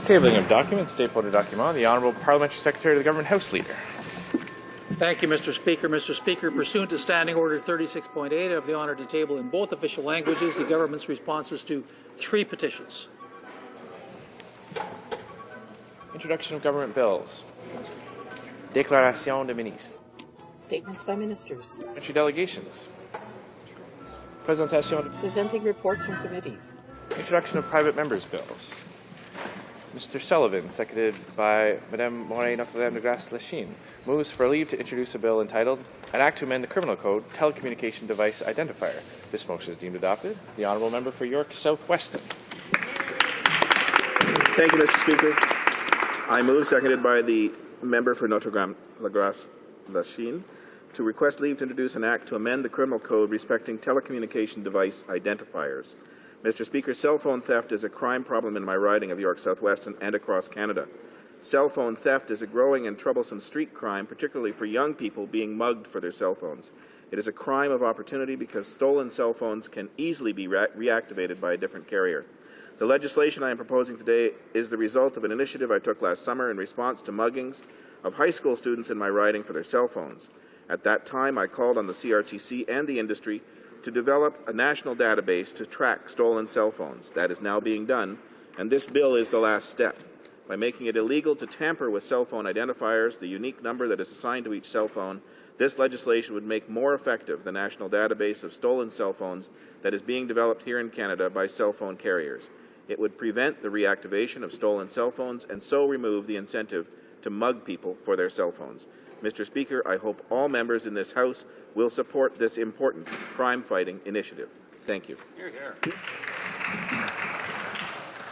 Tabling of documents, State Voter Document, the Honourable Parliamentary Secretary of the Government House Leader. Thank you, Mr. Speaker. Mr. Speaker, pursuant to Standing Order 36.8, I have the honour to table in both official languages the government's responses to 3 petitions. Introduction of government bills. Déclaration de ministre. Statements by ministers. Parliamentary delegations. Présentation. Presenting reports from committees. Introduction of private members' bills. Mr. Sullivan, seconded by Madame Morin Notre-Dame de Grace-Lachine, moves for leave to introduce a bill entitled An Act to Amend the Criminal Code Telecommunication Device Identifier. This motion is deemed adopted. The Honourable Member for York South Weston. Thank you, Mr. Speaker. I move, seconded by the Member for Notre-Dame de Grace-Lachine, to request leave to introduce an act to amend the criminal code respecting telecommunication device identifiers. Mr. Speaker, cell phone theft is a crime problem in my riding of York South Weston and across Canada. Cell phone theft is a growing and troublesome street crime, particularly for young people being mugged for their cell phones. It is a crime of opportunity because stolen cell phones can easily be reactivated by a different carrier. The legislation I am proposing today is the result of an initiative I took last summer in response to muggings of high school students in my riding for their cell phones. At that time, I called on the CRTC and the industry to develop a national database to track stolen cell phones. That is now being done, and this bill is the last step. By making it illegal to tamper with cell phone identifiers, the unique number that is assigned to each cell phone, this legislation would make more effective the national database of stolen cell phones that is being developed here in Canada by cell phone carriers. It would prevent the reactivation of stolen cell phones and so remove the incentive to mug people for their cell phones. Mr. Speaker, I hope all members in this House will support this important crime-fighting initiative. Thank you. Hear, hear.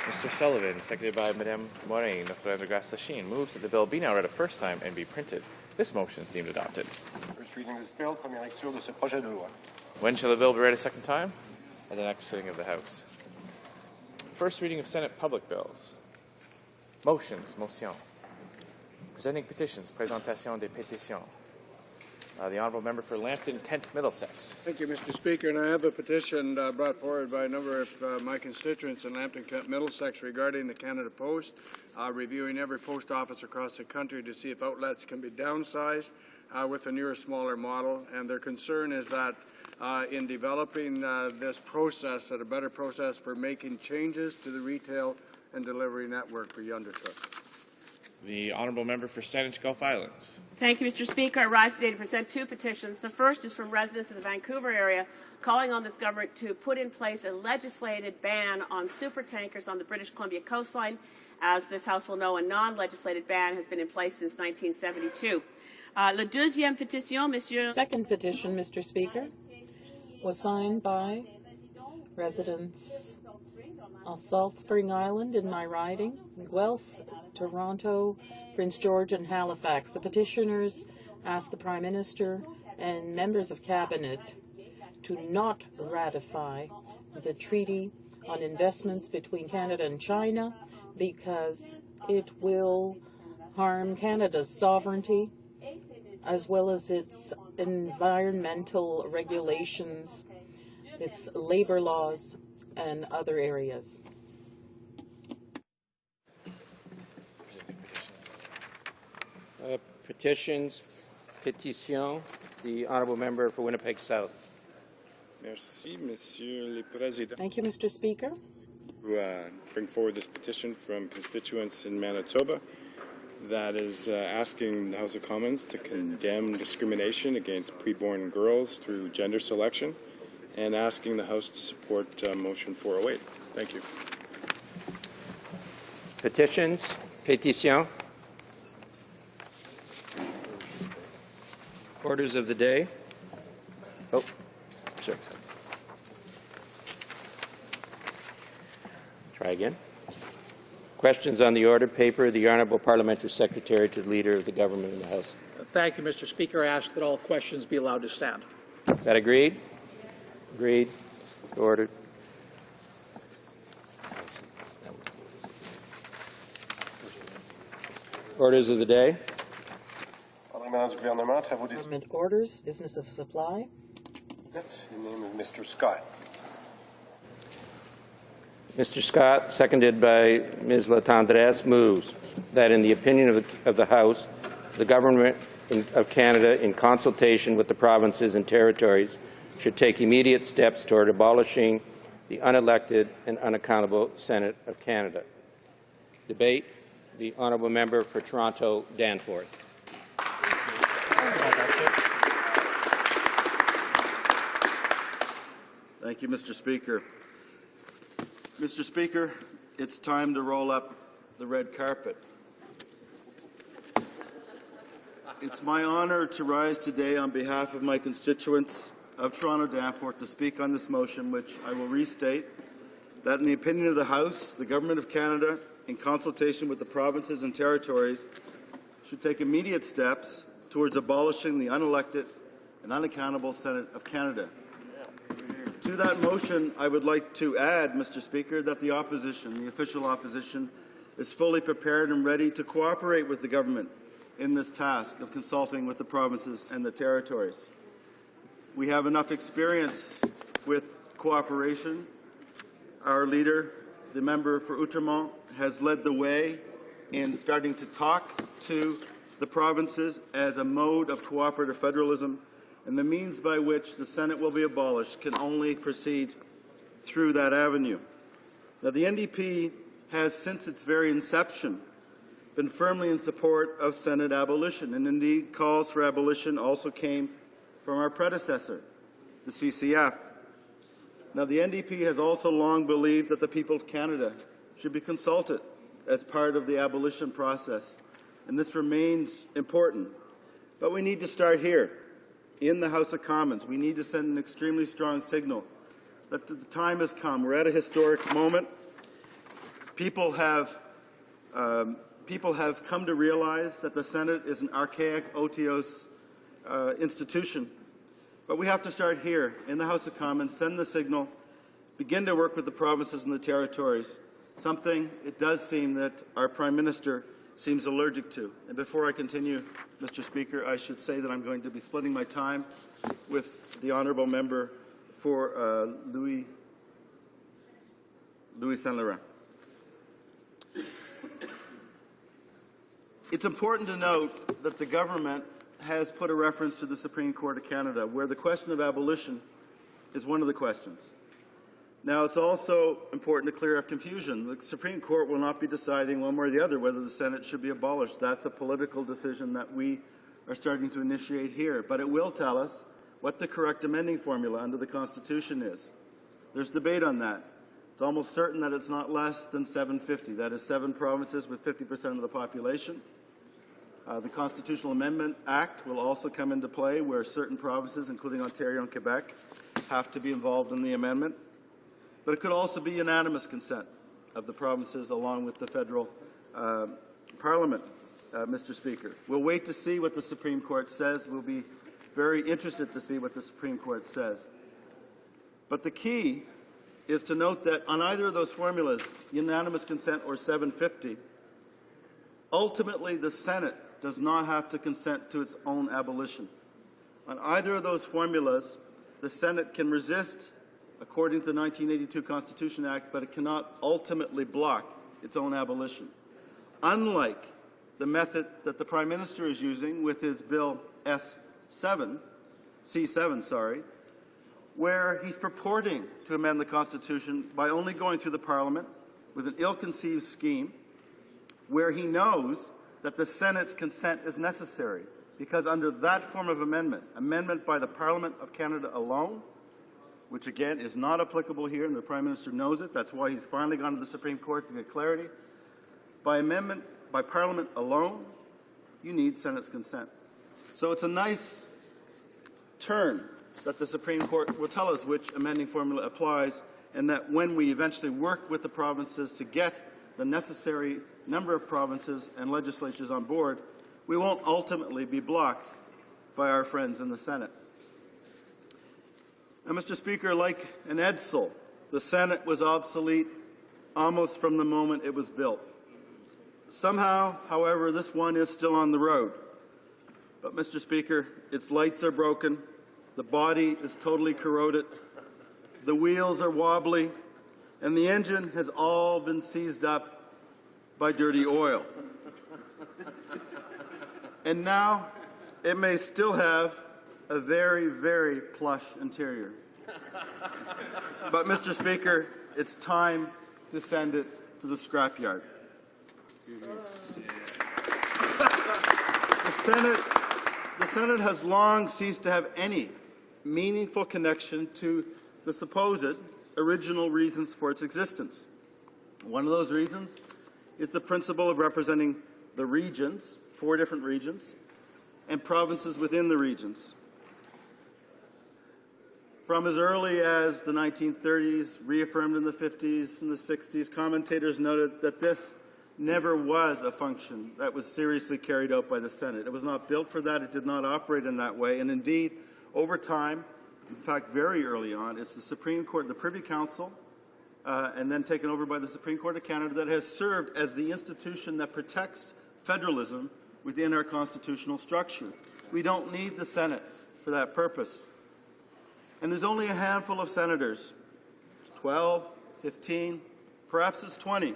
Mr. Sullivan, seconded by Madame Morin Notre-Dame de Grace-Lachine, moves that the bill be now read a first time and be printed. This motion is deemed adopted. First reading of this bill, première lecture de ce projet de loi. When shall the bill be read a second time? At the next sitting of the House. First reading of Senate public bills. Motions, motion. Presenting petitions, présentation des pétitions. The Honourable Member for Lambton, Kent, Middlesex. Thank you, Mr. Speaker. And I have a petition brought forward by a number of my constituents in Lambton, Kent, Middlesex regarding the Canada Post, reviewing every post office across the country to see if outlets can be downsized with a newer, smaller model. And their concern is that in developing this process, a better process for making changes to the retail and delivery network be undertook. The Honourable Member for Saanich Gulf Islands. Thank you, Mr. Speaker. I rise today to present 2 petitions. The first is from residents of the Vancouver area calling on this government to put in place a legislated ban on supertankers on the British Columbia coastline. As this House will know, a non-legislated ban has been in place since 1972. Le deuxième pétition, Monsieur. Second petition, Mr. Speaker, was signed by residents of Salt Spring Island in my riding, Guelph, Toronto, Prince George, and Halifax. The petitioners asked the Prime Minister and members of Cabinet to not ratify the Treaty on Investments between Canada and China because it will harm Canada's sovereignty as well as its environmental regulations, its labor laws, and other areas. Petitions, petition, the Honourable Member for Winnipeg South. Merci, Monsieur le Président. Thank you, Mr. Speaker. To bring forward this petition from constituents in Manitoba that is asking the House of Commons to condemn discrimination against preborn girls through gender selection and asking the House to support Motion 408. Thank you. Petitions, petition. Orders of the day. Oh, sir. Try again. Questions on the order paper. The Honourable Parliamentary Secretary to the Leader of the Government in the House. Thank you, Mr. Speaker. I ask that all questions be allowed to stand. Is that agreed? Agreed. Ordered. Orders of the day. Government orders, business of supply. Yes, in the name of Mr. Scott. Mr. Scott, seconded by Ms. Latendresse, moves that, in the opinion of the House, the Government of Canada, in consultation with the provinces and territories, should take immediate steps toward abolishing the unelected and unaccountable Senate of Canada. Debate. The honourable member for Toronto Danforth. Thank you, Mr. Speaker. Mr. Speaker, it's time to roll up the red carpet. It's my honour to rise today on behalf of my constituents of Toronto Danforth to speak on this motion, which I will restate, that in the opinion of the House, the Government of Canada, in consultation with the provinces and territories, should take immediate steps towards abolishing the unelected and unaccountable Senate of Canada. To that motion, I would like to add, Mr. Speaker, that the opposition, the official opposition, is fully prepared and ready to cooperate with the government in this task of consulting with the provinces and the territories. We have enough experience with cooperation. Our leader, the member for Outremont, has led the way in starting to talk to the provinces as a mode of cooperative federalism, and the means by which the Senate will be abolished can only proceed through that avenue. Now, the NDP has, since its very inception, been firmly in support of Senate abolition, and indeed calls for abolition also came from our predecessor, the CCF. Now, the NDP has also long believed that the people of Canada should be consulted as part of the abolition process, and this remains important. But we need to start here, in the House of Commons. We need to send an extremely strong signal that the time has come. We're at a historic moment. People have come to realize that the Senate is an archaic, otiose institution. But we have to start here, in the House of Commons, send the signal, begin to work with the provinces and the territories, something it does seem that our Prime Minister seems allergic to. And before I continue, Mr. Speaker, I should say that I'm going to be splitting my time with the honourable member for Louis Saint-Laurent. It's important to note that the government has put a reference to the Supreme Court of Canada, where the question of abolition is one of the questions. Now, it's also important to clear up confusion. The Supreme Court will not be deciding one way or the other whether the Senate should be abolished. That's a political decision that we are starting to initiate here. But it will tell us what the correct amending formula under the Constitution is. There's debate on that. It's almost certain that it's not less than 750. That is 7 provinces with 50% of the population. The Constitutional Amendment Act will also come into play, where certain provinces, including Ontario and Quebec, have to be involved in the amendment. But it could also be unanimous consent of the provinces along with the federal Parliament, Mr. Speaker. We'll wait to see what the Supreme Court says. We'll be very interested to see what the Supreme Court says. But the key is to note that on either of those formulas, unanimous consent or 750, ultimately the Senate does not have to consent to its own abolition. On either of those formulas, the Senate can resist, according to the 1982 Constitution Act, but it cannot ultimately block its own abolition. Unlike the method that the Prime Minister is using with his Bill C7, where he's purporting to amend the Constitution by only going through the Parliament with an ill-conceived scheme, where he knows that the Senate's consent is necessary, because under that form of amendment by the Parliament of Canada alone, which again is not applicable here, and the Prime Minister knows it, that's why he's finally gone to the Supreme Court to get clarity, by amendment by Parliament alone, you need Senate's consent. So it's a nice turn that the Supreme Court will tell us which amending formula applies, and that when we eventually work with the provinces to get the necessary number of provinces and legislatures on board, we won't ultimately be blocked by our friends in the Senate. Now, Mr. Speaker, like an Edsel, the Senate was obsolete almost from the moment it was built. Somehow, however, this one is still on the road. But, Mr. Speaker, its lights are broken, the body is totally corroded, the wheels are wobbly, and the engine has all been seized up by dirty oil. And now it may still have a very, very plush interior. But, Mr. Speaker, it's time to send it to the scrapyard. The Senate has long ceased to have any meaningful connection to the supposed original reasons for its existence. One of those reasons is the principle of representing the regions, 4 different regions, and provinces within the regions. From as early as the 1930s, reaffirmed in the 50s and the 60s, commentators noted that this never was a function that was seriously carried out by the Senate. It was not built for that. It did not operate in that way. And indeed, over time, in fact, very early on, it's the Supreme Court, the Privy Council, and then taken over by the Supreme Court of Canada, that has served as the institution that protects federalism within our constitutional structure. We don't need the Senate for that purpose. And there's only a handful of senators, 12, 15, perhaps it's 20,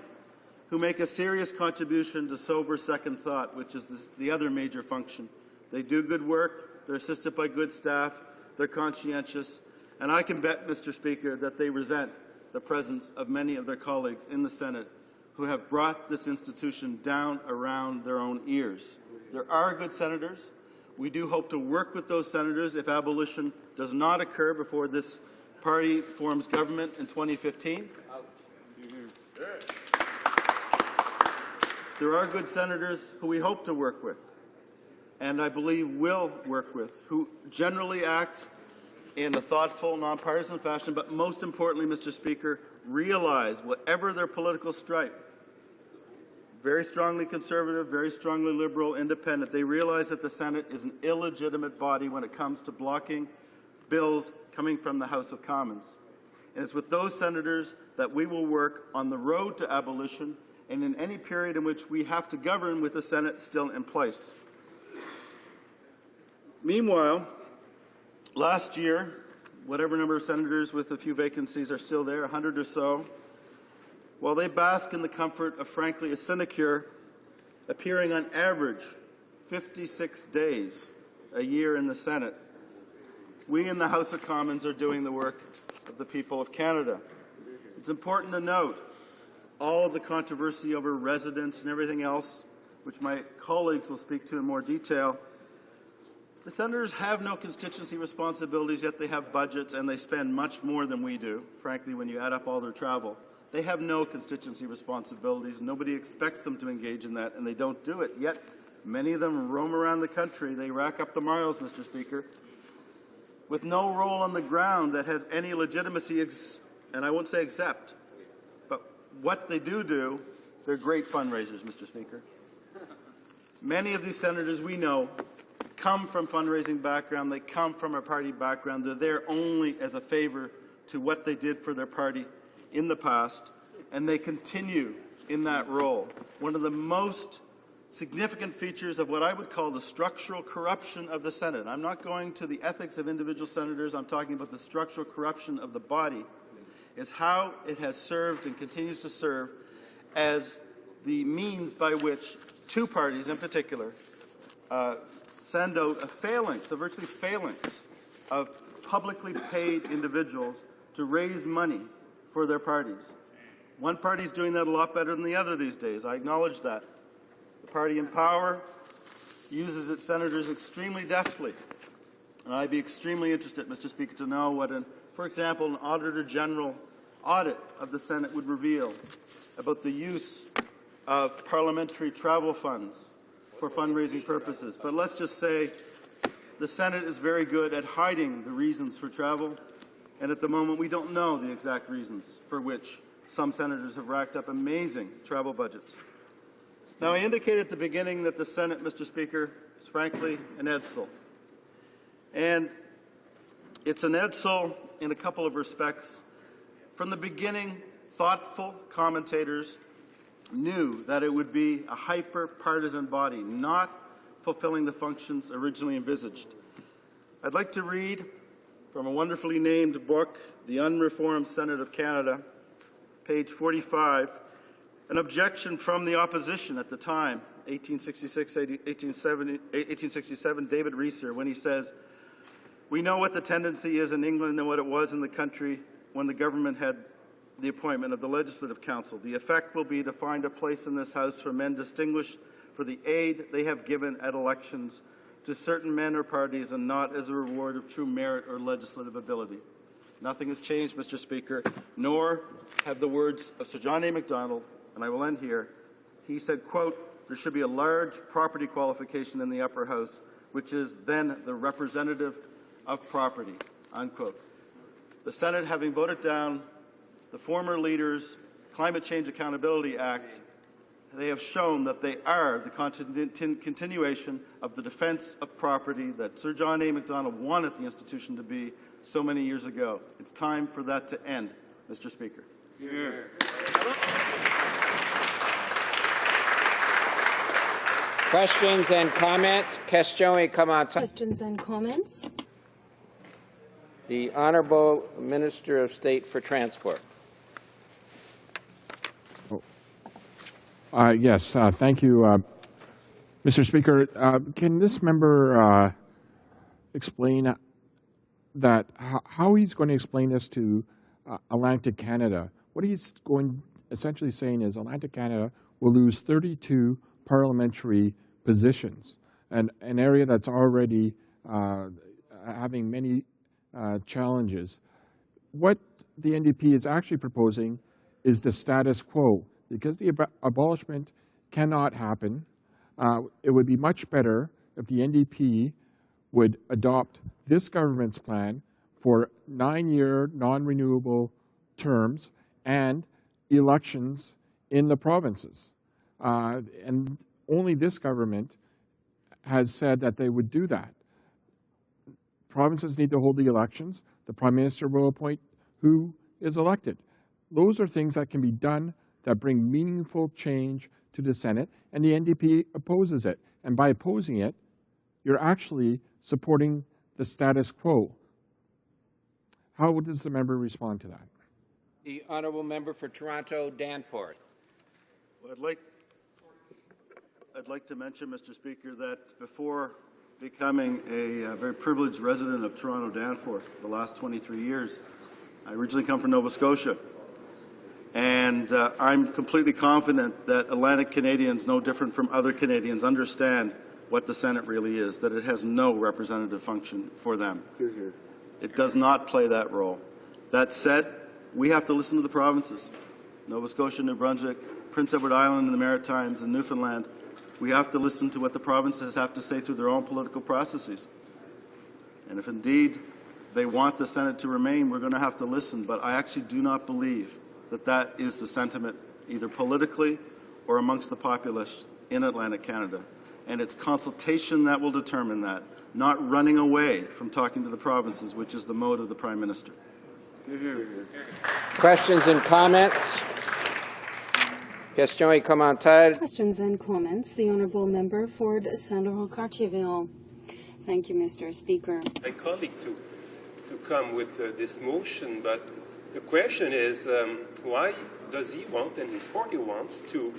who make a serious contribution to sober second thought, which is the other major function. They do good work, they're assisted by good staff, they're conscientious, and I can bet, Mr. Speaker, that they resent the presence of many of their colleagues in the Senate who have brought this institution down around their own ears. There are good senators. We do hope to work with those senators if abolition does not occur before this party forms government in 2015. There are good senators who we hope to work with, and I believe will work with, who generally act in a thoughtful, nonpartisan fashion, but most importantly, Mr. Speaker, realize whatever their political stripe, very strongly conservative, very strongly liberal, independent, they realize that the Senate is an illegitimate body when it comes to blocking bills coming from the House of Commons. And it's with those senators that we will work on the road to abolition and in any period in which we have to govern with the Senate still in place. Meanwhile, last year, whatever number of senators with a few vacancies are still there, 100 or so, while they bask in the comfort of, frankly, a sinecure appearing on average 56 days a year in the Senate, we in the House of Commons are doing the work of the people of Canada. It's important to note all of the controversy over residence and everything else, which my colleagues will speak to in more detail. The senators have no constituency responsibilities, yet they have budgets and they spend much more than we do, frankly, when you add up all their travel. They have no constituency responsibilities. Nobody expects them to engage in that, and they don't do it. Yet many of them roam around the country. They rack up the miles, Mr. Speaker, with no role on the ground that has any legitimacy, and I won't say except, but what they do, they're great fundraisers, Mr. Speaker. Many of these senators we know come from fundraising background. They come from a party background. They're there only as a favor to what they did for their party in the past, and they continue in that role. One of the most significant features of what I would call the structural corruption of the Senate. I'm not going to the ethics of individual senators. I'm talking about the structural corruption of the body, is how it has served and continues to serve as the means by which two parties in particular send out a phalanx, a virtually phalanx of publicly paid individuals to raise money for their parties. One party's doing that a lot better than the other these days. I acknowledge that. The party in power uses its senators extremely deftly. And I'd be extremely interested, Mr. Speaker, to know what, for example, an Auditor General audit of the Senate would reveal about the use of parliamentary travel funds for fundraising purposes. But let's just say the Senate is very good at hiding the reasons for travel, and at the moment we don't know the exact reasons for which some senators have racked up amazing travel budgets. Now, I indicated at the beginning that the Senate, Mr. Speaker, is frankly an edsel. And it's an edsel in a couple of respects. From the beginning, thoughtful commentators knew that it would be a hyper-partisan body, not fulfilling the functions originally envisaged. I'd like to read from a wonderfully named book, The Unreformed Senate of Canada, page 45, an objection from the opposition at the time, 1867, David Reeser, when he says, "We know what the tendency is in England and what it was in the country when the government had the appointment of the Legislative Council. The effect will be to find a place in this House for men distinguished for the aid they have given at elections to certain men or parties and not as a reward of true merit or legislative ability." Nothing has changed, Mr. Speaker, nor have the words of Sir John A. Macdonald, and I will end here. He said, quote, "There should be a large property qualification in the upper house, which is then the representative of property," unquote. The Senate, having voted down the former leader's Climate Change Accountability Act, they have shown that they are the continuation of the defense of property that Sir John A. Macdonald wanted the institution to be so many years ago. It's time for that to end, Mr. Speaker. Questions and comments? Questions and comments? The Honourable Minister of State for Transport. Yes, thank you, Mr. Speaker. Can this member explain that how he's going to explain this to Atlantic Canada? What he's essentially saying is Atlantic Canada will lose 32 parliamentary positions, and an area that's already having many challenges. What the NDP is actually proposing is the status quo. Because the abolishment cannot happen, it would be much better if the NDP would adopt this government's plan for 9-year non-renewable terms and elections in the provinces. And only this government has said that they would do that. Provinces need to hold the elections. The Prime Minister will appoint who is elected. Those are things that can be done that bring meaningful change to the Senate, and the NDP opposes it. And by opposing it, you're actually supporting the status quo. How does the member respond to that? The Honourable Member for Toronto Danforth. Well, I'd like to mention, Mr. Speaker, that before becoming a very privileged resident of Toronto Danforth for the last 23 years, I originally come from Nova Scotia. And I'm completely confident that Atlantic Canadians, no different from other Canadians, understand what the Senate really is, that it has no representative function for them. It does not play that role. That said, we have to listen to the provinces. Nova Scotia, New Brunswick, Prince Edward Island and the Maritimes and Newfoundland. We have to listen to what the provinces have to say through their own political processes. And if indeed they want the Senate to remain, we're going to have to listen. But I actually do not believe that that is the sentiment, either politically or amongst the populace in Atlantic Canada. And it's consultation that will determine that, not running away from talking to the provinces, which is the mode of the Prime Minister. Questions and comments? Questions and comments. The Honourable Member for Saint-Laurent-Cartierville. Thank you, Mr. Speaker. My colleague to come with this motion, but the question is, why does he want, and his party wants, to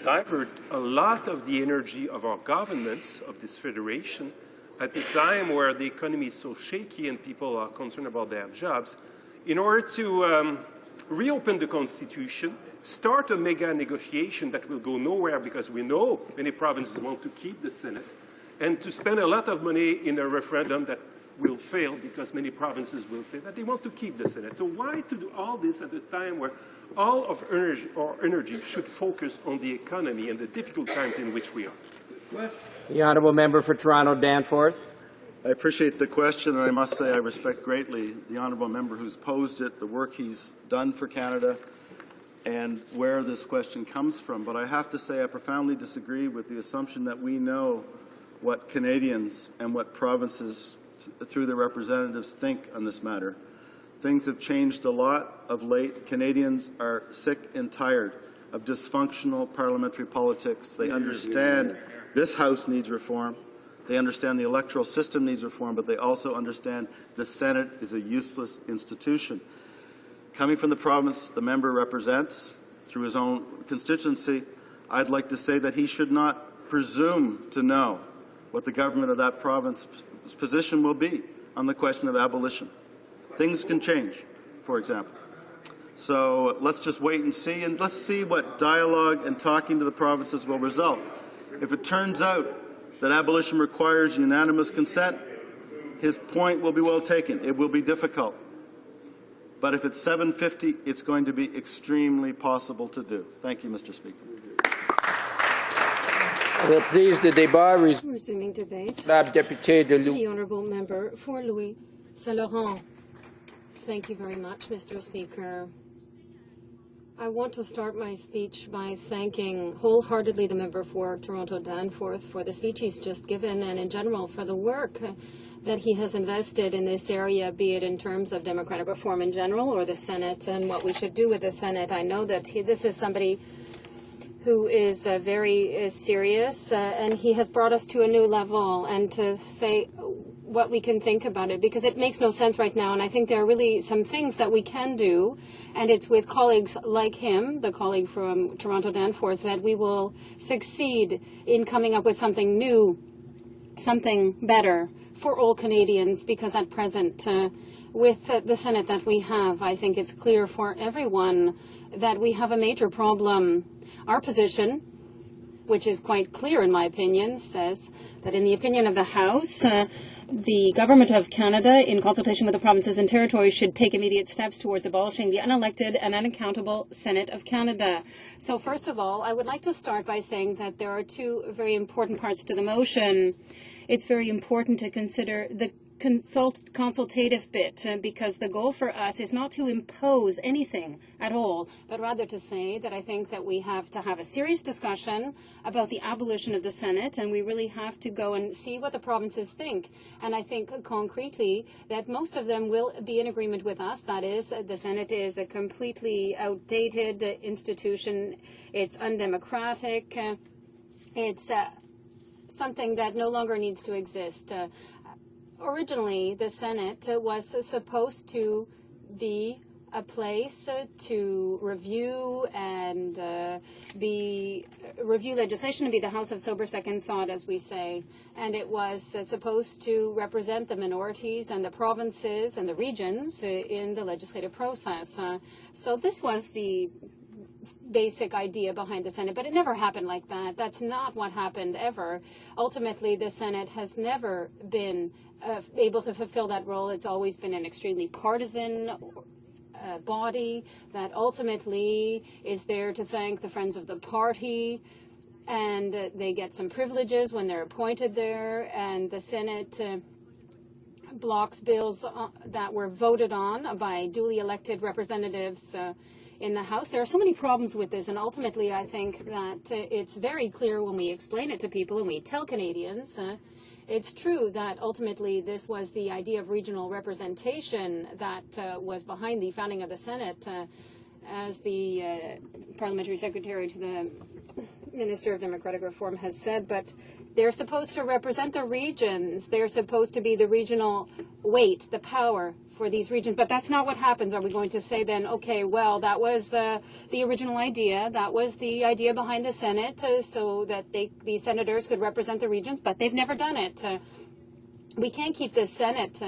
divert a lot of the energy of our governments, of this federation, at a time where the economy is so shaky and people are concerned about their jobs, in order to reopen the Constitution, start a mega negotiation that will go nowhere because we know many provinces want to keep the Senate, and to spend a lot of money in a referendum that will fail because many provinces will say that they want to keep the Senate. So why to do all this at a time where all of our energy should focus on the economy and the difficult times in which we are? The Honourable Member for Toronto Danforth. I appreciate the question, and I must say I respect greatly the Honourable Member who's posed it, the work he's done for Canada, and where this question comes from. But I have to say I profoundly disagree with the assumption that we know what Canadians and what provinces through their representatives think on this matter. Things have changed a lot of late. Canadians are sick and tired of dysfunctional parliamentary politics. They understand this House needs reform. They understand the electoral system needs reform, but they also understand the Senate is a useless institution. Coming from the province the member represents through his own constituency, I'd like to say that he should not presume to know what the government of that province's position will be on the question of abolition. Things can change, for example. So let's just wait and see, and let's see what dialogue and talking to the provinces will result. If it turns out that abolition requires unanimous consent, his point will be well taken. It will be difficult. But if it's 750, it's going to be extremely possible to do. Thank you, Mr. Speaker. Resuming debate. The The honourable member for Louis Saint Laurent. Thank you very much, Mr. Speaker. I want to start my speech by thanking wholeheartedly the member for Toronto Danforth for the speech he's just given, and in general for the work that he has invested in this area, be it in terms of democratic reform in general or the Senate and what we should do with the Senate. I know that this is somebody who is very serious, and he has brought us to a new level, and to say what we can think about it, because it makes no sense right now, and I think there are really some things that we can do, and it's with colleagues like him, the colleague from Toronto Danforth, that we will succeed in coming up with something new, something better for all Canadians, because at present, with the Senate that we have, I think it's clear for everyone that we have a major problem. Our position, which is quite clear in my opinion, says that in the opinion of the House, the Government of Canada, in consultation with the provinces and territories, should take immediate steps towards abolishing the unelected and unaccountable Senate of Canada. So first of all, I would like to start by saying that there are two very important parts to the motion. It's very important to consider the consultative bit, because the goal for us is not to impose anything at all, but rather to say that I think that we have to have a serious discussion about the abolition of the Senate, and we really have to go and see what the provinces think. And I think concretely that most of them will be in agreement with us. That is, the Senate is a completely outdated institution. It's undemocratic. It's something that no longer needs to exist. Originally, the Senate was supposed to be a place to review and review legislation, and be the House of sober second thought, as we say. And it was supposed to represent the minorities and the provinces and the regions in the legislative process. So this was the basic idea behind the Senate, but it never happened like that. That's not what happened ever. Ultimately, the Senate has never been able to fulfill that role. It's always been an extremely partisan body that ultimately is there to thank the friends of the party, and they get some privileges when they're appointed there, and the Senate blocks bills that were voted on by duly elected representatives in the House. There are so many problems with this, and ultimately I think that it's very clear when we explain it to people and we tell Canadians. It's true that ultimately this was the idea of regional representation that was behind the founding of the Senate. As the parliamentary secretary to the Minister of Democratic Reform has said, but they're supposed to represent the regions. They're supposed to be the regional weight, the power for these regions. But that's not what happens. Are we going to say then, okay, well, that was the original idea. That was the idea behind the Senate, so that these senators could represent the regions, but they've never done it. We can't keep this Senate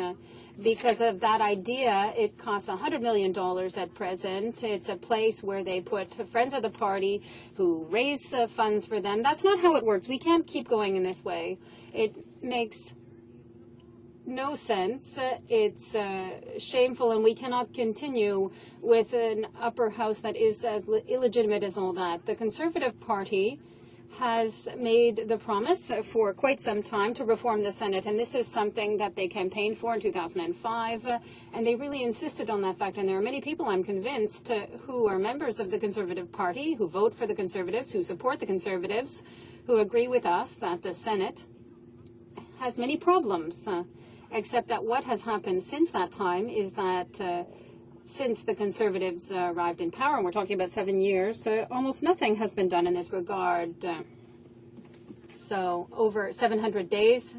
because of that idea. It costs $100 million at present. It's a place where they put friends of the party who raise funds for them. That's not how it works. We can't keep going in this way. It makes no sense. It's shameful, and we cannot continue with an upper house that is as illegitimate as all that. The Conservative Party has made the promise for quite some time to reform the Senate, and this is something that they campaigned for in 2005, and they really insisted on that fact. And there are many people, I'm convinced, who are members of the Conservative Party, who vote for the Conservatives, who support the Conservatives, who agree with us that the Senate has many problems, except that what has happened since that time is that since the Conservatives arrived in power, and we're talking about 7 years, almost nothing has been done in this regard. So over 700 days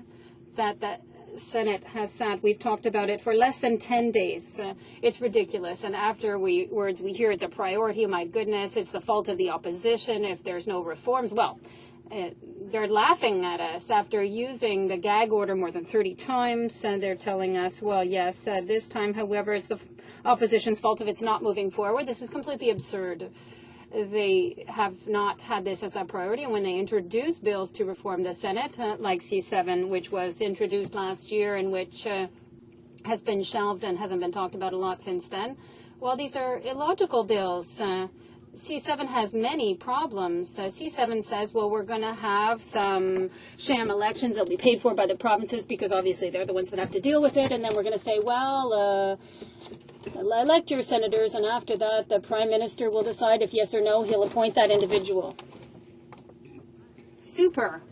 that the Senate has sat, we've talked about it for less than 10 days. It's ridiculous. And afterwards we hear it's a priority. My goodness, it's the fault of the opposition if there's no reforms. Well, they're laughing at us after using the gag order more than 30 times. And they're telling us, well, yes, this time, however, it's the opposition's fault if it's not moving forward. This is completely absurd. They have not had this as a priority. And when they introduce bills to reform the Senate, like C7, which was introduced last year and which has been shelved and hasn't been talked about a lot since then, well, these are illogical bills. C7 has many problems. C7 says, well, we're going to have some sham elections that will be paid for by the provinces because obviously they're the ones that have to deal with it. And then we're going to say, well, elect your senators, and after that, the Prime Minister will decide if yes or no he'll appoint that individual. Super.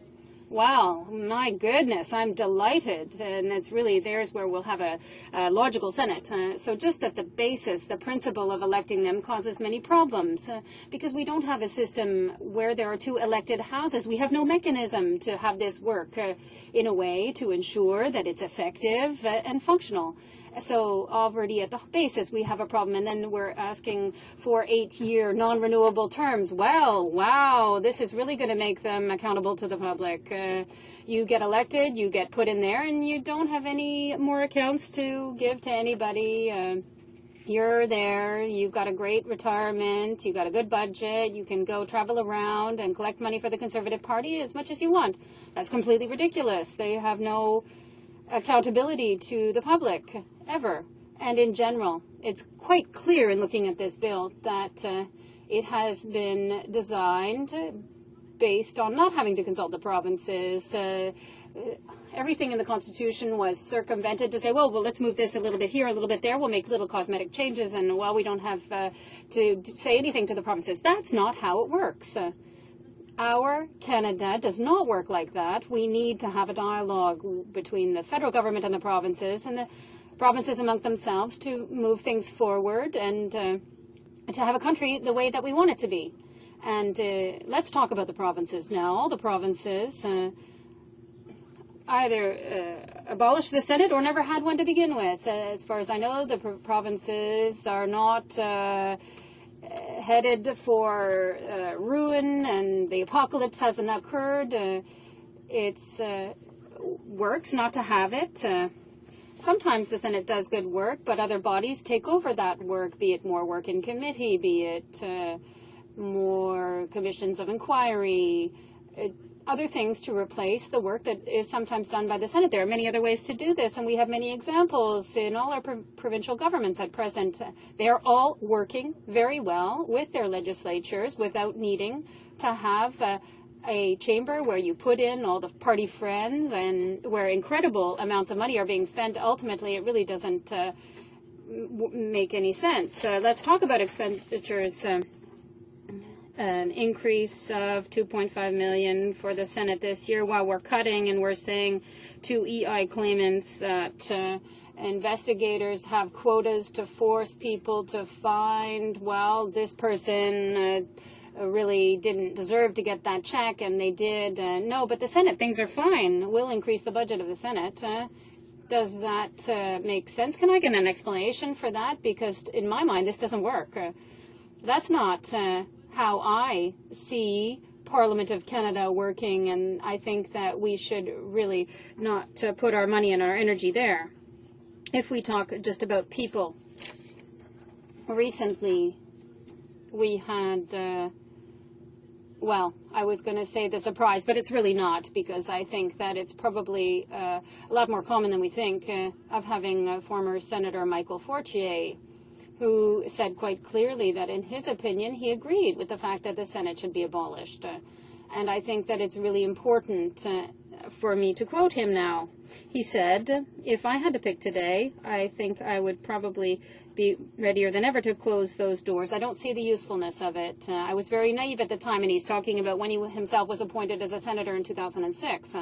Wow, my goodness, I'm delighted. And it's really, there's where we'll have a logical Senate. So just at the basis, the principle of electing them causes many problems because we don't have a system where there are two elected houses. We have no mechanism to have this work in a way to ensure that it's effective and functional. So already at the basis, we have a problem. And then we're asking for 8-year non-renewable terms. Well, wow, this is really going to make them accountable to the public. You get elected, you get put in there, and you don't have any more accounts to give to anybody. You're there, you've got a great retirement, you've got a good budget, you can go travel around and collect money for the Conservative Party as much as you want. That's completely ridiculous. They have no accountability to the public, ever. And in general, it's quite clear in looking at this bill that it has been designed based on not having to consult the provinces. Everything in the Constitution was circumvented to say, well, let's move this a little bit here, a little bit there. We'll make little cosmetic changes, and, well, we don't have to say anything to the provinces. That's not how it works. Our Canada does not work like that. We need to have a dialogue between the federal government and the provinces among themselves to move things forward and to have a country the way that we want it to be. And let's talk about the provinces now. All the provinces either abolished the Senate or never had one to begin with. As far as I know, the provinces are not headed for ruin, and the apocalypse hasn't occurred. It's works not to have it. Sometimes the Senate does good work, but other bodies take over that work, be it more work in committee, be it more commissions of inquiry, other things to replace the work that is sometimes done by the Senate. There are many other ways to do this, and we have many examples in all our provincial governments at present. They are all working very well with their legislatures without needing to have a chamber where you put in all the party friends and where incredible amounts of money are being spent. Ultimately, it really doesn't make any sense. Let's talk about expenditures. An increase of $2.5 million for the Senate this year, while we're cutting and we're saying to EI claimants that investigators have quotas to force people to find, well, this person really didn't deserve to get that check, and they did. No, but the Senate, things are fine. We'll increase the budget of the Senate. Does that make sense? Can I get an explanation for that? Because in my mind, this doesn't work. That's not how I see Parliament of Canada working, and I think that we should really not put our money and our energy there. If we talk just about people, recently we had, well, I was going to say the surprise, but it's really not, because I think that it's probably a lot more common than we think, of having former Senator Michael Fortier, who said quite clearly that in his opinion he agreed with the fact that the Senate should be abolished. And I think that it's really important for me to quote him now. He said, if I had to pick today, I think I would probably be readier than ever to close those doors. I don't see the usefulness of it. I was very naive at the time, and he's talking about when he himself was appointed as a senator in 2006.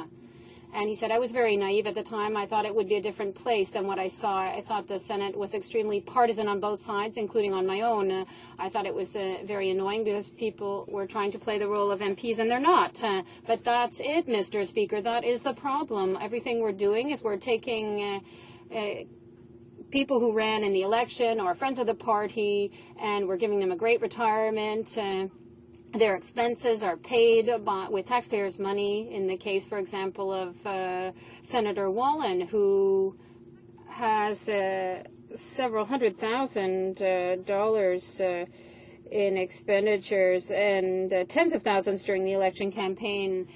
And he said, I was very naive at the time. I thought it would be a different place than what I saw. I thought the Senate was extremely partisan on both sides, including on my own. I thought it was very annoying because people were trying to play the role of MPs, and they're not. But that's it, Mr. Speaker. That is the problem. Everything we're doing is we're taking people who ran in the election or friends of the party, and we're giving them a great retirement. Their expenses are paid with taxpayers' money. In the case, for example, of Senator Wallen, who has several $100,000 in expenditures and tens of thousands during the election campaign.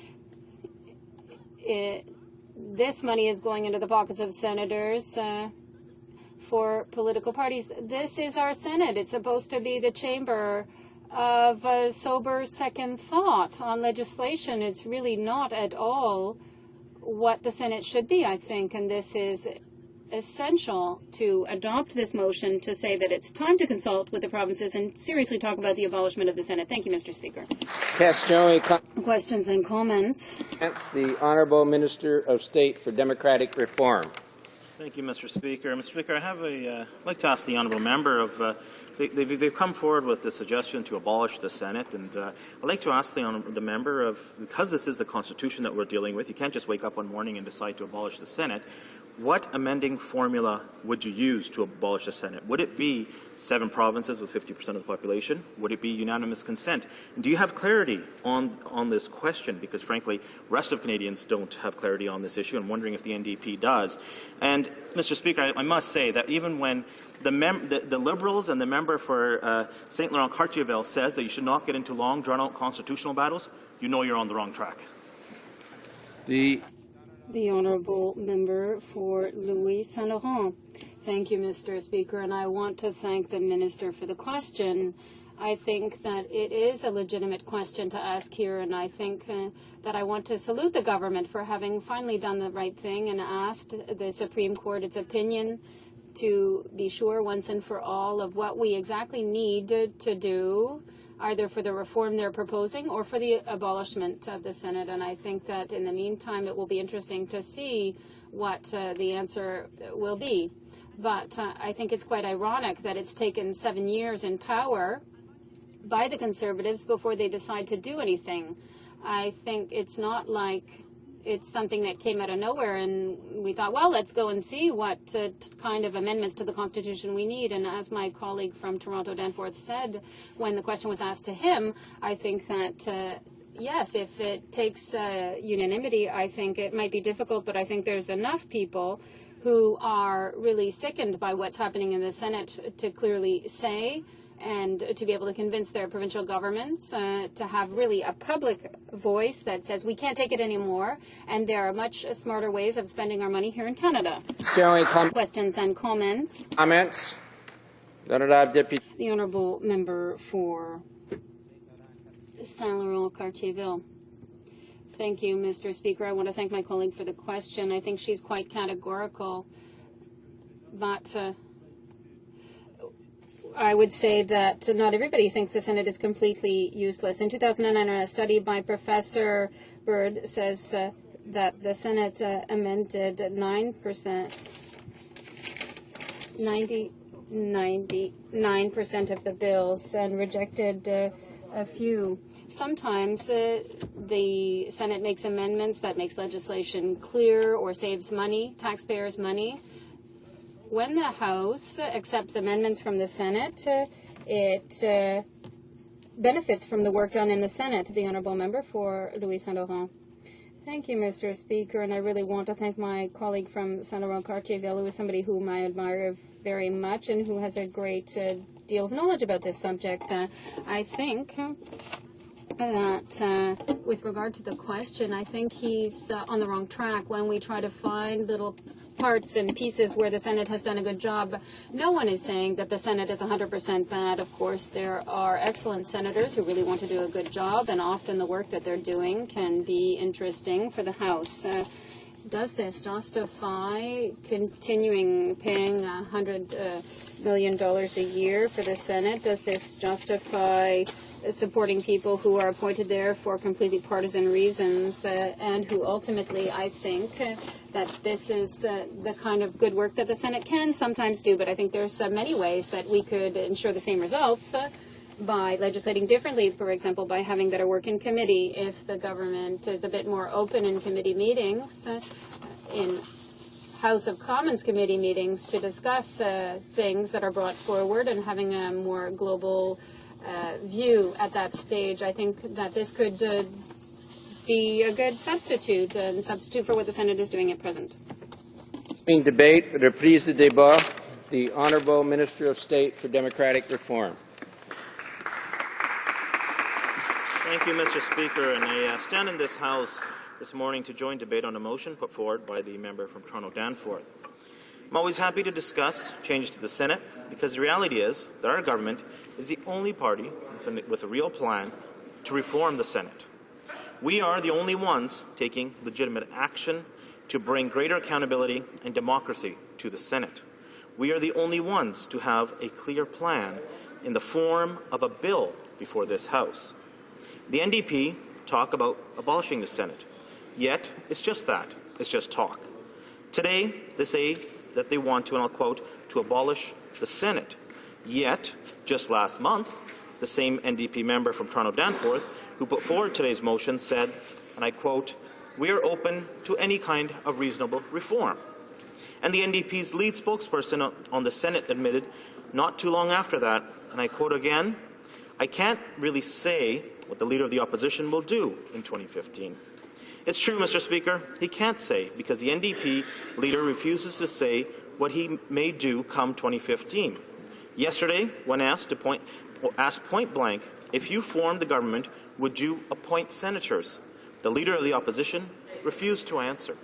This money is going into the pockets of senators for political parties. This is our Senate. It's supposed to be the chamber of a sober second thought on legislation. It's really not at all what the Senate should be, I think, and this is essential to adopt this motion to say that it's time to consult with the provinces and seriously talk about the abolishment of the Senate. Thank you, Mr. Speaker. Questions and comments? The Honourable Minister of State for Democratic Reform. Thank you, Mr. Speaker. Mr. Speaker, I'd like to ask the honourable member of they've come forward with the suggestion to abolish the Senate, and I'd like to ask the member of, because this is the Constitution that we're dealing with, you can't just wake up one morning and decide to abolish the Senate. What amending formula would you use to abolish the Senate? Would it be 7 provinces with 50% of the population? Would it be unanimous consent? And do you have clarity on this question? Because, frankly, the rest of Canadians don't have clarity on this issue. I'm wondering if the NDP does. And, Mr. Speaker, I must say that even when the Liberals and the member for St. Laurent-Cartierville says that you should not get into long, drawn-out constitutional battles, you know you're on the wrong track. The honourable member for Louis Saint Laurent. Thank you, Mr. Speaker, and I want to thank the minister for the question. I think that it is a legitimate question to ask here, and I think that I want to salute the government for having finally done the right thing and asked the Supreme Court its opinion to be sure once and for all of what we exactly need to do, either for the reform they're proposing or for the abolishment of the Senate. And I think that in the meantime it will be interesting to see what the answer will be. But I think it's quite ironic that it's taken 7 years in power by the Conservatives before they decide to do anything. I think it's not like it's something that came out of nowhere and we thought, well, let's go and see what kind of amendments to the Constitution we need. And as my colleague from Toronto, Danforth, said when the question was asked to him, I think that, yes, if it takes unanimity, I think it might be difficult, but I think there's enough people who are really sickened by what's happening in the Senate to clearly say and to be able to convince their provincial governments to have really a public voice that says we can't take it anymore, and there are much smarter ways of spending our money here in Canada. Questions and comments? The honourable member for Saint Laurent-Cartierville. Thank you, Mr. Speaker. I want to thank my colleague for the question. I think she's quite categorical, but I would say that not everybody thinks the Senate is completely useless. In 2009, a study by Professor Bird says that the Senate amended 99% of the bills and rejected a few. Sometimes the Senate makes amendments that makes legislation clear or saves money, taxpayers' money. When the House accepts amendments from the Senate, it benefits from the work done in the Senate. The honourable member for Louis Saint Laurent. Thank you, Mr. Speaker, and I really want to thank my colleague from Saint Laurent-Cartierville, who is somebody whom I admire very much and who has a great deal of knowledge about this subject. I think that with regard to the question, I think he's on the wrong track when we try to find little parts and pieces where the Senate has done a good job. No one is saying that the Senate is 100% bad. Of course, there are excellent senators who really want to do a good job, and often the work that they're doing can be interesting for the House. does this justify continuing paying $100 million a year for the Senate? Does this justify supporting people who are appointed there for completely partisan reasons and who ultimately, I think, that this is the kind of good work that the Senate can sometimes do, but I think there's many ways that we could ensure the same results by legislating differently, for example, by having better work in committee. If the government is a bit more open in committee meetings, in House of Commons committee meetings to discuss things that are brought forward and having a more global view at that stage, I think that this could be a good substitute for what the Senate is doing at present. In debate, reprise de débat, the Honourable Minister of State for Democratic Reform. Thank you, Mr. Speaker. And I stand in this House this morning to join debate on a motion put forward by the member from Toronto Danforth. I'm always happy to discuss changes to the Senate because the reality is that our government is the only party with a real plan to reform the Senate. We are the only ones taking legitimate action to bring greater accountability and democracy to the Senate. We are the only ones to have a clear plan in the form of a bill before this House. The NDP talk about abolishing the Senate, yet it's just that. It's just talk. Today, they say that they want to, and I'll quote, to abolish the Senate. Yet, just last month, the same NDP member from Toronto Danforth who put forward today's motion said, and I quote, "We are open to any kind of reasonable reform." And the NDP's lead spokesperson on the Senate admitted not too long after that, and I quote again, "I can't really say what the Leader of the Opposition will do in 2015. It's true, Mr. Speaker, he can't say because the NDP leader refuses to say what he may do come 2015. Yesterday, when asked point blank, if you formed the government, would you appoint senators? The Leader of the Opposition refused to answer.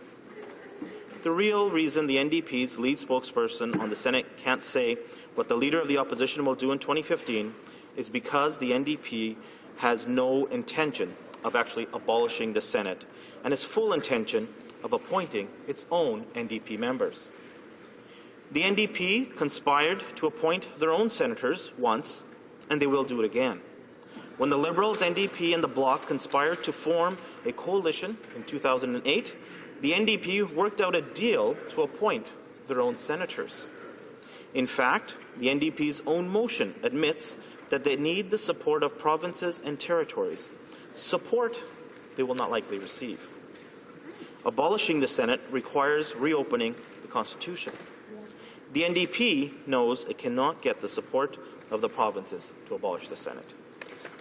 The real reason the NDP's lead spokesperson on the Senate can't say what the Leader of the Opposition will do in 2015 is because the NDP has no intention of actually abolishing the Senate and its full intention of appointing its own NDP members. The NDP conspired to appoint their own senators once, and they will do it again. When the Liberals, NDP, and the Bloc conspired to form a coalition in 2008, the NDP worked out a deal to appoint their own senators. In fact, the NDP's own motion admits that they need the support of provinces and territories, support they will not likely receive. Abolishing the Senate requires reopening the Constitution. The NDP knows it cannot get the support of the provinces to abolish the Senate.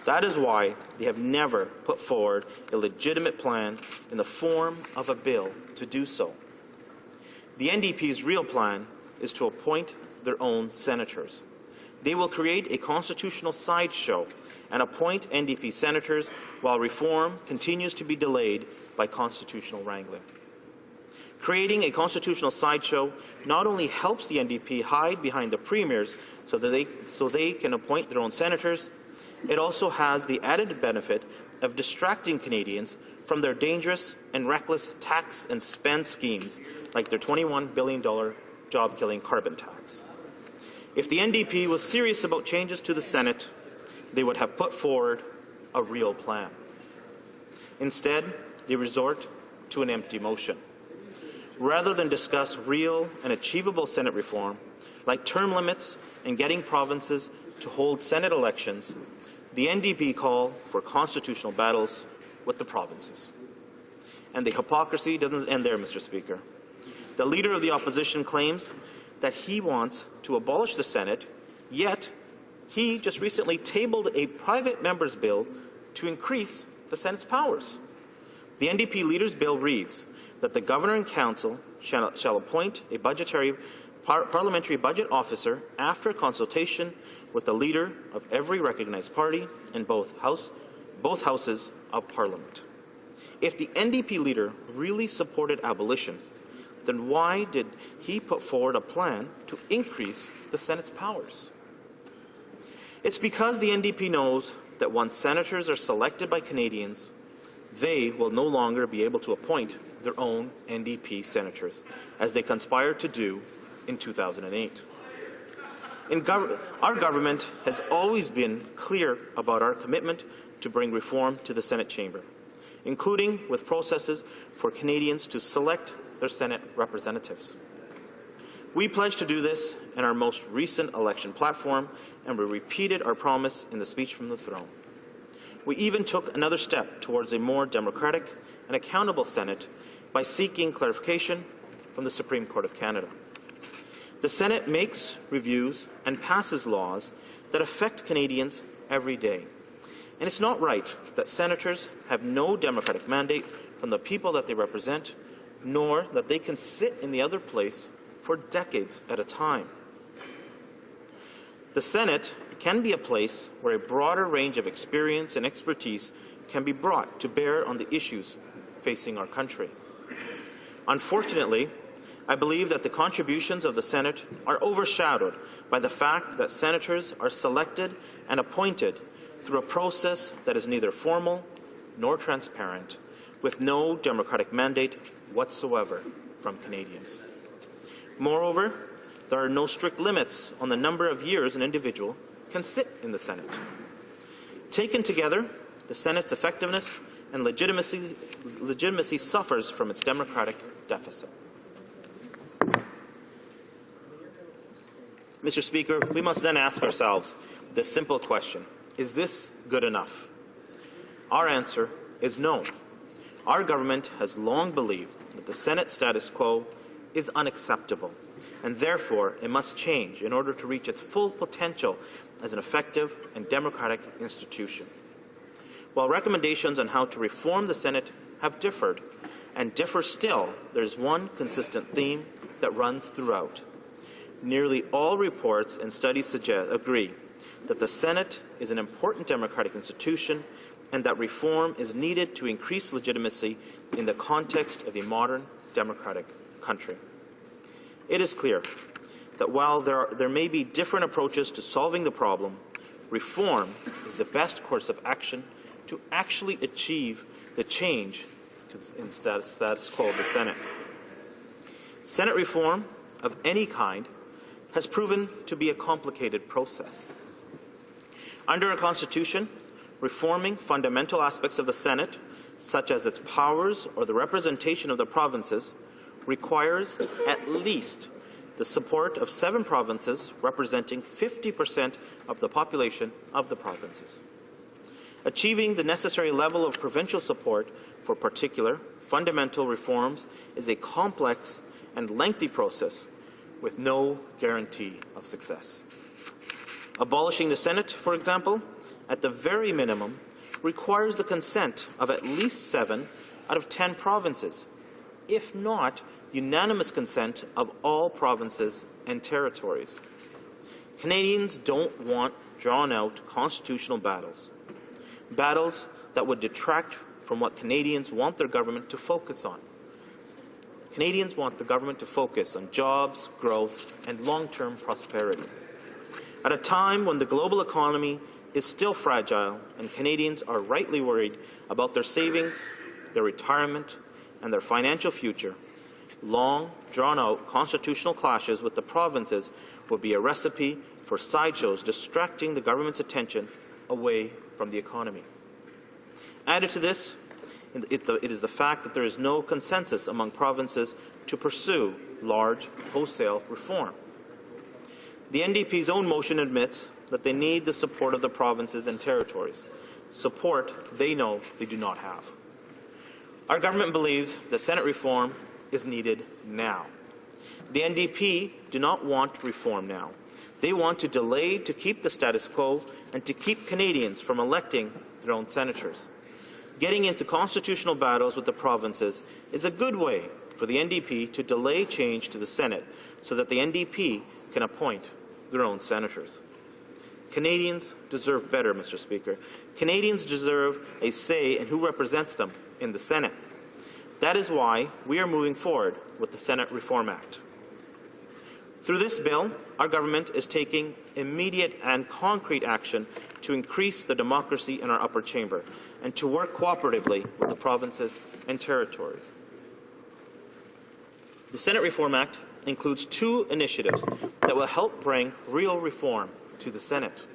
That is why they have never put forward a legitimate plan in the form of a bill to do so. The NDP's real plan is to appoint their own senators. They will create a constitutional sideshow and appoint NDP senators while reform continues to be delayed by constitutional wrangling. Creating a constitutional sideshow not only helps the NDP hide behind the premiers so they can appoint their own senators, it also has the added benefit of distracting Canadians from their dangerous and reckless tax and spend schemes like their $21 billion job-killing carbon tax. If the NDP was serious about changes to the Senate, they would have put forward a real plan. Instead, they resort to an empty motion. Rather than discuss real and achievable Senate reform, like term limits and getting provinces to hold Senate elections, the NDP call for constitutional battles with the provinces. And the hypocrisy doesn't end there, Mr. Speaker. The Leader of the Opposition claims that he wants to abolish the Senate, yet he just recently tabled a private member's bill to increase the Senate's powers. The NDP leader's bill reads that the Governor and Council shall appoint a parliamentary budget officer after consultation with the leader of every recognized party in both houses of Parliament. If the NDP leader really supported abolition, then why did he put forward a plan to increase the Senate's powers? It's because the NDP knows that once senators are selected by Canadians, they will no longer be able to appoint their own NDP senators, as they conspired to do in 2008. Our government has always been clear about our commitment to bring reform to the Senate chamber, including with processes for Canadians to select their Senate representatives. We pledged to do this in our most recent election platform, and we repeated our promise in the speech from the throne. We even took another step towards a more democratic and accountable Senate by seeking clarification from the Supreme Court of Canada. The Senate makes, reviews, and passes laws that affect Canadians every day. And it's not right that senators have no democratic mandate from the people that they represent, nor that they can sit in the other place for decades at a time. The Senate can be a place where a broader range of experience and expertise can be brought to bear on the issues facing our country. Unfortunately, I believe that the contributions of the Senate are overshadowed by the fact that senators are selected and appointed through a process that is neither formal nor transparent, with no democratic mandate whatsoever from Canadians. Moreover, there are no strict limits on the number of years an individual can sit in the Senate. Taken together, the Senate's effectiveness and legitimacy suffers from its democratic deficit. Mr. Speaker, we must then ask ourselves the simple question: is this good enough? Our answer is no. Our government has long believed that the Senate status quo is unacceptable, and therefore it must change in order to reach its full potential as an effective and democratic institution. While recommendations on how to reform the Senate have differed, and differ still, there is one consistent theme that runs throughout. Nearly all reports and studies agree that the Senate is an important democratic institution and that reform is needed to increase legitimacy in the context of a modern democratic country. It is clear that while there may be different approaches to solving the problem, reform is the best course of action to actually achieve the change in status quo of the Senate. Senate reform of any kind has proven to be a complicated process. Under our Constitution, reforming fundamental aspects of the Senate, such as its powers or the representation of the provinces, requires at least the support of 7 provinces representing 50% of the population of the provinces. Achieving the necessary level of provincial support for particular fundamental reforms is a complex and lengthy process with no guarantee of success. Abolishing the Senate, for example, at the very minimum, requires the consent of at least 7 out of 10 provinces, if not unanimous consent of all provinces and territories. Canadians don't want drawn-out constitutional battles that would detract from what Canadians want their government to focus on. Canadians want the government to focus on jobs, growth, and long-term prosperity. At a time when the global economy is still fragile and Canadians are rightly worried about their savings, their retirement, and their financial future, long, drawn-out constitutional clashes with the provinces would be a recipe for sideshows distracting the government's attention away from the economy. Added to this, it is the fact that there is no consensus among provinces to pursue large, wholesale reform. The NDP's own motion admits that they need the support of the provinces and territories, support they know they do not have. Our government believes that Senate reform is needed now. The NDP do not want reform now. They want to delay to keep the status quo and to keep Canadians from electing their own senators. Getting into constitutional battles with the provinces is a good way for the NDP to delay change to the Senate so that the NDP can appoint their own senators. Canadians deserve better, Mr. Speaker. Canadians deserve a say in who represents them in the Senate. That is why we are moving forward with the Senate Reform Act. Through this bill, our government is taking immediate and concrete action to increase the democracy in our upper chamber and to work cooperatively with the provinces and territories. The Senate Reform Act includes 2 initiatives that will help bring real reform to the Senate.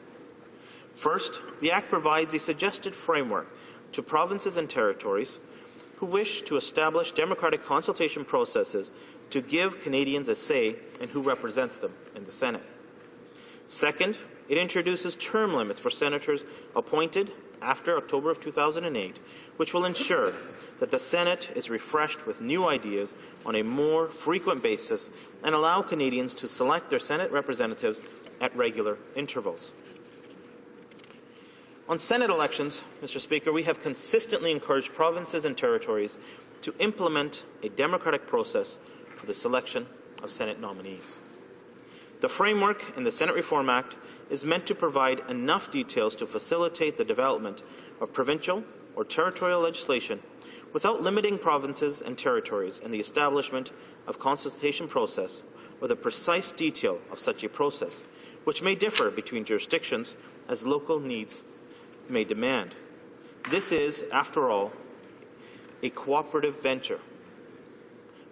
First, the Act provides a suggested framework to provinces and territories who wish to establish democratic consultation processes to give Canadians a say in who represents them in the Senate. Second, it introduces term limits for senators appointed after October of 2008, which will ensure that the Senate is refreshed with new ideas on a more frequent basis and allow Canadians to select their Senate representatives at regular intervals. On Senate elections, Mr. Speaker, we have consistently encouraged provinces and territories to implement a democratic process for the selection of Senate nominees. The framework in the Senate Reform Act is meant to provide enough details to facilitate the development of provincial or territorial legislation without limiting provinces and territories in the establishment of consultation process or the precise detail of such a process, which may differ between jurisdictions as local needs may demand. This is, after all, a cooperative venture.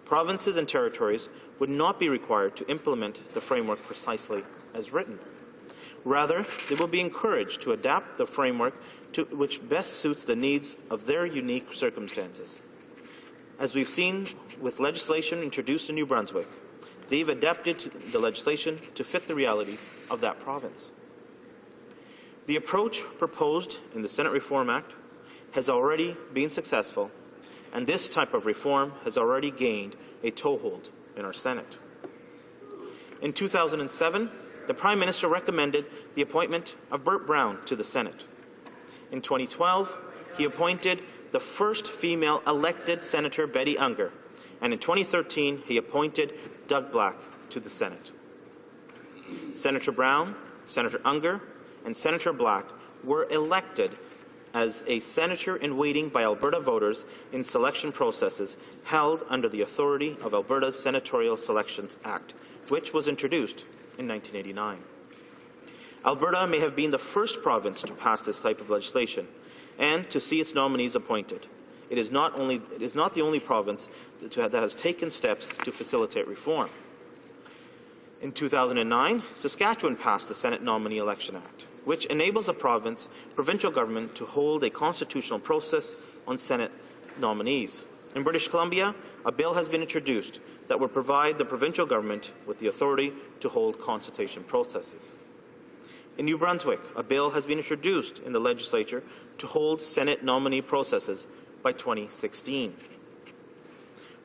Provinces and territories would not be required to implement the framework precisely as written. Rather, they will be encouraged to adapt the framework to which best suits the needs of their unique circumstances. As we've seen with legislation introduced in New Brunswick, they've adapted the legislation to fit the realities of that province. The approach proposed in the Senate Reform Act has already been successful, and this type of reform has already gained a toehold in our Senate. In 2007, the Prime Minister recommended the appointment of Burt Brown to the Senate. In 2012, he appointed the first female elected Senator, Betty Unger, and in 2013, he appointed Doug Black to the Senate. Senator Brown, Senator Unger, and Senator Black were elected as a senator-in-waiting by Alberta voters in selection processes held under the authority of Alberta's Senatorial Selections Act, which was introduced in 1989. Alberta may have been the first province to pass this type of legislation and to see its nominees appointed. It is not the only province that has taken steps to facilitate reform. In 2009, Saskatchewan passed the Senate Nominee Election Act, which enables the provincial government to hold a constitutional process on Senate nominees. In British Columbia, a bill has been introduced that will provide the provincial government with the authority to hold consultation processes. In New Brunswick, a bill has been introduced in the legislature to hold Senate nominee processes by 2016.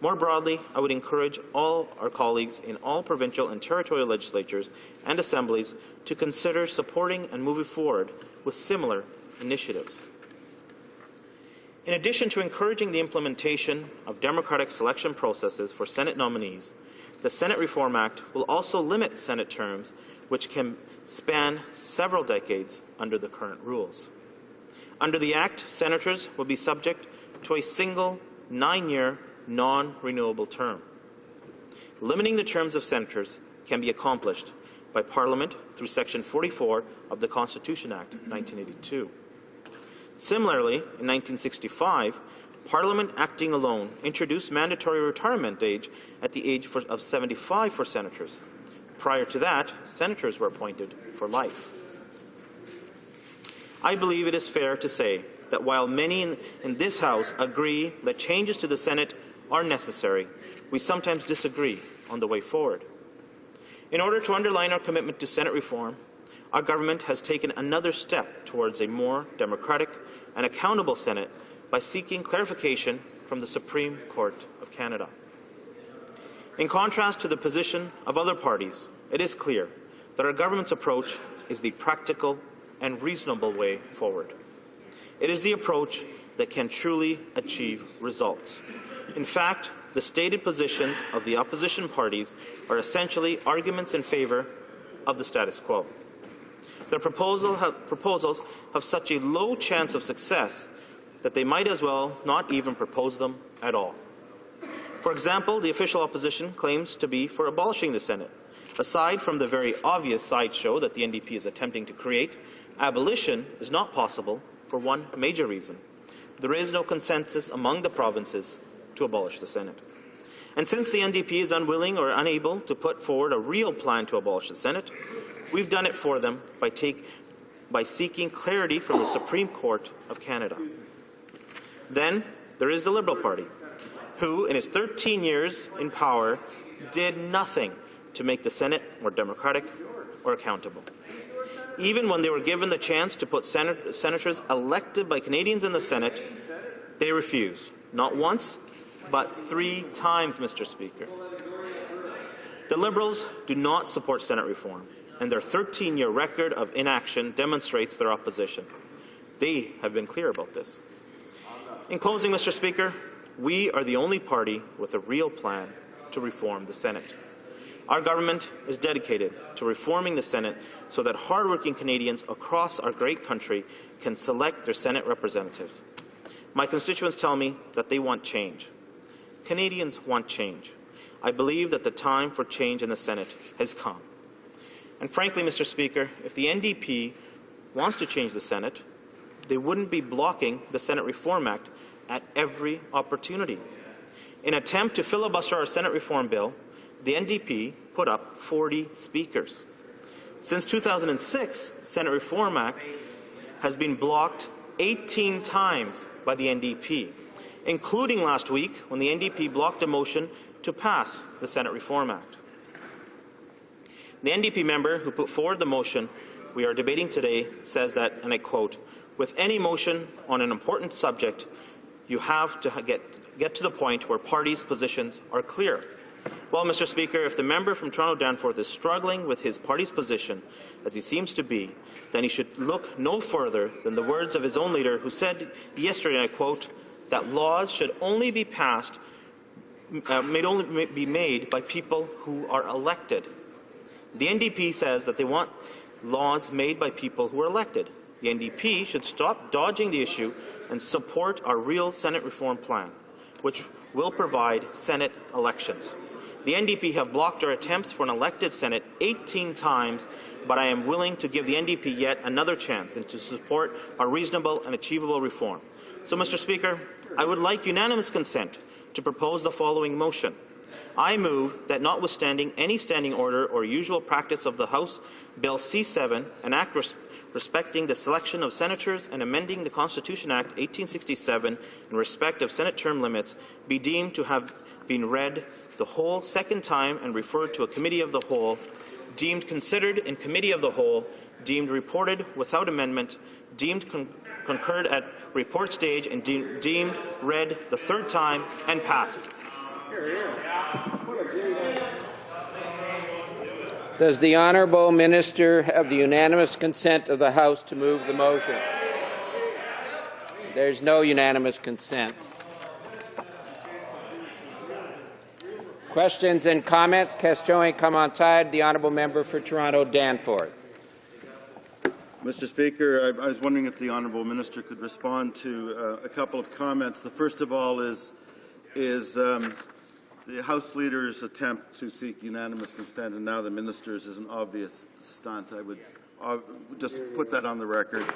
More broadly, I would encourage all our colleagues in all provincial and territorial legislatures and assemblies to consider supporting and moving forward with similar initiatives. In addition to encouraging the implementation of democratic selection processes for Senate nominees, the Senate Reform Act will also limit Senate terms which can span several decades under the current rules. Under the Act, senators will be subject to a single 9-year non-renewable term. Limiting the terms of senators can be accomplished by Parliament through Section 44 of the Constitution Act 1982. Similarly, in 1965, Parliament acting alone introduced mandatory retirement age at the age of 75 for senators. Prior to that, senators were appointed for life. I believe it is fair to say that while many in this House agree that changes to the Senate are necessary, we sometimes disagree on the way forward. In order to underline our commitment to Senate reform, our government has taken another step towards a more democratic and accountable Senate by seeking clarification from the Supreme Court of Canada. In contrast to the position of other parties, it is clear that our government's approach is the practical and reasonable way forward. It is the approach that can truly achieve results. In fact, the stated positions of the opposition parties are essentially arguments in favour of the status quo. Their proposals have such a low chance of success that they might as well not even propose them at all. For example, the official opposition claims to be for abolishing the Senate. Aside from the very obvious sideshow that the NDP is attempting to create, abolition is not possible for one major reason. There is no consensus among the provinces to abolish the Senate. And since the NDP is unwilling or unable to put forward a real plan to abolish the Senate, we've done it for them by seeking clarity from the Supreme Court of Canada. Then there is the Liberal Party, who, in its 13 years in power, did nothing to make the Senate more democratic or accountable. Even when they were given the chance to put senators elected by Canadians in the Senate, they refused. Not once, but 3 times, Mr. Speaker. The Liberals do not support Senate reform, and their 13-year record of inaction demonstrates their opposition. They have been clear about this. In closing, Mr. Speaker, we are the only party with a real plan to reform the Senate. Our government is dedicated to reforming the Senate so that hardworking Canadians across our great country can select their Senate representatives. My constituents tell me that they want change. Canadians want change. I believe that the time for change in the Senate has come. And frankly, Mr. Speaker, if the NDP wants to change the Senate, they wouldn't be blocking the Senate Reform Act at every opportunity. In an attempt to filibuster our Senate Reform Bill, the NDP put up 40 speakers. Since 2006, Senate Reform Act has been blocked 18 times by the NDP, including last week when the NDP blocked a motion to pass the Senate Reform Act. The NDP member who put forward the motion we are debating today says that, and I quote, "With any motion on an important subject, you have to get to the point where parties' positions are clear." Well, Mr. Speaker, if the member from Toronto Danforth is struggling with his party's position, as he seems to be, then he should look no further than the words of his own leader, who said yesterday, and I quote, that laws should only be passed, only be made by people who are elected. The NDP says that they want laws made by people who are elected. The NDP should stop dodging the issue and support our real Senate reform plan, which will provide Senate elections. The NDP have blocked our attempts for an elected Senate 18 times, but I am willing to give the NDP yet another chance and to support our reasonable and achievable reform. So, Mr. Speaker, I would like unanimous consent to propose the following motion. I move that, notwithstanding any standing order or usual practice of the House, Bill C-7, an act respecting the selection of senators and amending the Constitution Act 1867 in respect of Senate term limits, be deemed to have been read the whole second time and referred to a committee of the whole, deemed considered in committee of the whole, deemed reported without amendment, deemed concurred at report stage, and deemed read the third time and passed. Does the Honourable Minister have the unanimous consent of the House to move the motion? There is no unanimous consent. Questions and comments? Question commentaire. The Honourable Member for Toronto Danforth. Mr. Speaker, I was wondering if the Honourable Minister could respond to a couple of comments. The first of all is the House Leader's attempt to seek unanimous consent, and now the Minister's, is an obvious stunt. I would just put that on the record.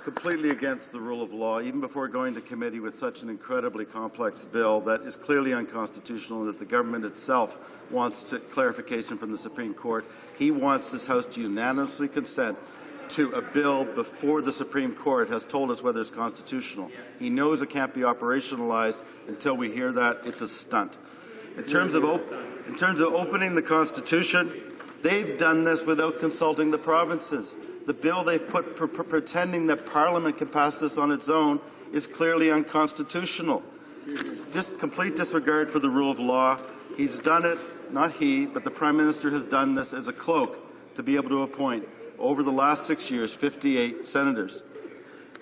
Completely against the rule of law, even before going to committee with such an incredibly complex bill that is clearly unconstitutional, and that the government itself wants clarification from the Supreme Court. He wants this House to unanimously consent to a bill before the Supreme Court has told us whether it's constitutional. He knows it can't be operationalized until we hear that. It's a stunt. In terms of opening the Constitution, they've done this without consulting the provinces. The bill they've put pretending that Parliament can pass this on its own is clearly unconstitutional. It's just complete disregard for the rule of law. He's done it, not he, but the Prime Minister has done this as a cloak to be able to appoint, over the last 6 years, 58 senators.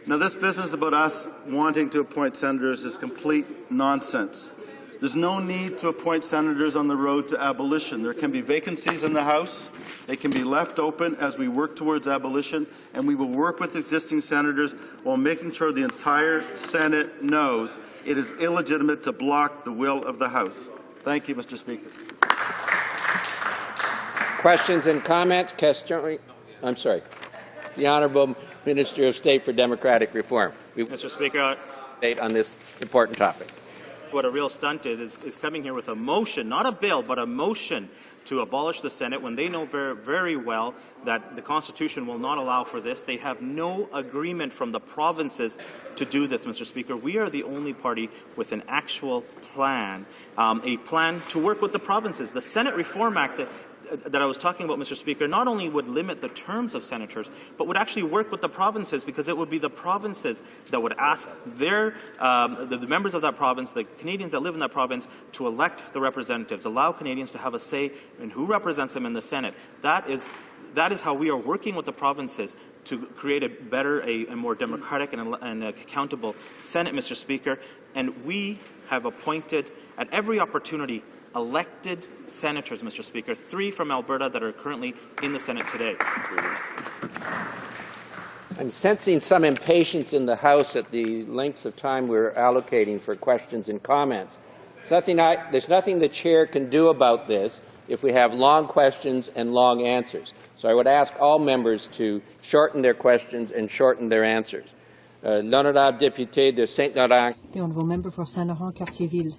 Now, this business about us wanting to appoint senators is complete nonsense. There's no need to appoint senators on the road to abolition. There can be vacancies in the House. They can be left open as we work towards abolition, and we will work with existing senators while making sure the entire Senate knows it is illegitimate to block the will of the House. Thank you, Mr. Speaker. Questions and comments? I'm sorry. The Honourable Minister of State for Democratic Reform. Mr. Speaker, debate on this important topic. what a real stunt is coming here with a motion, not a bill, but a motion to abolish the Senate when they know very, very well that the Constitution will not allow for this. They have no agreement from the provinces to do this, Mr. Speaker. We are the only party with an actual plan, a plan to work with the provinces. The Senate Reform Act that I was talking about, Mr. Speaker, not only would limit the terms of senators, but would actually work with the provinces, because it would be the provinces that would ask their the members of that province, the Canadians that live in that province, to elect the representatives, allow Canadians to have a say in who represents them in the Senate. That is how we are working with the provinces to create a better, a more democratic and accountable Senate, Mr. Speaker. And we have appointed at every opportunity elected senators, Mr. Speaker, 3 from Alberta that are currently in the Senate today. I'm sensing some impatience in the House at the length of time we're allocating for questions and comments. There's nothing the Chair can do about this if we have long questions and long answers. So I would ask all members to shorten their questions and shorten their answers. L'honorable député de Saint-Laurent. The honourable member for Saint-Laurent, Cartierville.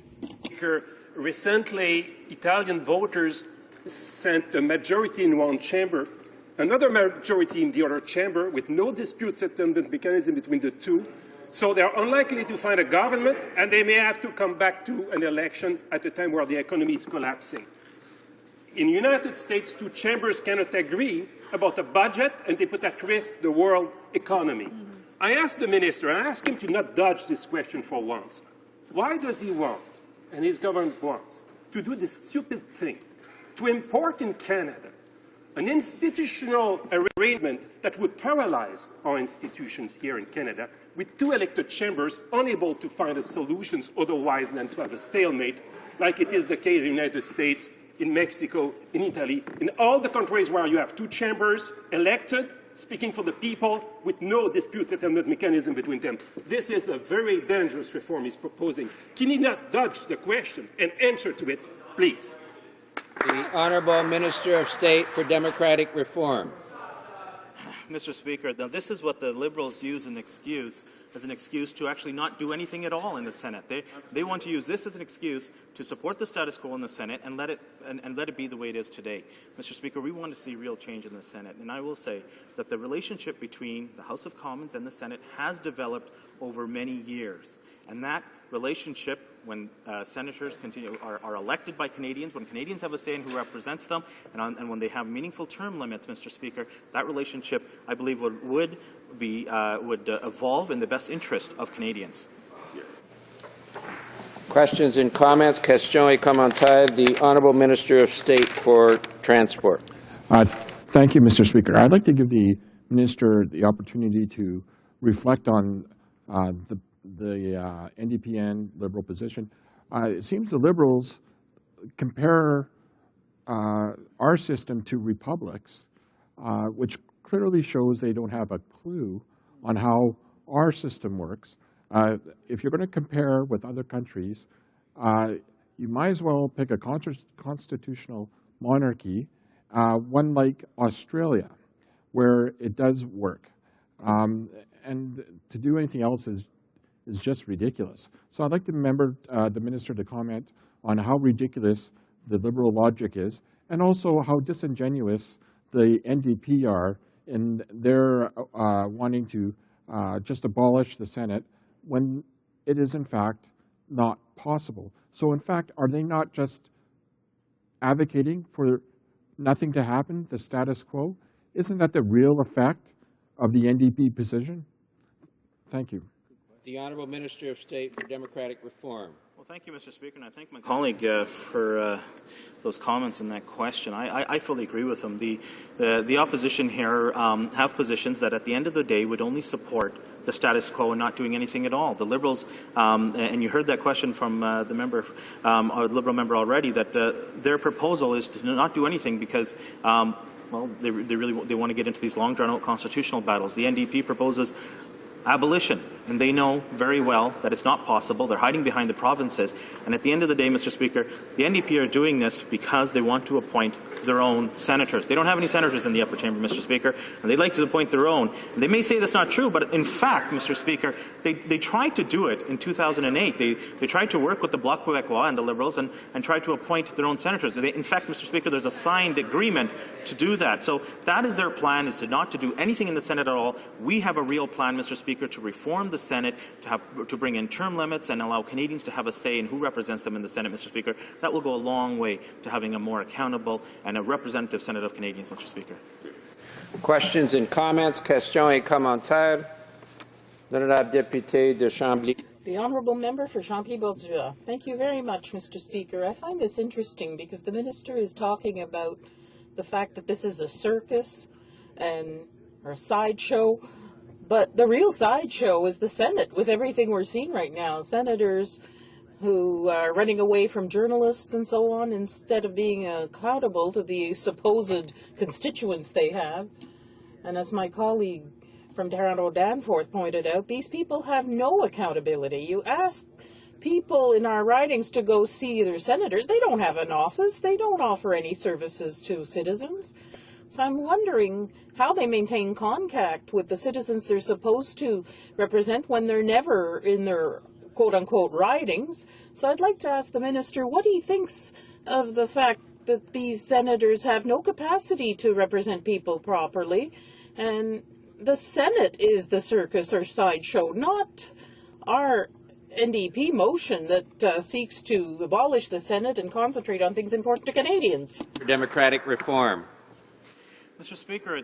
Recently, Italian voters sent a majority in one chamber, another majority in the other chamber, with no dispute settlement mechanism between the two. So they are unlikely to find a government, and they may have to come back to an election at a time where the economy is collapsing. In the United States, 2 chambers cannot agree about a budget, and they put at risk the world economy. I asked the minister, and I asked him to not dodge this question for once. Why does he want, and his government wants, to do this stupid thing, to import in Canada an institutional arrangement that would paralyze our institutions here in Canada, with 2 elected chambers unable to find a solution otherwise than to have a stalemate, like it is the case in the United States, in Mexico, in Italy, in all the countries where you have 2 chambers elected, speaking for the people, with no dispute settlement mechanism between them. This is the very dangerous reform he's proposing. Can he not dodge the question and answer to it, please? The Honourable Minister of State for Democratic Reform. Mr. Speaker, now this is what the Liberals use as an excuse to actually not do anything at all in the Senate. They want to use this as an excuse to support the status quo in the Senate and let it be the way it is today. Mr. Speaker, we want to see real change in the Senate, and I will say that the relationship between the House of Commons and the Senate has developed over many years, and that relationship, when senators are elected by Canadians, when Canadians have a say in who represents them, and when they have meaningful term limits, Mr. Speaker, that relationship, I believe, would evolve in the best interest of Canadians. Questions and comments. Question et commentaire. The Honourable Minister of State for Transport. Thank you, Mr. Speaker. I'd like to give the Minister the opportunity to reflect on the NDPN Liberal position. It seems the Liberals compare our system to republics, which clearly shows they don't have a clue on how our system works. If you're going to compare with other countries, you might as well pick a constitutional monarchy, one like Australia, where it does work. And to do anything else is just ridiculous. So I'd like the Minister to comment on how ridiculous the Liberal logic is, and also how disingenuous the NDP are in their wanting to just abolish the Senate when it is in fact not possible. So in fact, are they not just advocating for nothing to happen, the status quo? Isn't that the real effect of the NDP position? Thank you. The Honourable Minister of State for Democratic Reform. Well, thank you, Mr. Speaker, and I thank my colleague for those comments and that question. I fully agree with him. The opposition here have positions that at the end of the day would only support the status quo and not doing anything at all. The Liberals, and you heard that question from the member, or the Liberal member already, that their proposal is to not do anything because well, they want to get into these long, drawn-out constitutional battles. The NDP proposes abolition. And they know very well that it's not possible. They're hiding behind the provinces. And at the end of the day, Mr. Speaker, the NDP are doing this because they want to appoint their own senators. They don't have any senators in the upper chamber, Mr. Speaker, and they'd like to appoint their own. And they may say that's not true, but in fact, Mr. Speaker, they tried to do it in 2008. They tried to work with the Bloc Québécois and the Liberals and tried to appoint their own senators. In fact, Mr. Speaker, there's a signed agreement to do that. So that is their plan, is to not to do anything in the Senate at all. We have a real plan, Mr. Speaker, to reform the Senate, to bring in term limits and allow Canadians to have a say in who represents them in the Senate, Mr. Speaker. That will go a long way to having a more accountable and a representative Senate of Canadians, Mr. Speaker. Questions and comments? Question et commentaire. L'honorable député de Chambly. The honourable member for Chambly-Bordua. Thank you very much, Mr. Speaker. I find this interesting because the minister is talking about the fact that this is a circus or a sideshow. But the real sideshow is the Senate, with everything we're seeing right now. Senators who are running away from journalists and so on instead of being accountable to the supposed constituents they have. And as my colleague from Toronto Danforth pointed out, these people have no accountability. You ask people in our ridings to go see their senators. They don't have an office. They don't offer any services to citizens. So I'm wondering how they maintain contact with the citizens they're supposed to represent when they're never in their quote-unquote ridings. So I'd like to ask the minister what he thinks of the fact that these senators have no capacity to represent people properly, and the Senate is the circus or sideshow, not our NDP motion that seeks to abolish the Senate and concentrate on things important to Canadians. For democratic reform. Mr. Speaker,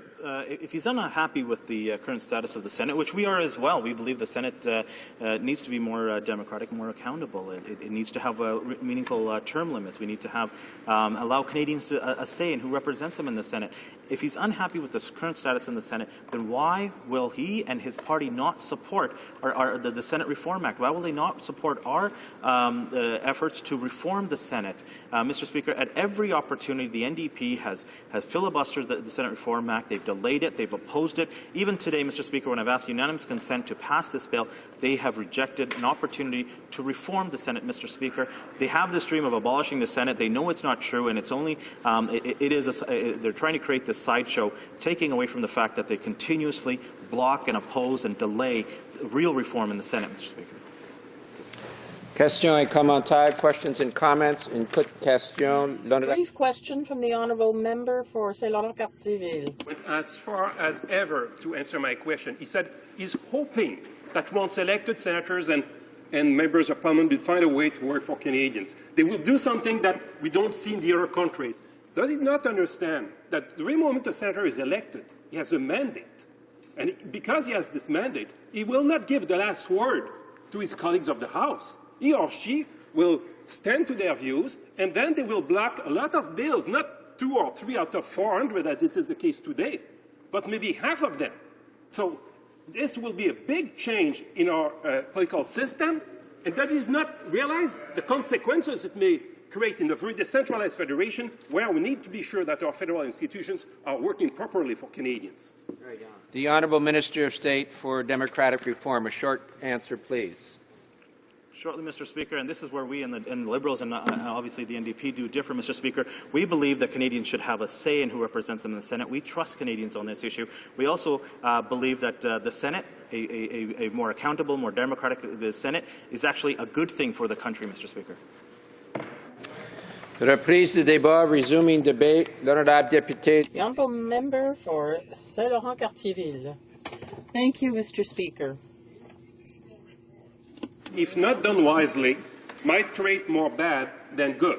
if he's unhappy with the current status of the Senate, which we are as well, we believe the Senate needs to be more democratic, more accountable. It needs to have meaningful term limits. We need to have allow Canadians to, a say in who represents them in the Senate. If he's unhappy with the current status in the Senate, then why will he and his party not support the Senate Reform Act? Why will they not support our efforts to reform the Senate? Mr. Speaker, at every opportunity, the NDP has filibustered the Senate Reform Act. They've delayed it. They've opposed it. Even today, Mr. Speaker, when I've asked unanimous consent to pass this bill, they have rejected an opportunity to reform the Senate, Mr. Speaker. They have this dream of abolishing the Senate. They know it's not true, and it's only they're trying to create this sideshow, taking away from the fact that they continuously block and oppose and delay real reform in the Senate, Mr. Speaker. Question et commentaire. Questions and comments. Une courte question. Brief question from the honourable member for Saint-Laurent-Cartierville. As far as ever to answer my question, he said he's hoping that once elected senators and members of parliament will find a way to work for Canadians. They will do something that we don't see in the other countries. Does he not understand that the very moment a senator is elected, he has a mandate? And because he has this mandate, he will not give the last word to his colleagues of the House. He or she will stand to their views, and then they will block a lot of bills, not 2 or 3 out of 400, as it is the case today, but maybe half of them. So this will be a big change in our political system, and that is not realize the consequences it may create in a very decentralized federation where we need to be sure that our federal institutions are working properly for Canadians. The Honourable Minister of State for Democratic Reform. A short answer, please. Shortly, Mr. Speaker, and this is where we and the Liberals and obviously the NDP do differ, Mr. Speaker. We believe that Canadians should have a say in who represents them in the Senate. We trust Canadians on this issue. We also believe that the Senate, a more accountable, more democratic Senate, is actually a good thing for the country, Mr. Speaker. Reprise du débat, resuming debate. L'honorable député. The honourable member for Saint-Laurent-Cartierville. Thank you, Mr. Speaker. If not done wisely, might create more bad than good.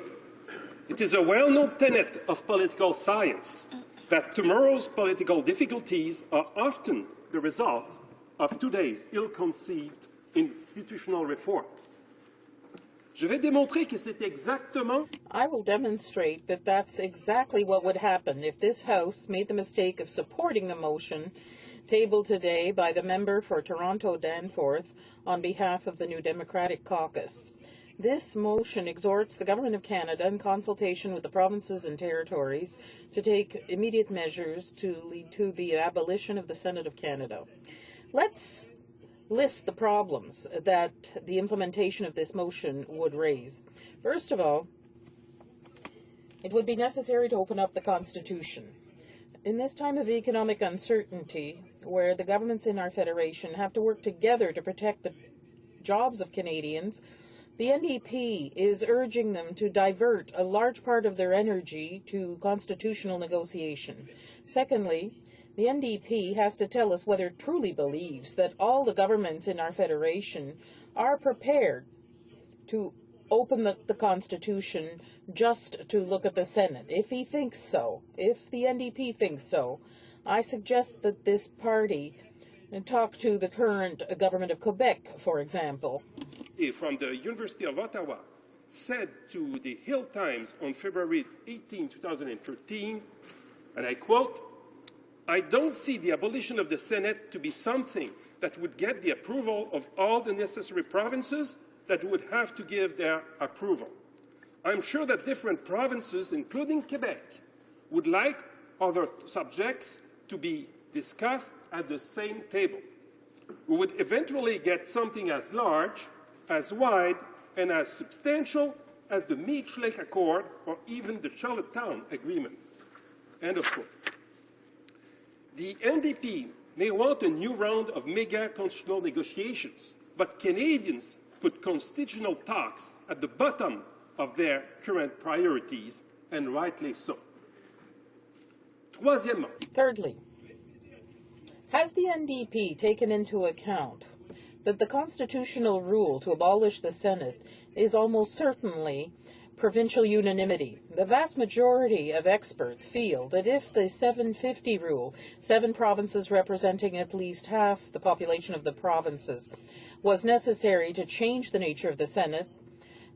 It is a well-known tenet of political science that tomorrow's political difficulties are often the result of today's ill-conceived institutional reforms. Je vais démontrer que c'est exactement. I will demonstrate that that's exactly what would happen if this House made the mistake of supporting the motion tabled today by the member for Toronto Danforth on behalf of the New Democratic Caucus. This motion exhorts the Government of Canada, in consultation with the provinces and territories, to take immediate measures to lead to the abolition of the Senate of Canada. Let's lists the problems that the implementation of this motion would raise. First of all, it would be necessary to open up the Constitution. In this time of economic uncertainty, where the governments in our federation have to work together to protect the jobs of Canadians, the NDP is urging them to divert a large part of their energy to constitutional negotiation. Secondly, the NDP has to tell us whether it truly believes that all the governments in our federation are prepared to open the Constitution just to look at the Senate. If he thinks so, if the NDP thinks so, I suggest that this party talk to the current government of Quebec, for example. From the University of Ottawa said to the Hill Times on February 18, 2013, and I quote, "I don't see the abolition of the Senate to be something that would get the approval of all the necessary provinces that would have to give their approval. I'm sure that different provinces, including Quebec, would like other subjects to be discussed at the same table. We would eventually get something as large, as wide, and as substantial as the Meech Lake Accord or even the Charlottetown Agreement." End of quote. The NDP may want a new round of mega constitutional negotiations, but Canadians put constitutional talks at the bottom of their current priorities, and rightly so. Troisièmement. Thirdly, has the NDP taken into account that the constitutional rule to abolish the Senate is almost certainly provincial unanimity? The vast majority of experts feel that if the 750 rule, 7 provinces representing at least half the population of the provinces, was necessary to change the nature of the Senate,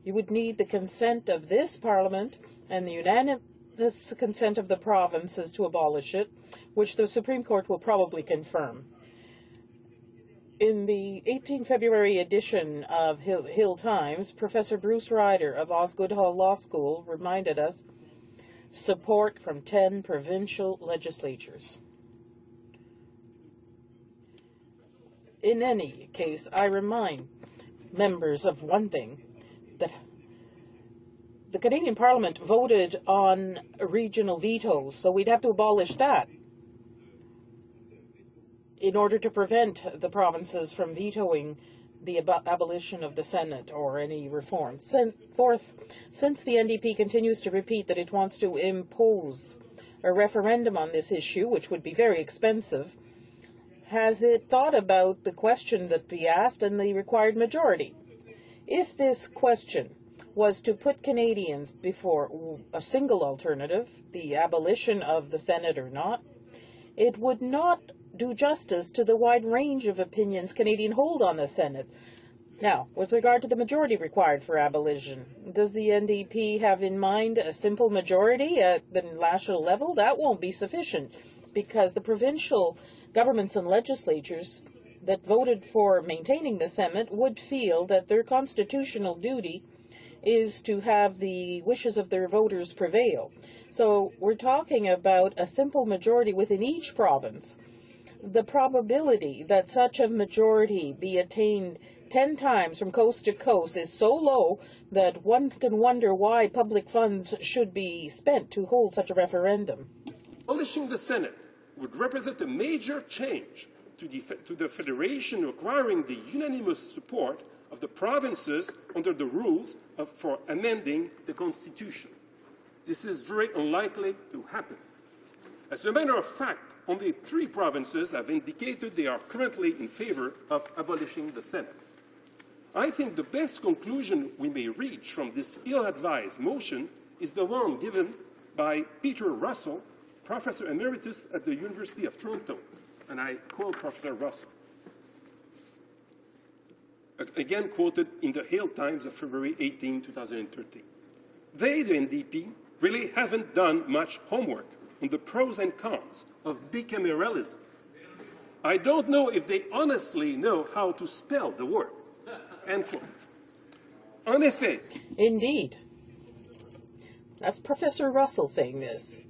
you would need the consent of this Parliament and the unanimous consent of the provinces to abolish it, which the Supreme Court will probably confirm. In the 18 February edition of Hill Times, Professor Bruce Ryder of Osgoode Hall Law School reminded us support from 10 provincial legislatures. In any case, I remind members of one thing, that the Canadian Parliament voted on regional vetoes, so we'd have to abolish that in order to prevent the provinces from vetoing the abolition of the Senate or any reforms. Fourth, since the NDP continues to repeat that it wants to impose a referendum on this issue, which would be very expensive, has it thought about the question that be asked and the required majority? If this question was to put Canadians before a single alternative, the abolition of the Senate or not, it would not do justice to the wide range of opinions Canadians hold on the Senate. Now, with regard to the majority required for abolition, does the NDP have in mind a simple majority at the national level? That won't be sufficient, because the provincial governments and legislatures that voted for maintaining the Senate would feel that their constitutional duty is to have the wishes of their voters prevail. So we're talking about a simple majority within each province. The probability that such a majority be attained 10 times from coast to coast is so low that one can wonder why public funds should be spent to hold such a referendum. Abolishing the Senate would represent a major change to the Federation, requiring the unanimous support of the provinces under the rules for amending the Constitution. This is very unlikely to happen. As a matter of fact, only 3 provinces have indicated they are currently in favor of abolishing the Senate. I think the best conclusion we may reach from this ill-advised motion is the one given by Peter Russell, Professor Emeritus at the University of Toronto. And I quote Professor Russell, again quoted in the Hill Times of February 18, 2013. They, the NDP, really haven't done much homework on the pros and cons of bicameralism. I don't know if they honestly know how to spell the word. End quote. En effet. Indeed. That's Professor Russell saying this.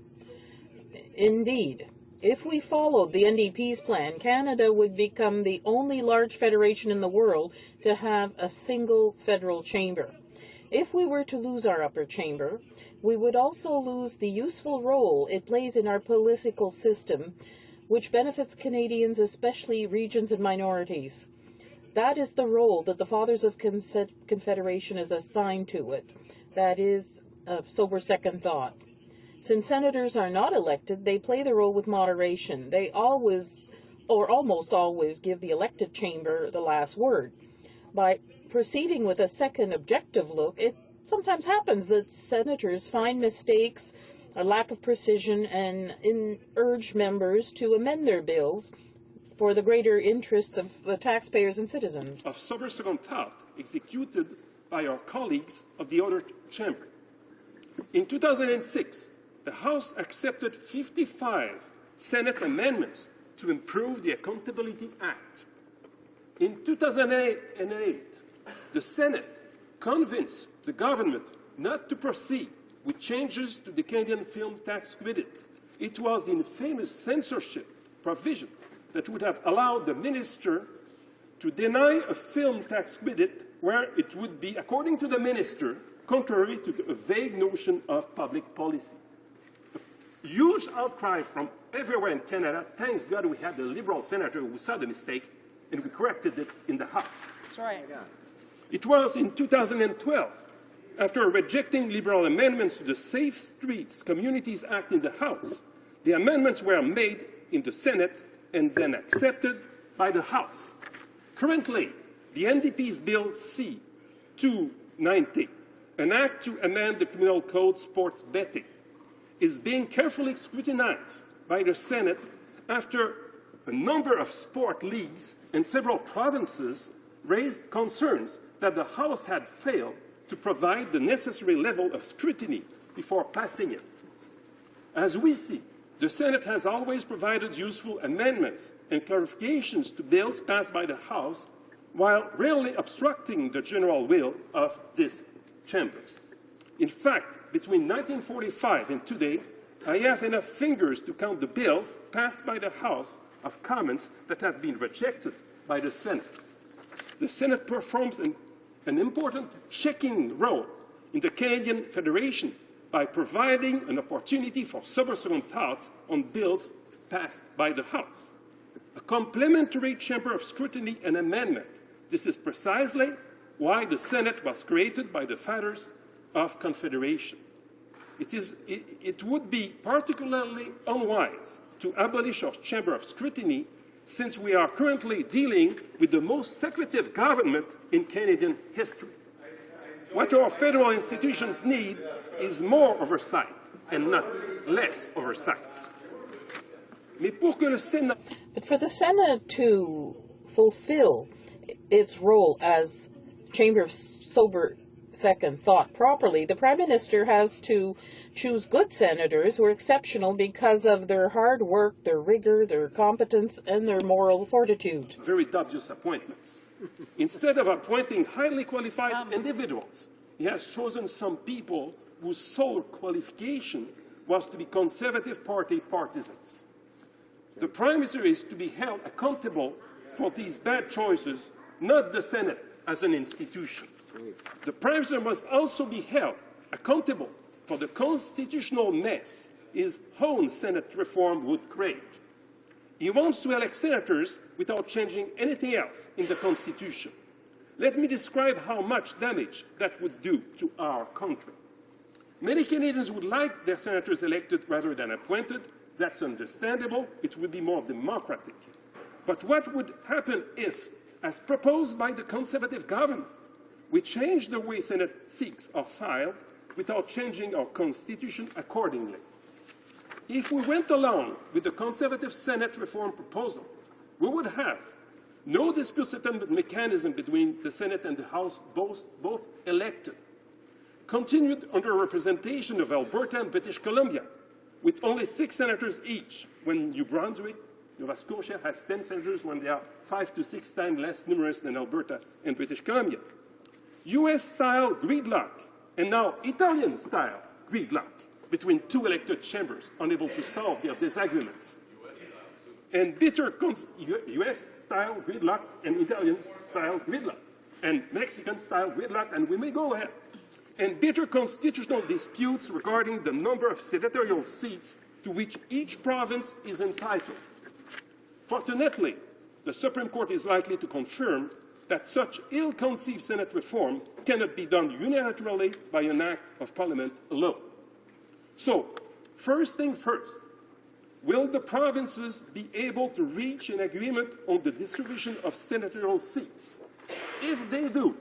Indeed. If we followed the NDP's plan, Canada would become the only large federation in the world to have a single federal chamber. If we were to lose our upper chamber, we would also lose the useful role it plays in our political system, which benefits Canadians, especially regions and minorities. That is the role that the Fathers of Confederation has assigned to it. That is of sober second thought. Since senators are not elected, they play the role with moderation. They always, or almost always, give the elected chamber the last word. By proceeding with a second objective look, it sometimes happens that senators find mistakes, a lack of precision, and urge members to amend their bills for the greater interests of the taxpayers and citizens. Of sober second thought executed by our colleagues of the other chamber. In 2006, the House accepted 55 Senate amendments to improve the Accountability Act. In 2008, the Senate convinced the government not to proceed with changes to the Canadian film tax credit. It was the infamous censorship provision that would have allowed the minister to deny a film tax credit where it would be, according to the minister, contrary to the vague notion of public policy. A huge outcry from everywhere in Canada. Thanks God we had a Liberal senator who saw the mistake, and we corrected it in the House. That's right. It was in 2012, after rejecting Liberal amendments to the Safe Streets Communities Act in the House, the amendments were made in the Senate and then accepted by the House. Currently, the NDP's Bill C-290, an act to amend the Criminal Code sports betting, is being carefully scrutinized by the Senate after a number of sport leagues and several provinces raised concerns that the House had failed to provide the necessary level of scrutiny before passing it. As we see, the Senate has always provided useful amendments and clarifications to bills passed by the House, while rarely obstructing the general will of this chamber. In fact, between 1945 and today, I have enough fingers to count the bills passed by the House of Commons that have been rejected by the Senate. The Senate performs an important checking role in the Canadian Federation by providing an opportunity for sober second thoughts on bills passed by the House. A complementary chamber of scrutiny and amendment. This is precisely why the Senate was created by the Fathers of Confederation. It would be particularly unwise to abolish our chamber of scrutiny, since we are currently dealing with the most secretive government in Canadian history. What our federal institutions need is more oversight and not less oversight. But for the Senate to fulfill its role as chamber of sober second thought properly, the Prime Minister has to choose good senators who are exceptional because of their hard work, their rigor, their competence, and their moral fortitude. Very dubious appointments. Instead of appointing highly qualified individuals, he has chosen some people whose sole qualification was to be Conservative Party partisans. The Prime Minister is to be held accountable for these bad choices, not the Senate as an institution. The Prime Minister must also be held accountable for the constitutional mess his own Senate reform would create. He wants to elect senators without changing anything else in the Constitution. Let me describe how much damage that would do to our country. Many Canadians would like their senators elected rather than appointed. That's understandable. It would be more democratic. But what would happen if, as proposed by the Conservative government, we change the way Senate seats are filed without changing our Constitution accordingly? If we went along with the Conservative Senate reform proposal, we would have no dispute settlement mechanism between the Senate and the House, both elected, continued underrepresentation of Alberta and British Columbia, with only 6 senators each, when New Brunswick, Nova Scotia has 10 senators when they are 5 to 6 times less numerous than Alberta and British Columbia. US-style gridlock, and now Italian-style gridlock between 2 elected chambers unable to solve their disagreements. and bitter U.S.-style gridlock and Italian-style gridlock and Mexican-style gridlock, and we may go ahead, and bitter constitutional disputes regarding the number of senatorial seats to which each province is entitled. Fortunately, the Supreme Court is likely to confirm that such ill-conceived Senate reform cannot be done unilaterally by an act of Parliament alone. So, first thing first, will the provinces be able to reach an agreement on the distribution of senatorial seats? If they do,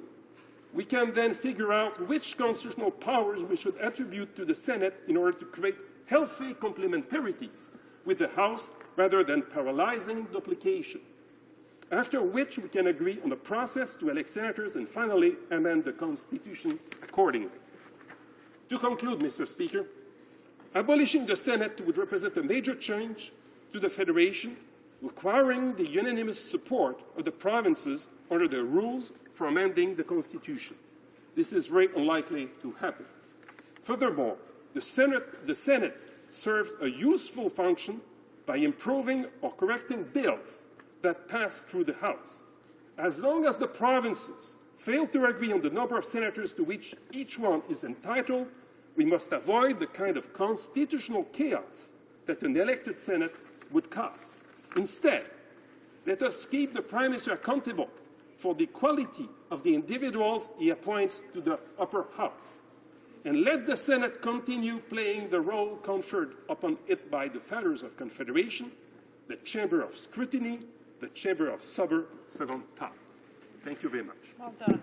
we can then figure out which constitutional powers we should attribute to the Senate in order to create healthy complementarities with the House rather than paralyzing duplication. After which we can agree on the process to elect senators and finally amend the Constitution accordingly. To conclude, Mr. Speaker, abolishing the Senate would represent a major change to the Federation, requiring the unanimous support of the provinces under the rules for amending the Constitution. This is very unlikely to happen. Furthermore, the Senate serves a useful function by improving or correcting bills that pass through the House. As long as the provinces fail to agree on the number of senators to which each one is entitled, we must avoid the kind of constitutional chaos that an elected Senate would cause. Instead, let us keep the Prime Minister accountable for the quality of the individuals he appoints to the upper house. And let the Senate continue playing the role conferred upon it by the Fathers of Confederation, the Chamber of Scrutiny, the Chamber of Sober Second Thought. Thank you very much. Well done.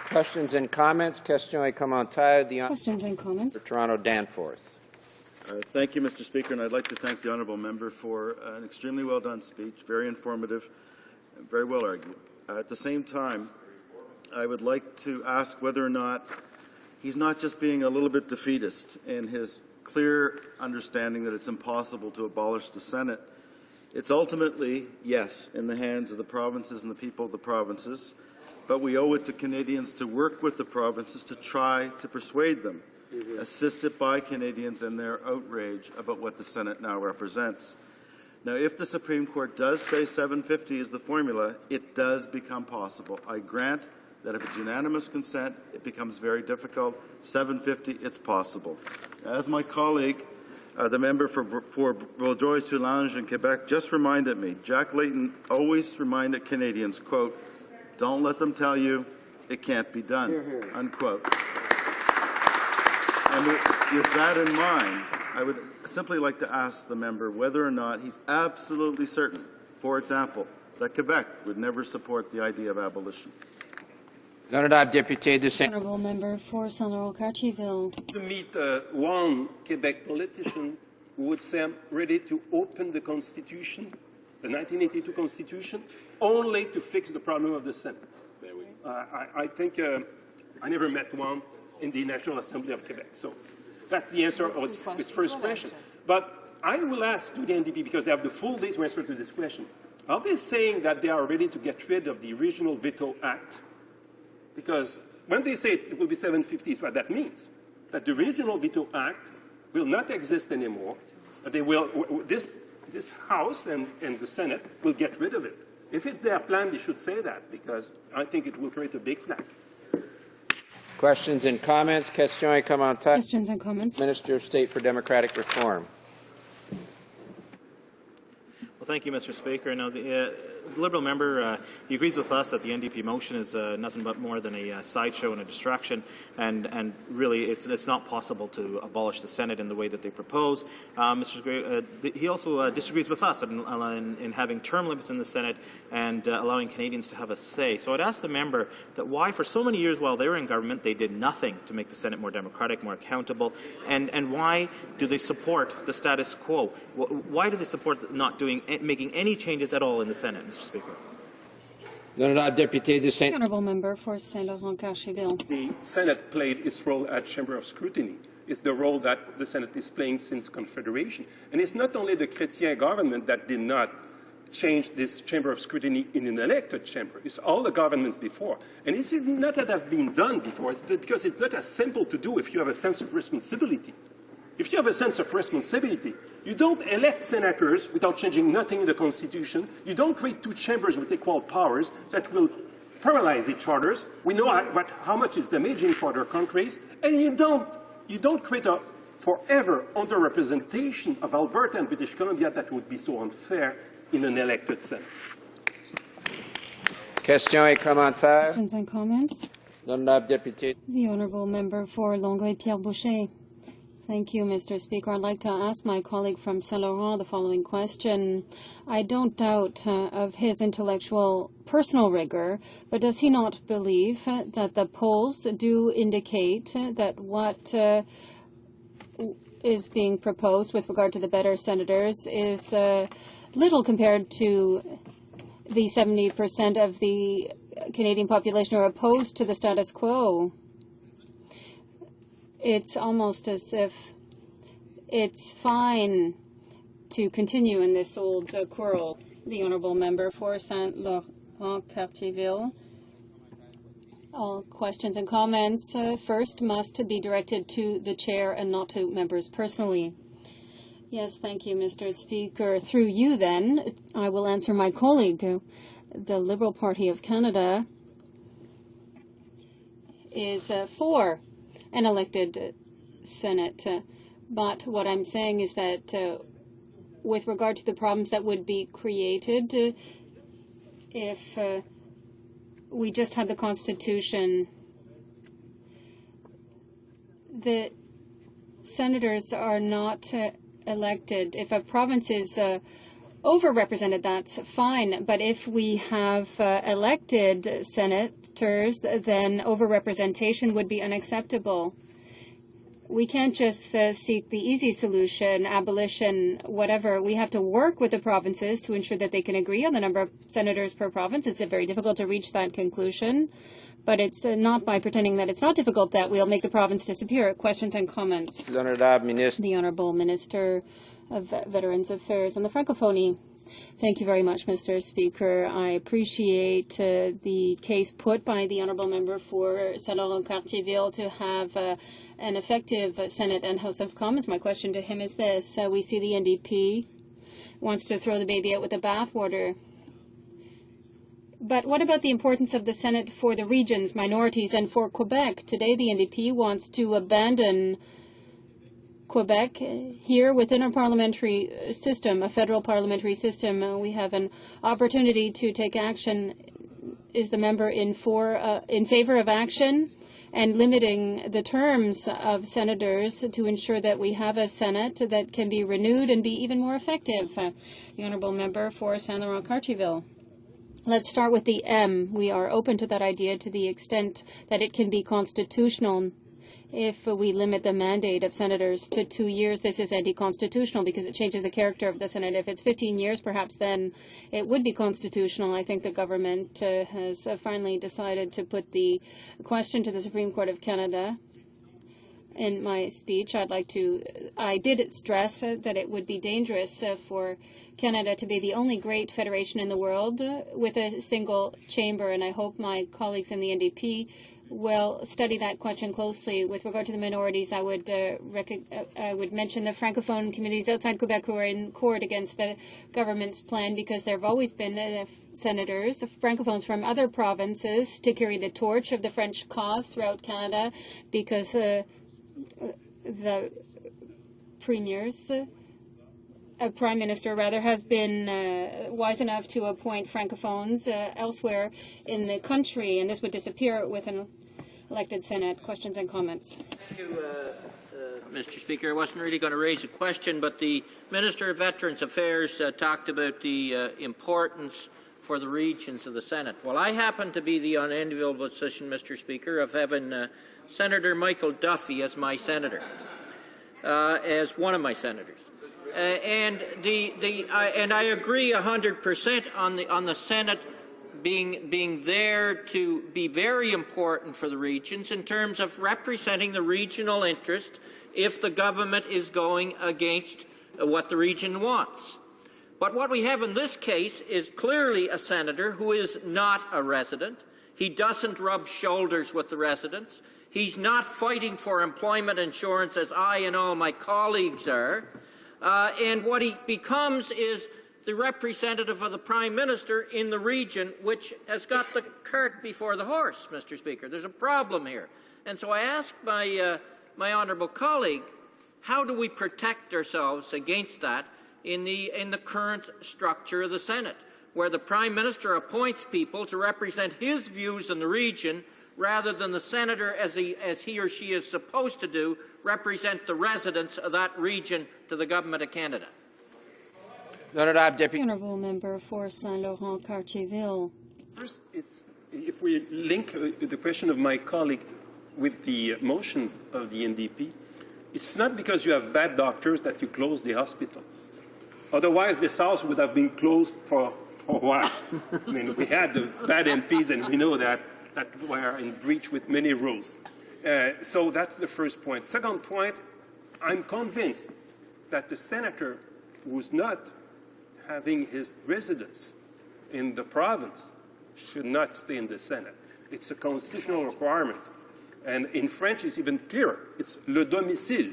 Questions and comments? Questions et commentaires. Questions and comments. For Toronto Danforth. Thank you, Mr. Speaker, and I'd like to thank the honourable member for an extremely well done speech, very informative, and very well argued. At the same time, I would like to ask whether or not he's not just being a little bit defeatist in his clear understanding that it's impossible to abolish the Senate. It's ultimately, yes, in the hands of the provinces and the people of the provinces, but we owe it to Canadians to work with the provinces to try to persuade them, assisted by Canadians in their outrage about what the Senate now represents. Now, if the Supreme Court does say 750 is the formula, it does become possible. I grant that if it's unanimous consent, it becomes very difficult. 750, it's possible. As my colleague, the member for Vaudreuil-Soulanges in Quebec, just reminded me, Jack Layton always reminded Canadians, quote, "Don't let them tell you it can't be done," unquote. And with that in mind, I would simply like to ask the member whether or not he's absolutely certain, for example, that Quebec would never support the idea of abolition. Honourable member for Saint-Laurent-Cartierville. To meet one Quebec politician who would say, "I'm ready to open the Constitution, the 1982 Constitution, only to fix the problem of the Senate." I think I never met one in the National Assembly of Quebec. So that's the answer of its first question. But I will ask to the NDP, because they have the full day to answer to this question, are they saying that they are ready to get rid of the original Veto Act? Because when they say it will be 750, what that means, that the original Veto Act will not exist anymore. They will, this House and the Senate will get rid of it. If it's their plan, they should say that, because I think it will create a big flag. Questions and comments? Questions et commentaires. Questions and comments. Minister of State for Democratic Reform. Well, thank you, Mr. Speaker. Now, the Liberal member, he agrees with us that the NDP motion is nothing but more than a sideshow and a distraction, and really it's not possible to abolish the Senate in the way that they propose. He also disagrees with us in having term limits in the Senate and allowing Canadians to have a say. So I'd ask the member that why, for so many years while they were in government, they did nothing to make the Senate more democratic, more accountable, and why do they support the status quo? Why do they support not making any changes at all in the Senate, Mr. Speaker? Honourable member for Saint-Laurent-Cartierville. The Senate played its role at Chamber of Scrutiny. It's the role that the Senate is playing since Confederation. And it's not only the Chrétien government that did not change this Chamber of Scrutiny in an elected chamber. It's all the governments before. And it's not that have been done before, it's because it's not as simple to do if you have a sense of responsibility. if you have a sense of responsibility, you don't elect senators without changing nothing in the Constitution. You don't create two chambers with equal powers that will paralyze each other. We know how much is damaging for other countries. And you don't create a forever underrepresentation of Alberta and British Columbia that would be so unfair in an elected Senate. Questions et commentaires. Questions and comments? L'honorable député. The Honourable Member for Longueuil-Pierre-Boucher. Thank you, Mr. Speaker. I'd like to ask my colleague from Saint-Laurent the following question. I don't doubt of his intellectual personal rigor, but does he not believe that the polls do indicate that what is being proposed with regard to the better senators is little compared to the 70% of the Canadian population who are opposed to the status quo? It's almost as if it's fine to continue in this old quarrel. The Honourable Member for Saint-Laurent-Cartierville. All questions and comments first must be directed to the Chair and not to members personally. Yes, thank you, Mr. Speaker. Through you, then, I will answer my colleague. The Liberal Party of Canada is for an elected Senate. But what I'm saying is that with regard to the problems that would be created if we just had the Constitution, the senators are not elected. If a province is overrepresented, that's fine. But if we have elected senators, then overrepresentation would be unacceptable. We can't just seek the easy solution, abolition, whatever. We have to work with the provinces to ensure that they can agree on the number of senators per province. It's very difficult to reach that conclusion, but it's not by pretending that it's not difficult that we'll make the province disappear. Questions and comments? The Honourable Minister of Veterans Affairs and the Francophonie. Thank you very much, Mr. Speaker. I appreciate the case put by the Honourable Member for Saint-Laurent-Cartierville to have an effective Senate and House of Commons. My question to him is this. We see the NDP wants to throw the baby out with the bathwater. But what about the importance of the Senate for the regions, minorities, and for Quebec? Today, the NDP wants to abandon Quebec. Here within our parliamentary system, a federal parliamentary system, we have an opportunity to take action. Is the member in favor of action and limiting the terms of senators to ensure that we have a Senate that can be renewed and be even more effective? The Honourable Member for Saint-Laurent-Cartierville. Let's start with the M. We are open to that idea to the extent that it can be constitutional. If we limit the mandate of senators to 2 years, this is anti-constitutional because it changes the character of the Senate. If it's 15 years, perhaps then it would be constitutional. I think the government has finally decided to put the question to the Supreme Court of Canada. In my speech, I did stress that it would be dangerous for Canada to be the only great federation in the world with a single chamber, and I hope my colleagues in the NDP will study that question closely. With regard to the minorities, I would mention the Francophone communities outside Quebec who are in court against the government's plan because there have always been senators, Francophones from other provinces, to carry the torch of the French cause throughout Canada because the Prime Minister has been wise enough to appoint Francophones elsewhere in the country, and this would disappear with an elected Senate. Questions and comments? Thank you, Mr. Speaker. I wasn't really going to raise a question, but the Minister of Veterans Affairs talked about the importance for the regions of the Senate. Well, I happen to be the unenviable position, Mr. Speaker, of having Senator Michael Duffy as my senator, as one of my senators. And I agree 100% on the Senate being there to be very important for the regions in terms of representing the regional interest if the government is going against what the region wants. But what we have in this case is clearly a senator who is not a resident. He doesn't rub shoulders with the residents. He's not fighting for employment insurance as I and all my colleagues are. And what he becomes is the representative of the Prime Minister in the region, which has got the cart before the horse, Mr. Speaker. There's a problem here. And so I ask my honourable colleague, how do we protect ourselves against that in the current structure of the Senate, where the Prime Minister appoints people to represent his views in the region rather than the Senator, as he or she is supposed to do, represent the residents of that region to the Government of Canada? Honourable Member for Saint-Laurent-Cartierville. First, if we link the question of my colleague with the motion of the NDP, it's not because you have bad doctors that you close the hospitals. Otherwise, this house would have been closed for a while. I mean, we had the bad MPs, and we know that were in breach with many rules. So that's the first point. Second point, I'm convinced that the senator who's not having his residence in the province should not stay in the Senate. It's a constitutional requirement. And in French, it's even clearer. It's le domicile.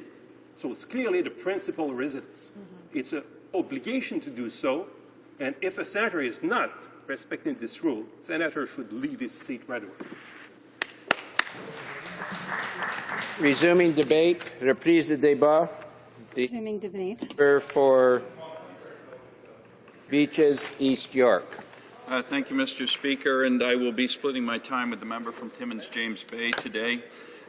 So it's clearly the principal residence. It's an obligation to do so. And if a senator is not respecting this rule, the senator should leave his seat right away. Resuming debate. Reprise de débat. Resuming debate. For Beaches, East York. Thank you, Mr. Speaker, and I will be splitting my time with the member from Timmins James Bay today.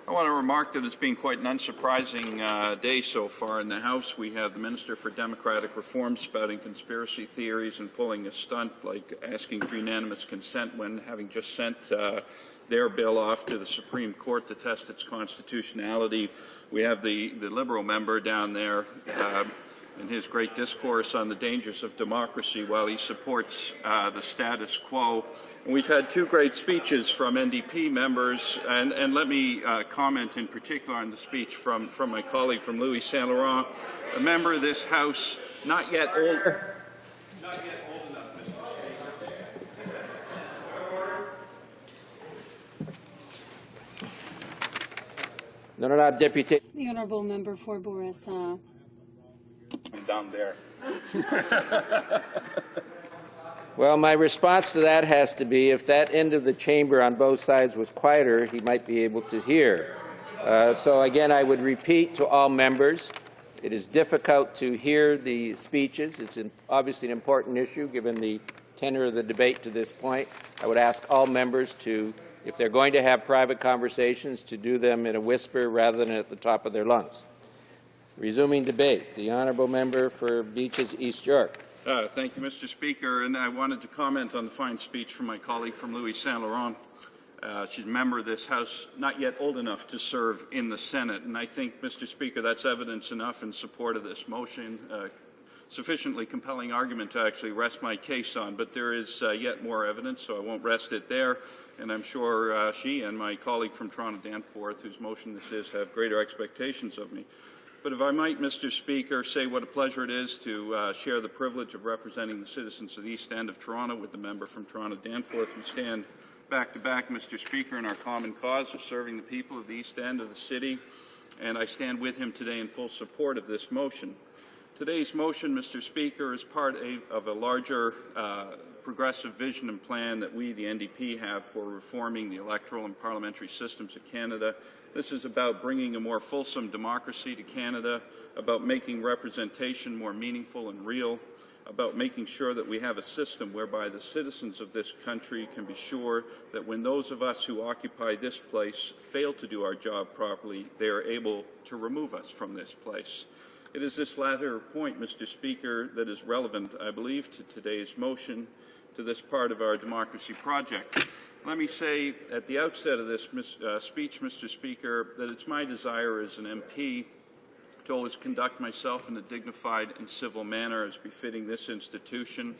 I want to remark that it's been quite an unsurprising day so far in the House. We have the Minister for Democratic Reform spouting conspiracy theories and pulling a stunt like asking for unanimous consent when having just sent their bill off to the Supreme Court to test its constitutionality. We have the Liberal member down there in his great discourse on the dangers of democracy while he supports the status quo. And we've had two great speeches from NDP members, and let me comment in particular on the speech from my colleague from Louis Saint Laurent, a member of this House, not yet old. The Honourable Member for Bourassa. Down there. Well, my response to that has to be if that end of the chamber on both sides was quieter, he might be able to hear. So again, I would repeat to all members, it is difficult to hear the speeches. It's obviously an important issue given the tenor of the debate to this point. I would ask all members to, if they're going to have private conversations, to do them in a whisper rather than at the top of their lungs. Resuming debate, the honourable member for Beaches, East York. Thank you, Mr. Speaker, and I wanted to comment on the fine speech from my colleague from Louis Saint Laurent. She's a member of this House, not yet old enough to serve in the Senate, and I think, Mr. Speaker, that's evidence enough in support of this motion, sufficiently compelling argument to actually rest my case on, but there is yet more evidence, so I won't rest it there, and I'm sure she and my colleague from Toronto Danforth, whose motion this is, have greater expectations of me. But if I might, Mr. Speaker, say what a pleasure it is to share the privilege of representing the citizens of the East End of Toronto with the member from Toronto Danforth. We stand back to back, Mr. Speaker, in our common cause of serving the people of the East End of the city, and I stand with him today in full support of this motion. Today's motion, Mr. Speaker, is part of a larger progressive vision and plan that we, the NDP, have for reforming the electoral and parliamentary systems of Canada. This is about bringing a more fulsome democracy to Canada, about making representation more meaningful and real, about making sure that we have a system whereby the citizens of this country can be sure that when those of us who occupy this place fail to do our job properly, they are able to remove us from this place. It is this latter point, Mr. Speaker, that is relevant, I believe, to today's motion, to this part of our democracy project. Let me say at the outset of this speech, Mr. Speaker, that it's my desire as an MP to always conduct myself in a dignified and civil manner as befitting this institution.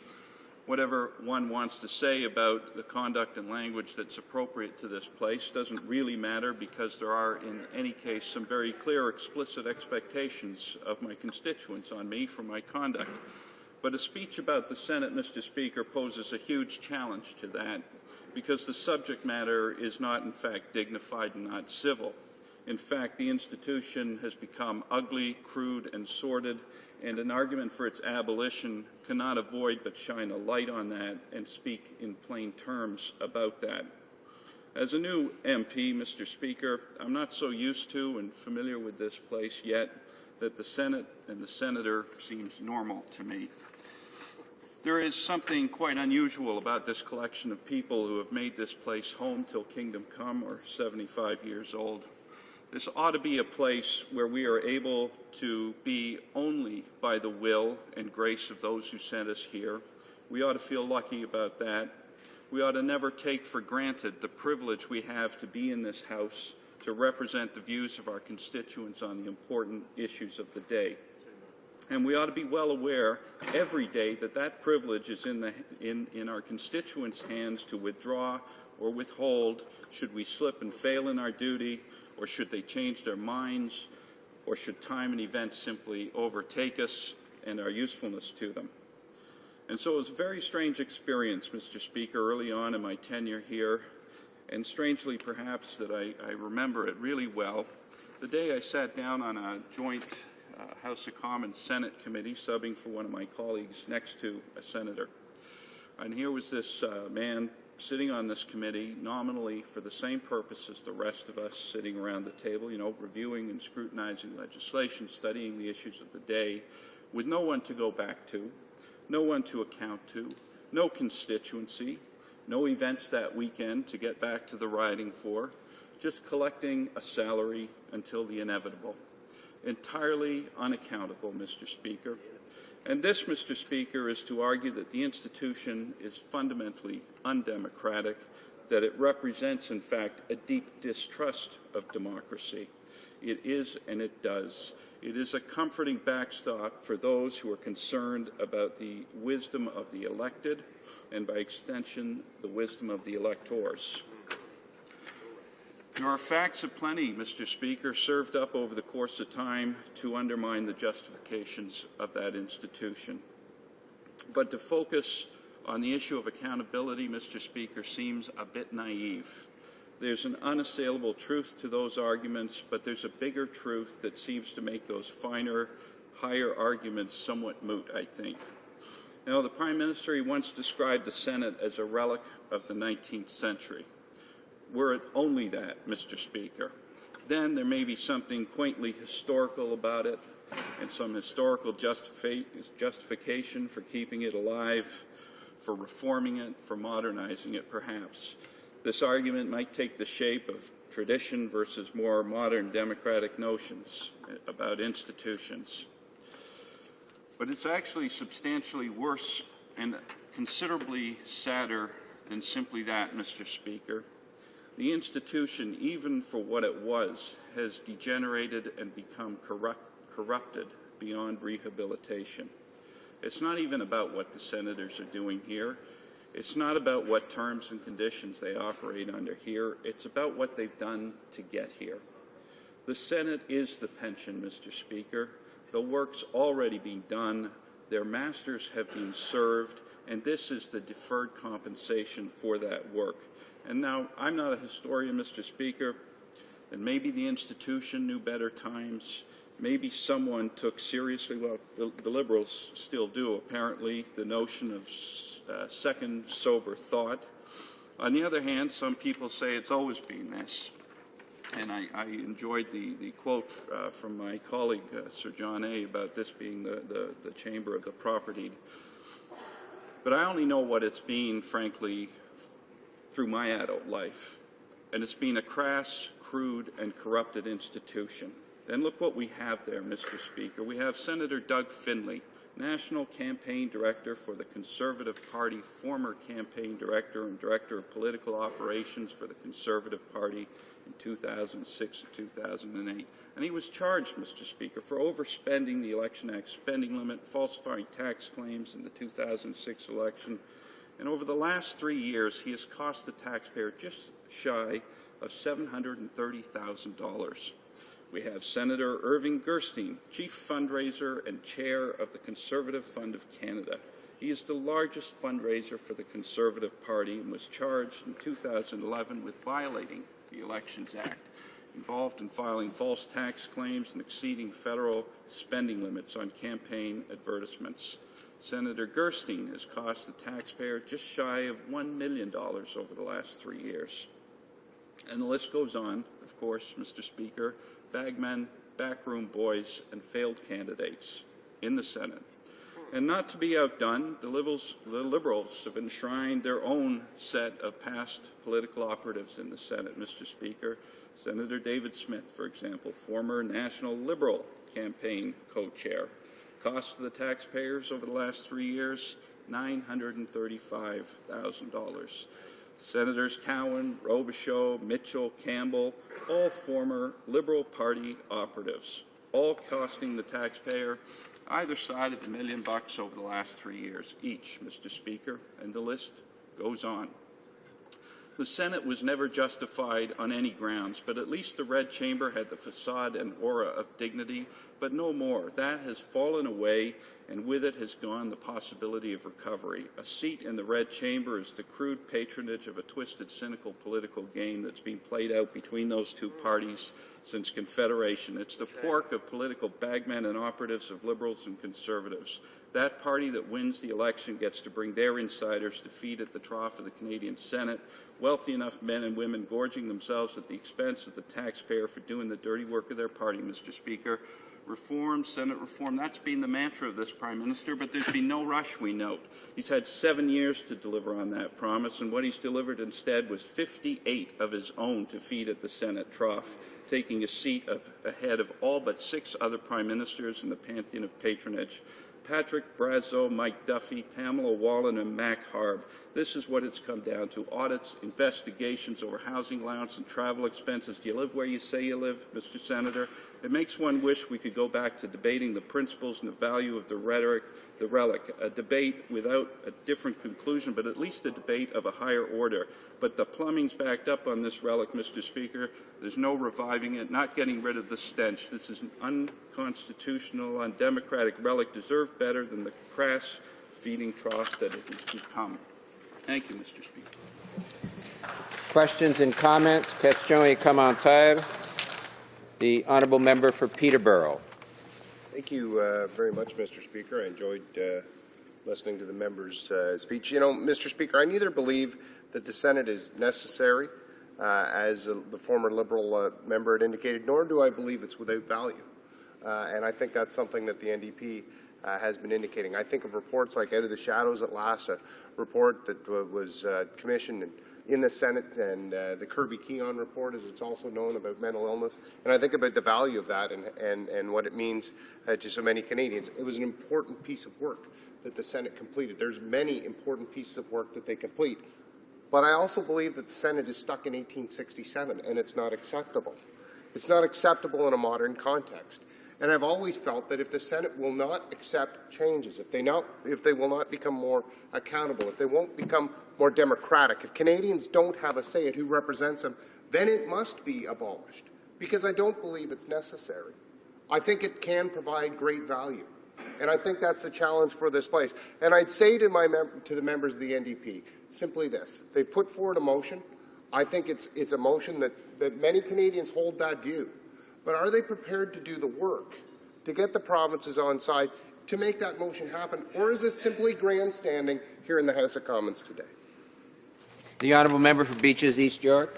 Whatever one wants to say about the conduct and language that's appropriate to this place doesn't really matter because there are, in any case, some very clear, explicit expectations of my constituents on me for my conduct. But a speech about the Senate, Mr. Speaker, poses a huge challenge to that because the subject matter is not, in fact, dignified and not civil. In fact, the institution has become ugly, crude, and sordid, and an argument for its abolition cannot avoid but shine a light on that and speak in plain terms about that. As a new MP, Mr. Speaker, I'm not so used to and familiar with this place yet that the Senate and the Senator seems normal to me. There is something quite unusual about this collection of people who have made this place home till kingdom come, or 75 years old. This ought to be a place where we are able to be only by the will and grace of those who sent us here. We ought to feel lucky about that. We ought to never take for granted the privilege we have to be in this House to represent the views of our constituents on the important issues of the day. And we ought to be well aware every day that that privilege is in our constituents' hands to withdraw or withhold should we slip and fail in our duty, or should they change their minds, or should time and events simply overtake us and our usefulness to them. And so it was a very strange experience, Mr. Speaker, early on in my tenure here, and strangely perhaps that I remember it really well, the day I sat down on a joint House of Commons Senate committee, subbing for one of my colleagues next to a senator. And here was this man sitting on this committee nominally for the same purpose as the rest of us sitting around the table, reviewing and scrutinizing legislation, studying the issues of the day, with no one to go back to, no one to account to, no constituency, no events that weekend to get back to the riding for, just collecting a salary until the inevitable. Entirely unaccountable, Mr. Speaker. And this, Mr. Speaker, is to argue that the institution is fundamentally undemocratic, that it represents, in fact, a deep distrust of democracy. It is, and it does. It is a comforting backstop for those who are concerned about the wisdom of the elected and, by extension, the wisdom of the electors. There are facts aplenty, Mr. Speaker, served up over the course of time to undermine the justifications of that institution. But to focus on the issue of accountability, Mr. Speaker, seems a bit naive. There's an unassailable truth to those arguments, but there's a bigger truth that seems to make those finer, higher arguments somewhat moot, I think. Now, the Prime Minister, he once described the Senate as a relic of the 19th century. Were it only that, Mr. Speaker, then there may be something quaintly historical about it and some historical justification for keeping it alive, for reforming it, for modernizing it, perhaps. This argument might take the shape of tradition versus more modern democratic notions about institutions. But it's actually substantially worse and considerably sadder than simply that, Mr. Speaker. The institution, even for what it was, has degenerated and become corrupted beyond rehabilitation. It's not even about what the senators are doing here. It's not about what terms and conditions they operate under here. It's about what they've done to get here. The Senate is the pension, Mr. Speaker. The work's already been done. Their masters have been served, and this is the deferred compensation for that work. And now, I'm not a historian, Mr. Speaker, and maybe the institution knew better times. Maybe someone took seriously, well, the Liberals still do, apparently, the notion of second sober thought. On the other hand, some people say it's always been this. And I enjoyed the quote from my colleague, Sir John A., about this being the chamber of the propertied. But I only know what it's been, frankly, through my adult life. And it's been a crass, crude, and corrupted institution. And look what we have there, Mr. Speaker. We have Senator Doug Findlay, National Campaign Director for the Conservative Party, former campaign director and director of political operations for the Conservative Party in 2006 and 2008. And he was charged, Mr. Speaker, for overspending the Election Act spending limit, falsifying tax claims in the 2006 election. And over the last 3 years, he has cost the taxpayer just shy of $730,000. we have Senator Irving Gerstein, Chief Fundraiser and Chair of the Conservative Fund of Canada. He is the largest fundraiser for the Conservative Party and was charged in 2011 with violating the Elections Act, involved in filing false tax claims and exceeding federal spending limits on campaign advertisements. Senator Gerstein has cost the taxpayer just shy of $1 million over the last 3 years. And the list goes on, of course, Mr. Speaker, bagmen, backroom boys, and failed candidates in the Senate. And not to be outdone, the Liberals have enshrined their own set of past political operatives in the Senate, Mr. Speaker. Senator David Smith, for example, former National Liberal campaign co-chair. Cost to the taxpayers over the last 3 years, $935,000. Senators Cowan, Robichaud, Mitchell, Campbell, all former Liberal Party operatives, all costing the taxpayer either side of $1 million over the last 3 years each, Mr. Speaker, and the list goes on. The Senate was never justified on any grounds, but at least the Red Chamber had the facade and aura of dignity, but no more. That has fallen away, and with it has gone the possibility of recovery. A seat in the Red Chamber is the crude patronage of a twisted, cynical political game that's been played out between those two parties since Confederation. It's the pork of political bagmen and operatives of Liberals and Conservatives. That party that wins the election gets to bring their insiders to feed at the trough of the Canadian Senate, wealthy enough men and women gorging themselves at the expense of the taxpayer for doing the dirty work of their party, Mr. Speaker. Reform, Senate reform, that's been the mantra of this Prime Minister, but there's been no rush, we note. He's had 7 years to deliver on that promise, and what he's delivered instead was 58 of his own to feed at the Senate trough, taking a seat ahead of all but 6 other Prime Ministers in the pantheon of patronage. Patrick Brazeau, Mike Duffy, Pamela Wallin, and Mac Harb. This is what it's come down to. Audits, investigations over housing allowance and travel expenses. Do you live where you say you live, Mr. Senator? It makes one wish we could go back to debating the principles and the value of the rhetoric, the relic, a debate without a different conclusion, but at least a debate of a higher order. But the plumbing's backed up on this relic, Mr. Speaker. There's no reviving it, not getting rid of the stench. This is an unconstitutional, undemocratic relic, deserved better than the crass feeding trough that it has become. Thank you, Mr. Speaker. Questions and comments? Question commentaire. The honourable member for Peterborough. Thank you very much, Mr. Speaker. I enjoyed listening to the member's speech. You know, Mr. Speaker, I neither believe that the Senate is necessary, as the former Liberal member had indicated, nor do I believe it's without value. And I think that's something that the NDP has been indicating. I think of reports like Out of the Shadows at Last, a report that was commissioned in the Senate, and the Kirby-Keon report, as it's also known, about mental illness. And I think about the value of that and what it means to so many Canadians. It was an important piece of work that the Senate completed. There's many important pieces of work that they complete. But I also believe that the Senate is stuck in 1867, and it's not acceptable. It's not acceptable in a modern context. And I've always felt that if the Senate will not accept changes, if they will not become more accountable, if they won't become more democratic, if Canadians don't have a say at who represents them, then it must be abolished, because I don't believe it's necessary. I think it can provide great value, and I think that's the challenge for this place. And I'd say to the members of the NDP simply this: they put forward a motion. I think it's a motion that many Canadians hold that view. But are they prepared to do the work to get the provinces on side to make that motion happen, or is it simply grandstanding here in the House of Commons today? The honourable member for Beaches East York.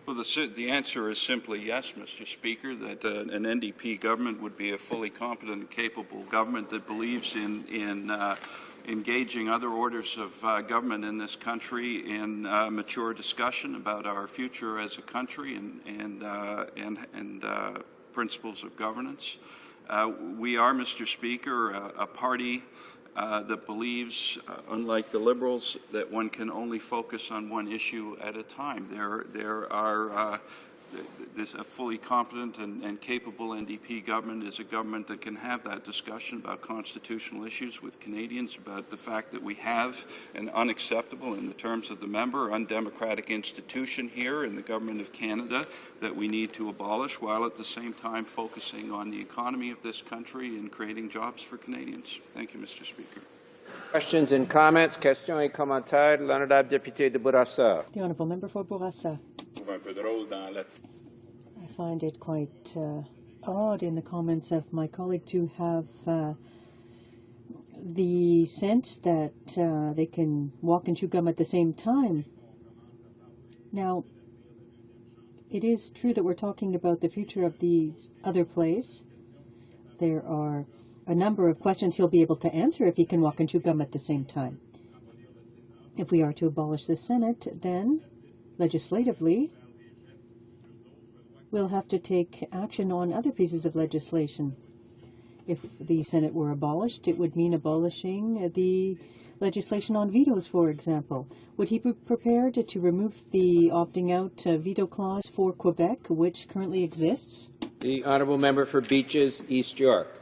Well, the answer is simply yes, Mr. Speaker, that an NDP government would be a fully competent and capable government that believes in engaging other orders of government in this country in mature discussion about our future as a country and principles of governance. We are, Mr. Speaker, a party that believes, unlike the Liberals, that one can only focus on one issue at a time. There are a fully competent and capable NDP government is a government that can have that discussion about constitutional issues with Canadians, about the fact that we have an unacceptable, in the terms of the member, undemocratic institution here in the Government of Canada that we need to abolish, while at the same time focusing on the economy of this country and creating jobs for Canadians. Thank you, Mr. Speaker. Questions and comments? Questions et commentaires. L'honorable député de Bourassa. The Honourable Member for Bourassa. I find it quite odd in the comments of my colleague to have the sense that they can walk and chew gum at the same time. Now, it is true that we're talking about the future of the other place. There are a number of questions he'll be able to answer if he can walk and chew gum at the same time. If we are to abolish the Senate, then, legislatively, we'll have to take action on other pieces of legislation. If the Senate were abolished, it would mean abolishing the legislation on vetoes, for example. Would he be prepared to remove the opting out veto clause for Quebec, which currently exists? The honourable member for Beaches, East York.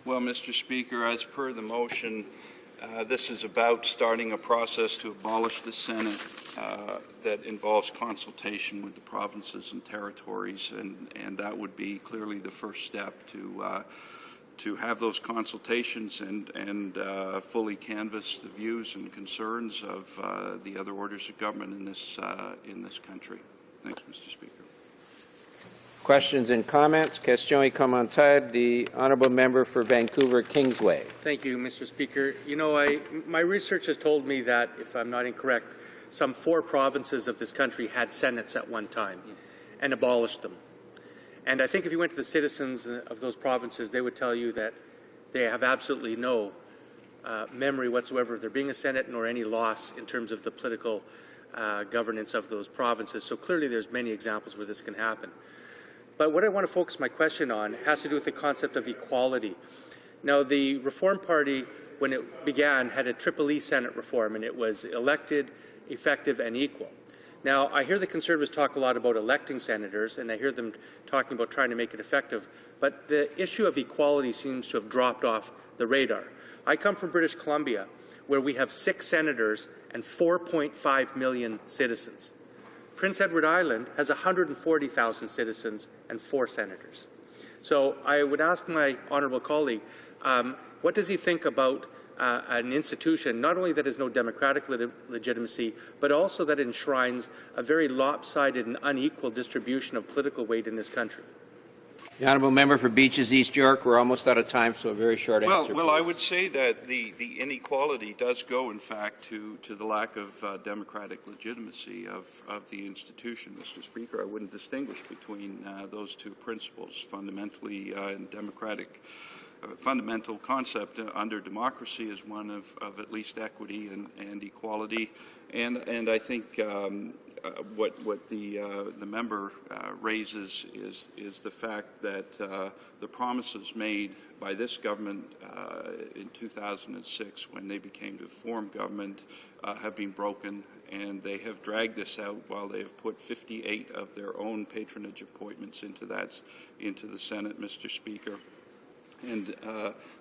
Well, Mr. Speaker, as per the motion, this is about starting a process to abolish the Senate that involves consultation with the provinces and territories, and that would be clearly the first step to have those consultations and fully canvass the views and concerns of the other orders of government in this country. Thanks, Mr. Speaker. Questions and comments? Questions et commentaires. The honourable member for Vancouver Kingsway. Thank you, Mr. Speaker. You know, my research has told me that, if I'm not incorrect, some 4 provinces of this country had senates at one time and abolished them. And I think if you went to the citizens of those provinces, they would tell you that they have absolutely no memory whatsoever of there being a senate, nor any loss in terms of the political governance of those provinces. So clearly there's many examples where this can happen. But what I want to focus my question on has to do with the concept of equality. Now, the Reform Party, when it began, had a Triple-E Senate reform, and it was elected, effective, and equal. Now, I hear the Conservatives talk a lot about electing senators, and I hear them talking about trying to make it effective, but the issue of equality seems to have dropped off the radar. I come from British Columbia, where we have 6 senators and 4.5 million citizens. Prince Edward Island has 140,000 citizens and 4 senators. So I would ask my honourable colleague, what does he think about an institution not only that has no democratic legitimacy, but also that enshrines a very lopsided and unequal distribution of political weight in this country? The honourable member for Beaches, East York. We're almost out of time, so a very short answer. Well, I would say that the inequality does go, in fact, to the lack of democratic legitimacy of the institution, Mr. Speaker. I wouldn't distinguish between those 2 principles. Fundamentally, fundamental concept under democracy is one of at least equity and equality, and I think what the member raises is the fact that the promises made by this government in 2006, when they became to form government, have been broken, and they have dragged this out while they have put 58 of their own patronage appointments into the Senate, Mr. Speaker. And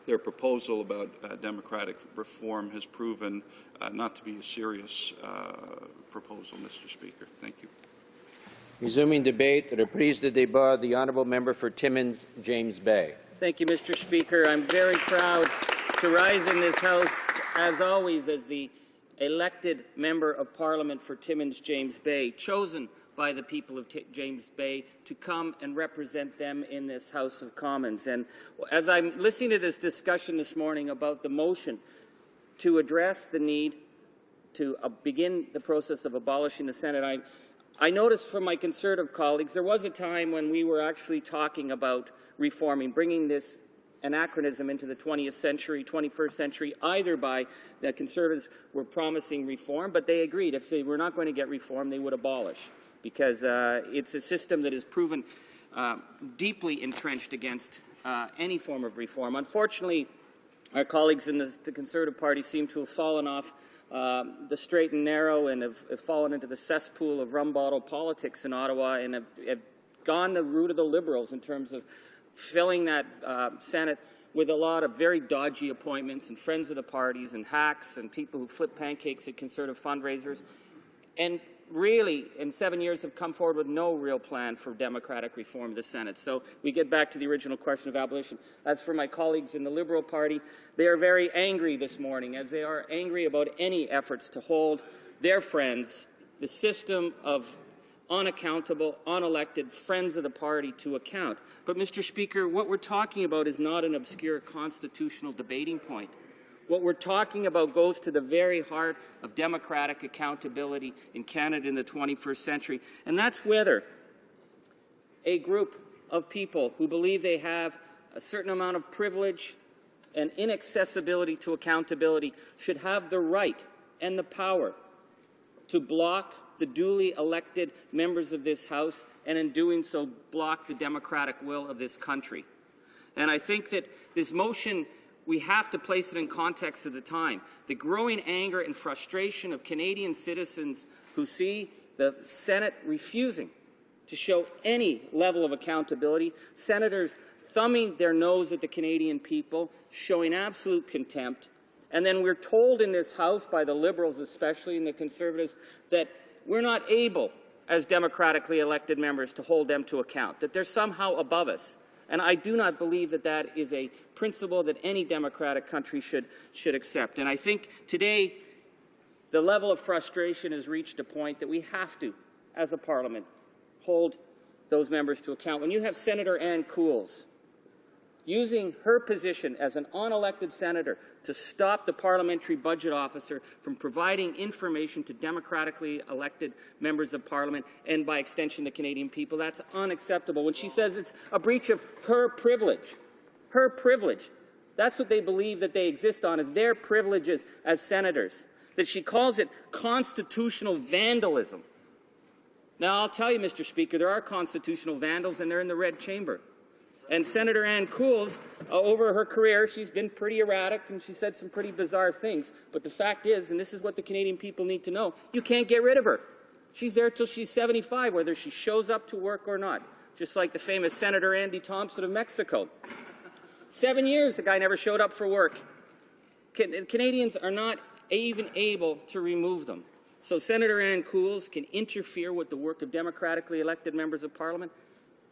their proposal about democratic reform has proven not to be a serious proposal, Mr. Speaker. Thank you. Resuming debate, the reprise de débat, the honourable member for Timmins, James Bay. Thank you, Mr. Speaker. I'm very proud to rise in this House, as always, as the elected member of Parliament for Timmins, James Bay, chosen by the people of James Bay to come and represent them in this House of Commons. And as I'm listening to this discussion this morning about the motion to address the need to begin the process of abolishing the Senate, I noticed from my Conservative colleagues there was a time when we were actually talking about reforming, bringing this anachronism into the 20th century, 21st century, either by the Conservatives were promising reform, but they agreed if they were not going to get reform, they would abolish, because it's a system that is proven deeply entrenched against any form of reform. Unfortunately, our colleagues in the Conservative Party seem to have fallen off the straight and narrow and have fallen into the cesspool of rum bottle politics in Ottawa and have gone the route of the Liberals in terms of filling that Senate with a lot of very dodgy appointments and friends of the parties and hacks and people who flip pancakes at Conservative fundraisers, and really, in 7 years, have come forward with no real plan for democratic reform of the Senate. So we get back to the original question of abolition. As for my colleagues in the Liberal Party, they are very angry this morning, as they are angry about any efforts to hold their friends, the system of unaccountable, unelected friends of the party to account. But, Mr. Speaker, what we're talking about is not an obscure constitutional debating point. What we're talking about goes to the very heart of democratic accountability in Canada in the 21st century, and that's whether a group of people who believe they have a certain amount of privilege and inaccessibility to accountability should have the right and the power to block the duly elected members of this House, and in doing so block the democratic will of this country. And I think that this motion, we have to place it in context of the time. The growing anger and frustration of Canadian citizens who see the Senate refusing to show any level of accountability, senators thumbing their nose at the Canadian people, showing absolute contempt, and then we're told in this House by the Liberals especially and the Conservatives that we're not able, as democratically elected members, to hold them to account, that they're somehow above us. And I do not believe that that is a principle that any democratic country should accept. And I think today the level of frustration has reached a point that we have to, as a parliament, hold those members to account. When you have Senator Ann Cools using her position as an unelected senator to stop the parliamentary budget officer from providing information to democratically elected members of parliament and, by extension, the Canadian people, that's unacceptable. When she says it's a breach of her privilege, that's what they believe that they exist on, is their privileges as senators, that she calls it constitutional vandalism. Now, I'll tell you, Mr. Speaker, there are constitutional vandals, and they're in the red chamber. And Senator Ann Cools, over her career, she's been pretty erratic and she said some pretty bizarre things. But the fact is, and this is what the Canadian people need to know, you can't get rid of her. She's there till she's 75, whether she shows up to work or not. Just like the famous Senator Andy Thompson of Mexico. 7 years, the guy never showed up for work. Canadians are not even able to remove them. So Senator Ann Cools can interfere with the work of democratically elected members of Parliament,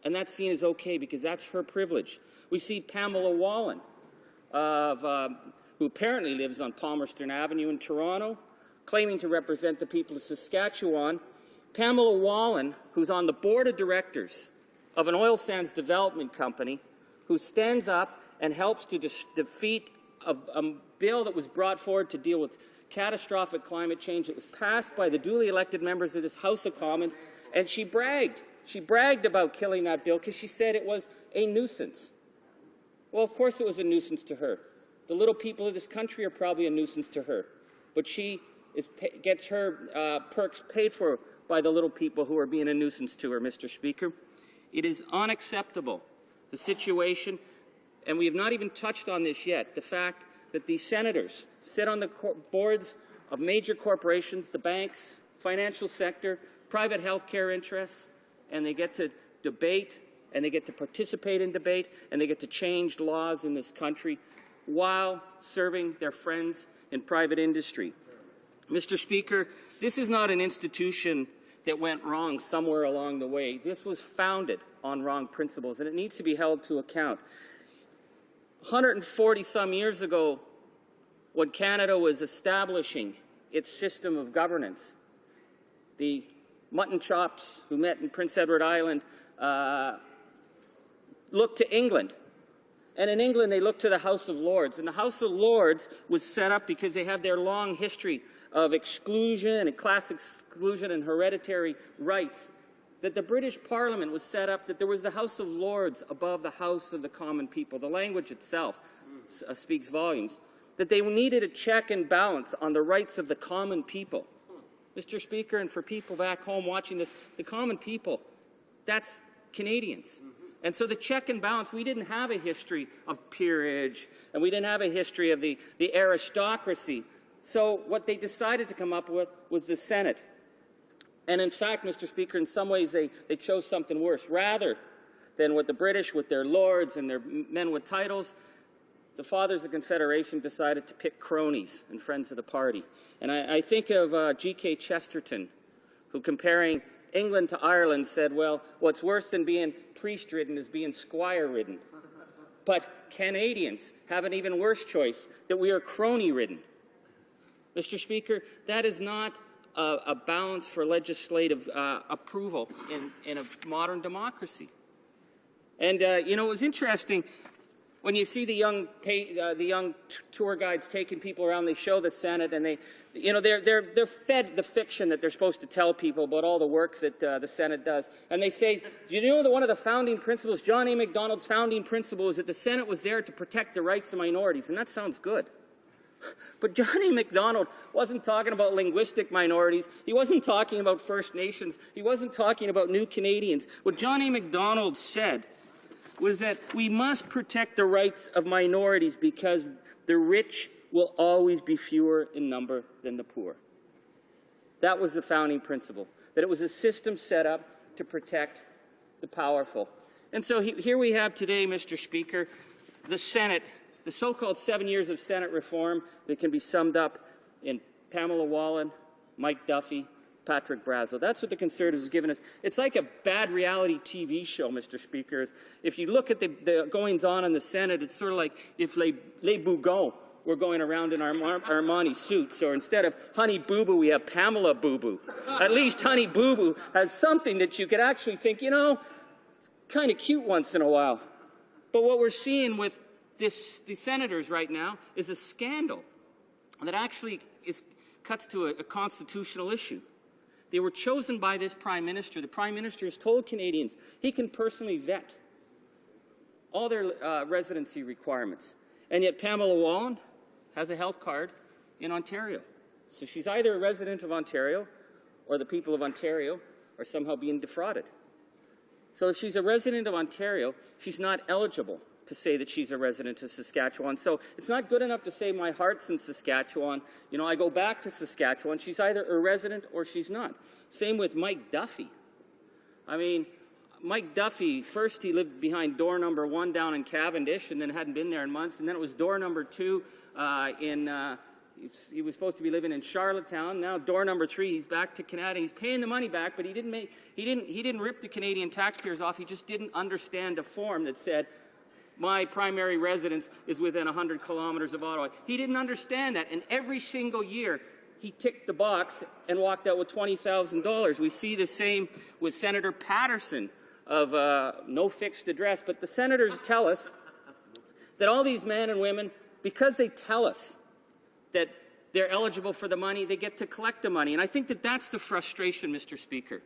and that's seen as okay because that's her privilege. We see Pamela Wallin, who apparently lives on Palmerston Avenue in Toronto, claiming to represent the people of Saskatchewan. Pamela Wallin, who's on the board of directors of an oil sands development company, who stands up and helps to defeat a bill that was brought forward to deal with catastrophic climate change. It was passed by the duly elected members of this House of Commons, and she bragged. She bragged about killing that bill because she said it was a nuisance. Well, of course it was a nuisance to her. The little people of this country are probably a nuisance to her. But she gets her perks paid for by the little people who are being a nuisance to her, Mr. Speaker. It is unacceptable, the situation, and we have not even touched on this yet, the fact that these senators sit on the boards of major corporations, the banks, financial sector, private health care interests, and they get to debate, and they get to participate in debate, and they get to change laws in this country while serving their friends in private industry. Mr. Speaker, this is not an institution that went wrong somewhere along the way. This was founded on wrong principles, and it needs to be held to account. 140-some years ago, when Canada was establishing its system of governance, the mutton chops who met in Prince Edward Island looked to England. And in England, they looked to the House of Lords. And the House of Lords was set up because they have their long history of exclusion and class exclusion and hereditary rights. That the British Parliament was set up that there was the House of Lords above the House of the common people. The language itself speaks volumes. That they needed a check and balance on the rights of the common people. Mr. Speaker, and for people back home watching this, the common people, that's Canadians. And so the check and balance, we didn't have a history of peerage, and we didn't have a history of the aristocracy So what they decided to come up with was the Senate. And in fact, Mr. Speaker, in some ways they chose something worse. Rather than with the British, with their lords and their men with titles, the fathers of Confederation decided to pick cronies and friends of the party. And I think of G.K. Chesterton, who, comparing England to Ireland, said, well, what's worse than being priest-ridden is being squire-ridden. But Canadians have an even worse choice, that we are crony-ridden. Mr. Speaker, that is not a balance for legislative approval in a modern democracy. And, you know, it was interesting when you see the young tour guides taking people around. They show the Senate, and they're fed the fiction that they're supposed to tell people about all the work that the Senate does. And they say, do you know that one of the founding principles, John A. Macdonald's founding principle, is that the Senate was there to protect the rights of minorities? And that sounds good. But John A. Macdonald wasn't talking about linguistic minorities. He wasn't talking about First Nations. He wasn't talking about New Canadians. What John A. Macdonald said was that we must protect the rights of minorities because the rich will always be fewer in number than the poor. That was the founding principle, that it was a system set up to protect the powerful. And so here we have today, Mr. Speaker, the Senate, the so-called 7 years of Senate reform that can be summed up in Pamela Wallin, Mike Duffy, Patrick Brazo. That's what the Conservatives have given us. It's like a bad reality TV show, Mr. Speaker. If you look at the goings-on in the Senate, it's sort of like if Les Bougons were going around in Armani suits, or instead of Honey Boo Boo, we have Pamela Boo Boo. At least Honey Boo Boo has something that you could actually think, you know, kind of cute once in a while. But what we're seeing with the senators right now is a scandal that actually cuts to a constitutional issue. They were chosen by this Prime Minister. The Prime Minister has told Canadians he can personally vet all their residency requirements. And yet Pamela Wallin has a health card in Ontario. So she's either a resident of Ontario or the people of Ontario are somehow being defrauded. So if she's a resident of Ontario, she's not eligible to say that she's a resident of Saskatchewan. So it's not good enough to say my heart's in Saskatchewan. You know, I go back to Saskatchewan. She's either a resident or she's not. Same with Mike Duffy. I mean, Mike Duffy, first he lived behind door number 1 down in Cavendish and then hadn't been there in months. And then it was door number 2 he was supposed to be living in Charlottetown. Now door number 3, he's back to Canada. He's paying the money back, but he didn't rip the Canadian taxpayers off. He just didn't understand a form that said, my primary residence is within 100 kilometers of Ottawa. He didn't understand that, and every single year he ticked the box and walked out with $20,000. We see the same with Senator Patterson of no fixed address, but the senators tell us that all these men and women, because they tell us that they're eligible for the money, they get to collect the money. And I think that that's the frustration, Mr. Speaker,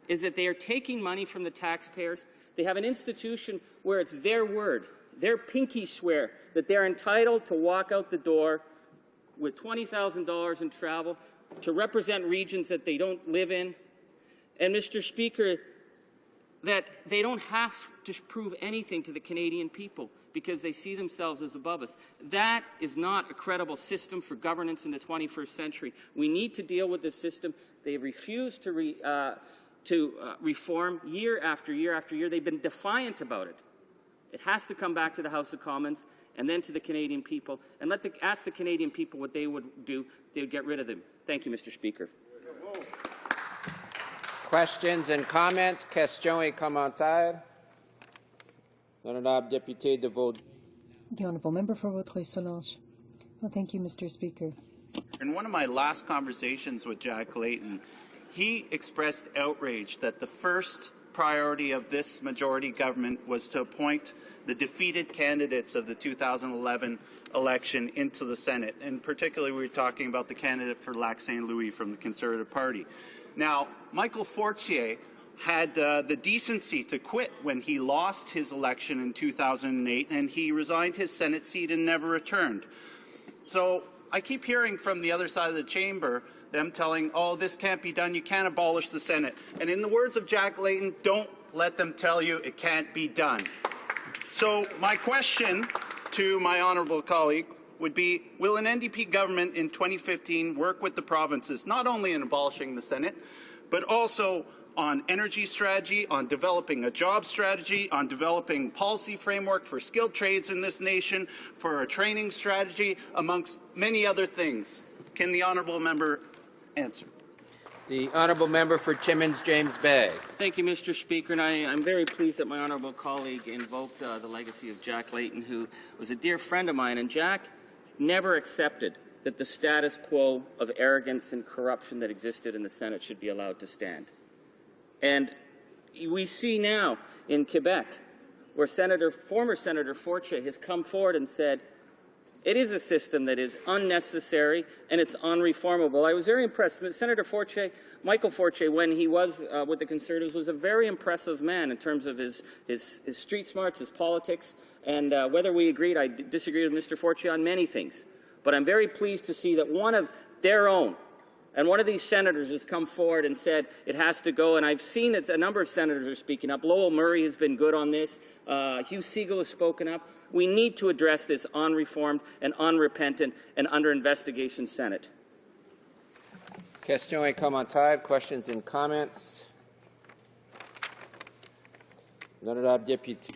is that they are taking money from the taxpayers. They have an institution where it's their word, their pinky swear, that they're entitled to walk out the door with $20,000 in travel to represent regions that they don't live in. And, Mr. Speaker, that they don't have to prove anything to the Canadian people because they see themselves as above us. That is not a credible system for governance in the 21st century. We need to deal with this system. They refuse to reform year after year after year. They've been defiant about it. It has to come back to the House of Commons and then to the Canadian people, and ask the Canadian people what they would do. They would get rid of them. Thank you, Mr. Speaker. Questions and comments? Questions et commentaires? L'honorable député de Vaud. The honourable member for Vaudreuil-Soulanges. Well, thank you, Mr. Speaker. In one of my last conversations with Jack Layton, he expressed outrage that the first priority of this majority government was to appoint the defeated candidates of the 2011 election into the Senate. And particularly, we were talking about the candidate for Lac St. Louis from the Conservative Party. Now, Michael Fortier had the decency to quit when he lost his election in 2008, and he resigned his Senate seat and never returned. So I keep hearing from the other side of the chamber them telling, oh, this can't be done, you can't abolish the Senate. And in the words of Jack Layton, don't let them tell you it can't be done. So my question to my honourable colleague would be, will an NDP government in 2015 work with the provinces not only in abolishing the Senate, but also on energy strategy, on developing a job strategy, on developing policy framework for skilled trades in this nation, for a training strategy, amongst many other things? Can the honourable member answer? The honourable member for Timmins James Bay. Thank you, Mr. Speaker, and I'm very pleased that my honourable colleague invoked the legacy of Jack Layton, who was a dear friend of mine, and Jack never accepted that the status quo of arrogance and corruption that existed in the Senate should be allowed to stand. And we see now in Quebec where former Senator Fortier has come forward and said, it is a system that is unnecessary and it's unreformable. I was very impressed. Senator Fortier, Michael Fortier, when he was with the Conservatives, was a very impressive man in terms of his street smarts, his politics, and whether we agreed, I disagreed with Mr. Fortier on many things. But I'm very pleased to see that one of their own, and one of these senators has come forward and said it has to go, and I've seen that a number of senators are speaking up. Lowell Murray has been good on this. Hugh Segal has spoken up. We need to address this unreformed and unrepentant and under investigation Senate. Question commentaire, questions and comments. L'honorable député.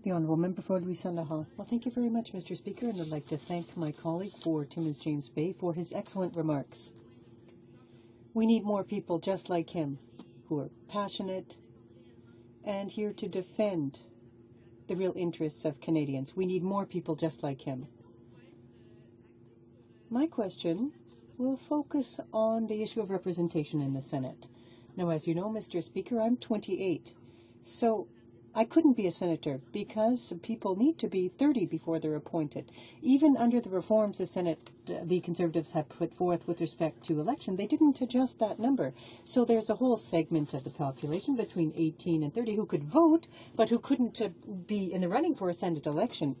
The Honourable Member for Louis Saint-Laurent. Well, thank you very much, Mr. Speaker, and I'd like to thank my colleague for Timmins James Bay for his excellent remarks. We need more people just like him, who are passionate and here to defend the real interests of Canadians. We need more people just like him. My question will focus on the issue of representation in the Senate. Now, as you know, Mr. Speaker, I'm 28, so I couldn't be a senator because people need to be 30 before they're appointed. Even under the reforms the Conservatives have put forth with respect to election, they didn't adjust that number. So there's a whole segment of the population between 18 and 30 who could vote, but who couldn't be in the running for a Senate election.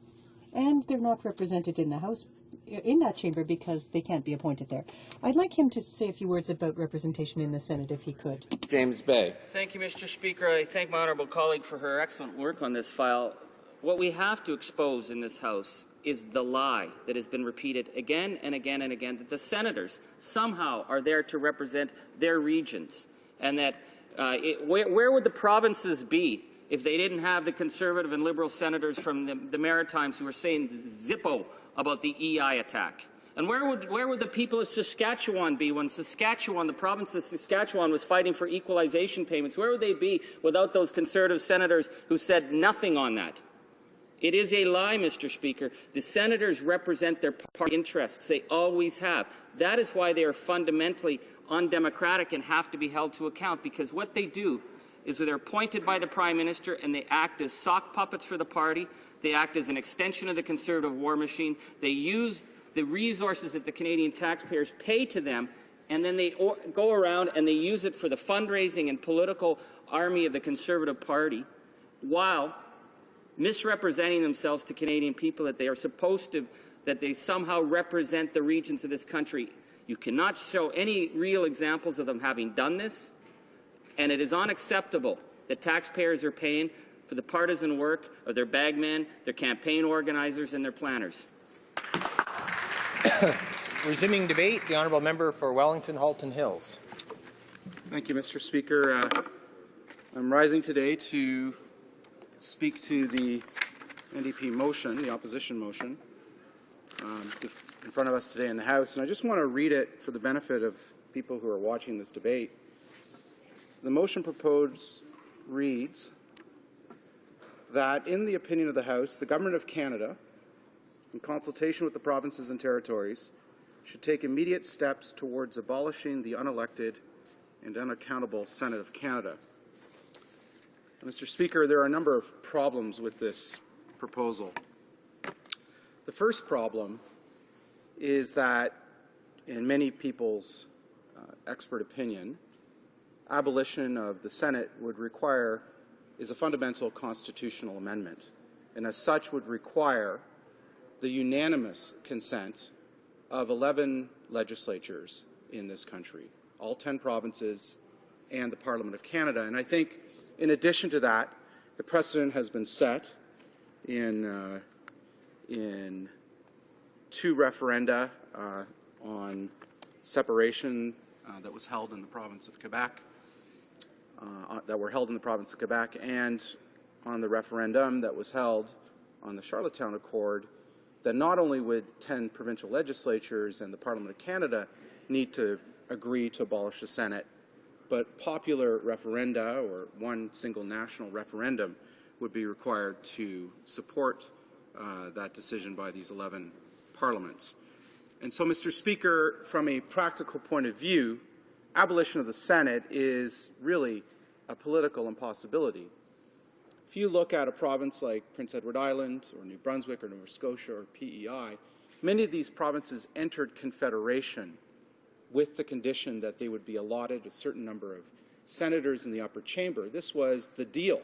And they're not represented in the House, in that chamber, because they can't be appointed there. I'd like him to say a few words about representation in the Senate, if he could. James Bay. Thank you, Mr. Speaker. I thank my honourable colleague for her excellent work on this file. What we have to expose in this House is the lie that has been repeated again and again and again, that the senators somehow are there to represent their regions, and that where would the provinces be if they didn't have the Conservative and Liberal senators from the Maritimes who were saying Zippo about the EI attack? And where would the people of Saskatchewan be when the province of Saskatchewan was fighting for equalization payments? Where would they be without those Conservative senators who said nothing on that? It is a lie, Mr. Speaker. The senators represent their party interests. They always have. That is why they are fundamentally undemocratic and have to be held to account, because what they do is they're appointed by the Prime Minister and they act as sock puppets for the party. They act as an extension of the Conservative war machine. They use the resources that the Canadian taxpayers pay to them, and then they go around and they use it for the fundraising and political army of the Conservative Party, while misrepresenting themselves to Canadian people that they are supposed to, that they somehow represent the regions of this country. You cannot show any real examples of them having done this, and it is unacceptable that taxpayers are paying for the partisan work of their bagmen, their campaign organizers, and their planners. Resuming debate, the honourable member for Wellington Halton Hills. Thank you, Mr. Speaker. I'm rising today to speak to the NDP motion, the opposition motion, in front of us today in the House, and I just want to read it for the benefit of people who are watching this debate. The motion proposed reads that, in the opinion of the House, the Government of Canada, in consultation with the provinces and territories, should take immediate steps towards abolishing the unelected and unaccountable Senate of Canada. Mr. Speaker, there are a number of problems with this proposal. The first problem is that, in many people's expert opinion, abolition of the Senate is a fundamental constitutional amendment, and as such would require the unanimous consent of 11 legislatures in this country, all 10 provinces and the Parliament of Canada. And I think, in addition to that, the precedent has been set in in 2 referenda on separation that was held in the province of Quebec, and on the referendum that was held on the Charlottetown Accord, that not only would 10 provincial legislatures and the Parliament of Canada need to agree to abolish the Senate, but popular referenda, or one single national referendum, would be required to support that decision by these 11 parliaments. And so, Mr. Speaker, from a practical point of view, abolition of the Senate is really a political impossibility. If you look at a province like Prince Edward Island or New Brunswick or Nova Scotia or PEI, many of these provinces entered Confederation with the condition that they would be allotted a certain number of senators in the upper chamber. This was the deal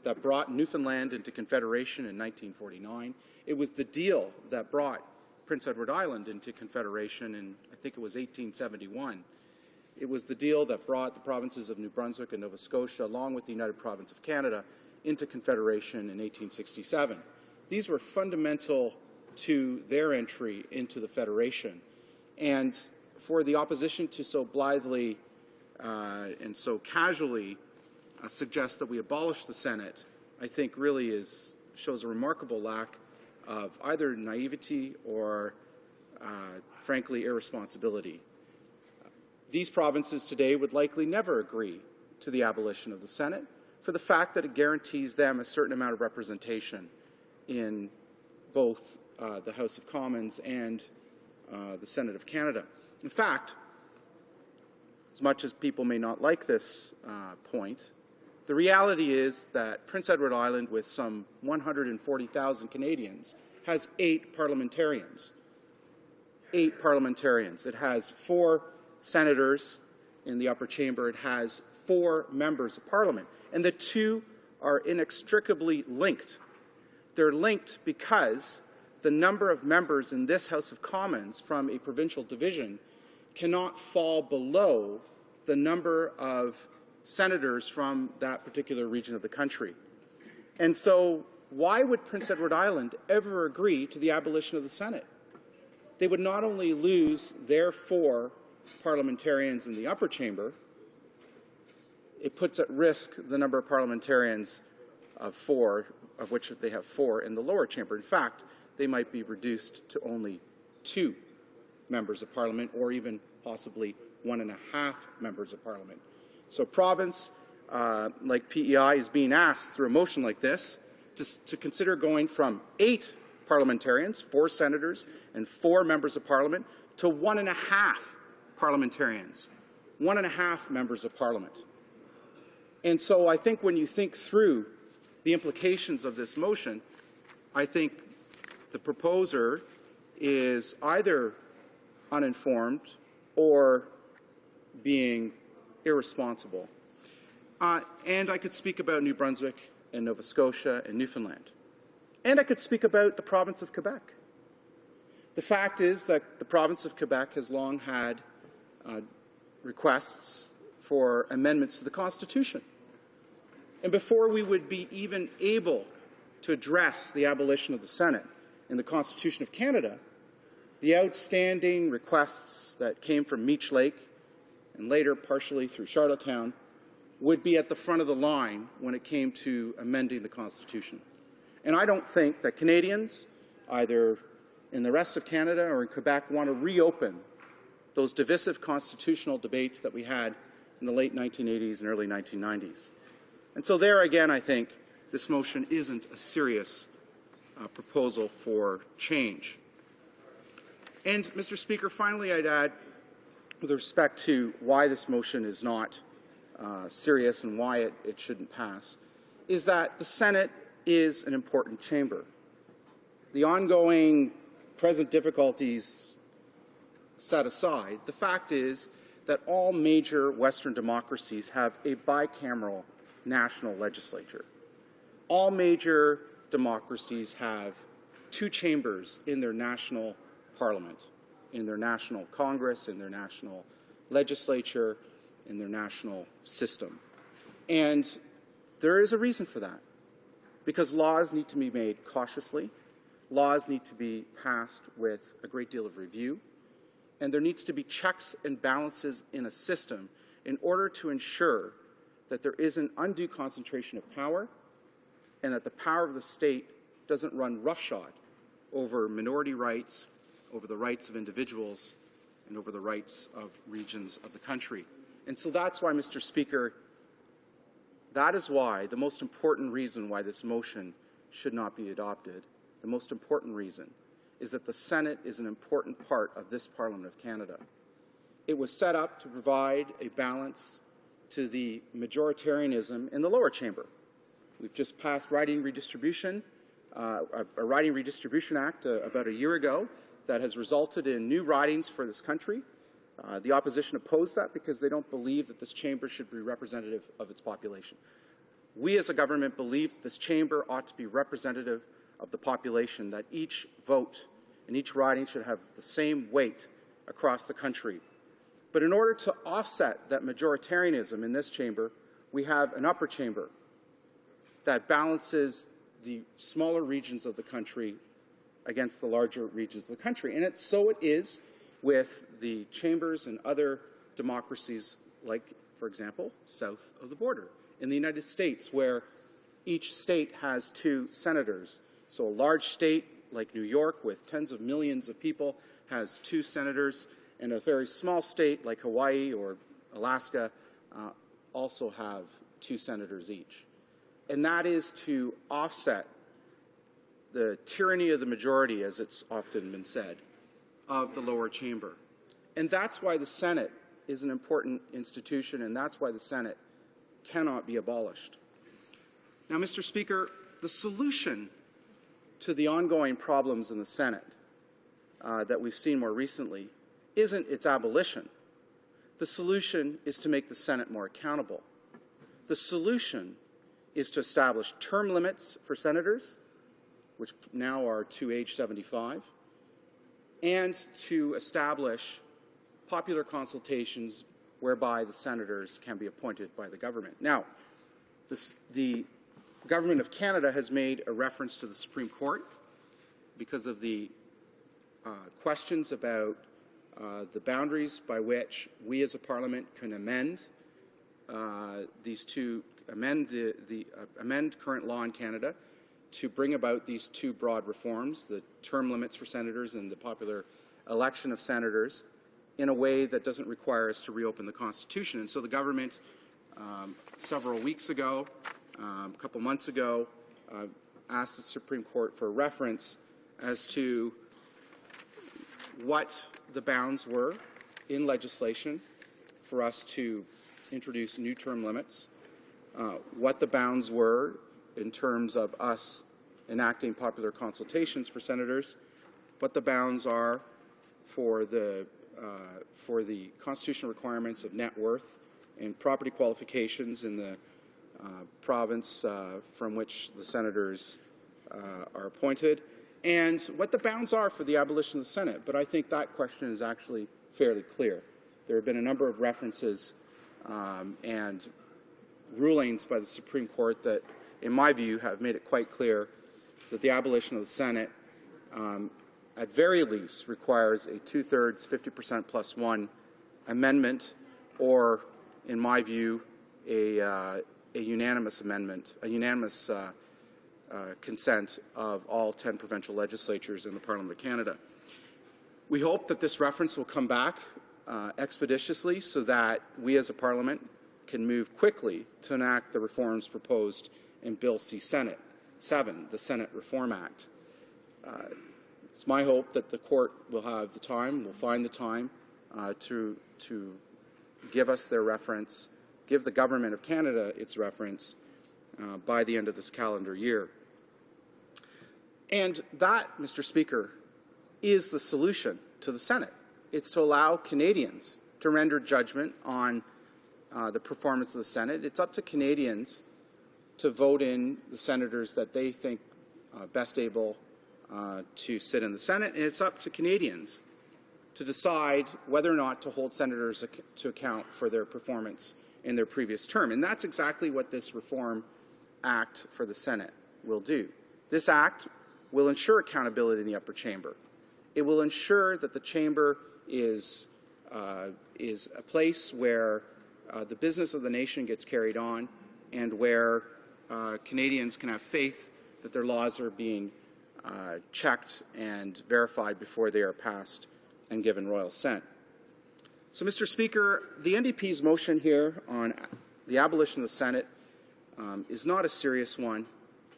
that brought Newfoundland into Confederation in 1949. It was the deal that brought Prince Edward Island into Confederation in, I think it was 1871. It was the deal that brought the provinces of New Brunswick and Nova Scotia, along with the United Province of Canada, into Confederation in 1867. These were fundamental to their entry into the Federation. And for the opposition to so blithely and so casually suggest that we abolish the Senate, I think really shows a remarkable lack of either naivety or, frankly, irresponsibility. These provinces today would likely never agree to the abolition of the Senate for the fact that it guarantees them a certain amount of representation in both the House of Commons and the Senate of Canada. In fact, as much as people may not like this point, the reality is that Prince Edward Island, with some 140,000 Canadians, has 8 parliamentarians. 8 parliamentarians. It has 4 senators in the upper chamber. It has 4 members of parliament. And the 2 are inextricably linked. They're linked because the number of members in this House of Commons from a provincial division cannot fall below the number of senators from that particular region of the country. And so why would Prince Edward Island ever agree to the abolition of the Senate? They would not only lose their 4 parliamentarians in the upper chamber, it puts at risk the number of parliamentarians of 4, of which they have 4 in the lower chamber. In fact, they might be reduced to only 2 members of parliament, or even possibly 1.5 members of parliament. So a province like PEI is being asked through a motion like this to consider going from 8 parliamentarians, 4 senators, and 4 members of parliament to 1.5 parliamentarians, 1.5 members of parliament. And so I think when you think through the implications of this motion, I think the proposer is either uninformed or being irresponsible. And I could speak about New Brunswick and Nova Scotia and Newfoundland. And I could speak about the province of Quebec. The fact is that the province of Quebec has long had requests for amendments to the Constitution. And before we would be even able to address the abolition of the Senate in the Constitution of Canada, the outstanding requests that came from Meech Lake and later partially through Charlottetown would be at the front of the line when it came to amending the Constitution. And I don't think that Canadians, either in the rest of Canada or in Quebec, want to reopen those divisive constitutional debates that we had in the late 1980s and early 1990s. And so there again, I think this motion isn't a serious proposal for change. And, Mr. Speaker, finally I'd add, with respect to why this motion is not serious and why it shouldn't pass, is that the Senate is an important chamber. The ongoing present difficulties set aside, the fact is that all major Western democracies have a bicameral national legislature. All major democracies have 2 chambers in their national parliament, in their national Congress, in their national legislature, in their national system. And there is a reason for that, because laws need to be made cautiously, laws need to be passed with a great deal of review, and there needs to be checks and balances in a system in order to ensure that there is an undue concentration of power and that the power of the state doesn't run roughshod over minority rights, over the rights of individuals, and over the rights of regions of the country. And so that's why, Mr. Speaker, that is why the most important reason why this motion should not be adopted, the most important reason, is that the Senate is an important part of this Parliament of Canada. It was set up to provide a balance to the majoritarianism in the lower chamber. We've just passed riding redistribution, a Riding Redistribution Act about a year ago that has resulted in new ridings for this country. The opposition opposed that because they don't believe that this chamber should be representative of its population. We as a government believe that this chamber ought to be representative of the population, that each vote and each riding should have the same weight across the country. But in order to offset that majoritarianism in this chamber, we have an upper chamber that balances the smaller regions of the country against the larger regions of the country. And so it is with the chambers and other democracies like, for example, south of the border in the United States, where each state has 2 senators. So a large state like New York with tens of millions of people has 2 senators, and a very small state like Hawaii or Alaska also have 2 senators each. And that is to offset the tyranny of the majority, as it's often been said, of the lower chamber. And that's why the Senate is an important institution, and that's why the Senate cannot be abolished. Now, Mr. Speaker, the solution to the ongoing problems in the Senate that we've seen more recently isn't its abolition. The solution is to make the Senate more accountable. The solution is to establish term limits for senators, which now are to age 75, and to establish popular consultations whereby the senators can be appointed by the government. Now, the Government of Canada has made a reference to the Supreme Court because of the questions about the boundaries by which we as a Parliament can amend amend current law in Canada to bring about these 2 broad reforms, the term limits for senators and the popular election of senators, in a way that doesn't require us to reopen the Constitution. And so the government, several weeks ago, a couple months ago, asked the Supreme Court for a reference as to what the bounds were in legislation for us to introduce new term limits, what the bounds were in terms of us enacting popular consultations for senators, what the bounds are for the constitutional requirements of net worth and property qualifications in the province from which the senators are appointed, and what the bounds are for the abolition of the Senate. But I think that question is actually fairly clear. There have been a number of references and rulings by the Supreme Court that, in my view, have made it quite clear that the abolition of the Senate, at very least, requires a 2/3, 50% plus 1 amendment, or, in my view, a unanimous amendment, a unanimous consent of all 10 provincial legislatures in the Parliament of Canada. We hope that this reference will come back expeditiously so that we as a Parliament can move quickly to enact the reforms proposed in Bill C-7, the Senate Reform Act. It's my hope that the Court will have the time, will find the time to give us their reference, give the Government of Canada its reference by the end of this calendar year. And that, Mr. Speaker, is the solution to the Senate. It's to allow Canadians to render judgment on the performance of the Senate. It's up to Canadians to vote in the senators that they think best able to sit in the Senate, and it's up to Canadians to decide whether or not to hold senators to account for their performance in their previous term. And that's exactly what this Reform Act for the Senate will do. This Act will ensure accountability in the upper chamber. It will ensure that the chamber is a place where the business of the nation gets carried on and where Canadians can have faith that their laws are being checked and verified before they are passed and given royal assent. So, Mr. Speaker, the NDP's motion here on the abolition of the Senate is not a serious one.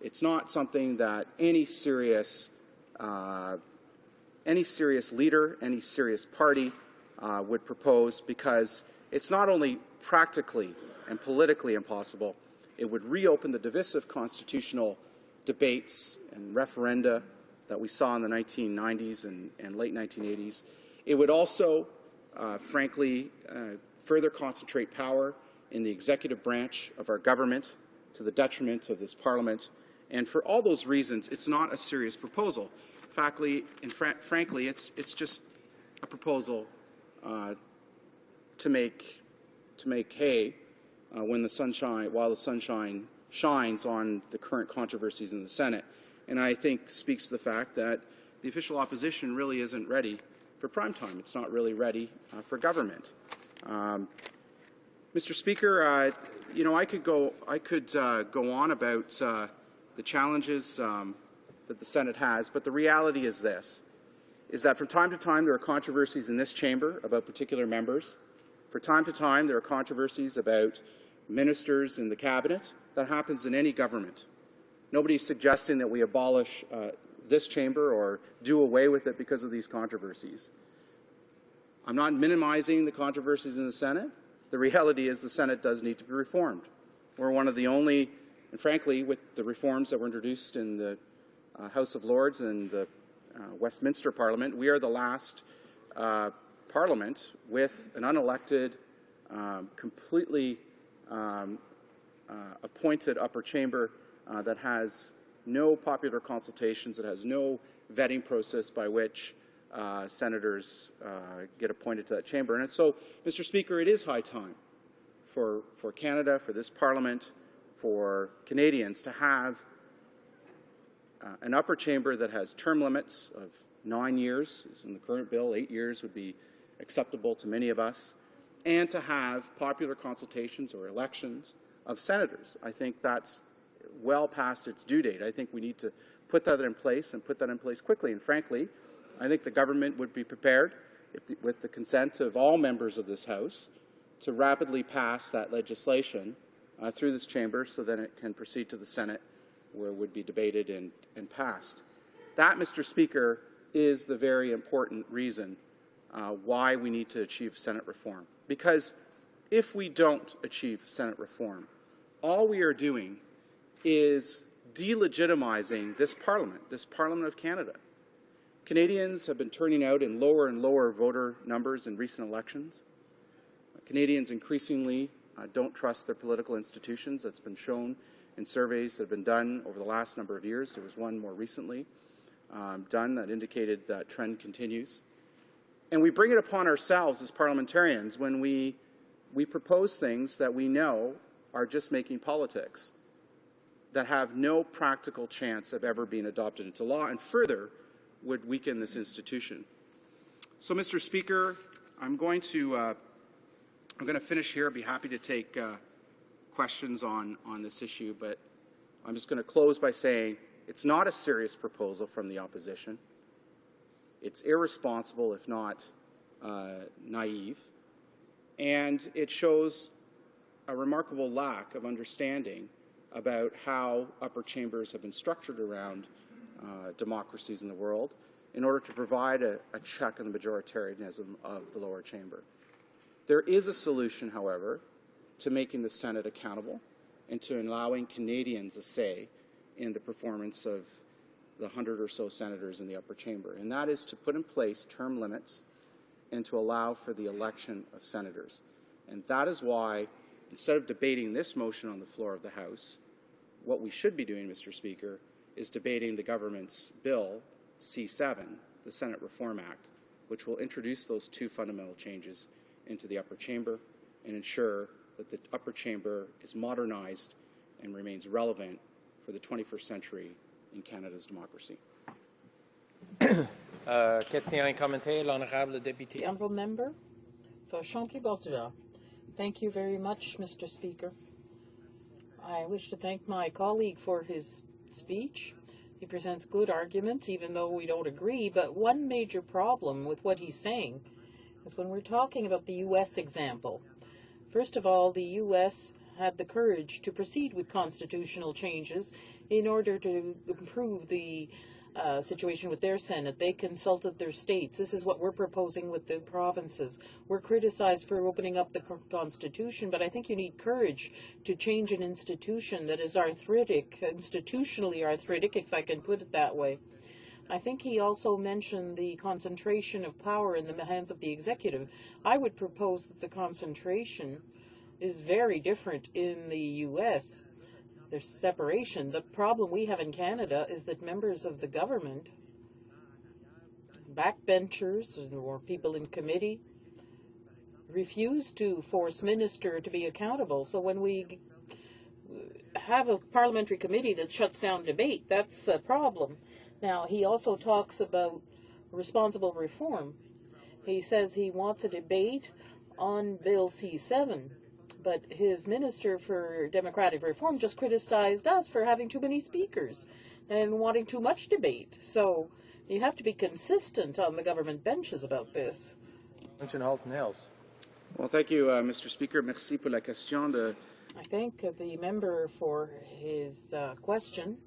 It's not something that any serious leader, any serious party would propose, because it's not only practically and politically impossible, it would reopen the divisive constitutional debates and referenda that we saw in the 1990s and late 1980s. It would also, frankly, further concentrate power in the executive branch of our government to the detriment of this Parliament. And for all those reasons, it's not a serious proposal. Frankly, it's just a proposal to make hay while the sunshine shines on the current controversies in the Senate. And I think speaks to the fact that the official opposition really isn't ready for prime time. It's not really ready for government. Mr. Speaker, I could go on about the challenges that the Senate has, but the reality is this, is that from time to time there are controversies in this chamber about particular members. From time to time there are controversies about ministers in the cabinet. That happens in any government. Nobody's suggesting that we abolish this chamber or do away with it because of these controversies. I'm not minimizing the controversies in the Senate. The reality is the Senate does need to be reformed. We're one of the only, and frankly, with the reforms that were introduced in the House of Lords and the Westminster Parliament, we are the last Parliament with an unelected, completely appointed upper chamber that has no popular consultations, that has no vetting process by which senators get appointed to that chamber. And so, Mr. Speaker, it is high time for Canada, for this Parliament, for Canadians to have an upper chamber that has term limits of 9 years, as in the current bill. 8 years would be acceptable to many of us, and to have popular consultations or elections of senators. I think that's well past its due date. I think we need to put that in place and put that in place quickly. And frankly, I think the government would be prepared, with the consent of all members of this House, to rapidly pass that legislation through this chamber so that it can proceed to the Senate, where it would be debated and passed. That, Mr. Speaker, is the very important reason why we need to achieve Senate reform. Because if we don't achieve Senate reform, all we are doing is delegitimizing this Parliament of Canada. Canadians have been turning out in lower and lower voter numbers in recent elections. Canadians increasingly don't trust their political institutions. That's been shown in surveys that have been done over the last number of years. There was one more recently done that indicated that trend continues. And we bring it upon ourselves as parliamentarians when we propose things that we know are just making politics, that have no practical chance of ever being adopted into law, and further would weaken this institution. So, Mr. Speaker, I'm going to finish here. I'd be happy to take questions on this issue, but I'm just going to close by saying it's not a serious proposal from the opposition. It's irresponsible, if not naive, and it shows a remarkable lack of understanding about how upper chambers have been structured around democracies in the world in order to provide a check on the majoritarianism of the lower chamber. There is a solution, however, to making the Senate accountable and to allowing Canadians a say in the performance of the 100 or so senators in the upper chamber, and that is to put in place term limits and to allow for the election of senators. And that is why, instead of debating this motion on the floor of the House, what we should be doing, Mr. Speaker, is debating the government's bill, C7, the Senate Reform Act, which will introduce those two fundamental changes into the upper chamber and ensure that the upper chamber is modernized and remains relevant for the 21st century in Canada's democracy. Question et commentaire, l'honorable député. The honourable member for Chambly-Bordua. Thank you very much, Mr. Speaker. I wish to thank my colleague for his speech. He presents good arguments, even though we don't agree, but one major problem with what he's saying is when we're talking about the U.S. example. First of all, the U.S. had the courage to proceed with constitutional changes in order to improve the situation with their Senate. They consulted their states. This is what we're proposing with the provinces. We're criticized for opening up the Constitution, but I think you need courage to change an institution that is arthritic, institutionally arthritic, if I can put it that way. I think he also mentioned the concentration of power in the hands of the executive. I would propose that the concentration is very different in the U.S. There's separation. The problem we have in Canada is that members of the government, backbenchers or people in committee, refuse to force minister to be accountable. So when we have a parliamentary committee that shuts down debate, that's a problem. Now, he also talks about responsible reform. He says he wants a debate on Bill C-7. But his Minister for Democratic Reform just criticized us for having too many speakers and wanting too much debate. So you have to be consistent on the government benches about this. Halton Hills. Well, thank you, Mr. Speaker. Merci pour la question de... I thank the member for his question.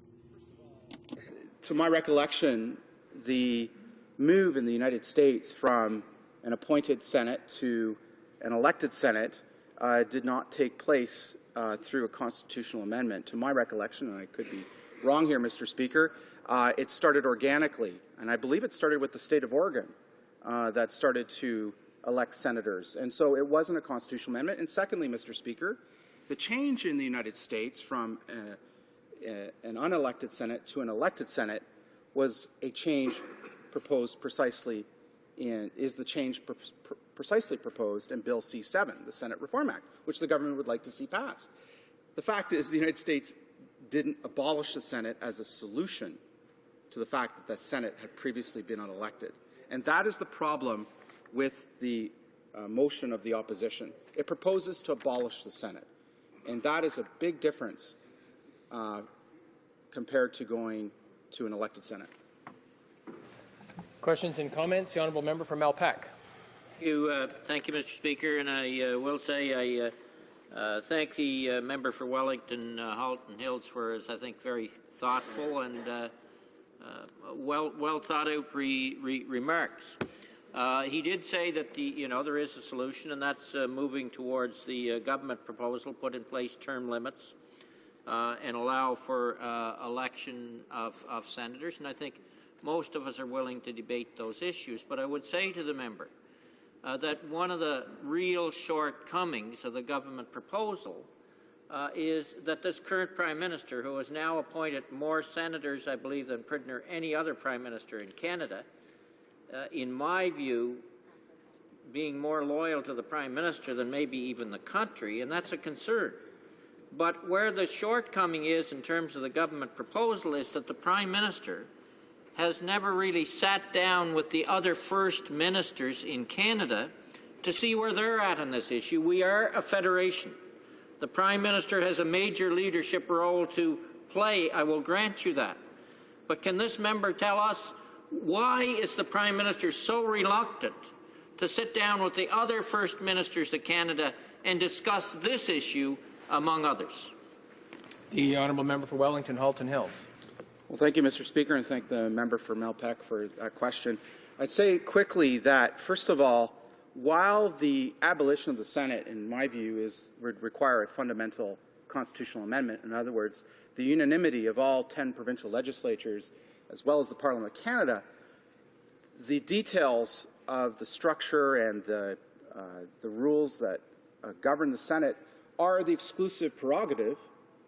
To my recollection, the move in the United States from an appointed Senate to an elected Senate did not take place through a constitutional amendment. To my recollection, and I could be wrong here, Mr. Speaker, it started organically, and I believe it started with the state of Oregon that started to elect senators. And so it wasn't a constitutional amendment. And secondly, Mr. Speaker, the change in the United States from an unelected Senate to an elected Senate was a change proposed precisely precisely proposed in Bill C-7, the Senate Reform Act, which the government would like to see passed. The fact is the United States didn't abolish the Senate as a solution to the fact that the Senate had previously been unelected. And that is the problem with the motion of the opposition. It proposes to abolish the Senate. And that is a big difference compared to going to an elected Senate. Questions and comments? The honourable member for Malpeque. Thank you, Mr. Speaker, and I will say I thank the member for Wellington Halton Hills for his, I think, very thoughtful and well thought out remarks. He did say that there is a solution, and that's moving towards the government proposal, put in place term limits and allow for election of senators, and I think most of us are willing to debate those issues. But I would say to the member that one of the real shortcomings of the government proposal is that this current Prime Minister, who has now appointed more senators, I believe, than pretty near any other Prime Minister in Canada, in my view, being more loyal to the Prime Minister than maybe even the country, and that's a concern. But where the shortcoming is in terms of the government proposal is that the Prime Minister has never really sat down with the other First Ministers in Canada to see where they're at on this issue. We are a federation. The Prime Minister has a major leadership role to play, I will grant you that. But can this member tell us why is the Prime Minister so reluctant to sit down with the other First Ministers of Canada and discuss this issue among others? The honourable member for Wellington Halton Hills. Well, thank you, Mr. Speaker, and thank the member for Malpeque for that question. I'd say quickly that, first of all, while the abolition of the Senate, in my view, would require a fundamental constitutional amendment, in other words, the unanimity of all 10 provincial legislatures, as well as the Parliament of Canada, the details of the structure and the rules that govern the Senate are the exclusive prerogative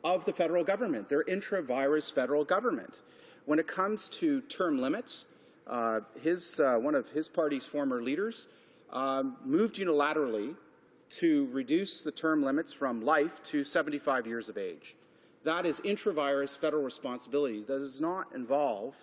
of the federal government. They're intra-virus federal government. When it comes to term limits, one of his party's former leaders moved unilaterally to reduce the term limits from life to 75 years of age. That is intra-virus federal responsibility. That does not involve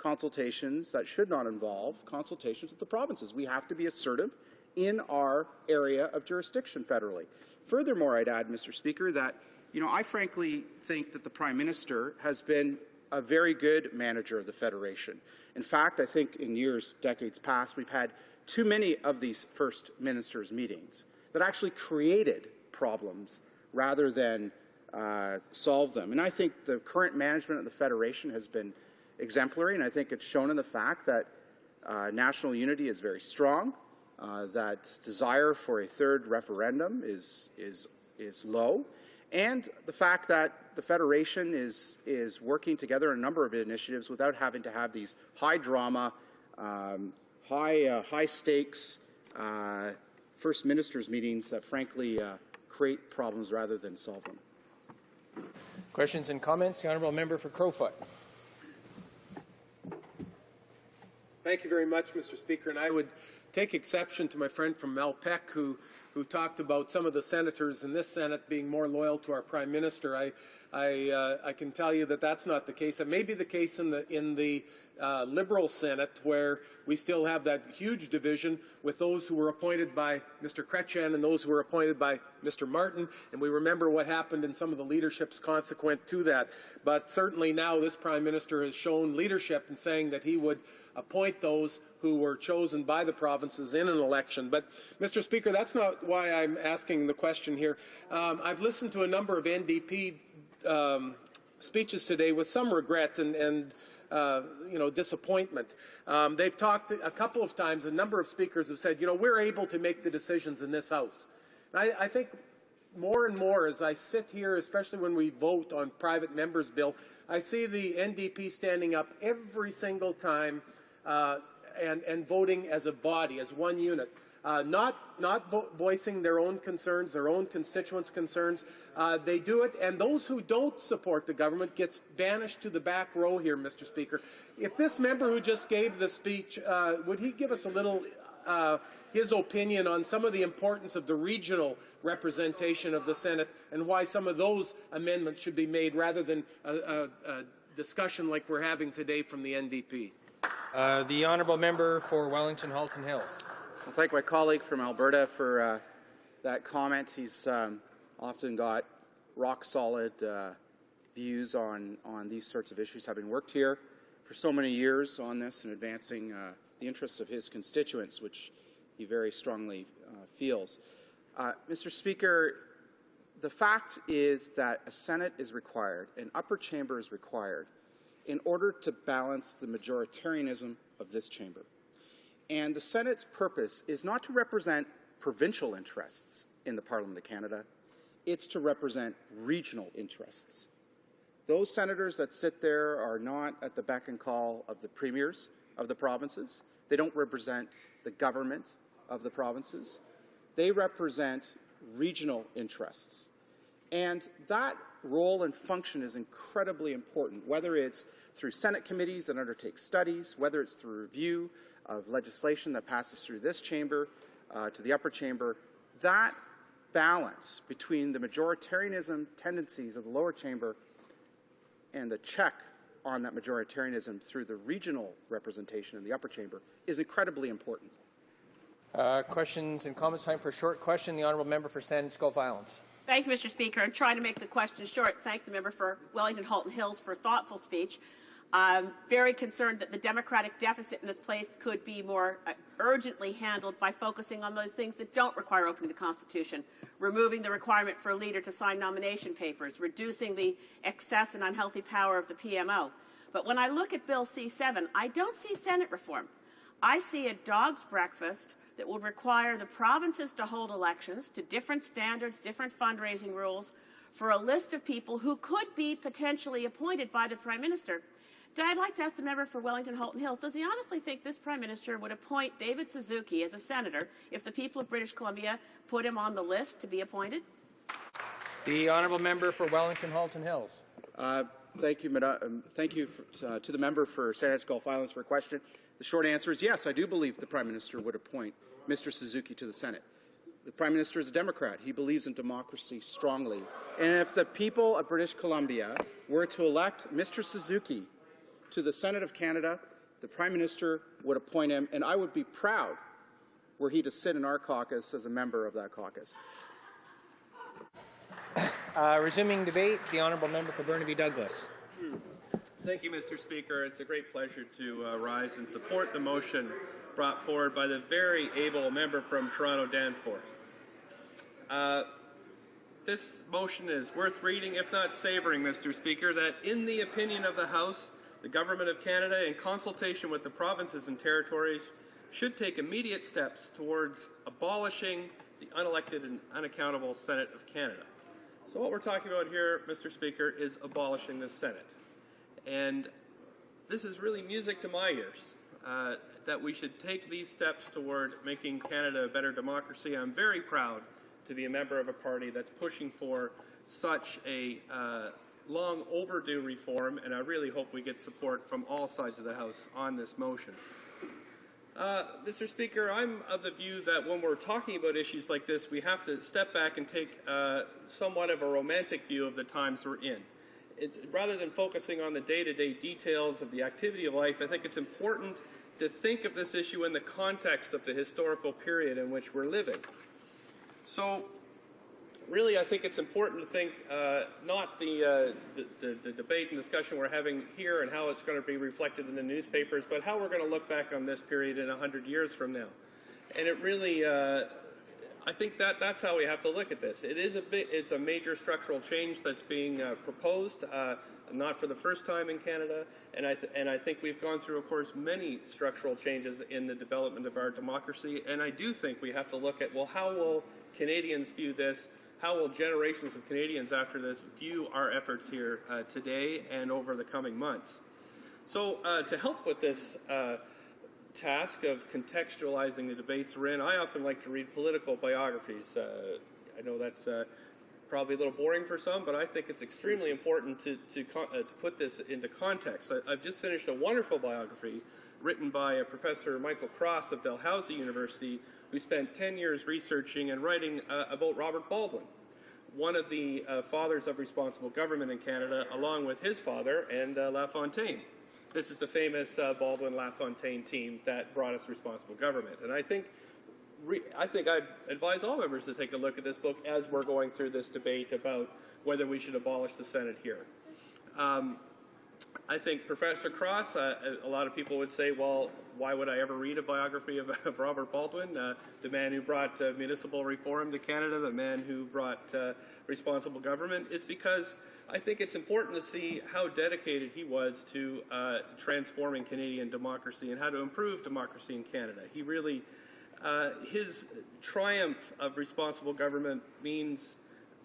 consultations that should not involve consultations with the provinces. We have to be assertive in our area of jurisdiction federally. Furthermore, I'd add, Mr. Speaker, that I frankly think that the Prime Minister has been a very good manager of the Federation. In fact, I think in decades past, we've had too many of these First Ministers' meetings that actually created problems rather than solve them. And I think the current management of the Federation has been exemplary, and I think it's shown in the fact that national unity is very strong, that desire for a third referendum is low, and the fact that the Federation is working together on a number of initiatives without having to have these high drama, high stakes First Ministers meetings that frankly create problems rather than solve them. Questions and comments? The Honourable Member for Crowfoot. Thank you very much, Mr. Speaker. And I would take exception to my friend from Malpeque who talked about some of the senators in this Senate being more loyal to our Prime Minister. I can tell you that that's not the case. That may be the case in the Liberal Senate, where we still have that huge division with those who were appointed by Mr. Chrétien and those who were appointed by Mr. Martin, and we remember what happened in some of the leaderships consequent to that. But certainly now this Prime Minister has shown leadership in saying that he would appoint those who were chosen by the provinces in an election. But, Mr. Speaker, that's not why I'm asking the question here. I've listened to a number of NDP speeches today with some regret and disappointment. They've talked a couple of times, a number of speakers have said, we're able to make the decisions in this House. And I think more and more as I sit here, especially when we vote on private members' bill, I see the NDP standing up every single time and voting as a body, as one unit. Not voicing their own concerns, their own constituents' concerns. They do it, and those who don't support the government gets banished to the back row here, Mr. Speaker. If this member who just gave the speech, would he give us a little his opinion on some of the importance of the regional representation of the Senate and why some of those amendments should be made rather than a discussion like we're having today from the NDP? The Honourable Member for Wellington Halton Hills. I'll thank my colleague from Alberta for that comment. He's often got rock-solid views on these sorts of issues, having worked here for so many years on this and advancing the interests of his constituents, which he very strongly feels. Mr. Speaker, the fact is that a Senate is required, an upper chamber is required, in order to balance the majoritarianism of this chamber. And the Senate's purpose is not to represent provincial interests in the Parliament of Canada, it's to represent regional interests. Those senators that sit there are not at the beck and call of the premiers of the provinces. They don't represent the government of the provinces. They represent regional interests. And that role and function is incredibly important, whether it's through Senate committees that undertake studies, whether it's through review of legislation that passes through this chamber to the upper chamber. That balance between the majoritarianism tendencies of the lower chamber and the check on that majoritarianism through the regional representation in the upper chamber is incredibly important. Questions and comments. Time for a short question. The Honourable Member for Sandwich Gulf Islands. Thank you, Mr. Speaker. I'm trying to make the question short. Thank the member for Wellington Halton Hills for a thoughtful speech. I'm very concerned that the democratic deficit in this place could be more urgently handled by focusing on those things that don't require opening the Constitution, removing the requirement for a leader to sign nomination papers, reducing the excess and unhealthy power of the PMO. But when I look at Bill C-7, I don't see Senate reform. I see a dog's breakfast that will require the provinces to hold elections to different standards, different fundraising rules, for a list of people who could be potentially appointed by the Prime Minister. I'd like to ask the member for Wellington Halton Hills, does he honestly think this Prime Minister would appoint David Suzuki as a senator if the people of British Columbia put him on the list to be appointed? The Honourable Member for Wellington Halton Hills. Thank you, Madam. Thank you to the member for Sandwich Gulf Islands for a question. The short answer is yes, I do believe the Prime Minister would appoint Mr. Suzuki to the Senate. The Prime Minister is a Democrat. He believes in democracy strongly. And if the people of British Columbia were to elect Mr. Suzuki to the Senate of Canada, the Prime Minister would appoint him, and I would be proud were he to sit in our caucus as a member of that caucus. Resuming debate, the honourable member for Burnaby Douglas. Thank you, Mr. Speaker. It's a great pleasure to rise and support the motion brought forward by the very able member from Toronto Danforth. This motion is worth reading, if not savouring, Mr. Speaker, that in the opinion of the House, the Government of Canada, in consultation with the provinces and territories, should take immediate steps towards abolishing the unelected and unaccountable Senate of Canada. So what we're talking about here, Mr. Speaker, is abolishing the Senate. And this is really music to my ears, that we should take these steps toward making Canada a better democracy. I'm very proud to be a member of a party that's pushing for such a long overdue reform, and I really hope we get support from all sides of the House on this motion. Mr. Speaker, I'm of the view that when we're talking about issues like this, we have to step back and take somewhat of a romantic view of the times we're in. Rather than focusing on the day-to-day details of the activity of life, I think it's important to think of this issue in the context of the historical period in which we're living. So, really, I think it's important to think not the debate and discussion we're having here and how it's going to be reflected in the newspapers, but how we're going to look back on this period in 100 years from now. And it really, I think that's how we have to look at this. It's a major structural change that's being proposed, not for the first time in Canada, and I think we've gone through, of course, many structural changes in the development of our democracy, and I do think we have to look at, well, how will Canadians view this? How will generations of Canadians after this view our efforts here today and over the coming months? So to help with this task of contextualizing the debates we're in, I often like to read political biographies. I know that's probably a little boring for some, but I think it's extremely important to put this into context. I've just finished a wonderful biography written by Professor Michael Cross of Dalhousie University, who spent 10 years researching and writing about Robert Baldwin, one of the fathers of responsible government in Canada, along with his father and LaFontaine. This is the famous Baldwin-LaFontaine team that brought us responsible government. And I think I'd advise all members to take a look at this book as we're going through this debate about whether we should abolish the Senate here. I think Professor Cross, a lot of people would say, well, why would I ever read a biography of Robert Baldwin, the man who brought municipal reform to Canada, the man who brought responsible government? It's because I think it's important to see how dedicated he was to transforming Canadian democracy and how to improve democracy in Canada. He really, his triumph of responsible government means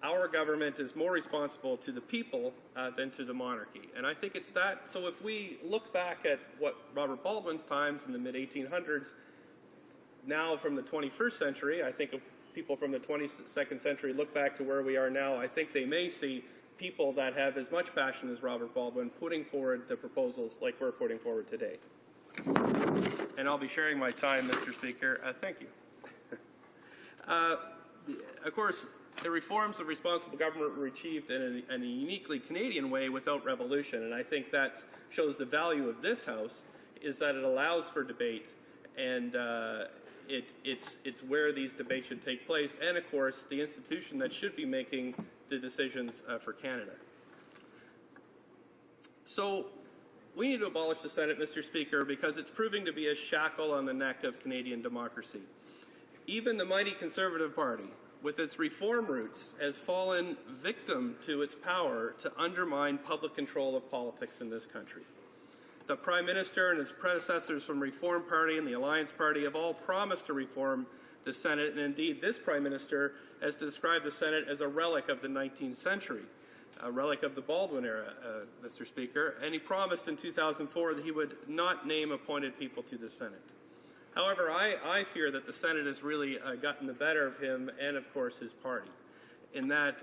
our government is more responsible to the people than to the monarchy. And I think it's that. So if we look back at what Robert Baldwin's times in the mid-1800s, now from the 21st century, I think if people from the 22nd century look back to where we are now, I think they may see people that have as much passion as Robert Baldwin putting forward the proposals like we're putting forward today. And I'll be sharing my time, Mr. Speaker. Thank you. Of course, the reforms of responsible government were achieved in a uniquely Canadian way without revolution, and I think that shows the value of this House, is that it allows for debate, and it's where these debates should take place, and of course the institution that should be making the decisions for Canada. So we need to abolish the Senate, Mr. Speaker, because it's proving to be a shackle on the neck of Canadian democracy. Even the mighty Conservative Party, with its reform roots, has fallen victim to its power to undermine public control of politics in this country. The Prime Minister and his predecessors from Reform Party and the Alliance Party have all promised to reform the Senate, and indeed this Prime Minister has described the Senate as a relic of the 19th century, a relic of the Baldwin era, Mr. Speaker, and he promised in 2004 that he would not name appointed people to the Senate. However, I fear that the Senate has really gotten the better of him and, of course, his party, in that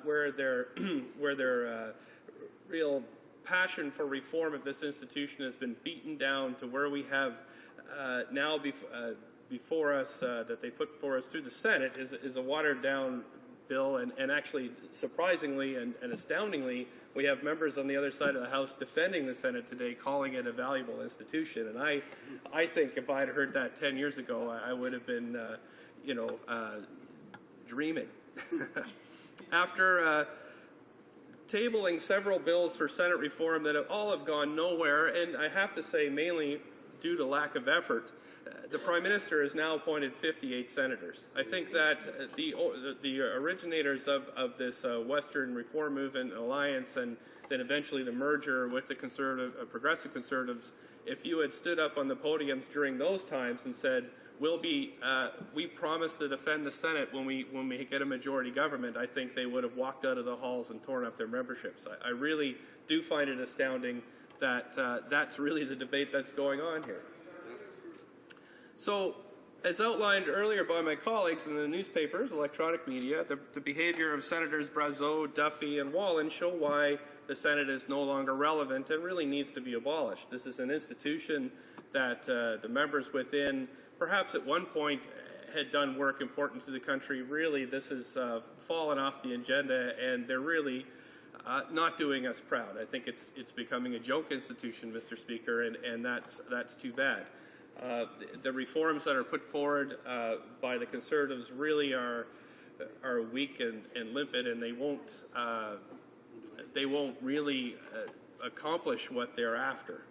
where their real passion for reform of this institution has been beaten down to where we have before us, that they put before us through the Senate, is a watered-down bill, and actually, surprisingly and astoundingly, we have members on the other side of the House defending the Senate today, calling it a valuable institution. And I think if I had heard that 10 years ago, I would have been, dreaming. After tabling several bills for Senate reform that all have gone nowhere, and I have to say mainly due to lack of effort, the Prime Minister has now appointed 58 senators. I think that the originators of this Western Reform Movement Alliance, and then eventually the merger with the Progressive Conservatives, if you had stood up on the podiums during those times and said, we promise to defend the Senate when we get a majority government, I think they would have walked out of the halls and torn up their memberships. I really do find it astounding that that's really the debate that's going on here. So, as outlined earlier by my colleagues in the newspapers, electronic media, the behavior of Senators Brazeau, Duffy, and Wallen show why the Senate is no longer relevant and really needs to be abolished. This is an institution that the members within, perhaps at one point, had done work important to the country. Really, this has fallen off the agenda, and they're really not doing us proud. I think it's becoming a joke institution, Mr. Speaker, and that's too bad. The reforms that are put forward by the Conservatives really are weak and limpid, and they won't really accomplish what they're after.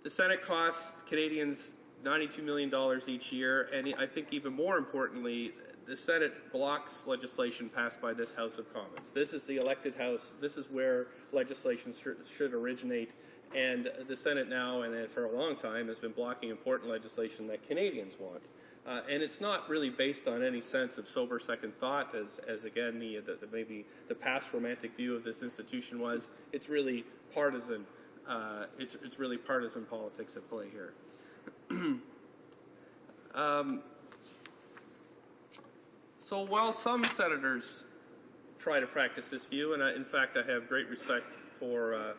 The Senate costs Canadians $92 million each year, and I think even more importantly, the Senate blocks legislation passed by this House of Commons. This is the elected House. This is where legislation should originate. And the Senate now, and for a long time, has been blocking important legislation that Canadians want. And it's not really based on any sense of sober second thought, as again, maybe the past romantic view of this institution was. It's really partisan. It's really partisan politics at play here. So while some senators try to practice this view, and in fact I have great respect for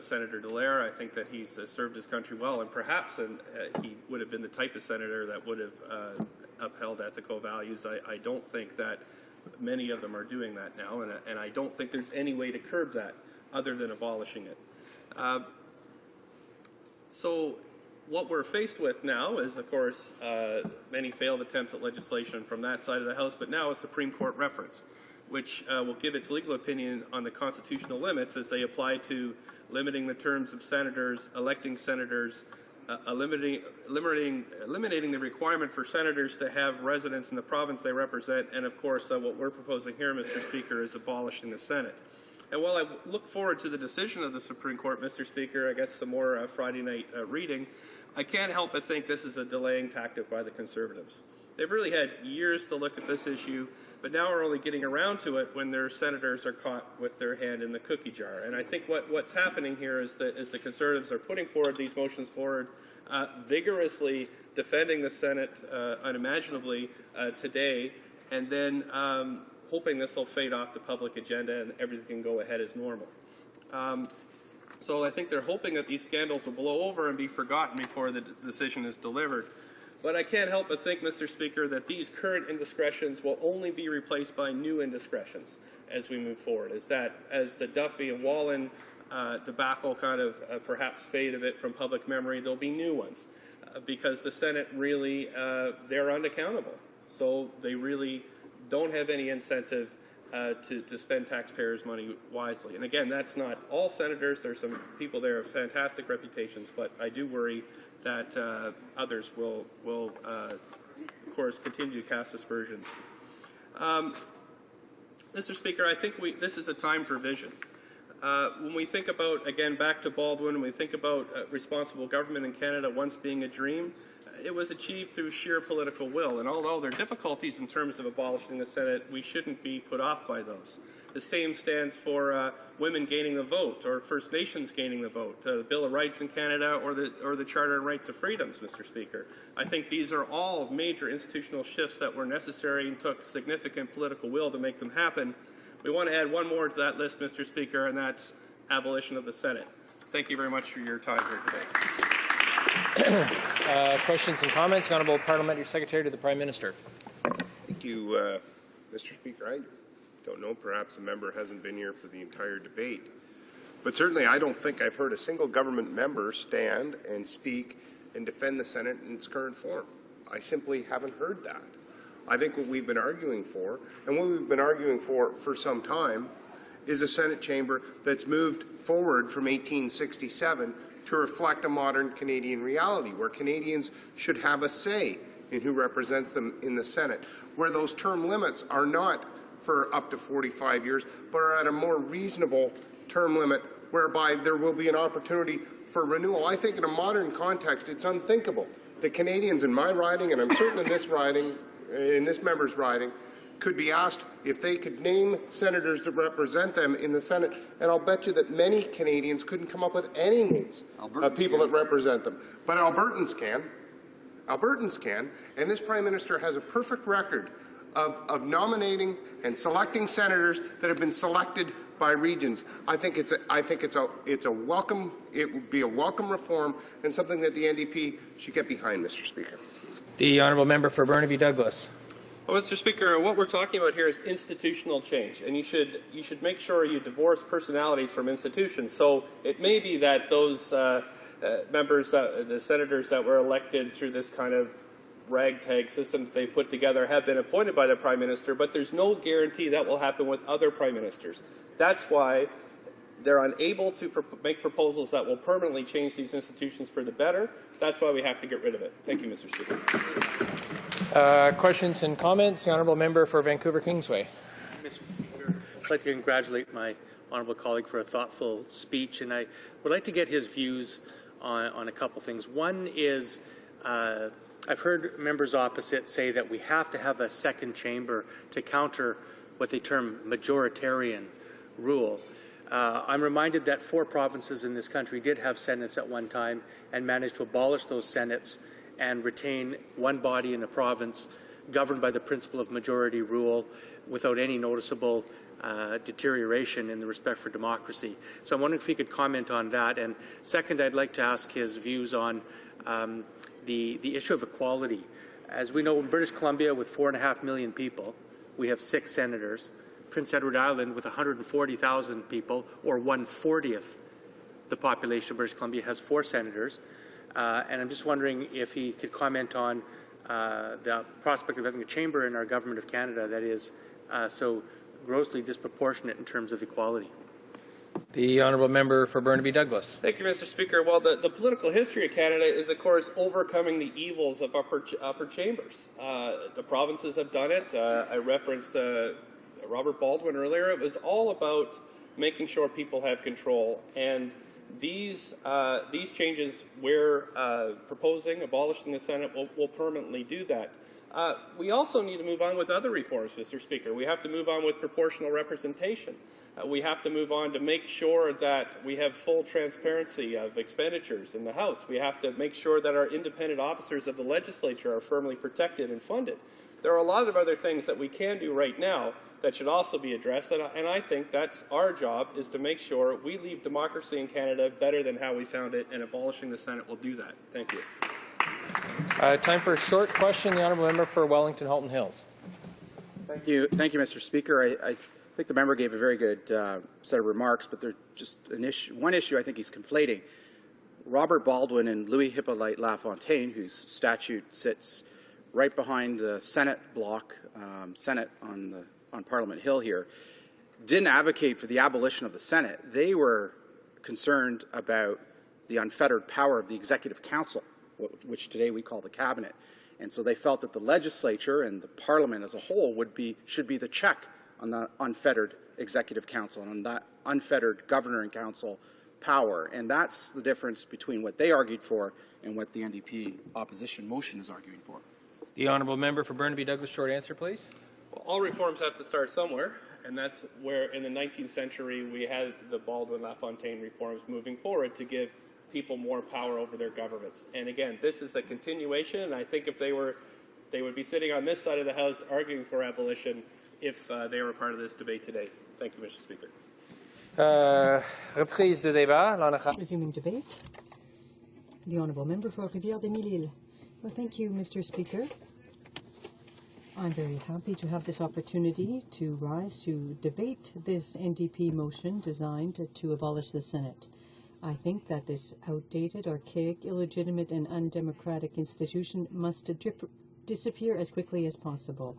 Senator Dallaire. I think that he's served his country well, and perhaps he would have been the type of senator that would have upheld ethical values. I don't think that many of them are doing that now, and I don't think there's any way to curb that other than abolishing it. So what we're faced with now is, of course, many failed attempts at legislation from that side of the House, but now a Supreme Court reference, which will give its legal opinion on the constitutional limits as they apply to limiting the terms of senators, electing senators, eliminating the requirement for senators to have residence in the province they represent, and of course what we're proposing here, Mr. Speaker, is abolishing the Senate. And while I look forward to the decision of the Supreme Court, Mr. Speaker, I guess some more Friday night reading, I can't help but think this is a delaying tactic by the Conservatives. They've really had years to look at this issue, but now are only getting around to it when their senators are caught with their hand in the cookie jar. And I think what's happening here is that the Conservatives are putting forward these motions forward, vigorously defending the Senate unimaginably today, and then hoping this will fade off the public agenda and everything can go ahead as normal. So I think they're hoping that these scandals will blow over and be forgotten before the decision is delivered. But I can't help but think, Mr. Speaker, that these current indiscretions will only be replaced by new indiscretions as we move forward. As the Duffy and Wallen debacle kind of perhaps fade a bit from public memory, there'll be new ones because the Senate really, they're unaccountable. So they really don't have any incentive to spend taxpayers' money wisely. And again, that's not all senators. There's some people there with fantastic reputations, but I do worry that others will of course, continue to cast aspersions. Mr. Speaker, I think this is a time for vision. When we think about, again, back to Baldwin, when we think about responsible government in Canada once being a dream, it was achieved through sheer political will. And although there are difficulties in terms of abolishing the Senate, we shouldn't be put off by those. The same stands for women gaining the vote, or First Nations gaining the vote, the Bill of Rights in Canada, or the Charter and Rights of Freedoms, Mr. Speaker. I think these are all major institutional shifts that were necessary and took significant political will to make them happen. We want to add one more to that list, Mr. Speaker, and that's abolition of the Senate. Thank you very much for your time here today. Questions and comments. Honourable Parliamentary Secretary to the Prime Minister. Thank you, Mr. Speaker. I don't know, perhaps a member hasn't been here for the entire debate, but certainly I don't think I've heard a single government member stand and speak and defend the Senate in its current form. I simply haven't heard that. I think what we've been arguing for, and what we've been arguing for some time, is a Senate chamber that's moved forward from 1867 to reflect a modern Canadian reality, where Canadians should have a say in who represents them in the Senate, where those term limits are not for up to 45 years, but are at a more reasonable term limit, whereby there will be an opportunity for renewal. I think in a modern context, it's unthinkable that Canadians in my riding, and I'm certain in this riding, in this member's riding, could be asked if they could name senators that represent them in the Senate, and I'll bet you that many Canadians couldn't come up with any names of people that represent them. But Albertans can. Albertans can, and this Prime Minister has a perfect record of nominating and selecting senators that have been selected by regions. I think it's a welcome. It would be a welcome reform and something that the NDP should get behind, Mr. Speaker. The honourable member for Burnaby Douglas. Well, Mr. Speaker, what we're talking about here is institutional change, and you should make sure you divorce personalities from institutions. So it may be that those members, the senators that were elected through this kind of ragtag system that they've put together have been appointed by the Prime Minister, but there's no guarantee that will happen with other Prime Ministers. That's why they're unable to make proposals that will permanently change these institutions for the better. That's why we have to get rid of it. Thank you, Mr. Speaker. Questions and comments. The honourable member for Vancouver Kingsway. Mr. Speaker, I'd like to congratulate my honourable colleague for a thoughtful speech, and I would like to get his views on a couple things. One is I've heard members opposite say that we have to have a second chamber to counter what they term majoritarian rule. I'm reminded that 4 provinces in this country did have senates at one time and managed to abolish those senates and retain one body in a province governed by the principle of majority rule without any noticeable deterioration in the respect for democracy. So I'm wondering if he could comment on that. And second, I'd like to ask his views on the issue of equality. As we know, in British Columbia, with 4.5 million people, we have 6 senators. Prince Edward Island, with 140,000 people, or 1/40th the population of British Columbia, has 4 senators. And I'm just wondering if he could comment on the prospect of having a chamber in our Government of Canada that is so grossly disproportionate in terms of equality. The honourable member for Burnaby Douglas. Thank you, Mr. Speaker. Well, the political history of Canada is, of course, overcoming the evils of upper chambers. The provinces have done it. I referenced Robert Baldwin earlier. It was all about making sure people have control, and these changes we're proposing, abolished in the Senate, will permanently do that. We also need to move on with other reforms, Mr. Speaker. We have to move on with proportional representation. We have to move on to make sure that we have full transparency of expenditures in the House. We have to make sure that our independent officers of the legislature are firmly protected and funded. There are a lot of other things that we can do right now that should also be addressed, and I think that's our job, is to make sure we leave democracy in Canada better than how we found it, and abolishing the Senate will do that. Thank you. Time for a short question. The honourable member for Wellington Halton Hills. Thank you, Mr. Speaker. I think the member gave a very good set of remarks, but there's just one issue I think he's conflating. Robert Baldwin and Louis Hippolyte Lafontaine, whose statue sits right behind the Senate block, Senate on Parliament Hill here, didn't advocate for the abolition of the Senate. They were concerned about the unfettered power of the Executive Council, which today we call the Cabinet. And so they felt that the legislature and the Parliament as a whole should be the check on the unfettered Executive Council and on that unfettered Governor and Council power. And that's the difference between what they argued for and what the NDP opposition motion is arguing for. The honourable member for Burnaby Douglas, short answer, please. Well, all reforms have to start somewhere, and that's where in the 19th century we had the Baldwin-Lafontaine reforms moving forward to give people more power over their governments. And again, this is a continuation, and I think if they would be sitting on this side of the House arguing for abolition if they were part of this debate today. Thank you, Mr. Speaker. Reprise de débat. Resuming debate. The Honourable Member for Rivière-des-Mille-Îles. Well, thank you, Mr. Speaker. I'm very happy to have this opportunity to rise to debate this NDP motion designed to abolish the Senate. I think that this outdated, archaic, illegitimate, and undemocratic institution must disappear as quickly as possible.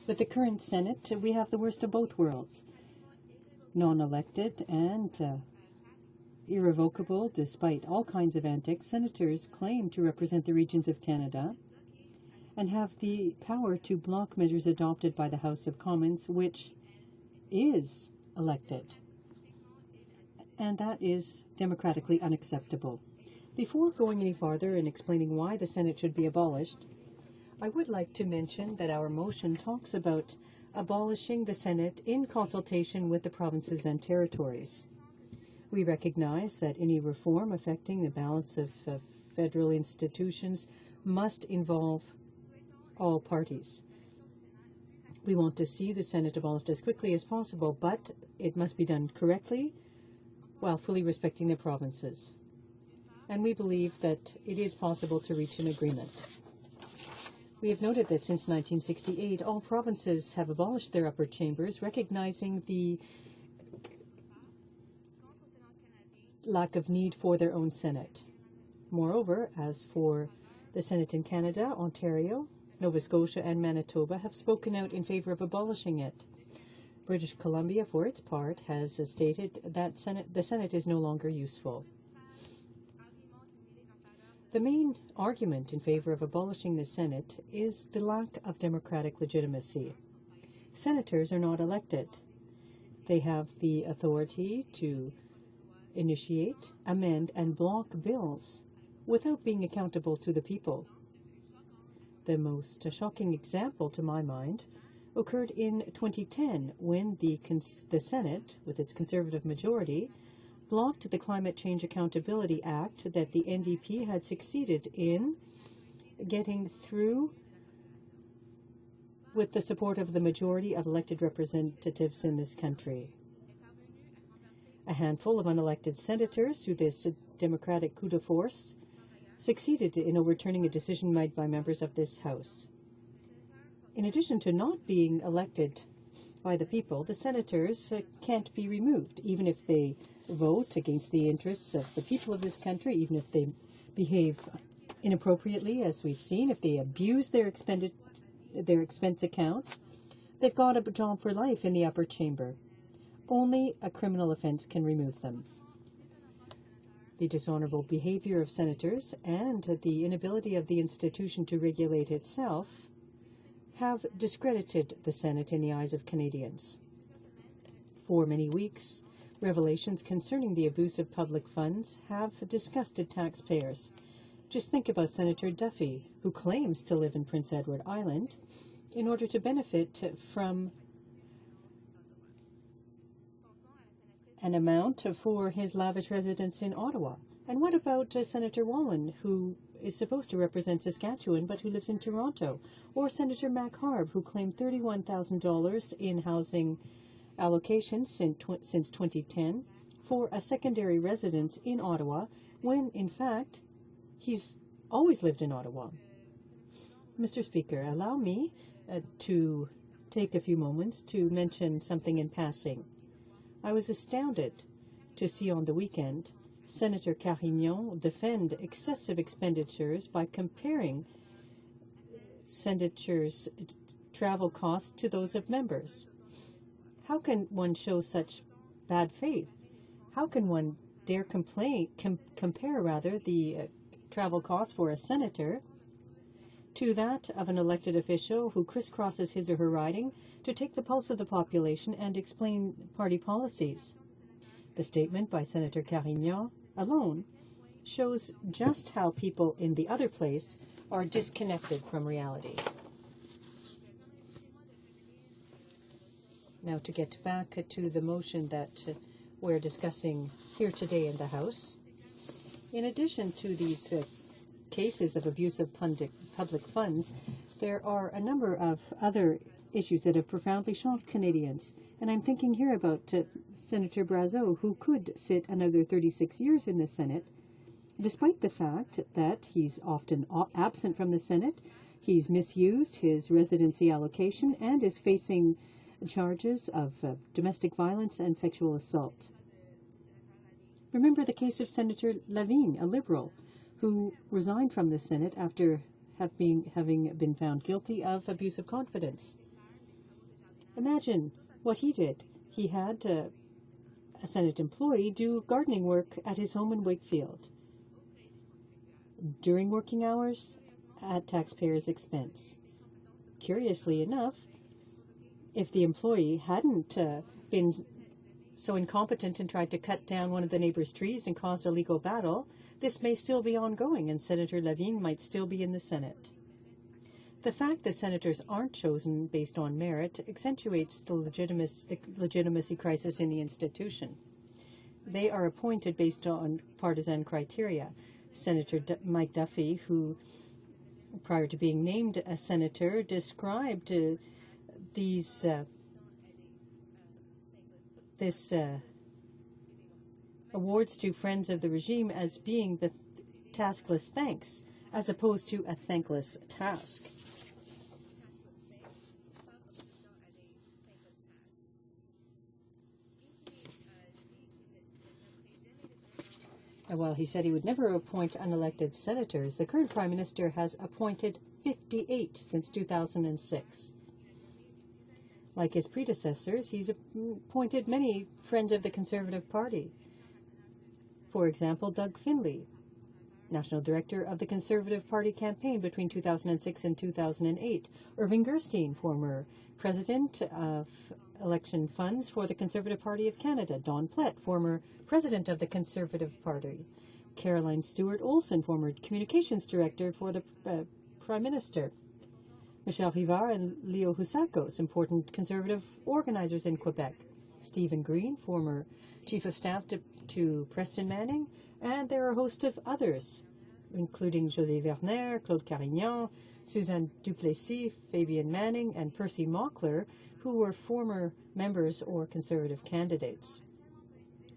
With the current Senate, we have the worst of both worlds. Non-elected and irrevocable, despite all kinds of antics, senators claim to represent the regions of Canada and have the power to block measures adopted by the House of Commons, which is elected. And that is democratically unacceptable. Before going any farther and explaining why the Senate should be abolished, I would like to mention that our motion talks about abolishing the Senate in consultation with the provinces and territories. We recognize that any reform affecting the balance of federal institutions must involve all parties. We want to see the Senate abolished as quickly as possible, but it must be done correctly while fully respecting the provinces. And we believe that it is possible to reach an agreement. We have noted that since 1968, all provinces have abolished their upper chambers, recognizing the lack of need for their own Senate. Moreover, as for the Senate in Canada, Ontario, Nova Scotia, and Manitoba have spoken out in favor of abolishing it. British Columbia, for its part, has stated that the Senate is no longer useful. The main argument in favor of abolishing the Senate is the lack of democratic legitimacy. Senators are not elected. They have the authority to initiate, amend, and block bills without being accountable to the people. The most shocking example, to my mind, occurred in 2010 when the Senate, with its Conservative majority, blocked the Climate Change Accountability Act that the NDP had succeeded in getting through with the support of the majority of elected representatives in this country. A handful of unelected senators, through this democratic coup de force, succeeded in overturning a decision made by members of this House. In addition to not being elected by the people, the senators can't be removed, even if they vote against the interests of the people of this country, even if they behave inappropriately, as we've seen, if they abuse their expense accounts. They've got a job for life in the upper chamber. Only a criminal offense can remove them. The dishonorable behavior of senators and the inability of the institution to regulate itself have discredited the Senate in the eyes of Canadians. For many weeks, revelations concerning the abuse of public funds have disgusted taxpayers. Just think about Senator Duffy, who claims to live in Prince Edward Island in order to benefit from an amount for his lavish residence in Ottawa. And what about Senator Wallen, who is supposed to represent Saskatchewan but who lives in Toronto? Or Senator Mac Harb, who claimed $31,000 in housing allocations since 2010 for a secondary residence in Ottawa, when, in fact, he's always lived in Ottawa. Mr. Speaker, allow me to take a few moments to mention something in passing. I was astounded to see on the weekend Senator Carignan defend excessive expenditures by comparing senators' travel costs to those of members. How can one show such bad faith? How can one dare compare the travel costs for a senator to that of an elected official who crisscrosses his or her riding to take the pulse of the population and explain party policies? The statement by Senator Carignan alone shows just how people in the other place are disconnected from reality. Now, to get back to the motion that we're discussing here today in the House, in addition to these cases of abuse of public funds, there are a number of other issues that have profoundly shocked Canadians. And I'm thinking here about Senator Brazeau, who could sit another 36 years in the Senate despite the fact that he's often absent from the Senate. He's misused his residency allocation and is facing charges of domestic violence and sexual assault. Remember the case of Senator Lavigne, a Liberal, who resigned from the Senate after having been found guilty of abuse of confidence. Imagine what he did. He had a Senate employee do gardening work at his home in Wakefield during working hours at taxpayers' expense. Curiously enough, if the employee hadn't been so incompetent and tried to cut down one of the neighbor's trees and caused a legal battle, this may still be ongoing and Senator Lavigne might still be in the Senate. The fact that senators aren't chosen based on merit accentuates the legitimacy crisis in the institution. They are appointed based on partisan criteria. Senator Mike Duffy, who prior to being named a senator, described these awards to friends of the regime as being the taskless thanks, as opposed to a thankless task. While he said he would never appoint unelected senators, the current Prime Minister has appointed 58 since 2006. Like his predecessors, he's appointed many friends of the Conservative Party. For example, Doug Findlay, National Director of the Conservative Party campaign between 2006 and 2008. Irving Gerstein, former President of Election Funds for the Conservative Party of Canada. Don Plett, former President of the Conservative Party. Caroline Stewart-Olson, former Communications Director for the Prime Minister. Michel Rivard and Leo Husakos, important Conservative organizers in Quebec. Stephen Green, former Chief of Staff to Preston Manning, and there are a host of others, including José Werner, Claude Carignan, Suzanne Duplessis, Fabian Manning, and Percy Mockler, who were former members or Conservative candidates.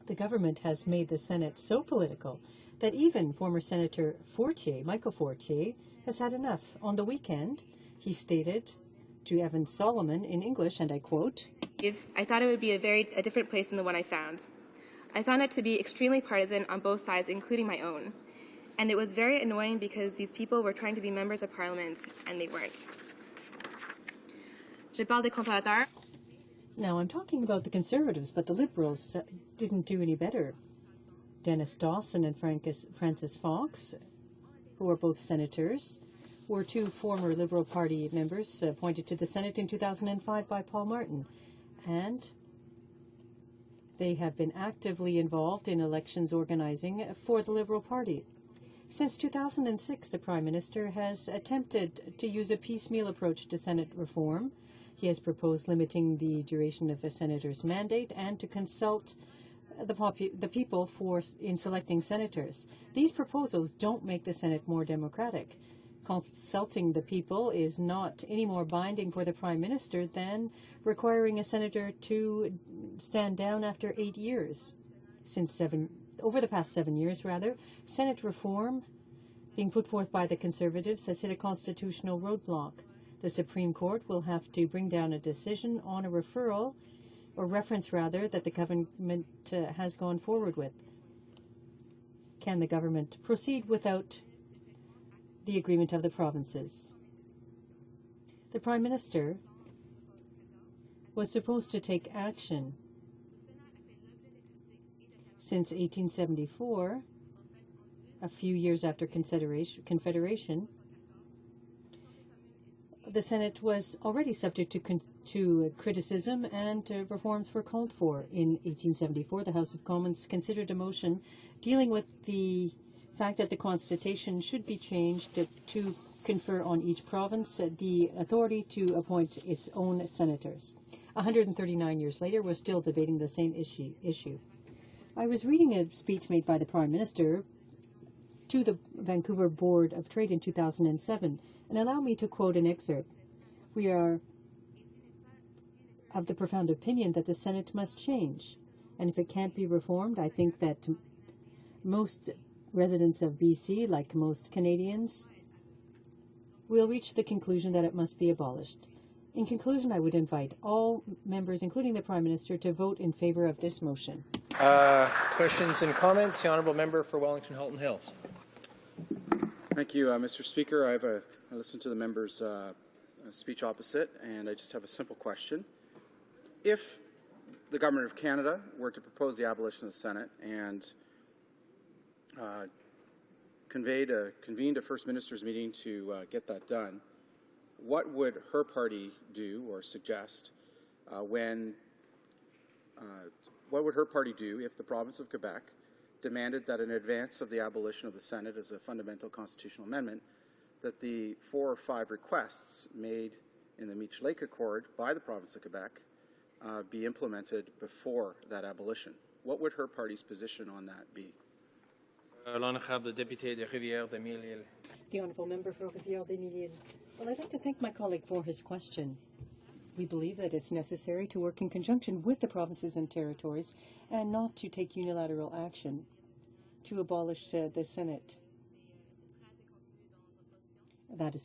The government has made the Senate so political that even former Senator Fortier, Michael Fortier, has had enough. On the weekend, he stated to Evan Solomon in English, and I quote, I thought it would be a different place than the one I found. I found it to be extremely partisan on both sides, including my own. And it was very annoying because these people were trying to be members of parliament, and they weren't. Je parle des conservateurs. Now, I'm talking about the Conservatives, but the Liberals didn't do any better. Dennis Dawson and Francis Fox, who are both senators, were two former Liberal Party members appointed to the Senate in 2005 by Paul Martin. And they have been actively involved in elections organizing for the Liberal Party. Since 2006, the Prime Minister has attempted to use a piecemeal approach to Senate reform. He has proposed limiting the duration of a senator's mandate and to consult the people in selecting senators. These proposals don't make the Senate more democratic. Consulting the people is not any more binding for the Prime Minister than requiring a senator to stand down after 8 years. Over the past 7 years, Senate reform being put forth by the Conservatives has hit a constitutional roadblock. The Supreme Court will have to bring down a decision on a referral, or reference that the government has gone forward with. Can the government proceed without the agreement of the provinces? The Prime Minister was supposed to take action since 1874, a few years after Confederation. The Senate was already subject to criticism, and reforms were called for. In 1874, the House of Commons considered a motion dealing with the fact that the Constitution should be changed to confer on each province the authority to appoint its own senators. 139 years later, we're still debating the same issue. I was reading a speech made by the Prime Minister to the Vancouver Board of Trade in 2007, and allow me to quote an excerpt. We are of the profound opinion that the Senate must change, and if it can't be reformed, I think that most residents of BC, like most Canadians, will reach the conclusion that it must be abolished. In conclusion, I would invite all members, including the Prime Minister, to vote in favour of this motion. Questions and comments? The Honourable Member for Wellington Halton Hills. Thank you, Mr. Speaker. I listened to the member's speech opposite, and I just have a simple question. If the Government of Canada were to propose the abolition of the Senate and convened a First Minister's meeting to get that done, what would her party do or suggest what would her party do if the province of Quebec demanded that in advance of the abolition of the Senate as a fundamental constitutional amendment, that the 4 or 5 requests made in the Meech Lake Accord by the province of Quebec be implemented before that abolition? What would her party's position on that be? The Honourable Member for Rivière-des-Milliers. Well, I'd like to thank my colleague for his question. We believe that it's necessary to work in conjunction with the provinces and territories and not to take unilateral action to abolish the Senate. That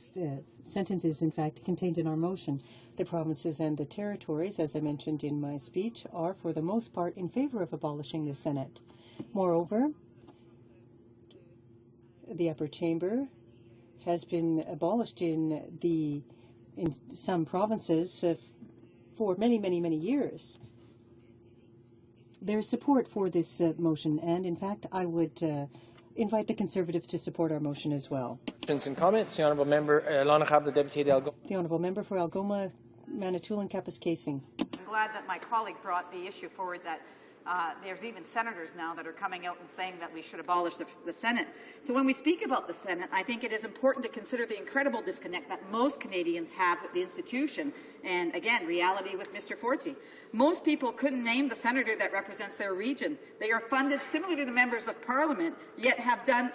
sentence is, in fact, contained in our motion. The provinces and the territories, as I mentioned in my speech, are, for the most part, in favor of abolishing the Senate. Moreover, the upper chamber has been abolished in some provinces for many, many, many years. There's support for this motion, and in fact, I would invite the Conservatives to support our motion as well. Questions and comments? The Honourable Member, The Honourable Member for Algoma, Manitoulin, Kapuskasing. I'm glad that my colleague brought the issue forward that there's even senators now that are coming out and saying that we should abolish the Senate. So when we speak about the Senate, I think it is important to consider the incredible disconnect that most Canadians have with the institution, and again, reality with Mr. Fortsey. Most people couldn't name the senator that represents their region. They are funded similarly to members of Parliament, yet have done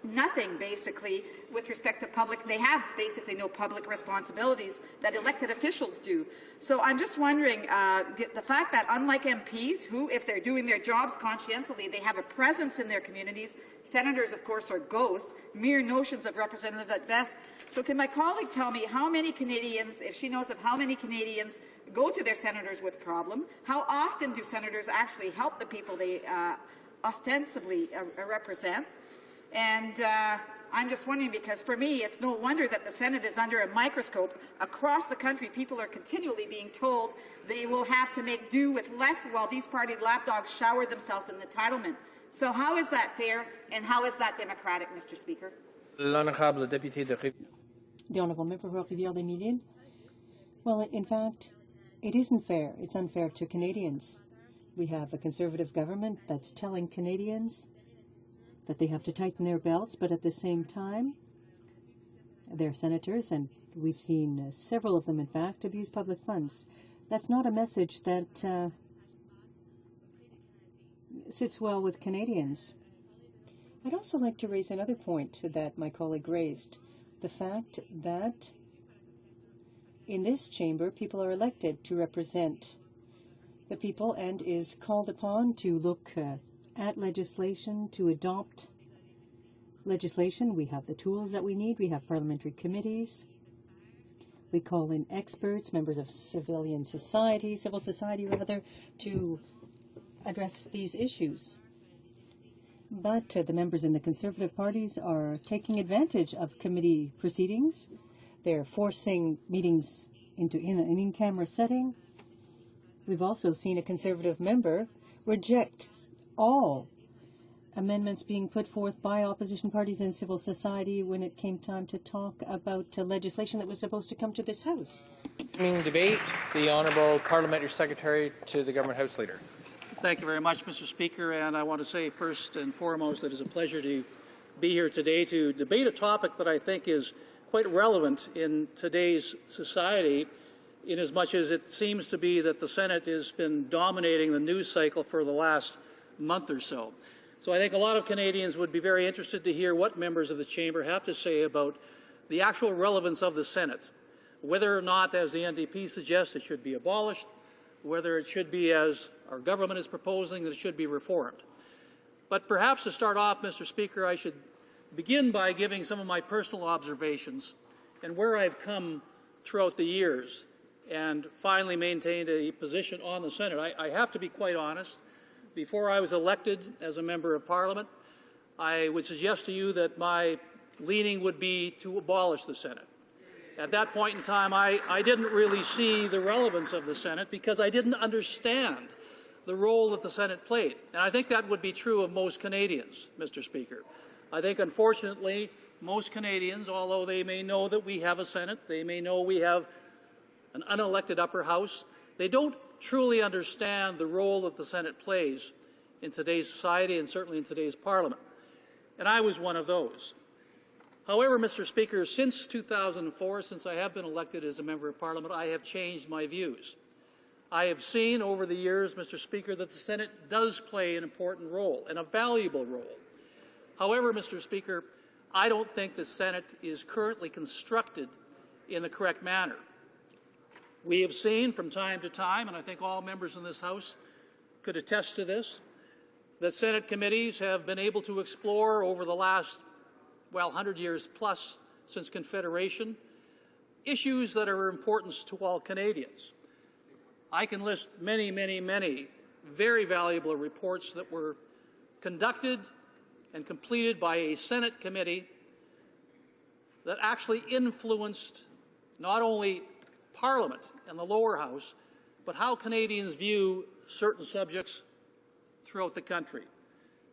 nothing, basically, with respect to public. They have basically no public responsibilities that elected officials do. So I'm just wondering, the fact that unlike MPs, who, if they're doing their jobs conscientiously, they have a presence in their communities, senators, of course, are ghosts, mere notions of representatives at best. So can my colleague tell me how many Canadians, if she knows of how many Canadians go to their senators with problem, how often do senators actually help the people they ostensibly represent? And I'm just wondering, because for me, it's no wonder that the Senate is under a microscope. Across the country, people are continually being told they will have to make do with less while these party lapdogs shower themselves in entitlement. So how is that fair, and how is that democratic, Mr. Speaker? The Honourable Member for Rivière-des-Milliers. Well, in fact, it isn't fair. It's unfair to Canadians. We have a Conservative government that's telling Canadians that they have to tighten their belts, but at the same time, their senators, and we've seen several of them, in fact, abuse public funds. That's not a message that sits well with Canadians. I'd also like to raise another point that my colleague raised, the fact that in this chamber, people are elected to represent the people and is called upon to look at legislation, to adopt legislation. We have the tools that we need. We have parliamentary committees. We call in experts, members of civil society rather, to address these issues. But the members in the Conservative parties are taking advantage of committee proceedings. They're forcing meetings into an in-camera setting. We've also seen a Conservative member reject all amendments being put forth by opposition parties and civil society when it came time to talk about legislation that was supposed to come to this House. Debate, the Honourable Parliamentary Secretary to the Government House Leader. Thank you very much, Mr. Speaker, and I want to say first and foremost that it is a pleasure to be here today to debate a topic that I think is quite relevant in today's society, inasmuch as it seems to be that the Senate has been dominating the news cycle for the last month or so. So I think a lot of Canadians would be very interested to hear what members of the chamber have to say about the actual relevance of the Senate, whether or not, as the NDP suggests, it should be abolished, whether it should be, as our government is proposing, that it should be reformed. But perhaps to start off, Mr. Speaker, I should begin by giving some of my personal observations and where I've come throughout the years and finally maintained a position on the Senate. I have to be quite honest. Before I was elected as a member of Parliament, I would suggest to you that my leaning would be to abolish the Senate. At that point in time, I didn't really see the relevance of the Senate because I didn't understand the role that the Senate played. And I think that would be true of most Canadians, Mr. Speaker. I think, unfortunately, most Canadians, although they may know that we have a Senate, they may know we have an unelected upper house, they don't truly understand the role that the Senate plays in today's society and certainly in today's Parliament. And I was one of those. However, Mr. Speaker, since 2004, since I have been elected as a member of Parliament, I have changed my views. I have seen over the years, Mr. Speaker, that the Senate does play an important role and a valuable role. However, Mr. Speaker, I don't think the Senate is currently constructed in the correct manner. We have seen from time to time, and I think all members in this House could attest to this, that Senate committees have been able to explore over the last 100 years plus since Confederation, issues that are of importance to all Canadians. I can list many, many, many very valuable reports that were conducted and completed by a Senate committee that actually influenced not only Parliament and the lower house, but how Canadians view certain subjects throughout the country.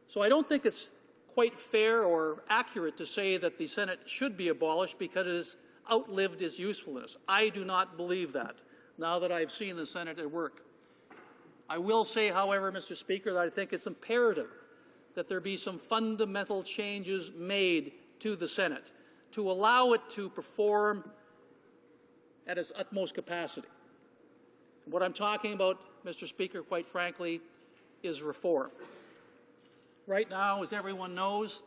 So I don't think it's quite fair or accurate to say that the Senate should be abolished because it has outlived its usefulness. I do not believe that, now that I've seen the Senate at work. I will say, however, Mr. Speaker, that I think it's imperative that there be some fundamental changes made to the Senate to allow it to perform at its utmost capacity. What I'm talking about, Mr. Speaker, quite frankly, is reform. Right now, as everyone knows,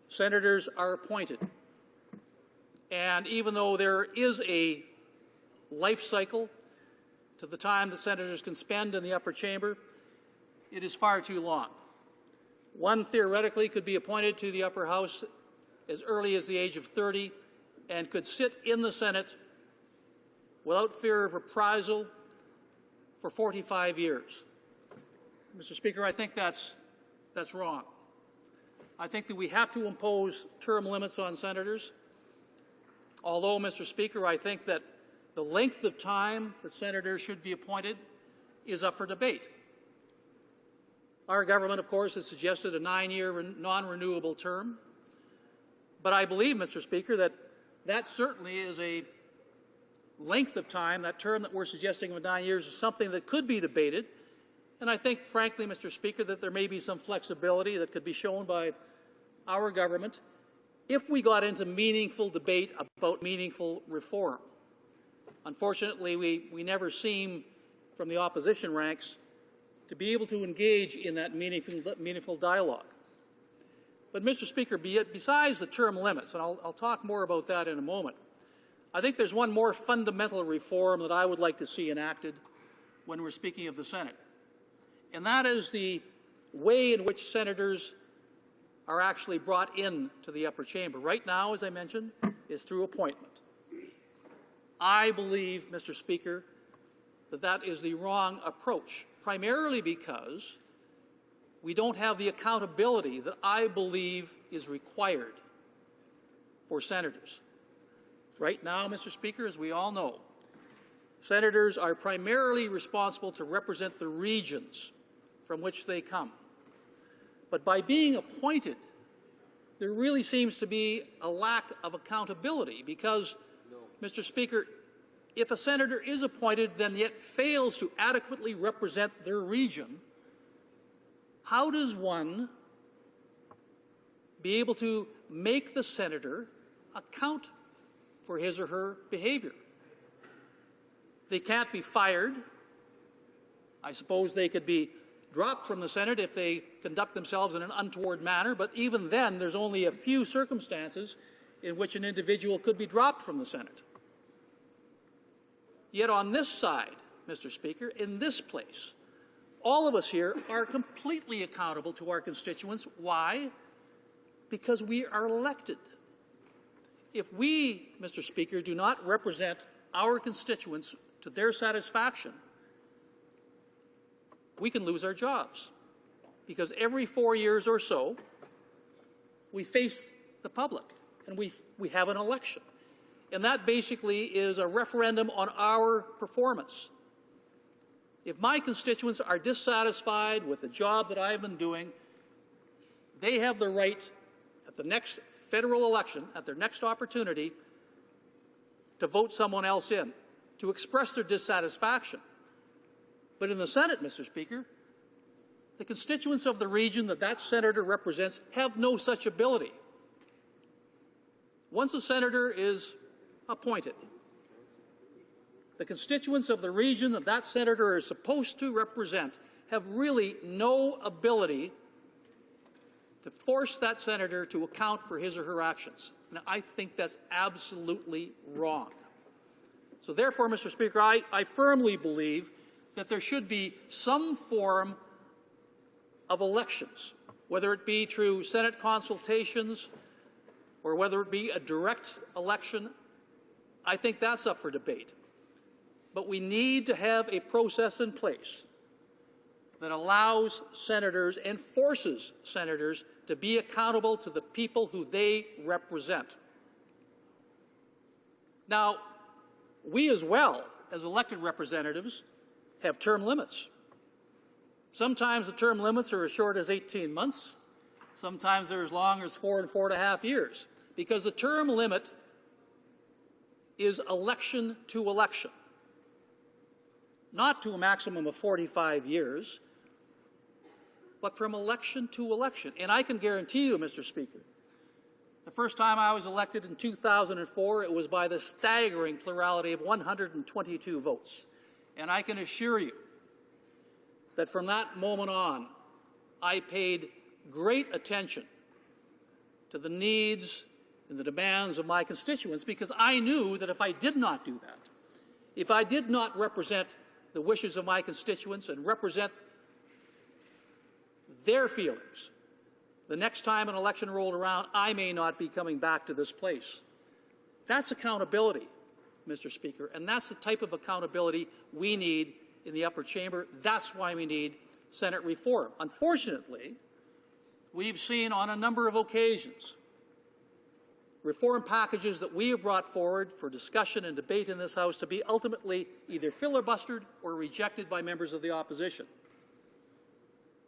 senators are appointed. And even though there is a life cycle to the time that senators can spend in the upper chamber, it is far too long. One theoretically could be appointed to the upper house as early as the age of 30 and could sit in the Senate without fear of reprisal for 45 years. Mr. Speaker, I think that's wrong. I think that we have to impose term limits on senators. Although, Mr. Speaker, I think that the length of time that senators should be appointed is up for debate. Our government, of course, has suggested a 9-year non-renewable term. But I believe, Mr. Speaker, that that certainly is a length of time, that term that we're suggesting of 9 years, is something that could be debated. And I think, frankly, Mr. Speaker, that there may be some flexibility that could be shown by our government if we got into meaningful debate about meaningful reform. Unfortunately, we never seem, from the opposition ranks, to be able to engage in that meaningful dialogue. But, Mr. Speaker, besides the term limits, and I'll talk more about that in a moment, I think there's one more fundamental reform that I would like to see enacted when we're speaking of the Senate. And that is the way in which senators are actually brought in to the upper chamber. Right now, as I mentioned, is through appointment. I believe, Mr. Speaker, that that is the wrong approach, primarily because we don't have the accountability that I believe is required for senators. Right now, Mr. Speaker, as we all know, senators are primarily responsible to represent the regions from which they come. But by being appointed, there really seems to be a lack of accountability because, Mr. Speaker, if a senator is appointed then yet fails to adequately represent their region, how does one be able to make the senator account for his or her behavior? They can't be fired. I suppose they could be dropped from the Senate if they conduct themselves in an untoward manner, but even then there's only a few circumstances in which an individual could be dropped from the Senate. Yet on this side, Mr. Speaker, in this place, all of us here are completely accountable to our constituents. Why? Because we are elected. If we, Mr. Speaker, do not represent our constituents to their satisfaction, we can lose our jobs. Because every 4 years or so, we face the public and we have an election. And that basically is a referendum on our performance. If my constituents are dissatisfied with the job that I've been doing, they have the right at the next federal election, at their next opportunity, to vote someone else in, to express their dissatisfaction. But in the Senate, Mr. Speaker, the constituents of the region that that senator represents have no such ability. Once a senator is appointed, the constituents of the region that that senator is supposed to represent have really no ability to force that senator to account for his or her actions. Now, I think that's absolutely wrong. So therefore, Mr. Speaker, I firmly believe that there should be some form of elections, whether it be through Senate consultations or whether it be a direct election. I think that's up for debate. But we need to have a process in place that allows senators and forces senators to be accountable to the people who they represent. Now, we as well, as elected representatives, have term limits. Sometimes the term limits are as short as 18 months. Sometimes they're as long as 4 and 4.5 years, because the term limit is election to election, not to a maximum of 45 years, but from election to election. And I can guarantee you, Mr. Speaker, the first time I was elected in 2004, it was by the staggering plurality of 122 votes. And I can assure you that from that moment on, I paid great attention to the needs and the demands of my constituents, because I knew that if I did not do that, if I did not represent the wishes of my constituents and represent their feelings, the next time an election rolled around, I may not be coming back to this place. That's accountability, Mr. Speaker, and that's the type of accountability we need in the upper chamber. That's why we need Senate reform. Unfortunately, we've seen on a number of occasions reform packages that we have brought forward for discussion and debate in this House to be ultimately either filibustered or rejected by members of the opposition.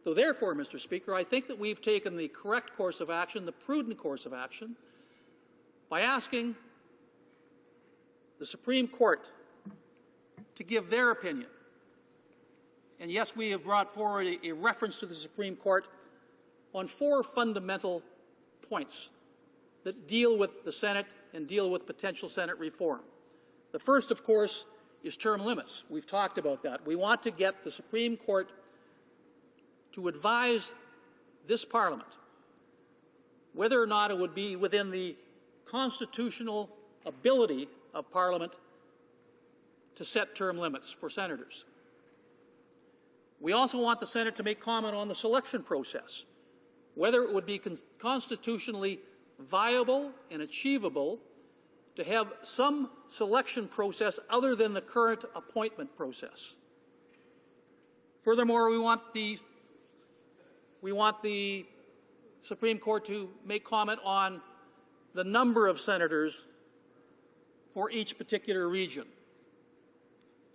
So therefore, Mr. Speaker, I think that we've taken the correct course of action, the prudent course of action, by asking the Supreme Court to give their opinion. And yes, we have brought forward a reference to the Supreme Court on 4 fundamental points that deal with the Senate and deal with potential Senate reform. The first, of course, is term limits. We've talked about that. We want to get the Supreme Court to advise this Parliament whether or not it would be within the constitutional ability of Parliament to set term limits for senators. We also want the Senate to make comment on the selection process, whether it would be constitutionally viable and achievable to have some selection process other than the current appointment process. Furthermore, we want the Supreme Court to make comment on the number of senators for each particular region.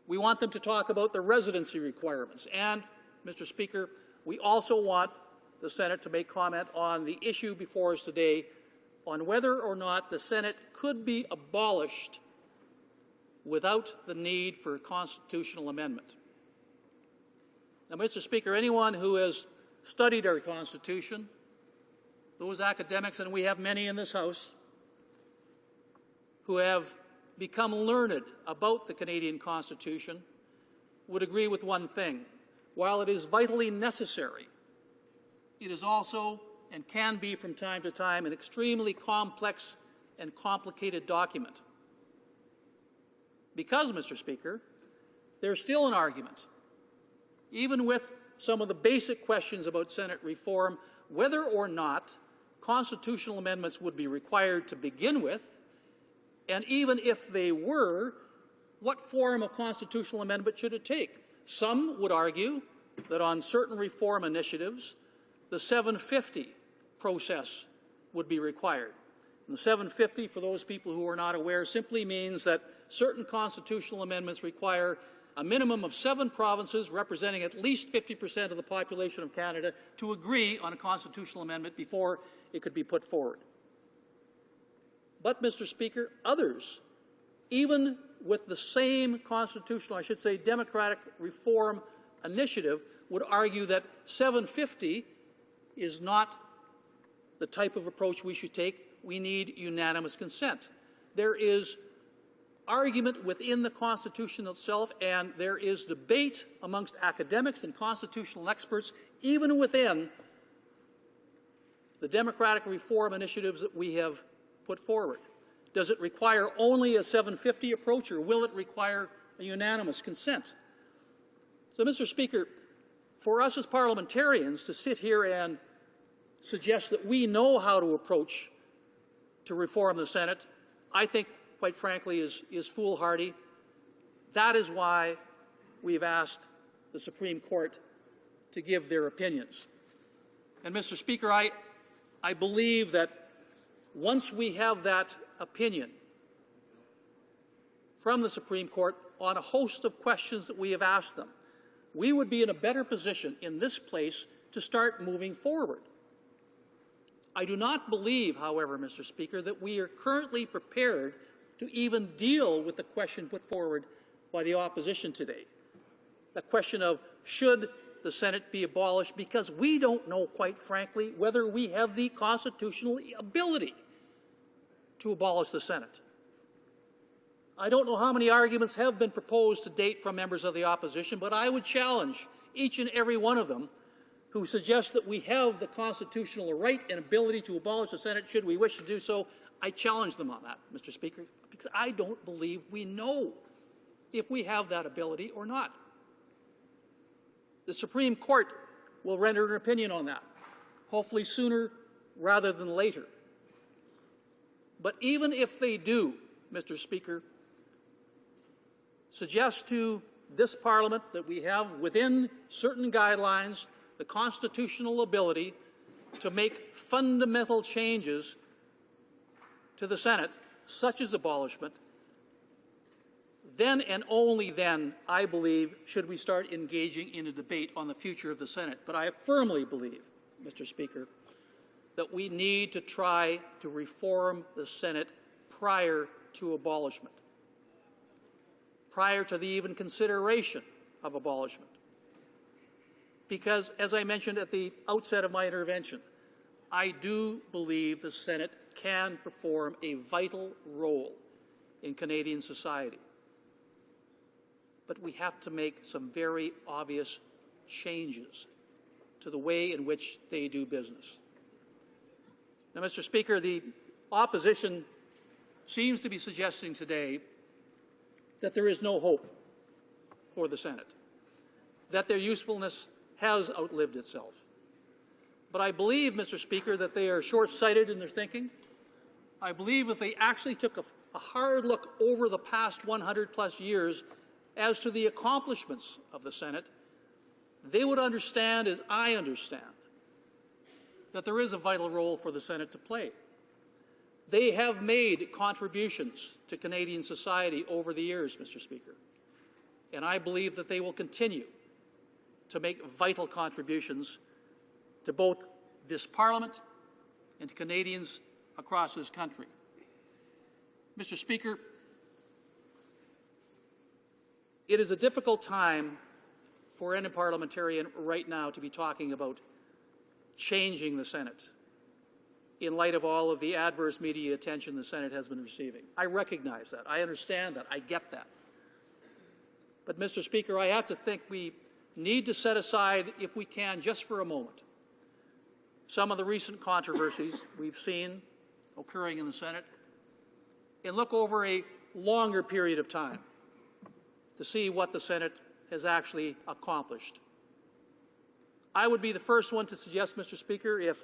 We want them to talk about the residency requirements. And, Mr. Speaker, we also want the Senate to make comment on the issue before us today on whether or not the Senate could be abolished without the need for a constitutional amendment. Now, Mr. Speaker, anyone who has studied our Constitution, those academics, and we have many in this House, who have become learned about the Canadian Constitution, would agree with one thing. While it is vitally necessary, it is also and can be from time to time an extremely complex and complicated document. Because, Mr. Speaker, there's still an argument, even with some of the basic questions about Senate reform, whether or not constitutional amendments would be required to begin with, and even if they were, what form of constitutional amendment should it take? Some would argue that on certain reform initiatives, the 750 process would be required. And the 750, for those people who are not aware, simply means that certain constitutional amendments require a minimum of 7 provinces representing at least 50% of the population of Canada to agree on a constitutional amendment before it could be put forward. But, Mr. Speaker, others, even with the same constitutional, I should say democratic reform initiative, would argue that 750 is not the type of approach we should take. We need unanimous consent. There is argument within the Constitution itself, and there is debate amongst academics and constitutional experts, even within the democratic reform initiatives that we have put forward. Does it require only a 750 approach, or will it require a unanimous consent? So, Mr. Speaker, for us as parliamentarians to sit here and suggest that we know how to approach to reform the Senate, I think, quite frankly, is foolhardy. That is why we've asked the Supreme Court to give their opinions. And, Mr. Speaker, I believe that once we have that opinion from the Supreme Court on a host of questions that we have asked them, we would be in a better position in this place to start moving forward. I do not believe, however, Mr. Speaker, that we are currently prepared to even deal with the question put forward by the opposition today, the question of should the Senate be abolished, because we don't know, quite frankly, whether we have the constitutional ability to abolish the Senate. I don't know how many arguments have been proposed to date from members of the opposition, but I would challenge each and every one of them who suggest that we have the constitutional right and ability to abolish the Senate should we wish to do so. I challenge them on that, Mr. Speaker, because I don't believe we know if we have that ability or not. The Supreme Court will render an opinion on that, hopefully sooner rather than later. But even if they do, Mr. Speaker, suggest to this Parliament that we have within certain guidelines the constitutional ability to make fundamental changes to the Senate, such as abolishment, then and only then, I believe, should we start engaging in a debate on the future of the Senate. But I firmly believe, Mr. Speaker, that we need to try to reform the Senate prior to abolishment, prior to the even consideration of abolishment. Because, as I mentioned at the outset of my intervention, I do believe the Senate can perform a vital role in Canadian society. But we have to make some very obvious changes to the way in which they do business. Now, Mr. Speaker, the opposition seems to be suggesting today that there is no hope for the Senate, that their usefulness has outlived itself. But I believe, Mr. Speaker, that they are short-sighted in their thinking. I believe if they actually took a hard look over the past 100-plus years as to the accomplishments of the Senate, they would understand, as I understand, that there is a vital role for the Senate to play. They have made contributions to Canadian society over the years, Mr. Speaker, and I believe that they will continue to make vital contributions to both this Parliament and to Canadians across this country. Mr. Speaker, it is a difficult time for any parliamentarian right now to be talking about changing the Senate in light of all of the adverse media attention the Senate has been receiving. I recognize that. I understand that. I get that. But, Mr. Speaker, I have to think we need to set aside, if we can, just for a moment, some of the recent controversies we've seen occurring in the Senate and look over a longer period of time to see what the Senate has actually accomplished. I would be the first one to suggest, Mr. Speaker, if,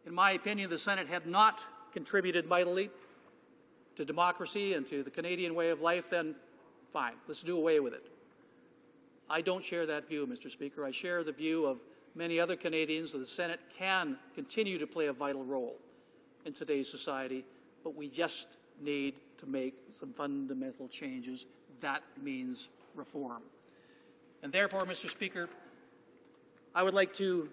in my opinion, the Senate had not contributed mightily to democracy and to the Canadian way of life, then fine, let's do away with it. I don't share that view, Mr. Speaker. I share the view of many other Canadians that the Senate can continue to play a vital role in today's society, but we just need to make some fundamental changes. That means reform. And therefore, Mr. Speaker, I would like to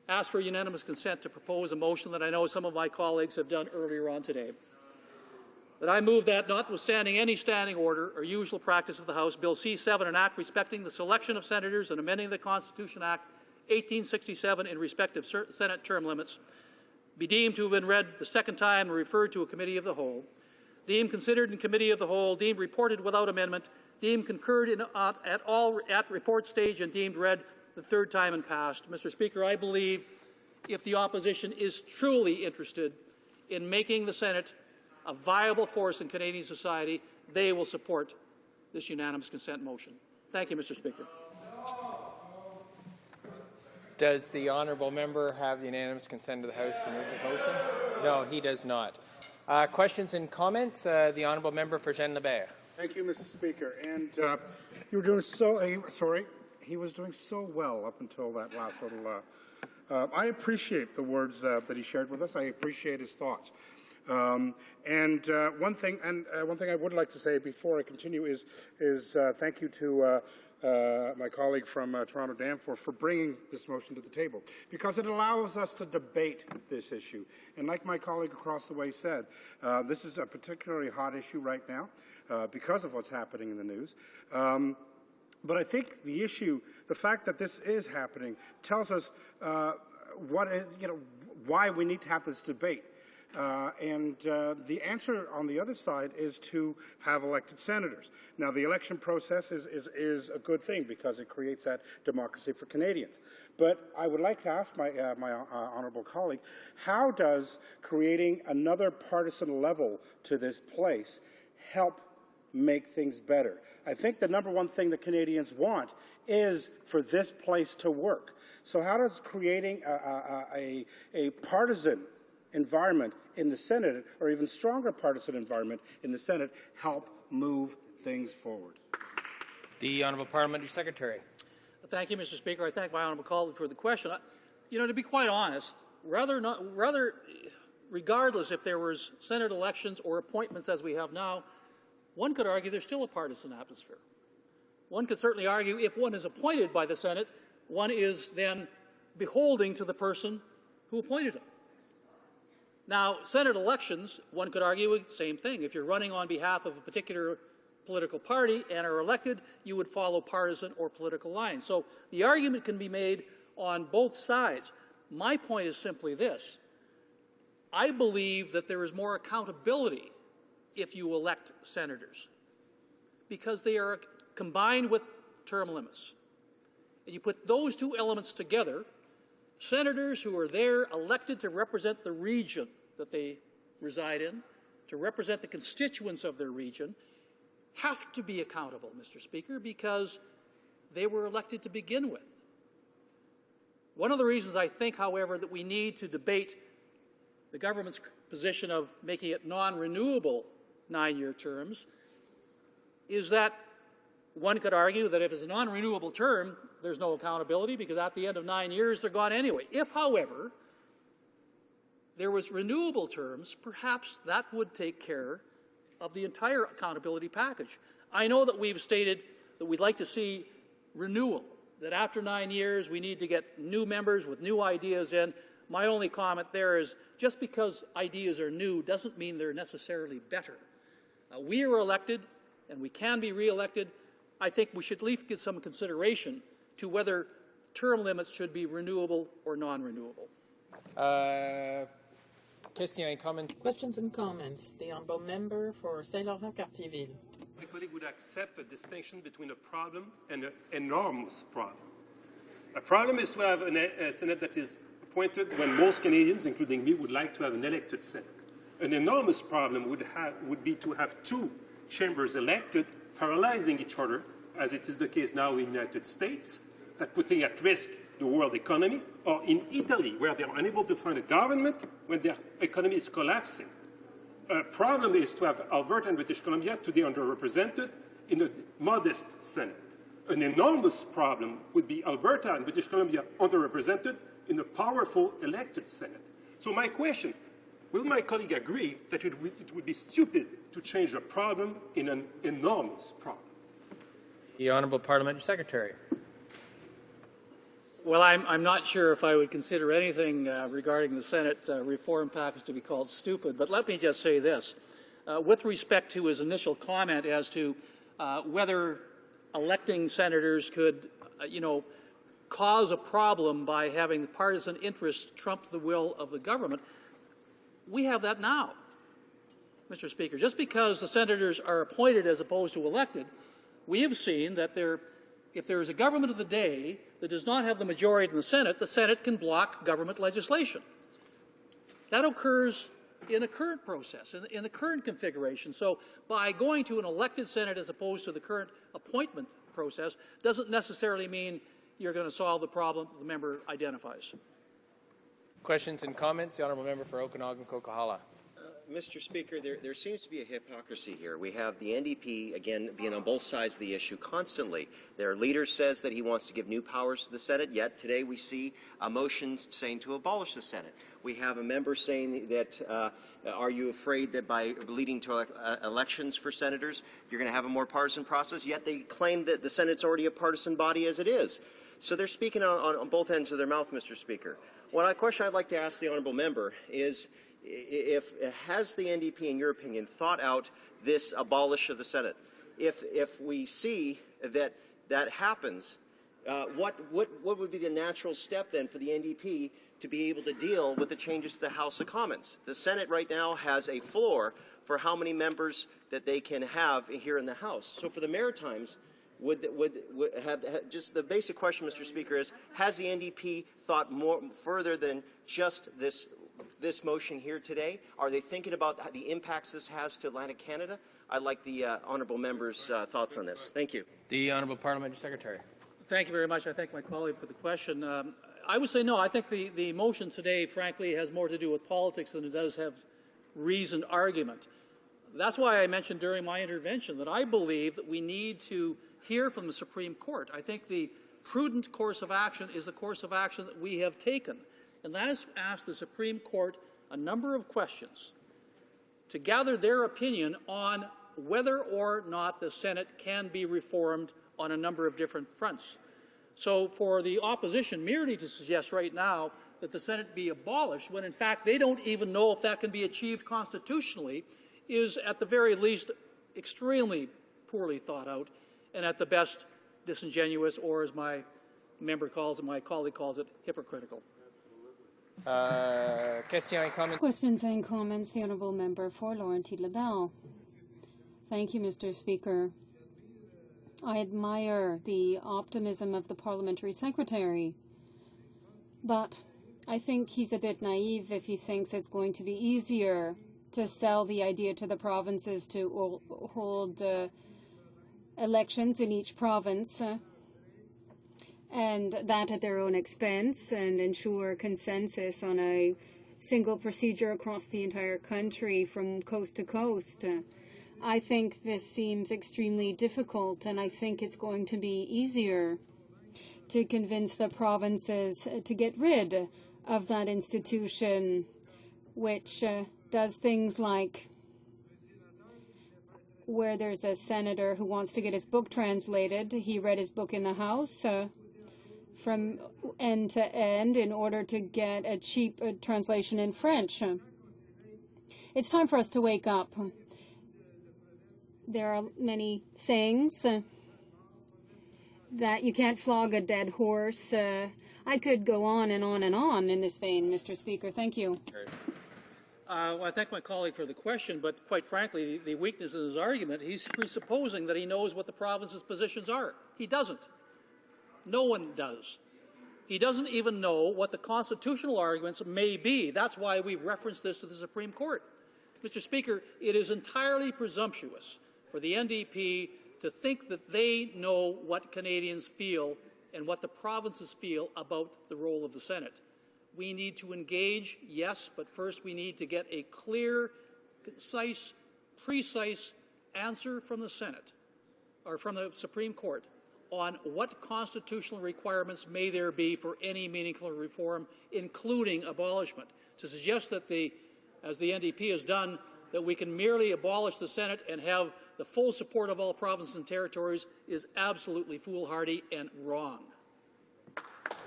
ask for unanimous consent to propose a motion that I know some of my colleagues have done earlier on today. That I move that, notwithstanding any standing order or usual practice of the House, Bill C-7, an act respecting the selection of senators and amending the Constitution Act 1867 in respect of Senate term limits, be deemed to have been read the second time and referred to a committee of the whole, deemed considered in committee of the whole, deemed reported without amendment, deemed concurred in, at report stage, and deemed read the third time and passed. Mr. Speaker, I believe if the opposition is truly interested in making the Senate a viable force in Canadian society, they will support this unanimous consent motion. Thank you, Mr. Speaker. Does the honourable member have the unanimous consent of the House to move the motion? No, he does not. Questions and comments? The honourable member for Jean-Lebert. Thank you, Mr. Speaker. And you were doing he was doing so well up until that last little. I appreciate the words that he shared with us. I appreciate his thoughts. One thing I would like to say before I continue is thank you to my colleague from Toronto Danforth for bringing this motion to the table, because it allows us to debate this issue. And like my colleague across the way said, this is a particularly hot issue right now because of what's happening in the news. But I think the fact that this is happening tells us why we need to have this debate. The answer on the other side is to have elected senators. Now, the election process is a good thing because it creates that democracy for Canadians. But I would like to ask my honourable colleague, how does creating another partisan level to this place help make things better? I think the number one thing that Canadians want is for this place to work. So how does creating a partisan environment in the Senate, or even stronger partisan environment in the Senate, help move things forward? The Honourable Parliamentary Secretary. Thank you, Mr. Speaker. I thank my honourable colleague for the question. To be quite honest, regardless if there was Senate elections or appointments as we have now, one could argue there's still a partisan atmosphere. One could certainly argue if one is appointed by the Senate, one is then beholding to the person who appointed him. Now, Senate elections, one could argue the same thing. If you're running on behalf of a particular political party and are elected, you would follow partisan or political lines. So the argument can be made on both sides. My point is simply this. I believe that there is more accountability if you elect senators, because they are combined with term limits. And you put those two elements together, senators who are there elected to represent the region that they reside in, to represent the constituents of their region, have to be accountable, Mr. Speaker, because they were elected to begin with. One of the reasons I think, however, that we need to debate the government's position of making it non-renewable 9-year terms is that one could argue that if it's a non-renewable term, there's no accountability because at the end of 9 years, they're gone anyway. If, however, there was renewable terms, perhaps that would take care of the entire accountability package. I know that we've stated that we'd like to see renewal, that after 9 years, we need to get new members with new ideas in. My only comment there is just because ideas are new doesn't mean they're necessarily better. We were elected, and we can be re-elected. I think we should at least give some consideration to whether term limits should be renewable or non-renewable. Questions and comments. The honourable member for Saint-Laurent-Cartierville. My colleague would accept a distinction between a problem and an enormous problem. A problem is to have a Senate that is appointed when most Canadians, including me, would like to have an elected Senate. An enormous problem would be to have two chambers elected, paralyzing each other, as it is the case now in the United States, that putting at risk the world economy, or in Italy, where they are unable to find a government when their economy is collapsing. A problem is to have Alberta and British Columbia today underrepresented in a modest Senate. An enormous problem would be Alberta and British Columbia underrepresented in a powerful elected Senate. So my question, will my colleague agree that it would be stupid to change a problem in an enormous problem? The Honourable Parliamentary Secretary. Well, I'm not sure if I would consider anything regarding the Senate reform package to be called stupid, but let me just say this. With respect to his initial comment as to whether electing senators could, cause a problem by having the partisan interests trump the will of the government, we have that now, Mr. Speaker. Just because the senators are appointed as opposed to elected, we have seen that if there is a government of the day that does not have the majority in the Senate can block government legislation. That occurs in the current process, in the current configuration. So by going to an elected Senate as opposed to the current appointment process doesn't necessarily mean you're going to solve the problem that the member identifies. Questions and comments? The Honourable Member for Okanagan-Coquihalla. Mr. Speaker, there seems to be a hypocrisy here. We have the NDP, again, being on both sides of the issue constantly. Their leader says that he wants to give new powers to the Senate, yet today we see a motion saying to abolish the Senate. We have a member saying that, are you afraid that by leading to elections for senators, you're going to have a more partisan process, yet they claim that the Senate's already a partisan body as it is. So they're speaking on both ends of their mouth, Mr. Speaker. One question I'd like to ask the honourable member is, has the NDP, in your opinion, thought out this abolish of the Senate? If we see that happens, what would be the natural step then for the NDP to be able to deal with the changes to the House of Commons? The Senate right now has a floor for how many members that they can have here in the House. So for the Maritimes, just the basic question, Mr. Speaker, is: has the NDP thought more further than just this motion here today? Are they thinking about the impacts this has to Atlantic Canada? I'd like the honourable member's thoughts on this. Thank you. The Honourable Parliamentary Secretary. Thank you very much. I thank my colleague for the question. I would say no. I think the motion today, frankly, has more to do with politics than it does have reasoned argument. That's why I mentioned during my intervention that I believe that we need to hear from the Supreme Court. I think the prudent course of action is the course of action that we have taken, and that is to ask the Supreme Court a number of questions to gather their opinion on whether or not the Senate can be reformed on a number of different fronts. So for the opposition merely to suggest right now that the Senate be abolished, when in fact they don't even know if that can be achieved constitutionally, is at the very least extremely poorly thought out, and at the best disingenuous, or as my member calls it, my colleague calls it, hypocritical. Questions and comments. The Honourable Member for Laurentides-Labelle. Thank you, Mr. Speaker. I admire the optimism of the Parliamentary Secretary, but I think he's a bit naive if he thinks it's going to be easier to sell the idea to the provinces to hold elections in each province and that at their own expense, and ensure consensus on a single procedure across the entire country from coast to coast. I think this seems extremely difficult, and I think it's going to be easier to convince the provinces to get rid of that institution, which does things like where there's a senator who wants to get his book translated, he read his book in the House from end to end in order to get a cheap translation in French. It's time for us to wake up. There are many sayings that you can't flog a dead horse. I could go on and on and on in this vein, Mr. Speaker. Thank you. Well, I thank my colleague for the question, but quite frankly, the weakness in his argument, he's presupposing that he knows what the province's positions are. He doesn't. No one does. He doesn't even know what the constitutional arguments may be. That's why we've referenced this to the Supreme Court. Mr. Speaker, it is entirely presumptuous for the NDP to think that they know what Canadians feel and what the provinces feel about the role of the Senate. We need to engage, yes, but first we need to get a clear, concise, precise answer from the Senate or from the Supreme Court on what constitutional requirements may there be for any meaningful reform, including abolishment. To suggest that, as the NDP has done, that we can merely abolish the Senate and have the full support of all provinces and territories is absolutely foolhardy and wrong.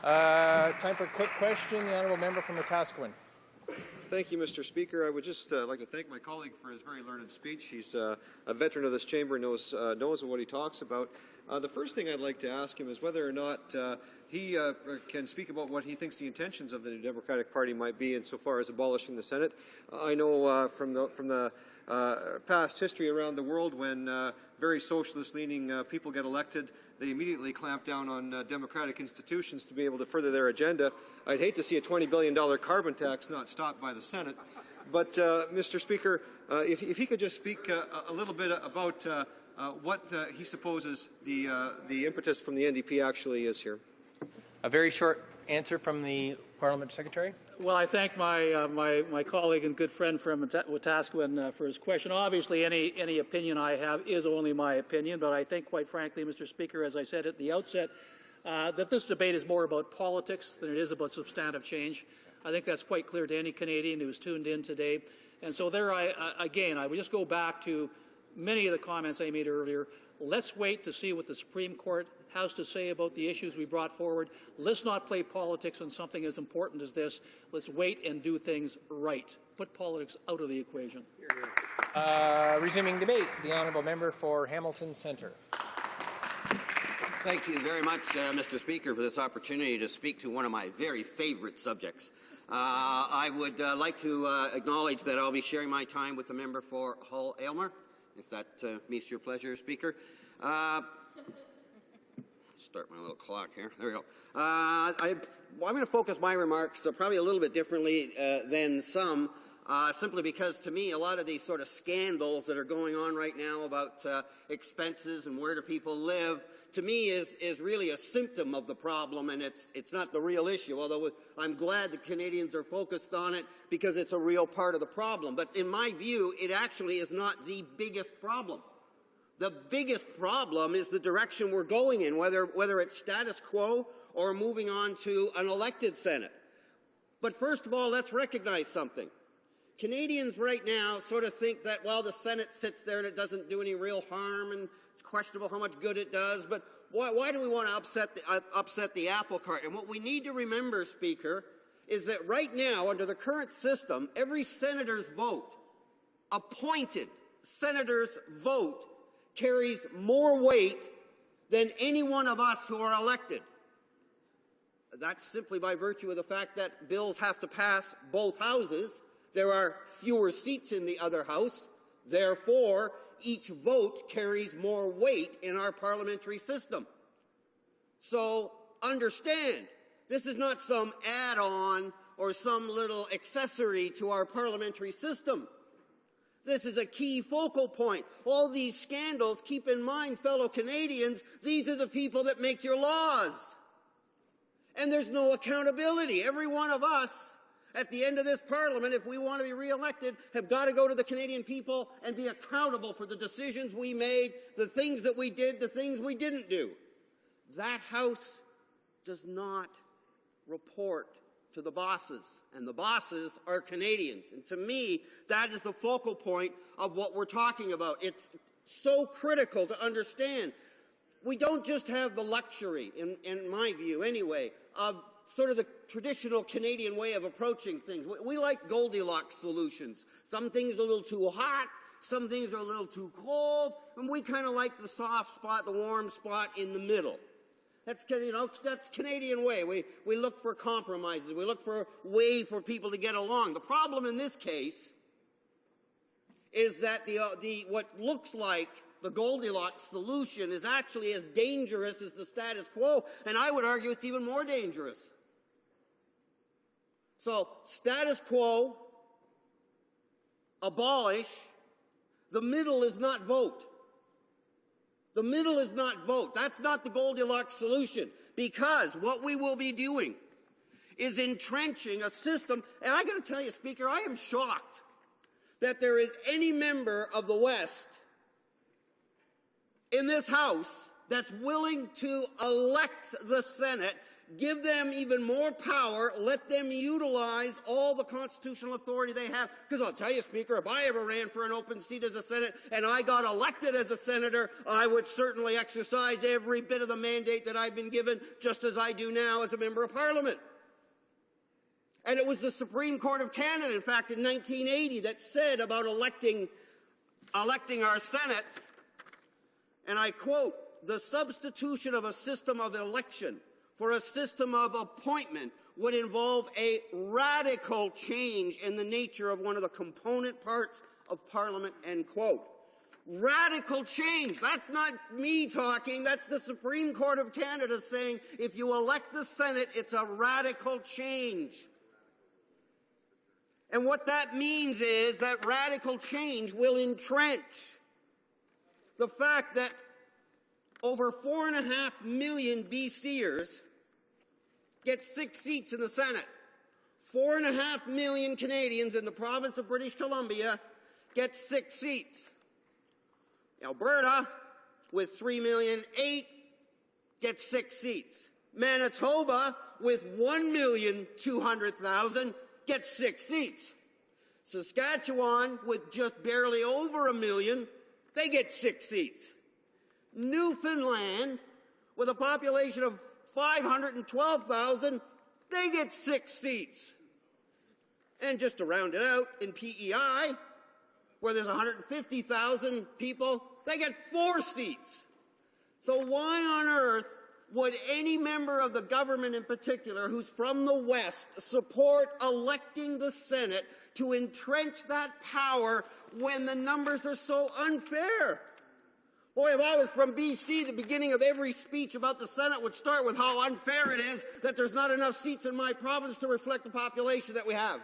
Time for a quick question. The honourable member from Wetaskiwin. Thank you, Mr. Speaker. I would just like to thank my colleague for his very learned speech. He's a veteran of this chamber, knows what he talks about. The first thing I'd like to ask him is whether or not he can speak about what he thinks the intentions of the New Democratic Party might be insofar as abolishing the Senate. I know from the past history around the world, when very socialist-leaning people get elected, they immediately clamp down on democratic institutions to be able to further their agenda. I'd hate to see a $20 billion carbon tax not stopped by the Senate. But, Mr. Speaker, if he could just speak a little bit about what he supposes the impetus from the NDP actually is here. A very short answer from the Parliament Secretary. Well, I thank my colleague and good friend from Wetaskiwin for his question. Obviously, any opinion I have is only my opinion, but I think, quite frankly, Mr. Speaker, as I said at the outset, that this debate is more about politics than it is about substantive change. I think that's quite clear to any Canadian who's tuned in today. And so there, I would just go back to many of the comments I made earlier. Let's wait to see what the Supreme Court has to say about the issues we brought forward. Let's not play politics on something as important as this. Let's wait and do things right. Put politics out of the equation. Resuming debate, the honourable member for Hamilton Centre. Thank you very much, Mr. Speaker, for this opportunity to speak to one of my very favourite subjects. I would like to acknowledge that I'll be sharing my time with the member for Hull-Aylmer, if that meets your pleasure, Speaker. Start my little clock here. There we go. I'm going to focus my remarks probably a little bit differently than some, simply because to me a lot of these sort of scandals that are going on right now about expenses and where do people live, to me is really a symptom of the problem, and it's not the real issue, although I'm glad that Canadians are focused on it because it's a real part of the problem. But in my view, it actually is not the biggest problem. The biggest problem is the direction we're going in, whether it's status quo or moving on to an elected Senate. But first of all, let's recognize something. Canadians right now sort of think that, well, the Senate sits there and it doesn't do any real harm and it's questionable how much good it does, but why do we want to upset the apple cart? And what we need to remember, Speaker, is that right now, under the current system, every senator's vote, appointed senator's vote, carries more weight than any one of us who are elected. That's simply by virtue of the fact that bills have to pass both houses. There are fewer seats in the other house. Therefore, each vote carries more weight in our parliamentary system. So understand, this is not some add-on or some little accessory to our parliamentary system. This is a key focal point. All these scandals, keep in mind, fellow Canadians, these are the people that make your laws. And there's no accountability. Every one of us, at the end of this Parliament, if we want to be re-elected, have got to go to the Canadian people and be accountable for the decisions we made, the things that we did, the things we didn't do. That House does not report to the bosses, and the bosses are Canadians. And to me, that is the focal point of what we're talking about. It's so critical to understand. We don't just have the luxury, in my view anyway, of sort of the traditional Canadian way of approaching things. We like Goldilocks solutions. Some things are a little too hot, some things are a little too cold, and we kind of like the soft spot, the warm spot in the middle. That's Canadian way. We look for compromises. We look for a way for people to get along. The problem in this case is that what looks like the Goldilocks solution is actually as dangerous as the status quo, and I would argue it's even more dangerous. So, status quo, abolish, the middle is not vote. The middle is not vote. That's not the Goldilocks solution, because what we will be doing is entrenching a system. And I got to tell you, Speaker, I am shocked that there is any member of the West in this House that's willing to elect the Senate, give them even more power, let them utilize all the constitutional authority they have. Because I'll tell you, Speaker, if I ever ran for an open seat as a Senate and I got elected as a senator, I would certainly exercise every bit of the mandate that I've been given, just as I do now as a member of Parliament. And it was the Supreme Court of Canada, in fact, in 1980, that said about electing our Senate, and I quote, "The substitution of a system of election for a system of appointment would involve a radical change in the nature of one of the component parts of Parliament," end quote. Radical change. That's not me talking. That's the Supreme Court of Canada saying if you elect the Senate, it's a radical change. And what that means is that radical change will entrench the fact that over 4.5 million BCers get 6 seats in the Senate. 4.5 million Canadians in the province of British Columbia get 6 seats. Alberta, with 3,008,000, gets 6 seats. Manitoba, with 1,200,000, gets 6 seats. Saskatchewan, with just barely over 1 million, they get 6 seats. Newfoundland, with a population of 512,000, they get 6 seats. And just to round it out, in PEI, where there's 150,000 people, they get 4 seats. So why on earth would any member of the government in particular who's from the West support electing the Senate to entrench that power when the numbers are so unfair? Boy, if I was from BC, the beginning of every speech about the Senate would start with how unfair it is that there's not enough seats in my province to reflect the population that we have.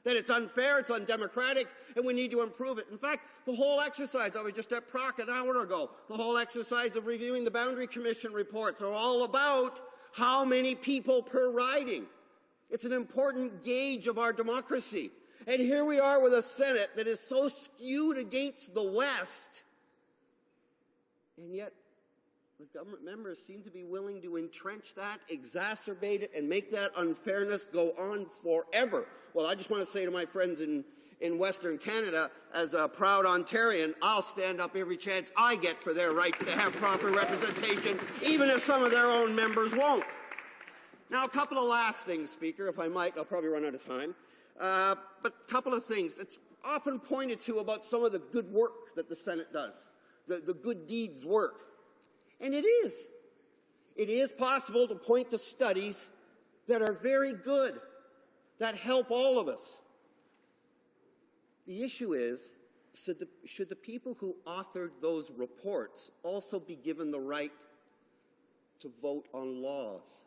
That it's unfair, it's undemocratic, and we need to improve it. In fact, the whole exercise, I was just at Proc an hour ago, the whole exercise of reviewing the Boundary Commission reports are all about how many people per riding. It's an important gauge of our democracy. And here we are with a Senate that is so skewed against the West, and yet the government members seem to be willing to entrench that, exacerbate it, and make that unfairness go on forever. Well, I just want to say to my friends in Western Canada, as a proud Ontarian, I'll stand up every chance I get for their rights to have proper representation, even if some of their own members won't. Now, a couple of last things, Speaker, if I might. I'll probably run out of time. But a couple of things. It's often pointed to about some of the good work that the Senate does, the good deeds work. And it is. It is possible to point to studies that are very good, that help all of us. The issue is, should the people who authored those reports also be given the right to vote on laws?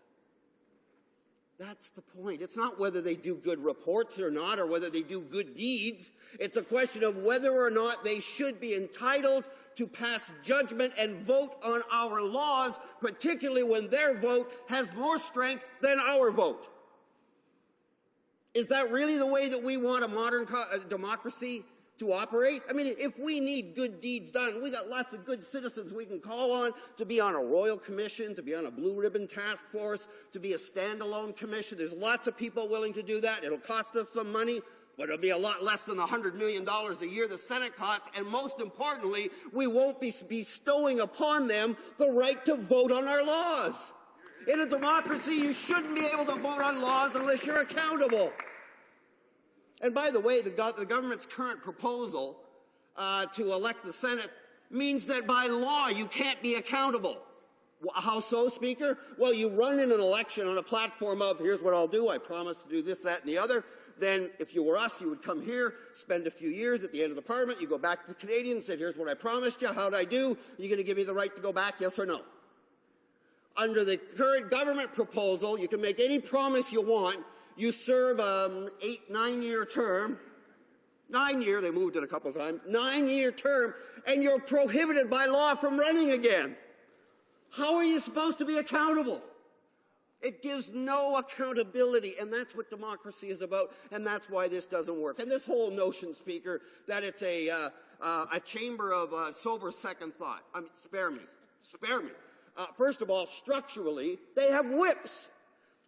That's the point. It's not whether they do good reports or not, or whether they do good deeds. It's a question of whether or not they should be entitled to pass judgment and vote on our laws, particularly when their vote has more strength than our vote. Is that really the way that we want a modern democracy to operate? I mean, if we need good deeds done, we got lots of good citizens we can call on to be on a royal commission, to be on a blue ribbon task force, to be a standalone commission. There's lots of people willing to do that. It'll cost us some money, but it'll be a lot less than the $100 million a year the Senate costs. And most importantly, we won't be bestowing upon them the right to vote on our laws. In a democracy, you shouldn't be able to vote on laws unless you're accountable. And by the way, the government's current proposal to elect the Senate means that by law you can't be accountable. How so, Speaker? Well, you run in an election on a platform of, here's what I'll do, I promise to do this, that, and the other. Then, if you were us, you would come here, spend a few years at the end of the Parliament, you go back to the Canadians, say, here's what I promised you, how'd I do? Are you going to give me the right to go back, yes or no? Under the current government proposal, you can make any promise you want. You serve an 8-9 year term, 9-year, they moved it a couple of times, 9-year term, and you're prohibited by law from running again. How are you supposed to be accountable? It gives no accountability, and that's what democracy is about, and that's why this doesn't work. And this whole notion, Speaker, that it's a chamber of sober second thought. I mean, spare me. First of all, structurally, they have whips.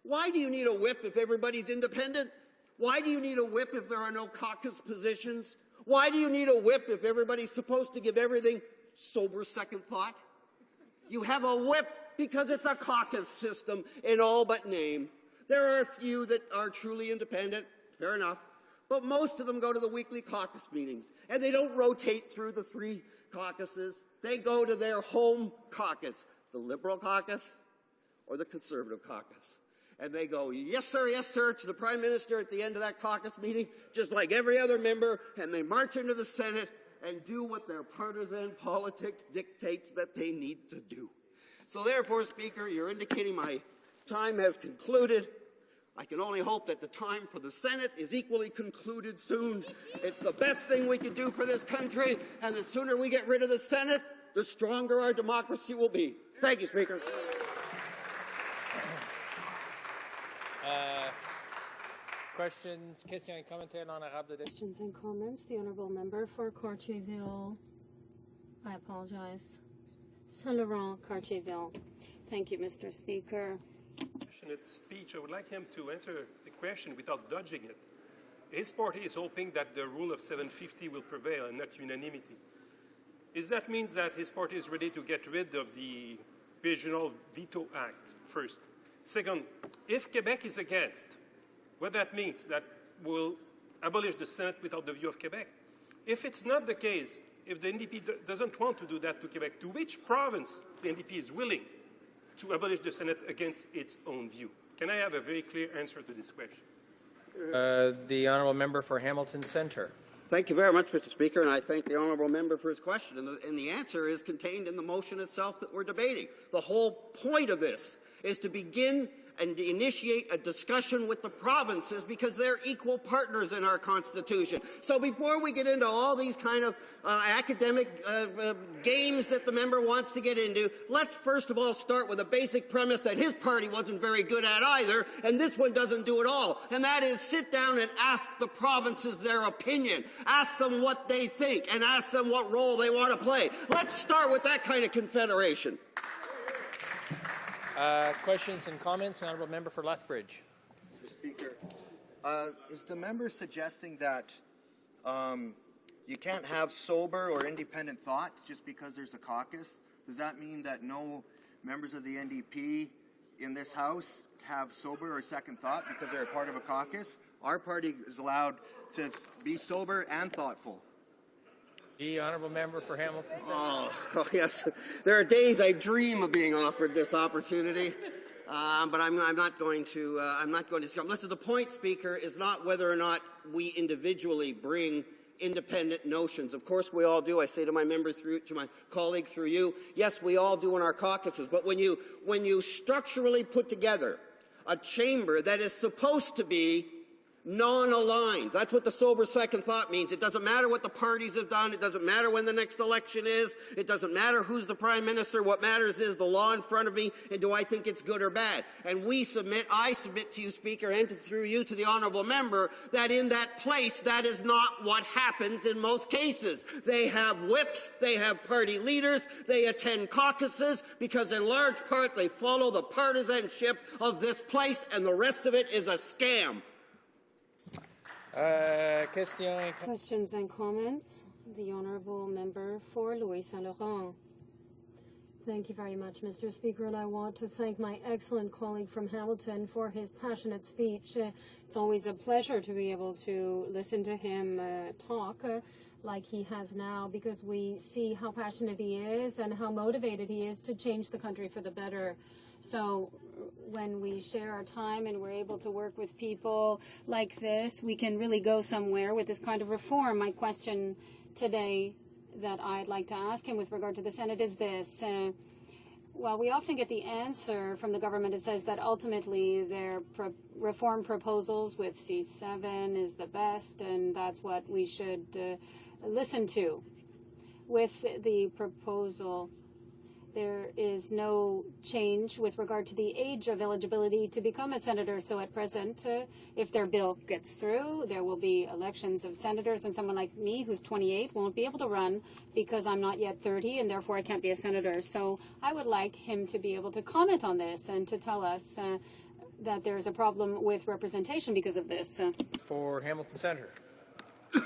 Why do you need a whip if everybody's independent? Why do you need a whip if there are no caucus positions? Why do you need a whip if everybody's supposed to give everything sober second thought? You have a whip because it's a caucus system in all but name. There are a few that are truly independent, fair enough, but most of them go to the weekly caucus meetings, and they don't rotate through the 3 caucuses. They go to their home caucus, the Liberal caucus or the Conservative caucus. And they go, yes, sir, to the Prime Minister at the end of that caucus meeting, just like every other member, and they march into the Senate and do what their partisan politics dictates that they need to do. So therefore, Speaker, you're indicating my time has concluded. I can only hope that the time for the Senate is equally concluded soon. It's the best thing we can do for this country, and the sooner we get rid of the Senate, the stronger our democracy will be. Thank you, Speaker. Questions, questions et commentaires dans l'arabe de Questions and comments. The Honourable Member for Cartierville. I apologize. Saint-Laurent, Cartierville. Thank you, Mr. Speaker. Passionate speech. I would like him to answer the question without dodging it. His party is hoping that the rule of 750 will prevail and not unanimity. Is that means that his party is ready to get rid of the Regional Veto Act, first? Second, if Quebec is against, what that means, that will abolish the Senate without the view of Quebec. If it's not the case, if the NDP doesn't want to do that to Quebec, to which province the NDP is willing to abolish the Senate against its own view? Can I have a very clear answer to this question? The Honourable Member for Hamilton Centre. Thank you very much, Mr. Speaker, and I thank the Honourable Member for his question. And the answer is contained in the motion itself that we're debating. The whole point of this is to begin and to initiate a discussion with the provinces because they're equal partners in our Constitution. So before we get into all these kind of academic games that the member wants to get into, let's first of all start with a basic premise that his party wasn't very good at either, and this one doesn't do it all. And that is sit down and ask the provinces their opinion. Ask them what they think and ask them what role they want to play. Let's start with that kind of confederation. Questions and comments. Honourable Member for Lethbridge. Mr. Speaker, is the member suggesting that you can't have sober or independent thought just because there's a caucus? Does that mean that no members of the NDP in this House have sober or second thought because they're a part of a caucus? Our party is allowed to be sober and thoughtful. The Honourable Member for Hamilton Centre. Oh, yes. There are days I dream of being offered this opportunity, but I'm not going to. Listen, the point, Speaker, is not whether or not we individually bring independent notions. Of course, we all do. I say to my member to my colleague through you, yes, we all do in our caucuses. But when you structurally put together a chamber that is supposed to be non-aligned. That's what the sober second thought means. It doesn't matter what the parties have done. It doesn't matter when the next election is. It doesn't matter who's the Prime Minister. What matters is the law in front of me, and do I think it's good or bad? And I submit to you, Speaker, and through you to the Honourable Member, that in that place, that is not what happens in most cases. They have whips, they have party leaders, they attend caucuses, because in large part they follow the partisanship of this place, and the rest of it is a scam. Questions and comments. The Honourable Member for Louis Saint-Laurent. Thank you very much, Mr. Speaker, and I want to thank my excellent colleague from Hamilton for his passionate speech. It's always a pleasure to be able to listen to him talk like he has now, because we see how passionate he is and how motivated he is to change the country for the better. So when we share our time and we're able to work with people like this, we can really go somewhere with this kind of reform. My question today that I'd like to ask him with regard to the Senate is this. well, we often get the answer from the government that says that ultimately their reform proposals with C7 is the best, and that's what we should listen to. With the proposal, there is no change with regard to the age of eligibility to become a senator. So at present, if their bill gets through, there will be elections of senators, and someone like me who's 28 won't be able to run because I'm not yet 30 and therefore I can't be a senator. So I would like him to be able to comment on this and to tell us that there's a problem with representation because of this. For Hamilton Centre.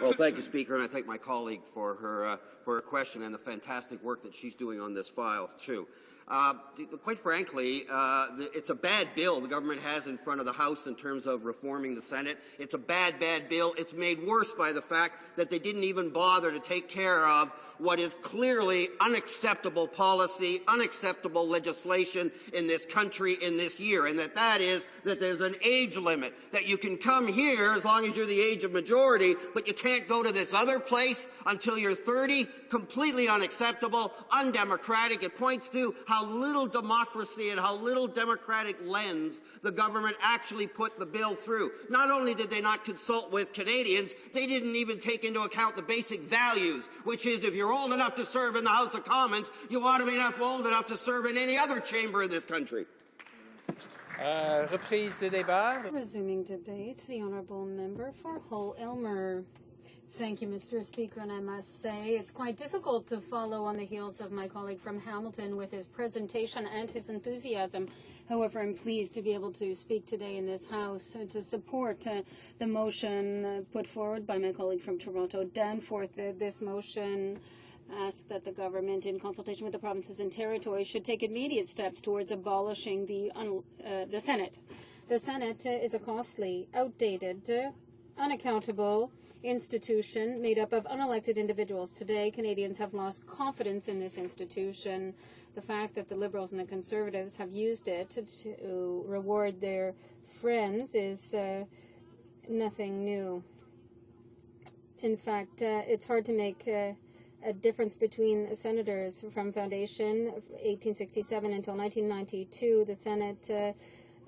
Well, thank you, Speaker, and I thank my colleague for her question and the fantastic work that she's doing on this file, too. Quite frankly, it's a bad bill the government has in front of the House in terms of reforming the Senate. It's a bad, bad bill. It's made worse by the fact that they didn't even bother to take care of what is clearly unacceptable policy, unacceptable legislation in this country in this year, and that is that there's an age limit, that you can come here as long as you're the age of majority, but you can't go to this other place until you're 30. Completely unacceptable, undemocratic. It points to how little democracy and how little democratic lens the government actually put the bill through. Not only did they not consult with Canadians, they didn't even take into account the basic values, which is if you're old enough to serve in the House of Commons, you ought to be old enough to serve in any other chamber in this country. Reprise de débat. Resuming debate, the honourable member for Hull-Aylmer. Thank you, Mr. Speaker, and I must say it's quite difficult to follow on the heels of my colleague from Hamilton with his presentation and his enthusiasm. However, I'm pleased to be able to speak today in this House to support the motion put forward by my colleague from Toronto. Danforth, this motion asks that the government, in consultation with the provinces and territories, should take immediate steps towards abolishing the Senate. The Senate is a costly, outdated, unaccountable institution made up of unelected individuals. Today, Canadians have lost confidence in this institution. The fact that the Liberals and the Conservatives have used it to reward their friends is nothing new. In fact, it's hard to make a difference between senators. From foundation 1867 until 1992, the Senate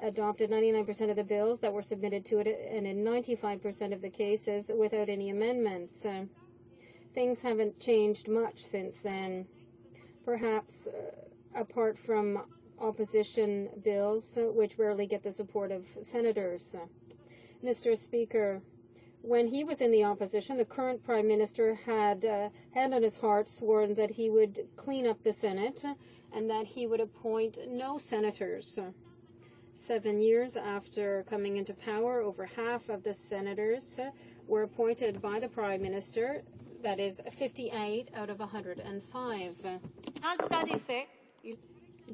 adopted 99% of the bills that were submitted to it, and in 95% of the cases without any amendments. Things haven't changed much since then, perhaps apart from opposition bills, which rarely get the support of senators. Mr. Speaker, when he was in the opposition, the current Prime Minister had, hand on his heart, sworn that he would clean up the Senate and that he would appoint no senators. 7 years after coming into power, over half of the senators were appointed by the Prime Minister. That is 58 out of 105.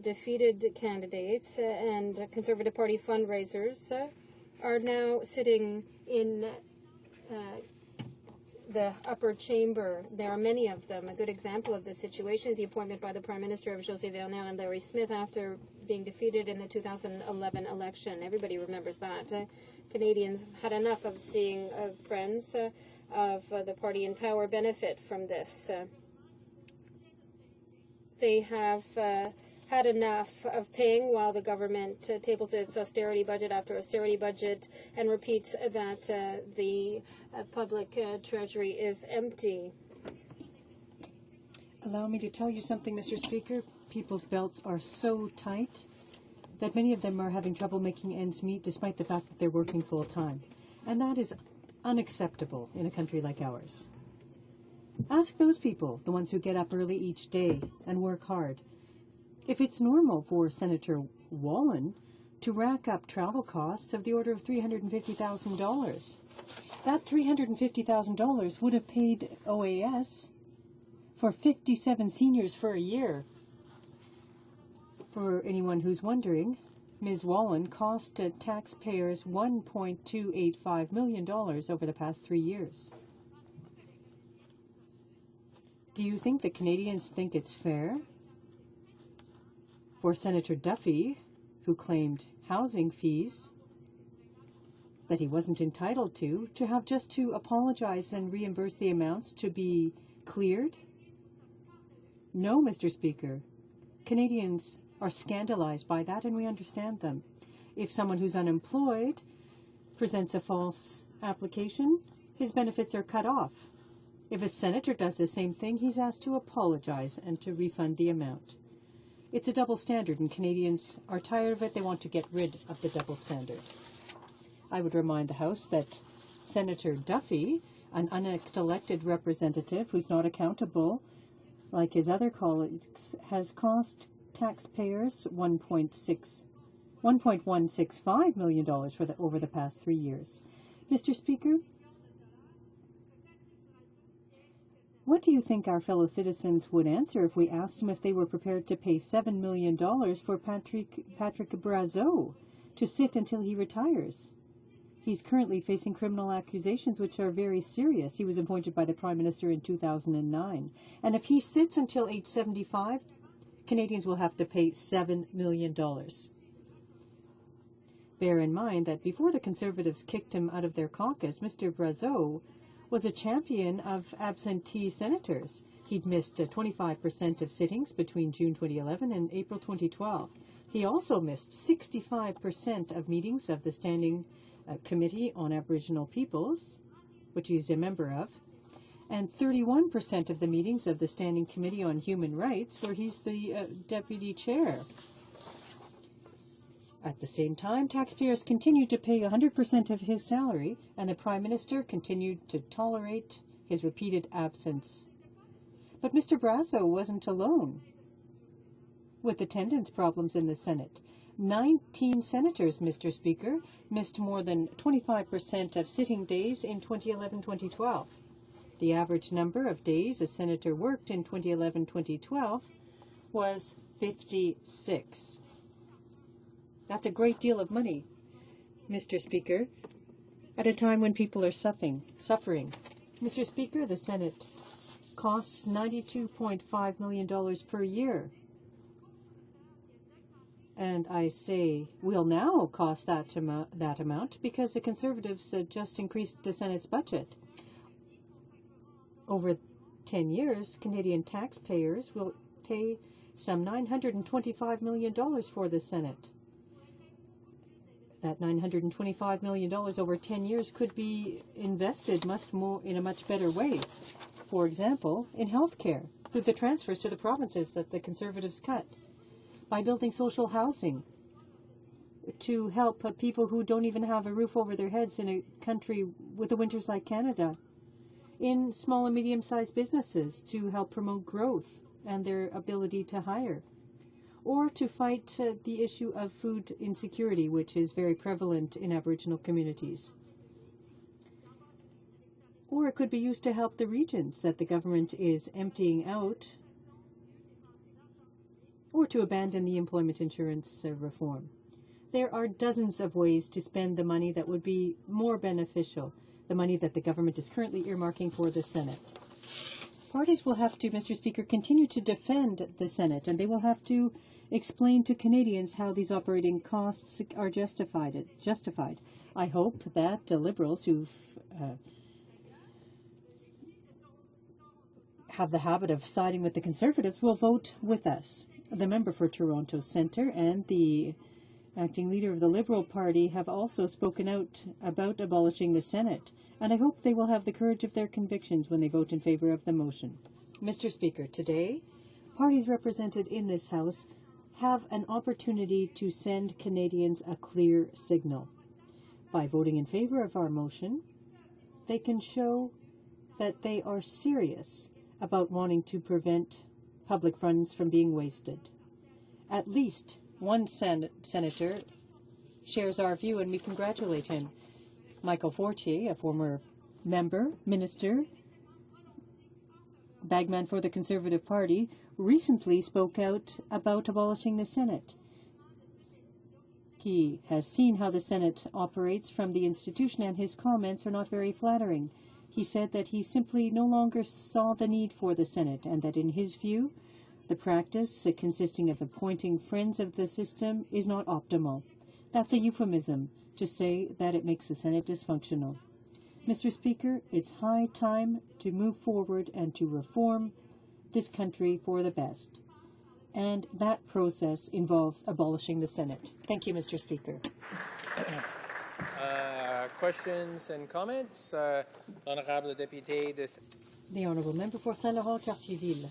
Defeated candidates and Conservative Party fundraisers are now sitting in the upper chamber. There are many of them. A good example of this situation is the appointment by the Prime Minister of José Vernel and Larry Smith after being defeated in the 2011 election. Everybody remembers that. Canadians had enough of seeing friends of the party in power benefit from this. They have had enough of paying while the government tables its austerity budget after austerity budget and repeats that the public treasury is empty. Allow me to tell you something, Mr. Speaker. People's belts are so tight that many of them are having trouble making ends meet despite the fact that they're working full time. And that is unacceptable in a country like ours. Ask those people, the ones who get up early each day and work hard, if it's normal for Senator Wallen to rack up travel costs of the order of $350,000. That $350,000 would have paid OAS for 57 seniors for a year. For anyone who's wondering, Ms. Wallen cost taxpayers $1.285 million over the past 3 years. Do you think that Canadians think it's fair for Senator Duffy, who claimed housing fees that he wasn't entitled to have just to apologize and reimburse the amounts to be cleared? No, Mr. Speaker. Canadians are scandalized by that, and we understand them. If someone who's unemployed presents a false application, his benefits are cut off. If a senator does the same thing, he's asked to apologize and to refund the amount. It's a double standard, and Canadians are tired of it. They want to get rid of the double standard. I would remind the House that Senator Duffy, an unelected representative who's not accountable like his other colleagues, has cost taxpayers $1.165 million over the past 3 years. Mr. Speaker, what do you think our fellow citizens would answer if we asked them if they were prepared to pay $7 million for Patrick Brazeau to sit until he retires? He's currently facing criminal accusations which are very serious. He was appointed by the Prime Minister in 2009. And if he sits until age 75, Canadians will have to pay $7 million. Bear in mind that before the Conservatives kicked him out of their caucus, Mr. Brazeau was a champion of absentee senators. He'd missed 25% of sittings between June 2011 and April 2012. He also missed 65% of meetings of the Standing Committee on Aboriginal Peoples, which he's a member of, and 31% of the meetings of the Standing Committee on Human Rights, where he's the deputy chair. At the same time, taxpayers continued to pay 100% of his salary, and the Prime Minister continued to tolerate his repeated absence. But Mr. Brazeau wasn't alone with attendance problems in the Senate. 19 senators, Mr. Speaker, missed more than 25% of sitting days in 2011-2012. The average number of days a senator worked in 2011-2012 was 56. That's a great deal of money, Mr. Speaker, at a time when people are suffering. Mr. Speaker, the Senate costs $92.5 million per year. And I say will now cost that amount because the Conservatives just increased the Senate's budget. Over 10 years, Canadian taxpayers will pay some $925 million for the Senate. That $925 million over 10 years could be invested in a much better way. For example, in health care, through the transfers to the provinces that the Conservatives cut, by building social housing to help people who don't even have a roof over their heads in a country with the winters like Canada, in small and medium-sized businesses to help promote growth and their ability to hire, or to fight the issue of food insecurity, which is very prevalent in Aboriginal communities. Or it could be used to help the regions that the government is emptying out, or to abandon the employment insurance reform. There are dozens of ways to spend the money that would be more beneficial, the money that the government is currently earmarking for the Senate. Parties will have to, Mr. Speaker, continue to defend the Senate, and they will have to explain to Canadians how these operating costs are justified. I hope that the Liberals who have the habit of siding with the Conservatives will vote with us. The member for Toronto Centre and the acting leader of the Liberal Party have also spoken out about abolishing the Senate, and I hope they will have the courage of their convictions when they vote in favour of the motion. Mr. Speaker, today, parties represented in this House have an opportunity to send Canadians a clear signal. By voting in favour of our motion, they can show that they are serious about wanting to prevent public funds from being wasted. At least one senator shares our view, and we congratulate him. Michael Fortier, a former member, minister, bagman for the Conservative Party, recently spoke out about abolishing the Senate. He has seen how the Senate operates from the institution, and his comments are not very flattering. He said that he simply no longer saw the need for the Senate, and that in his view, the practice consisting of appointing friends of the system is not optimal. That's a euphemism to say that it makes the Senate dysfunctional. Mr. Speaker, it's high time to move forward and to reform this country for the best. and that process involves abolishing the Senate. Thank you, Mr. Speaker. Questions and comments? L'honorable député de... The Honourable Member for Saint-Laurent-Cartierville.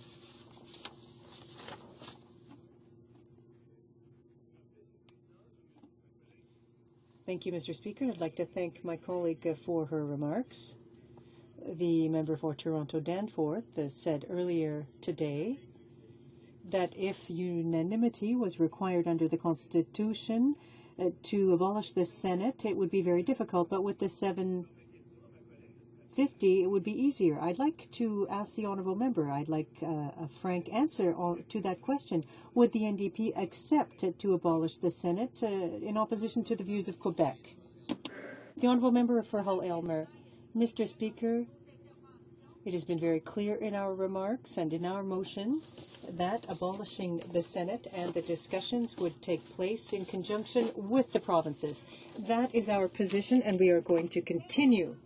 Thank you, Mr. Speaker. I'd like to thank my colleague for her remarks. The member for Toronto Danforth said earlier today that if unanimity was required under the Constitution to abolish the Senate, it would be very difficult, but with the 750, it would be easier. I'd like to ask the honourable member, I'd like a frank answer to that question. Would the NDP accept to abolish the Senate in opposition to the views of Quebec? The honourable member for Hull-Aylmer. Mr. Speaker, it has been very clear in our remarks and in our motion that abolishing the Senate and the discussions would take place in conjunction with the provinces. That is our position, and we are going to continue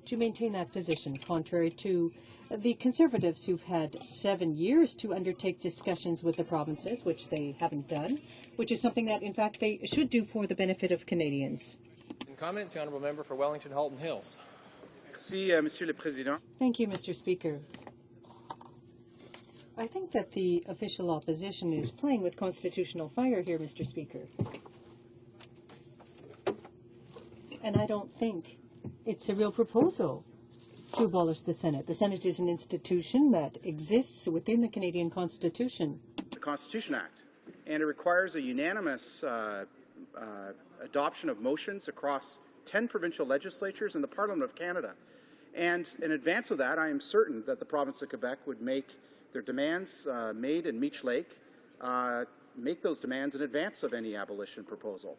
to maintain that position, contrary to the Conservatives who've had 7 years to undertake discussions with the provinces, which they haven't done, which is something that, in fact, they should do for the benefit of Canadians. In comments, the honourable member for Wellington Halton Hills. Merci, Monsieur le Président. Thank you, Mr. Speaker. I think that the official opposition is playing with constitutional fire here, Mr. Speaker. And I don't think it's a real proposal to abolish the Senate. The Senate is an institution that exists within the Canadian Constitution. The Constitution Act, and it requires a unanimous adoption of motions across 10 provincial legislatures and the Parliament of Canada. And in advance of that, I am certain that the province of Quebec would make their demands made in Meech Lake, make those demands in advance of any abolition proposal.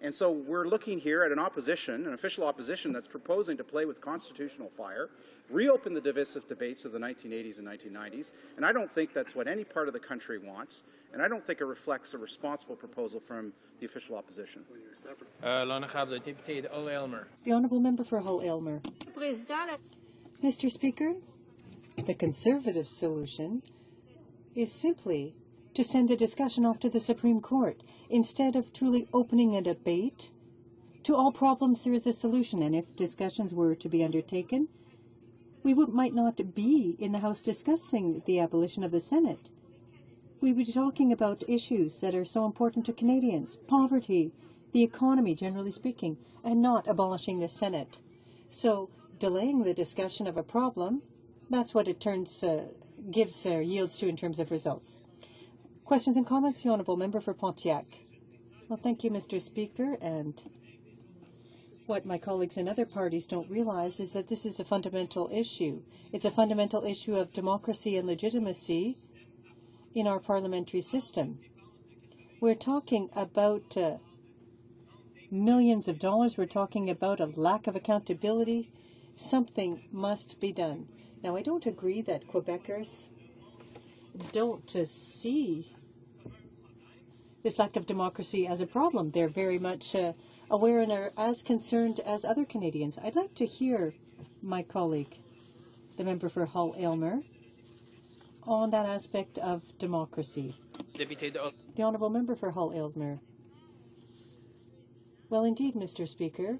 And so we're looking here at an opposition, an official opposition that's proposing to play with constitutional fire, reopen the divisive debates of the 1980s and 1990s, and I don't think that's what any part of the country wants, and I don't think it reflects a responsible proposal from the official opposition. L'honorable député de Hull-Aylmer. The honourable member for Hull-Aylmer. Mr. Speaker, the Conservative solution is simply to send the discussion off to the Supreme Court. Instead of truly opening a debate, to all problems there is a solution, and if discussions were to be undertaken, we might not be in the House discussing the abolition of the Senate. We would be talking about issues that are so important to Canadians, poverty, the economy, generally speaking, and not abolishing the Senate. So delaying the discussion of a problem, that's what it yields to in terms of results. Questions and comments? The honourable member for Pontiac. Well, thank you, Mr. Speaker. And what my colleagues in other parties don't realize is that this is a fundamental issue. It's a fundamental issue of democracy and legitimacy in our parliamentary system. We're talking about millions of dollars. We're talking about a lack of accountability. Something must be done. Now, I don't agree that Quebecers don't see this lack of democracy as a problem. They're very much aware and are as concerned as other Canadians. I'd like to hear my colleague, the member for Hull-Aylmer, on that aspect of democracy. The honourable member for Hull-Aylmer. Well, indeed, Mr. Speaker,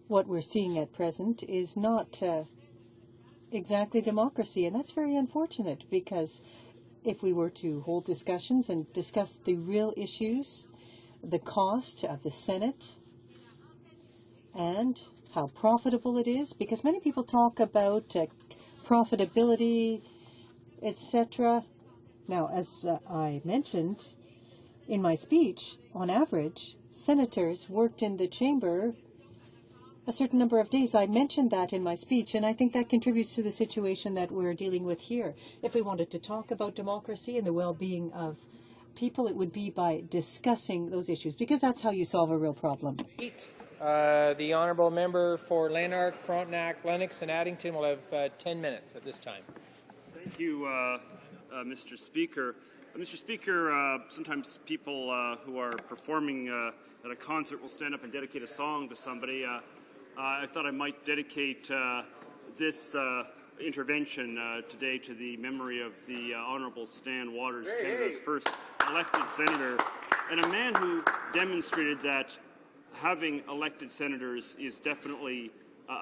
what we're seeing at present is not exactly democracy, and that's very unfortunate, because if we were to hold discussions and discuss the real issues, the cost of the Senate and how profitable it is, because many people talk about profitability, etc. Now, as I mentioned in my speech, on average, senators worked in the chamber a certain number of days. I mentioned that in my speech, and I think that contributes to the situation that we're dealing with here. If we wanted to talk about democracy and the well-being of people, it would be by discussing those issues, because that's how you solve a real problem. The honourable member for Lanark, Frontenac, Lennox and Addington will have 10 minutes at this time. Thank you, Mr. Speaker. Mr. Speaker, sometimes people who are performing at a concert will stand up and dedicate a song to somebody. I thought I might dedicate this intervention today to the memory of the Honourable Stan Waters, Canada's first elected senator, and a man who demonstrated that having elected senators is definitely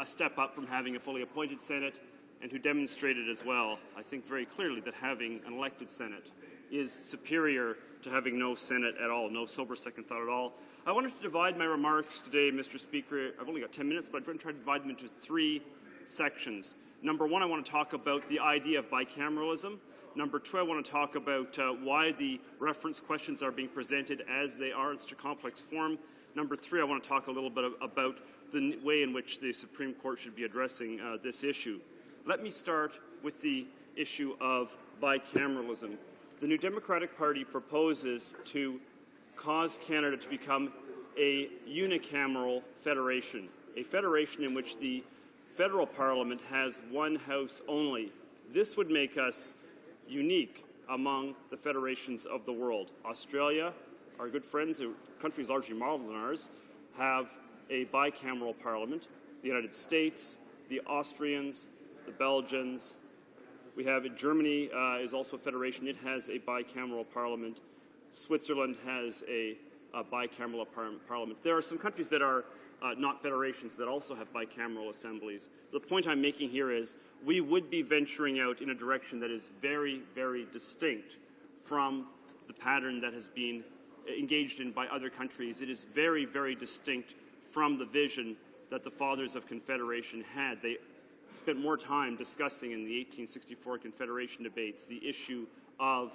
a step up from having a fully appointed Senate, and who demonstrated as well, I think very clearly, that having an elected Senate is superior to having no Senate at all, no sober second thought at all. I wanted to divide my remarks today, Mr. Speaker. I've only got 10 minutes, but I'm going to try to divide them into 3 sections. Number 1, I want to talk about the idea of bicameralism. Number 2, I want to talk about why the reference questions are being presented as they are in such a complex form. Number 3, I want to talk a little bit about the way in which the Supreme Court should be addressing this issue. Let me start with the issue of bicameralism. The New Democratic Party proposes to cause Canada to become a unicameral federation, a federation in which the federal parliament has one house only. This would make us unique among the federations of the world. Australia, our good friends, countries largely modeled on ours, have a bicameral parliament. The United States, the Austrians, the Belgians. We have Germany is also a federation. It has a bicameral parliament. Switzerland has a bicameral parliament. There are some countries that are not federations that also have bicameral assemblies. The point I'm making here is we would be venturing out in a direction that is very, very distinct from the pattern that has been engaged in by other countries. It is very, very distinct from the vision that the Fathers of Confederation had. They spent more time discussing in the 1864 Confederation debates the issue of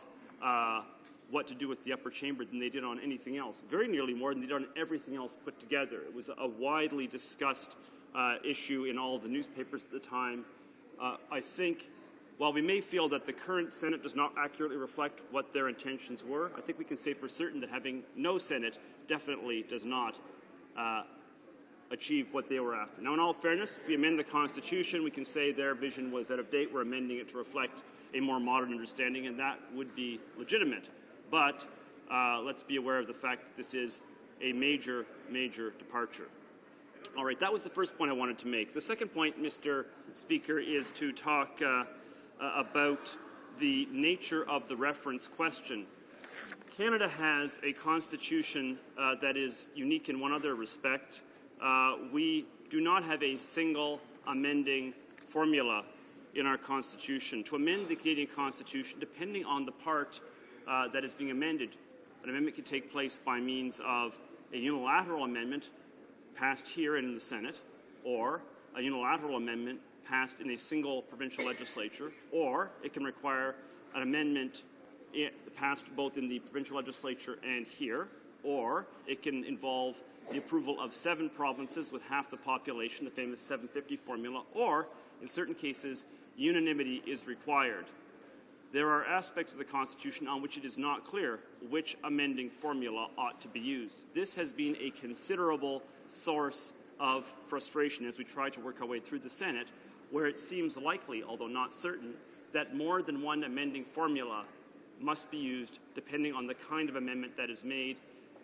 what to do with the upper chamber than they did on anything else. Very nearly more than they did on everything else put together. It was a widely discussed issue in all of the newspapers at the time. I think while we may feel that the current Senate does not accurately reflect what their intentions were, I think we can say for certain that having no Senate definitely does not achieve what they were after. Now, in all fairness, if we amend the Constitution, we can say their vision was out of date. We're amending it to reflect a more modern understanding, and that would be legitimate. But let's be aware of the fact that this is a major, major departure. All right, that was the first point I wanted to make. The second point, Mr. Speaker, is to talk about the nature of the reference question. Canada has a constitution that is unique in one other respect. We do not have a single amending formula in our Constitution. To amend the Canadian Constitution, depending on the part that is being amended, an amendment can take place by means of a unilateral amendment passed here in the Senate, or a unilateral amendment passed in a single provincial legislature, or it can require an amendment passed both in the provincial legislature and here, or it can involve the approval of 7 provinces with half the population, the famous 750 formula, or, in certain cases, unanimity is required. There are aspects of the Constitution on which it is not clear which amending formula ought to be used. This has been a considerable source of frustration as we try to work our way through the Senate, where it seems likely, although not certain, that more than one amending formula must be used depending on the kind of amendment that is made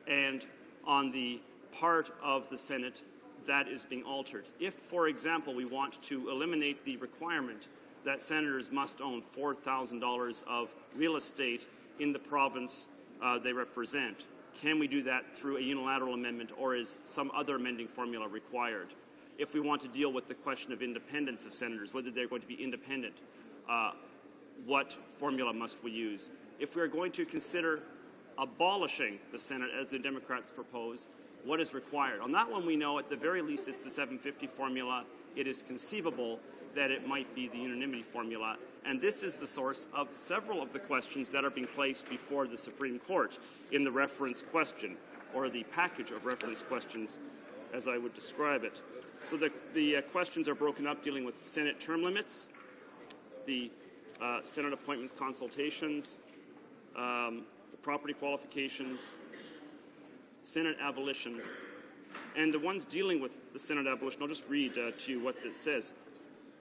and on the part of the Senate that is being altered. If, for example, we want to eliminate the requirement that senators must own $4,000 of real estate in the province they represent, can we do that through a unilateral amendment, or is some other amending formula required? If we want to deal with the question of independence of senators, whether they're going to be independent, what formula must we use? If we are going to consider abolishing the Senate, as the Democrats propose, what is required? On that one, we know at the very least it's the 750 formula. It is conceivable that it might be the unanimity formula. And this is the source of several of the questions that are being placed before the Supreme Court in the reference question, or the package of reference questions, as I would describe it. So the questions are broken up dealing with Senate term limits, the Senate appointments consultations, the property qualifications, Senate abolition, and the ones dealing with the Senate abolition, I'll just read to you what it says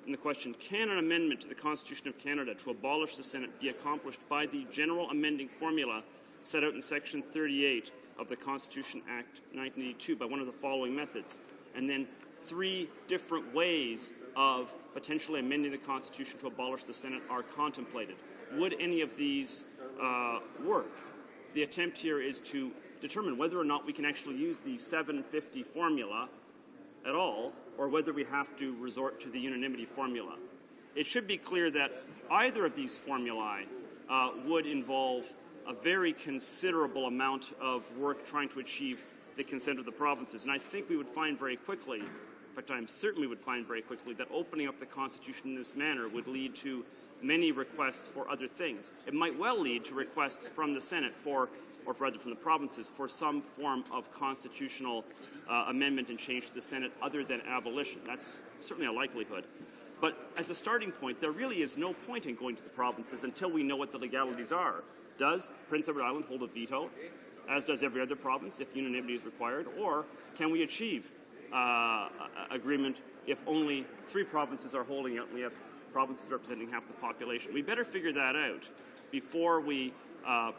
in the question. Can an amendment to the Constitution of Canada to abolish the Senate be accomplished by the general amending formula set out in Section 38 of the Constitution Act 1982 by one of the following methods? And then 3 different ways of potentially amending the Constitution to abolish the Senate are contemplated. Would any of these work? The attempt here is to determine whether or not we can actually use the 750 formula at all, or whether we have to resort to the unanimity formula. It should be clear that either of these formulae would involve a very considerable amount of work trying to achieve the consent of the provinces. And I think we would find very quickly, in fact, I certainly would find very quickly, that opening up the Constitution in this manner would lead to many requests for other things. It might well lead to requests from the Senate or rather from the provinces, for some form of constitutional amendment and change to the Senate other than abolition. That's certainly a likelihood. But as a starting point, there really is no point in going to the provinces until we know what the legalities are. Does Prince Edward Island hold a veto, as does every other province, if unanimity is required? Or can we achieve agreement if only 3 provinces are holding it and we have provinces representing half the population? We better figure that out before we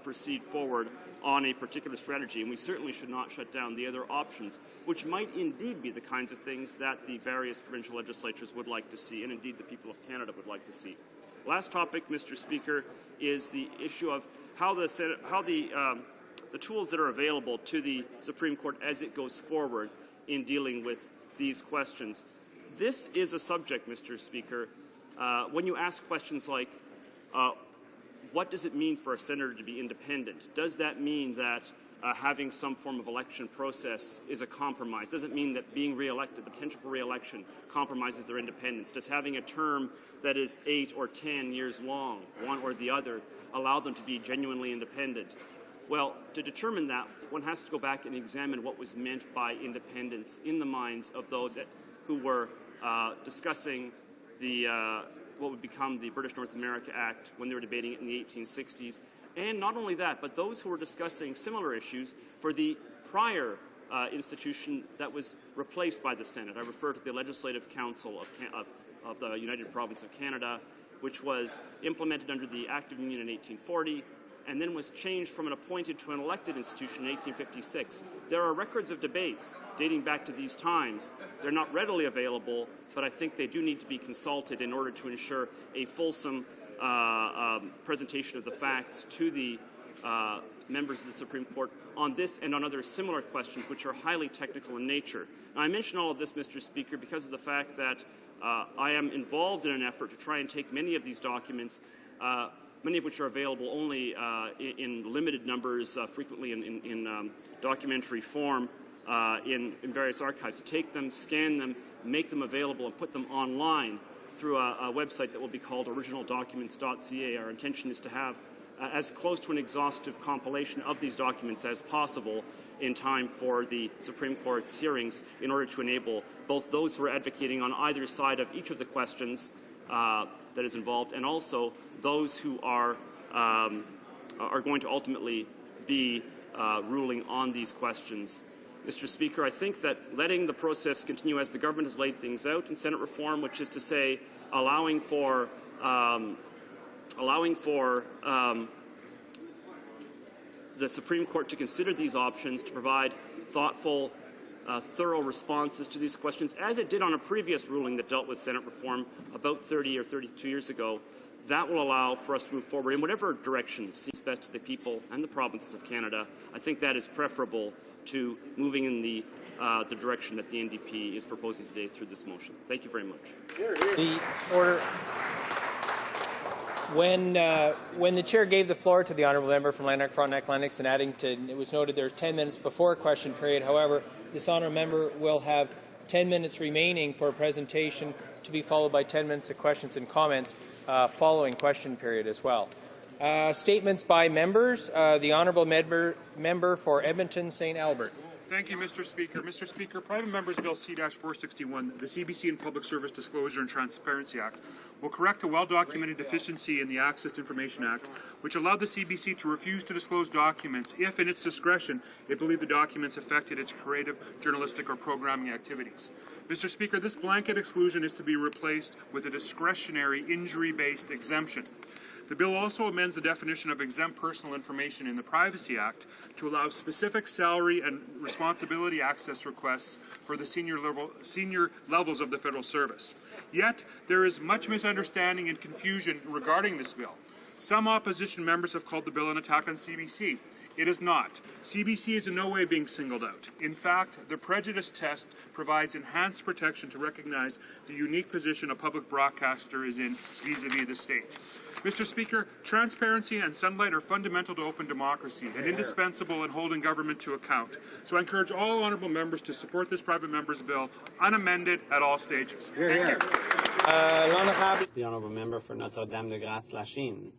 proceed forward on a particular strategy, and we certainly should not shut down the other options, which might indeed be the kinds of things that the various provincial legislatures would like to see, and indeed the people of Canada would like to see. Last topic, Mr. Speaker, is the issue of how the tools that are available to the Supreme Court as it goes forward in dealing with these questions. This is a subject, Mr. Speaker, when you ask questions like, what does it mean for a senator to be independent? Does that mean that having some form of election process is a compromise? Does it mean that being re-elected, the potential for re-election, compromises their independence? Does having a term that is 8 or 10 years long, one or the other, allow them to be genuinely independent? Well, to determine that, one has to go back and examine what was meant by independence in the minds of those who were discussing what would become the British North America Act when they were debating it in the 1860s. And not only that, but those who were discussing similar issues for the prior institution that was replaced by the Senate. I refer to the Legislative Council of the United Province of Canada, which was implemented under the Act of Union in 1840, and then was changed from an appointed to an elected institution in 1856. There are records of debates dating back to these times. They're not readily available, but I think they do need to be consulted in order to ensure a fulsome presentation of the facts to the members of the Supreme Court on this and on other similar questions which are highly technical in nature. Now, I mention all of this, Mr. Speaker, because of the fact that I am involved in an effort to try and take many of these documents, many of which are available only in limited numbers, frequently in documentary form, in various archives, to take them, scan them, make them available, and put them online through a website that will be called originaldocuments.ca. Our intention is to have as close to an exhaustive compilation of these documents as possible in time for the Supreme Court's hearings, in order to enable both those who are advocating on either side of each of the questions that is involved, and also those who are going to ultimately be ruling on these questions. Mr. Speaker, I think that letting the process continue as the government has laid things out in Senate reform, which is to say allowing for the Supreme Court to consider these options, to provide thoughtful, thorough responses to these questions, as it did on a previous ruling that dealt with Senate reform about 30 or 32 years ago, that will allow for us to move forward in whatever direction seems best to the people and the provinces of Canada. I think that is preferable to moving in the direction that the NDP is proposing today through this motion. Thank you very much. The order. When the chair gave the floor to the honourable member from Lanark, Frontenac, Lennox and Addington, it was noted there's 10 minutes before question period. However, this honourable member will have 10 minutes remaining for a presentation, to be followed by 10 minutes of questions and comments following question period as well. Statements by members. The honourable member for Edmonton St. Albert. Thank you, Mr. Speaker. Mr. Speaker, Private Members Bill C-461, the CBC and Public Service Disclosure and Transparency Act, will correct a well-documented deficiency in the Access to Information Act, which allowed the CBC to refuse to disclose documents if, in its discretion, it believed the documents affected its creative, journalistic, or programming activities. Mr. Speaker, this blanket exclusion is to be replaced with a discretionary, injury-based exemption. The bill also amends the definition of exempt personal information in the Privacy Act to allow specific salary and responsibility access requests for the senior levels of the federal service. Yet, there is much misunderstanding and confusion regarding this bill. Some opposition members have called the bill an attack on CBC. It is not. CBC is in no way being singled out. In fact, the prejudice test provides enhanced protection to recognize the unique position a public broadcaster is in vis-a-vis the state. Mr. Speaker, transparency and sunlight are fundamental to open democracy and indispensable in holding government to account. So I encourage all honourable members to support this private member's bill, unamended at all stages. Thank you. The honourable member for Notre-Dame-de-Grâce-Lachine.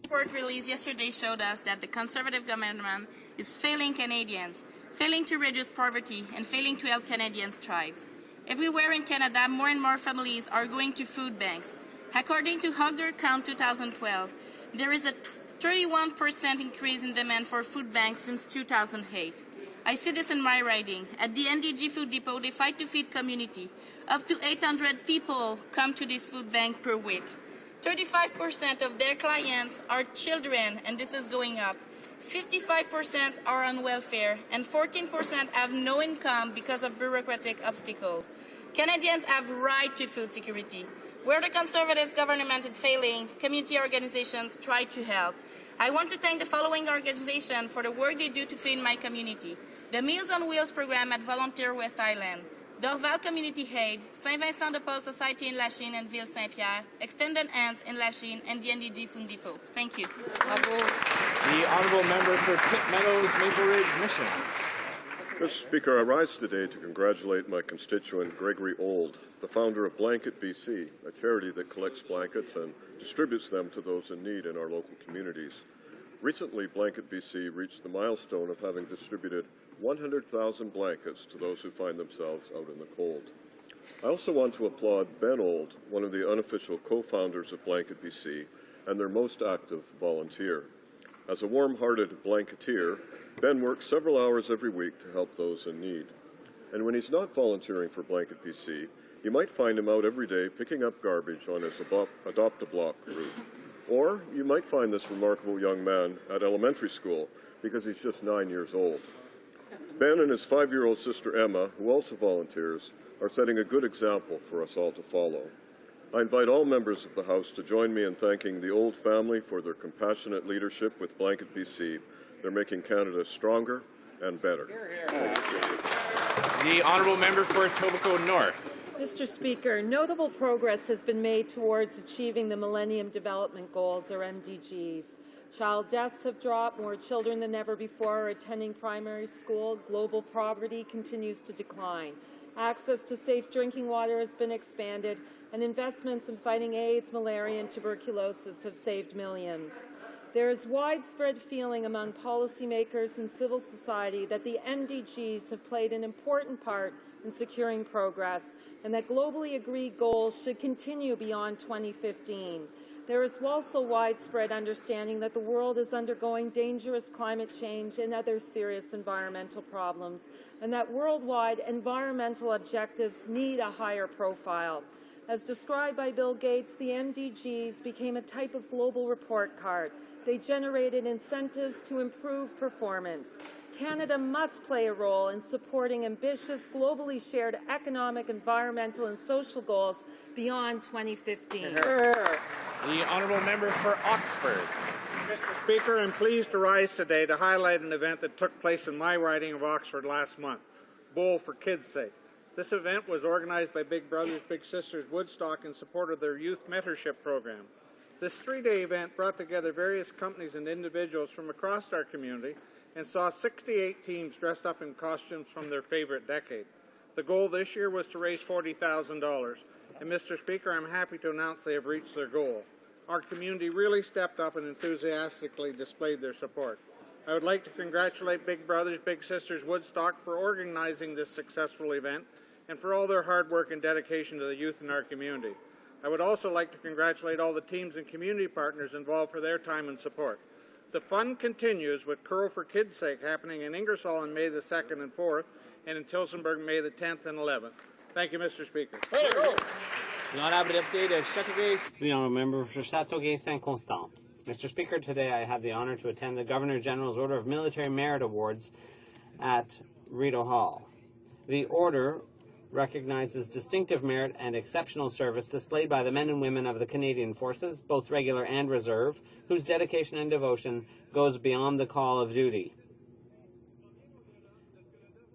Report released yesterday showed us that the Conservative government is failing Canadians, failing to reduce poverty, and failing to help Canadians thrive. Everywhere in Canada, more and more families are going to food banks. According to HoC Count 2012, there is a 31% increase in demand for food banks since 2008. I see this in my riding. At the NDG Food Depot, they fight to feed community. Up to 800 people come to this food bank per week. 35% of their clients are children, and this is going up. 55% are on welfare, and 14% have no income because of bureaucratic obstacles. Canadians have right to food security. Where the Conservatives government is failing, community organizations try to help. I want to thank the following organizations for the work they do to feed my community. The Meals on Wheels program at Volunteer West Island, Dorval Community Aid, Saint-Vincent de Paul Society in Lachine and Ville-Saint-Pierre, Extended Hands in Lachine, and the NDG Food Depot. Thank you. The honourable member for Pitt Meadows, Maple Ridge Mission. Mr. Speaker, I rise today to congratulate my constituent Gregory Old, the founder of Blanket BC, a charity that collects blankets and distributes them to those in need in our local communities. Recently, Blanket BC reached the milestone of having distributed 100,000 blankets to those who find themselves out in the cold. I also want to applaud Ben Old, one of the unofficial co-founders of Blanket BC and their most active volunteer. As a warm-hearted blanketeer, Ben works several hours every week to help those in need. And when he's not volunteering for Blanket BC, you might find him out every day picking up garbage on his Adopt-A-Block route. Or you might find this remarkable young man at elementary school because he's just 9 years old. Ben and his 5-year-old sister Emma, who also volunteers, are setting a good example for us all to follow. I invite all members of the House to join me in thanking the Old family for their compassionate leadership with Blanket BC. They're making Canada stronger and better. The honourable member for Etobicoke North. Mr. Speaker, notable progress has been made towards achieving the Millennium Development Goals, or MDGs. Child deaths have dropped, more children than ever before are attending primary school, global poverty continues to decline. Access to safe drinking water has been expanded, and investments in fighting AIDS, malaria, and tuberculosis have saved millions. There is widespread feeling among policymakers and civil society that the MDGs have played an important part in securing progress, and that globally agreed goals should continue beyond 2015. There is also widespread understanding that the world is undergoing dangerous climate change and other serious environmental problems, and that worldwide environmental objectives need a higher profile. As described by Bill Gates, the MDGs became a type of global report card. They generated incentives to improve performance. Canada must play a role in supporting ambitious, globally shared economic, environmental, and social goals beyond 2015. The honourable member for Oxford. Mr. Speaker, I'm pleased to rise today to highlight an event that took place in my riding of Oxford last month, Bowl for Kids' Sake. This event was organized by Big Brothers Big Sisters Woodstock in support of their youth mentorship program. This 3-day event brought together various companies and individuals from across our community and saw 68 teams dressed up in costumes from their favorite decade. The goal this year was to raise $40,000, and Mr. Speaker, I'm happy to announce they have reached their goal. Our community really stepped up and enthusiastically displayed their support. I would like to congratulate Big Brothers Big Sisters Woodstock for organizing this successful event and for all their hard work and dedication to the youth in our community. I would also like to congratulate all the teams and community partners involved for their time and support. The fun continues with Curl for Kids' Sake happening in Ingersoll on May the 2nd and 4th and in Tillsonburg May the 10th and 11th. Thank you, Mr. Speaker. L'honorable député de Châteauguay. The honourable member for Châteauguay-Saint-Constant. Mr. Speaker, today I have the honour to attend the Governor General's Order of Military Merit Awards at Rideau Hall. The order recognizes distinctive merit and exceptional service displayed by the men and women of the Canadian Forces, both regular and reserve, whose dedication and devotion goes beyond the call of duty.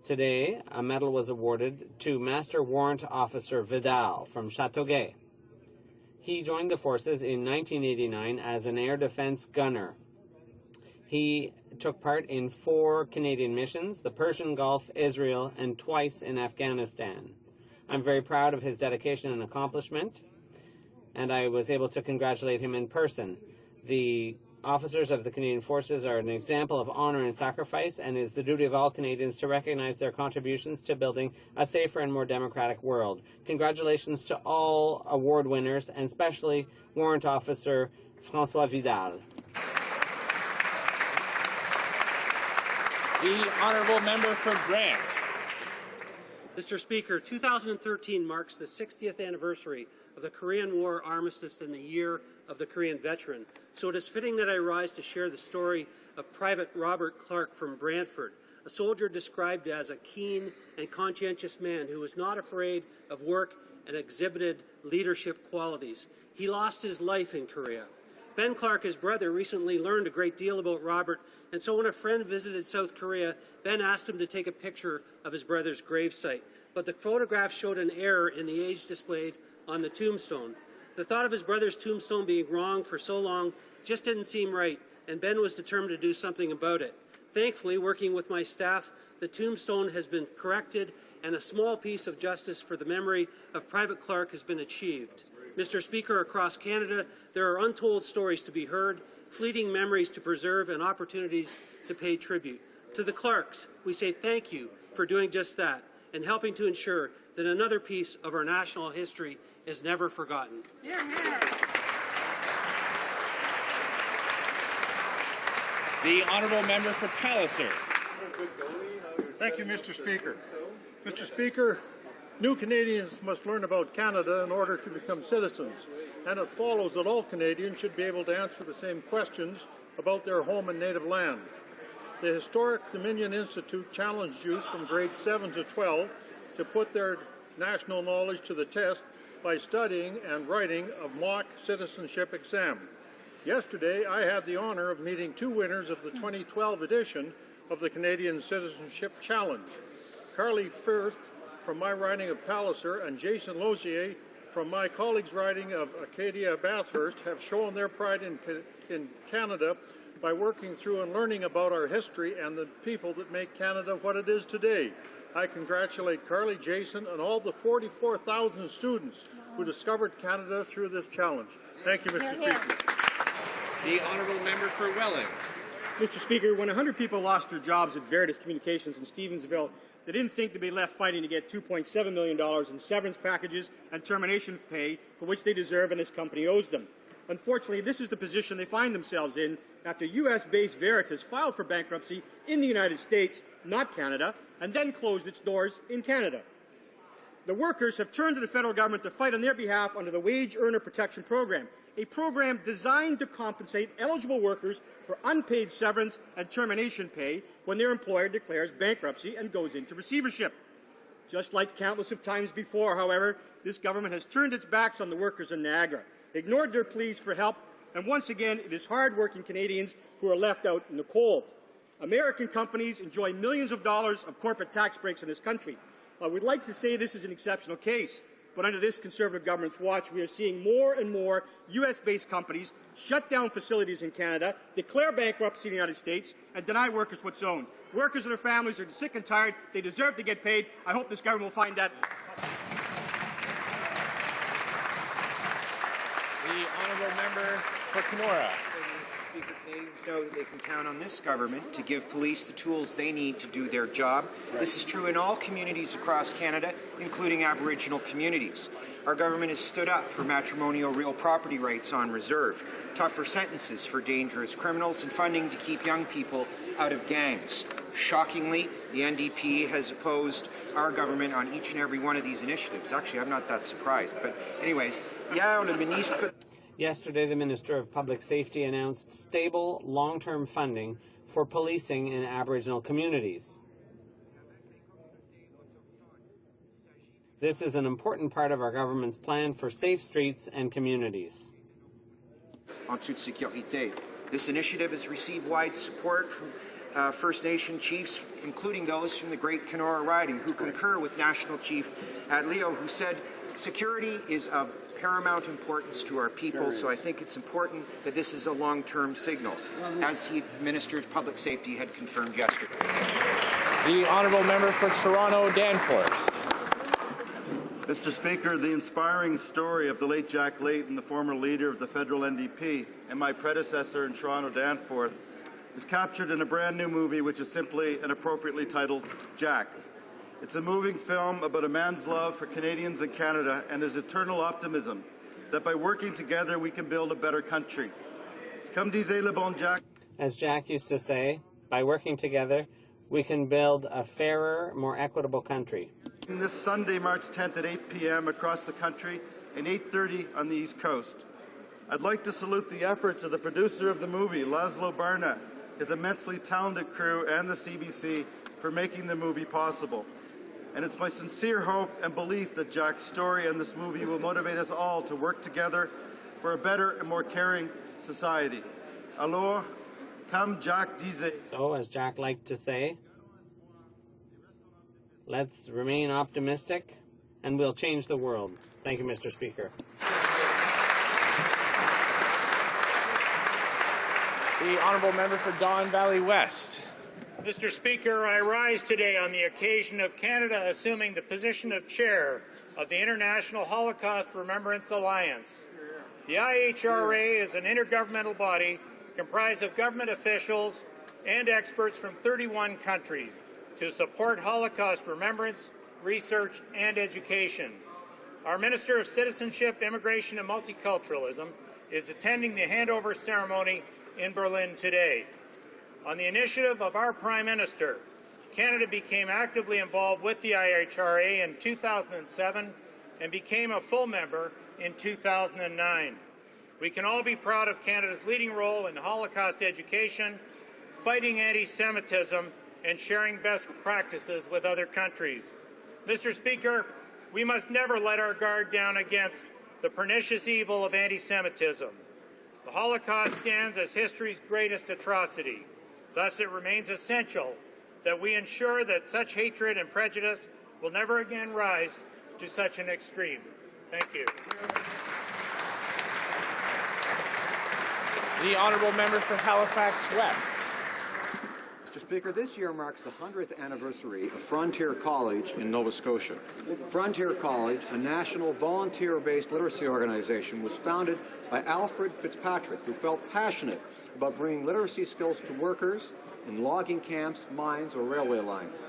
Today, a medal was awarded to Master Warrant Officer Vidal from Châteauguay. He joined the forces in 1989 as an air defense gunner. He took part in 4 Canadian missions, the Persian Gulf, Israel, and twice in Afghanistan. I'm very proud of his dedication and accomplishment, and I was able to congratulate him in person. The officers of the Canadian Forces are an example of honor and sacrifice, and it is the duty of all Canadians to recognize their contributions to building a safer and more democratic world. Congratulations to all award winners, and especially Warrant Officer François Vidal. The honourable member for Grant. Mr. Speaker, 2013 marks the 60th anniversary of the Korean War armistice and the year of the Korean veteran. So it is fitting that I rise to share the story of Private Robert Clark from Brantford, a soldier described as a keen and conscientious man who was not afraid of work and exhibited leadership qualities. He lost his life in Korea. Ben Clark, his brother, recently learned a great deal about Robert, and so when a friend visited South Korea, Ben asked him to take a picture of his brother's gravesite. But the photograph showed an error in the age displayed on the tombstone. The thought of his brother's tombstone being wrong for so long just didn't seem right, and Ben was determined to do something about it. Thankfully, working with my staff, the tombstone has been corrected, and a small piece of justice for the memory of Private Clark has been achieved. Mr. Speaker, across Canada, there are untold stories to be heard, fleeting memories to preserve, and opportunities to pay tribute. To the Clarks, we say thank you for doing just that and helping to ensure that another piece of our national history is never forgotten. The honourable member for Palliser. Thank you, Mr. Speaker. Mr. Speaker, new Canadians must learn about Canada in order to become citizens, and it follows that all Canadians should be able to answer the same questions about their home and native land. The Historic Dominion Institute challenged youth from grades 7 to 12 to put their national knowledge to the test by studying and writing a mock citizenship exam. Yesterday, I had the honour of meeting 2 winners of the 2012 edition of the Canadian Citizenship Challenge. Carly Firth from my riding of Palliser and Jason Lozier from my colleagues' riding of Acadia Bathurst have shown their pride in Canada by working through and learning about our history and the people that make Canada what it is today. I congratulate Carly, Jason, and all the 44,000 students who discovered Canada through this challenge. Thank you, Mr. Speaker. The honourable member for Welland. Mr. Speaker, when 100 people lost their jobs at Veritas Communications in Stevensville, they didn't think they'd be left fighting to get $2.7 million in severance packages and termination pay for which they deserve and this company owes them. Unfortunately, this is the position they find themselves in after U.S.-based Veritas filed for bankruptcy in the United States, not Canada, and then closed its doors in Canada. The workers have turned to the federal government to fight on their behalf under the Wage Earner Protection Program, a program designed to compensate eligible workers for unpaid severance and termination pay when their employer declares bankruptcy and goes into receivership. Just like countless of times before, however, this government has turned its backs on the workers in Niagara, ignored their pleas for help, and once again it is hard-working Canadians who are left out in the cold. American companies enjoy millions of dollars of corporate tax breaks in this country. We'd like to say this is an exceptional case, but under this Conservative government's watch, we are seeing more and more U.S.-based companies shut down facilities in Canada, declare bankruptcy in the United States, and deny workers what's owed. Workers and their families are sick and tired. They deserve to get paid. I hope this government will find that. The honourable member for Kenora. Speaker, Canadians know that they can count on this government to give police the tools they need to do their job. This is true in all communities across Canada, including Aboriginal communities. Our government has stood up for matrimonial real property rights on reserve, tougher sentences for dangerous criminals, and funding to keep young people out of gangs. Shockingly, the NDP has opposed our government on each and every one of these initiatives. Actually, I'm not that surprised. But anyways, Yesterday, the Minister of Public Safety announced stable, long-term funding for policing in Aboriginal communities. This is an important part of our government's plan for safe streets and communities. En toute sécurité. This initiative has received wide support from First Nation chiefs, including those from the Great Kenora Riding, who concur with National Chief Leo, who said security is of paramount importance to our people, so I think it's important that this is a long-term signal, as the Minister of Public Safety had confirmed yesterday. The honourable member for Toronto Danforth. Mr. Speaker, the inspiring story of the late Jack Layton, the former leader of the federal NDP, and my predecessor in Toronto Danforth, is captured in a brand new movie which is simply and appropriately titled Jack. It's a moving film about a man's love for Canadians and Canada and his eternal optimism that by working together we can build a better country. Comme disait le bon Jack. As Jack used to say, by working together, we can build a fairer, more equitable country. This Sunday, March 10th at 8 p.m. across the country and 8:30 on the East Coast. I'd like to salute the efforts of the producer of the movie, Laszlo Barna, his immensely talented crew, and the CBC for making the movie possible. And it's my sincere hope and belief that Jack's story and this movie will motivate us all to work together for a better and more caring society. Alors, comme Jack disait. So, as Jack liked to say, let's remain optimistic and we'll change the world. Thank you, Mr. Speaker. The honourable member for Don Valley West. Mr. Speaker, I rise today on the occasion of Canada assuming the position of chair of the International Holocaust Remembrance Alliance. The IHRA is an intergovernmental body comprised of government officials and experts from 31 countries to support Holocaust remembrance, research, and education. Our Minister of Citizenship, Immigration and Multiculturalism is attending the handover ceremony in Berlin today. On the initiative of our Prime Minister, Canada became actively involved with the IHRA in 2007 and became a full member in 2009. We can all be proud of Canada's leading role in Holocaust education, fighting anti-Semitism, and sharing best practices with other countries. Mr. Speaker, we must never let our guard down against the pernicious evil of anti-Semitism. The Holocaust stands as history's greatest atrocity. Thus, it remains essential that we ensure that such hatred and prejudice will never again rise to such an extreme. Thank you. The honourable member for Halifax West. Mr. Speaker, this year marks the 100th anniversary of Frontier College in Nova Scotia. Frontier College, a national volunteer-based literacy organization, was founded by Alfred Fitzpatrick, who felt passionate about bringing literacy skills to workers in logging camps, mines, or railway lines.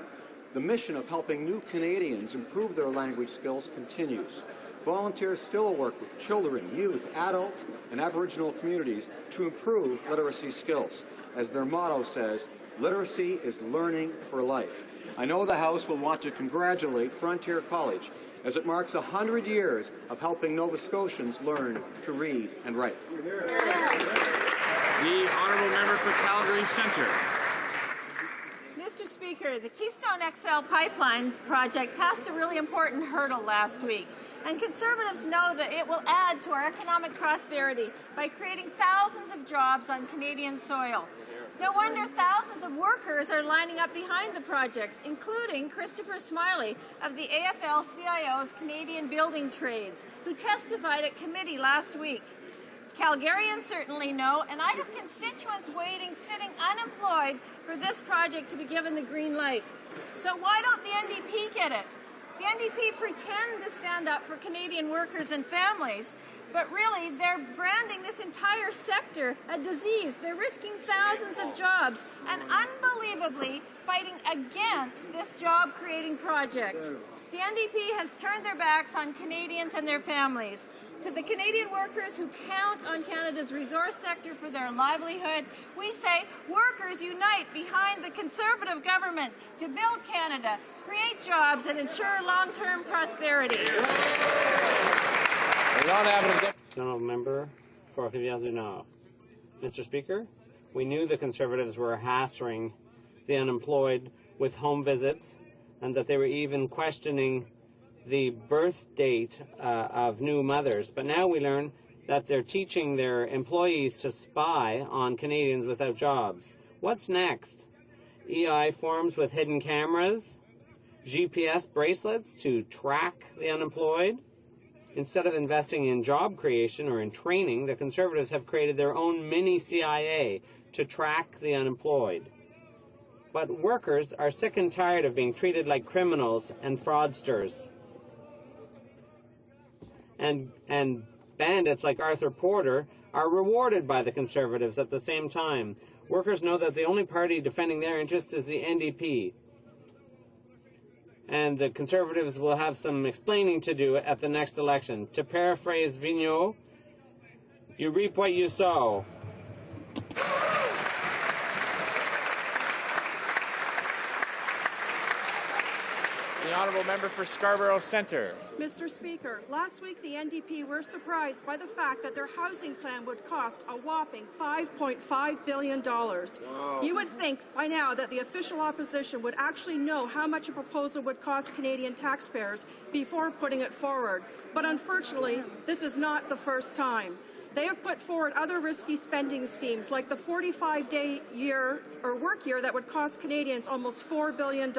The mission of helping new Canadians improve their language skills continues. Volunteers still work with children, youth, adults, and Aboriginal communities to improve literacy skills. As their motto says, literacy is learning for life. I know the House will want to congratulate Frontier College as it marks 100 years of helping Nova Scotians learn to read and write. The honourable member for Calgary Centre. Mr. Speaker, the Keystone XL pipeline project passed a really important hurdle last week, and Conservatives know that it will add to our economic prosperity by creating thousands of jobs on Canadian soil. No wonder thousands of workers are lining up behind the project, including Christopher Smiley of the AFL-CIO's Canadian Building Trades, who testified at committee last week. Calgarians certainly know, and I have constituents waiting, sitting unemployed, for this project to be given the green light. So why don't the NDP get it? The NDP pretend to stand up for Canadian workers and families, but really they're branding this entire sector a disease. They're risking thousands of jobs and unbelievably fighting against this job-creating project. The NDP has turned their backs on Canadians and their families. To the Canadian workers who count on Canada's resource sector for their livelihood, we say, workers unite behind the Conservative government to build Canada, create jobs, and ensure long-term prosperity. Honourable Member for Rivière-du-Nord. Mr. Speaker, we knew the Conservatives were hassling the unemployed with home visits and that they were even questioning the birth date of new mothers. But now we learn that they're teaching their employees to spy on Canadians without jobs. What's next? EI forms with hidden cameras, GPS bracelets to track the unemployed? Instead of investing in job creation or in training, the Conservatives have created their own mini CIA to track the unemployed. But workers are sick and tired of being treated like criminals and fraudsters. And bandits like Arthur Porter are rewarded by the Conservatives at the same time. Workers know that the only party defending their interests is the NDP. And the Conservatives will have some explaining to do at the next election. To paraphrase Vigneault, you reap what you sow. The Honourable Member for Scarborough Centre. Mr. Speaker, last week the NDP were surprised by the fact that their housing plan would cost a whopping $5.5 billion. Wow. You would think by now that the official opposition would actually know how much a proposal would cost Canadian taxpayers before putting it forward. But unfortunately, this is not the first time. They have put forward other risky spending schemes like the 45-day year or work year that would cost Canadians almost $4 billion.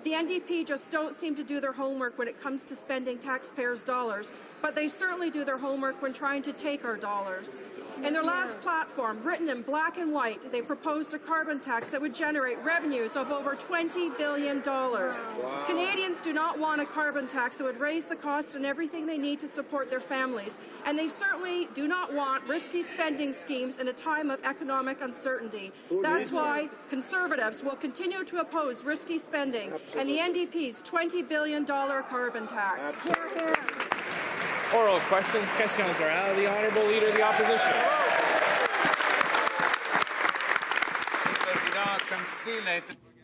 The NDP just don't seem to do their homework when it comes to spending taxpayers' dollars, but they certainly do their homework when trying to take our dollars. In their last platform, written in black and white, they proposed a carbon tax that would generate revenues of over $20 billion. Wow. Canadians do not want a carbon tax that would raise the cost and everything they need to support their families, and they certainly do not want risky spending schemes in a time of economic uncertainty. That's why Conservatives will continue to oppose risky spending and the NDP's $20 billion carbon tax. Oral questions. Questions orales. The Honourable Leader of the Opposition.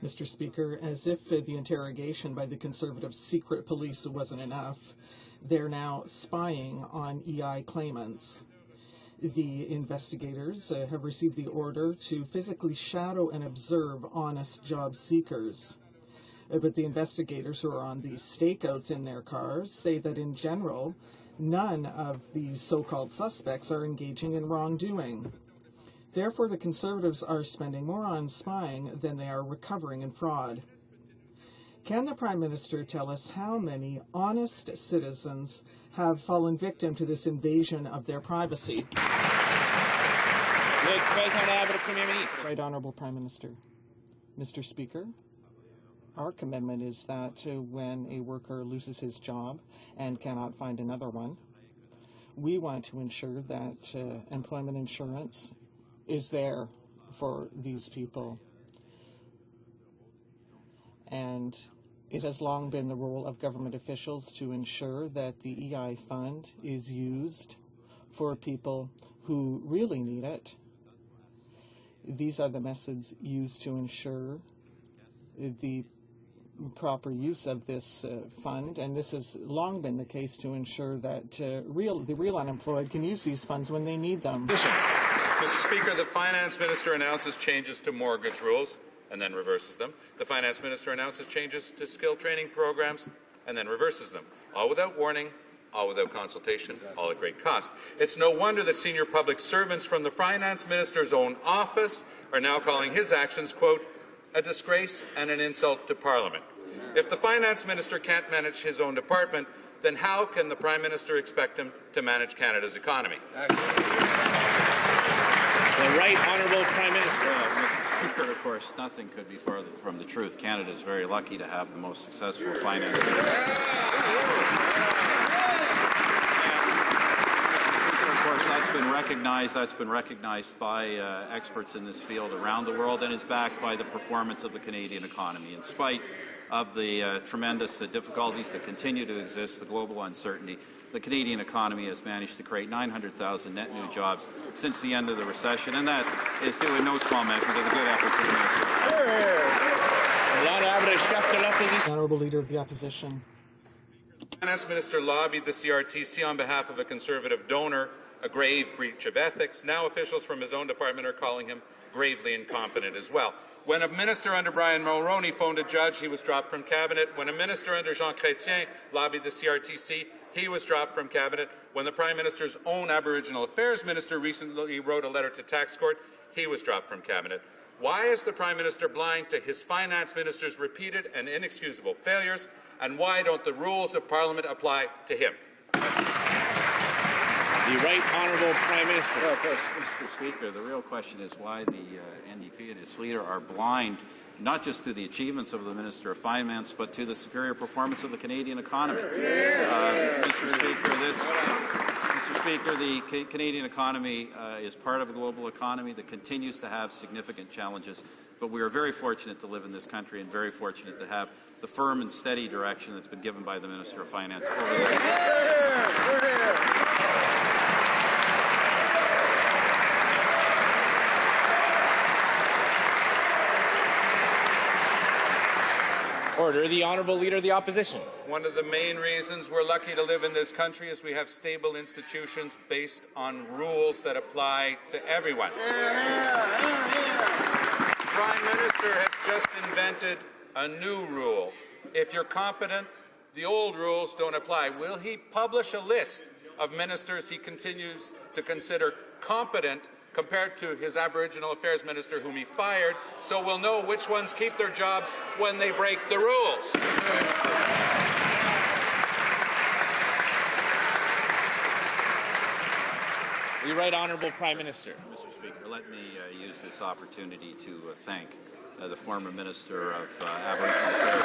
Mr. Speaker, as if the interrogation by the Conservative secret police wasn't enough, they're now spying on EI claimants. The investigators have received the order to physically shadow and observe honest job seekers. But the investigators who are on these stakeouts in their cars say that in general, none of these so-called suspects are engaging in wrongdoing. Therefore, the Conservatives are spending more on spying than they are recovering in fraud. Can the Prime Minister tell us how many honest citizens have fallen victim to this invasion of their privacy? Right Honourable Prime Minister. Mr. Speaker, our commitment is that when a worker loses his job and cannot find another one, we want to ensure that employment insurance is there for these people. And it has long been the role of government officials to ensure that the EI fund is used for people who really need it. These are the methods used to ensure the proper use of this fund, and this has long been the case to ensure that the real unemployed can use these funds when they need them. Mr. Speaker, the Finance Minister announces changes to mortgage rules and then reverses them. The Finance Minister announces changes to skill training programs and then reverses them, all without warning, all without consultation, all at great cost. It's no wonder that senior public servants from the Finance Minister's own office are now calling his actions, quote, a disgrace and an insult to Parliament. If the Finance Minister can't manage his own department, then how can the Prime Minister expect him to manage Canada's economy? The Right Honourable Prime Minister. Mr. Speaker, of course, nothing could be further from the truth. Canada is very lucky to have the most successful finance minister. course, that's been recognized. That's been recognized by experts in this field around the world, and is backed by the performance of the Canadian economy. In spite of the tremendous difficulties that continue to exist, the global uncertainty, the Canadian economy has managed to create 900,000 net new jobs since the end of the recession, and that is due in no small measure to the good efforts of the minister. The Honourable Leader of the Opposition. The Finance Minister lobbied the CRTC on behalf of a Conservative donor, a grave breach of ethics. Now officials from his own department are calling him gravely incompetent as well. When a minister under Brian Mulroney phoned a judge, he was dropped from cabinet. When a minister under Jean Chrétien lobbied the CRTC, he was dropped from cabinet. When the Prime Minister's own Aboriginal Affairs Minister recently wrote a letter to tax court, he was dropped from cabinet. Why is the Prime Minister blind to his Finance Minister's repeated and inexcusable failures? And why don't the rules of Parliament apply to him? The Right Honourable Prime Minister. Well, of course, Mr. Speaker, the real question is why the NDP and its leader are blind not just to the achievements of the Minister of Finance, but to the superior performance of the Canadian economy. Mr. Speaker, the Canadian economy is part of a global economy that continues to have significant challenges, but we are very fortunate to live in this country and very fortunate to have the firm and steady direction that's been given by the Minister of Finance over this year. Order. The Honourable Leader of the Opposition. One of the main reasons we're lucky to live in this country is we have stable institutions based on rules that apply to everyone. The Prime Minister has just invented a new rule. If you're competent, the old rules don't apply. Will he publish a list of ministers he continues to consider competent compared to his Aboriginal Affairs Minister whom he fired, so we'll know which ones keep their jobs when they break the rules? The Right Honourable Prime Minister. Mr. Speaker, let me use this opportunity to thank the former Minister of Aboriginal Affairs.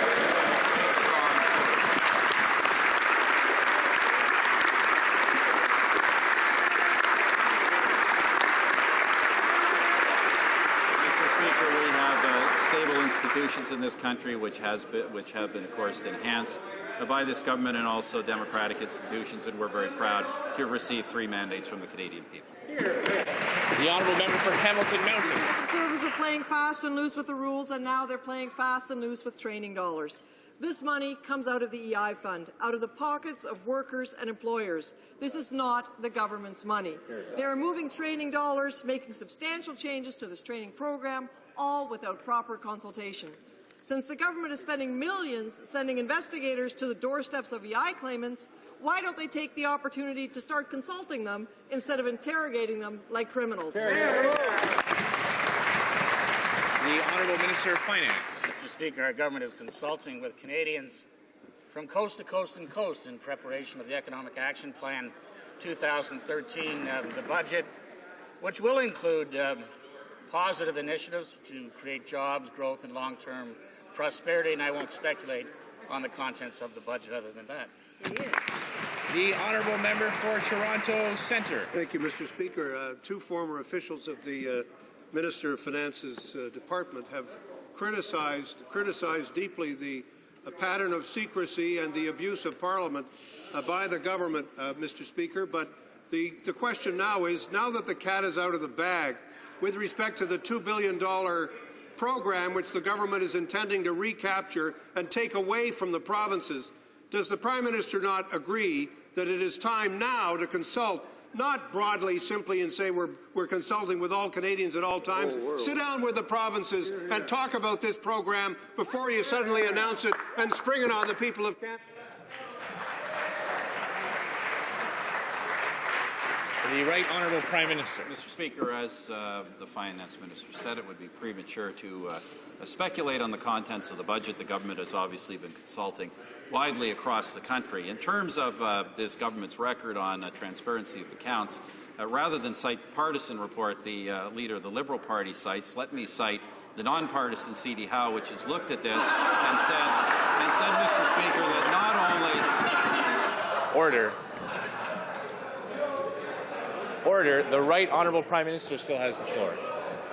Stable institutions in this country which have been, of course, enhanced by this government, and also democratic institutions, and we're very proud to receive 3 mandates from the Canadian people. The Honourable Member for Hamilton Mountain. The Conservatives are playing fast and loose with the rules, and now they're playing fast and loose with training dollars. This money comes out of the EI fund, out of the pockets of workers and employers. This is not the government's money. They are moving training dollars, making substantial changes to this training program, all without proper consultation. Since the government is spending millions sending investigators to the doorsteps of EI claimants, why don't they take the opportunity to start consulting them instead of interrogating them like criminals? The Honourable Minister of Finance. Mr. Speaker, our government is consulting with Canadians from coast to coast and coast in preparation of the Economic Action Plan 2013, the budget, which will include positive initiatives to create jobs, growth, and long-term prosperity, and I won't speculate on the contents of the budget other than that. The Honourable Member for Toronto Centre. Thank you, Mr. Speaker. 2 former officials of the Minister of Finance's department have criticized deeply the pattern of secrecy and the abuse of Parliament by the government, Mr. Speaker. But the question now is, now that the cat is out of the bag, with respect to the $2 billion program which the government is intending to recapture and take away from the provinces, does the Prime Minister not agree that it is time now to consult, not broadly simply and say we're consulting with all Canadians at all times? Sit down with the provinces and talk about this program before you suddenly announce it and spring it on the people of Canada. The Right Honourable Prime Minister. Mr. Speaker, as the Finance Minister said, it would be premature to speculate on the contents of the budget. The government has obviously been consulting widely across the country. In terms of this government's record on transparency of accounts, rather than cite the partisan report the leader of the Liberal Party cites, let me cite the nonpartisan C.D. Howe, which has looked at this and said, Mr. Speaker, that not only... Order. Order. The Right Honourable Prime Minister still has the floor.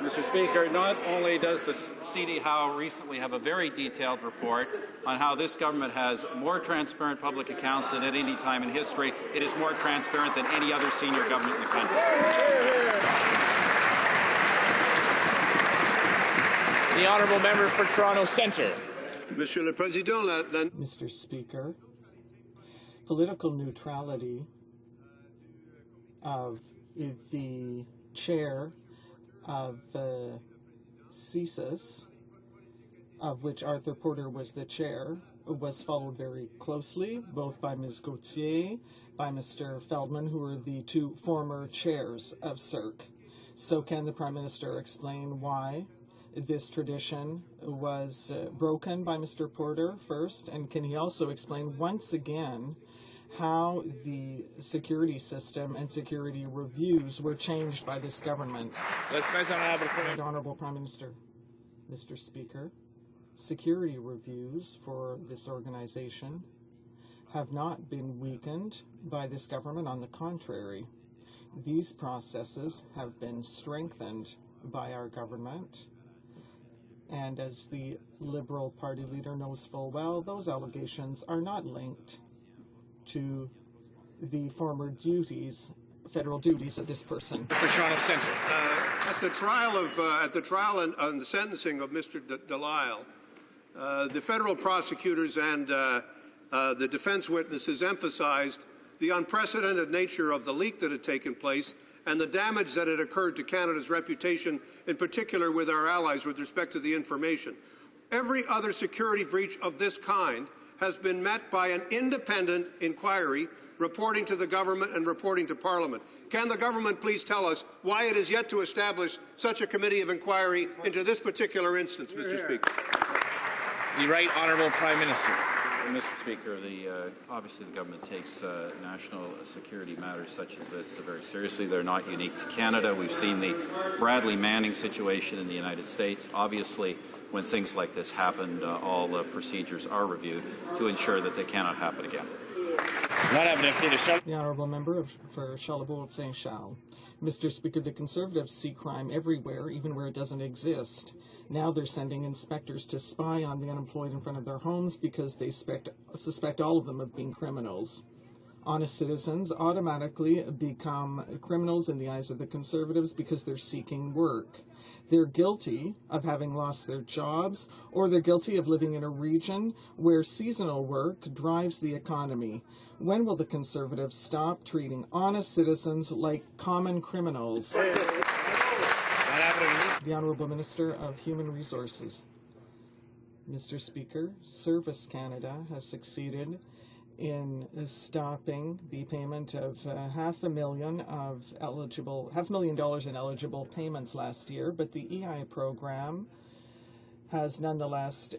Mr. Speaker, not only does the CD Howe recently have a very detailed report on how this government has more transparent public accounts than at any time in history, it is more transparent than any other senior government in the country. The Honourable Member for Toronto Centre. Monsieur le Président, Mr. Speaker, political neutrality of the chair of CSIS, of which Arthur Porter was the chair, was followed very closely, both by Ms. Gauthier, by Mr. Feldman, who were the two former chairs of CERC. So can the Prime Minister explain why this tradition was broken by Mr. Porter first, and can he also explain once again how the security system and security reviews were changed by this government? Honourable Prime Minister. Mr. Speaker, security reviews for this organization have not been weakened by this government. On the contrary, these processes have been strengthened by our government. And as the Liberal Party leader knows full well, those allegations are not linked to the former duties, federal duties of this person. For Toronto Centre. At the trial on the sentencing of Mr. Delisle, the federal prosecutors and the defense witnesses emphasized the unprecedented nature of the leak that had taken place and the damage that had occurred to Canada's reputation, in particular with our allies with respect to the information. Every other security breach of this kind has been met by an independent inquiry reporting to the government and reporting to Parliament. Can the government please tell us why it is yet to establish such a committee of inquiry into this particular instance, Mr. Speaker? The Right Honourable Prime Minister. Mr. Speaker, obviously the government takes national security matters such as this very seriously. They're not unique to Canada. We've seen the Bradley Manning situation in the United States. Obviously, when things like this happen, all procedures are reviewed to ensure that they cannot happen again. The Honourable Member for Charlebourg-Saint Charles. Mr. Speaker, the Conservatives see crime everywhere, even where it doesn't exist. Now they're sending inspectors to spy on the unemployed in front of their homes because they suspect all of them of being criminals. Honest citizens automatically become criminals in the eyes of the Conservatives because they're seeking work. They're guilty of having lost their jobs, or they're guilty of living in a region where seasonal work drives the economy. When will the Conservatives stop treating honest citizens like common criminals? The Honourable Minister of Human Resources. Mr. Speaker, Service Canada has succeeded in stopping the payment of $500,000 in eligible payments last year, but the EI program has nonetheless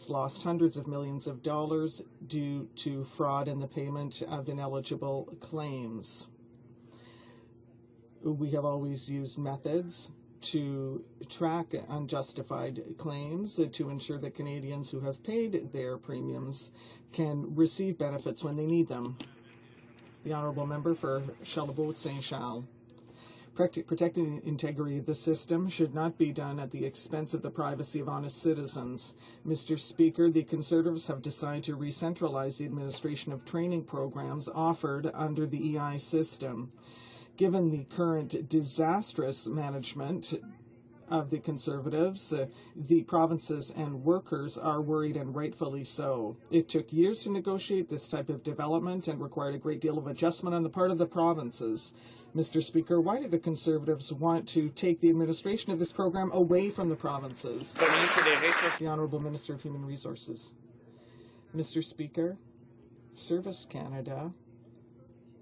lost hundreds of millions of dollars due to fraud in the payment of ineligible claims. We have always used methods to track unjustified claims to ensure that Canadians who have paid their premiums can receive benefits when they need them. The Honourable Member for Charlebourg-Saint Charles. Protecting the integrity of the system should not be done at the expense of the privacy of honest citizens. Mr. Speaker, the Conservatives have decided to re-centralize the administration of training programs offered under the EI system. Given the current disastrous management of the Conservatives, the provinces and workers are worried, and rightfully so. It took years to negotiate this type of development and required a great deal of adjustment on the part of the provinces. Mr. Speaker, why do the Conservatives want to take the administration of this program away from the provinces? The Honourable Minister of Human Resources. Mr. Speaker, Service Canada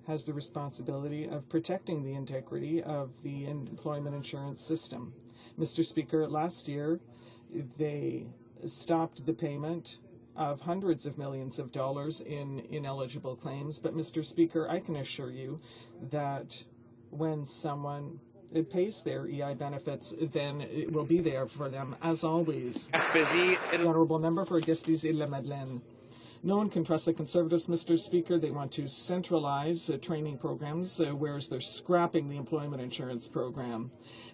has the responsibility of protecting the integrity of the employment insurance system. Mr. Speaker, last year they stopped the payment of hundreds of millions of dollars in ineligible claims, but Mr. Speaker, I can assure you that when someone pays their EI benefits, then it will be there for them, as always. The Honourable Member for Gaspésie-La Madeleine. No one can trust the Conservatives, Mr. Speaker. They want to centralize training programs, whereas they're scrapping the employment insurance program.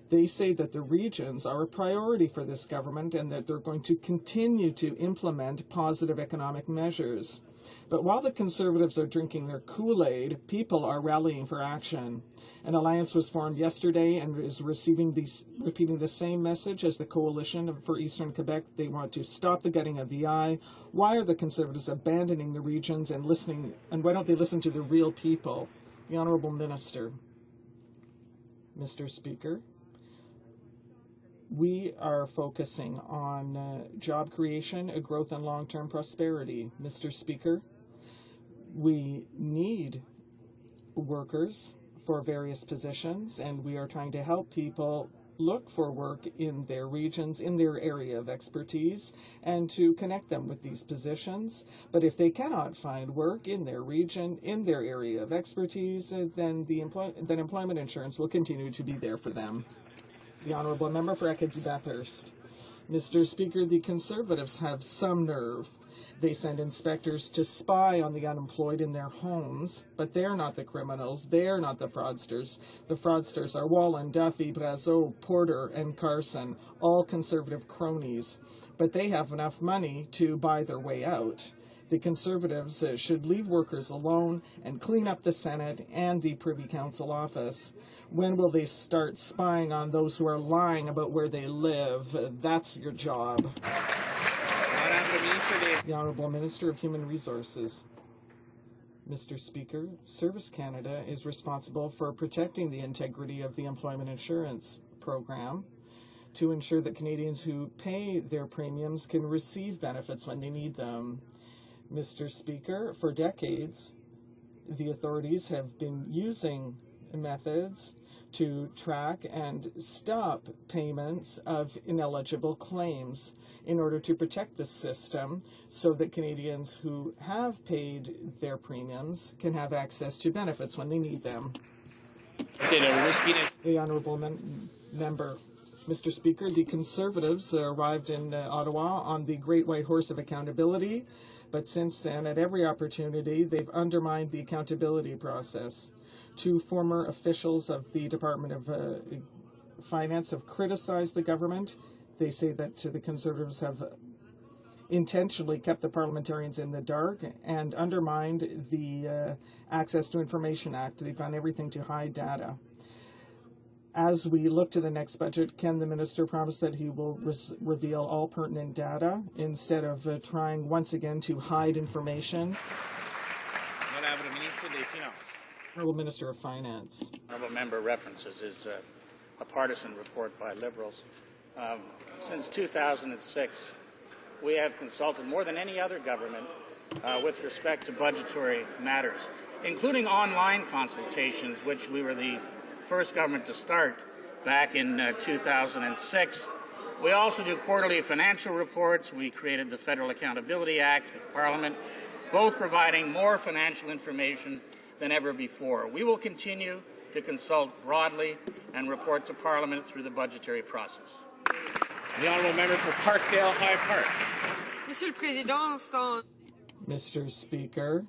They say that the regions are a priority for this government and that they're going to continue to implement positive economic measures. But while the Conservatives are drinking their Kool-Aid, people are rallying for action. An alliance was formed yesterday and is repeating the same message as the Coalition for Eastern Quebec. They want to stop the gutting of the eye. Why are the Conservatives abandoning the regions and listening? And why don't they listen to the real people? The Honourable Minister. Mr. Speaker, we are focusing on job creation, growth, and long-term prosperity. Mr. Speaker, we need workers for various positions, and we are trying to help people look for work in their regions, in their area of expertise, and to connect them with these positions. But if they cannot find work in their region, in their area of expertise, then employment insurance will continue to be there for them. The Honourable Member for Acadie-Bathurst. Mr. Speaker, the Conservatives have some nerve. They send inspectors to spy on the unemployed in their homes, but they're not the criminals. They're not the fraudsters. The fraudsters are Wallen, Duffy, Brazeau, Porter, and Carson, all Conservative cronies. But they have enough money to buy their way out. The Conservatives should leave workers alone and clean up the Senate and the Privy Council office. When will they start spying on those who are lying about where they live? That's your job. The Honourable Minister of Human Resources. Mr. Speaker, Service Canada is responsible for protecting the integrity of the employment insurance program to ensure that Canadians who pay their premiums can receive benefits when they need them. Mr. Speaker, for decades, the authorities have been using methods to track and stop payments of ineligible claims in order to protect the system so that Canadians who have paid their premiums can have access to benefits when they need them. The Honourable Member. Mr. Speaker, the Conservatives arrived in Ottawa on the Great White Horse of Accountability, but since then, at every opportunity, they've undermined the accountability process. Two former officials of the Department of Finance have criticized the government. They say that the Conservatives have intentionally kept the parliamentarians in the dark and undermined the Access to Information Act. They've done everything to hide data. As we look to the next budget, can the minister promise that he will reveal all pertinent data instead of trying once again to hide information? Honourable Minister of Finance. Honourable Member references is a partisan report by Liberals. Since 2006, we have consulted more than any other government with respect to budgetary matters, including online consultations, which we were the first government to start back in 2006. We also do quarterly financial reports. We created the Federal Accountability Act with Parliament, both providing more financial information than ever before. We will continue to consult broadly and report to Parliament through the budgetary process. The Honourable Member for Parkdale High Park. Monsieur le Président, Mr. Speaker,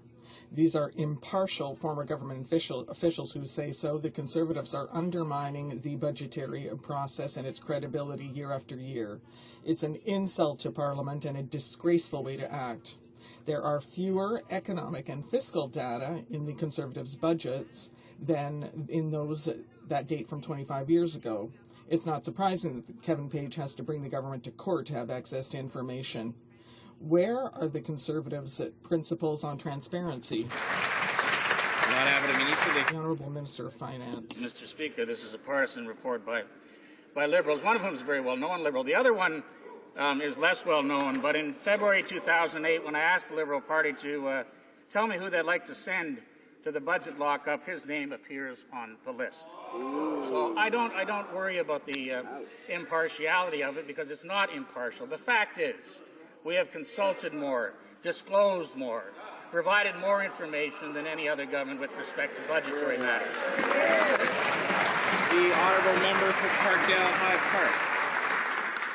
these are impartial former government officials who say so. The Conservatives are undermining the budgetary process and its credibility year after year. It's an insult to Parliament and a disgraceful way to act. There are fewer economic and fiscal data in the Conservatives' budgets than in those that date from 25 years ago. It's not surprising that Kevin Page has to bring the government to court to have access to information. Where are the Conservatives' principles on transparency? The Honourable Minister of Finance. Mr. Speaker, this is a partisan report by Liberals, one of whom is a very well-known Liberal. The other one is less well-known, but in February 2008, when I asked the Liberal Party to tell me who they'd like to send to the budget lockup, his name appears on the list. So I don't worry about the impartiality of it, because it's not impartial. The fact is, we have consulted more, disclosed more, provided more information than any other government with respect to budgetary matters. The Honourable Member for Parkdale High Park.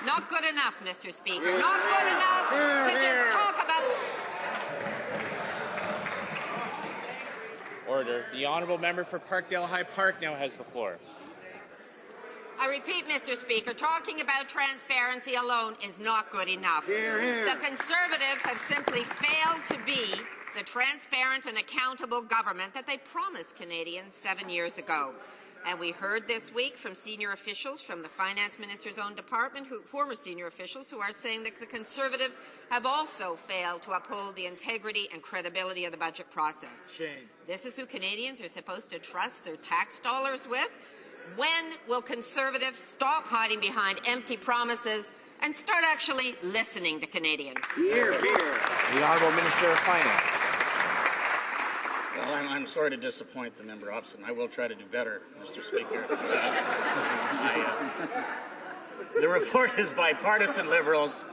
Not good enough, Mr. Speaker. Not good enough to just talk about... honourable member for Parkdale High Park now has the floor. I repeat, Mr. Speaker, talking about transparency alone is not good enough. Hear, hear. The Conservatives have simply failed to be the transparent and accountable government that they promised Canadians 7 years ago. And we heard this week from senior officials from the Finance Minister's own department, former senior officials, who are saying that the Conservatives have also failed to uphold the integrity and credibility of the budget process. Shame. This is who Canadians are supposed to trust their tax dollars with? When will Conservatives stop hiding behind empty promises and start actually listening to Canadians? Hear, hear. The Honourable Minister of Finance. Well, I'm sorry to disappoint the member opposite. I will try to do better, Mr. Speaker. The report is by partisan Liberals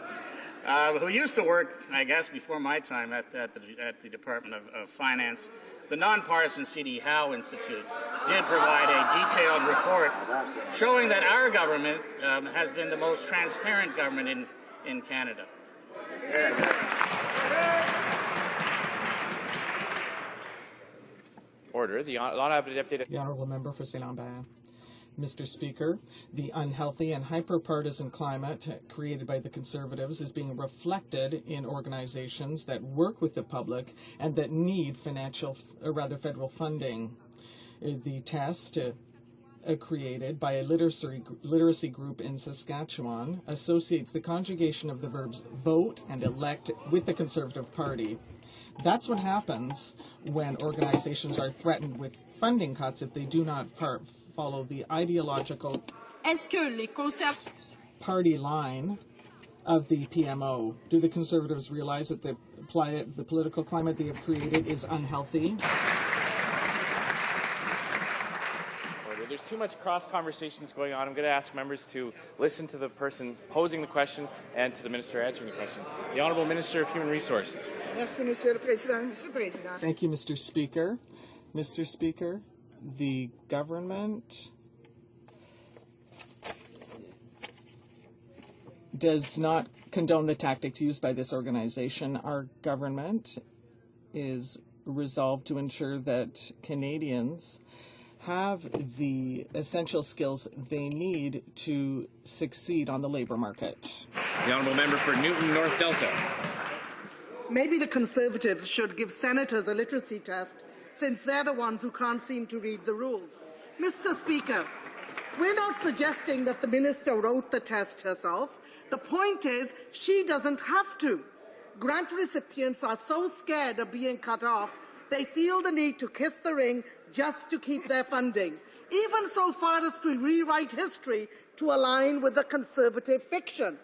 who used to work, I guess, before my time at the Department of Finance. The nonpartisan C.D. Howe Institute did provide a detailed report showing that our government has been the most transparent government in Canada. Order. The Honourable Member for St. Lambert. Mr. Speaker, the unhealthy and hyper-partisan climate created by the Conservatives is being reflected in organizations that work with the public and that need federal funding. The test created by a literacy group in Saskatchewan associates the conjugation of the verbs vote and elect with the Conservative Party. That's what happens when organizations are threatened with funding cuts if they do not follow the ideological party line of the PMO. Do the Conservatives realize that the political climate they have created is unhealthy? There's too much cross-conversations going on. I'm going to ask members to listen to the person posing the question and to the minister answering the question. The Honourable Minister of Human Resources. Thank you, Mr. Speaker. Mr. Speaker, the government does not condone the tactics used by this organization. Our government is resolved to ensure that Canadians have the essential skills they need to succeed on the labour market. The Honourable Member for Newton North Delta. Maybe the Conservatives should give senators a literacy test, since they're the ones who can't seem to read the rules. Mr. Speaker, we're not suggesting that the minister wrote the test herself. The point is, she doesn't have to. Grant recipients are so scared of being cut off, they feel the need to kiss the ring just to keep their funding, even so far as to rewrite history to align with the Conservative fiction.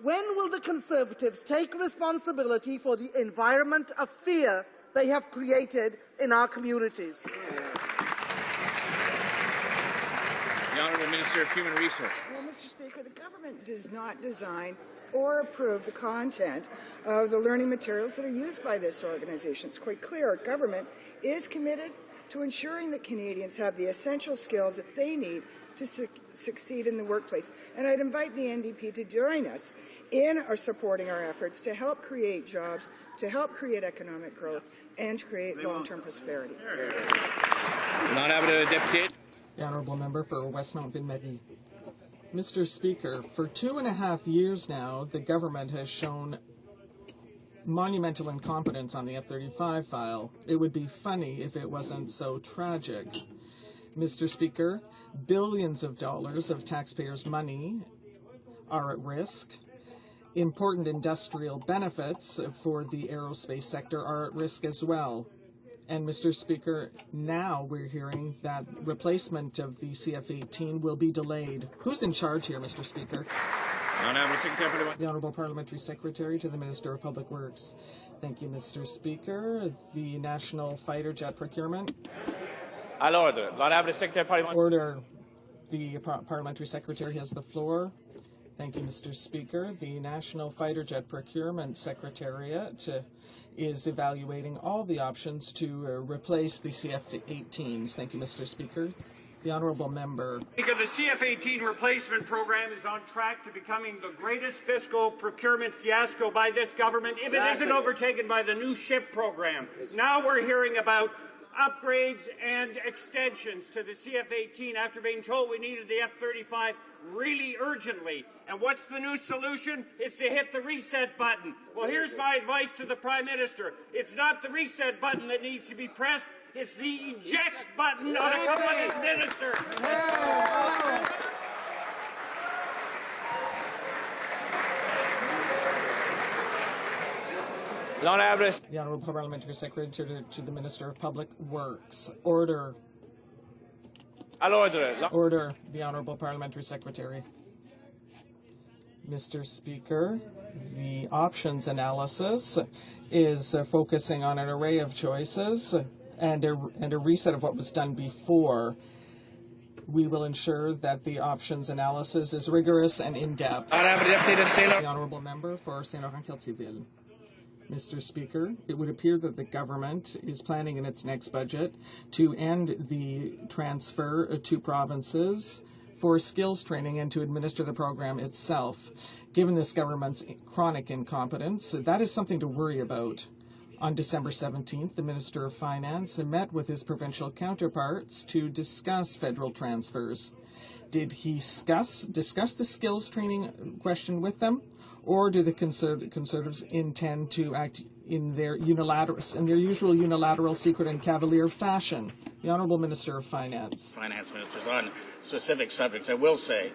When will the Conservatives take responsibility for the environment of fear they have created in our communities? The Honourable Minister of Human Resources. Well, Mr. Speaker, the government does not design or approve the content of the learning materials that are used by this organization. It's quite clear our government is committed to ensuring that Canadians have the essential skills that they need to succeed in the workplace. And I'd invite the NDP to join us in supporting our efforts to help create jobs, to help create economic growth, and to create long-term prosperity. The Honourable Member for Westmount Ville-Marie. Mr. Speaker, for 2.5 years now, the government has shown monumental incompetence on the F-35 file. It would be funny if it wasn't so tragic. Mr. Speaker, billions of dollars of taxpayers' money are at risk. Important industrial benefits for the aerospace sector are at risk as well. And, Mr. Speaker, now we're hearing that replacement of the CF-18 will be delayed. Who's in charge here, Mr. Speaker? The Honourable Parliamentary Secretary to the Minister of Public Works. Thank you, Mr. Speaker. The National Fighter Jet Procurement. Order. The Parliamentary Secretary has the floor. Thank you, Mr. Speaker. The National Fighter Jet Procurement Secretariat is evaluating all the options to replace the CF-18s. Thank you, Mr. Speaker. The Honourable Member. Speaker, the CF-18 replacement program is on track to becoming the greatest fiscal procurement fiasco by this government if it isn't overtaken by the new ship program. Now we're hearing about upgrades and extensions to the CF-18 after being told we needed the F-35 really urgently. And what's the new solution? It's to hit the reset button. Well, here's my advice to the Prime Minister. It's not the reset button that needs to be pressed. It's the eject button on a couple of these ministers. The Honourable Parliamentary Secretary to the Minister of Public Works. Order. Order. The Honourable Parliamentary Secretary. Mr. Speaker, the options analysis is focusing on an array of choices and a reset of what was done before. We will ensure that the options analysis is rigorous and in-depth. The Honourable Member for St. Laurent-Kiltseville. Mr. Speaker, it would appear that the government is planning in its next budget to end the transfer to provinces for skills training and to administer the program itself. Given this government's chronic incompetence, that is something to worry about. On December 17th, the Minister of Finance met with his provincial counterparts to discuss federal transfers. Did he discuss the skills training question with them? Or do the Conservatives intend to act in their usual unilateral, secret and cavalier fashion? The Honourable Minister of Finance. Finance ministers on specific subjects. I will say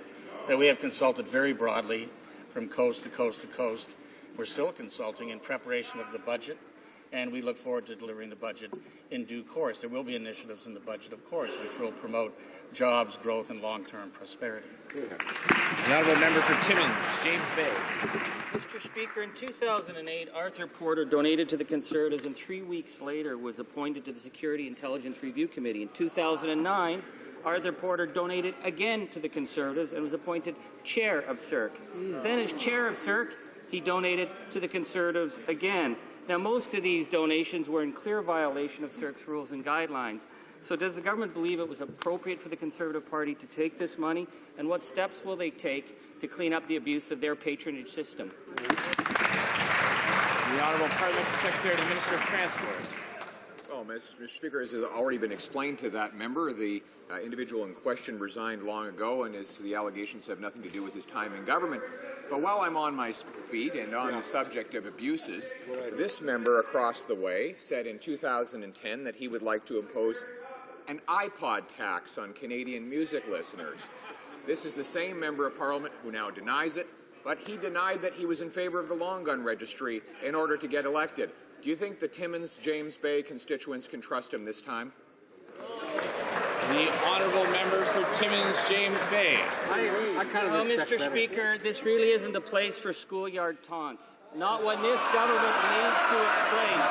that we have consulted very broadly from coast to coast to coast. We're still consulting in preparation of the budget, and we look forward to delivering the budget in due course. There will be initiatives in the budget, of course, which will promote jobs, growth, and long-term prosperity. The Honourable Member for Timmins, James Bay. Mr. Speaker, in 2008, Arthur Porter donated to the Conservatives and 3 weeks later was appointed to the Security Intelligence Review Committee. In 2009, Arthur Porter donated again to the Conservatives and was appointed chair of CERC. Then as chair of CERC, he donated to the Conservatives again. Now, most of these donations were in clear violation of CERC's rules and guidelines. So does the government believe it was appropriate for the Conservative Party to take this money? And what steps will they take to clean up the abuse of their patronage system? The Honourable Parliamentary Secretary to the Minister of Transport. Well, Mr. Speaker, as has already been explained to that member, the individual in question resigned long ago, and the allegations have nothing to do with his time in government. But while I'm on my feet and on the subject of abuses, this member across the way said in 2010 that he would like to impose an iPod tax on Canadian music listeners. This is the same member of Parliament who now denies it, but he denied that he was in favour of the long gun registry in order to get elected. Do you think the Timmins, James Bay constituents can trust him this time? The Honourable Member for Timmins, James Bay. Well, Mr. Speaker, this really isn't the place for schoolyard taunts. Not when this government needs to explain.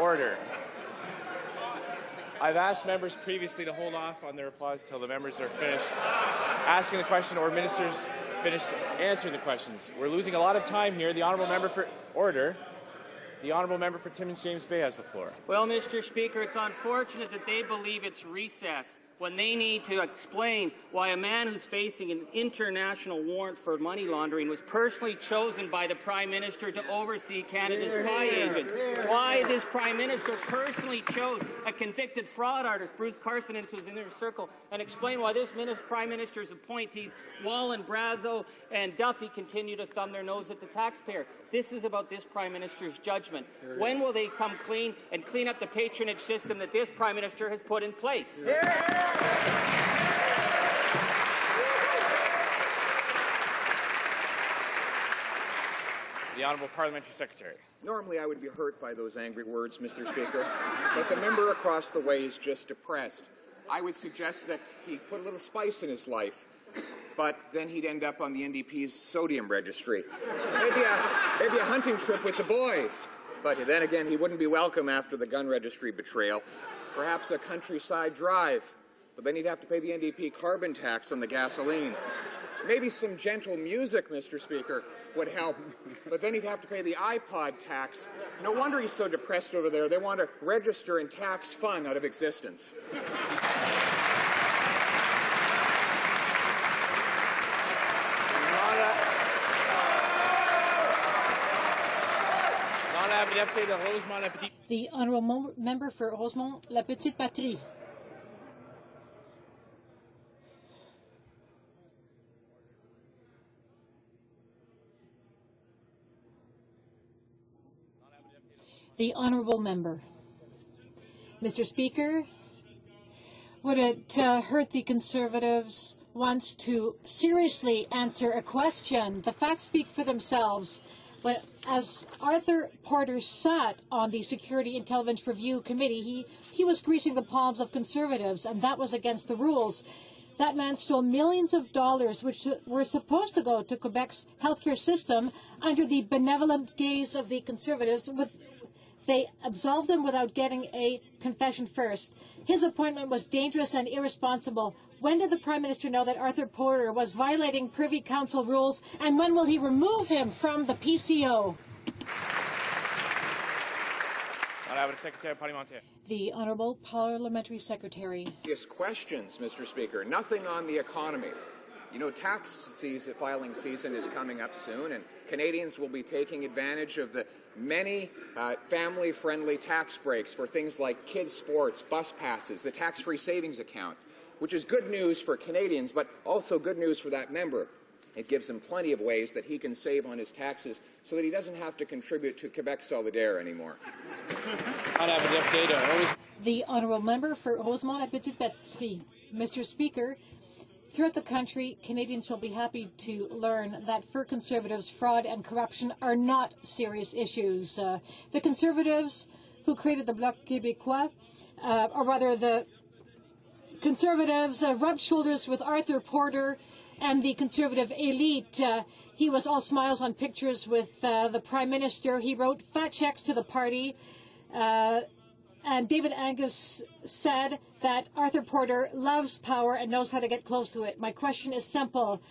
Order. I've asked members previously to hold off on their replies until the members are finished asking the question or ministers finish answering the questions. We're losing a lot of time here. The Honourable Member for Order. The Honourable Member for Timmins, James Bay has the floor. Well, Mr. Speaker, it's unfortunate that they believe it's recess when they need to explain why a man who's facing an international warrant for money laundering was personally chosen by the Prime Minister to oversee Canada's spy agents. Why this Prime Minister personally chose a convicted fraud artist, Bruce Carson, into his inner circle, and explain why this Prime Minister's appointees, Wallen, Brazo, and Duffy, continue to thumb their nose at the taxpayer. This is about this Prime Minister's judgment. When will they come clean and clean up the patronage system that this Prime Minister has put in place? The Honourable Parliamentary Secretary. Normally I would be hurt by those angry words, Mr. Speaker, but the member across the way is just depressed. I would suggest that he put a little spice in his life, but then he'd end up on the NDP's sodium registry. Maybe a hunting trip with the boys. But then again, he wouldn't be welcome after the gun registry betrayal. Perhaps a countryside drive, but then he'd have to pay the NDP carbon tax on the gasoline. Maybe some gentle music, Mr. Speaker, would help, but then he'd have to pay the iPod tax. No wonder he's so depressed over there. They want to register and tax fun out of existence. The honourable member for Rosemont, La Petite Patrie. The honourable member. Mr. Speaker, would it hurt the Conservatives once to seriously answer a question? The facts speak for themselves. But as Arthur Porter sat on the Security Intelligence Review Committee, he was greasing the palms of Conservatives, and that was against the rules. That man stole millions of dollars, which were supposed to go to Quebec's healthcare system under the benevolent gaze of the Conservatives. They absolved him without getting a confession first. His appointment was dangerous and irresponsible. When did the Prime Minister know that Arthur Porter was violating Privy Council rules, and when will he remove him from the PCO? The Honourable Parliamentary Secretary. Questions, Mr. Speaker. Nothing on the economy. You know, filing season is coming up soon, and Canadians will be taking advantage of the many family-friendly tax breaks for things like kids' sports, bus passes, the tax-free savings account, which is good news for Canadians, but also good news for that member. It gives him plenty of ways that he can save on his taxes so that he doesn't have to contribute to Quebec Solidaire anymore. The honourable member for Rosemont La Petite Patrie. Mr. Speaker, throughout the country, Canadians will be happy to learn that for Conservatives, fraud and corruption are not serious issues. The Conservatives who created the Bloc Québécois, or rather the Conservatives rubbed shoulders with Arthur Porter and the Conservative elite. He was all smiles on pictures with the Prime Minister. He wrote fat checks to the party. And David Angus said that Arthur Porter loves power and knows how to get close to it. My question is simple.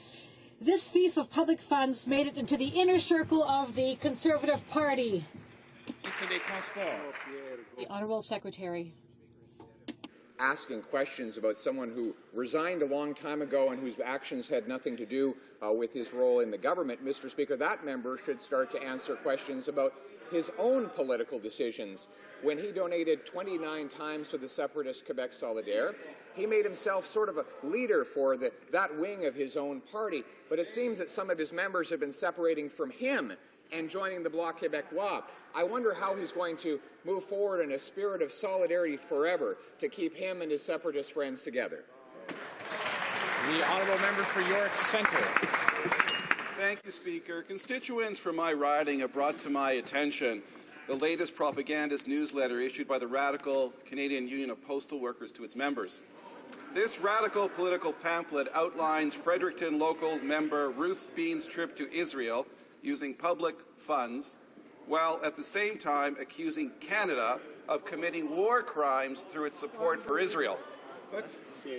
This thief of public funds made it into the inner circle of the Conservative Party. The Honourable Secretary. Asking questions about someone who resigned a long time ago and whose actions had nothing to do with his role in the government, Mr. Speaker, that member should start to answer questions about his own political decisions. When he donated 29 times to the separatist Quebec Solidaire, he made himself sort of a leader for that wing of his own party. But it seems that some of his members have been separating from him and joining the Bloc Québécois. I wonder how he's going to move forward in a spirit of solidarity forever to keep him and his separatist friends together. The honourable member for York Centre. Thank you, Speaker. Constituents from my riding have brought to my attention the latest propagandist newsletter issued by the radical Canadian Union of Postal Workers to its members. This radical political pamphlet outlines Fredericton local member Ruth Bean's trip to Israel using public funds, while at the same time accusing Canada of committing war crimes through its support for Israel.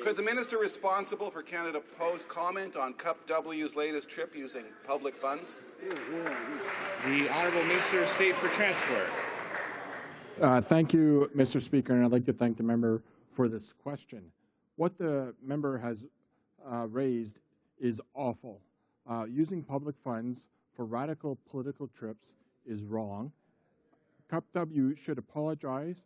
Could the minister responsible for Canada Post comment on Cup W's latest trip using public funds? The Honourable Minister of State for Transport. Thank you, Mr. Speaker, and I'd like to thank the member for this question. What the member has raised is awful. Using public funds for radical political trips is wrong. Cup W should apologize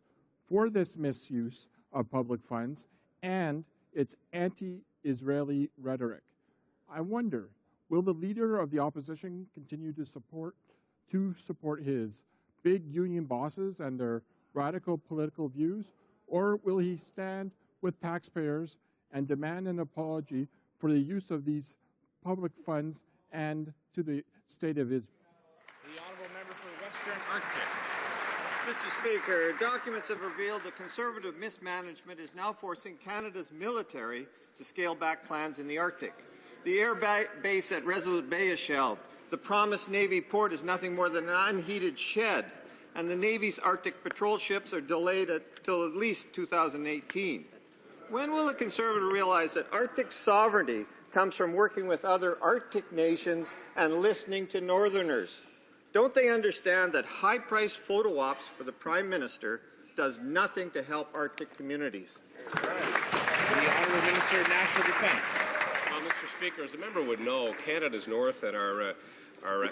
for this misuse of public funds and its anti-Israeli rhetoric. I wonder, will the leader of the opposition continue to support his big union bosses and their radical political views, or will he stand with taxpayers and demand an apology for the use of these public funds and to the state of Israel? The honourable member for Western Arctic. Mr. Speaker, documents have revealed that Conservative mismanagement is now forcing Canada's military to scale back plans in the Arctic. The air base at Resolute Bay is shelved. The promised Navy port is nothing more than an unheated shed. and the Navy's Arctic patrol ships are delayed till at least 2018. When will the Conservative realize that Arctic sovereignty comes from working with other Arctic nations and listening to Northerners? Don't they understand that high-priced photo ops for the Prime Minister does nothing to help Arctic communities? The Honourable Minister of National Defence. Well, Mr. Speaker, as the member would know, Canada's North and our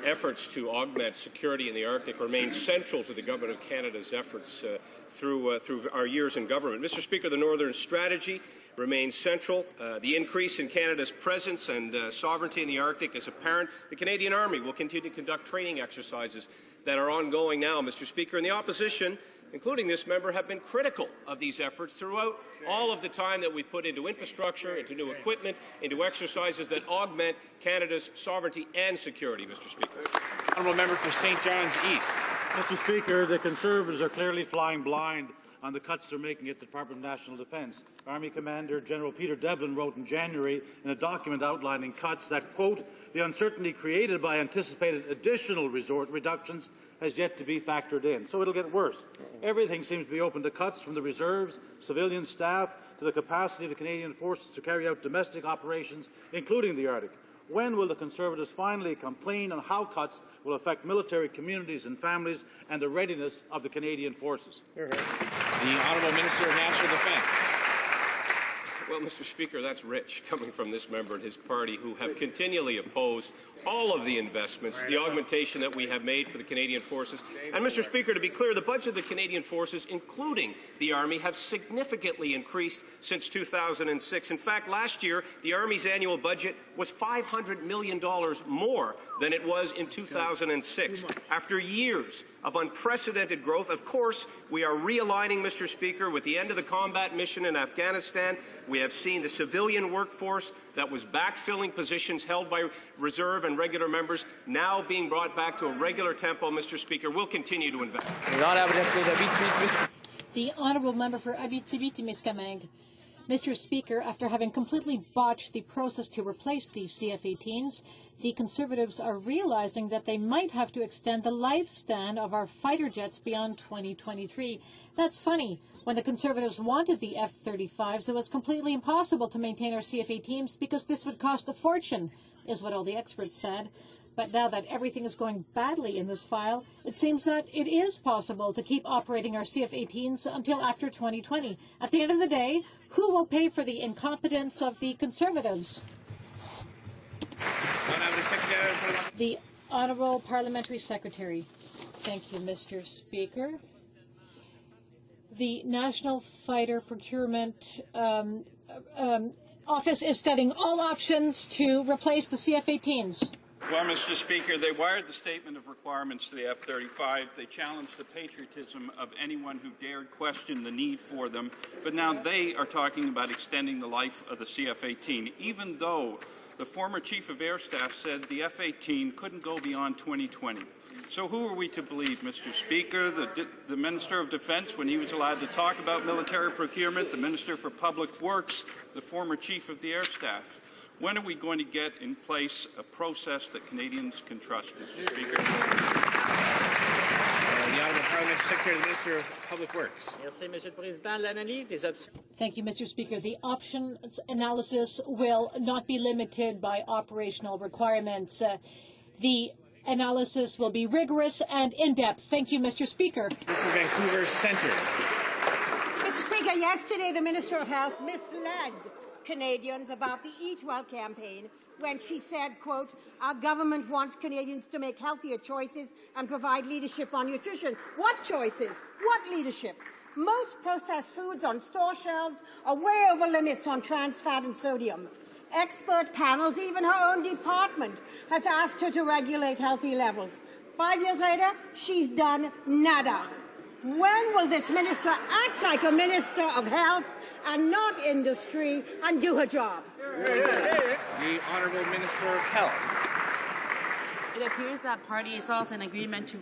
efforts to augment security in the Arctic remain central to the Government of Canada's efforts through our years in government. Mr. Speaker, the Northern Strategy remains central. The increase in Canada's presence and sovereignty in the Arctic is apparent. The Canadian Army will continue to conduct training exercises that are ongoing now, Mr. Speaker, and the opposition, including this member, have been critical of these efforts throughout all of the time that we put into infrastructure, into new equipment, into exercises that augment Canada's sovereignty and security, Mr. Speaker. Honourable Member for St. John's East. Mr. Speaker, the Conservatives are clearly flying blind on the cuts they're making at the Department of National Defence. Army Commander General Peter Devlin wrote in January in a document outlining cuts that, quote, the uncertainty created by anticipated additional resort reductions has yet to be factored in. So it'll get worse. Everything seems to be open to cuts, from the reserves, civilian staff, to the capacity of the Canadian Forces to carry out domestic operations, including the Arctic. When will the Conservatives finally come clean on how cuts will affect military communities and families and the readiness of the Canadian Forces? The Honourable Minister of National Defence. Well, Mr. Speaker, that's rich coming from this member and his party, who have continually opposed all of the investments, the augmentation that we have made for the Canadian Forces. And, Mr. Speaker, to be clear, the budget of the Canadian Forces, including the Army, have significantly increased since 2006. In fact, last year, the Army's annual budget was $500 million more than it was in 2006. After years of unprecedented growth, of course, we are realigning, Mr. Speaker, with the end of the combat mission in Afghanistan. We have seen the civilian workforce that was backfilling positions held by reserve and regular members now being brought back to a regular tempo, Mr. Speaker. We'll continue to invest. The Honourable Member for Abitibi-Témiscamingue. Mr. Speaker, after having completely botched the process to replace the CF-18s, the Conservatives are realizing that they might have to extend the lifespan of our fighter jets beyond 2023. That's funny. When the Conservatives wanted the F-35s, it was completely impossible to maintain our CF-18s because this would cost a fortune, is what all the experts said. But now that everything is going badly in this file, it seems that it is possible to keep operating our CF-18s until after 2020. At the end of the day, who will pay for the incompetence of the Conservatives? The Honourable Parliamentary Secretary. Thank you, Mr. Speaker. The National Fighter Procurement Office is studying all options to replace the CF-18s. Well, Mr. Speaker, they wired the statement of requirements to the F-35. They challenged the patriotism of anyone who dared question the need for them. But now they are talking about extending the life of the CF-18, even though the former Chief of Air Staff said the F-18 couldn't go beyond 2020. So who are we to believe, Mr. Speaker? The Minister of Defence, when he was allowed to talk about military procurement, the Minister for Public Works, the former Chief of the Air Staff. When are we going to get in place a process that Canadians can trust, Mr. Speaker? The Honourable Parliamentary Secretary, the Minister of Public Works. Thank you, Mr. Speaker. The options analysis will not be limited by operational requirements. The analysis will be rigorous and in-depth. Thank you, Mr. Speaker. For Vancouver Centre. Mr. Speaker, yesterday the Minister of Health misled Canadians about the Eat Well campaign when she said, quote, our government wants Canadians to make healthier choices and provide leadership on nutrition. What choices? What leadership? Most processed foods on store shelves are way over limits on trans fat and sodium. Expert panels, even her own department, has asked her to regulate healthy levels. 5 years later, she's done nada. When will this minister act like a minister of health and not industry and do her job? The Honourable Minister of Health. It appears that party is also in agreement to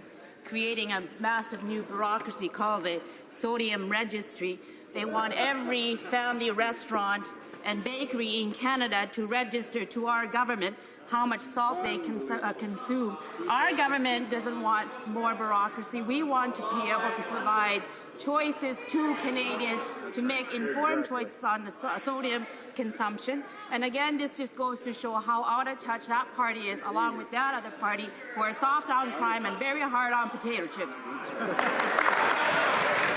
creating a massive new bureaucracy called the Sodium Registry. They want every family restaurant and bakery in Canada to register to our government how much salt they consume. Our government doesn't want more bureaucracy. We want to be able to provide choices to Canadians to make informed choices on the sodium consumption. And again, this just goes to show how out of touch that party is, along with that other party who are soft on crime and very hard on potato chips.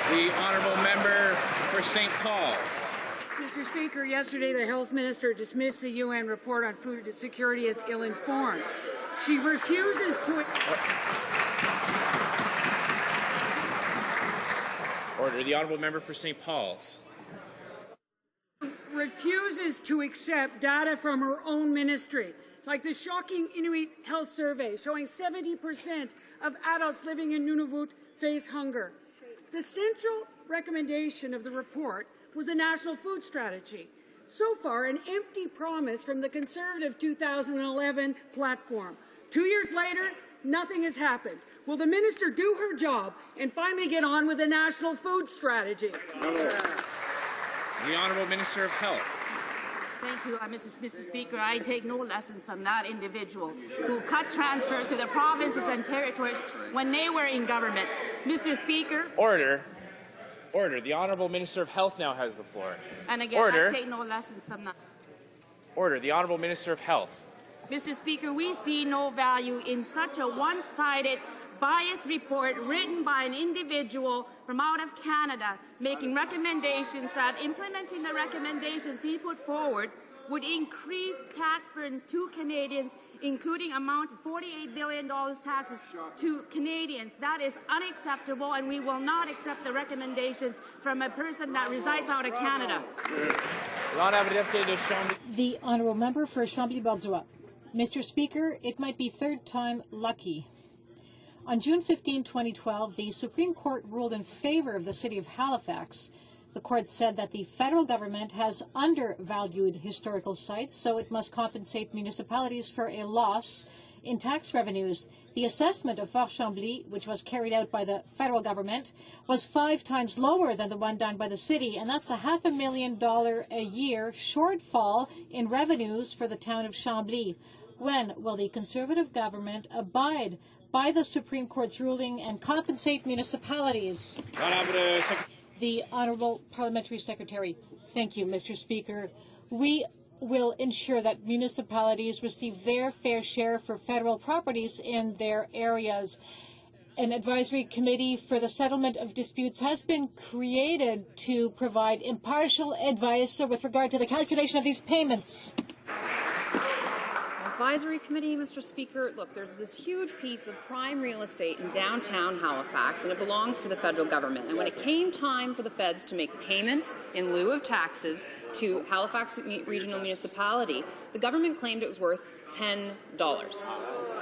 The honourable member for St. Paul's. Mr. Speaker, yesterday the Health Minister dismissed the UN report on food security as ill-informed. She refuses to... Order. The honourable member for St. Paul's. Refuses to accept data from her own ministry, like the shocking Inuit health survey showing 70% of adults living in Nunavut face hunger. The central recommendation of the report was a national food strategy. So far, an empty promise from the Conservative 2011 platform. 2 years later, nothing has happened. Will the minister do her job and finally get on with a national food strategy? The Honourable Minister of Health. Thank you, Mr. Speaker. I take no lessons from that individual who cut transfers to the provinces and territories when they were in government. Mr. Speaker. Order. Order. The Honourable Minister of Health now has the floor. And again, Order. I take no lessons from that. Order. The Honourable Minister of Health. Mr. Speaker, we see no value in such a one-sided, biased report written by an individual from out of Canada, making recommendations that, implementing the recommendations he put forward, would increase tax burdens to Canadians, including amount of $48 billion taxes to Canadians. That is unacceptable, and we will not accept the recommendations from a person that resides out of Canada. The honourable member for Chambly-Bardouat. Mr. Speaker, it might be third time lucky. On June 15, 2012, the Supreme Court ruled in favour of the City of Halifax. The court said that the federal government has undervalued historical sites, so it must compensate municipalities for a loss in tax revenues. The assessment of Fort Chambly, which was carried out by the federal government, was 5 times lower than the one done by the city, and that's a $500,000 a year shortfall in revenues for the town of Chambly. When will the Conservative government abide by the Supreme Court's ruling and compensate municipalities? The Honourable Parliamentary Secretary. Thank you, Mr. Speaker. We will ensure that municipalities receive their fair share for federal properties in their areas. An advisory committee for the settlement of disputes has been created to provide impartial advice with regard to the calculation of these payments. Advisory committee, Mr. Speaker, look, there's this huge piece of prime real estate in downtown Halifax, and it belongs to the federal government. And when it came time for the feds to make payment in lieu of taxes to Halifax Regional Municipality, the government claimed it was worth $10.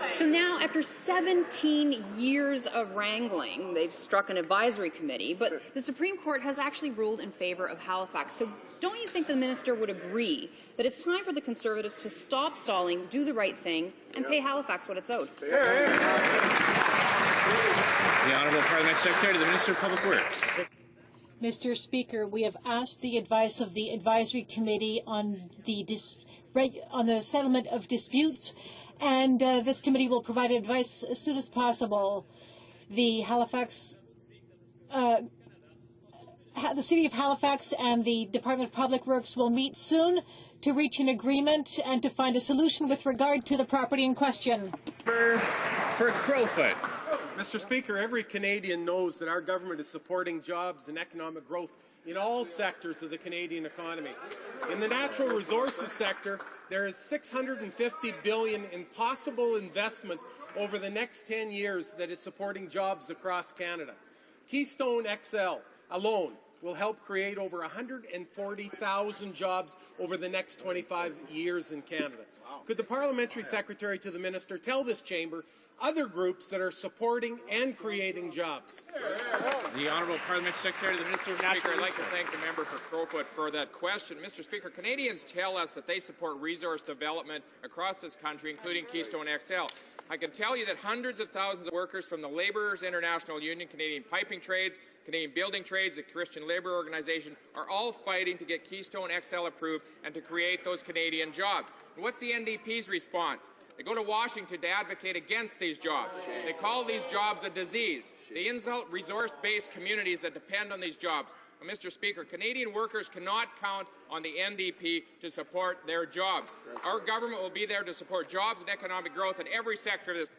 So now, after 17 years of wrangling, they've struck an advisory committee, but the Supreme Court has actually ruled in favour of Halifax. So don't you think the minister would agree that it's time for the Conservatives to stop stalling, do the right thing, and pay Halifax what it's owed? The Honourable Parliamentary Secretary to the Minister of Public Works. Mr. Speaker, we have asked the advice of the advisory committee on the settlement of disputes, and this committee will provide advice as soon as possible. The City of Halifax and the Department of Public Works will meet soon to reach an agreement and to find a solution with regard to the property in question. For Crowfoot. Mr. Speaker, every Canadian knows that our government is supporting jobs and economic growth in all sectors of the Canadian economy. In the natural resources sector, there is $650 billion in possible investment over the next 10 years that is supporting jobs across Canada. Keystone XL alone will help create over 140,000 jobs over the next 25 years in Canada. Could the Parliamentary Secretary to the Minister tell this chamber other groups that are supporting and creating jobs? The Honourable Parliamentary Secretary to the Minister of Natural Speaker, I'd like Resources. to thank the member for Crowfoot for that question. Mr. Speaker, Canadians tell us that they support resource development across this country, including Keystone XL. I can tell you that hundreds of thousands of workers from the Labourers International Union, Canadian Piping Trades, Canadian Building Trades, the Christian Labour Organization are all fighting to get Keystone XL approved and to create those Canadian jobs. And what's the NDP's response? They go to Washington to advocate against these jobs. They call these jobs a disease. They insult resource-based communities that depend on these jobs. Mr. Speaker, Canadian workers cannot count on the NDP to support their jobs. Our government will be there to support jobs and economic growth in every sector of this.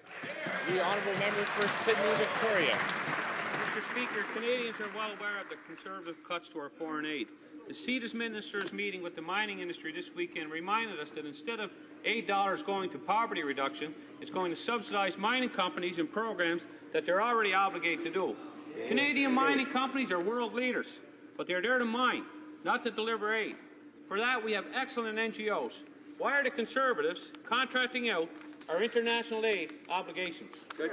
The honourable member for Sydney, Victoria. Mr. Speaker, Canadians are well aware of the Conservative cuts to our foreign aid. The CETA's ministers meeting with the mining industry this weekend reminded us that instead of $8 going to poverty reduction, it's going to subsidise mining companies and programs that they're already obligated to do. Canadian mining companies are world leaders, but they're there to mine, not to deliver aid. For that, we have excellent NGOs. Why are the Conservatives contracting out our international aid obligations? The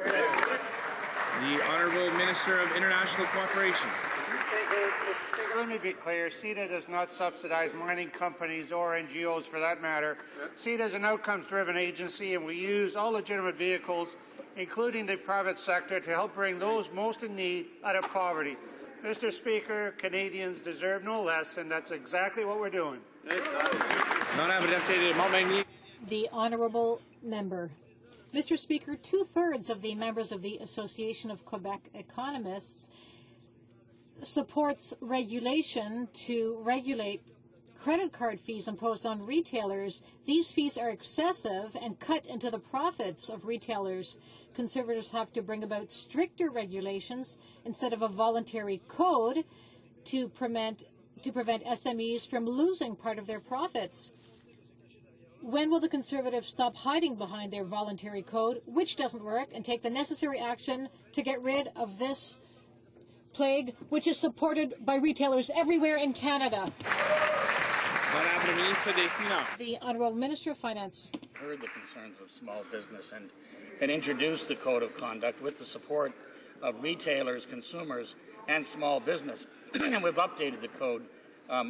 Honourable Minister of International Cooperation. Mr. Speaker, let me be clear. CETA does not subsidize mining companies or NGOs for that matter. CETA is an outcomes-driven agency, and we use all legitimate vehicles, including the private sector, to help bring those most in need out of poverty. Mr. Speaker, Canadians deserve no less, and that's exactly what we're doing. The honourable member. Mr. Speaker, 2/3 of the members of the Association of Quebec Economists supports regulation to regulate credit card fees imposed on retailers. These fees are excessive and cut into the profits of retailers. Conservatives have to bring about stricter regulations instead of a voluntary code to prevent SMEs from losing part of their profits. When will the Conservatives stop hiding behind their voluntary code, which doesn't work, and take the necessary action to get rid of this plague, which is supported by retailers everywhere in Canada? The Honourable Minister of Finance. Heard the concerns of small business and introduced the Code of Conduct with the support of retailers, consumers, and small business. And we've updated the code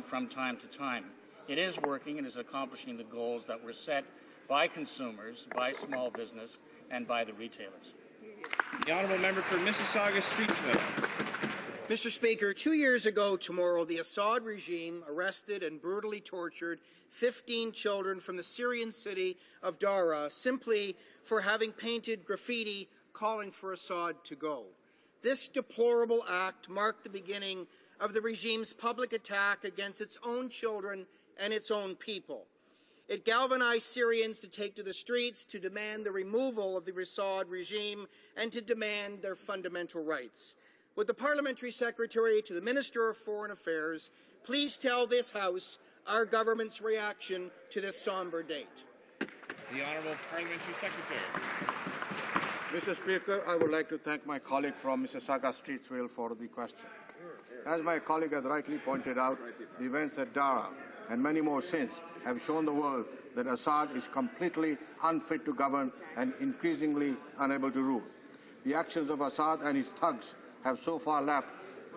from time to time. It is working and is accomplishing the goals that were set by consumers, by small business, and by the retailers. The Honourable Member for Mississauga-Streetsville. Mr. Speaker, 2 years ago tomorrow, the Assad regime arrested and brutally tortured 15 children from the Syrian city of Dara simply for having painted graffiti calling for Assad to go. This deplorable act marked the beginning of the regime's public attack against its own children and its own people. It galvanized Syrians to take to the streets to demand the removal of the Assad regime and to demand their fundamental rights. Would the Parliamentary Secretary to the Minister of Foreign Affairs please tell this House our government's reaction to this somber date? The Honourable Parliamentary Secretary. Mr. Speaker, I would like to thank my colleague from Mississauga-Streetsville for the question. As my colleague has rightly pointed out, the events at Dara and many more since have shown the world that Assad is completely unfit to govern and increasingly unable to rule. The actions of Assad and his thugs have so far left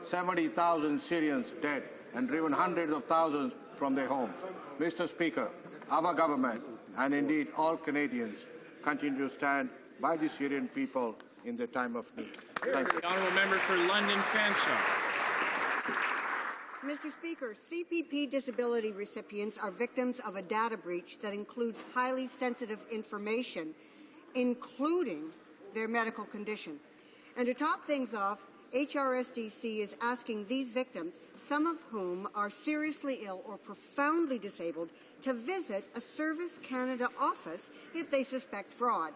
70,000 Syrians dead and driven hundreds of thousands from their homes. Mr. Speaker, our government, and indeed all Canadians, continue to stand by the Syrian people in their time of need. Thank you. The Honourable Member for London Fanshawe. Mr. Speaker, CPP disability recipients are victims of a data breach that includes highly sensitive information, including their medical condition. And to top things off, HRSDC is asking these victims, some of whom are seriously ill or profoundly disabled, to visit a Service Canada office if they suspect fraud.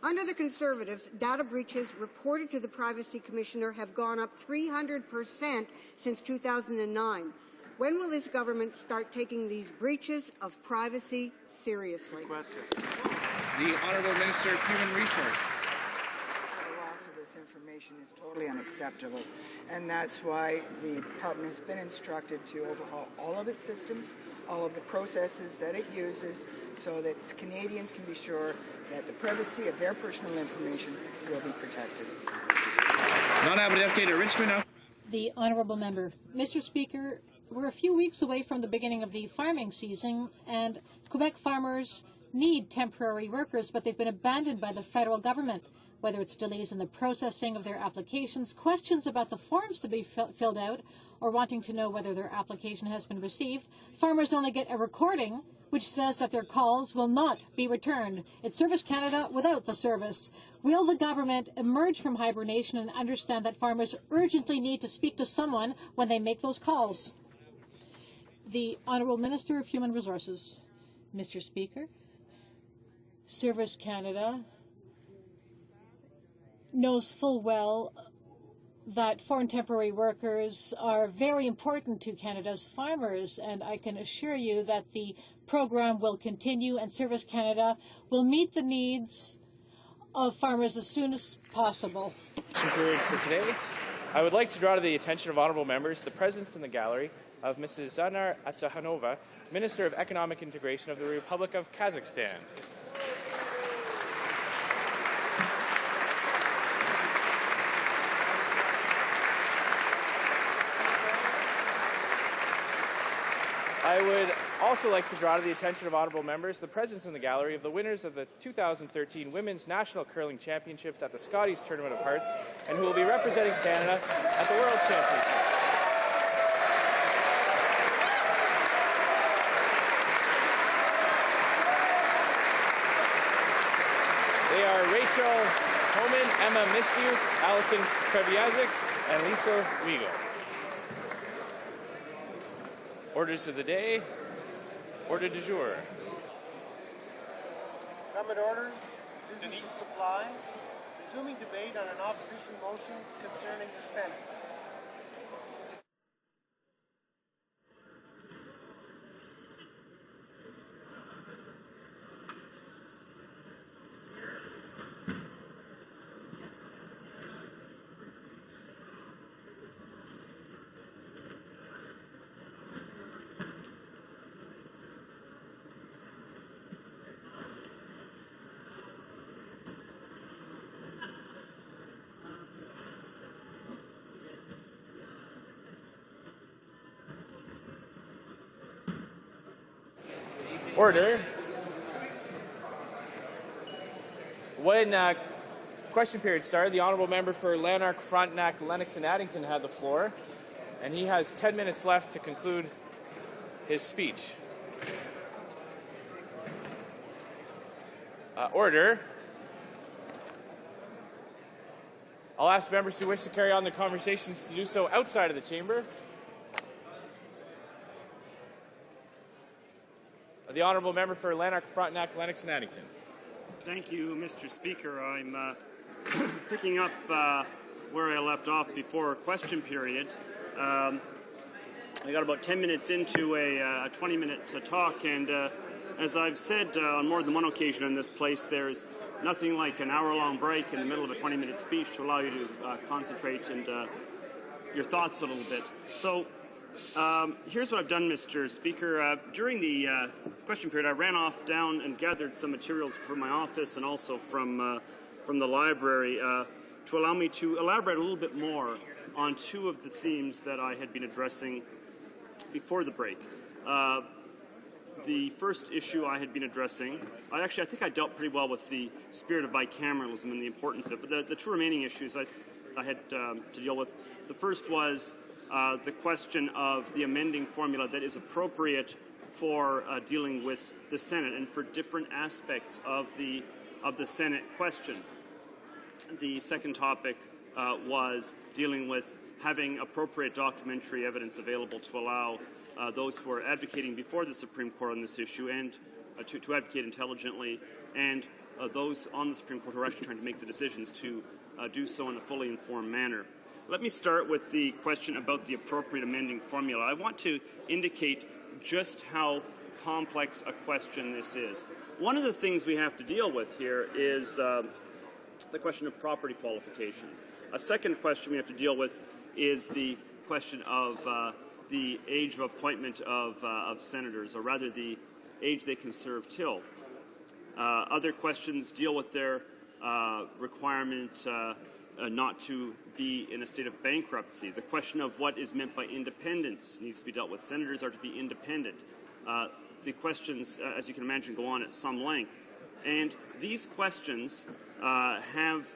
Under the Conservatives, data breaches reported to the Privacy Commissioner have gone up 300% since 2009. When will this government start taking these breaches of privacy seriously? The Honourable Minister of Human Resources. The loss of this information is totally unacceptable, and that's why the Department has been instructed to overhaul all of its systems, all of the processes that it uses, so that Canadians can be sure that the privacy of their personal information will be protected. The Honourable Member. Mr. Speaker, we're a few weeks away from the beginning of the farming season, and Quebec farmers need temporary workers, but they've been abandoned by the federal government. Whether it's delays in the processing of their applications, questions about the forms to be filled out, or wanting to know whether their application has been received, farmers only get a recording which says that their calls will not be returned. It's Service Canada without the service. Will the government emerge from hibernation and understand that farmers urgently need to speak to someone when they make those calls? The Honourable Minister of Human Resources. Mr. Speaker, Service Canada knows full well that foreign temporary workers are very important to Canada's farmers, and I can assure you that the program will continue and Service Canada will meet the needs of farmers as soon as possible. Period for today. I would like to draw to the attention of honourable members the presence in the gallery of Mrs. Zanar Atsahanova, Minister of Economic Integration of the Republic of Kazakhstan. I would also like to draw to the attention of honourable members the presence in the gallery of the winners of the 2013 Women's National Curling Championships at the Scotties Tournament of Hearts and who will be representing Canada at the World Championships. They are Rachel Homan, Emma Mistiu, Alison Kreviazik, and Lisa Rigo. Orders of the day. Order du jour. Government orders, business of supply, resuming debate on an opposition motion concerning the Senate. Order. When question period started, the honourable member for Lanark, Frontenac, Lennox and Addington had the floor, and he has 10 minutes left to conclude his speech. Order. I'll ask members who wish to carry on the conversations to do so outside of the chamber. The honourable member for Lanark, Frontenac, Lennox and Addington. Thank you, Mr. Speaker. I'm picking up where I left off before question period. I got about 10 minutes into a 20-minute talk, and as I've said on more than one occasion in this place, there's nothing like an hour-long break in the middle of a 20-minute speech to allow you to concentrate and your thoughts a little bit. So here's what I've done, Mr. Speaker. During the question period, I ran off down and gathered some materials from my office and also from the library to allow me to elaborate a little bit more on two of the themes that I had been addressing before the break. The first issue I had been addressing, I think I dealt pretty well with the spirit of bicameralism and the importance of it, but the two remaining issues I had to deal with. The first was the question of the amending formula that is appropriate for dealing with the Senate and for different aspects of the Senate question. The second topic was dealing with having appropriate documentary evidence available to allow those who are advocating before the Supreme Court on this issue and to advocate intelligently, and those on the Supreme Court who are actually trying to make the decisions to do so in a fully informed manner. Let me start with the question about the appropriate amending formula. I want to indicate just how complex a question this is. One of the things we have to deal with here is the question of property qualifications. A second question we have to deal with is the question of the age of appointment of senators, or rather the age they can serve till. Other questions deal with their requirement not to be in a state of bankruptcy. The question of what is meant by independence needs to be dealt with. Senators are to be independent. the questions, as you can imagine, go on at some length. And these questions have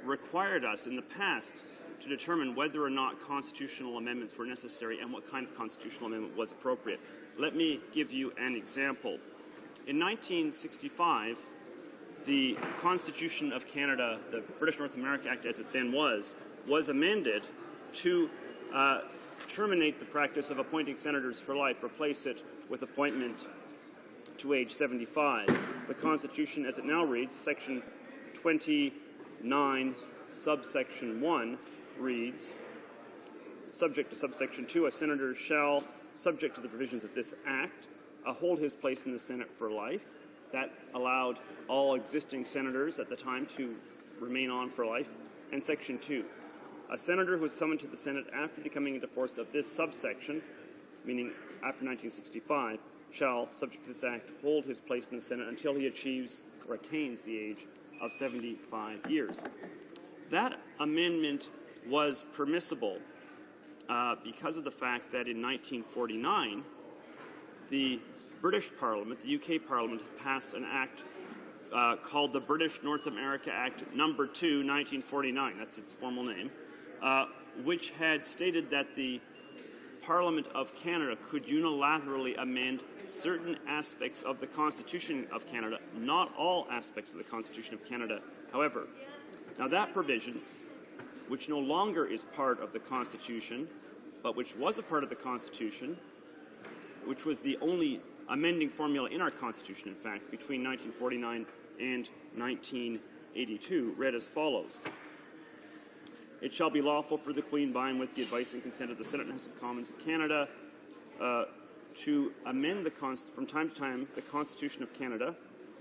required us in the past to determine whether or not constitutional amendments were necessary and what kind of constitutional amendment was appropriate. Let me give you an example. In 1965, the Constitution of Canada, the British North America Act as it then was amended to terminate the practice of appointing senators for life, replace it with appointment to age 75. The Constitution, as it now reads, Section 29, subsection 1, reads, subject to subsection 2, a senator shall, subject to the provisions of this Act, hold his place in the Senate for life. That allowed all existing senators at the time to remain on for life. And Section 2, a senator who is summoned to the Senate after the coming into force of this subsection, meaning after 1965, shall, subject to this Act, hold his place in the Senate until he achieves or attains the age of 75 years. That amendment was permissible because of the fact that in 1949, the British Parliament, the UK Parliament, passed an act called the British North America Act No. 2, 1949, that's its formal name, which had stated that the Parliament of Canada could unilaterally amend certain aspects of the Constitution of Canada, not all aspects of the Constitution of Canada, however. Now that provision, which no longer is part of the Constitution, but which was a part of the Constitution, which was the only amending formula in our Constitution, in fact, between 1949 and 1982, read as follows. It shall be lawful for the Queen, by and with the advice and consent of the Senate and House of Commons of Canada, to amend from time to time the Constitution of Canada,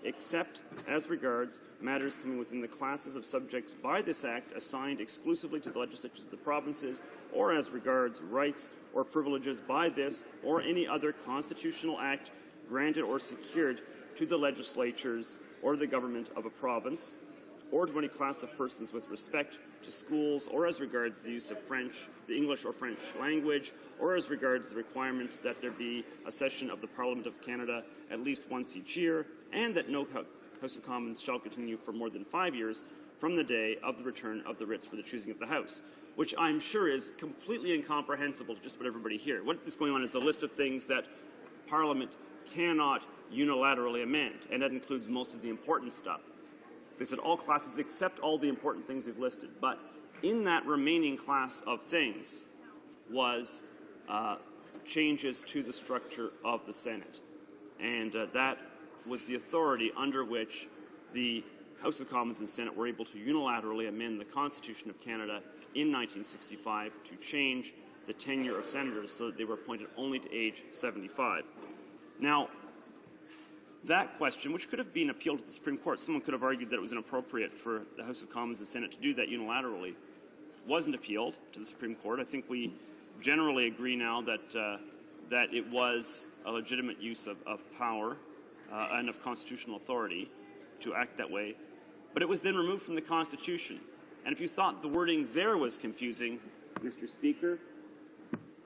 except as regards matters coming within the classes of subjects by this Act assigned exclusively to the legislatures of the provinces, or as regards rights or privileges by this or any other constitutional act granted or secured to the legislatures or the government of a province, or to any class of persons with respect to schools, or as regards the use of the English or French language, or as regards the requirement that there be a session of the Parliament of Canada at least once each year, and that no House of Commons shall continue for more than 5 years from the day of the return of the writs for the choosing of the House, which I'm sure is completely incomprehensible to just about everybody here. What is going on is a list of things that Parliament cannot unilaterally amend, and that includes most of the important stuff. They said all classes except all the important things we've listed. But in that remaining class of things was changes to the structure of the Senate. And that was the authority under which the House of Commons and Senate were able to unilaterally amend the Constitution of Canada in 1965 to change the tenure of senators so that they were appointed only to age 75. Now, that question, which could have been appealed to the Supreme Court, someone could have argued that it was inappropriate for the House of Commons and Senate to do that unilaterally, wasn't appealed to the Supreme Court. I think we generally agree now that that it was a legitimate use of power and of constitutional authority to act that way. But it was then removed from the Constitution. And if you thought the wording there was confusing, Mr. Speaker,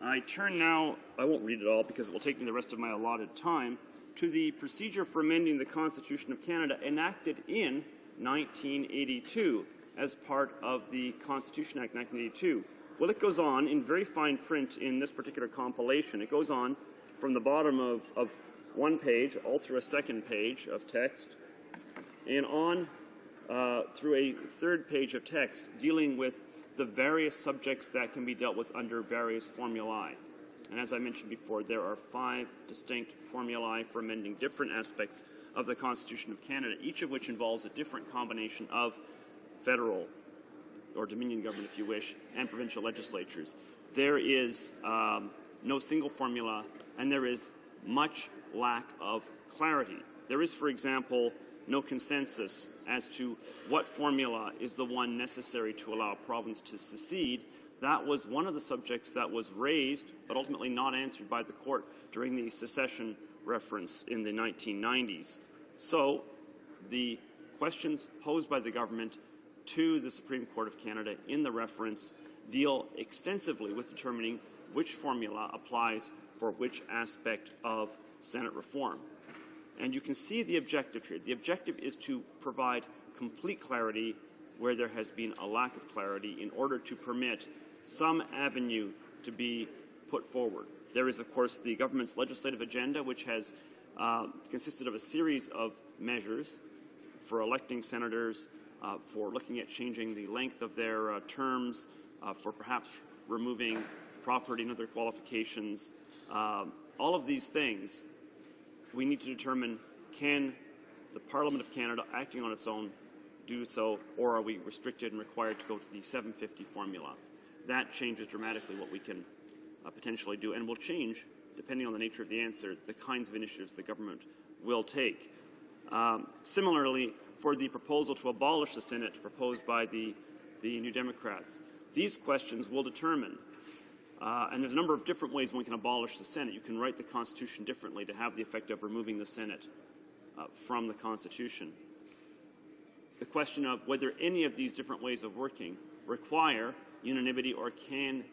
I turn now, I won't read it all because it will take me the rest of my allotted time, to the procedure for amending the Constitution of Canada enacted in 1982 as part of the Constitution Act 1982. Well, it goes on in very fine print in this particular compilation. It goes on from the bottom of one page all through a second page of text and on through a third page of text dealing with the various subjects that can be dealt with under various formulae. And as I mentioned before, there are 5 distinct formulae for amending different aspects of the Constitution of Canada, each of which involves a different combination of federal or Dominion government, if you wish, and provincial legislatures. There is no single formula, and there is much lack of clarity. There is, for example, no consensus as to what formula is the one necessary to allow a province to secede. That was one of the subjects that was raised, but ultimately not answered by the court during the secession reference in the 1990s. So the questions posed by the government to the Supreme Court of Canada in the reference deal extensively with determining which formula applies for which aspect of Senate reform. And you can see the objective here. The objective is to provide complete clarity where there has been a lack of clarity in order to permit some avenue to be put forward. There is, of course, the government's legislative agenda, which has consisted of a series of measures for electing senators, for looking at changing the length of their terms, for perhaps removing property and other qualifications. All of these things, we need to determine, can the Parliament of Canada, acting on its own, do so, or are we restricted and required to go to the 750 formula? That changes dramatically what we can potentially do, and will change, depending on the nature of the answer, the kinds of initiatives the government will take. Similarly, for the proposal to abolish the Senate proposed by the New Democrats, these questions will determine, and there's a number of different ways one can abolish the Senate. You can write the Constitution differently to have the effect of removing the Senate from the Constitution. The question of whether any of these different ways of working require unanimity or can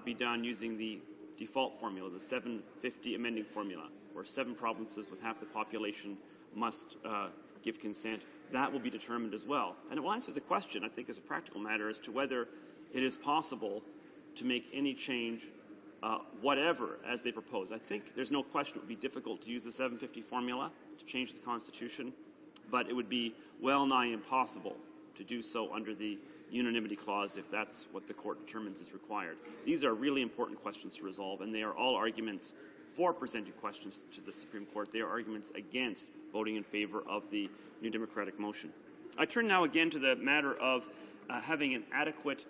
be done using the default formula, the 750 amending formula, where 7 provinces with half the population must give consent, that will be determined as well. And it will answer the question, I think, as a practical matter, as to whether it is possible to make any change whatever as they propose. I think there's no question it would be difficult to use the 750 formula to change the Constitution, but it would be well nigh impossible to do so under the unanimity clause if that's what the court determines is required. These are really important questions to resolve, and they are all arguments for presenting questions to the Supreme Court. They are arguments against voting in favor of the New Democratic motion. I turn now again to the matter of having an adequate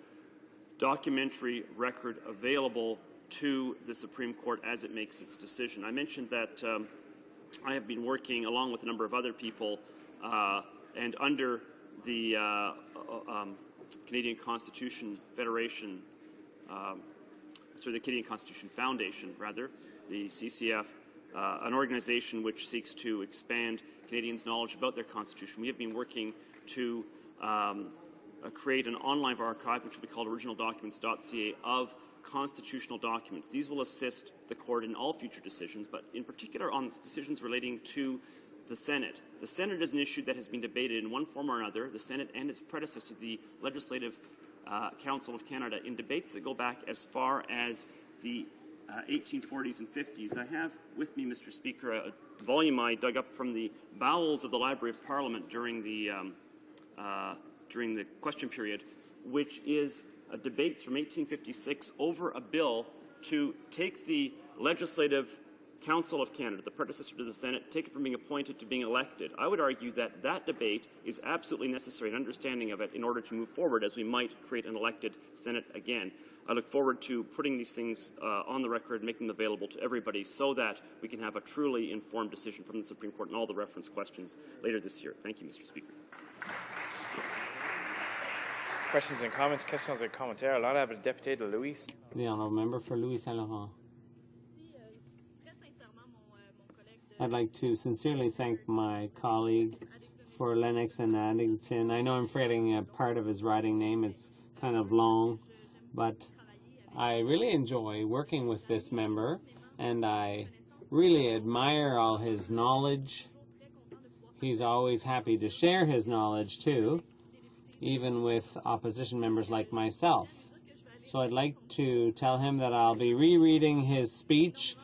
documentary record available to the Supreme Court as it makes its decision. I mentioned that I have been working along with a number of other people and under the Canadian Constitution Federation, the Canadian Constitution Foundation, rather, the CCF, an organization which seeks to expand Canadians' knowledge about their Constitution. We have been working to create an online archive, which will be called originaldocuments.ca, of constitutional documents. These will assist the court in all future decisions, but in particular on decisions relating to the Senate. The Senate is an issue that has been debated in one form or another, the Senate and its predecessor, the Legislative Council of Canada, in debates that go back as far as the 1840s and 50s. I have with me, Mr. Speaker, a volume I dug up from the bowels of the Library of Parliament during the question period, which is debates from 1856 over a bill to take the Legislative Council of Canada, the predecessor to the Senate, take it from being appointed to being elected. I would argue that that debate is absolutely necessary, an understanding of it, in order to move forward as we might create an elected Senate again. I look forward to putting these things on the record, making them available to everybody so that we can have a truly informed decision from the Supreme Court on all the reference questions later this year. Thank you, Mr. Speaker. Questions and comments, questions and commentaires. L'honorable député de Louis. The honourable member for Louis Saint Laurent. I'd like to sincerely thank my colleague for Lennox and Addington. I know I'm forgetting a part of his writing name. It's kind of long, but I really enjoy working with this member, and I really admire all his knowledge. He's always happy to share his knowledge, too, even with opposition members like myself. So I'd like to tell him that I'll be rereading his speech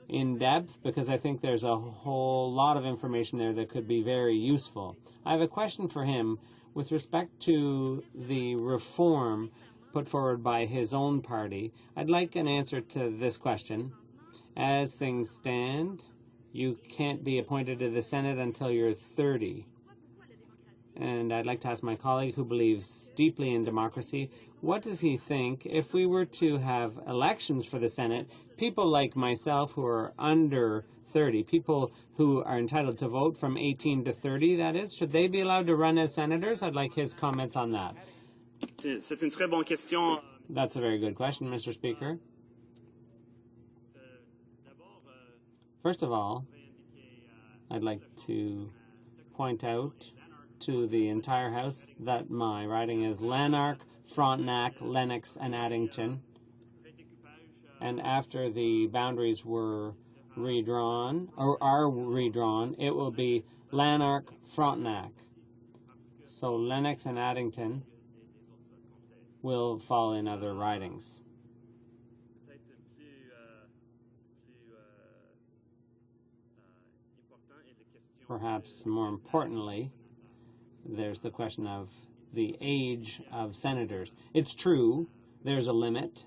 in depth because I think there's a whole lot of information there that could be very useful. I have a question for him with respect to the reform put forward by his own party. I'd like an answer to this question. As things stand, you can't be appointed to the Senate until you're 30. And I'd like to ask my colleague who believes deeply in democracy, what does he think if we were to have elections for the Senate, people like myself who are under 30, people who are entitled to vote from 18 to 30, that is, should they be allowed to run as senators? I'd like his comments on that. C'est une très bonne question. That's a very good question, Mr. Speaker. First of all, I'd like to point out to the entire House that my riding is Lanark, Frontenac, Lennox, and Addington. And after the boundaries were redrawn, or are redrawn, it will be Lanark, Frontenac. So Lennox and Addington will fall in other ridings. Perhaps more importantly, there's the question of the age of senators. It's true, there's a limit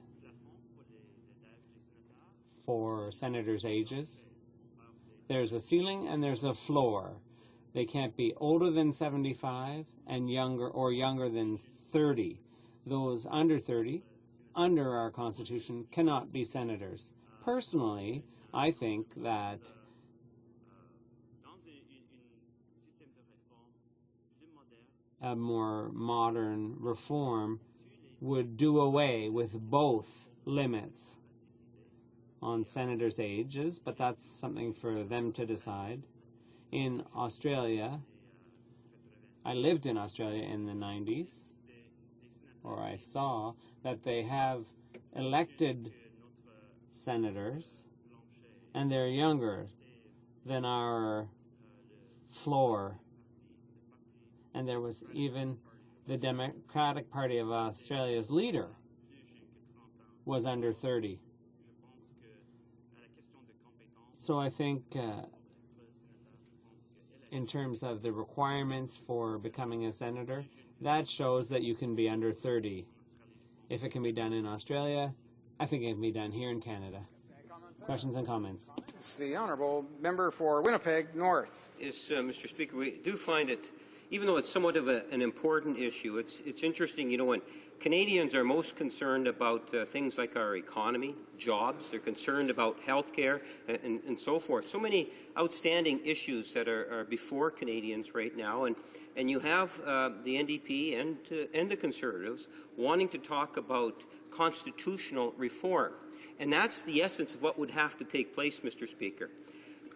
for senators' ages. There's a ceiling and there's a floor. They can't be older than 75 and younger or younger than 30. Those under 30, under our Constitution, cannot be senators. Personally, I think that a more modern reform would do away with both limits on senators' ages, but that's something for them to decide. In Australia, I lived in Australia in the 90s, or I saw that they have elected senators, and they're younger than our floor. And there was even the Democratic Party of Australia's leader was under 30. So I think in terms of the requirements for becoming a senator, that shows that you can be under 30. If it can be done in Australia, I think it can be done here in Canada. Questions and comments? It's the honourable member for Winnipeg North. Yes, Mr. Speaker, we do find it, even though it's somewhat of an important issue, it's interesting, you know, when Canadians are most concerned about things like our economy, jobs, they're concerned about health care and so forth. So many outstanding issues that are before Canadians right now, and you have the NDP and the Conservatives wanting to talk about constitutional reform. And that's the essence of what would have to take place, Mr. Speaker.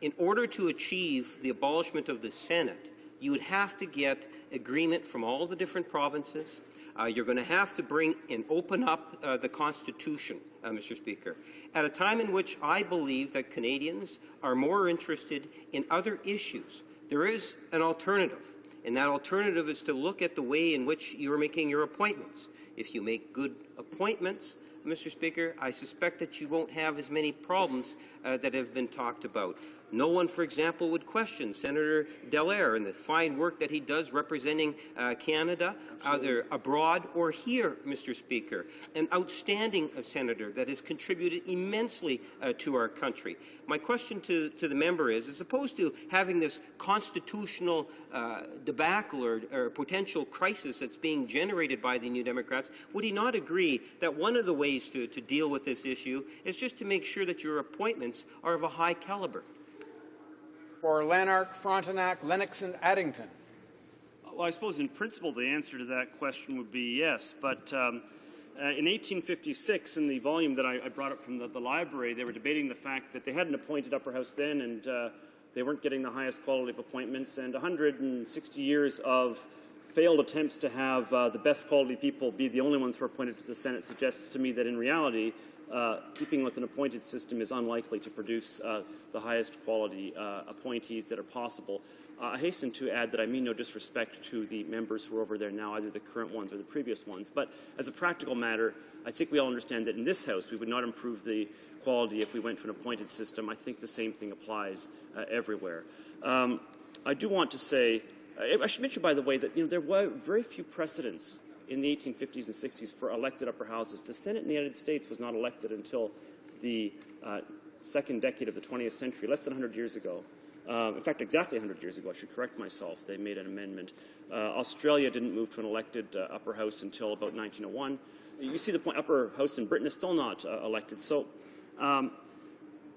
In order to achieve the abolishment of the Senate, you would have to get agreement from all the different provinces. You're going to have to bring and open up the Constitution, Mr. Speaker, at a time in which I believe that Canadians are more interested in other issues. There is an alternative, and that alternative is to look at the way in which you're making your appointments. If you make good appointments, Mr. Speaker, I suspect that you won't have as many problems that have been talked about. No one, for example, would question Senator Dallaire and the fine work that he does representing Canada, either abroad or here, Mr. Speaker. An outstanding senator that has contributed immensely to our country. My question to the member is, as opposed to having this constitutional debacle or potential crisis that's being generated by the New Democrats, would he not agree that one of the ways to deal with this issue is just to make sure that your appointments are of a high caliber? For Lanark, Frontenac, Lennox, and Addington. Well, I suppose in principle the answer to that question would be yes, but in 1856, in the volume that I brought up from the library, they were debating the fact that they hadn't appointed upper house then, and they weren't getting the highest quality of appointments, and 160 years of failed attempts to have the best quality people be the only ones who are appointed to the Senate suggests to me that in reality, keeping with an appointed system is unlikely to produce the highest quality appointees that are possible. I hasten to add that I mean no disrespect to the members who are over there now, either the current ones or the previous ones. But as a practical matter, I think we all understand that in this House we would not improve the quality if we went to an appointed system. I think the same thing applies everywhere. I do want to say, I should mention, by the way, that there were very few precedents in the 1850s and 60s for elected upper houses. The Senate in the United States was not elected until the second decade of the 20th century, less than 100 years ago. In fact, exactly 100 years ago. I should correct myself. They made an amendment. Australia didn't move to an elected upper house until about 1901. You see the point, upper house in Britain is still not elected. So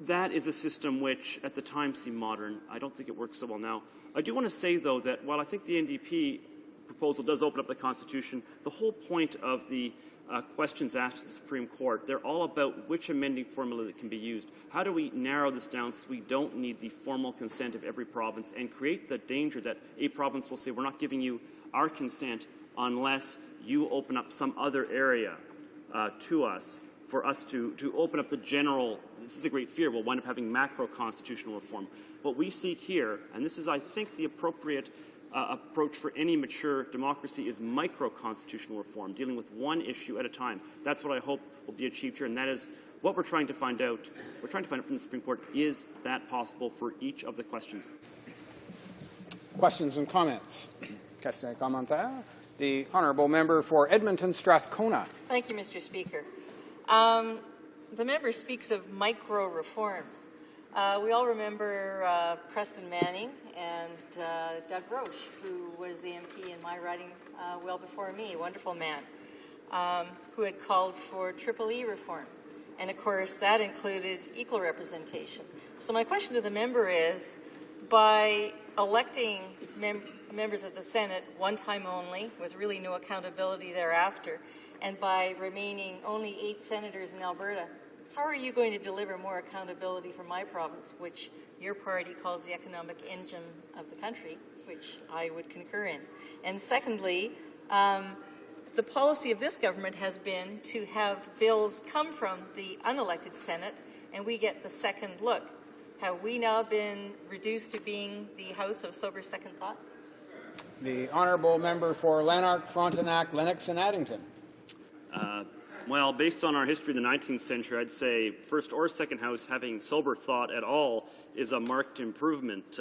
that is a system which at the time seemed modern. I don't think it works so well now. I do want to say, though, that while I think the NDP proposal does open up the Constitution, the whole point of the questions asked to the Supreme Court, they're all about which amending formula that can be used. How do we narrow this down so we don't need the formal consent of every province and create the danger that a province will say, we're not giving you our consent unless you open up some other area to us for us to open up the general. This is the great fear. We'll wind up having macro constitutional reform. What we seek here, and this is, I think, the appropriate approach for any mature democracy, is micro-constitutional reform, dealing with one issue at a time. That's what I hope will be achieved here, and that is what we're trying to find out. We're trying to find out from the Supreme Court, is that possible for each of the questions? Questions and comments? Question commentaire. The honourable member for Edmonton Strathcona. Thank you, Mr. Speaker. The member speaks of micro-reforms. We all remember Preston Manning and Doug Roche, who was the MP in my riding well before me, a wonderful man, who had called for EEE reform. And, of course, that included equal representation. So my question to the member is, by electing members of the Senate one time only, with really no accountability thereafter, and by remaining only 8 senators in Alberta, how are you going to deliver more accountability for my province, which your party calls the economic engine of the country, which I would concur in? And secondly, the policy of this government has been to have bills come from the unelected Senate, and we get the second look. Have we now been reduced to being the House of sober second thought? The honourable member for Lanark, Frontenac, Lennox and Addington. Well, based on our history in the 19th century, I'd say first or second House having sober thought at all is a marked improvement.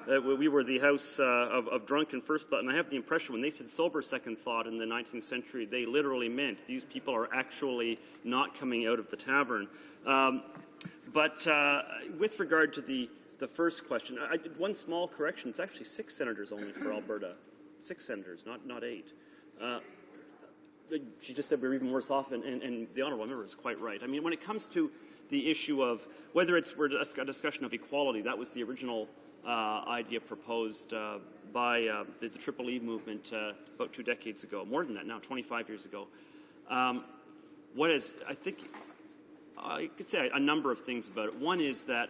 We were the House of drunken first thought, and I have the impression when they said sober second thought in the 19th century, they literally meant these people are actually not coming out of the tavern. But with regard to the first question, I did one small correction. It's actually 6 senators only for Alberta. 6 senators, not 8. She just said we're even worse off, and the honourable member is quite right. I mean, when it comes to the issue of whether we're a discussion of equality, that was the original idea proposed by the EEE movement about 2 decades ago, more than that now, 25 years ago. I think I could say a number of things about it. One is that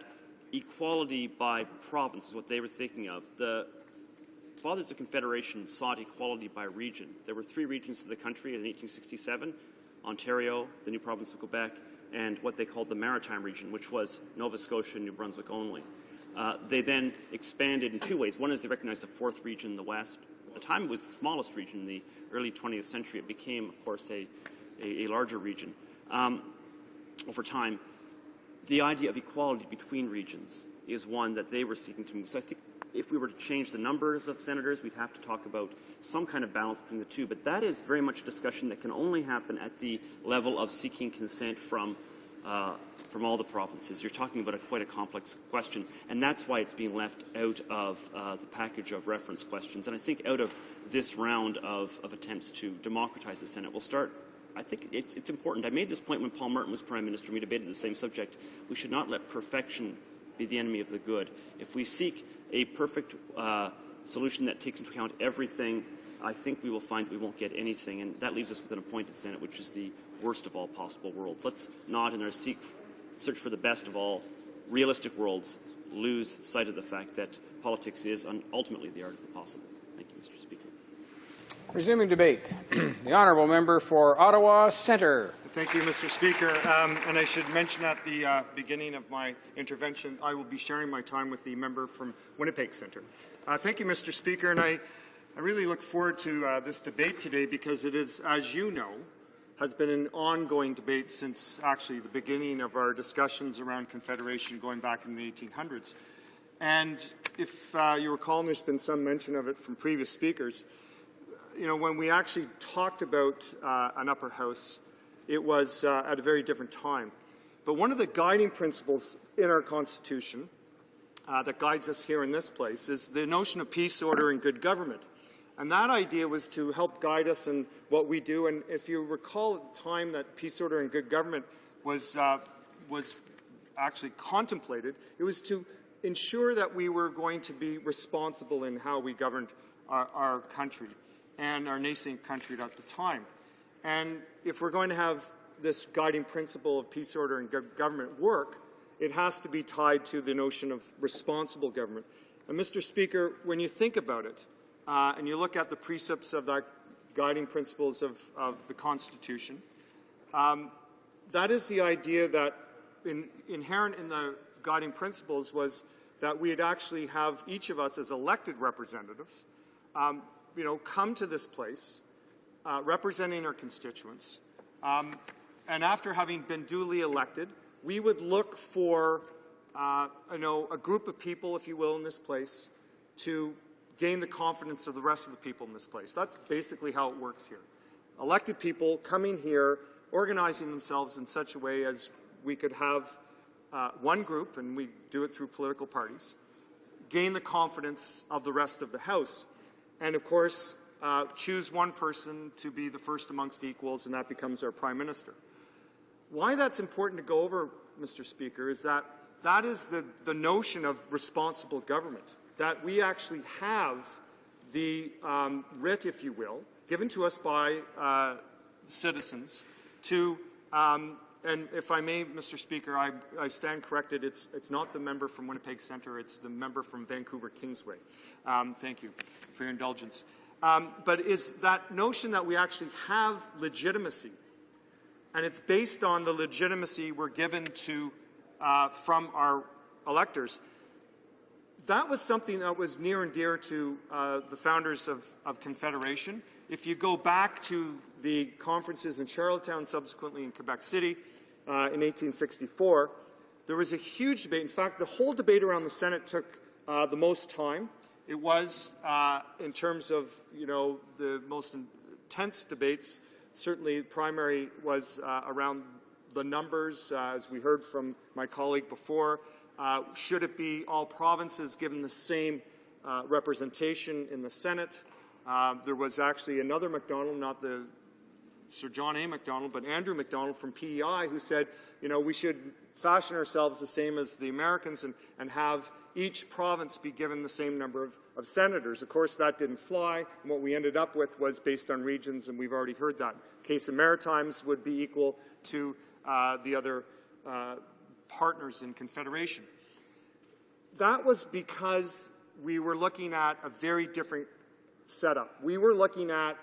equality by province is what they were thinking of. The Fathers of Confederation sought equality by region. There were 3 regions of the country in 1867, Ontario, the new province of Quebec, and what they called the Maritime region, which was Nova Scotia and New Brunswick only. They then expanded in 2 ways. One is they recognized a 4th region in the West. At the time, it was the smallest region in the early 20th century. It became, of course, a larger region. Over time, the idea of equality between regions is one that they were seeking to move. So I think if we were to change the numbers of senators, we'd have to talk about some kind of balance between the two. But that is very much a discussion that can only happen at the level of seeking consent from all the provinces. You're talking about quite a complex question, and that's why it's being left out of the package of reference questions. And I think out of this round of attempts to democratize the Senate, we'll start. I think it's important. I made this point when Paul Martin was Prime Minister, and we debated the same subject. We should not let perfection be the enemy of the good. If we seek a perfect solution that takes into account everything, I think we will find that we won't get anything, and that leaves us with an appointed Senate, which is the worst of all possible worlds. Let's not, in our search for the best of all realistic worlds, lose sight of the fact that politics is ultimately the art of the possible. Thank you, Mr. Speaker. Resuming debate. The honourable member for Ottawa Centre. Thank you, Mr. Speaker. And I should mention at the beginning of my intervention, I will be sharing my time with the member from Winnipeg Centre. Thank you, Mr. Speaker. And I really look forward to this debate today because it is, as you know, has been an ongoing debate since actually the beginning of our discussions around Confederation going back in the 1800s. And if you recall, and there's been some mention of it from previous speakers, you know, when we actually talked about an upper house, it was at a very different time. But one of the guiding principles in our Constitution that guides us here in this place is the notion of peace, order, and good government. And that idea was to help guide us in what we do. And if you recall at the time that peace, order, and good government was actually contemplated, it was to ensure that we were going to be responsible in how we governed our country and our nascent country at the time. And if we're going to have this guiding principle of peace, order, and good government work, it has to be tied to the notion of responsible government. And Mr. Speaker, when you think about it, and you look at the precepts of that guiding principles of the Constitution. That is the idea that inherent in the guiding principles was that we'd actually have each of us as elected representatives, come to this place representing our constituents, and after having been duly elected, we would look for a group of people, if you will, in this place to gain the confidence of the rest of the people in this place. That's basically how it works here. Elected people coming here, organizing themselves in such a way as we could have one group, and we do it through political parties, gain the confidence of the rest of the House, and of course choose one person to be the first amongst equals, and that becomes our Prime Minister. Why that's important to go over, Mr. Speaker, is that that is the notion of responsible government, that we actually have the writ, if you will, given to us by citizens to, and if I may, Mr. Speaker, I stand corrected. It's not the member from Winnipeg Centre. It's the member from Vancouver Kingsway. Thank you for your indulgence. But it's that notion that we actually have legitimacy, and it's based on the legitimacy we're given to from our electors. That was something that was near and dear to the founders of Confederation. If you go back to the conferences in Charlottetown, subsequently in Quebec City, in 1864, there was a huge debate. In fact, the whole debate around the Senate took the most time. It was, in terms of the most intense debates, certainly the primary was around the numbers, as we heard from my colleague before. Should it be all provinces given the same representation in the Senate? There was actually another MacDonald, not the Sir John A. Macdonald, but Andrew MacDonald from PEI, who said, we should fashion ourselves the same as the Americans and have each province be given the same number of senators. Of course, that didn't fly, and what we ended up with was based on regions, and we've already heard that. Case of Maritimes would be equal to the other partners in Confederation. That was because we were looking at a very different setup. We were looking at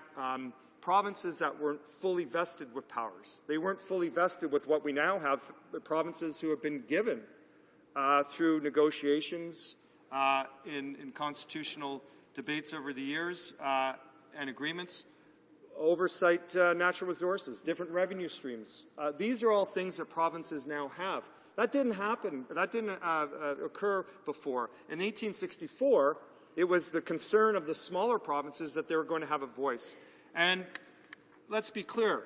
provinces that weren't fully vested with powers. They weren't fully vested with what we now have, provinces who have been given through negotiations in constitutional debates over the years and agreements, oversight natural resources, different revenue streams. These are all things that provinces now have. That didn't happen. That didn't occur before. In 1864, it was the concern of the smaller provinces that they were going to have a voice. And let's be clear,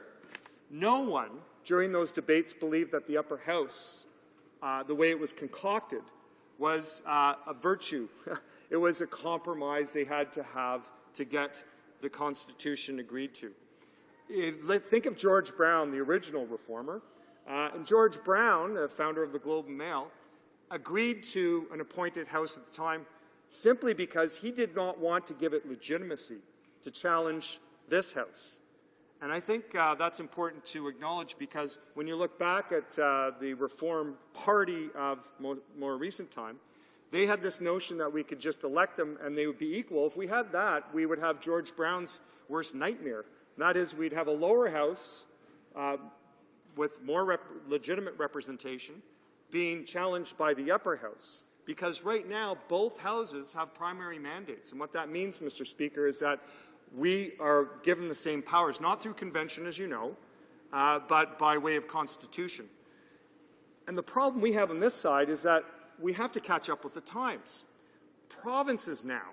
no one during those debates believed that the upper house, the way it was concocted, was a virtue. It was a compromise they had to have to get the Constitution agreed to. Think of George Brown, the original reformer. And George Brown, the founder of the Globe and Mail, agreed to an appointed house at the time simply because he did not want to give it legitimacy to challenge this house. And I think that's important to acknowledge, because when you look back at the Reform Party of more recent time, they had this notion that we could just elect them and they would be equal. If we had that, we would have George Brown's worst nightmare. And that is, we'd have a lower house with more legitimate representation being challenged by the upper house. Because right now, both houses have primary mandates. And what that means, Mr. Speaker, is that we are given the same powers, not through convention, as you know, but by way of Constitution. And the problem we have on this side is that we have to catch up with the times. Provinces now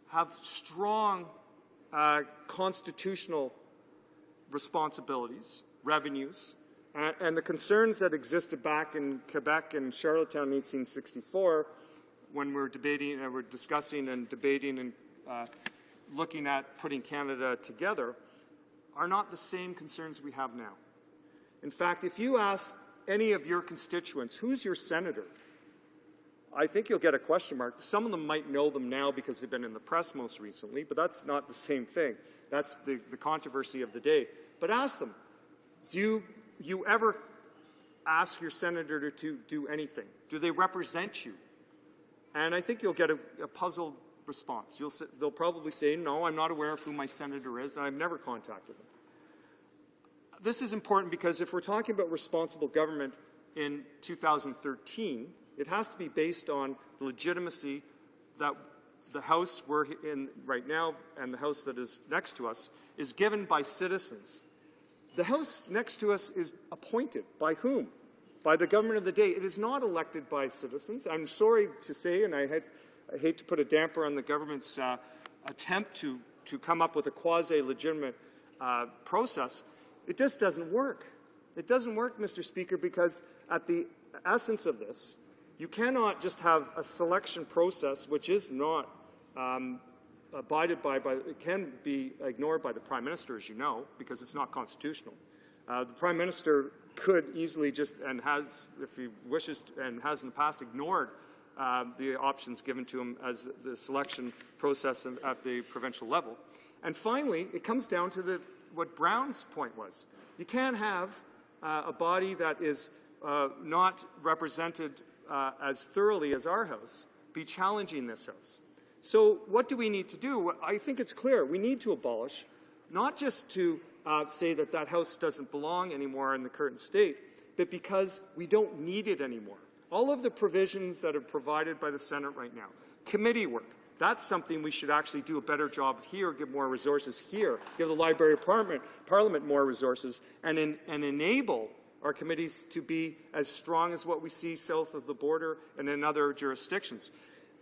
have strong constitutional responsibilities, revenues, and the concerns that existed back in Quebec and Charlottetown in 1864, when we're discussing and debating and looking at putting Canada together, are not the same concerns we have now. In fact, if you ask any of your constituents, who's your senator, I think you'll get a question mark. Some of them might know them now because they've been in the press most recently, but that's not the same thing. That's the controversy of the day. But ask them, do you ever ask your senator to do anything? Do they represent you? And I think you'll get a puzzled response. They'll probably say, no, I'm not aware of who my senator is, and I've never contacted them. This is important because if we're talking about responsible government in 2013, it has to be based on the legitimacy that the House we're in right now and the House that is next to us is given by citizens. The House next to us is appointed by whom? By the government of the day. It is not elected by citizens. I'm sorry to say, and I hate to put a damper on the government's attempt to come up with a quasi-legitimate process. It just doesn't work. It doesn't work, Mr. Speaker, because at the essence of this, you cannot just have a selection process which is not abided by, it can be ignored by the Prime Minister, as you know, because it's not constitutional. The Prime Minister could easily just, and has, if he wishes, and has in the past, ignored the options given to him as the selection process at the provincial level. And finally, it comes down to what Brown's point was. You can't have a body that is not represented as thoroughly as our House be challenging this House. So what do we need to do? I think it's clear. We need to abolish, not just to say that that House doesn't belong anymore in the current state, but because we don't need it anymore. All of the provisions that are provided by the Senate right now, committee work, that's something we should actually do a better job here, give more resources here, give the Library of Parliament more resources, and enable our committees to be as strong as what we see south of the border and in other jurisdictions.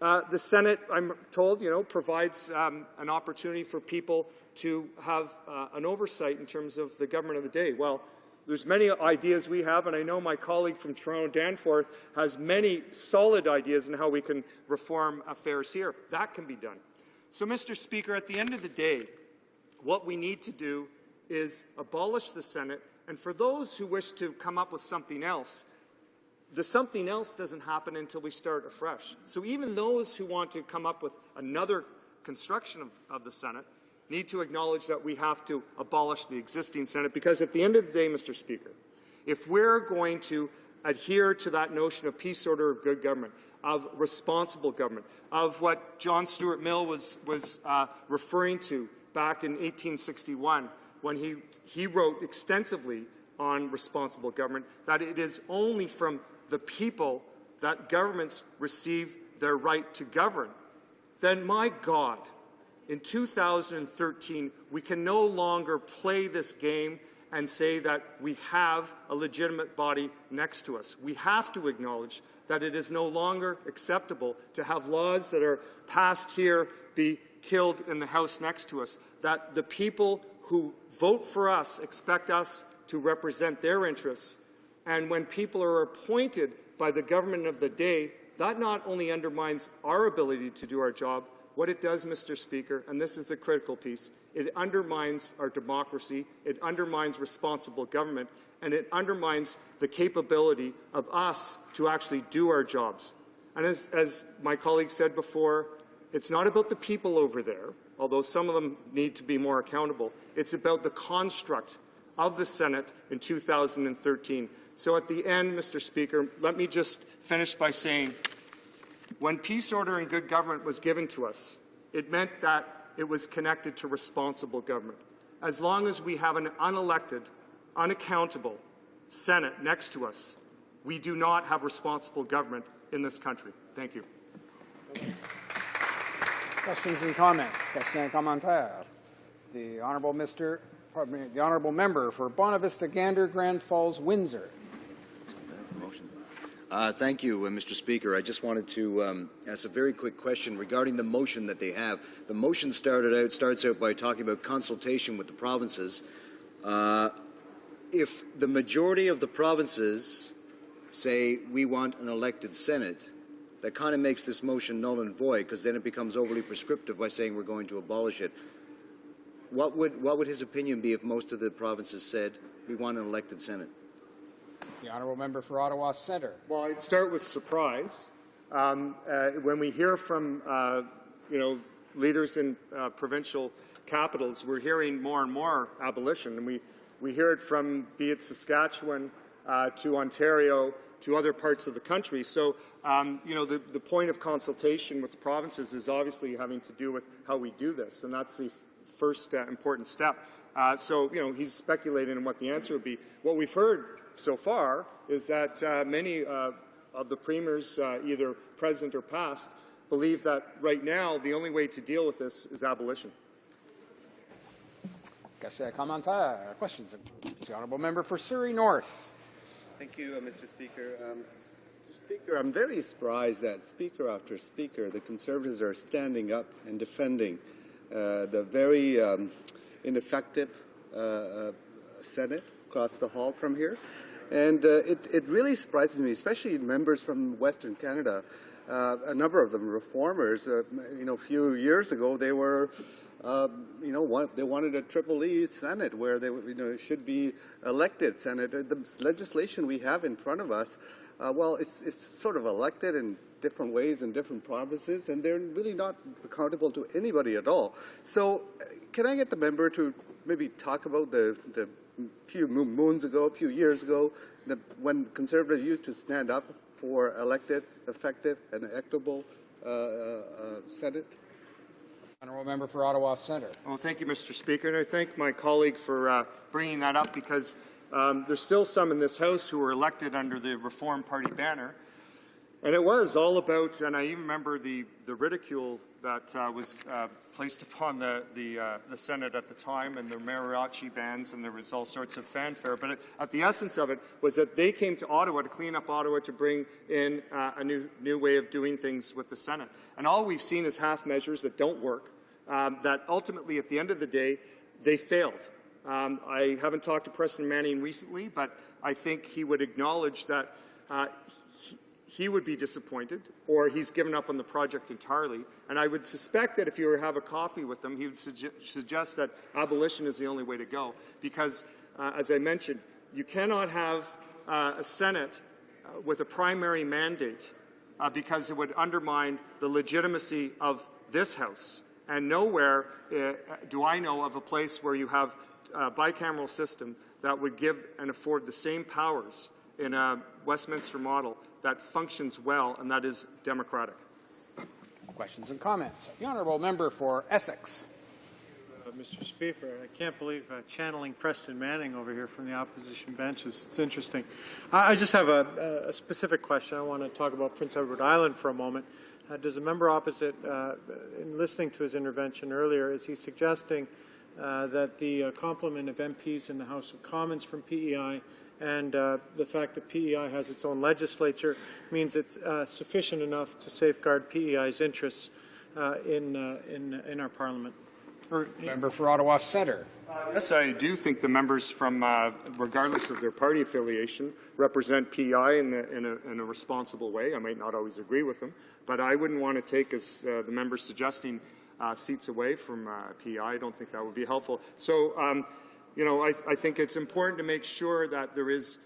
The Senate, I'm told, provides an opportunity for people to have an oversight in terms of the government of the day. Well, there's many ideas we have, and I know my colleague from Toronto, Danforth, has many solid ideas on how we can reform affairs here. That can be done. So, Mr. Speaker, at the end of the day, what we need to do is abolish the Senate, and for those who wish to come up with something else, the something else doesn't happen until we start afresh. So even those who want to come up with another construction of the Senate need to acknowledge that we have to abolish the existing Senate, because at the end of the day, Mr. Speaker, if we're going to adhere to that notion of peace, order, of good government, of responsible government, of what John Stuart Mill was referring to back in 1861 when he wrote extensively on responsible government, that it is only from the people that governments receive their right to govern, then my God, in 2013, we can no longer play this game and say that we have a legitimate body next to us. We have to acknowledge that it is no longer acceptable to have laws that are passed here be killed in the House next to us, that the people who vote for us expect us to represent their interests, and when people are appointed by the government of the day, that not only undermines our ability to do our job, what it does, Mr. Speaker, and this is the critical piece, it undermines our democracy, it undermines responsible government, and it undermines the capability of us to actually do our jobs. And as my colleague said before, it's not about the people over there, although some of them need to be more accountable. It's about the construct of the Senate in 2013. So at the end, Mr. Speaker, let me just finish by saying, when peace, order, and good government was given to us, it meant that it was connected to responsible government. As long as we have an unelected, unaccountable Senate next to us, we do not have responsible government in this country. Thank you. Questions and comments. Questions and commentaires. The honourable member for Bonavista, Gander, Grand Falls, Windsor. Thank you, Mr. Speaker. I just wanted to ask a very quick question regarding the motion that they have. The motion starts out by talking about consultation with the provinces. If the majority of the provinces say we want an elected Senate, that kind of makes this motion null and void, because then it becomes overly prescriptive by saying we're going to abolish it. What would his opinion be if most of the provinces said we want an elected Senate? The honourable member for Ottawa Centre. Well, I'd start with surprise. When we hear from leaders in provincial capitals, we're hearing more and more abolition, and we hear it from, be it Saskatchewan, to Ontario, to other parts of the country. So, the point of consultation with the provinces is obviously having to do with how we do this, and that's the first important step. He's speculating on what the answer would be. What we've heard so far is that many of the premiers, either present or past, believe that right now the only way to deal with this is abolition. Commentaire. Questions? The honourable member for Surrey North. Thank you, Mr. Speaker. Speaker, I'm very surprised that speaker after speaker, the Conservatives are standing up and defending the very ineffective Senate across the hall from here. And it really surprises me, especially members from Western Canada. A number of them reformers. A few years ago, they were, they wanted a triple-E Senate where they, should be elected Senate. The legislation we have in front of us, it's sort of elected in different ways in different provinces, and they're really not accountable to anybody at all. So, can I get the member to maybe talk about the few moons ago, a few years ago, when Conservatives used to stand up for elected, effective, and equitable Senate? Honourable member for Ottawa Centre. Well, thank you, Mr. Speaker, and I thank my colleague for bringing that up, because there's still some in this House who were elected under the Reform Party banner, and it was all about, and I even remember the ridicule that was placed upon the Senate at the time, and the mariachi bands, and there was all sorts of fanfare. But at the essence of it was that they came to Ottawa to clean up Ottawa, to bring in a new way of doing things with the Senate. And all we've seen is half measures that don't work, that ultimately, at the end of the day, they failed. I haven't talked to Preston Manning recently, but I think he would acknowledge that he would be disappointed, or he's given up on the project entirely. And I would suspect that if you were to have a coffee with him, he would suggest that abolition is the only way to go. Because, as I mentioned, you cannot have a Senate with a primary mandate because it would undermine the legitimacy of this House. And nowhere do I know of a place where you have a bicameral system that would give and afford the same powers in a Westminster model that functions well and that is democratic. Questions and comments. The honourable member for Essex. Mr. Speaker, I can't believe channeling Preston Manning over here from the opposition benches. It's interesting. I just have a specific question. I want to talk about Prince Edward Island for a moment. Does a member opposite, in listening to his intervention earlier, is he suggesting that the complement of MPs in the House of Commons from PEI and the fact that PEI has its own legislature means it's sufficient enough to safeguard PEI's interests in our Parliament? Member for Ottawa Centre. Yes, I do think the members from, regardless of their party affiliation, represent PEI in a responsible way. I might not always agree with them, but I wouldn't want to take, as the members suggesting, seats away from PEI. I don't think that would be helpful. So, I think it's important to make sure that there is,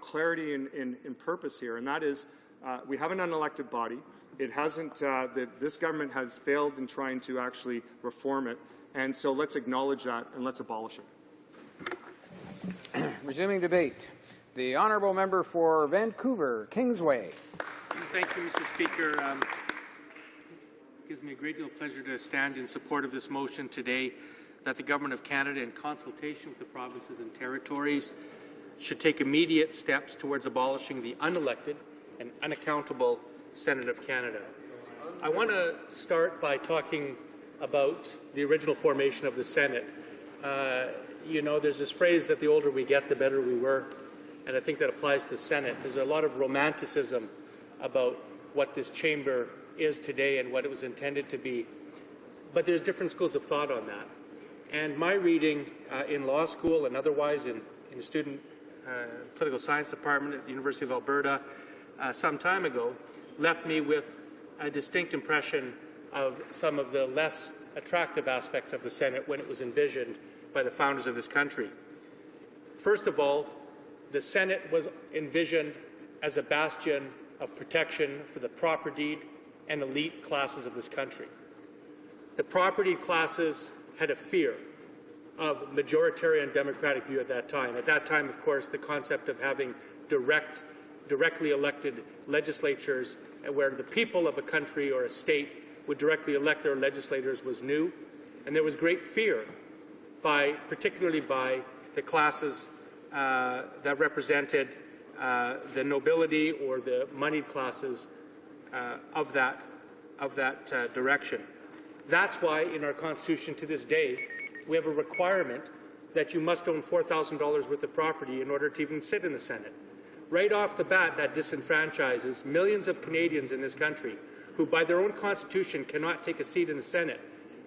clarity in purpose here, and that is, we have an unelected body. It hasn't. This government has failed in trying to actually reform it, and so let's acknowledge that and let's abolish it. Resuming debate, the honourable member for Vancouver, Kingsway. Thank you, Mr. Speaker. It gives me a great deal of pleasure to stand in support of this motion today, that the Government of Canada, in consultation with the provinces and territories, should take immediate steps towards abolishing the unelected and unaccountable Senate of Canada. I want to start by talking about the original formation of the Senate. There's this phrase that the older we get, the better we were, and I think that applies to the Senate. There's a lot of romanticism about what this chamber is today and what it was intended to be, but there's different schools of thought on that. And my reading in law school and otherwise in the student political science department at the University of Alberta some time ago left me with a distinct impression of some of the less attractive aspects of the Senate when it was envisioned by the founders of this country. First of all, the Senate was envisioned as a bastion of protection for the propertied and elite classes of this country. The propertied classes had a fear of majoritarian democratic view at that time. At that time, of course, the concept of having directly elected legislatures where the people of a country or a state would directly elect their legislators was new, and there was great fear, particularly by the classes that represented the nobility or the moneyed classes of that direction. That's why in our Constitution to this day we have a requirement that you must own $4,000 worth of property in order to even sit in the Senate. Right off the bat, that disenfranchises millions of Canadians in this country who, by their own Constitution, cannot take a seat in the Senate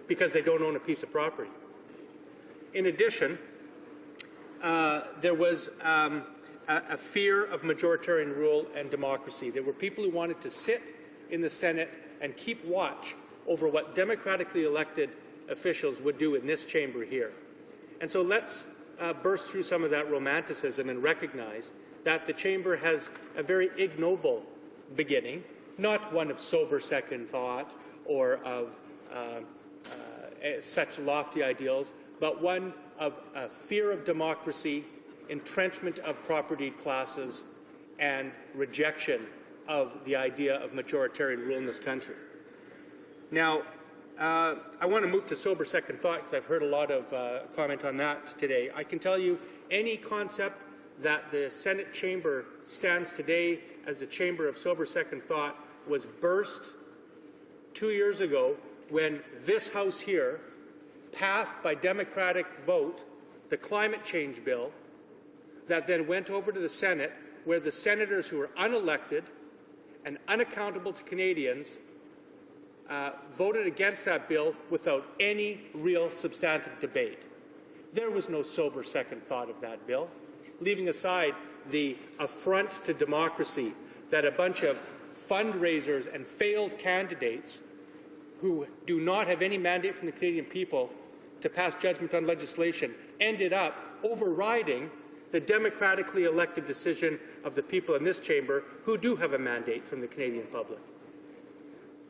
because they don't own a piece of property. In addition, there was a fear of majoritarian rule and democracy. There were people who wanted to sit in the Senate and keep watch over what democratically elected officials would do in this chamber here. And so let's burst through some of that romanticism and recognize that the chamber has a very ignoble beginning, not one of sober second thought or of such lofty ideals, but one of fear of democracy, entrenchment of property classes, and rejection of the idea of majoritarian rule in this country. Now, I want to move to sober second thought because I've heard a lot of comment on that today. I can tell you any concept that the Senate chamber stands today as a chamber of sober second thought was burst 2 years ago when this House here passed by democratic vote the climate change bill that then went over to the Senate, where the senators who were unelected and unaccountable to Canadians voted against that bill without any real substantive debate. There was no sober second thought of that bill, leaving aside the affront to democracy that a bunch of fundraisers and failed candidates who do not have any mandate from the Canadian people to pass judgment on legislation ended up overriding the democratically elected decision of the people in this chamber who do have a mandate from the Canadian public.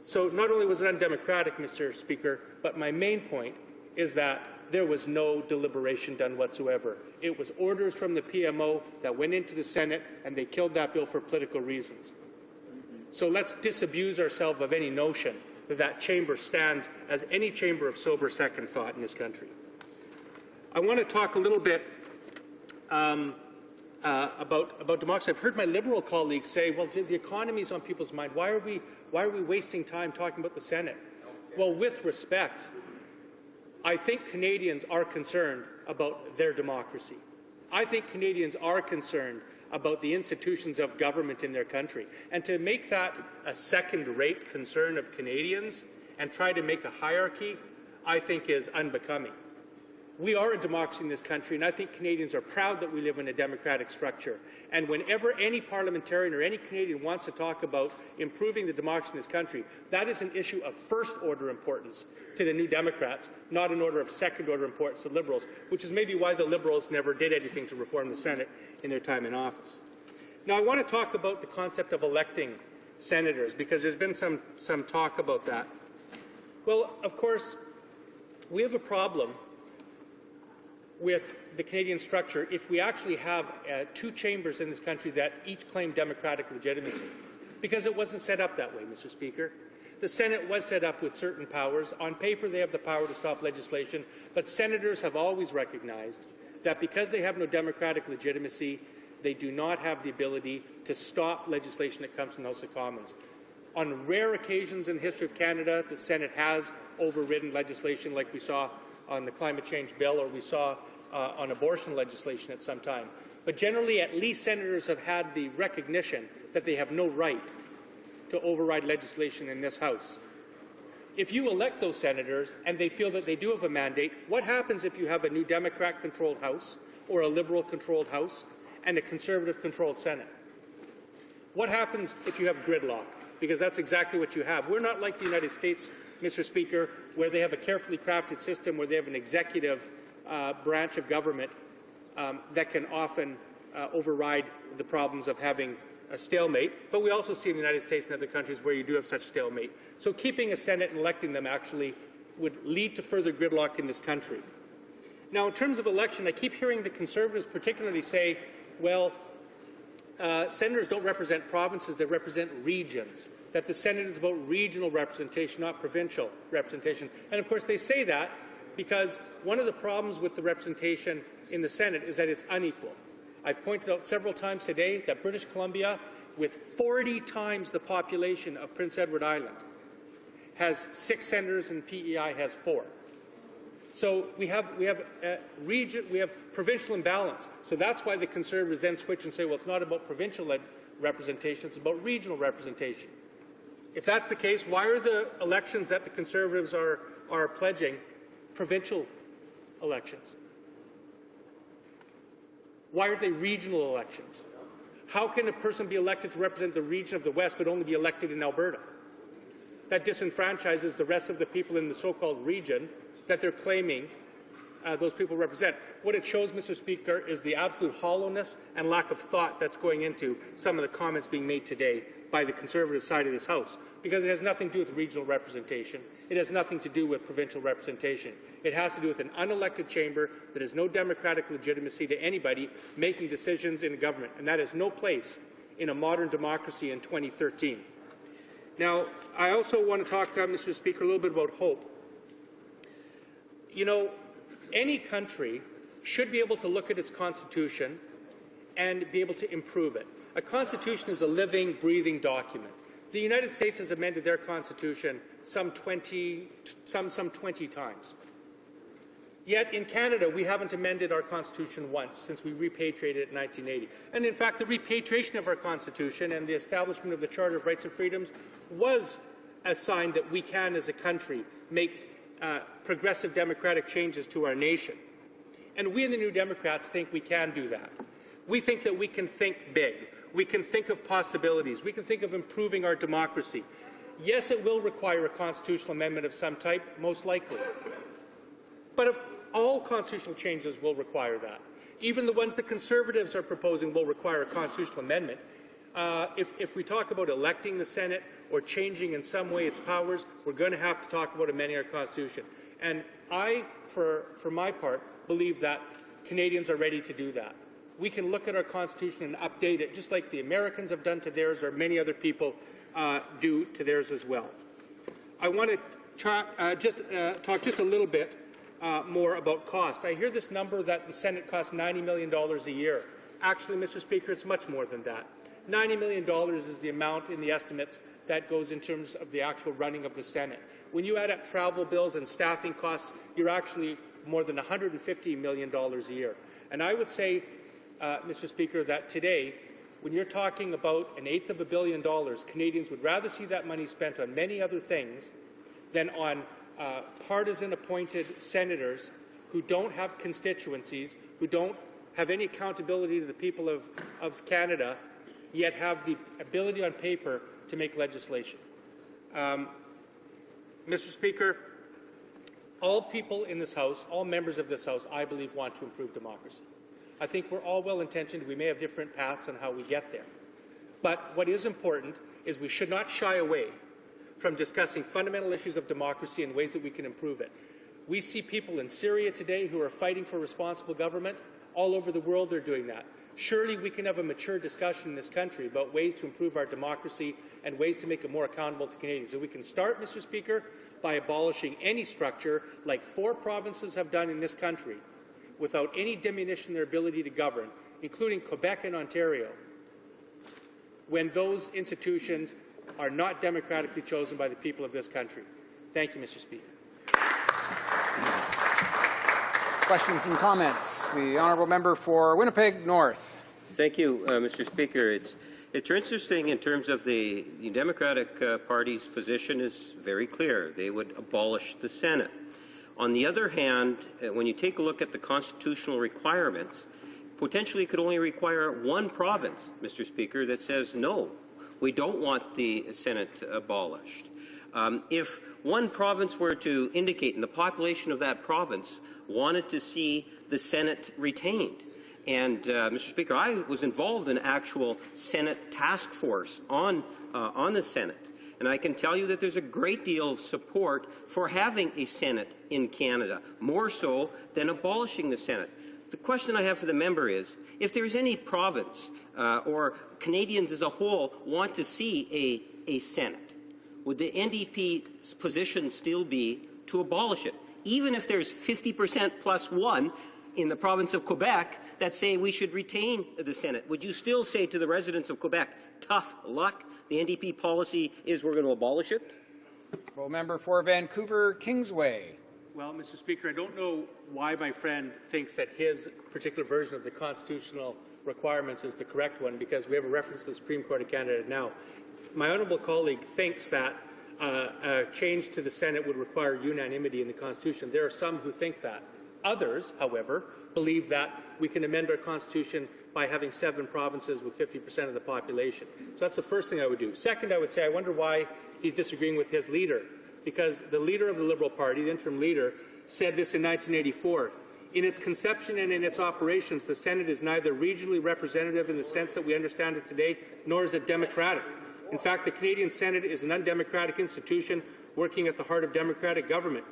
So not only was it undemocratic, Mr. Speaker, but my main point is that there was no deliberation done whatsoever. It was orders from the PMO that went into the Senate, and they killed that bill for political reasons. So let's disabuse ourselves of any notion that that chamber stands as any chamber of sober second thought in this country. I want to talk a little bit about democracy. I've heard my Liberal colleagues say, well, the economy is on people's mind. Why are we wasting time talking about the Senate? Well, with respect, I think Canadians are concerned about their democracy. I think Canadians are concerned about the institutions of government in their country. And to make that a second-rate concern of Canadians and try to make a hierarchy, I think is unbecoming. We are a democracy in this country, and I think Canadians are proud that we live in a democratic structure. And whenever any parliamentarian or any Canadian wants to talk about improving the democracy in this country, that is an issue of first-order importance to the New Democrats, not an order of second-order importance to Liberals, which is maybe why the Liberals never did anything to reform the Senate in their time in office. Now, I want to talk about the concept of electing senators, because there's been some talk about that. Well, of course, we have a problem with the Canadian structure if we actually have two chambers in this country that each claim democratic legitimacy, because it wasn't set up that way, Mr. Speaker. The Senate was set up with certain powers. On paper, they have the power to stop legislation, but senators have always recognized that because they have no democratic legitimacy, they do not have the ability to stop legislation that comes from the House of Commons. On rare occasions in the history of Canada, the Senate has overridden legislation like we saw on the climate change bill, or we saw on abortion legislation at some time. But generally, at least senators have had the recognition that they have no right to override legislation in this House. If you elect those senators and they feel that they do have a mandate, what happens if you have a new Democrat-controlled House or a Liberal-controlled House and a Conservative-controlled Senate? What happens if you have gridlock? Because that's exactly what you have. We're not like the United States, Mr. Speaker, where they have a carefully crafted system where they have an executive branch of government that can often override the problems of having a stalemate. But we also see in the United States and other countries where you do have such stalemate. So keeping a Senate and electing them actually would lead to further gridlock in this country. Now, in terms of election, I keep hearing the Conservatives particularly say, well, senators don't represent provinces, they represent regions, that the Senate is about regional representation, not provincial representation. And, of course, they say that because one of the problems with the representation in the Senate is that it's unequal. I've pointed out several times today that British Columbia, with 40 times the population of Prince Edward Island, has 6 senators and PEI has 4. So we have provincial imbalance. So that's why the Conservatives then switch and say, well, it's not about provincial representation, it's about regional representation. If that's the case, why are the elections that the Conservatives are pledging provincial elections? Why aren't they regional elections? How can a person be elected to represent the region of the West but only be elected in Alberta? That disenfranchises the rest of the people in the so-called region that they're claiming those people represent. What it shows, Mr. Speaker, is the absolute hollowness and lack of thought that's going into some of the comments being made today by the Conservative side of this House, because it has nothing to do with regional representation. It has nothing to do with provincial representation. It has to do with an unelected chamber that has no democratic legitimacy to anybody making decisions in a government, and that has no place in a modern democracy in 2013. Now, I also want to talk, Mr. Speaker, a little bit about hope. You know, any country should be able to look at its constitution and be able to improve it. A constitution is a living, breathing document. The United States has amended their constitution some 20 times. Yet in Canada, we haven't amended our constitution once since we repatriated it in 1980. And in fact, the repatriation of our constitution and the establishment of the Charter of Rights and Freedoms was a sign that we can, as a country, make progressive democratic changes to our nation. And we in the New Democrats think we can do that. We think that we can think big. We can think of possibilities. We can think of improving our democracy. Yes, it will require a constitutional amendment of some type, most likely. But if all constitutional changes will require that. Even the ones the Conservatives are proposing will require a constitutional amendment. If we talk about electing the Senate or changing in some way its powers, we're going to have to talk about amending our Constitution. And I, for my part, believe that Canadians are ready to do that. We can look at our Constitution and update it, just like the Americans have done to theirs, or many other people do to theirs as well. I want to talk just a little bit more about cost. I hear this number that the Senate costs $90 million a year. Actually, Mr. Speaker, it's much more than that. $90 million is the amount in the estimates that goes in terms of the actual running of the Senate. When you add up travel bills and staffing costs, you're actually more than $150 million a year. And I would say, Mr. Speaker, that today, when you're talking about $1/8 of $1 billion, Canadians would rather see that money spent on many other things than on partisan-appointed senators who don't have constituencies, who don't have any accountability to the people of Canada, yet have the ability on paper to make legislation. Mr. Speaker, all people in this House, all members of this House, I believe, want to improve democracy. I think we're all well-intentioned. We may have different paths on how we get there. But what is important is we should not shy away from discussing fundamental issues of democracy and ways that we can improve it. We see people in Syria today who are fighting for responsible government. All over the world they're doing that. Surely we can have a mature discussion in this country about ways to improve our democracy and ways to make it more accountable to Canadians. So we can start, Mr. Speaker, by abolishing any structure like 4 provinces have done in this country without any diminution in their ability to govern, including Quebec and Ontario, when those institutions are not democratically chosen by the people of this country. Thank you, Mr. Speaker. Questions and comments. The honourable member for Winnipeg North. Thank you, Mr. Speaker. It's interesting in terms of the Democratic Party's position is very clear. They would abolish the Senate. On the other hand, when you take a look at the constitutional requirements, potentially it could only require one province, Mr. Speaker, that says no, we don't want the Senate abolished. If one province were to indicate, and the population of that province wanted to see the Senate retained, and Mr. Speaker, I was involved in an actual Senate task force on the Senate, And I can tell you that there's a great deal of support for having a Senate in Canada, more so than abolishing the Senate. The question I have for the member is, if there is any province or Canadians as a whole want to see a Senate, would the NDP's position still be to abolish it, even if there's 50% plus one in the province of Quebec that say we should retain the Senate? Would you still say to the residents of Quebec, tough luck, the NDP policy is we're going to abolish it? Well, member for Vancouver Kingsway. Well, Mr. Speaker, I don't know why my friend thinks that his particular version of the constitutional requirements is the correct one, because we have a reference to the Supreme Court of Canada now. My honourable colleague thinks that a change to the Senate would require unanimity in the Constitution. There are some who think that. Others, however, believe that we can amend our Constitution by having 7 provinces with 50% of the population. So that's the first thing I would do. Second, I would say I wonder why he's disagreeing with his leader, because the leader of the Liberal Party, the interim leader, said this in 1984. In its conception and in its operations, the Senate is neither regionally representative in the sense that we understand it today, nor is it democratic. In fact, the Canadian Senate is an undemocratic institution working at the heart of democratic government.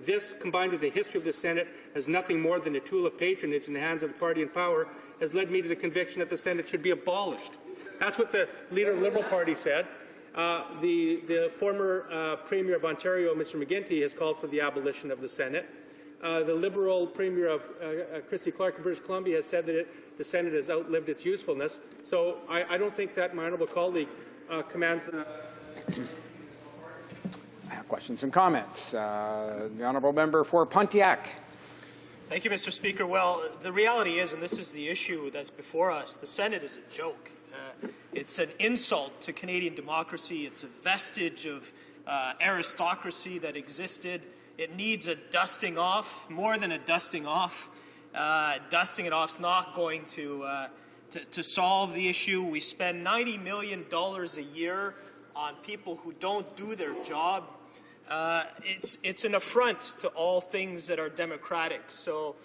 This, combined with the history of the Senate as nothing more than a tool of patronage in the hands of the party in power, has led me to the conviction that the Senate should be abolished. That's what the leader of the Liberal Party said. The former Premier of Ontario, Mr. McGuinty, has called for the abolition of the Senate. The Liberal Premier of Christy Clark in British Columbia has said that the Senate has outlived its usefulness. So I don't think that my honourable colleague commands the... Questions and comments. The honourable member for Pontiac. Thank you, Mr. Speaker. Well, the reality is, and this is the issue that's before us, the Senate is a joke. It's an insult to Canadian democracy. It's a vestige of aristocracy that existed. It needs a dusting off, more than a dusting off. Dusting it off is not going to solve the issue. We spend $90 million a year on people who don't do their job. It's an affront to all things that are democratic. So,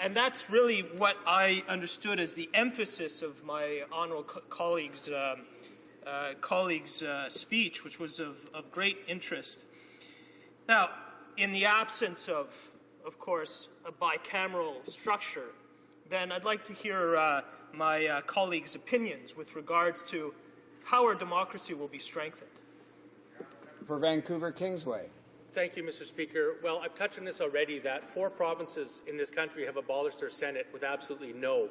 and that's really what I understood as the emphasis of my honourable colleague's speech, which was of great interest. Now, in the absence of course, a bicameral structure, then I'd like to hear my colleagues' opinions with regards to how our democracy will be strengthened. For Vancouver Kingsway. Thank you, Mr. Speaker. Well, I've touched on this already, that 4 provinces in this country have abolished their Senate with absolutely no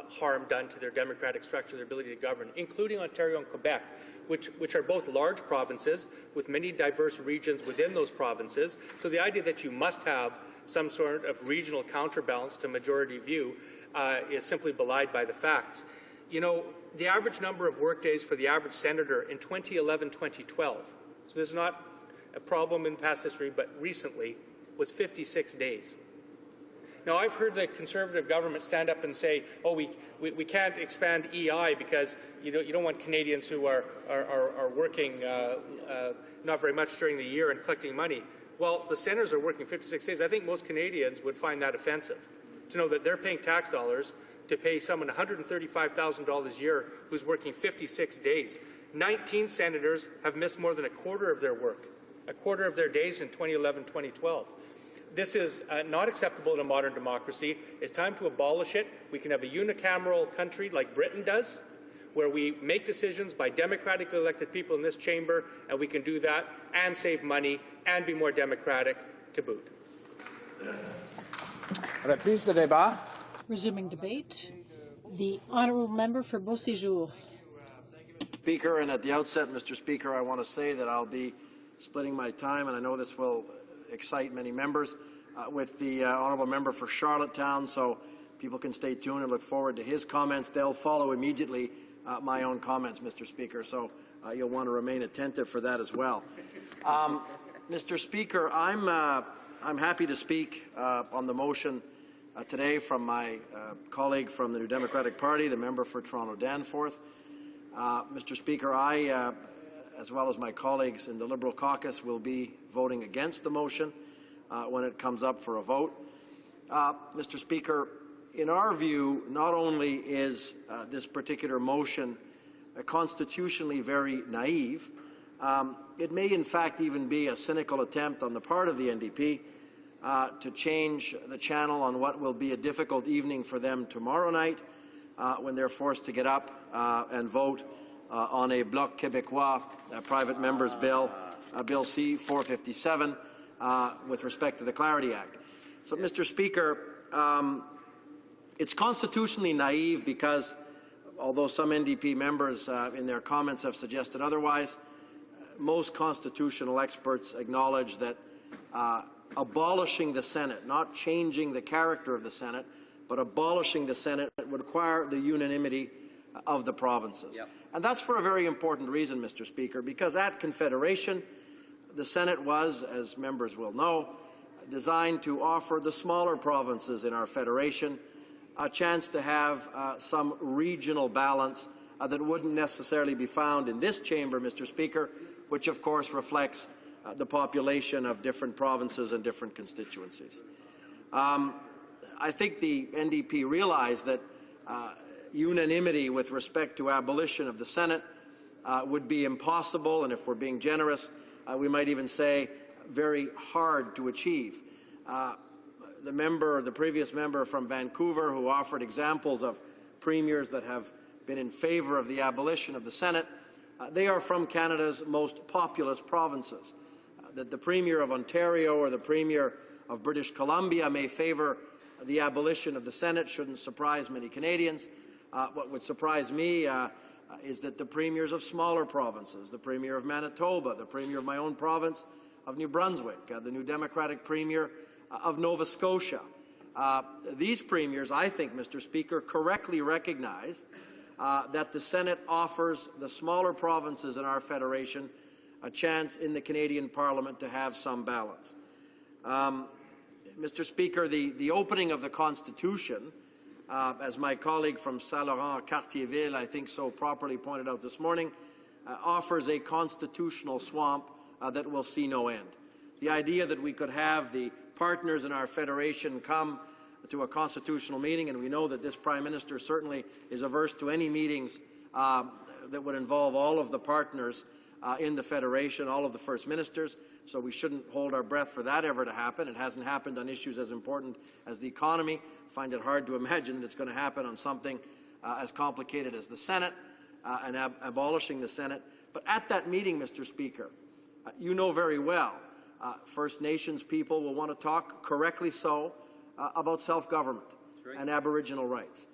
harm done to their democratic structure, their ability to govern, including Ontario and Quebec, which are both large provinces with many diverse regions within those provinces. So the idea that you must have some sort of regional counterbalance to majority view is simply belied by the facts. You know, the average number of workdays for the average senator in 2011-2012, so this is not a problem in past history, but recently, was 56 days. Now, I've heard the Conservative government stand up and say, oh, we can't expand EI because you don't want Canadians who are working not very much during the year and collecting money. Well, the senators are working 56 days. I think most Canadians would find that offensive, to know that they're paying tax dollars to pay someone $135,000 a year who's working 56 days. 19 senators have missed more than a quarter of their work, a quarter of their days in 2011-2012. This is not acceptable in a modern democracy. It's time to abolish it. We can have a unicameral country like Britain does, where we make decisions by democratically elected people in this chamber, and we can do that and save money and be more democratic to boot. Reprise de débat. Resuming debate, the honourable member for Beauséjour. Speaker, and at the outset, Mr. Speaker, I want to say that I'll be splitting my time, and I know this will excite many members, with the honourable member for Charlottetown, so people can stay tuned and look forward to his comments. They'll follow immediately my own comments, Mr. Speaker, so you'll want to remain attentive for that as well. Mr. Speaker, I'm happy to speak on the motion today from my colleague from the New Democratic Party, the member for Toronto Danforth. Mr. Speaker, I, as well as my colleagues in the Liberal caucus, will be voting against the motion when it comes up for a vote. Mr. Speaker, in our view, not only is this particular motion constitutionally very naive. It may, in fact, even be a cynical attempt on the part of the NDP to change the channel on what will be a difficult evening for them tomorrow night when they're forced to get up and vote on a Bloc Québécois private member's bill, Bill C-457, with respect to the Clarity Act. So, Mr. Speaker, it's constitutionally naive because, although some NDP members in their comments have suggested otherwise, most constitutional experts acknowledge that abolishing the Senate, not changing the character of the Senate, but abolishing the Senate would require the unanimity of the provinces. Yep. And that's for a very important reason, Mr. Speaker, because at Confederation, the Senate was, as members will know, designed to offer the smaller provinces in our federation a chance to have some regional balance that wouldn't necessarily be found in this chamber, Mr. Speaker, which of course reflects the population of different provinces and different constituencies. I think the NDP realized that unanimity with respect to abolition of the Senate would be impossible, and if we're being generous, we might even say very hard to achieve. The previous member from Vancouver, who offered examples of premiers that have been in favour of the abolition of the Senate, they are from Canada's most populous provinces. That the Premier of Ontario or the Premier of British Columbia may favour the abolition of the Senate shouldn't surprise many Canadians. What would surprise me is that the premiers of smaller provinces, the Premier of Manitoba, the Premier of my own province of New Brunswick, the new Democratic Premier of Nova Scotia, these premiers, I think, Mr. Speaker, correctly recognize that the Senate offers the smaller provinces in our federation a chance in the Canadian Parliament to have some balance. Mr. Speaker, the opening of the Constitution, as my colleague from Saint-Laurent-Cartierville, I think so properly pointed out this morning, offers a constitutional swamp that will see no end. The idea that we could have the partners in our federation come to a constitutional meeting, and we know that this Prime Minister certainly is averse to any meetings that would involve all of the partners in the Federation, all of the First Ministers, so we shouldn't hold our breath for that ever to happen. It hasn't happened on issues as important as the economy. I find it hard to imagine that it's going to happen on something as complicated as the Senate and abolishing the Senate. But at that meeting, Mr. Speaker, you know very well, First Nations people will want to talk, correctly so, about self-government and Aboriginal rights.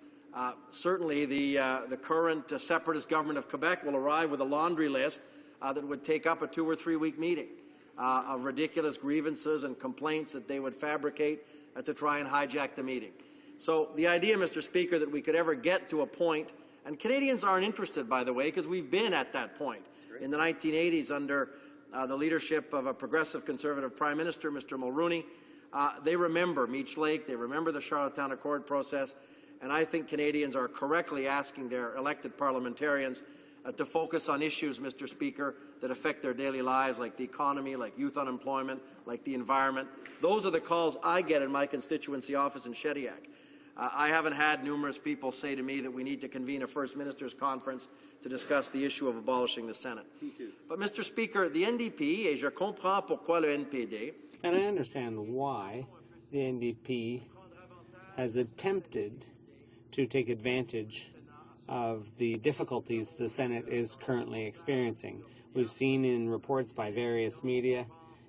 Certainly the current separatist government of Quebec will arrive with a laundry list that would take up a 2 or 3 week meeting of ridiculous grievances and complaints that they would fabricate to try and hijack the meeting. So the idea, Mr. Speaker, that we could ever get to a point, and Canadians aren't interested, by the way, because we've been at that point. In the 1980s, under the leadership of a progressive conservative Prime Minister, Mr. Mulroney, they remember Meech Lake, they remember the Charlottetown Accord process, and I think Canadians are correctly asking their elected parliamentarians to focus on issues, Mr. Speaker, that affect their daily lives, like the economy, like youth unemployment, like the environment. Those are the calls I get in my constituency office in Shediac. I haven't had numerous people say to me that we need to convene a First Ministers' Conference to discuss the issue of abolishing the Senate. But, Mr. Speaker, the NDP, et je comprends pourquoi le NPD, and I understand why the NDP has attempted to take advantage of the difficulties the Senate is currently experiencing. We've seen in reports by various media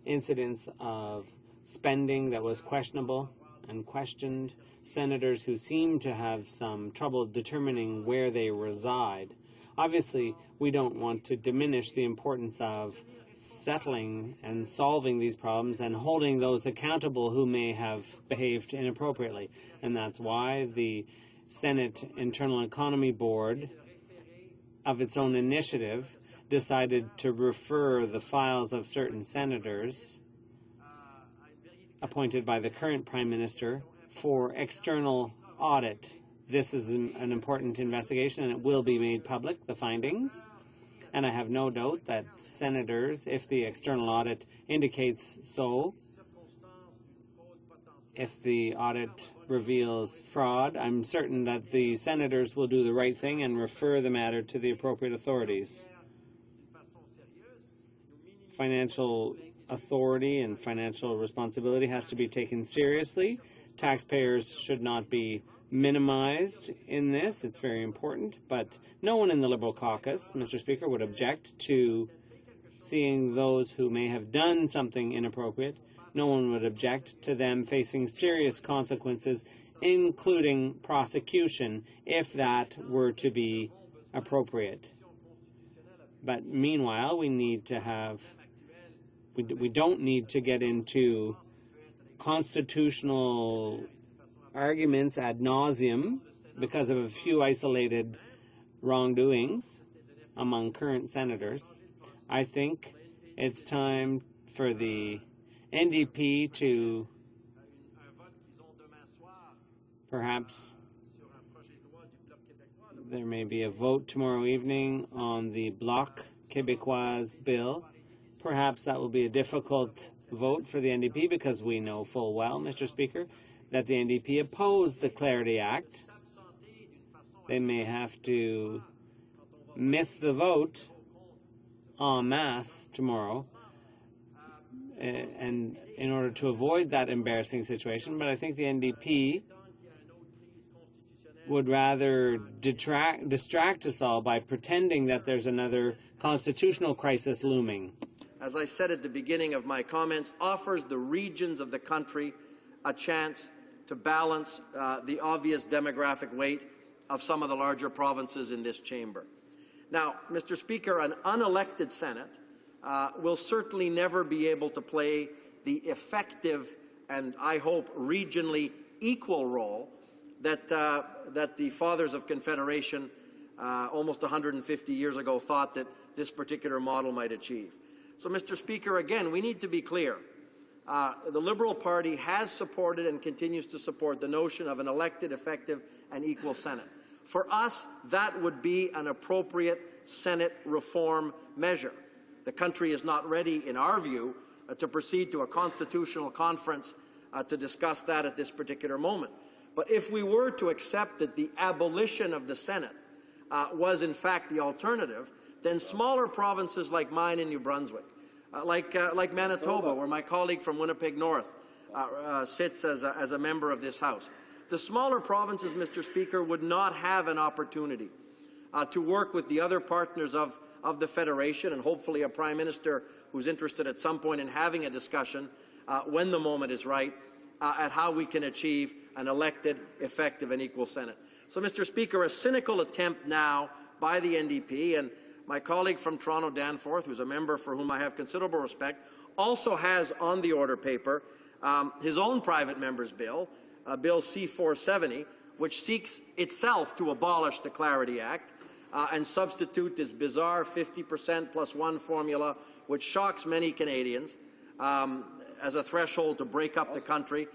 incidents of spending that was questionable and questioned, senators who seem to have some trouble determining where they reside. Obviously, we don't want to diminish the importance of settling and solving these problems and holding those accountable who may have behaved inappropriately. And that's why the Senate Internal Economy Board, of its own initiative, decided to refer the files of certain senators appointed by the current Prime Minister for external audit. This is an important investigation, and it will be made public, the findings. And I have no doubt that senators, if the external audit indicates so, if the audit reveals fraud, I'm certain that the senators will do the right thing and refer the matter to the appropriate authorities. Financial authority and financial responsibility has to be taken seriously. Taxpayers should not be minimized in this. It's very important, but no one in the Liberal caucus, Mr. Speaker, would object to seeing those who may have done something inappropriate. No one would object to them facing serious consequences, including prosecution, if that were to be appropriate. But meanwhile, we need to have, we don't need to get into constitutional arguments ad nauseum because of a few isolated wrongdoings among current senators. I think it's time for the NDP to perhaps there may be a vote tomorrow evening on the Bloc Québécois bill. Perhaps that will be a difficult vote for the NDP because we know full well, Mr. Speaker, that the NDP opposed the Clarity Act. They may have to miss the vote en masse tomorrow and in order to avoid that embarrassing situation. But I think the NDP would rather distract us all by pretending that there's another constitutional crisis looming. As I said at the beginning of my comments, offers the regions of the country a chance to balance the obvious demographic weight of some of the larger provinces in this chamber. Now, Mr. Speaker, an unelected Senate will certainly never be able to play the effective and, I hope, regionally equal role that the fathers of Confederation almost 150 years ago thought that this particular model might achieve. So, Mr. Speaker, again, we need to be clear. The Liberal Party has supported and continues to support the notion of an elected, effective, and equal Senate. For us, that would be an appropriate Senate reform measure. The country is not ready, in our view, to proceed to a constitutional conference to discuss that at this particular moment. But if we were to accept that the abolition of the Senate was, in fact, the alternative, then smaller provinces like mine in New Brunswick, like Manitoba, where my colleague from Winnipeg North sits as a member of this House, the smaller provinces, Mr. Speaker, would not have an opportunity to work with the other partners of the Federation and hopefully a Prime Minister who's interested at some point in having a discussion when the moment is right at how we can achieve an elected, effective and equal Senate. So, Mr. Speaker, a cynical attempt now by the NDP, and my colleague from Toronto, Danforth, who's a member for whom I have considerable respect, also has on the order paper his own private member's bill, Bill C-470, which seeks itself to abolish the Clarity Act and substitute this bizarre 50% plus one formula, which shocks many Canadians, as a threshold to break up the country.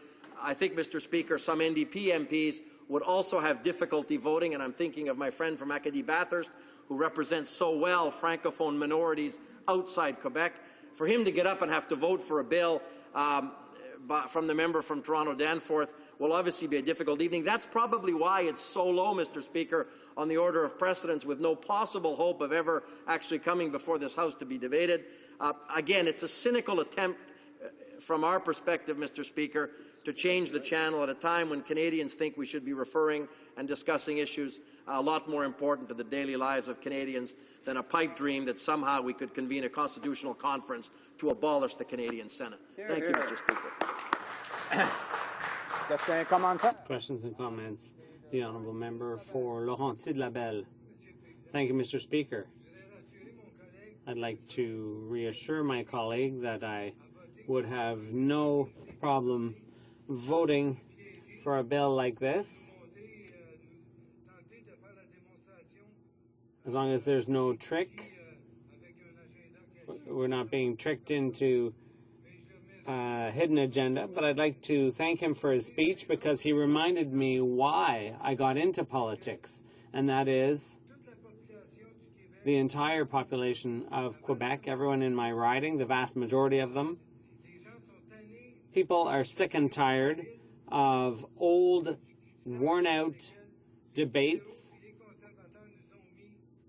I think, Mr. Speaker, some NDP MPs would also have difficulty voting, and I'm thinking of my friend from Acadie-Bathurst, who represents so well Francophone minorities outside Quebec. For him to get up and have to vote for a bill from the member from Toronto Danforth will obviously be a difficult evening. That's probably why it's so low, Mr. Speaker, on the order of precedence, with no possible hope of ever actually coming before this House to be debated. Again, it's a cynical attempt from our perspective, Mr. Speaker, to change the channel at a time when Canadians think we should be referring and discussing issues a lot more important to the daily lives of Canadians than a pipe dream that somehow we could convene a constitutional conference to abolish the Canadian Senate. Thank you, Mr. Speaker. Questions and comments. The Honourable Member for Laurentides-Labelle. Thank you, Mr. Speaker. I'd like to reassure my colleague that I would have no problem voting for a bill like this, as long as there's no trick. We're not being tricked into a hidden agenda. But I'd like to thank him for his speech because he reminded me why I got into politics, and that is the entire population of Quebec, everyone in my riding, the vast majority of them. People are sick and tired of old, worn-out debates,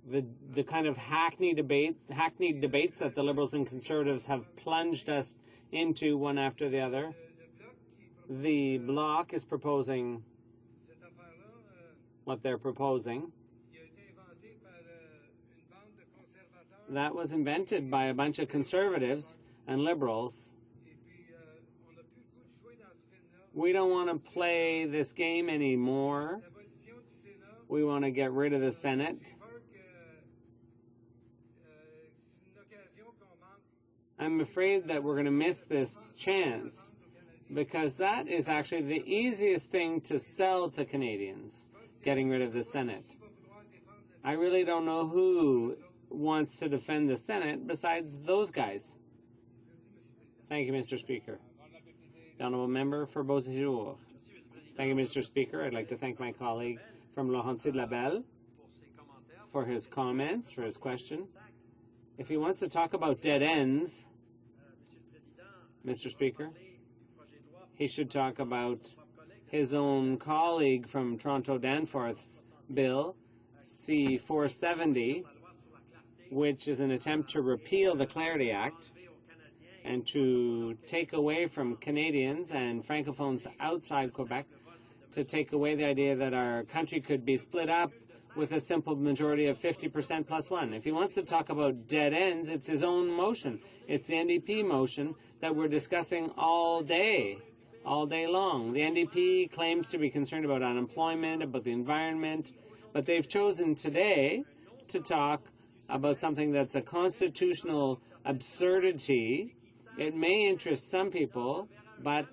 the kind of hackneyed debates that the Liberals and Conservatives have plunged us into one after the other. The Bloc is proposing what they're proposing. That was invented by a bunch of Conservatives and Liberals. We don't want to play this game anymore. We want to get rid of the Senate. I'm afraid that we're going to miss this chance because that is actually the easiest thing to sell to Canadians, getting rid of the Senate. I really don't know who wants to defend the Senate besides those guys. Thank you, Mr. Speaker. The Honourable Member for Beauséjour. Thank you, Mr. Speaker. I'd like to thank my colleague from Laurentides-Labelle for his comments, for his question. If he wants to talk about dead ends, Mr. Speaker, he should talk about his own colleague from Toronto Danforth's bill, C-470, which is an attempt to repeal the Clarity Act and to take away from Canadians and Francophones outside Quebec, to take away the idea that our country could be split up with a simple majority of 50% plus one. If he wants to talk about dead ends, it's his own motion. It's the NDP motion that we're discussing all day long. The NDP claims to be concerned about unemployment, about the environment, but they've chosen today to talk about something that's a constitutional absurdity. It may interest some people, but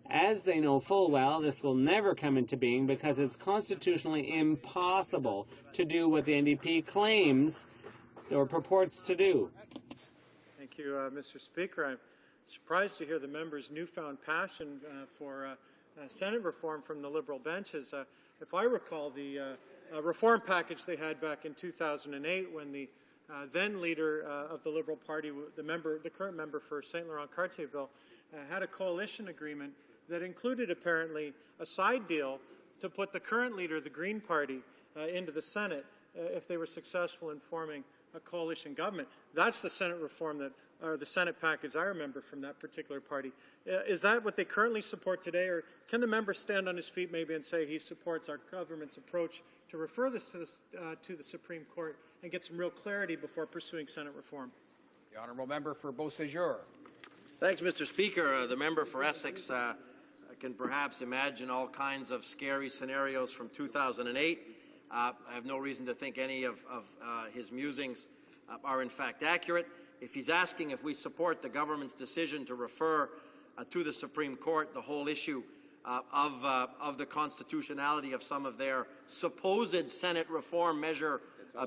as they know full well, this will never come into being because it's constitutionally impossible to do what the NDP claims or purports to do. Thank you, Mr. Speaker. I'm surprised to hear the member's newfound passion for Senate reform from the Liberal benches. If I recall, the reform package they had back in 2008 when the then leader of the Liberal Party, the current member for St. Laurent-Cartierville, had a coalition agreement that included apparently a side deal to put the current leader of the Green Party into the Senate if they were successful in forming a coalition government. That's the Senate reform that, or the Senate package I remember from that particular party. Is that what they currently support today, or can the member stand on his feet maybe and say he supports our government's approach to refer this to the Supreme Court and get some real clarity before pursuing Senate reform? The Honourable Member for Beauséjour. Thanks, Mr. Speaker. The member for Essex can perhaps imagine all kinds of scary scenarios from 2008. I have no reason to think any of his musings are in fact accurate. If he's asking if we support the government's decision to refer to the Supreme Court the whole issue of the constitutionality of some of their supposed Senate reform measure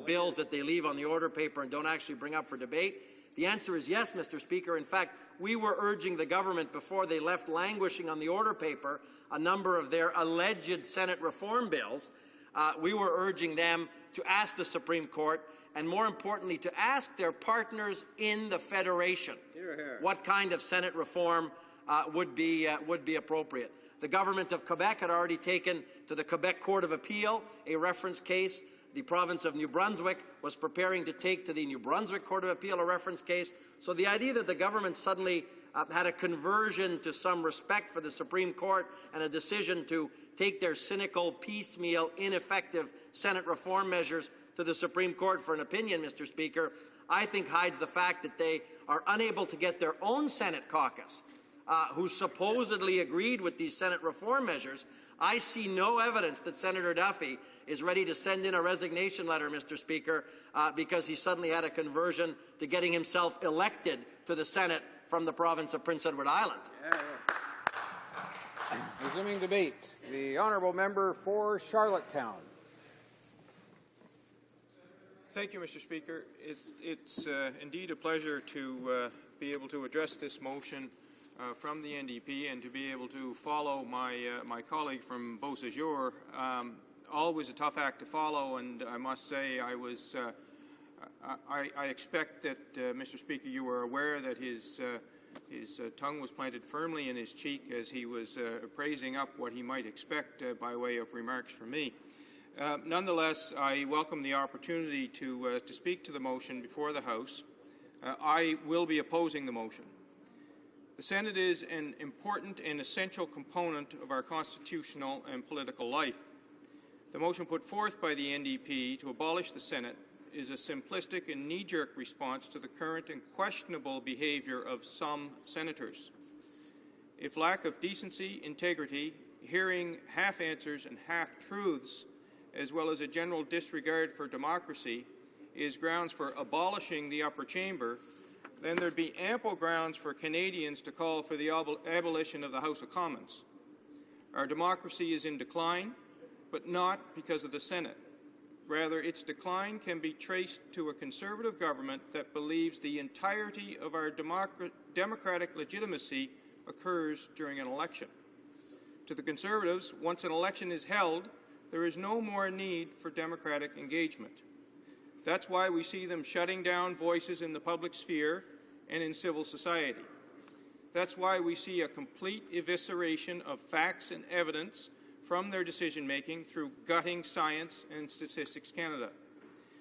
bills that they leave on the order paper and don't actually bring up for debate, the answer is yes, Mr. Speaker. In fact, we were urging the government before they left languishing on the order paper a number of their alleged Senate reform bills. We were urging them to ask the Supreme Court, and more importantly, to ask their partners in the Federation what kind of Senate reform would be appropriate. The government of Quebec had already taken to the Quebec Court of Appeal a reference case. The province of New Brunswick was preparing to take to the New Brunswick Court of Appeal a reference case. So the idea that the government suddenly had a conversion to some respect for the Supreme Court and a decision to take their cynical, piecemeal, ineffective Senate reform measures to the Supreme Court for an opinion, Mr. Speaker, I think hides the fact that they are unable to get their own Senate caucus, who supposedly agreed with these Senate reform measures. I see no evidence that Senator Duffy is ready to send in a resignation letter, Mr. Speaker, because he suddenly had a conversion to getting himself elected to the Senate from the province of Prince Edward Island. Resuming debate, the Honourable Member for Charlottetown. Thank you, Mr. Speaker. It's indeed a pleasure to be able to address this motion from the NDP and to be able to follow my colleague from Beauséjour. Always a tough act to follow, and I must say I expect that, Mr. Speaker, you were aware that his His tongue was planted firmly in his cheek as he was praising up what he might expect by way of remarks from me. Nonetheless, I welcome the opportunity to speak to the motion before the House. I will be opposing the motion. The Senate is an important and essential component of our constitutional and political life. The motion put forth by the NDP to abolish the Senate is a simplistic and knee-jerk response to the current and questionable behaviour of some senators. If lack of decency, integrity, hearing half-answers and half-truths, as well as a general disregard for democracy, is grounds for abolishing the upper chamber, then there'd be ample grounds for Canadians to call for the abolition of the House of Commons. Our democracy is in decline, but not because of the Senate. Rather, its decline can be traced to a Conservative government that believes the entirety of our democratic legitimacy occurs during an election. To the Conservatives, once an election is held, there is no more need for democratic engagement. That's why we see them shutting down voices in the public sphere and in civil society. That's why we see a complete evisceration of facts and evidence from their decision-making through gutting Science and Statistics Canada.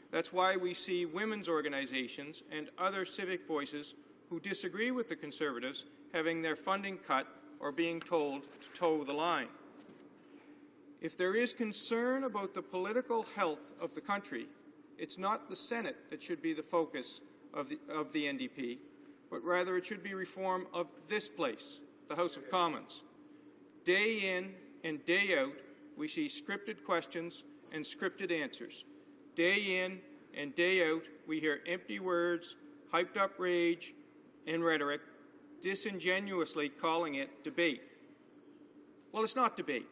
That's why we see women's organizations and other civic voices who disagree with the Conservatives having their funding cut or being told to toe the line. If there is concern about the political health of the country, it's not the Senate that should be the focus of the NDP, but rather it should be reform of this place, the House of Commons. Day in and day out, we see scripted questions and scripted answers. Day in and day out, we hear empty words, hyped-up rage and rhetoric, disingenuously calling it debate. Well, it's not debate.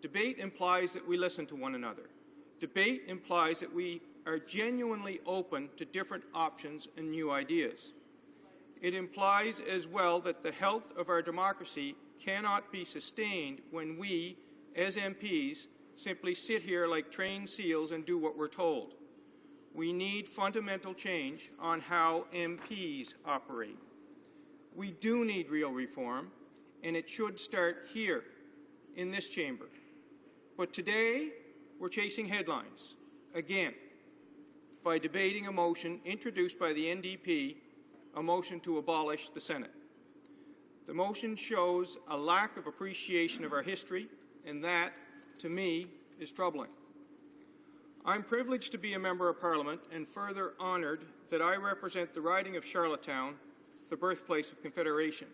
Debate implies that we listen to one another. Debate implies that we are genuinely open to different options and new ideas. It implies as well that the health of our democracy cannot be sustained when we, as MPs, simply sit here like trained seals and do what we're told. We need fundamental change on how MPs operate. We do need real reform, and it should start here, in this chamber. But today, we're chasing headlines, again, by debating a motion introduced by the NDP, a motion to abolish the Senate. The motion shows a lack of appreciation of our history, and that, to me, is troubling. I'm privileged to be a Member of Parliament and further honoured that I represent the riding of Charlottetown, the birthplace of Confederation.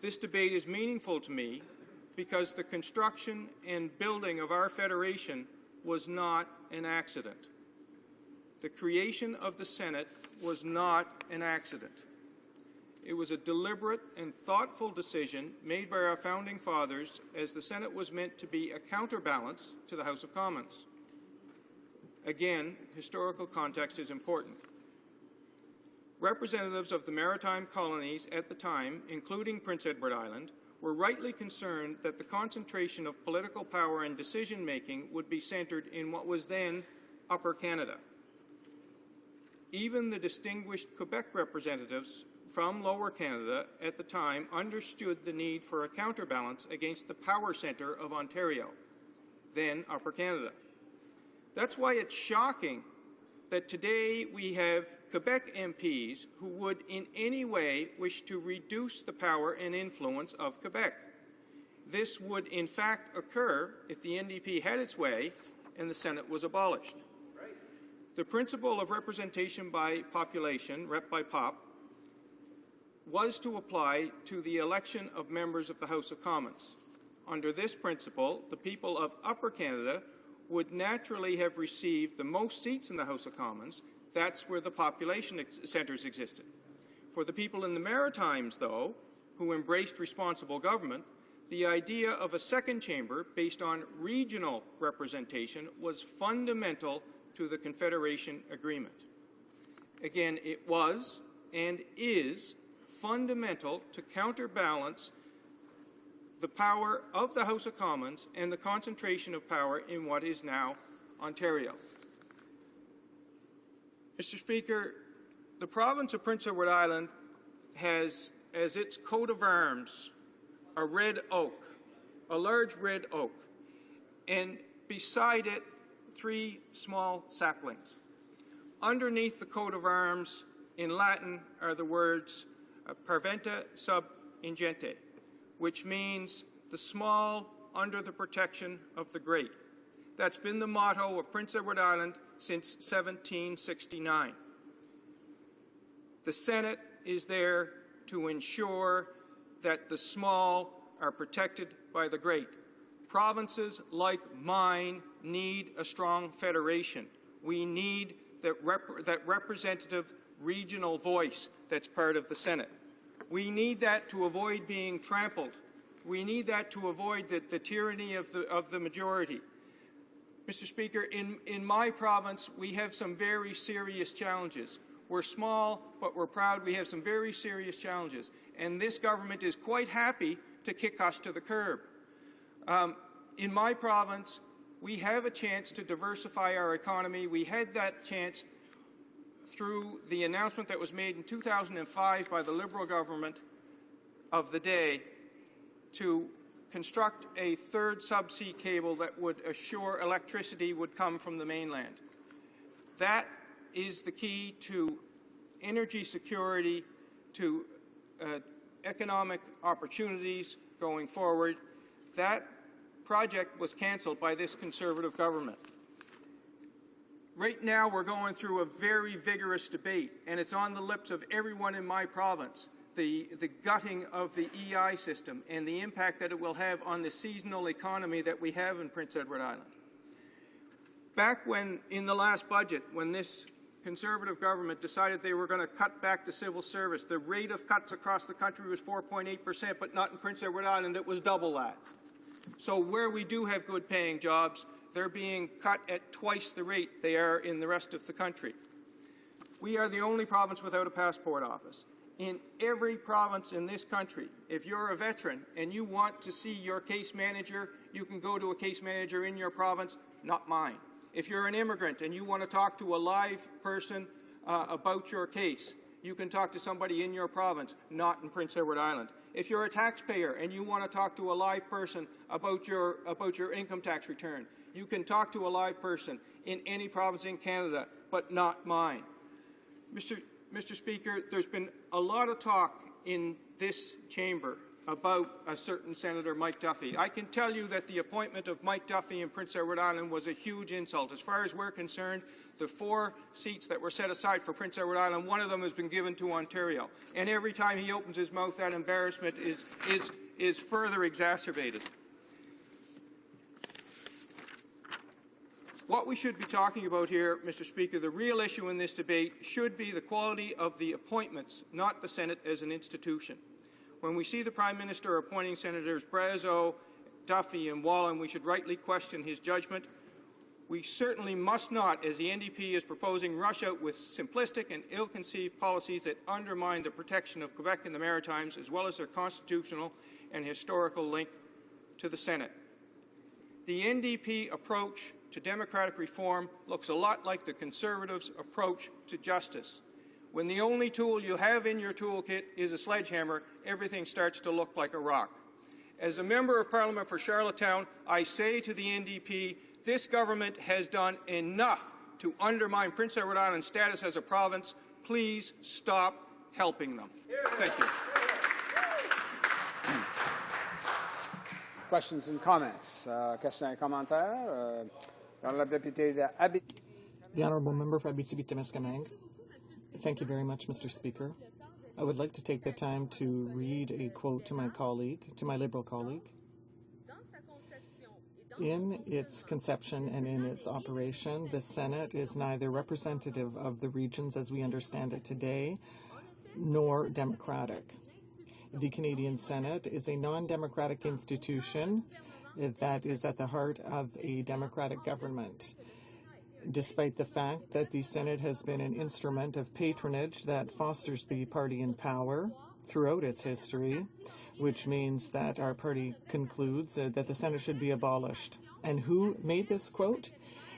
This debate is meaningful to me because the construction and building of our federation was not an accident. The creation of the Senate was not an accident. It was a deliberate and thoughtful decision made by our Founding Fathers, as the Senate was meant to be a counterbalance to the House of Commons. Again, historical context is important. Representatives of the maritime colonies at the time, including Prince Edward Island, were rightly concerned that the concentration of political power and decision-making would be centred in what was then Upper Canada. Even the distinguished Quebec representatives from Lower Canada at the time understood the need for a counterbalance against the power centre of Ontario, then Upper Canada. That's why it's shocking that today we have Quebec MPs who would in any way wish to reduce the power and influence of Quebec. This would in fact occur if the NDP had its way and the Senate was abolished. The principle of representation by population, rep by pop, was to apply to the election of members of the House of Commons. Under this principle, the people of Upper Canada would naturally have received the most seats in the House of Commons. That's where the population centres existed. For the people in the Maritimes, though, who embraced responsible government, the idea of a second chamber based on regional representation was fundamental to the Confederation Agreement. Again, it was and is fundamental to counterbalance the power of the House of Commons and the concentration of power in what is now Ontario. Mr. Speaker, the province of Prince Edward Island has as its coat of arms a red oak, a large red oak, and beside it 3 small saplings. Underneath the coat of arms in Latin are the words Parventa sub ingente, which means the small under the protection of the great. That's been the motto of Prince Edward Island since 1769. The Senate is there to ensure that the small are protected by the great. Provinces like mine need a strong federation. We need that representative regional voice that's part of the Senate. We need that to avoid being trampled. We need that to avoid the tyranny of the majority. Mr. Speaker, in my province, we have some very serious challenges. We're small, but we're proud. We have some very serious challenges. And this government is quite happy to kick us to the curb. In my province, we have a chance to diversify our economy. We had that chance through the announcement that was made in 2005 by the Liberal government of the day to construct a 3rd subsea cable that would assure electricity would come from the mainland. That is the key to energy security, to economic opportunities going forward. That project was cancelled by this Conservative government. Right now, we're going through a very vigorous debate, and it's on the lips of everyone in my province, the gutting of the EI system and the impact that it will have on the seasonal economy that we have in Prince Edward Island. Back when, in the last budget, when this Conservative government decided they were going to cut back the civil service, the rate of cuts across the country was 4.8%, but not in Prince Edward Island. It was double that. So where we do have good paying jobs, they're being cut at twice the rate they are in the rest of the country. We are the only province without a passport office. In every province in this country, if you're a veteran and you want to see your case manager, you can go to a case manager in your province, not mine. If you're an immigrant and you want to talk to a live person about your case, you can talk to somebody in your province, not in Prince Edward Island. If you're a taxpayer and you want to talk to a live person about your income tax return, you can talk to a live person in any province in Canada, but not mine. Mr. Speaker, there's been a lot of talk in this chamber about a certain Senator Mike Duffy. I can tell you that the appointment of Mike Duffy in Prince Edward Island was a huge insult. As far as we're concerned, the 4 seats that were set aside for Prince Edward Island, one of them has been given to Ontario. And every time he opens his mouth, that embarrassment is further exacerbated. What we should be talking about here, Mr. Speaker, the real issue in this debate should be the quality of the appointments, not the Senate as an institution. When we see the Prime Minister appointing Senators Brazeau, Duffy and Wallin, we should rightly question his judgment. We certainly must not, as the NDP is proposing, rush out with simplistic and ill-conceived policies that undermine the protection of Quebec and the Maritimes, as well as their constitutional and historical link to the Senate. The NDP approach to democratic reform looks a lot like the Conservatives' approach to justice. When the only tool you have in your toolkit is a sledgehammer, everything starts to look like a rock. As a Member of Parliament for Charlottetown, I say to the NDP, this government has done enough to undermine Prince Edward Island's status as a province. Please stop helping them. Thank you. Questions and comments? Questions et commentaires? The Honourable Member for Abitibi-Témiscamingue. Thank you very much, Mr. Speaker. I would like to take the time to read a quote to my colleague, to my Liberal colleague. In its conception and in its operation, the Senate is neither representative of the regions as we understand it today, nor democratic. The Canadian Senate is a non-democratic institution that is at the heart of a democratic government. Despite the fact that the Senate has been an instrument of patronage that fosters the party in power throughout its history, which means that our party concludes that the Senate should be abolished. And who made this quote?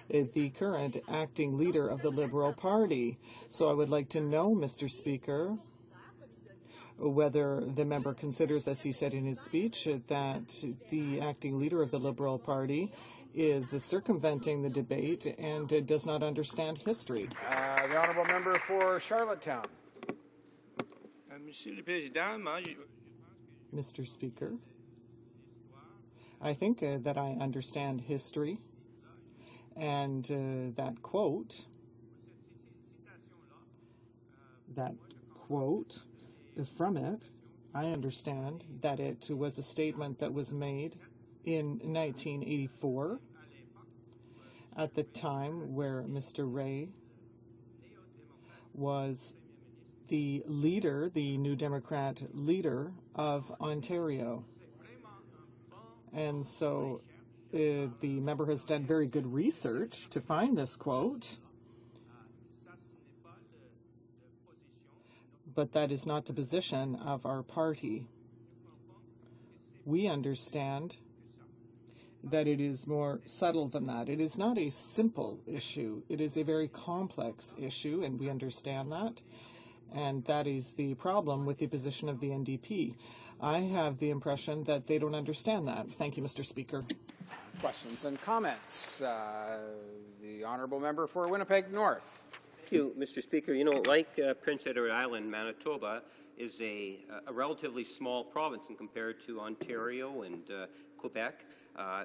The current acting leader of the Liberal Party. So I would like to know, Mr. Speaker, whether the member considers, as he said in his speech, that the acting leader of the Liberal Party is circumventing the debate and does not understand history. The honourable member for Charlottetown. Mr. Speaker, I think that I understand history, and that quote from it, I understand that it was a statement that was made in 1984 at the time where Mr. Ray was the leader, the New Democrat leader of Ontario. And so the member has done very good research to find this quote, but that is not the position of our party. We understand that it is more subtle than that. It is not a simple issue. It is a very complex issue, and we understand that. And that is the problem with the position of the NDP. I have the impression that they don't understand that. Thank you, Mr. Speaker. Questions and comments? The honourable member for Winnipeg North. Thank you, Mr. Speaker. You know, like Prince Edward Island, Manitoba is a relatively small province in compared to Ontario and Quebec.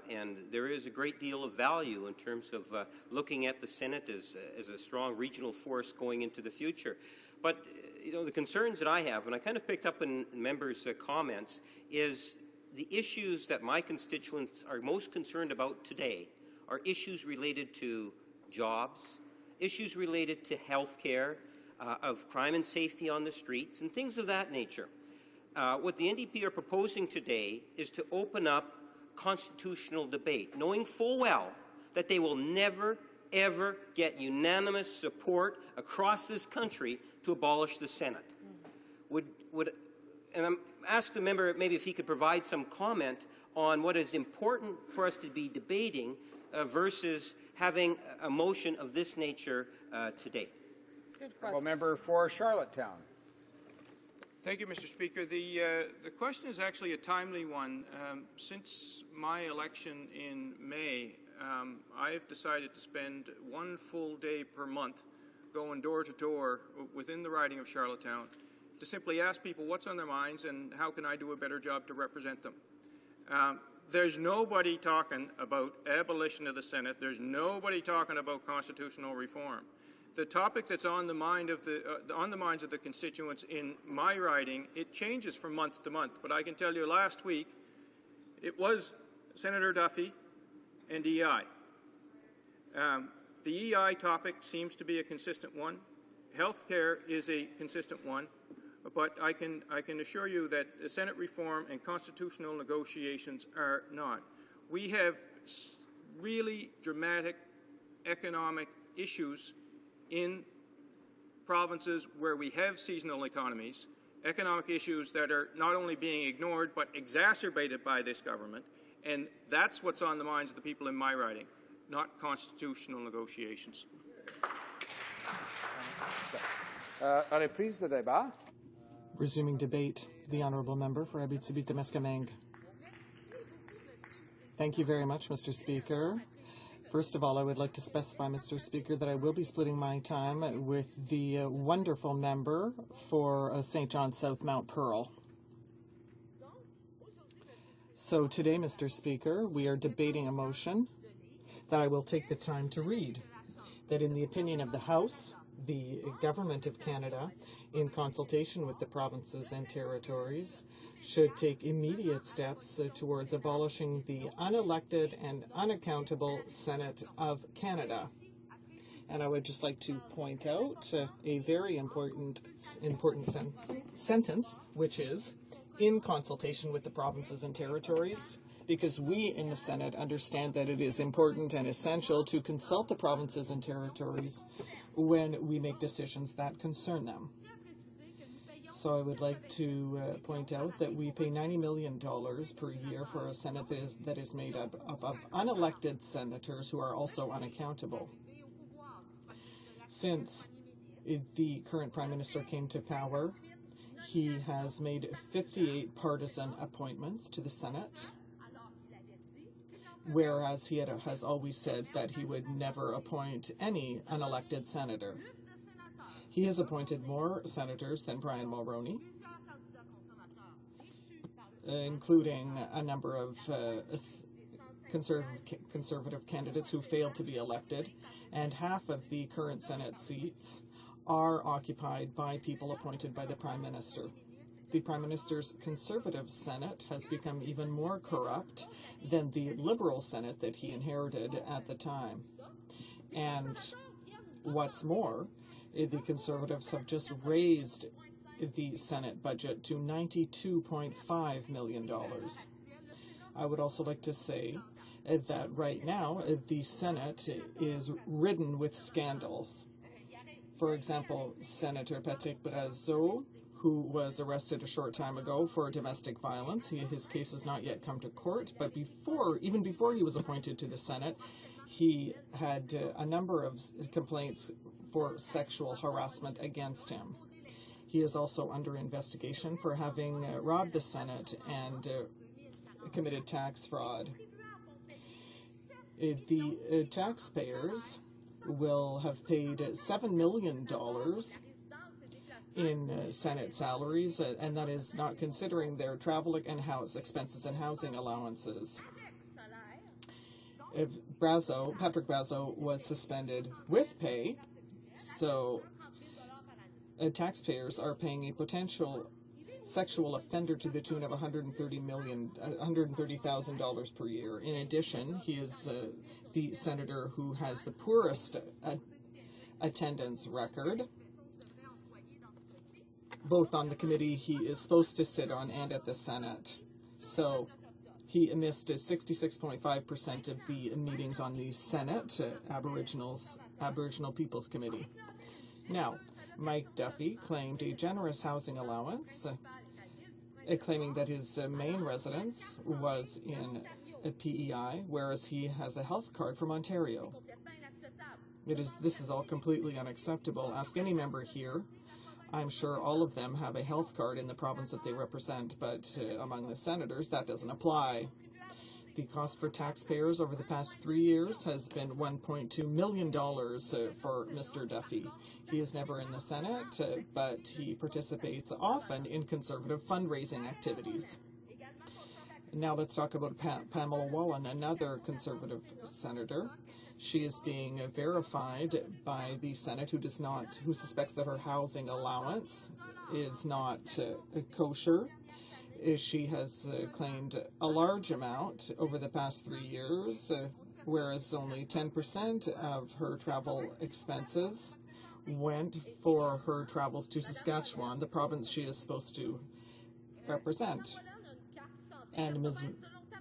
And there is a great deal of value in terms of looking at the Senate as a strong regional force going into the future. But, you know, the concerns that I have, and I kind of picked up in members' comments, is the issues that my constituents are most concerned about today are issues related to jobs, issues related to health care, of crime and safety on the streets, and things of that nature. What the NDP are proposing today is to open up constitutional debate, knowing full well that they will never, ever get unanimous support across this country to abolish the Senate. And I'm asking the member maybe if he could provide some comment on what is important for us to be debating versus having a motion of this nature today. Good question. Member for Charlottetown. Thank you, Mr. Speaker. The question is actually a timely one. Since my election in May, I have decided to spend one full day per month going door to door within the riding of Charlottetown to simply ask people what's on their minds and how can I do a better job to represent them. There's nobody talking about abolition of the Senate. There's nobody talking about constitutional reform. The topic that's on the mind of on the minds of the constituents in my riding, it changes from month to month. But I can tell you, last week it was Senator Duffy and EI. The EI topic seems to be a consistent one. Health care is a consistent one. But I can assure you that Senate reform and constitutional negotiations are not. We have really dramatic economic issues in provinces where we have seasonal economies, economic issues that are not only being ignored but exacerbated by this government, and that's what's on the minds of the people in my riding, not constitutional negotiations. À reprise de débat. Resuming debate, the honourable member for Abitibi-Témiscamingue. Thank you very much, Mr. Speaker. First of all, I would like to specify, Mr. Speaker, that I will be splitting my time with the wonderful member for St. John South Mount Pearl. So today, Mr. Speaker, we are debating a motion that I will take the time to read, that in the opinion of the House, the Government of Canada, in consultation with the provinces and territories, should take immediate steps towards abolishing the unelected and unaccountable Senate of Canada. And I would just like to point out a very important sentence, which is, in consultation with the provinces and territories, because we in the Senate understand that it is important and essential to consult the provinces and territories when we make decisions that concern them. So I would like to point out that we pay $90 million per year for a Senate that is made up of unelected senators who are also unaccountable. Since the current Prime Minister came to power, He has made 58 partisan appointments to the Senate, whereas he has always said that he would never appoint any unelected senator. He has appointed more senators than Brian Mulroney, including a number of conservative candidates who failed to be elected, and half of the current Senate seats are occupied by people appointed by the Prime Minister. The Prime Minister's Conservative Senate has become even more corrupt than the Liberal Senate that he inherited at the time. And what's more, the Conservatives have just raised the Senate budget to $92.5 million. I would also like to say that right now the Senate is ridden with scandals. For example, Senator Patrick Brazeau, who was arrested a short time ago for domestic violence. His case has not yet come to court, but even before he was appointed to the Senate, he had a number of complaints for sexual harassment against him. He is also under investigation for having robbed the Senate and committed tax fraud. The taxpayers will have paid $7 million in Senate salaries, and that is not considering their travel and house expenses and housing allowances. Patrick Brazeau was suspended with pay, so taxpayers are paying a potential sexual offender to the tune of $130,000 per year. In addition, he is the senator who has the poorest attendance record, both on the committee he is supposed to sit on and at the Senate. So he missed 66.5% of the meetings on the Senate Aboriginal Peoples Committee. Now, Mike Duffy claimed a generous housing allowance, claiming that his main residence was in a PEI, whereas he has a health card from Ontario. This is all completely unacceptable. Ask any member here. I'm sure all of them have a health card in the province that they represent, but among the senators, that doesn't apply. The cost for taxpayers over the past 3 years has been $1.2 million for Mr. Duffy. He is never in the Senate, but he participates often in conservative fundraising activities. Now let's talk about Pamela Wallin, another conservative senator. She is being verified by the Senate, who suspects that her housing allowance is not kosher. She has claimed a large amount over the past 3 years, whereas only 10% of her travel expenses went for her travels to Saskatchewan, the province she is supposed to represent. And Ms.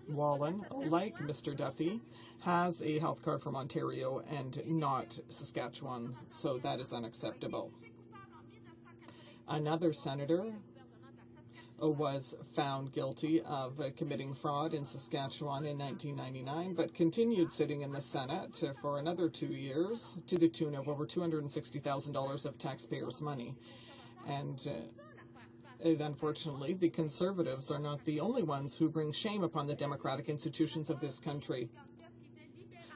Wallin, like Mr. Duffy, has a health card from Ontario and not Saskatchewan, so that is unacceptable. Another senator was found guilty of committing fraud in Saskatchewan in 1999, but continued sitting in the Senate for another 2 years to the tune of over $260,000 of taxpayers' money. And unfortunately, the Conservatives are not the only ones who bring shame upon the democratic institutions of this country.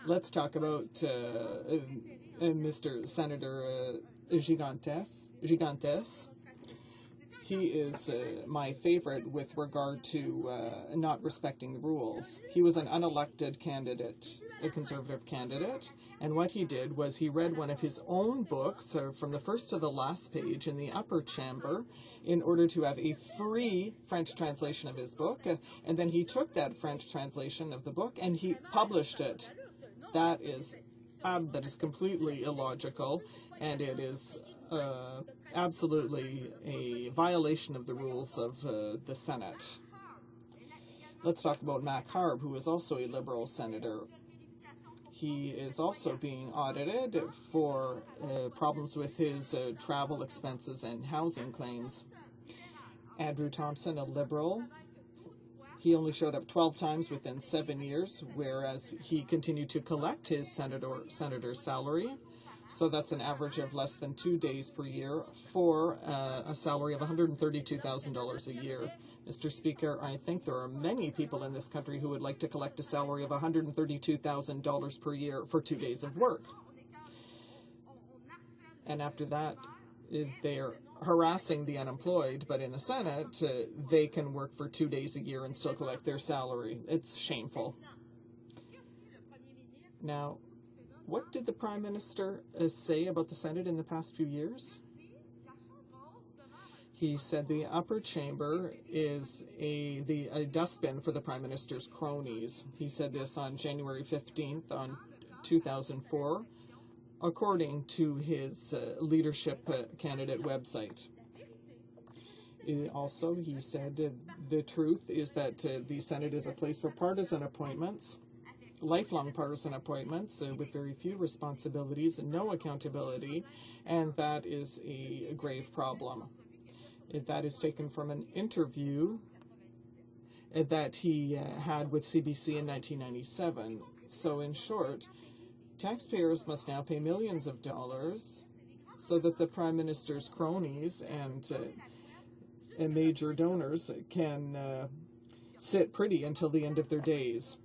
Let's talk about Mr. Senator Gigantes. He is my favorite with regard to not respecting the rules. He was an unelected candidate, a Conservative candidate, and what he did was he read one of his own books from the first to the last page in the upper chamber in order to have a free French translation of his book, and then he took that French translation of the book and he published it. That is completely illogical, and it is absolutely a violation of the rules of the Senate. Let's talk about Mac Harb, who is also a Liberal senator. He is also being audited for problems with his travel expenses and housing claims. Andrew Thompson, a Liberal, he only showed up 12 times within 7 years, whereas he continued to collect his senator's salary So that's an average of less than 2 days per year for a salary of $132,000 a year. Mr. Speaker, I think there are many people in this country who would like to collect a salary of $132,000 per year for 2 days of work. And after that, they're harassing the unemployed, but in the Senate, they can work for 2 days a year and still collect their salary. It's shameful. Now, what did the Prime Minister say about the Senate in the past few years? He said the upper chamber is a dustbin for the Prime Minister's cronies. He said this on January 15th on 2004, according to his leadership candidate website. Also, he said the truth is that the Senate is a place for partisan appointments, lifelong partisan appointments with very few responsibilities and no accountability, and that is a grave problem. That is taken from an interview that he had with CBC in 1997. So in short, taxpayers must now pay millions of dollars so that the Prime Minister's cronies and major donors can sit pretty until the end of their days.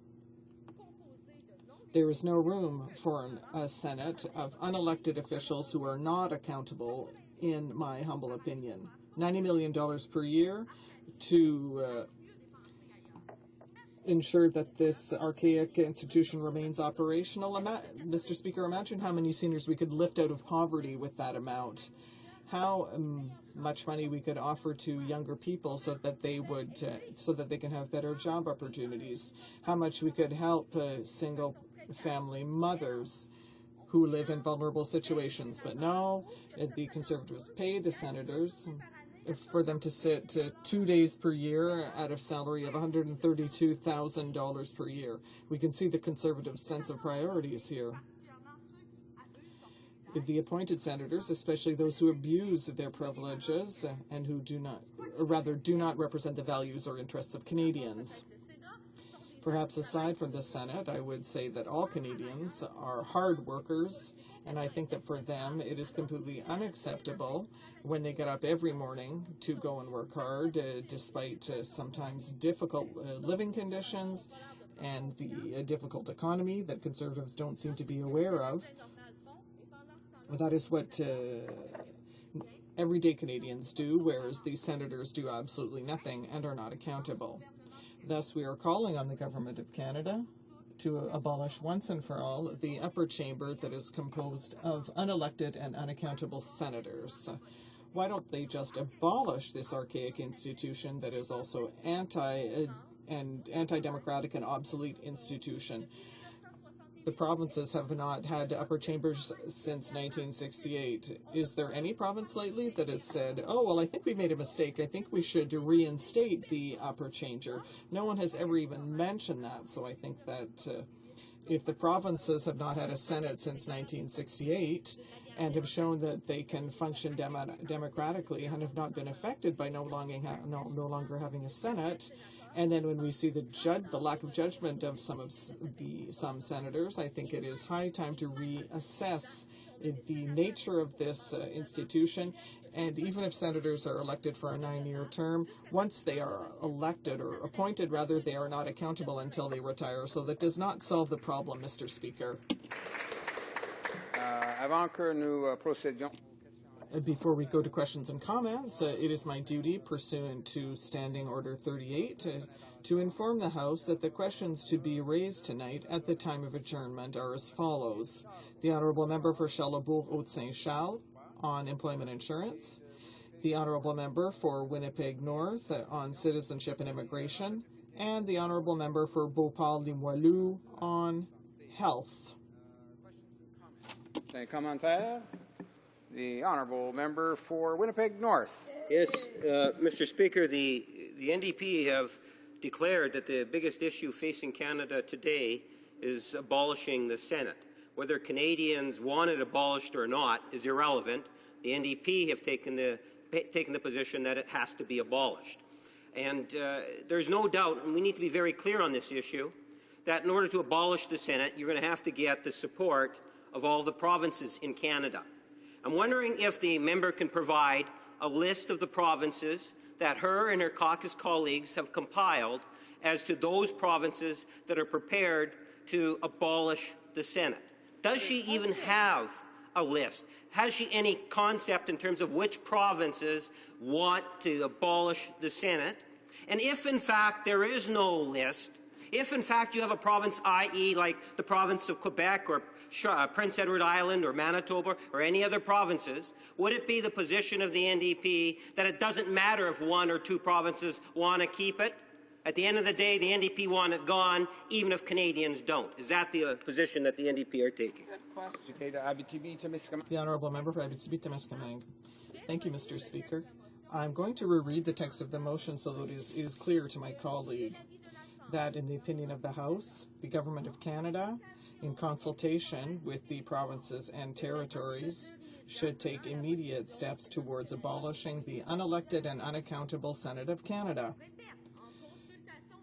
There is no room for a Senate of unelected officials who are not accountable, in my humble opinion. $90 million per year to ensure that this archaic institution remains operational. Mr. Speaker, imagine how many seniors we could lift out of poverty with that amount. How much money we could offer to younger people so that they can have better job opportunities. How much we could help single family mothers who live in vulnerable situations. But no, the Conservatives pay the senators for them to sit 2 days per year at a salary of $132,000 per year. We can see the Conservatives' sense of priorities here. The appointed senators, especially those who abuse their privileges and who do not represent the values or interests of Canadians. Perhaps aside from the Senate, I would say that all Canadians are hard workers, and I think that for them it is completely unacceptable when they get up every morning to go and work hard, despite sometimes difficult living conditions and the difficult economy that Conservatives don't seem to be aware of. That is what everyday Canadians do, whereas the senators do absolutely nothing and are not accountable. Thus, we are calling on the Government of Canada to abolish once and for all the upper chamber that is composed of unelected and unaccountable senators. Why don't they just abolish this archaic institution that is also anti-democratic and obsolete institution? The provinces have not had upper chambers since 1968. Is there any province lately that has said, oh, well, I think we made a mistake. I think we should reinstate the upper chamber? No one has ever even mentioned that. So I think that if the provinces have not had a Senate since 1968 and have shown that they can function democratically and have not been affected by no longer having a Senate, and then when we see the lack of judgment of some senators, I think it is high time to reassess the nature of this institution. And even if senators are elected for a 9-year term, once they are elected or appointed, rather, they are not accountable until they retire. So that does not solve the problem, Mr. Speaker. Avant que nous procédions. Before we go to questions and comments, it is my duty, pursuant to Standing Order 38, to inform the House that the questions to be raised tonight at the time of adjournment are as follows. The Honourable Member for Charlebourg-Haute-Saint-Charles on employment insurance, the Honourable Member for Winnipeg North on citizenship and immigration, and the Honourable Member for Beauport-Limoilou on health. Commentaire? The Honourable Member for Winnipeg North. Yes, Mr. Speaker, the NDP have declared that the biggest issue facing Canada today is abolishing the Senate. Whether Canadians want it abolished or not is irrelevant. The NDP have taken the position that it has to be abolished. And there's no doubt, and we need to be very clear on this issue, that in order to abolish the Senate, you're going to have to get the support of all the provinces in Canada. I'm wondering if the member can provide a list of the provinces that her and her caucus colleagues have compiled as to those provinces that are prepared to abolish the Senate. Does she even have a list? Has she any concept in terms of which provinces want to abolish the Senate? And if, in fact, there is no list, if, in fact, you have a province, i.e., like the province of Quebec or Prince Edward Island or Manitoba or any other provinces, would it be the position of the NDP that it doesn't matter if one or two provinces want to keep it? At the end of the day, the NDP want it gone, even if Canadians don't. Is that the position that the NDP are taking? The Honourable Member for Abitibi-Témiscamingue. Thank you, Mr. Speaker. I'm going to reread the text of the motion so that it is clear to my colleague that, in the opinion of the House, the Government of Canada, in consultation with the provinces and territories, should take immediate steps towards abolishing the unelected and unaccountable Senate of Canada.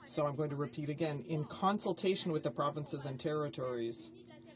So I'm going to repeat again, in consultation with the provinces and territories.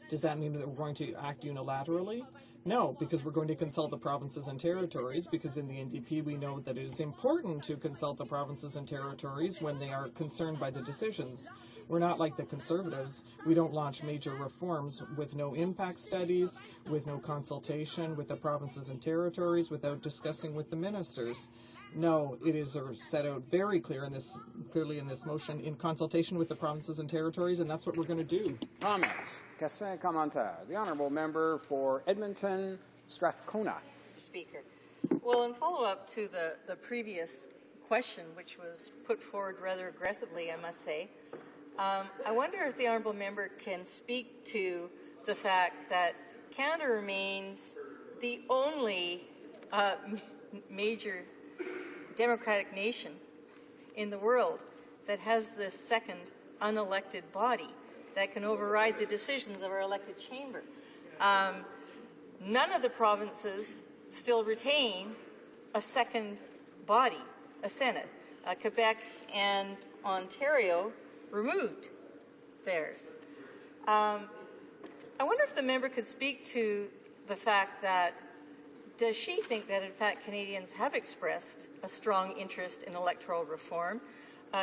Does that mean that we're going to act unilaterally? No, because we're going to consult the provinces and territories, because in the NDP we know that it is important to consult the provinces and territories when they are concerned by the decisions. We're not like the Conservatives. We don't launch major reforms with no impact studies, with no consultation with the provinces and territories, without discussing with the ministers. No, it is set out very clearly in this motion, in consultation with the provinces and territories, and that's what we're going to do. Comments? Questions et commentaires. The Honourable Member for Edmonton, Strathcona. Mr. Speaker. Well, in follow-up to the previous question, which was put forward rather aggressively, I must say, I wonder if the Honourable Member can speak to the fact that Canada remains the only major democratic nation in the world that has this second unelected body that can override the decisions of our elected chamber. None of the provinces still retain a second body, a Senate. Quebec and Ontario removed theirs. I wonder if the member could speak to the fact that does she think that, in fact, Canadians have expressed a strong interest in electoral reform?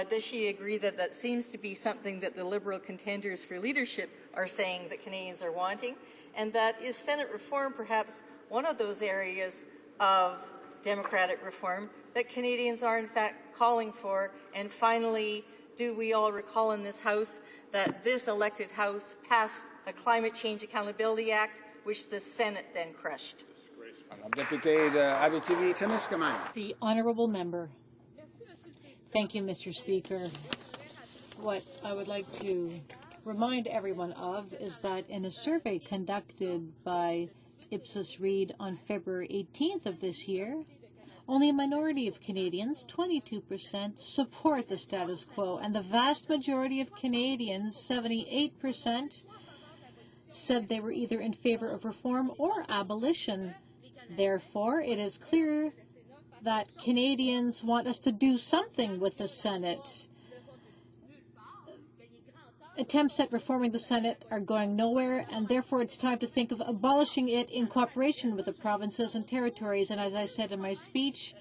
Does she agree that that seems to be something that the Liberal contenders for leadership are saying that Canadians are wanting? And that is Senate reform perhaps one of those areas of democratic reform that Canadians are, in fact, calling for? And finally, do we all recall in this House that this elected House passed a Climate Change Accountability Act, which the Senate then crushed? The Honourable Member. Thank you, Mr. Speaker. What I would like to remind everyone of is that in a survey conducted by Ipsos Reid on February 18th of this year, only a minority of Canadians, 22%, support the status quo, and the vast majority of Canadians, 78%, said they were either in favor of reform or abolition. Therefore, it is clear that Canadians want us to do something with the Senate. Attempts at reforming the Senate are going nowhere, and therefore it's time to think of abolishing it in cooperation with the provinces and territories. And as I said in my speech,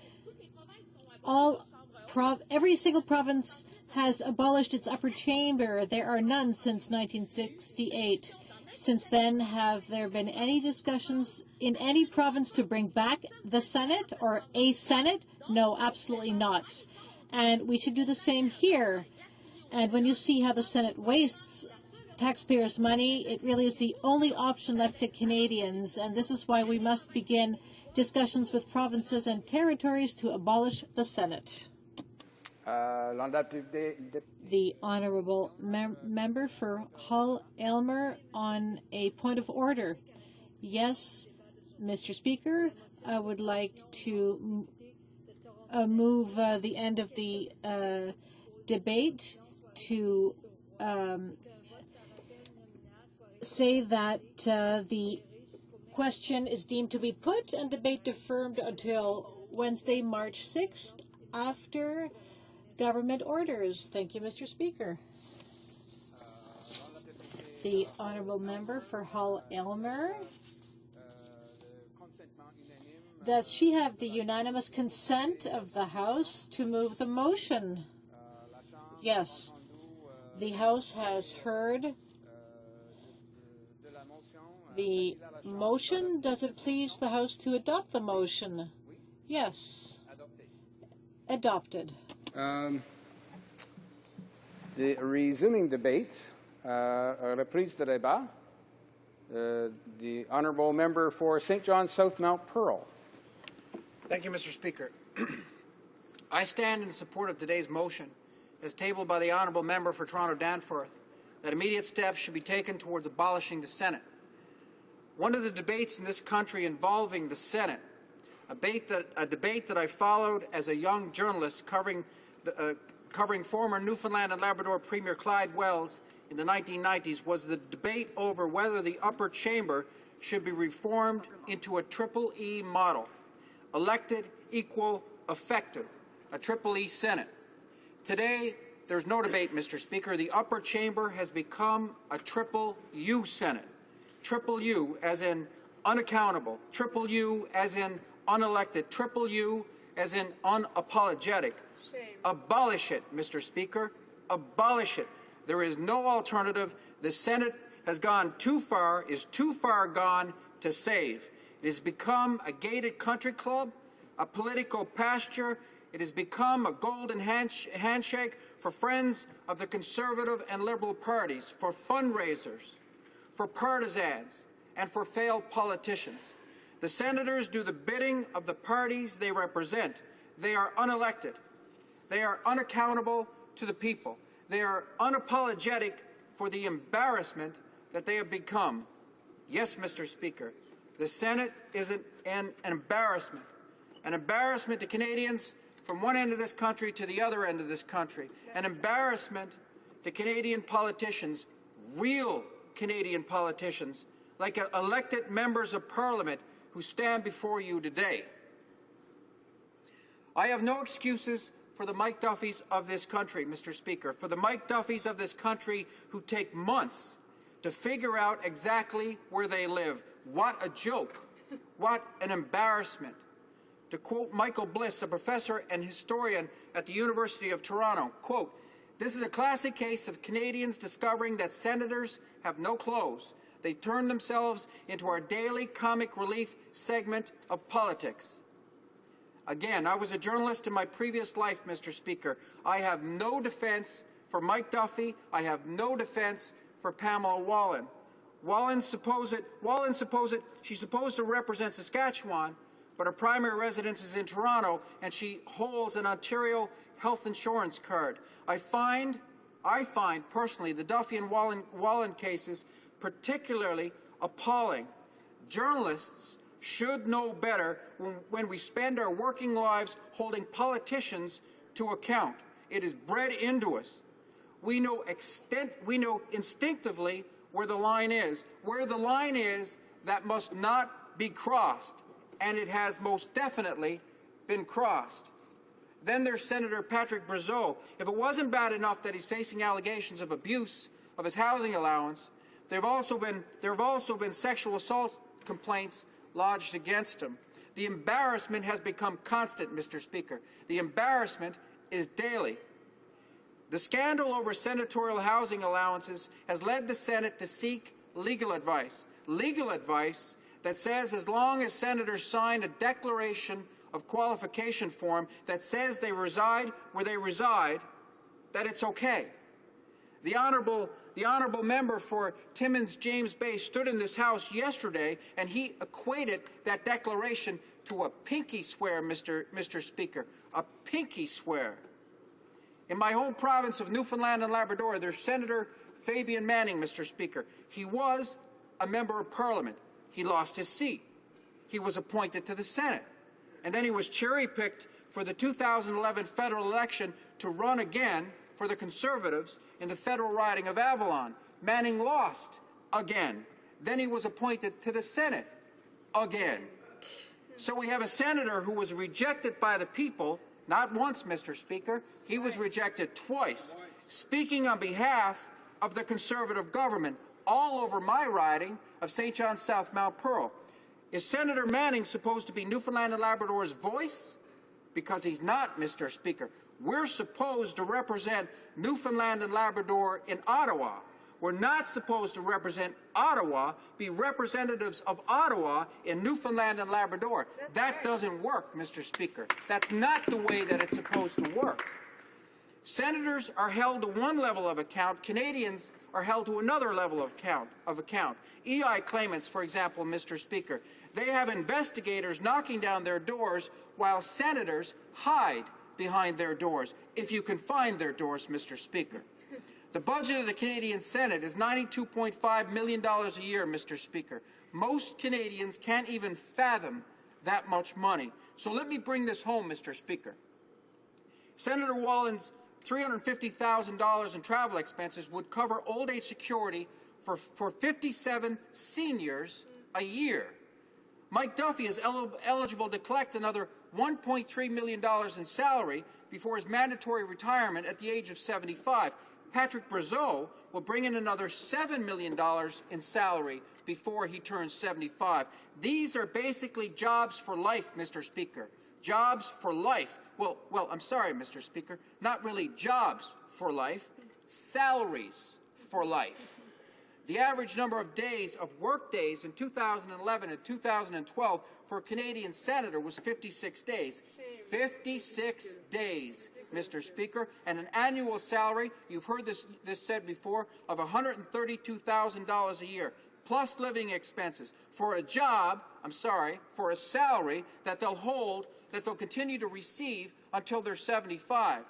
every single province has abolished its upper chamber. There are none since 1968. Since then, have there been any discussions in any province to bring back the Senate or a Senate? No, absolutely not. And we should do the same here. And when you see how the Senate wastes taxpayers' money, it really is the only option left to Canadians. And this is why we must begin discussions with provinces and territories to abolish the Senate. The Honourable Member for Hull-Aylmer on a point of order. Yes, Mr. Speaker, I would like to move the end of the debate to say that the question is deemed to be put and debate deferred until Wednesday, March 6th after government orders. Thank you, Mr. Speaker. The honourable member for Hull-Aylmer. Does she have the unanimous consent of the House to move the motion? Yes. The House has heard the motion. Does it please the House to adopt the motion? Yes. Adopted. Resuming debate, reprise de débat. The honourable member for St. John's South Mount Pearl. Thank you, Mr. Speaker. I stand in support of today's motion, as tabled by the honourable member for Toronto Danforth, that immediate steps should be taken towards abolishing the Senate. One of the debates in this country involving the Senate, a debate that I followed as a young journalist covering former Newfoundland and Labrador Premier Clyde Wells in the 1990s, was the debate over whether the upper chamber should be reformed into a triple E model. Elected, equal, effective, a triple E Senate. Today, there's no debate, Mr. Speaker. The upper chamber has become a triple U Senate. Triple U as in unaccountable. Triple U as in unelected. Triple U as in unapologetic. Shame. Abolish it, Mr. Speaker. Abolish it. There is no alternative. The Senate has gone too far, is too far gone to save. It has become a gated country club, a political pasture. It has become a golden handshake for friends of the Conservative and Liberal parties, for fundraisers, for partisans, and for failed politicians. The senators do the bidding of the parties they represent. They are unelected. They are unaccountable to the people. They are unapologetic for the embarrassment that they have become. Yes, Mr. Speaker, the Senate is an embarrassment to Canadians from one end of this country to the other end of this country, an embarrassment to Canadian politicians, real Canadian politicians, like elected members of Parliament who stand before you today. I have no excuses for the Mike Duffys of this country, Mr. Speaker, for the Mike Duffys of this country who take months to figure out exactly where they live. What a joke. What an embarrassment. To quote Michael Bliss, a professor and historian at the University of Toronto, quote, "This is a classic case of Canadians discovering that senators have no clothes. They turn themselves into our daily comic relief segment of politics." Again, I was a journalist in my previous life, Mr. Speaker. I have no defense for Mike Duffy. I have no defense for Pamela Wallin. She's supposed to represent Saskatchewan, but her primary residence is in Toronto, and she holds an Ontario health insurance card. I find personally the Duffy and Wallin cases particularly appalling. Journalists should know better when we spend our working lives holding politicians to account. It is bred into us. We know instinctively where the line is. Where the line is, that must not be crossed, and it has most definitely been crossed. Then there's Senator Patrick Brazeau. If it wasn't bad enough that he's facing allegations of abuse of his housing allowance, there have also been sexual assault complaints lodged against him. The embarrassment has become constant, Mr. Speaker. The embarrassment is daily. The scandal over senatorial housing allowances has led the Senate to seek legal advice that says as long as senators sign a declaration of qualification form that says they reside where they reside, that it's okay. The honourable member for Timmins James Bay stood in this House yesterday and he equated that declaration to a pinky swear, Mr. Speaker, a pinky swear. In my home province of Newfoundland and Labrador, there's Senator Fabian Manning, Mr. Speaker. He was a member of Parliament. He lost his seat. He was appointed to the Senate. And then he was cherry-picked for the 2011 federal election to run again for the Conservatives in the federal riding of Avalon. Manning lost again. Then he was appointed to the Senate again. So we have a senator who was rejected by the people, not once, Mr. Speaker. He was rejected twice, speaking on behalf of the Conservative government all over my riding of St. John's South Mount Pearl. Is Senator Manning supposed to be Newfoundland and Labrador's voice? Because he's not, Mr. Speaker. We're supposed to represent Newfoundland and Labrador in Ottawa. We're not supposed to represent Ottawa, be representatives of Ottawa in Newfoundland and Labrador. That doesn't work, Mr. Speaker. That's not the way that it's supposed to work. Senators are held to one level of account. Canadians are held to another level of account. EI claimants, for example, Mr. Speaker, they have investigators knocking down their doors while senators hide behind their doors, if you can find their doors, Mr. Speaker. The budget of the Canadian Senate is $92.5 million a year, Mr. Speaker. Most Canadians can't even fathom that much money. So let me bring this home, Mr. Speaker. Senator Wallin's $350,000 in travel expenses would cover old age security for 57 seniors a year. Mike Duffy is eligible to collect another $1.3 million in salary before his mandatory retirement at the age of 75. Patrick Brazeau will bring in another $7 million in salary before he turns 75. These are basically jobs for life, Mr. Speaker. Jobs for life. Well, I'm sorry, Mr. Speaker. Not really jobs for life, salaries for life. The average number of days of work days in 2011 and 2012 for a Canadian senator was 56 days. 56 days, Mr. Speaker, and an annual salary, you've heard this said before, of $132,000 a year, plus living expenses, for a job, for a salary that they'll continue to receive until they're 75.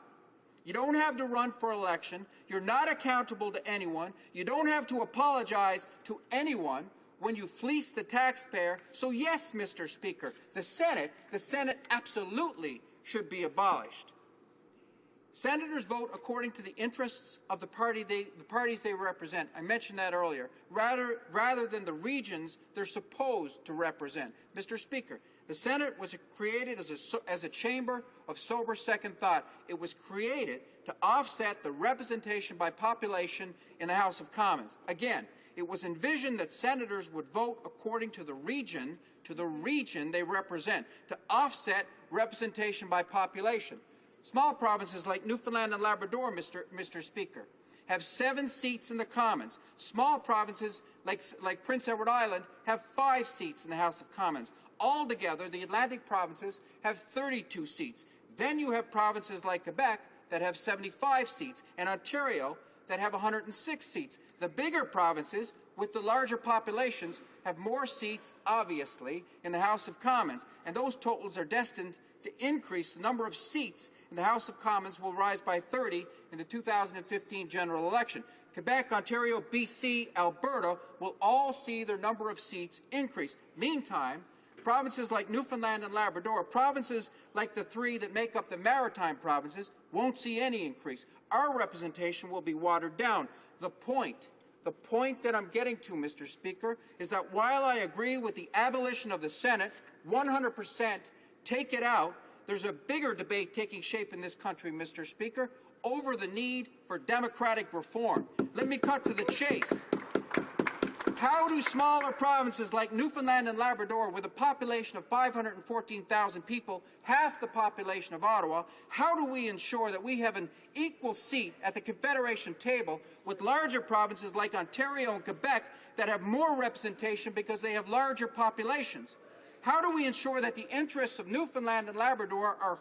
You don't have to run for election. You're not accountable to anyone. You don't have to apologize to anyone when you fleece the taxpayer. So yes, Mr. Speaker, the Senate absolutely should be abolished. Senators vote according to the interests of the parties they represent. I mentioned that earlier, rather than the regions they're supposed to represent. Mr. Speaker, the Senate was created as a chamber of sober second thought. It was created to offset the representation by population in the House of Commons. Again, it was envisioned that senators would vote according to the region they represent, to offset representation by population. Small provinces like Newfoundland and Labrador, Mr. Speaker, have 7 seats in the Commons. Small provinces like Prince Edward Island have 5 seats in the House of Commons. Altogether, the Atlantic provinces have 32 seats. Then you have provinces like Quebec that have 75 seats, and Ontario that have 106 seats. The bigger provinces, with the larger populations, have more seats, obviously, in the House of Commons, and those totals are destined to increase. The number of seats in the House of Commons will rise by 30 in the 2015 general election. Quebec, Ontario, BC, Alberta will all see their number of seats increase. Meantime, provinces like Newfoundland and Labrador, provinces like the 3 that make up the maritime provinces, won't see any increase. Our representation will be watered down. The point that I'm getting to, Mr. Speaker, is that while I agree with the abolition of the Senate, 100%, take it out, there's a bigger debate taking shape in this country, Mr. Speaker, over the need for democratic reform. Let me cut to the chase. How do smaller provinces like Newfoundland and Labrador, with a population of 514,000 people, half the population of Ottawa, how do we ensure that we have an equal seat at the Confederation table with larger provinces like Ontario and Quebec that have more representation because they have larger populations? How do we ensure that the interests of Newfoundland and Labrador are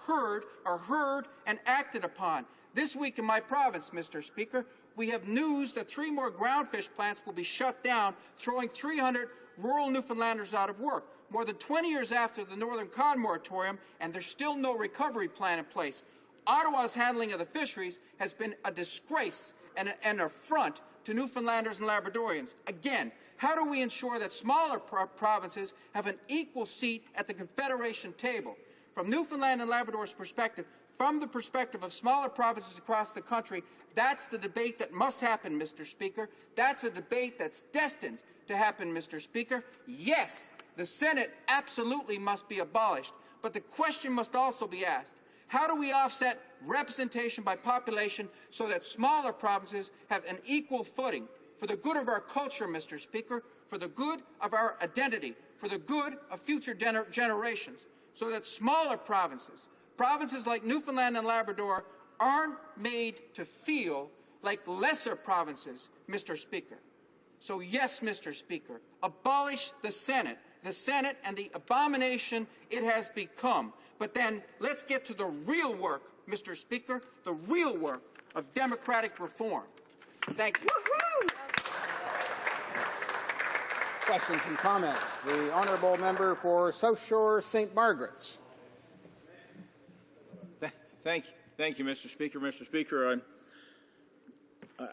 heard and acted upon? This week in my province, Mr. Speaker, we have news that 3 more groundfish plants will be shut down, throwing 300 rural Newfoundlanders out of work. More than 20 years after the Northern Cod moratorium, and there's still no recovery plan in place. Ottawa's handling of the fisheries has been a disgrace and an affront to Newfoundlanders and Labradorians. Again, how do we ensure that smaller provinces have an equal seat at the Confederation table? From Newfoundland and Labrador's perspective, from the perspective of smaller provinces across the country, that's the debate that must happen, Mr. Speaker. That's a debate that's destined to happen, Mr. Speaker. Yes, the Senate absolutely must be abolished, but the question must also be asked, how do we offset representation by population so that smaller provinces have an equal footing? for the good of our culture, Mr. Speaker, for the good of our identity, for the good of future generations, so that smaller provinces like Newfoundland and Labrador, aren't made to feel like lesser provinces, Mr. Speaker. So yes, Mr. Speaker, abolish the Senate and the abomination it has become. But then let's get to the real work, Mr. Speaker, the real work of democratic reform. Thank you. Questions and comments. The honourable member for South Shore St. Margaret's. Thank you, Mr. Speaker. Mr. Speaker,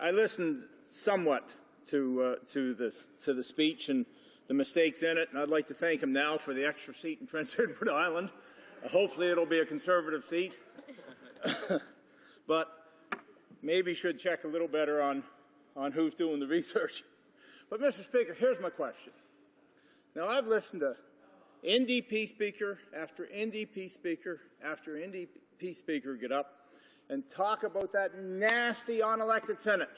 I listened somewhat to the speech and the mistakes in it, and I'd like to thank him now for the extra seat in Prince Edward Island. Hopefully it'll be a Conservative seat. But maybe should check a little better on who's doing the research. But, Mr. Speaker, here's my question. Now, I've listened to NDP speaker after NDP speaker after NDP speaker get up and talk about that nasty unelected Senate,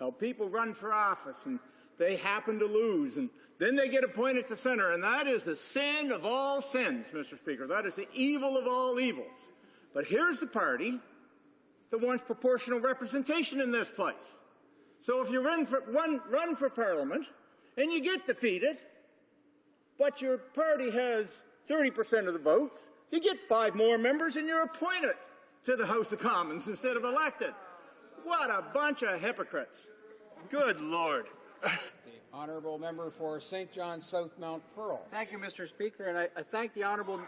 how people run for office and they happen to lose, and then they get appointed to Senate, and that is the sin of all sins, Mr. Speaker. That is the evil of all evils. But here's the party that wants proportional representation in this place. So if you run for Parliament and you get defeated, but your party has 30% of the votes, you get 5 more members and you're appointed to the House of Commons instead of elected. What a bunch of hypocrites. Good Lord. The honourable member for St. John South Mount Pearl. Thank you, Mr. Speaker, and I thank the honourable.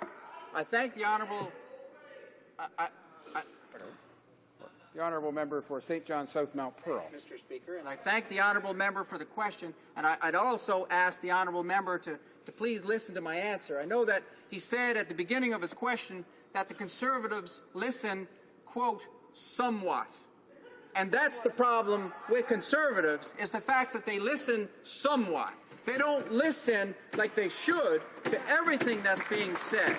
The honourable member for St. John South Mount Pearl. Mr. Speaker, and I thank the honourable member for the question, and I'd also ask the honourable member to please listen to my answer. I know that he said at the beginning of his question that the Conservatives listen, quote, somewhat. And that's the problem with Conservatives, is the fact that they listen somewhat. They don't listen like they should to everything that's being said.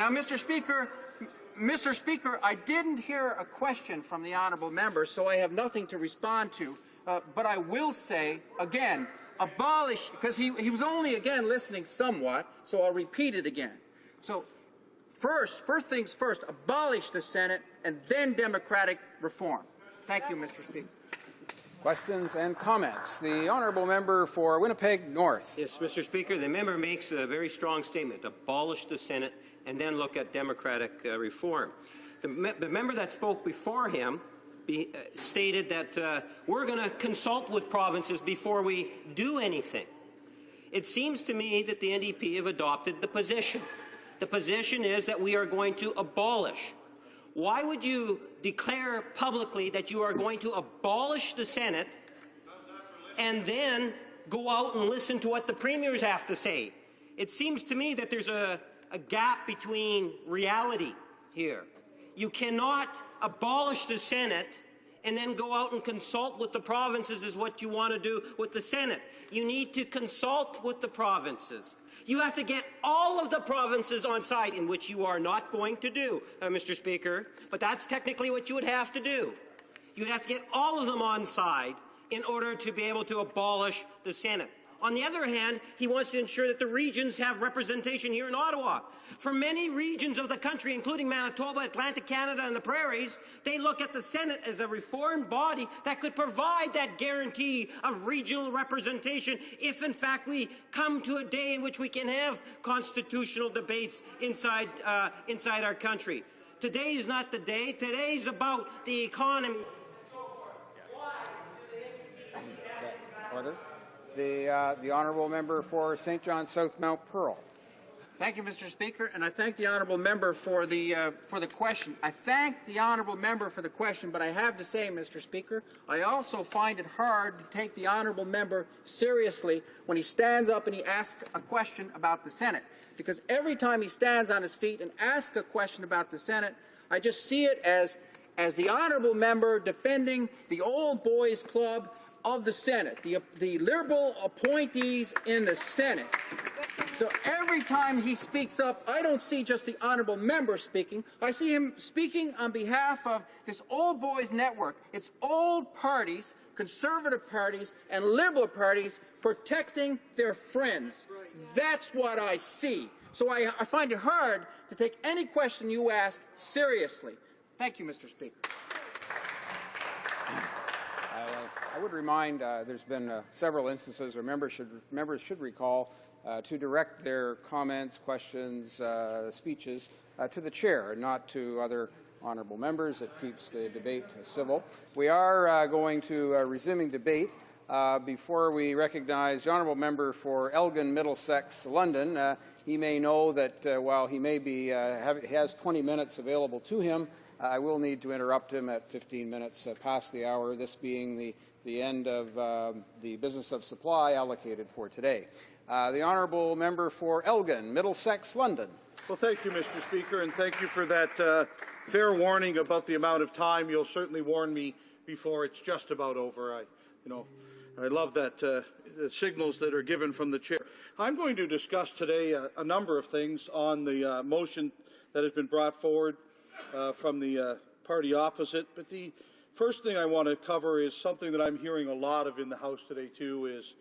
Now, Mr. Speaker, I didn't hear a question from the honourable member, so I have nothing to respond to. But I will say, again, abolish, because he was only, again, listening somewhat, so I'll repeat it again. So first things first, abolish the Senate and then democratic reform. Thank you, Mr. Speaker. Questions and comments. The honourable member for Winnipeg North. Yes, Mr. Speaker, the member makes a very strong statement. Abolish the Senate and then look at democratic reform. The member that spoke before him stated that we're going to consult with provinces before we do anything. It seems to me that the NDP have adopted the position. The position is that we are going to abolish. Why would you declare publicly that you are going to abolish the Senate and then go out and listen to what the premiers have to say? It seems to me that there's a gap between reality here. You cannot abolish the Senate and then go out and consult with the provinces is what you want to do with the Senate. You need to consult with the provinces. You have to get all of the provinces on side, in which you are not going to do, Mr. Speaker, but that's technically what you would have to do. You would have to get all of them on side in order to be able to abolish the Senate. On the other hand, he wants to ensure that the regions have representation here in Ottawa. For many regions of the country, including Manitoba, Atlantic Canada, and the Prairies, they look at the Senate as a reformed body that could provide that guarantee of regional representation if, in fact, we come to a day in which we can have constitutional debates inside our country. Today is not the day. Today is about the economy. Order. The honourable member for St. John South Mount Pearl. Thank you, Mr. Speaker, and I thank the honourable member for the question. I thank the honourable member for the question, but I have to say, Mr. Speaker, I also find it hard to take the honourable member seriously when he stands up and he asks a question about the Senate. Because every time he stands on his feet and asks a question about the Senate, I just see it as the honourable member defending the old boys club of the Senate, the Liberal appointees in the Senate. So every time he speaks up, I don't see just the honourable member speaking. I see him speaking on behalf of this old boys network. It's old parties, conservative parties, and liberal parties protecting their friends. That's what I see. So I find it hard to take any question you ask seriously. Thank you, Mr. Speaker. I would remind there's been several instances where members should recall to direct their comments, questions, speeches to the chair and not to other honourable members. It keeps the debate civil. We are going to resuming debate. Before we recognize the honourable member for Elgin, Middlesex, London, he may know that while he may be has 20 minutes available to him, I will need to interrupt him at 15 minutes past the hour, this being the end of the business of supply allocated for today. The honourable member for Elgin, Middlesex, London. Well, thank you, Mr. Speaker, and thank you for that fair warning about the amount of time. You'll certainly warn me before it's just about over. I love that the signals that are given from the chair. I'm going to discuss today a number of things on the motion that has been brought forward from the party opposite. But the first thing I want to cover is something that I'm hearing a lot of in the House today too, is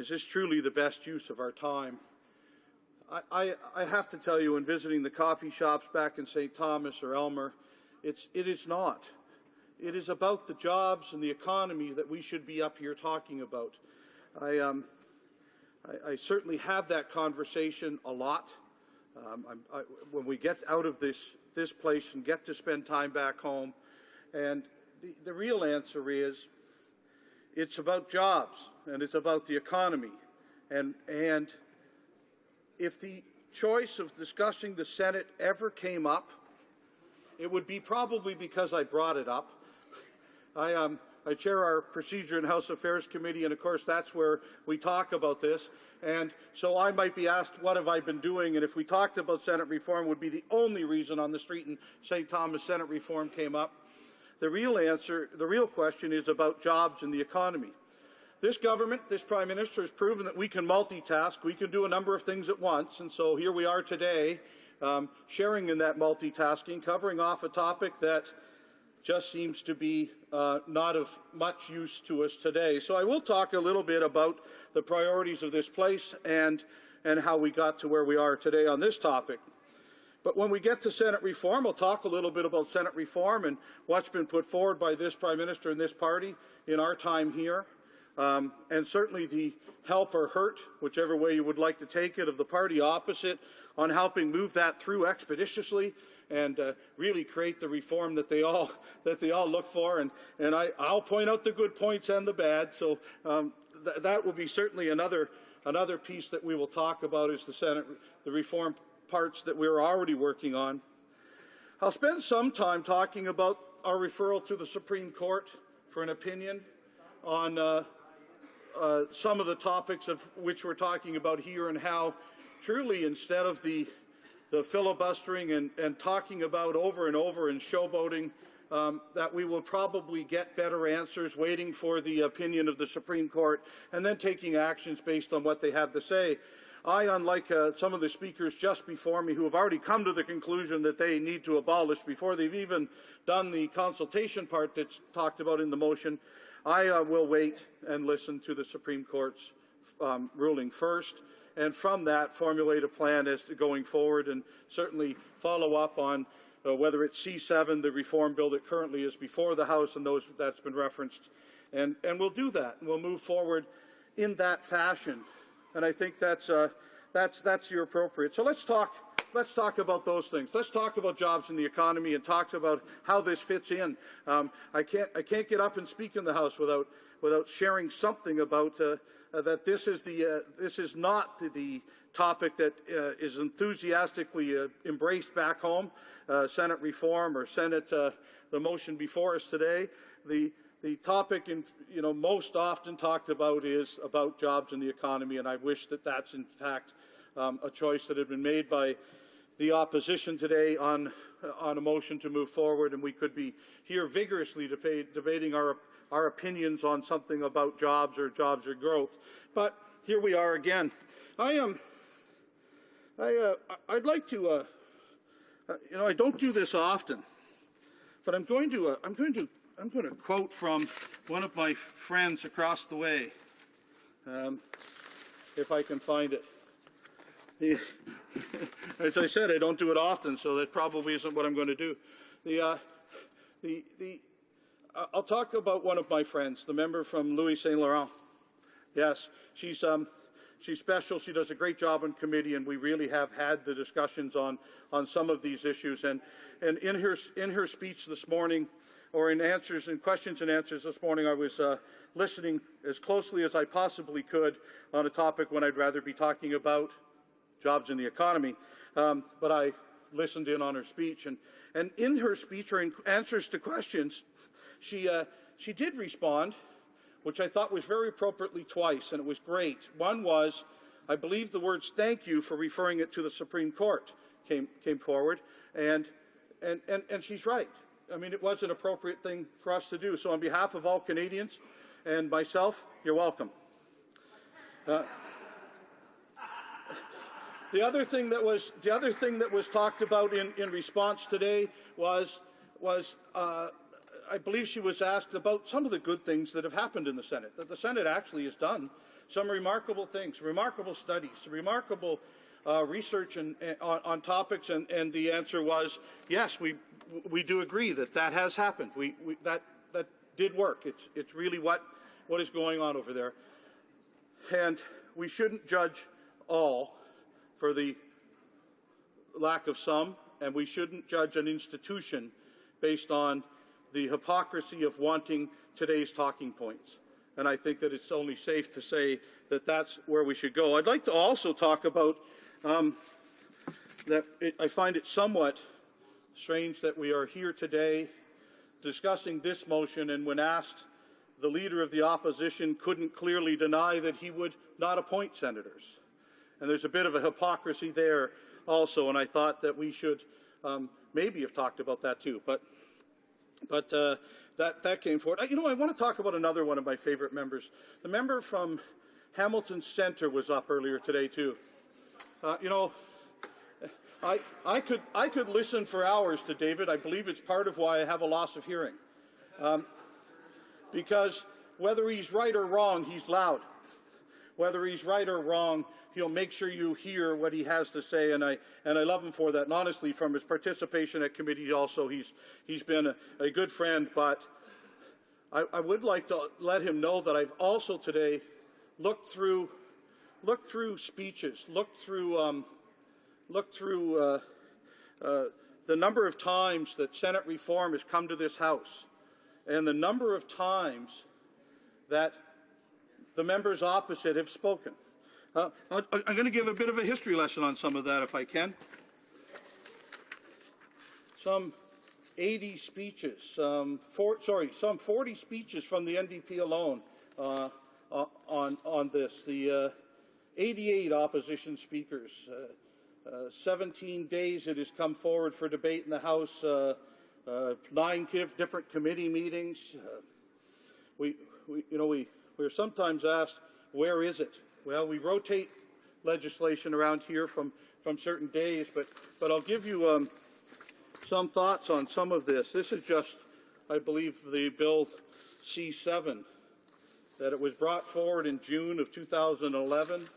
this truly the best use of our time? I have to tell you, in visiting the coffee shops back in St. Thomas or Elmer, it is not. It is about the jobs and the economy that we should be up here talking about. I certainly have that conversation a lot. When we get out of this place and get to spend time back home, and the real answer is it's about jobs and it's about the economy. And if the choice of discussing the Senate ever came up, it would be probably because I brought it up. I chair our Procedure and House Affairs Committee, and of course that's where we talk about this. And so I might be asked, what have I been doing? And if we talked about Senate reform, would be the only reason on the street in St. Thomas Senate reform came up. The real question is about jobs and the economy. This government, this Prime Minister, has proven that we can multitask. We can do a number of things at once. And so here we are today, sharing in that multitasking, covering off a topic that just seems to be not of much use to us today. So I will talk a little bit about the priorities of this place and how we got to where we are today on this topic. But when we get to Senate reform, I'll talk a little bit about Senate reform and what's been put forward by this Prime Minister and this party in our time here. And certainly the help or hurt, whichever way you would like to take it, of the party opposite on helping move that through expeditiously and really create the reform that they all look for. And I'll point out the good points and the bad. So that will be certainly another piece that we will talk about, is the reform parts that we're already working on. I'll spend some time talking about our referral to the Supreme Court for an opinion on some of the topics of which we're talking about here, and how truly, instead of the filibustering and talking about over and over and showboating, that we will probably get better answers waiting for the opinion of the Supreme Court and then taking actions based on what they have to say. Unlike some of the speakers just before me who have already come to the conclusion that they need to abolish before they've even done the consultation part that's talked about in the motion, I will wait and listen to the Supreme Court's ruling first, and from that formulate a plan as to going forward, and certainly follow up on whether it's C7, the reform bill that currently is before the House, and those that's been referenced. And we'll do that, and we'll move forward in that fashion. And I think that's your appropriate. So let's talk about those things. Let's talk about jobs in the economy and talk about how this fits in. I can't get up and speak in the House without sharing something about that. This is not the topic that is enthusiastically embraced back home, Senate reform or Senate the motion before us today. The topic, most often talked about is about jobs and the economy, and I wish that that's in fact a choice that had been made by the opposition today on a motion to move forward, and we could be here vigorously debating our opinions on something about jobs or growth. But here we are again. I'd like to, I don't do this often, but I'm going to quote from one of my friends across the way, if I can find it. As I said, I don't do it often, so that probably isn't what I'm going to do. I'll talk about one of my friends, the member from Louis Saint Laurent. Yes, she's special. She does a great job on committee, and we really have had the discussions on some of these issues. And in her speech this morning, or in questions and answers this morning, I was listening as closely as I possibly could on a topic when I'd rather be talking about jobs in the economy. But I listened in on her speech, and in her speech, or in answers to questions, she did respond, which I thought was very appropriately twice, and it was great. One was, I believe the words "thank you" for referring it to the Supreme Court came forward, and she's right. I mean, it was an appropriate thing for us to do. So on behalf of all Canadians and myself, you're welcome. The other thing that was talked about in response today was I believe she was asked about some of the good things that have happened in the Senate, that the Senate actually has done some remarkable things, remarkable studies, remarkable research on topics, and the answer was yes, we do agree that has happened. That did work. It's really what is going on over there, and we shouldn't judge all for the lack of some, and we shouldn't judge an institution based on the hypocrisy of wanting today's talking points. And I think that it's only safe to say that that's where we should go. I'd like to also talk about I find it somewhat strange that we are here today discussing this motion, and when asked, the Leader of the Opposition couldn't clearly deny that he would not appoint senators. And there's a bit of a hypocrisy there also, and I thought that we should maybe have talked about that too. But that came forward. I want to talk about another one of my favorite members. The member from Hamilton Centre was up earlier today too. I could listen for hours to David. I believe it's part of why I have a loss of hearing, because whether he's right or wrong, he's loud. Whether he's right or wrong, he'll make sure you hear what he has to say, and I love him for that. And honestly, from his participation at committee, also he's been a good friend. But I would like to let him know that I've also today looked through speeches, looked through the number of times that Senate reform has come to this House, and the number of times that the members opposite have spoken. I'm going to give a bit of a history lesson on some of that, if I can. Some 80 speeches, some 40 speeches from the NDP alone on this. The 88 opposition speakers, 17 days it has come forward for debate in the House, 9 different committee meetings. We're sometimes asked, where is it? Well, we rotate legislation around here from certain days, but I'll give you some thoughts on some of this. This is just, I believe, the Bill C7, that it was brought forward in June of 2011,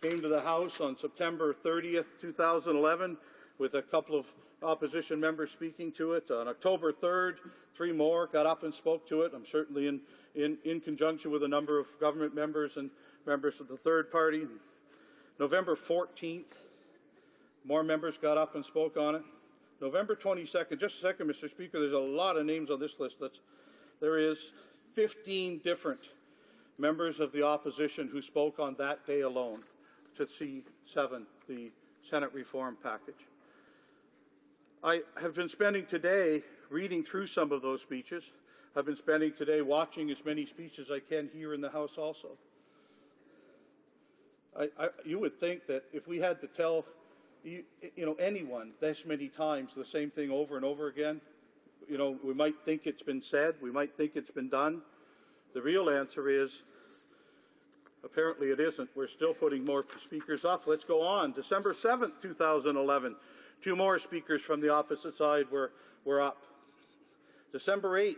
came to the House on September 30th, 2011, with a couple of opposition members speaking to it. On October 3rd, 3 more got up and spoke to it. I'm certainly in conjunction with a number of government members and members of the third party. November 14th, more members got up and spoke on it. November 22nd, just a second, Mr. Speaker, there's a lot of names on this list. There is 15 different members of the opposition who spoke on that day alone to C7, the Senate reform package. I have been spending today reading through some of those speeches. I've been spending today watching as many speeches as I can here in the House also. You would think that if we had to tell anyone this many times the same thing over and over again, we might think it's been said, we might think it's been done. The real answer is Apparently it isn't. We're still putting more speakers up. Let's go on. December 7th, 2011. 2 more speakers from the opposite side were up. December 8th,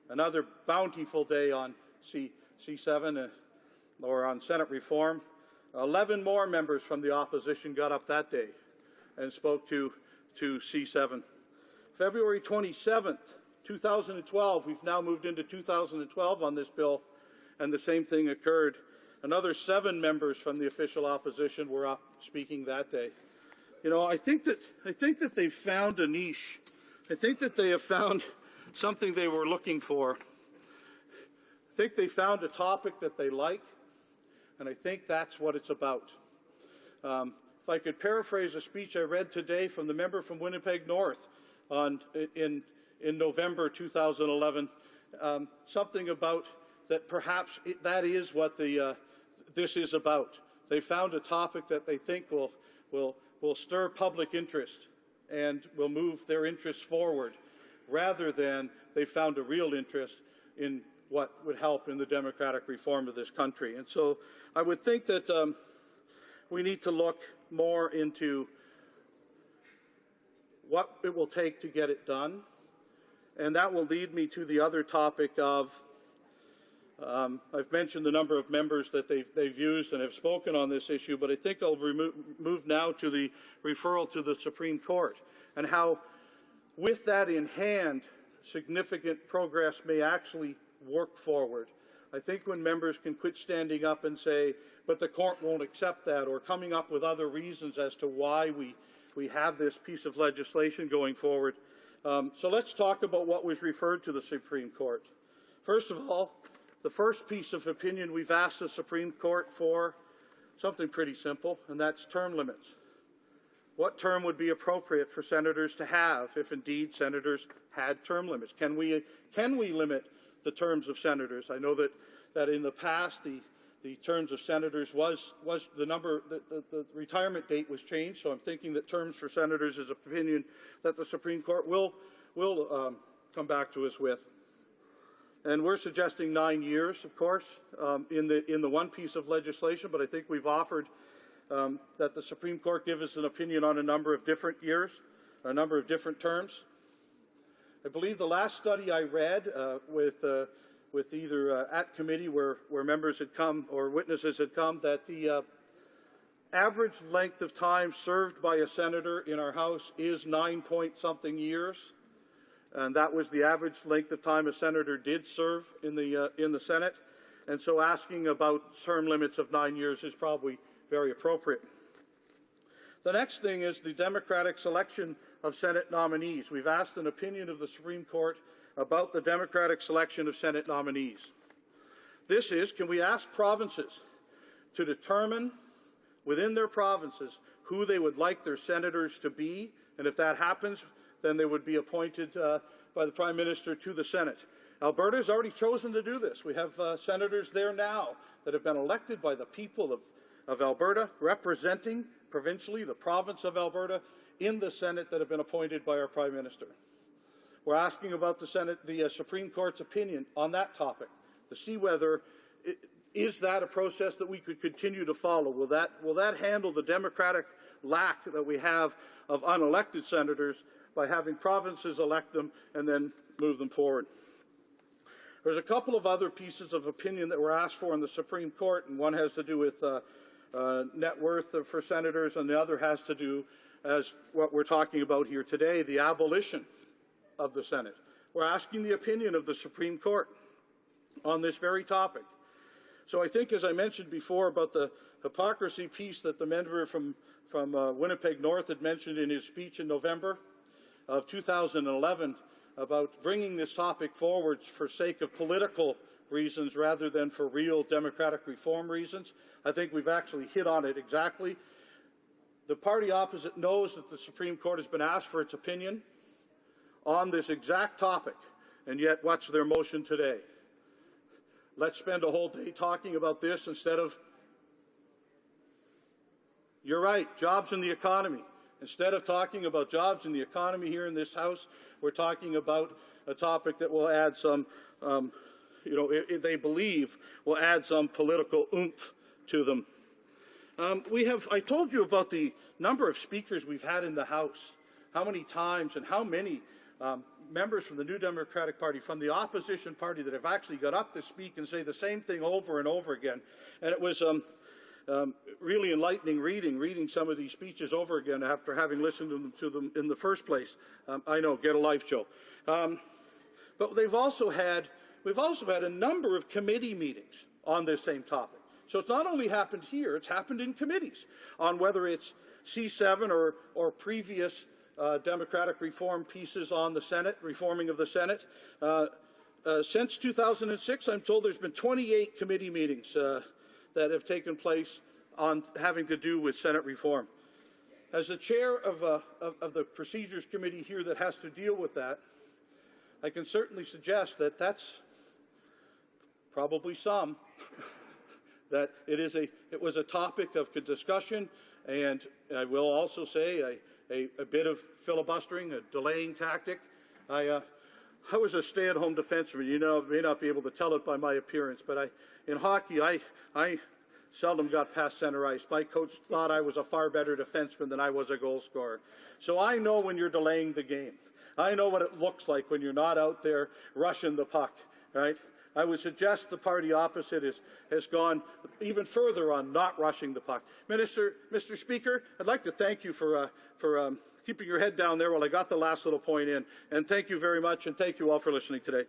another bountiful day on C7 or on Senate reform. 11 more members from the opposition got up that day and spoke to C7. February 27th, 2012, we've now moved into 2012 on this bill, and the same thing occurred. Another 7 members from the official opposition were up speaking that day. You know, I think that they've found a niche. I think that they have found something they were looking for. I think they found a topic that they like, and I think that's what it's about. If I could paraphrase a speech I read today from the member from Winnipeg North in November 2011, something about that perhaps that is what this is about. They found a topic that they think will stir public interest and will move their interests forward, rather than they found a real interest in what would help in the democratic reform of this country. And so I would think that we need to look more into what it will take to get it done. And that will lead me to the other topic of, I've mentioned the number of members that they've used and have spoken on this issue, but I think I'll move now to the referral to the Supreme Court and how, with that in hand, significant progress may actually work forward. I think when members can quit standing up and say, but the court won't accept that, or coming up with other reasons as to why we have this piece of legislation going forward. So let's talk about what was referred to the Supreme Court. First of all, the first piece of opinion we've asked the Supreme Court for something pretty simple, and that's term limits. What term would be appropriate for senators to have if indeed senators had term limits? Can we limit the terms of senators? I know that in the past the terms of senators was the number, the retirement date was changed, so I'm thinking that terms for senators is an opinion that the Supreme Court will come back to us with. And we're suggesting 9 years, of course, in the one piece of legislation, but I think we've offered that the Supreme Court give us an opinion on a number of different years, a number of different terms. I believe the last study I read with either at committee where members had come or witnesses had come, that the average length of time served by a senator in our House is 9-point-something years. And that was the average length of time a senator did serve in the Senate. And so asking about term limits of 9 years is probably very appropriate. The next thing is the democratic selection of Senate nominees. We've asked an opinion of the Supreme Court about the democratic selection of Senate nominees. This is, can we ask provinces to determine within their provinces who they would like their senators to be, and if that happens, then they would be appointed by the Prime Minister to the Senate. Alberta has already chosen to do this. We have senators there now that have been elected by the people of Alberta, representing provincially the province of Alberta in the Senate, that have been appointed by our Prime Minister. We're asking about the Supreme Court's opinion on that topic, to see whether is that a process that we could continue to follow. Will that handle the democratic lack that we have of unelected senators by having provinces elect them and then move them forward? There's a couple of other pieces of opinion that were asked for in the Supreme Court, and one has to do with net worth for senators, and the other has to do, as what we're talking about here today, the abolition of the Senate. We're asking the opinion of the Supreme Court on this very topic. So I think, as I mentioned before, about the hypocrisy piece that the member from Winnipeg North had mentioned in his speech in November of 2011 about bringing this topic forward for sake of political reasons rather than for real democratic reform reasons. I think we've actually hit on it exactly. The party opposite knows that the Supreme Court has been asked for its opinion on this exact topic, and yet what's their motion today? Let's spend a whole day talking about this instead of, you're right, jobs in the economy. Instead of talking about jobs in the economy here in this House, we're talking about a topic that will add some, they believe will add some political oomph to them. I told you about the number of speakers we've had in the House, how many times and how many members from the New Democratic Party, from the opposition party, that have actually got up to speak and say the same thing over and over again. And it was really enlightening reading some of these speeches over again after having listened to them in the first place. I know, get a life, Joe. But we've also had a number of committee meetings on this same topic. So it's not only happened here, it's happened in committees on whether it's C7 or previous democratic reform pieces on the Senate, reforming of the Senate. Since 2006, I'm told there's been 28 committee meetings that have taken place on having to do with Senate reform. As the chair of the Procedures Committee here that has to deal with that, I can certainly suggest that that's probably some, that it was a topic of discussion, and I will also say a bit of filibustering, a delaying tactic. I was a stay-at-home defenseman. You know, may not be able to tell it by my appearance, but in hockey, I seldom got past center ice. My coach thought I was a far better defenseman than I was a goal scorer. So I know when you're delaying the game. I know what it looks like when you're not out there rushing the puck, right? I would suggest the party opposite has gone even further on not rushing the puck. Mr. Speaker, I'd like to thank you for keeping your head down there while I got the last little point in. And thank you very much, and thank you all for listening today.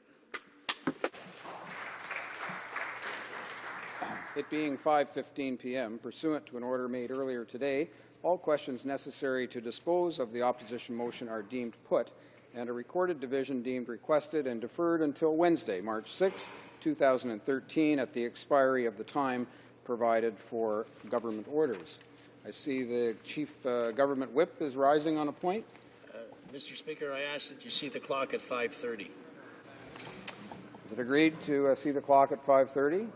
It being 5:15 p.m., pursuant to an order made earlier today, all questions necessary to dispose of the opposition motion are deemed put, and a recorded division deemed requested and deferred until Wednesday, March 6, 2013, at the expiry of the time provided for government orders. I see the Chief Government Whip is rising on a point. Mr. Speaker, I ask that you see the clock at 5:30. Is it agreed to see the clock at 5:30?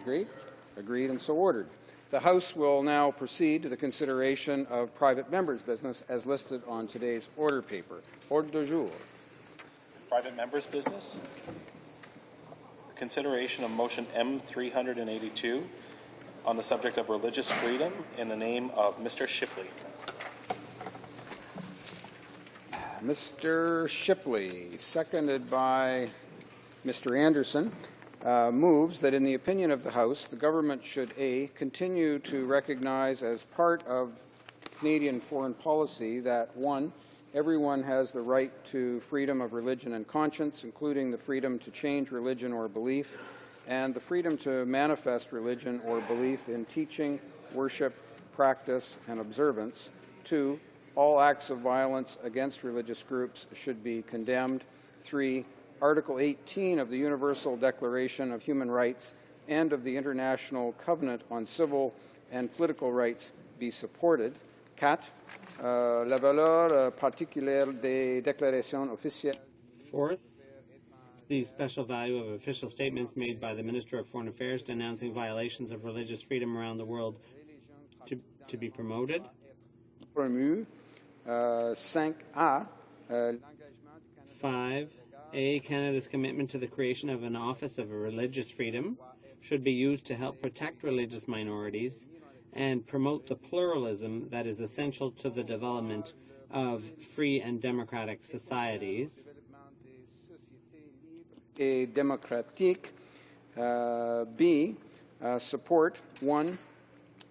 Agreed? Agreed, and so ordered. The House will now proceed to the consideration of private members' business as listed on today's order paper. Ordre du jour. Private members' business. Consideration of motion M382 on the subject of religious freedom in the name of Mr. Shipley. Mr. Shipley, seconded by Mr. Anderson, moves that in the opinion of the House, the government should A, continue to recognize as part of Canadian foreign policy that 1, everyone has the right to freedom of religion and conscience, including the freedom to change religion or belief, and the freedom to manifest religion or belief in teaching, worship, practice, and observance. 2, all acts of violence against religious groups should be condemned. 3, Article 18 of the Universal Declaration of Human Rights and of the International Covenant on Civil and Political Rights be supported. 4, la valeur particulière des déclarations officielles. 4th, the special value of official statements made by the Minister of Foreign Affairs denouncing violations of religious freedom around the world to be promoted. Promu. 5A. 5A, Canada's commitment to the creation of an Office of Religious Freedom should be used to help protect religious minorities and promote the pluralism that is essential to the development of free and democratic societies. Et démocratique. B, support 1,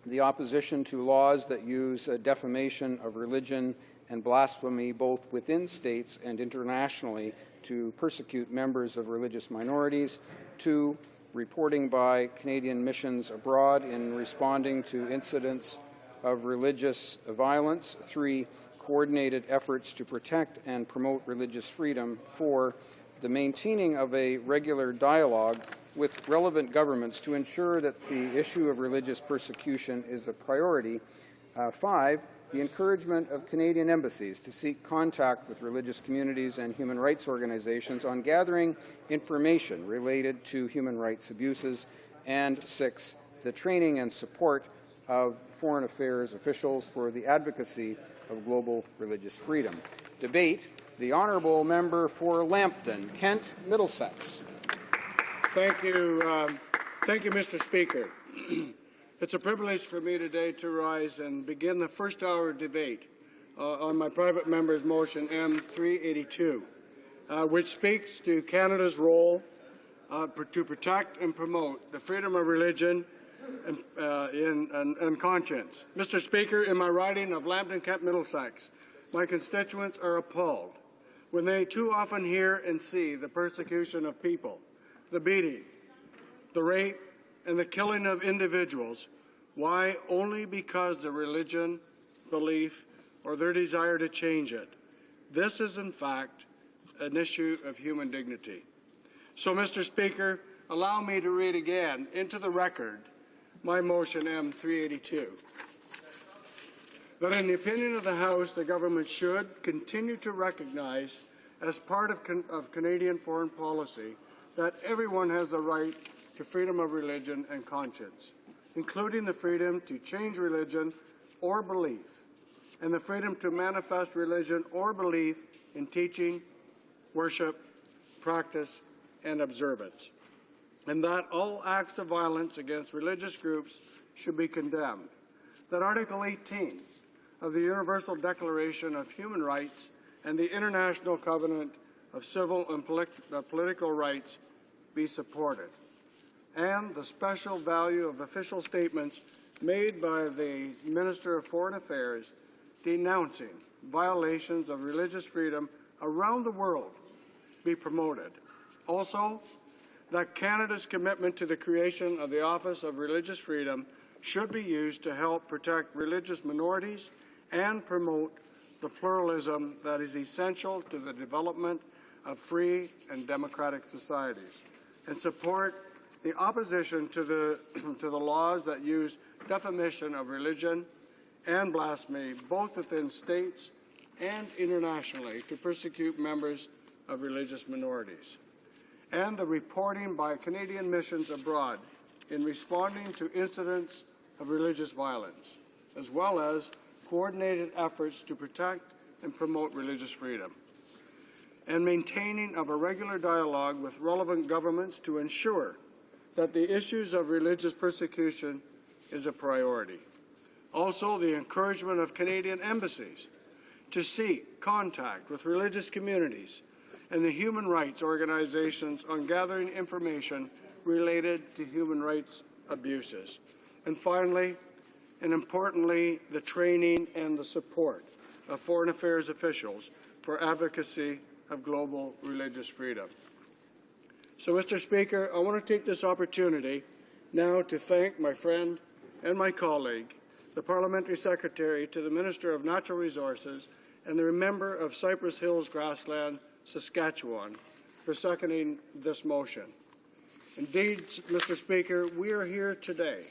the opposition to laws that use defamation of religion and blasphemy both within states and internationally to persecute members of religious minorities. 2, reporting by Canadian missions abroad in responding to incidents of religious violence. 3, coordinated efforts to protect and promote religious freedom. 4, the maintaining of a regular dialogue with relevant governments to ensure that the issue of religious persecution is a priority. 5, the encouragement of Canadian embassies to seek contact with religious communities and human rights organizations on gathering information related to human rights abuses. And 6, the training and support of foreign affairs officials for the advocacy of global religious freedom. Debate. The honourable member for Lambton, Kent, Middlesex. Thank you, Mr. Speaker. It's a privilege for me today to rise and begin the first hour of debate on my private member's motion M382, which speaks to Canada's role to protect and promote the freedom of religion and conscience. Mr. Speaker, in my riding of Lambton-Kent Middlesex, my constituents are appalled when they too often hear and see the persecution of people, the beating, the rape, and the killing of individuals. Why? Only because their religion, belief, or their desire to change it. This is, in fact, an issue of human dignity. So, Mr. Speaker, allow me to read again into the record my motion M382. That in the opinion of the House, the government should continue to recognize as part of Canadian foreign policy that everyone has the right to freedom of religion and conscience, including the freedom to change religion or belief, and the freedom to manifest religion or belief in teaching, worship, practice, and observance, and that all acts of violence against religious groups should be condemned, that Article 18 of the Universal Declaration of Human Rights and the International Covenant of Civil and Political Rights be supported, and the special value of official statements made by the Minister of Foreign Affairs denouncing violations of religious freedom around the world be promoted. Also, that Canada's commitment to the creation of the Office of Religious Freedom should be used to help protect religious minorities and promote the pluralism that is essential to the development of free and democratic societies, and support the opposition to the laws that use defamation of religion and blasphemy, both within states and internationally, to persecute members of religious minorities, and the reporting by Canadian missions abroad in responding to incidents of religious violence, as well as coordinated efforts to protect and promote religious freedom, and maintaining of a regular dialogue with relevant governments to ensure that the issues of religious persecution is a priority. Also, the encouragement of Canadian embassies to seek contact with religious communities and the human rights organizations on gathering information related to human rights abuses. And finally, and importantly, the training and the support of foreign affairs officials for advocacy of global religious freedom. So, Mr. Speaker, I want to take this opportunity now to thank my friend and my colleague, the Parliamentary Secretary to the Minister of Natural Resources and the member of Cypress Hills Grassland, Saskatchewan, for seconding this motion. Indeed, Mr. Speaker, we are here today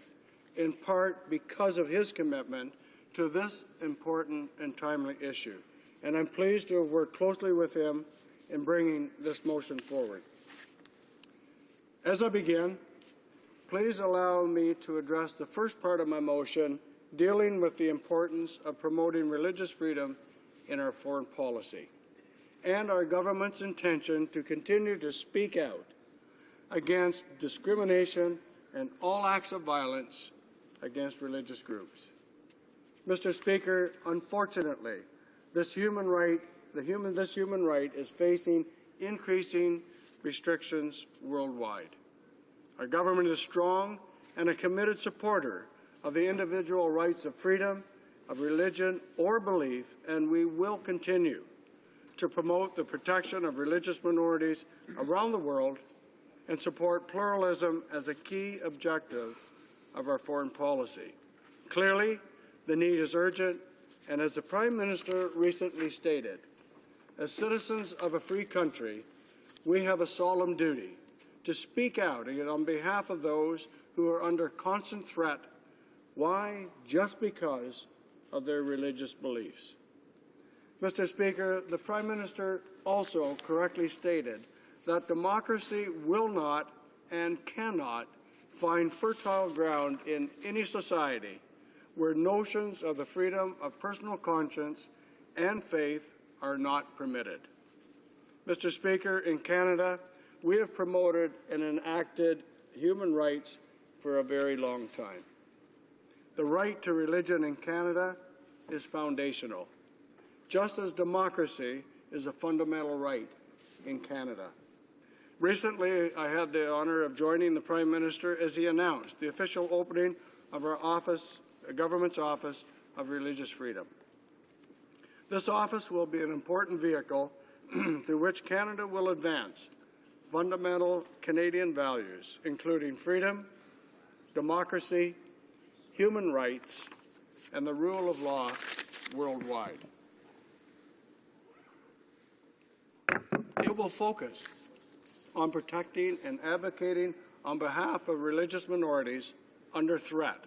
in part because of his commitment to this important and timely issue, and I'm pleased to have worked closely with him in bringing this motion forward. As I begin, please allow me to address the first part of my motion dealing with the importance of promoting religious freedom in our foreign policy and our government's intention to continue to speak out against discrimination and all acts of violence against religious groups. Mr. Speaker, unfortunately, this human right is facing increasing restrictions worldwide. Our government is strong and a committed supporter of the individual rights of freedom, of religion or belief, and we will continue to promote the protection of religious minorities around the world and support pluralism as a key objective of our foreign policy. Clearly, the need is urgent, and as the Prime Minister recently stated, as citizens of a free country, we have a solemn duty to speak out on behalf of those who are under constant threat. Why? Just because of their religious beliefs. Mr. Speaker, the Prime Minister also correctly stated that democracy will not and cannot find fertile ground in any society where notions of the freedom of personal conscience and faith are not permitted. Mr. Speaker, in Canada, we have promoted and enacted human rights for a very long time. The right to religion in Canada is foundational, just as democracy is a fundamental right in Canada. Recently, I had the honor of joining the Prime Minister as he announced the official opening of our office, the government's Office of Religious Freedom. This office will be an important vehicle through which Canada will advance fundamental Canadian values, including freedom, democracy, human rights, and the rule of law worldwide. It will focus on protecting and advocating on behalf of religious minorities under threat,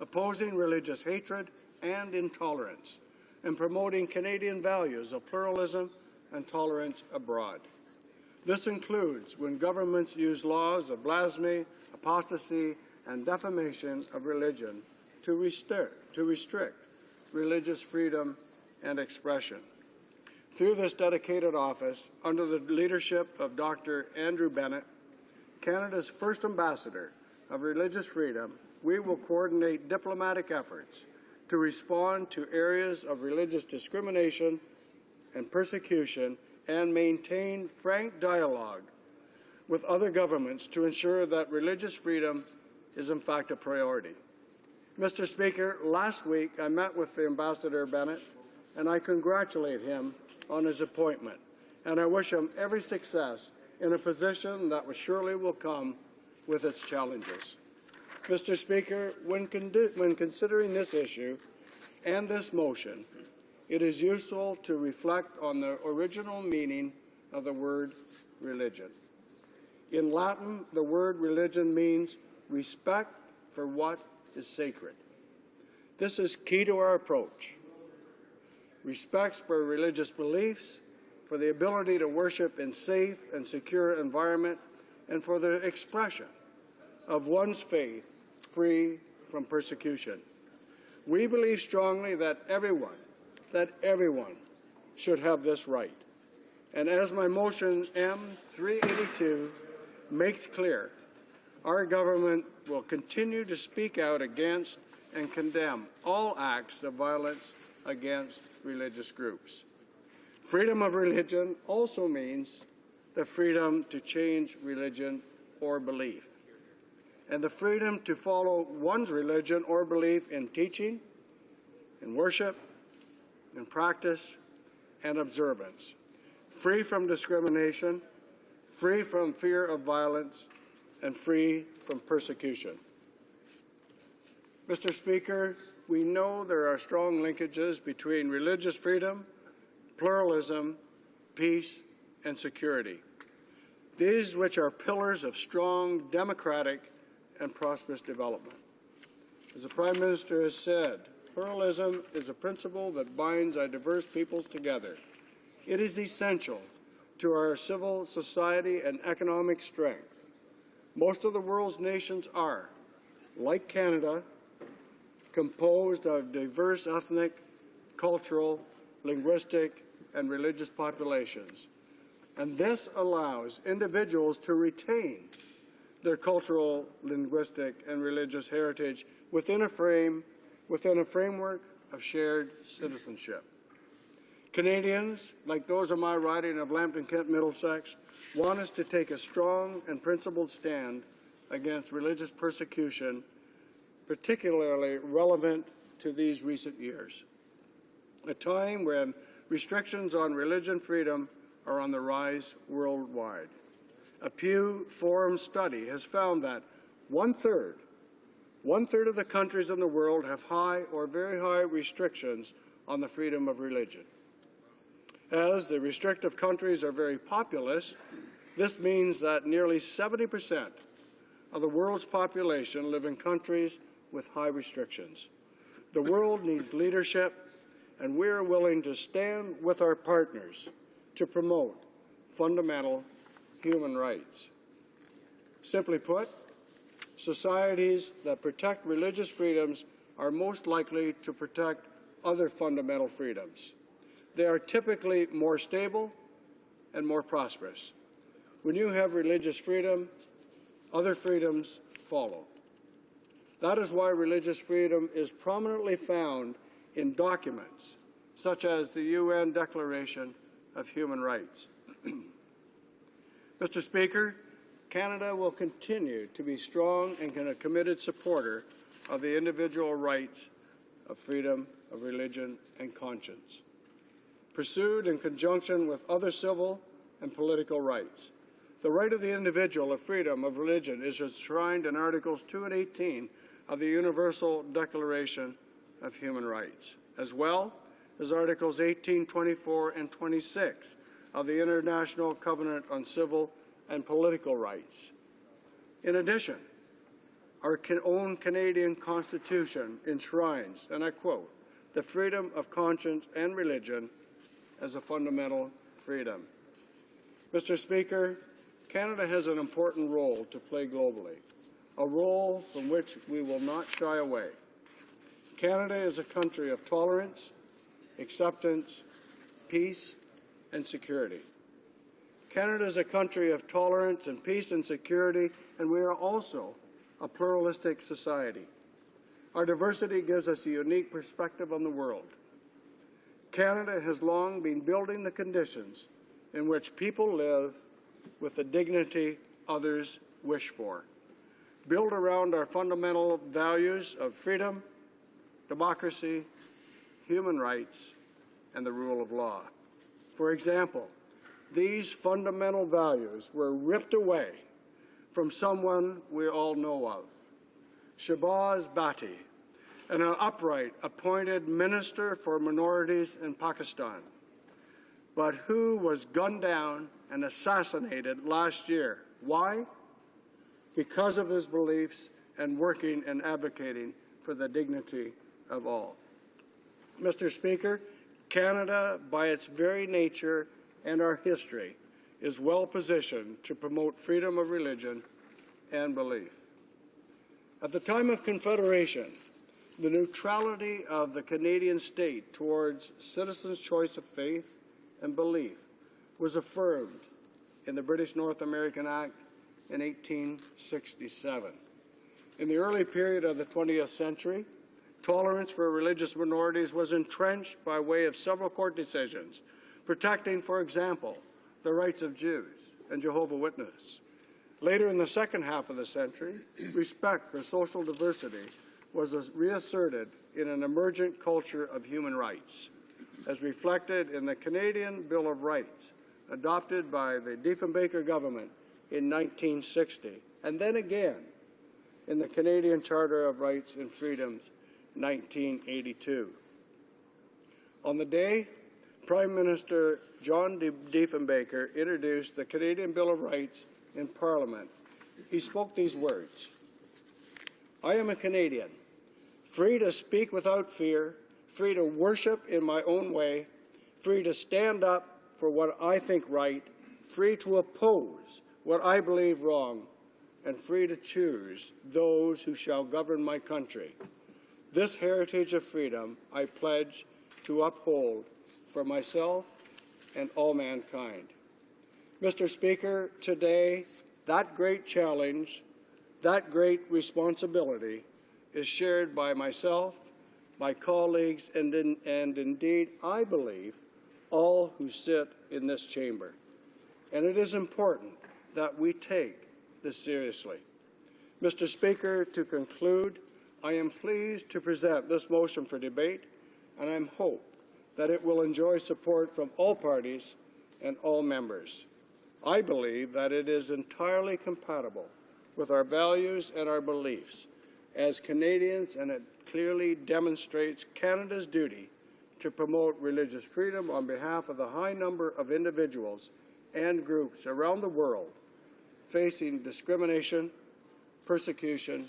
opposing religious hatred and intolerance, and promoting Canadian values of pluralism and tolerance abroad. This includes when governments use laws of blasphemy, apostasy, and defamation of religion to restrict religious freedom and expression. Through this dedicated office, under the leadership of Dr. Andrew Bennett, Canada's first ambassador of religious freedom, we will coordinate diplomatic efforts to respond to areas of religious discrimination and persecution and maintain frank dialogue with other governments to ensure that religious freedom is in fact a priority. Mr. Speaker, last week I met with Ambassador Bennett and I congratulate him on his appointment, and I wish him every success in a position that surely will come with its challenges. Mr. Speaker, when considering this issue and this motion, it is useful to reflect on the original meaning of the word religion. In Latin, the word religion means respect for what is sacred. This is key to our approach. Respect for religious beliefs, for the ability to worship in safe and secure environment, and for the expression of one's faith free from persecution. We believe strongly that everyone should have this right. And as my motion M382 makes clear, our government will continue to speak out against and condemn all acts of violence against religious groups. Freedom of religion also means the freedom to change religion or belief, and the freedom to follow one's religion or belief in teaching, in worship, in practice, and observance, free from discrimination, free from fear of violence, and free from persecution. Mr. Speaker, we know there are strong linkages between religious freedom, pluralism, peace, and security. These which are pillars of strong democratic and prosperous development. As the Prime Minister has said, pluralism is a principle that binds our diverse peoples together. It is essential to our civil society and economic strength. Most of the world's nations are, like Canada, composed of diverse ethnic, cultural, linguistic, and religious populations. And this allows individuals to retain their cultural, linguistic, and religious heritage within a framework of shared citizenship. Canadians, like those of my riding of Lambton-Kent Middlesex, want us to take a strong and principled stand against religious persecution, particularly relevant to these recent years, a time when restrictions on religion freedom are on the rise worldwide. A Pew Forum study has found that one-third of the countries in the world have high or very high restrictions on the freedom of religion. As the restrictive countries are very populous, this means that nearly 70% of the world's population live in countries with high restrictions. The world needs leadership, and we are willing to stand with our partners to promote fundamental human rights. Simply put, societies that protect religious freedoms are most likely to protect other fundamental freedoms. They are typically more stable and more prosperous. When you have religious freedom, other freedoms follow. That is why religious freedom is prominently found in documents such as the UN Declaration of Human Rights. Mr. Speaker, Canada will continue to be strong and a committed supporter of the individual rights of freedom of religion and conscience, pursued in conjunction with other civil and political rights. The right of the individual of freedom of religion is enshrined in Articles 2 and 18 of the Universal Declaration of Human Rights, as well as Articles 18, 24, and 26 of the International Covenant on Civil and Political Rights. In addition, our own Canadian Constitution enshrines, and I quote, the freedom of conscience and religion as a fundamental freedom. Mr. Speaker, Canada has an important role to play globally, a role from which we will not shy away. Canada is a country of tolerance, acceptance, peace, and security. Canada is a country of tolerance and peace and security, and we are also a pluralistic society. Our diversity gives us a unique perspective on the world. Canada has long been building the conditions in which people live with the dignity others wish for, built around our fundamental values of freedom, democracy, human rights, and the rule of law. For example, these fundamental values were ripped away from someone we all know of, Shahbaz Bhatti, an upright appointed Minister for Minorities in Pakistan, but who was gunned down and assassinated last year. Why? Because of his beliefs and working and advocating for the dignity of all. Mr. Speaker, Canada, by its very nature and our history, is well positioned to promote freedom of religion and belief. At the time of Confederation, the neutrality of the Canadian state towards citizens' choice of faith and belief was affirmed in the British North American Act in 1867. In the early period of the 20th century, tolerance for religious minorities was entrenched by way of several court decisions, protecting, for example, the rights of Jews and Jehovah's Witnesses. Later in the second half of the century, respect for social diversity was reasserted in an emergent culture of human rights, as reflected in the Canadian Bill of Rights, adopted by the Diefenbaker government in 1960, and then again in the Canadian Charter of Rights and Freedoms, 1982. On the day Prime Minister John Diefenbaker introduced the Canadian Bill of Rights in Parliament, he spoke these words: "I am a Canadian, free to speak without fear, free to worship in my own way, free to stand up for what I think right, free to oppose what I believe wrong, and free to choose those who shall govern my country. This heritage of freedom I pledge to uphold for myself and all mankind." Mr. Speaker, today, that great challenge, that great responsibility is shared by myself, my colleagues, and indeed, I believe, all who sit in this chamber. And it is important that we take this seriously. Mr. Speaker, to conclude, I am pleased to present this motion for debate, and I hope that it will enjoy support from all parties and all members. I believe that it is entirely compatible with our values and our beliefs as Canadians, and it clearly demonstrates Canada's duty to promote religious freedom on behalf of the high number of individuals and groups around the world facing discrimination, persecution,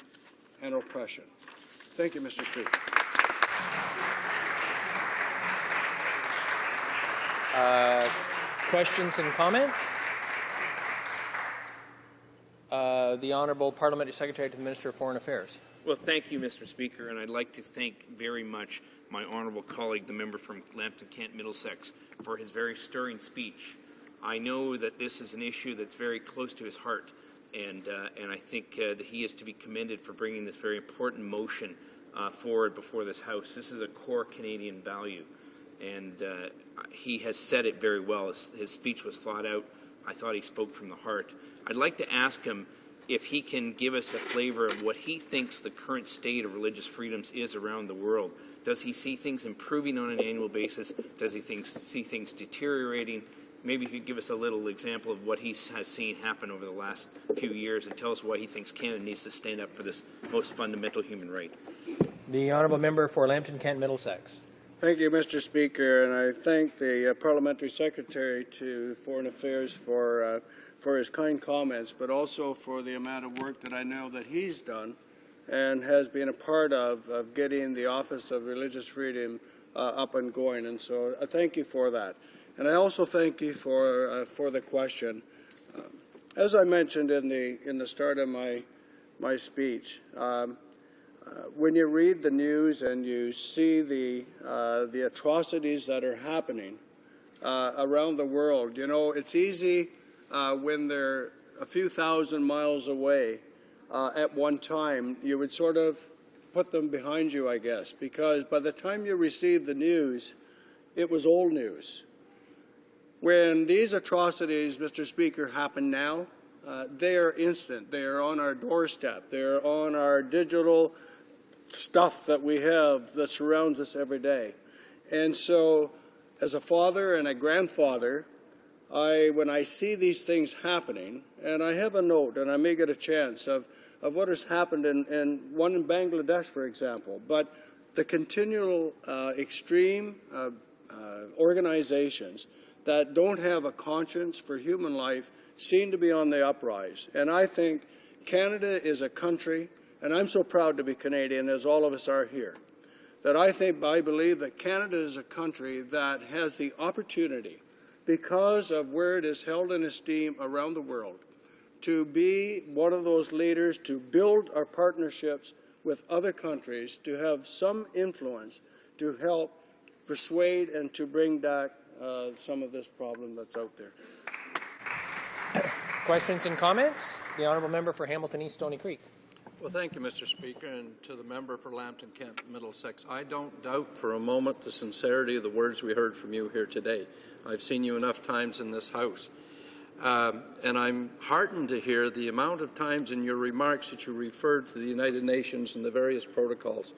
and oppression. Thank you, Mr. Speaker. Questions and comments? The Honourable Parliamentary Secretary to the Minister of Foreign Affairs. Well, thank you, Mr. Speaker, and I'd like to thank very much my honourable colleague, the member from Lambton Kent Middlesex, for his very stirring speech. I know that this is an issue that's very close to his heart, and I think that he is to be commended for bringing this very important motion forward before this House. This is a core Canadian value, and he has said it very well. His speech was thought out. I thought he spoke from the heart. I'd like to ask him if he can give us a flavor of what he thinks the current state of religious freedoms is around the world. Does he see things improving on an annual basis? Does he see things deteriorating? Maybe he could give us a little example of what he has seen happen over the last few years and tell us why he thinks Canada needs to stand up for this most fundamental human right. The honourable member for Lambton Kent Middlesex. Thank you, Mr. Speaker, and I thank the Parliamentary Secretary to Foreign Affairs for his kind comments, but also for the amount of work that I know that he's done and has been a part of getting the Office of Religious Freedom up and going. And so I thank you for that. And I also thank you for the question. As I mentioned in the start of my speech, when you read the news and you see the atrocities that are happening around the world, you know, it's easy when they're a few thousand miles away at one time, you would sort of put them behind you, I guess, because by the time you received the news, it was old news. When these atrocities, Mr. Speaker, happen now, they are instant. They are on our doorstep. They are on our digital stuff that we have that surrounds us every day. And so, as a father and a grandfather, when I see these things happening, and I have a note, and I may get a chance of what has happened in one in Bangladesh, for example, but the continual extreme organizations that don't have a conscience for human life seem to be on the uprise. And I think Canada is a country, and I'm so proud to be Canadian, as all of us are here, that I believe that Canada is a country that has the opportunity, because of where it is held in esteem around the world, to be one of those leaders, to build our partnerships with other countries, to have some influence to help persuade and to bring back some of this problem that's out there. Questions and comments? The honourable member for Hamilton East Stony Creek. Well, thank you, Mr. Speaker, and to the member for Lambton Kent Middlesex. I don't doubt for a moment the sincerity of the words we heard from you here today. I've seen you enough times in this House. And I'm heartened to hear the amount of times in your remarks that you referred to the United Nations and the various protocols,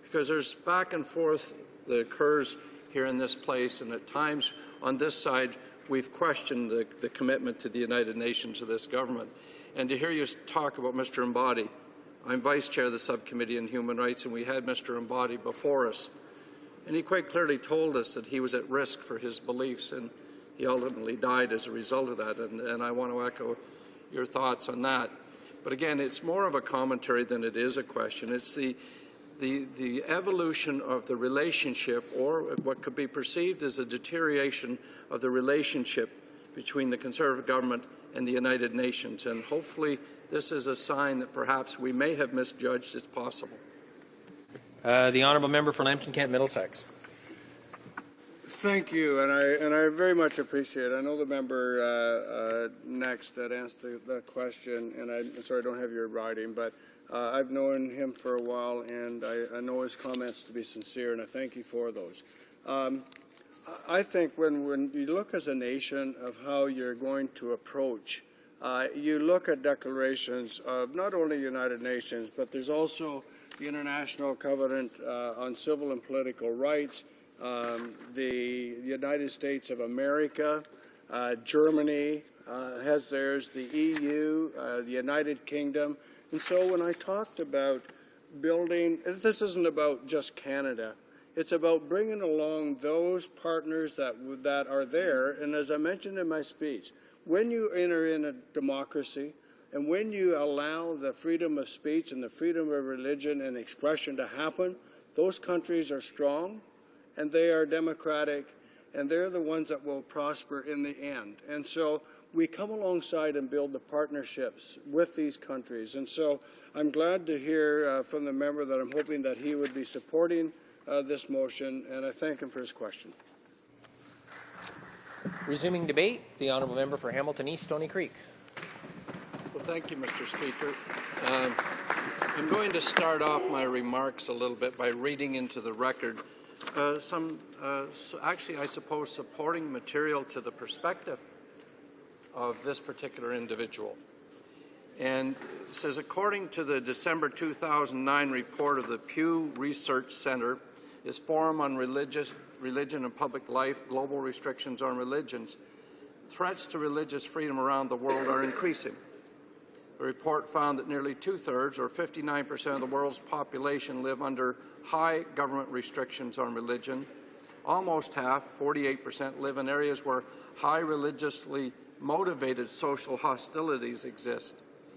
because there's back and forth that occurs here in this place, and at times on this side we've questioned the commitment to the United Nations of this government. And to hear you talk about Mr. Mbadi, I'm Vice Chair of the Subcommittee on Human Rights, and we had Mr. Mbadi before us, and he quite clearly told us that he was at risk for his beliefs, and he ultimately died as a result of that, and I want to echo your thoughts on that. But again, it's more of a commentary than it is a question. It's the evolution of the relationship, or what could be perceived as a deterioration of the relationship between the Conservative government and the United Nations. And hopefully this is a sign that perhaps we may have misjudged its possible. The honourable member for Lambton Kent Middlesex. Thank you, and I very much appreciate it. I know the member next that asked the question, and I'm sorry I don't have your writing, but I've known him for a while, and I know his comments to be sincere, and I thank you for those. I think when you look as a nation of how you're going to approach, you look at declarations of not only the United Nations, but there's also the International Covenant on Civil and Political Rights, the United States of America, Germany has theirs, the EU, the United Kingdom. And so when I talked about building, this isn't about just Canada. It's about bringing along those partners that are there. And as I mentioned in my speech, when you enter in a democracy and when you allow the freedom of speech and the freedom of religion and expression to happen, those countries are strong and they are democratic, and they're the ones that will prosper in the end. And so we come alongside and build the partnerships with these countries. And so I'm glad to hear from the member that I'm hoping that he would be supporting this motion, and I thank him for his question. Resuming debate, the honourable member for Hamilton East Stony Creek. Well, Well, thank you, Mr. Speaker. I'm going to start off my remarks a little bit by reading into the record actually, I suppose, supporting material to the perspective of this particular individual. And it says, according to the December 2009 report of the Pew Research Center, its Forum on Religion and Public Life, Global Restrictions on Religions, threats to religious freedom around the world are increasing. The report found that nearly two-thirds, or 59% of the world's population, live under high government restrictions on religion. Almost half, 48%, live in areas where high religiously motivated social hostilities exist.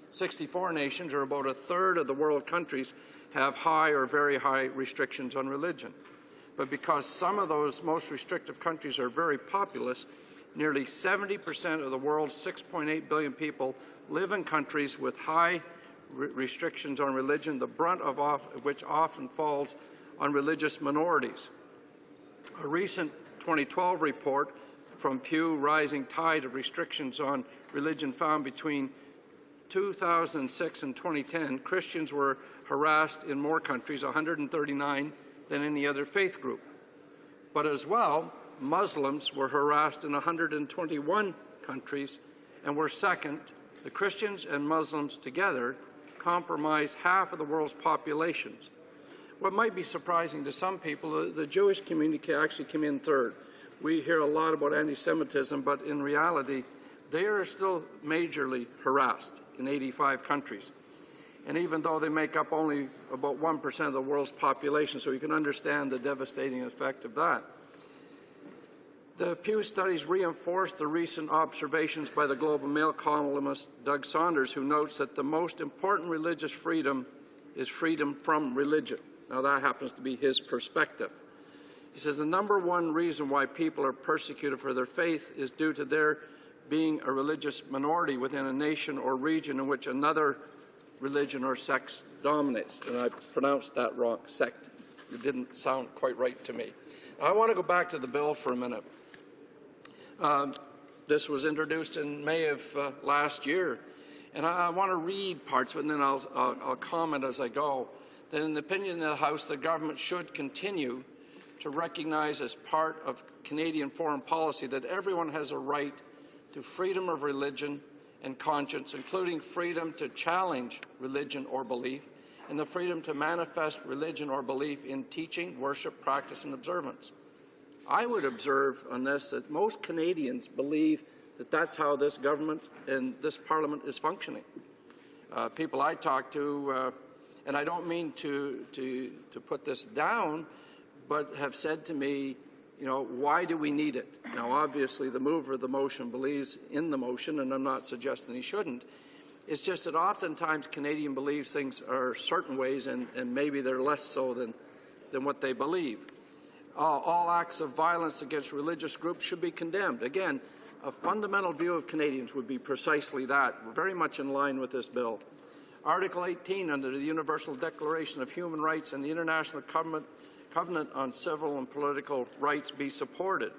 64 nations, or about a third of the world countries, have high or very high restrictions on religion. But because some of those most restrictive countries are very populous, nearly 70% of the world's 6.8 billion people live in countries with high restrictions on religion, the brunt of which often falls on religious minorities. A recent 2012 report from Pew, Rising Tide of Restrictions on Religion, found between 2006 and 2010, Christians were harassed in more countries, 139, than any other faith group. But as well, Muslims were harassed in 121 countries and were second. The Christians and Muslims together comprise half of the world's populations. What might be surprising to some people, the Jewish community actually came in third. We hear a lot about anti-Semitism, but in reality, they are still majorly harassed in 85 countries. And even though they make up only about 1% of the world's population, so you can understand the devastating effect of that. The Pew studies reinforce the recent observations by the Globe and Mail columnist Doug Saunders, who notes that the most important religious freedom is freedom from religion. Now, that happens to be his perspective. He says the number one reason why people are persecuted for their faith is due to their being a religious minority within a nation or region in which another religion or sect dominates. And I pronounced that wrong, sect. It didn't sound quite right to me. I want to go back to the bill for a minute. This was introduced in May of last year, and I want to read parts of it, and then I'll comment as I go. That in the opinion of the House, the government should continue to recognize as part of Canadian foreign policy that everyone has a right to freedom of religion and conscience, including freedom to challenge religion or belief, and the freedom to manifest religion or belief in teaching, worship, practice, and observance. I would observe on this that most Canadians believe that that's how this government and this Parliament is functioning. People I talk to, and I don't mean to put this down, but have said to me, you know, why do we need it? Now, obviously, the mover of the motion believes in the motion, and I'm not suggesting he shouldn't. It's just that oftentimes Canadian believes things are certain ways, and maybe they're less so than what they believe. All acts of violence against religious groups should be condemned. Again, a fundamental view of Canadians would be precisely that, very much in line with this bill. Article 18 under the Universal Declaration of Human Rights and the International Covenant on Civil and Political Rights be supported.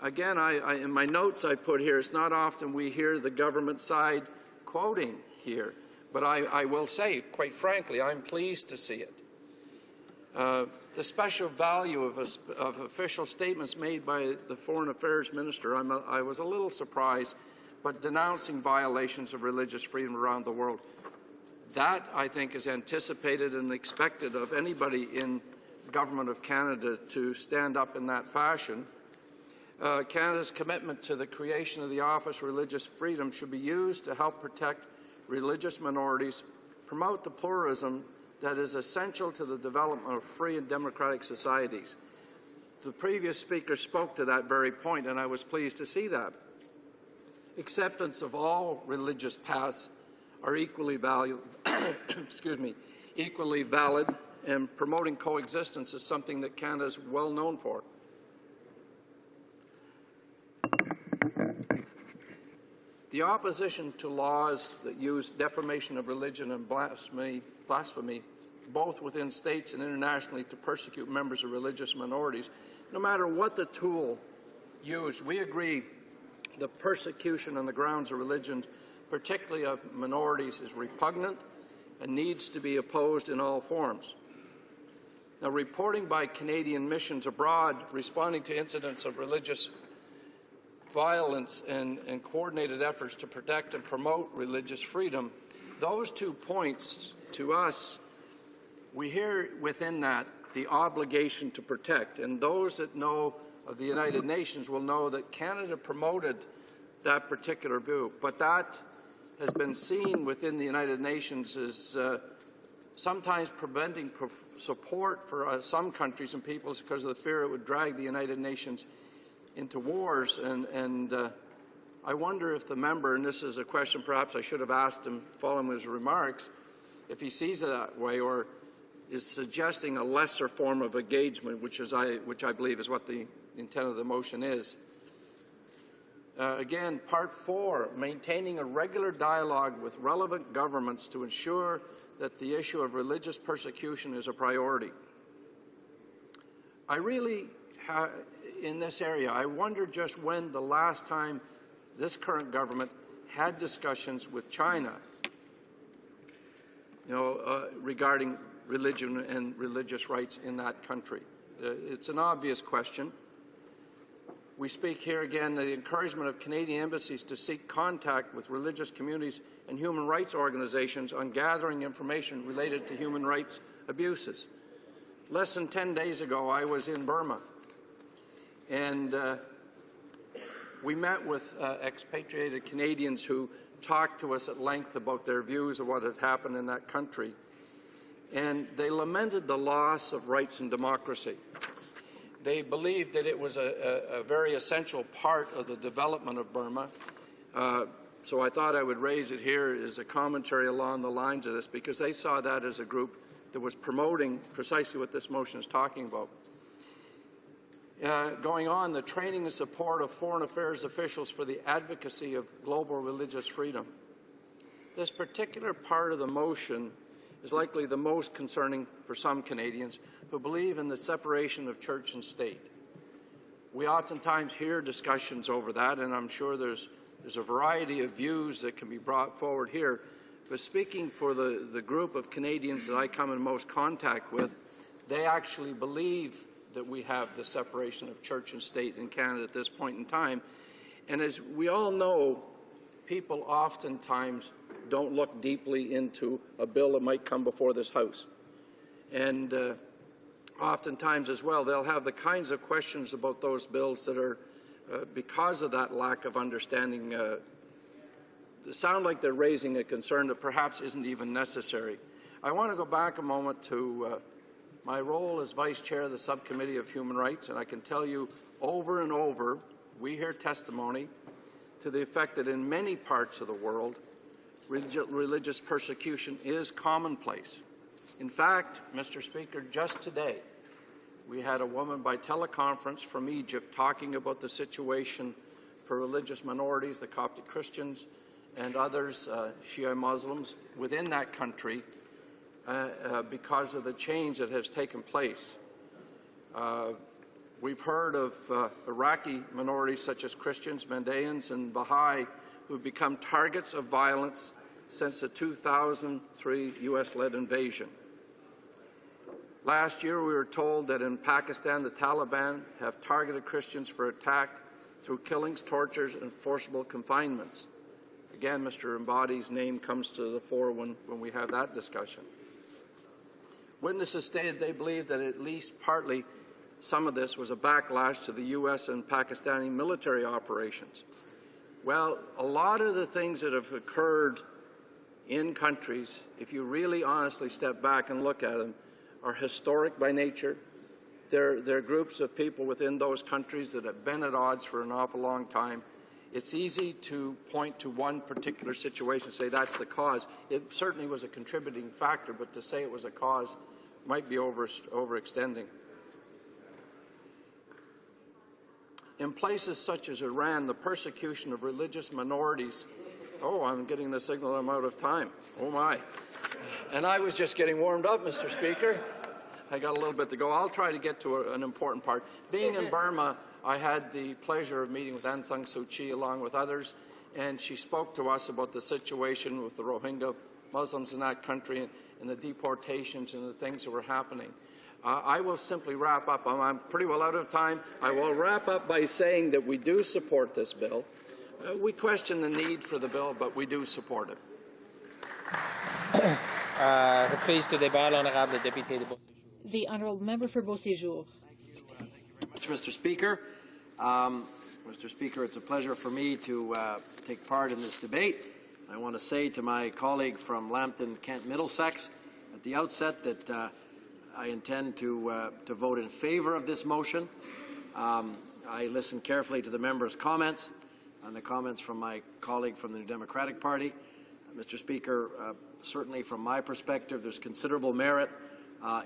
Again, in my notes I put here, it's not often we hear the government side quoting here, but I will say, quite frankly, I'm pleased to see it. The special value of official statements made by the Foreign Affairs Minister, I was a little surprised, but denouncing violations of religious freedom around the world. That, I think, is anticipated and expected of anybody in the Government of Canada to stand up in that fashion. Canada's commitment to the creation of the Office of Religious Freedom should be used to help protect religious minorities, promote the pluralism that is essential to the development of free and democratic societies. The previous speaker spoke to that very point, and I was pleased to see that. Acceptance of all religious paths are equally equally valid, and promoting coexistence is something that Canada is well known for. The opposition to laws that use defamation of religion and blasphemy, both within states and internationally, to persecute members of religious minorities, no matter what the tool used, we agree the persecution on the grounds of religion particularly of minorities, is repugnant and needs to be opposed in all forms. Now, reporting by Canadian missions abroad responding to incidents of religious violence and coordinated efforts to protect and promote religious freedom, those 2 points, to us, we hear within that the obligation to protect. And those that know of the United Nations will know that Canada promoted that particular view. But that has been seen within the United Nations as sometimes preventing support for some countries and peoples because of the fear it would drag the United Nations into wars. And I wonder if the member, and this is a question perhaps I should have asked him following his remarks, if he sees it that way or is suggesting a lesser form of engagement, which I believe is what the intent of the motion is. Again, part 4, maintaining a regular dialogue with relevant governments to ensure that the issue of religious persecution is a priority. I really, in this area, I wonder just when the last time this current government had discussions with China, regarding religion and religious rights in that country. It's an obvious question. We speak here again of the encouragement of Canadian embassies to seek contact with religious communities and human rights organizations on gathering information related to human rights abuses. Less than 10 days ago, I was in Burma, and we met with expatriated Canadians who talked to us at length about their views of what had happened in that country. And they lamented the loss of rights and democracy. They believed that it was a very essential part of the development of Burma. So I thought I would raise it here as a commentary along the lines of this, because they saw that as a group that was promoting precisely what this motion is talking about. Going on, the training and support of foreign affairs officials for the advocacy of global religious freedom. This particular part of the motion is likely the most concerning for some Canadians who believe in the separation of church and state. We oftentimes hear discussions over that, and I'm sure there's a variety of views that can be brought forward here. But speaking for the group of Canadians that I come in most contact with, they actually believe that we have the separation of church and state in Canada at this point in time. And as we all know, people oftentimes don't look deeply into a bill that might come before this House. And oftentimes as well, they'll have the kinds of questions about those bills that are, because of that lack of understanding, sound like they're raising a concern that perhaps isn't even necessary. I want to go back a moment to my role as Vice Chair of the Subcommittee of Human Rights, and I can tell you over and over, we hear testimony to the effect that in many parts of the world, religious persecution is commonplace. In fact, Mr. Speaker, just today, we had a woman by teleconference from Egypt talking about the situation for religious minorities, the Coptic Christians, and others, Shia Muslims, within that country because of the change that has taken place. We've heard of Iraqi minorities such as Christians, Mandaeans, and Baha'i who've become targets of violence since the 2003 U.S.-led invasion. Last year, we were told that in Pakistan, the Taliban have targeted Christians for attack through killings, tortures, and forcible confinements. Again, Mr. Embodi's name comes to the fore when we have that discussion. Witnesses stated they believe that at least partly some of this was a backlash to the U.S. and Pakistani military operations. Well, a lot of the things that have occurred in countries, if you really honestly step back and look at them, are historic by nature. They're groups of people within those countries that have been at odds for an awful long time. It's easy to point to one particular situation and say that's the cause. It certainly was a contributing factor, but to say it was a cause might be overextending. In places such as Iran, the persecution of religious minorities. Oh, I'm getting the signal I'm out of time. Oh, my. And I was just getting warmed up, Mr. Speaker. I got a little bit to go. I'll try to get to an important part. Being in Burma, I had the pleasure of meeting with Aung San Suu Kyi along with others, and she spoke to us about the situation with the Rohingya Muslims in that country and the deportations and the things that were happening. I will simply wrap up. I'm pretty well out of time. I will wrap up by saying that we do support this bill. We question the need for the bill, but we do support it. The honourable member for Beauséjour. Mr. Speaker. Mr. Speaker, it's a pleasure for me to take part in this debate. I want to say to my colleague from Lambton, Kent, Middlesex, at the outset that I intend to vote in favour of this motion. I listened carefully to the members' comments and the comments from my colleague from the New Democratic Party. Mr. Speaker, certainly from my perspective, there's considerable merit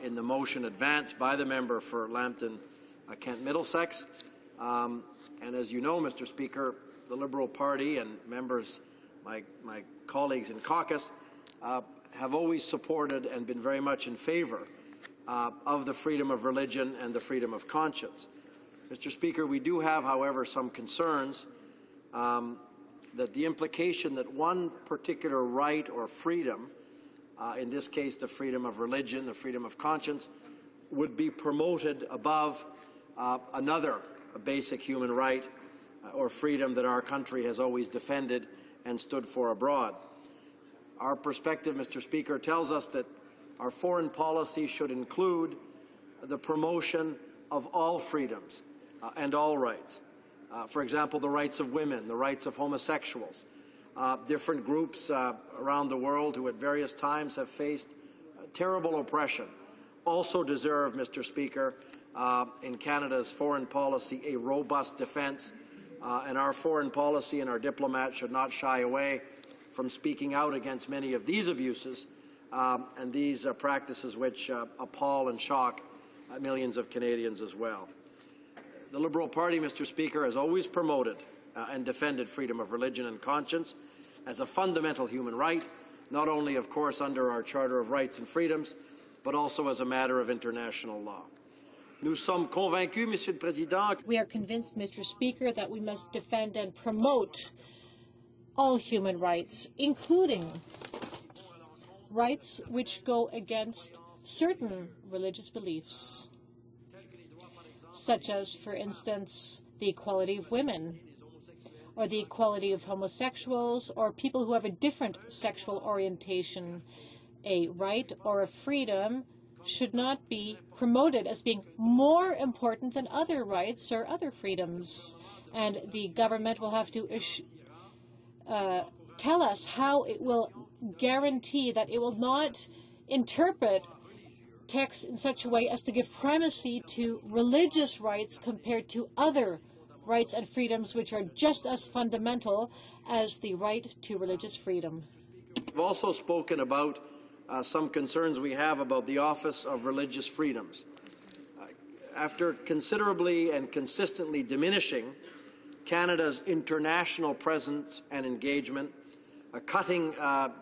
in the motion advanced by the member for Lambton, Kent, Middlesex. And as you know, Mr. Speaker, the Liberal Party and members, my colleagues in caucus, have always supported and been very much in favour of the freedom of religion and the freedom of conscience. Mr. Speaker, we do have, however, some concerns that the implication that one particular right or freedom, in this case the freedom of religion, the freedom of conscience, would be promoted above another basic human right or freedom that our country has always defended and stood for abroad. Our perspective, Mr. Speaker, tells us that our foreign policy should include the promotion of all freedoms and all rights. For example, the rights of women, the rights of homosexuals, different groups around the world who at various times have faced terrible oppression also deserve, Mr. Speaker, in Canada's foreign policy a robust defence, and our foreign policy and our diplomats should not shy away from speaking out against many of these abuses and these practices which appall and shock millions of Canadians as well. The Liberal Party, Mr. Speaker, has always promoted and defended freedom of religion and conscience as a fundamental human right, not only, of course, under our Charter of Rights and Freedoms, but also as a matter of international law. Nous sommes convaincus, Monsieur le Président. We are convinced, Mr. Speaker, that we must defend and promote all human rights, including rights which go against certain religious beliefs, such as, for instance, the equality of women, or the equality of homosexuals, or people who have a different sexual orientation. A right or a freedom should not be promoted as being more important than other rights or other freedoms. And the government will have to tell us how it will guarantee that it will not interpret text in such a way as to give primacy to religious rights compared to other rights and freedoms which are just as fundamental as the right to religious freedom. We've also spoken about some concerns we have about the Office of Religious Freedoms. After considerably and consistently diminishing Canada's international presence and engagement, cutting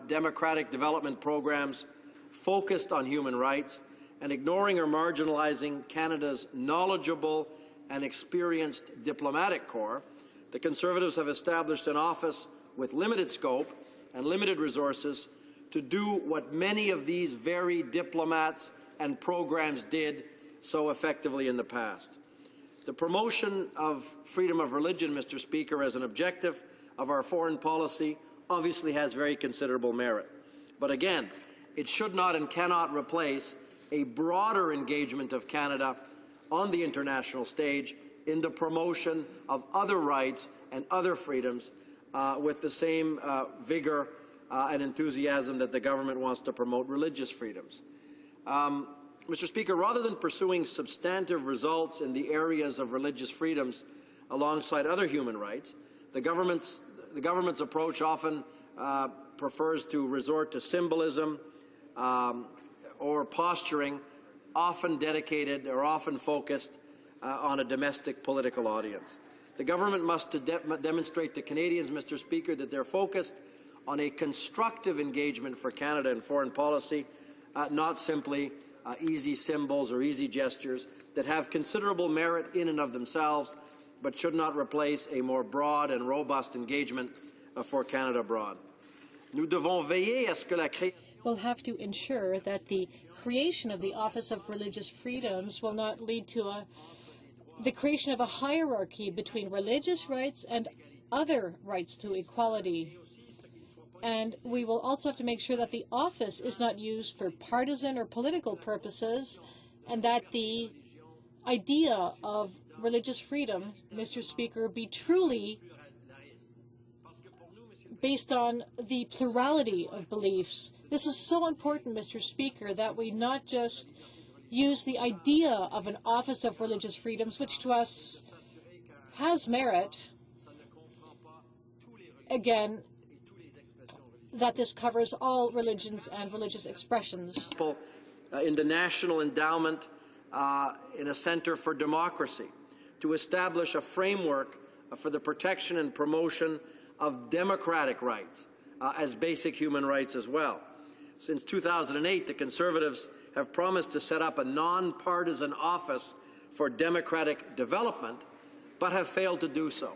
democratic development programs focused on human rights, and ignoring or marginalizing Canada's knowledgeable and experienced diplomatic corps, the Conservatives have established an office with limited scope and limited resources to do what many of these very diplomats and programs did so effectively in the past. The promotion of freedom of religion, Mr. Speaker, as an objective of our foreign policy obviously has very considerable merit. But again, it should not and cannot replace a broader engagement of Canada on the international stage in the promotion of other rights and other freedoms with the same vigour and enthusiasm that the government wants to promote religious freedoms. Mr. Speaker, rather than pursuing substantive results in the areas of religious freedoms alongside other human rights, the government's approach often prefers to resort to symbolism or posturing, often dedicated or often focused on a domestic political audience. The government must demonstrate to Canadians, Mr. Speaker, that they're focused on a constructive engagement for Canada in foreign policy, not simply easy symbols or easy gestures that have considerable merit in and of themselves, but should not replace a more broad and robust engagement for Canada Abroad. Nous devons veiller à ce que la création We'll have to ensure that the creation of the Office of Religious Freedoms will not lead to the creation of a hierarchy between religious rights and other rights to equality. And we will also have to make sure that the office is not used for partisan or political purposes, and that the idea of religious freedom, Mr. Speaker, be truly based on the plurality of beliefs. This is so important, Mr. Speaker, that we not just use the idea of an Office of Religious Freedoms, which to us has merit, again, that this covers all religions and religious expressions. In the National Endowment in a Centre for Democracy to establish a framework for the protection and promotion of democratic rights as basic human rights as well. Since 2008, the Conservatives have promised to set up a non-partisan office for democratic development, but have failed to do so.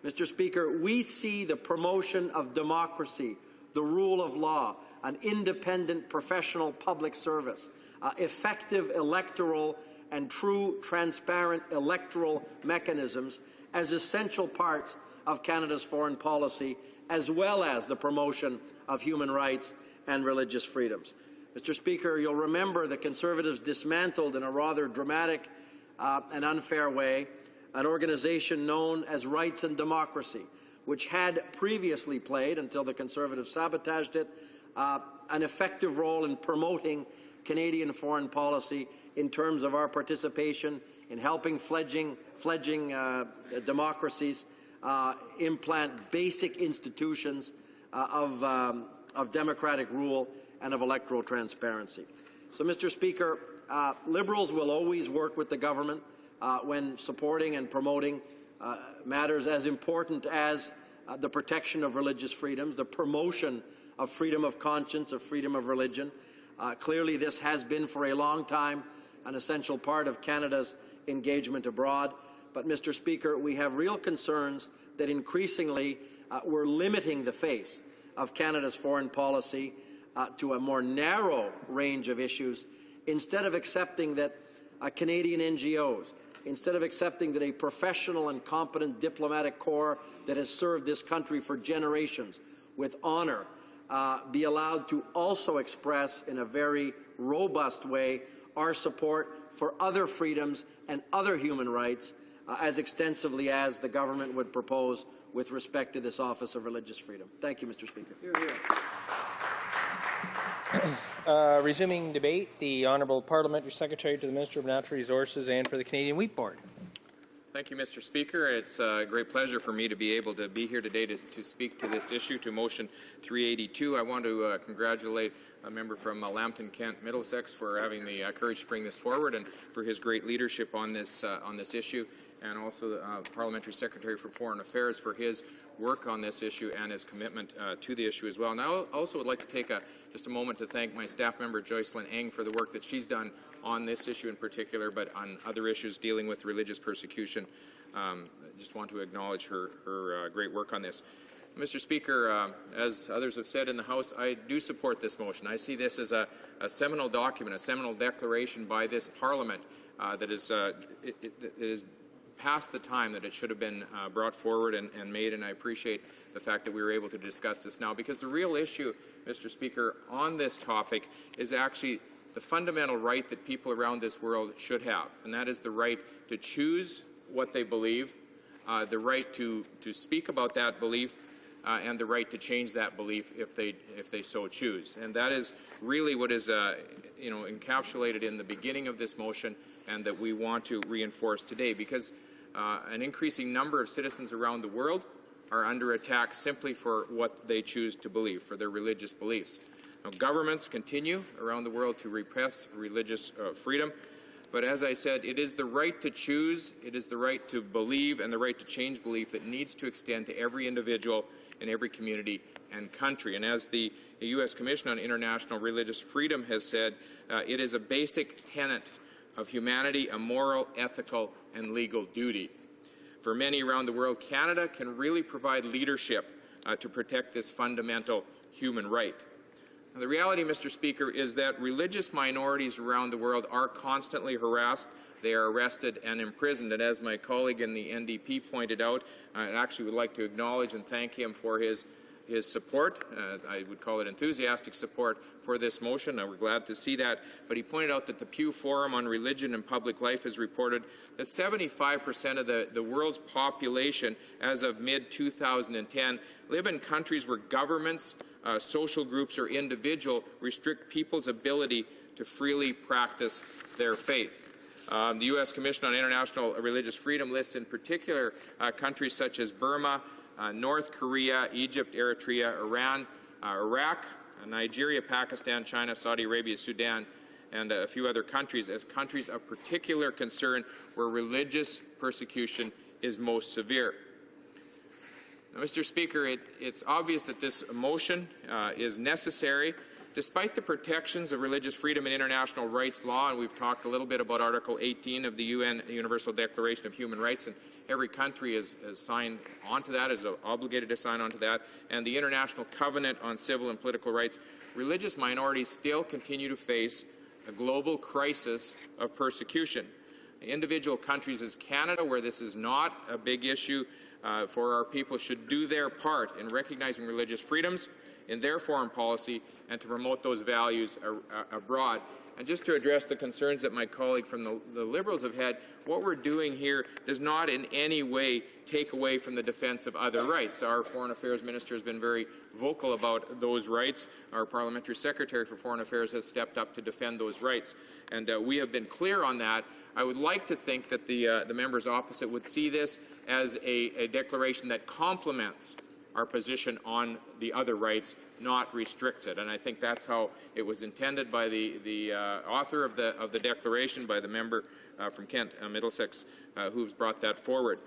Mr. Speaker, we see the promotion of democracy, the rule of law, an independent professional public service, effective electoral and true transparent electoral mechanisms as essential parts of Canada's foreign policy, as well as the promotion of human rights and religious freedoms. Mr. Speaker, you'll remember the Conservatives dismantled in a rather dramatic and unfair way an organization known as Rights and Democracy, which had previously played, until the Conservatives sabotaged it, an effective role in promoting Canadian foreign policy in terms of our participation in helping fledgling democracies implant basic institutions of democratic rule and of electoral transparency. So, Mr. Speaker, Liberals will always work with the government when supporting and promoting matters as important as the protection of religious freedoms, the promotion of freedom of conscience, of freedom of religion. Clearly, this has been for a long time an essential part of Canada's engagement abroad. But, Mr. Speaker, we have real concerns that increasingly we're limiting the face of Canada's foreign policy to a more narrow range of issues, instead of accepting that Canadian NGOs, instead of accepting that a professional and competent diplomatic corps that has served this country for generations with honour be allowed to also express in a very robust way our support for other freedoms and other human rights as extensively as the government would propose with respect to this Office of Religious Freedom. Thank you, Mr. Speaker. Hear, hear. Resuming debate, the Honourable Parliamentary Secretary to the Minister of Natural Resources and for the Canadian Wheat Board. Thank you, Mr. Speaker. It's a great pleasure for me to be able to be here today to speak to this issue, to Motion 382. I want to congratulate a member from Lambton, Kent, Middlesex for having the courage to bring this forward and for his great leadership on this issue, and also the Parliamentary Secretary for Foreign Affairs for his work on this issue and his commitment to the issue as well. And I also would like to take just a moment to thank my staff member, Joycelyn Eng, for the work that she's done on this issue in particular, but on other issues dealing with religious persecution. I just want to acknowledge her great work on this. Mr. Speaker, as others have said in the House, I do support this motion. I see this as a seminal document, a seminal declaration by this Parliament that is past the time that it should have been brought forward and made, and I appreciate the fact that we were able to discuss this now, because the real issue, Mr. Speaker, on this topic is actually the fundamental right that people around this world should have, and that is the right to choose what they believe, the right to speak about that belief, and the right to change that belief if they so choose. And that is really what is encapsulated in the beginning of this motion, and that we want to reinforce today, because an increasing number of citizens around the world are under attack simply for what they choose to believe, for their religious beliefs. Now, governments continue around the world to repress religious freedom, but as I said, it is the right to choose, it is the right to believe, and the right to change belief that needs to extend to every individual in every community and country. And as the U.S. Commission on International Religious Freedom has said, it is a basic tenet of humanity, a moral, ethical, and legal duty. For many around the world, Canada can really provide leadership to protect this fundamental human right. Now, the reality, Mr. Speaker, is that religious minorities around the world are constantly harassed. They are arrested and imprisoned. And as my colleague in the NDP pointed out, I actually would like to acknowledge and thank him for his support. I would call it enthusiastic support for this motion. We're glad to see that. But he pointed out that the Pew Forum on Religion and Public Life has reported that 75% of the world's population as of mid-2010 live in countries where governments, social groups, or individuals restrict people's ability to freely practice their faith. The U.S. Commission on International Religious Freedom lists in particular countries such as Burma, North Korea, Egypt, Eritrea, Iran, Iraq, Nigeria, Pakistan, China, Saudi Arabia, Sudan, and a few other countries as countries of particular concern where religious persecution is most severe. Now, Mr. Speaker, it's obvious that this motion is necessary. Despite the protections of religious freedom and international rights law, and we've talked a little bit about Article 18 of the UN Universal Declaration of Human Rights, and every country is signed onto that, is obligated to sign onto that, and the International Covenant on Civil and Political Rights, religious minorities still continue to face a global crisis of persecution. Individual countries as Canada, where this is not a big issue for our people, should do their part in recognizing religious freedoms in their foreign policy and to promote those values abroad. And just to address the concerns that my colleague from the Liberals have had, what we're doing here does not in any way take away from the defense of other rights. Our Foreign Affairs Minister has been very vocal about those rights. Our Parliamentary Secretary for Foreign Affairs has stepped up to defend those rights. And we have been clear on that. I would like to think that the members opposite would see this as a declaration that complements our position on the other rights, not restricts it. And I think that's how it was intended by the author of the declaration, by the member from Kent, Middlesex, who's brought that forward.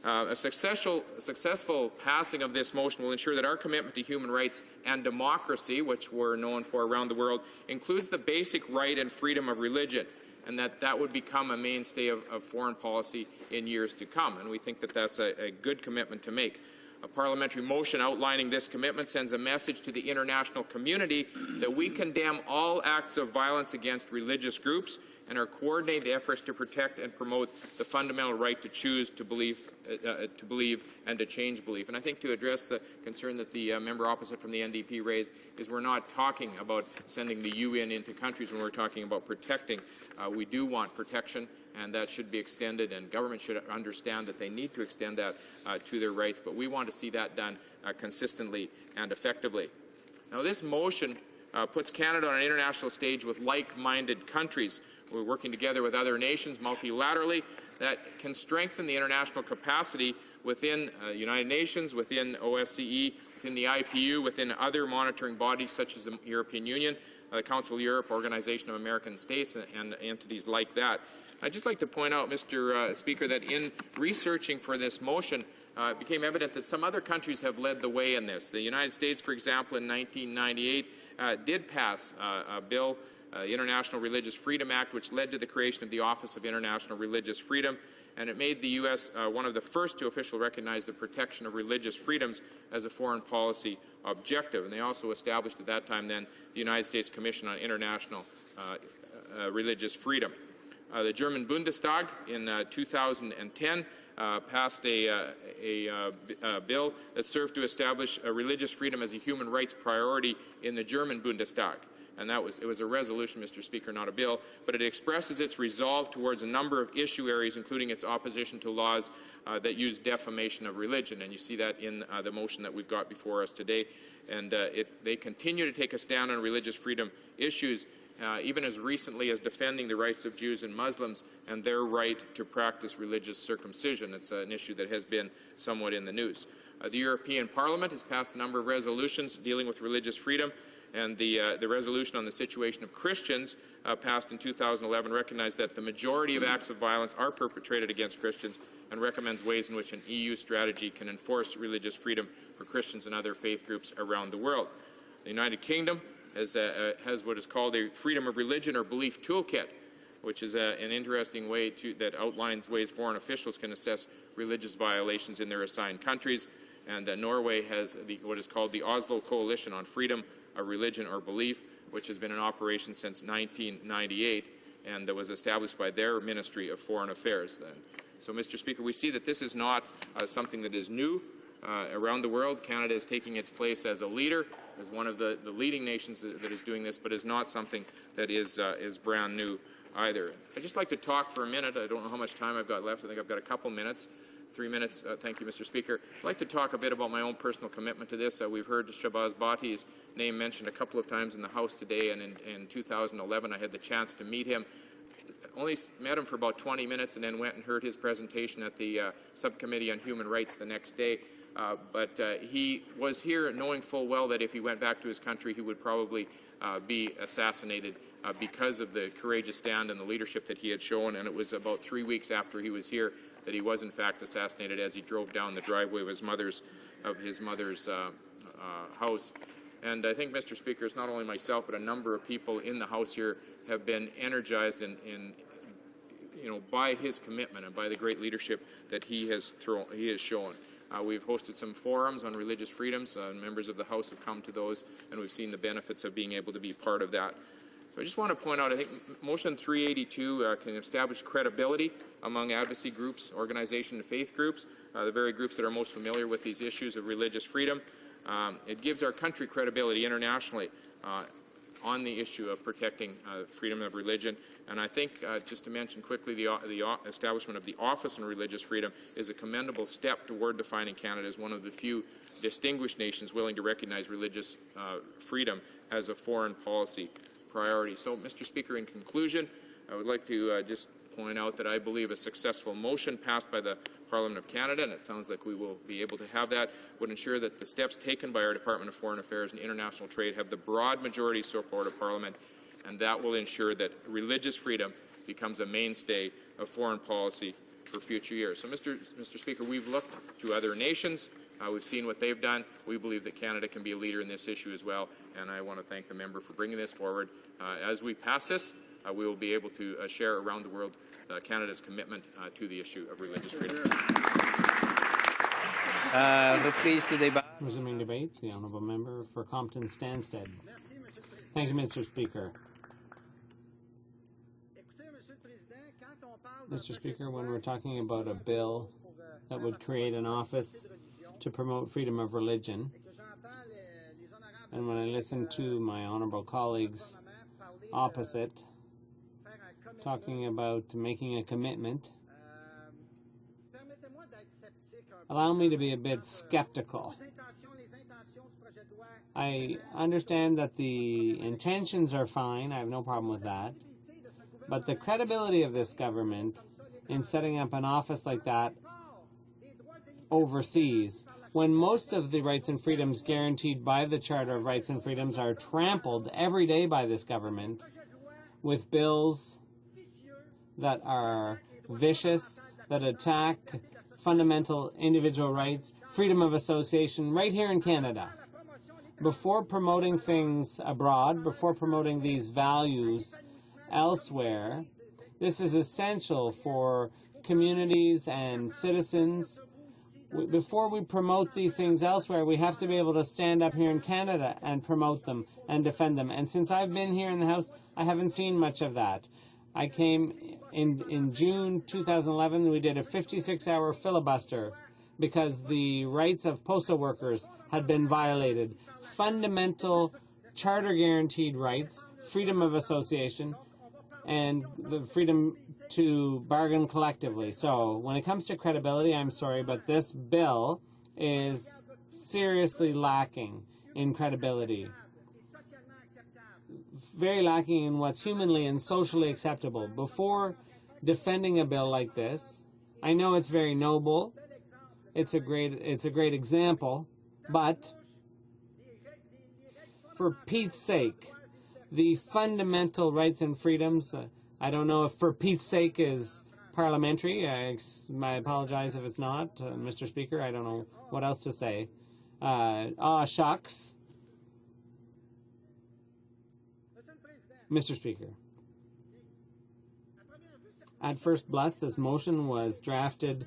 A successful passing of this motion will ensure that our commitment to human rights and democracy, which we're known for around the world, includes the basic right and freedom of religion, and that would become a mainstay of foreign policy in years to come. And we think that that's a good commitment to make. A parliamentary motion outlining this commitment sends a message to the international community that we condemn all acts of violence against religious groups and our coordinated efforts to protect and promote the fundamental right to choose to believe and to change belief. And I think to address the concern that the member opposite from the NDP raised is we're not talking about sending the UN into countries when we're talking about protecting. We do want protection, and that should be extended, and government should understand that they need to extend that to their rights, but we want to see that done consistently and effectively. Now, this motion puts Canada on an international stage with like-minded countries. We're working together with other nations multilaterally that can strengthen the international capacity within the United Nations, within OSCE, within the IPU, within other monitoring bodies such as the European Union, the Council of Europe, Organization of American States, and entities like that. I'd just like to point out, Mr. Speaker, that in researching for this motion, it became evident that some other countries have led the way in this. The United States, for example, in 1998 did pass a bill, the International Religious Freedom Act, which led to the creation of the Office of International Religious Freedom, and it made the U.S. One of the first to officially recognize the protection of religious freedoms as a foreign policy objective. And they also established at that time then the United States Commission on International Religious Freedom. The German Bundestag in 2010 passed a bill that served to establish religious freedom as a human rights priority in the German Bundestag. And it was a resolution, Mr. Speaker, not a bill, but it expresses its resolve towards a number of issue areas, including its opposition to laws that use defamation of religion. And you see that in the motion that we've got before us today. And they continue to take a stand on religious freedom issues, even as recently as defending the rights of Jews and Muslims and their right to practice religious circumcision. It's an issue that has been somewhat in the news. The European Parliament has passed a number of resolutions dealing with religious freedom, and the resolution on the situation of Christians passed in 2011 recognized that the majority of acts of violence are perpetrated against Christians and recommends ways in which an EU strategy can enforce religious freedom for Christians and other faith groups around the world. The United Kingdom has what is called a freedom of religion or belief toolkit, which is an interesting way that outlines ways foreign officials can assess religious violations in their assigned countries. And Norway has what is called the Oslo Coalition on Freedom of Religion or Belief, which has been in operation since 1998 and was established by their Ministry of Foreign Affairs. So, Mr. Speaker, we see that this is not something that is new. Around the world, Canada is taking its place as a leader, as one of the leading nations that is doing this, but is not something that is brand new either. I'd just like to talk for a minute. I don't know how much time I've got left. I think I've got a couple minutes. 3 minutes. Thank you, Mr. Speaker. I'd like to talk a bit about my own personal commitment to this. We've heard Shahbaz Bhatti's name mentioned a couple of times in the House today, and in 2011 I had the chance to meet him. Only met him for about 20 minutes and then went and heard his presentation at the Subcommittee on Human Rights the next day. But he was here knowing full well that if he went back to his country, he would probably be assassinated because of the courageous stand and the leadership that he had shown. And it was about 3 weeks after he was here that he was in fact assassinated as he drove down the driveway of his mother's house. And I think, Mr. Speaker, it's not only myself, but a number of people in the House here have been energized by his commitment and by the great leadership that he has shown. We've hosted some forums on religious freedoms. Members of the House have come to those, and we've seen the benefits of being able to be part of that. So I just want to point out, I think Motion 382 can establish credibility among advocacy groups, organization and faith groups, the very groups that are most familiar with these issues of religious freedom. It gives our country credibility internationally on the issue of protecting freedom of religion. And I think, just to mention quickly, the establishment of the Office on Religious Freedom is a commendable step toward defining Canada as one of the few distinguished nations willing to recognize religious freedom as a foreign policy priority. So, Mr. Speaker, in conclusion, I would like to just point out that I believe a successful motion passed by the Parliament of Canada, and it sounds like we will be able to have that, would ensure that the steps taken by our Department of Foreign Affairs and International Trade have the broad majority support of Parliament, and that will ensure that religious freedom becomes a mainstay of foreign policy for future years. So, Mr. Speaker, we've looked to other nations. We've seen what they've done. We believe that Canada can be a leader in this issue as well, and I want to thank the member for bringing this forward. As we pass this, we will be able to share around the world Canada's commitment to the issue of religious freedom. Resuming debate, the honourable member for Compton-Stanstead. Thank you, Mr. Speaker. Mr. Speaker, when we're talking about a bill that would create an office to promote freedom of religion, and when I listen to my honourable colleagues opposite talking about making a commitment, allow me to be a bit skeptical. I understand that the intentions are fine. I have no problem with that. But the credibility of this government in setting up an office like that overseas, when most of the rights and freedoms guaranteed by the Charter of Rights and Freedoms are trampled every day by this government with bills that are vicious, that attack fundamental individual rights, freedom of association, right here in Canada. Before promoting things abroad, before promoting these values elsewhere, this is essential for communities and citizens. Before we promote these things elsewhere, we have to be able to stand up here in Canada and promote them and defend them. And since I've been here in the House, I haven't seen much of that. I came in June 2011, we did a 56-hour filibuster because the rights of postal workers had been violated. Fundamental charter-guaranteed rights, freedom of association, and the freedom to bargain collectively. So when it comes to credibility, I'm sorry, but this bill is seriously lacking in credibility. Very lacking in what's humanly and socially acceptable. Before defending a bill like this, I know it's very noble. It's a great example, but for Pete's sake, the fundamental rights and freedoms, I don't know if for Pete's sake is parliamentary. I apologize if it's not, Mr. Speaker. I don't know what else to say. Shucks. Mr. Speaker, at first blush, this motion was drafted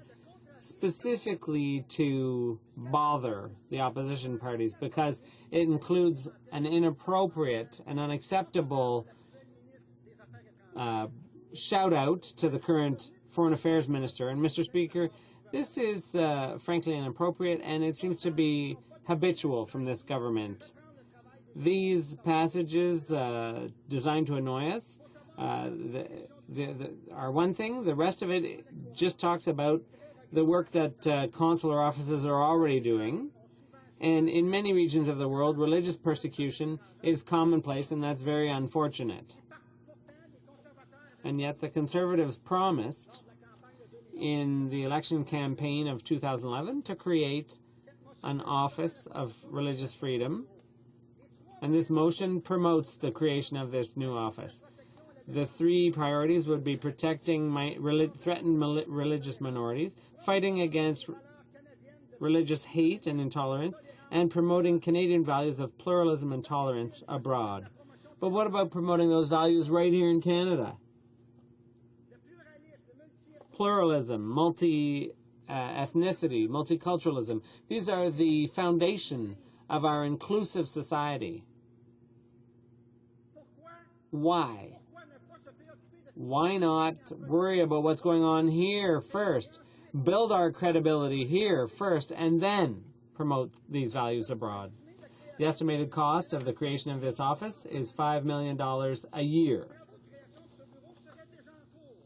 specifically to bother the opposition parties because it includes an inappropriate and unacceptable shout out to the current Foreign Affairs Minister. And Mr. Speaker, this is frankly inappropriate, and it seems to be habitual from this government. These passages designed to annoy us are one thing. The rest of it just talks about the work that consular offices are already doing. And in many regions of the world, religious persecution is commonplace, and that's very unfortunate. And yet the Conservatives promised in the election campaign of 2011 to create an Office of Religious Freedom. And this motion promotes the creation of this new office. The three priorities would be protecting threatened religious minorities, fighting against religious hate and intolerance, and promoting Canadian values of pluralism and tolerance abroad. But what about promoting those values right here in Canada? Pluralism, multi-ethnicity, multiculturalism. These are the foundation of our inclusive society. Why? Why not worry about what's going on here first? Build our credibility here first, and then promote these values abroad. The estimated cost of the creation of this office is $5 million a year.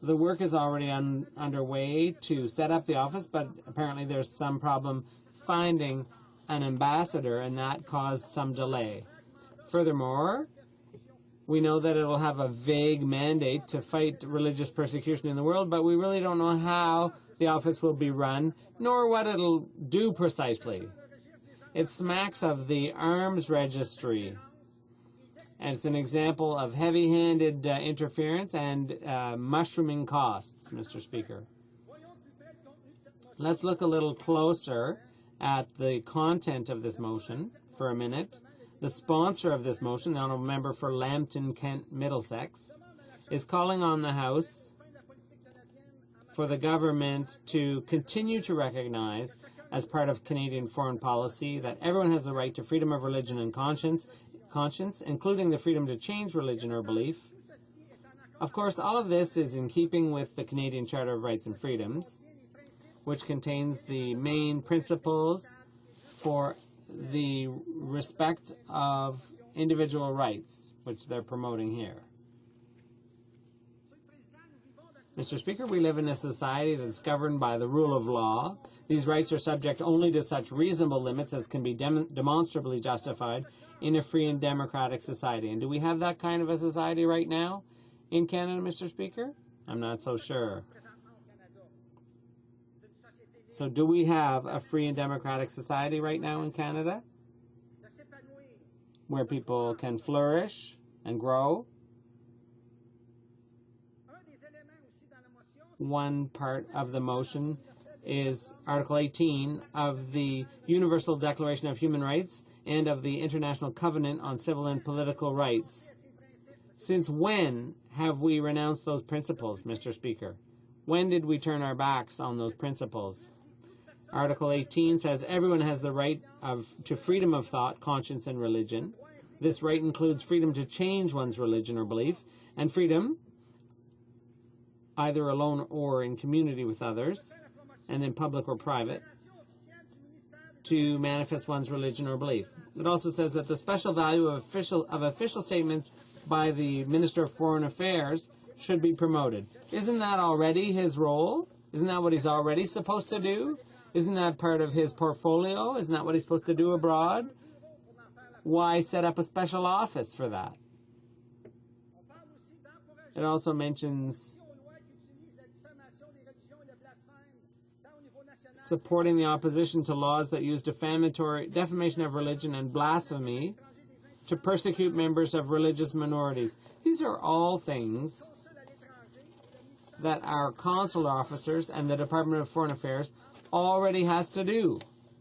The work is already underway to set up the office, but apparently there's some problem finding an ambassador, and that caused some delay. Furthermore, we know that it will have a vague mandate to fight religious persecution in the world, but we really don't know how the office will be run, nor what it'll do precisely. It smacks of the arms registry, and it's an example of heavy-handed interference and mushrooming costs, Mr. Speaker. Let's look a little closer at the content of this motion for a minute. The sponsor of this motion, the Honourable Member for Lambton, Kent, Middlesex, is calling on the House for the government to continue to recognize, as part of Canadian foreign policy, that everyone has the right to freedom of religion and conscience, including the freedom to change religion or belief. Of course, all of this is in keeping with the Canadian Charter of Rights and Freedoms, which contains the main principles for the respect of individual rights, which they're promoting here. Mr. Speaker, we live in a society that's governed by the rule of law. These rights are subject only to such reasonable limits as can be demonstrably justified in a free and democratic society. And do we have that kind of a society right now in Canada, Mr. Speaker? I'm not so sure. So do we have a free and democratic society right now in Canada where people can flourish and grow? One part of the motion is Article 18 of the Universal Declaration of Human Rights and of the International Covenant on Civil and Political Rights. Since when have we renounced those principles, Mr. Speaker? When did we turn our backs on those principles? Article 18 says everyone has the right to freedom of thought, conscience, and religion. This right includes freedom to change one's religion or belief, and freedom, either alone or in community with others, and in public or private, to manifest one's religion or belief. It also says that the special value of official statements by the Minister of Foreign Affairs should be promoted. Isn't that already his role? Isn't that what he's already supposed to do? Isn't that part of his portfolio? Isn't that what he's supposed to do abroad? Why set up a special office for that? It also mentions supporting the opposition to laws that use defamation of religion and blasphemy to persecute members of religious minorities. These are all things that our consular officers and the Department of Foreign Affairs already has to do.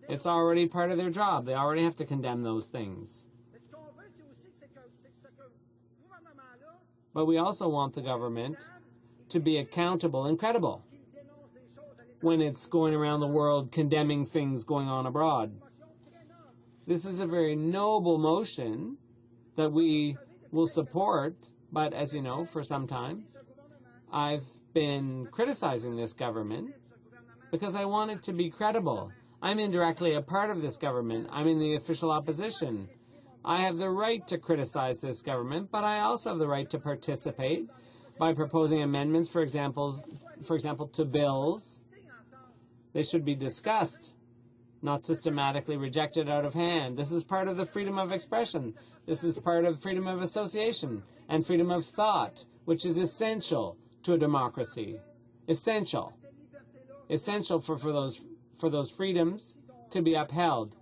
It's already part of their job. They already have to condemn those things. But we also want the government to be accountable and credible. when it's going around the world condemning things going on abroad. This is a very noble motion that we will support, but as you know, for some time, I've been criticizing this government because I want it to be credible. I'm indirectly a part of this government. I'm in the official opposition. I have the right to criticize this government, but I also have the right to participate by proposing amendments, for example, to bills. They should be discussed, not systematically rejected out of hand. This is part of the freedom of expression. This is part of freedom of association and freedom of thought, which is essential to a democracy. Essential for those freedoms to be upheld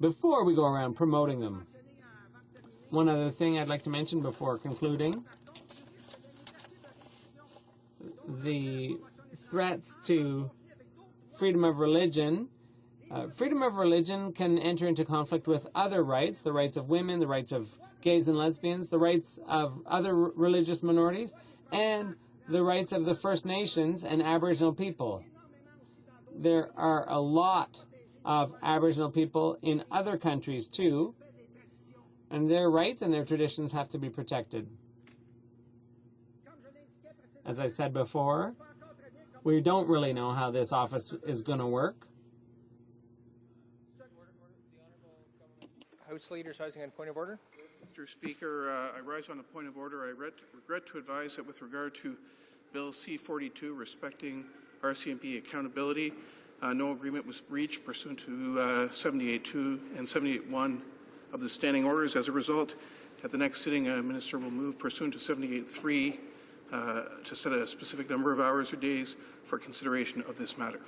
before we go around promoting them. One other thing I'd like to mention before concluding: the threats to freedom of religion. Freedom of religion can enter into conflict with other rights, the rights of women, the rights of gays and lesbians, the rights of other religious minorities, and the rights of the First Nations and Aboriginal people. There are a lot of Aboriginal people in other countries too, and their rights and their traditions have to be protected. As I said before, we don't really know how this office is going to work. House Leaders Housing on point of order. Mr. Speaker, I rise on a point of order. I regret to advise that with regard to Bill C-42 respecting RCMP accountability, no agreement was reached pursuant to 78.2 and 78.1 of the standing orders. As a result, at the next sitting, a minister will move pursuant to 78.3 to set a specific number of hours or days for consideration of this matter.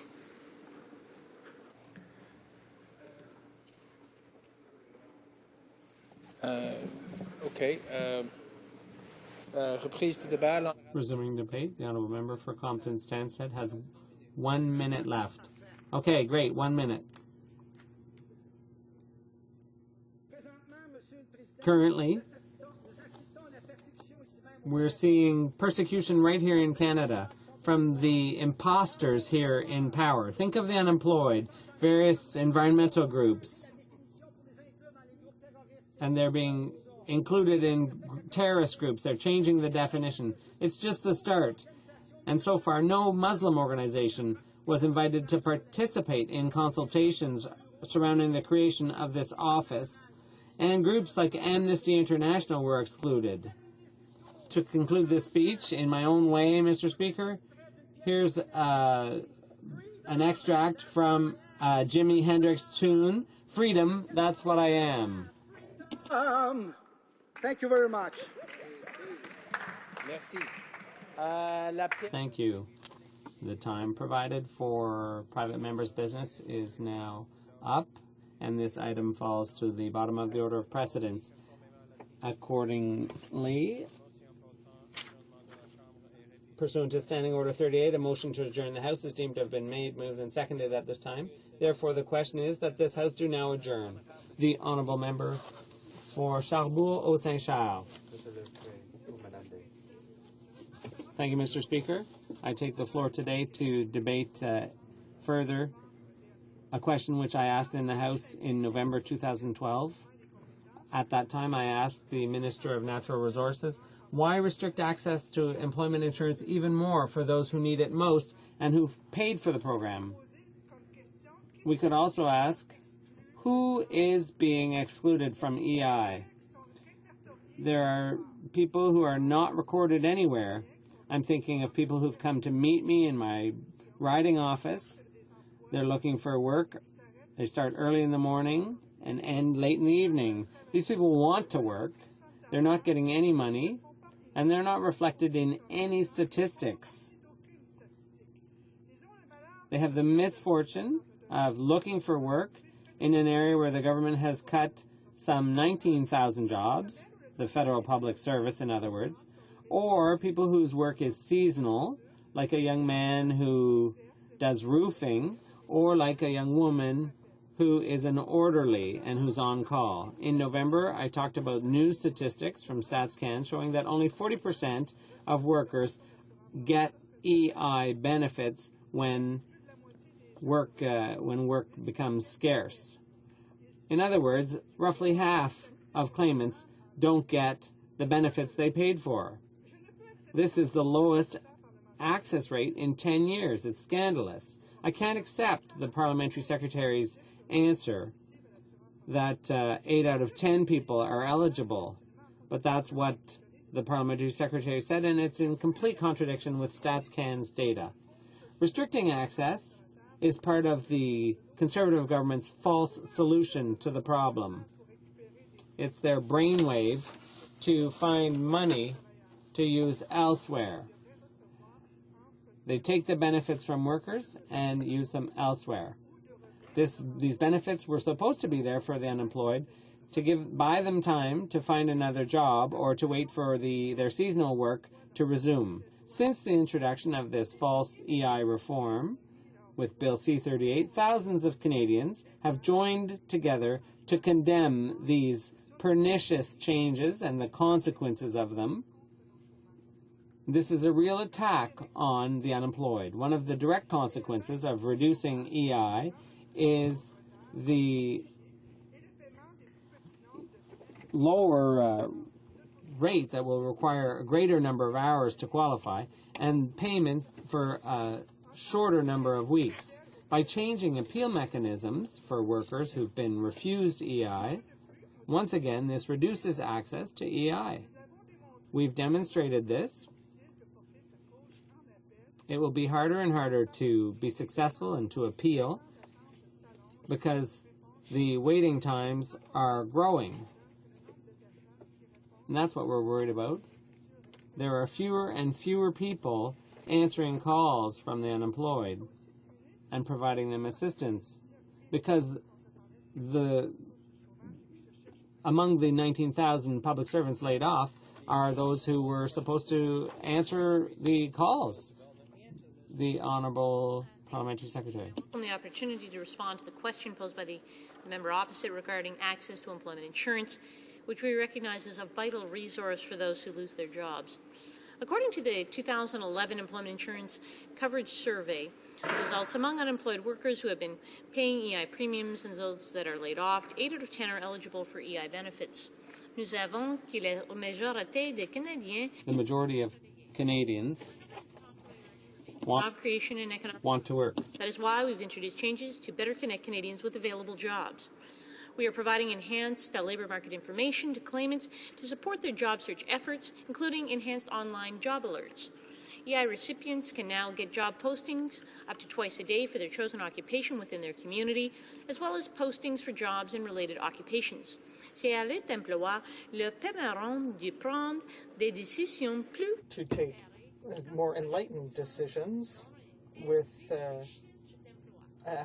Reprise du débat. Resuming debate, the honourable member for Compton-Stansted has 1 minute left. Okay, great, 1 minute. Currently, we're seeing persecution right here in Canada from the imposters here in power. Think of the unemployed, various environmental groups, and they're being included in terrorist groups. They're changing the definition. It's just the start. And so far, no Muslim organization was invited to participate in consultations surrounding the creation of this office, and groups like Amnesty International were excluded. To conclude this speech, in my own way, Mr. Speaker, here's an extract from Jimi Hendrix' tune, Freedom, That's What I Am. Thank you very much. Merci. Thank you. The time provided for private members' business is now up, and this item falls to the bottom of the order of precedence. Accordingly, pursuant to Standing Order 38, a motion to adjourn the House is deemed to have been made, moved, and seconded at this time. Therefore, the question is that this House do now adjourn. The honourable member for Charlebourg-Haute-Saint-Charles. Thank you, Mr. Speaker. I take the floor today to debate further a question which I asked in the House in November 2012. At that time, I asked the Minister of Natural Resources, why restrict access to employment insurance even more for those who need it most and who've paid for the program? We could also ask, who is being excluded from EI? There are people who are not recorded anywhere. I'm thinking of people who've come to meet me in my riding office. They're looking for work. They start early in the morning and end late in the evening. These people want to work. They're not getting any money, and they're not reflected in any statistics. They have the misfortune of looking for work in an area where the government has cut some 19,000 jobs, the federal public service, in other words, or people whose work is seasonal, like a young man who does roofing, or like a young woman who is an orderly and who's on call. In November, I talked about new statistics from StatsCan showing that only 40% of workers get EI benefits when work becomes scarce. In other words, roughly half of claimants don't get the benefits they paid for. This is the lowest access rate in 10 years. It's scandalous. I can't accept the parliamentary secretary's answer that 8 out of 10 people are eligible, but that's what the parliamentary secretary said, and it's in complete contradiction with StatsCan's data. Restricting access is part of the Conservative government's false solution to the problem. It's their brainwave to find money to use elsewhere. They take the benefits from workers and use them elsewhere. These benefits were supposed to be there for the unemployed to buy them time to find another job or to wait for their seasonal work to resume. Since the introduction of this false EI reform with Bill C-38, thousands of Canadians have joined together to condemn these pernicious changes and the consequences of them. This is a real attack on the unemployed. One of the direct consequences of reducing EI is the lower rate that will require a greater number of hours to qualify and payment for a shorter number of weeks. By changing appeal mechanisms for workers who've been refused EI, once again, this reduces access to EI. We've demonstrated this. It will be harder and harder to be successful and to appeal because the waiting times are growing. And that's what we're worried about. There are fewer and fewer people answering calls from the unemployed and providing them assistance because among the 19,000 public servants laid off are those who were supposed to answer the calls. The Honourable Parliamentary Secretary. On the opportunity to respond to the question posed by the member opposite regarding access to employment insurance, which we recognize as a vital resource for those who lose their jobs. According to the 2011 Employment Insurance Coverage Survey, results among unemployed workers who have been paying EI premiums and those that are laid off, 8 out of 10 are eligible for EI benefits. Nous avons que la majorité des Canadiens, the majority of Canadians job creation and economic want to work. That is why we've introduced changes to better connect Canadians with available jobs. We are providing enhanced labour market information to claimants to support their job search efforts, including enhanced online job alerts. EI recipients can now get job postings up to twice a day for their chosen occupation within their community, as well as postings for jobs in related occupations. C'est à l'emploi le permettront de prendre des décisions plus to take more enlightened decisions with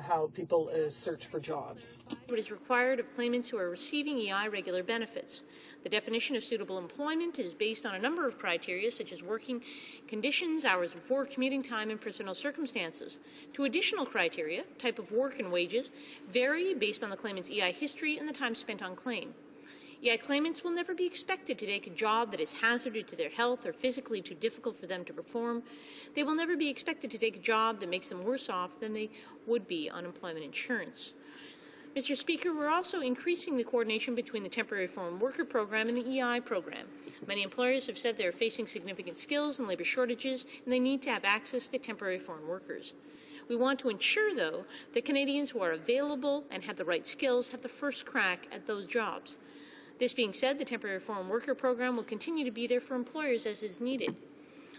how people search for jobs. It is required of claimants who are receiving EI regular benefits. The definition of suitable employment is based on a number of criteria such as working conditions, hours of work, commuting time, and personal circumstances. Two additional criteria, type of work and wages, vary based on the claimant's EI history and the time spent on claim. EI claimants will never be expected to take a job that is hazardous to their health or physically too difficult for them to perform. They will never be expected to take a job that makes them worse off than they would be on employment insurance. Mr. Speaker, we're also increasing the coordination between the Temporary Foreign Worker Program and the EI program. Many employers have said they are facing significant skills and labour shortages, and they need to have access to temporary foreign workers. We want to ensure, though, that Canadians who are available and have the right skills have the first crack at those jobs. This being said, the Temporary Foreign Worker Program will continue to be there for employers as is needed.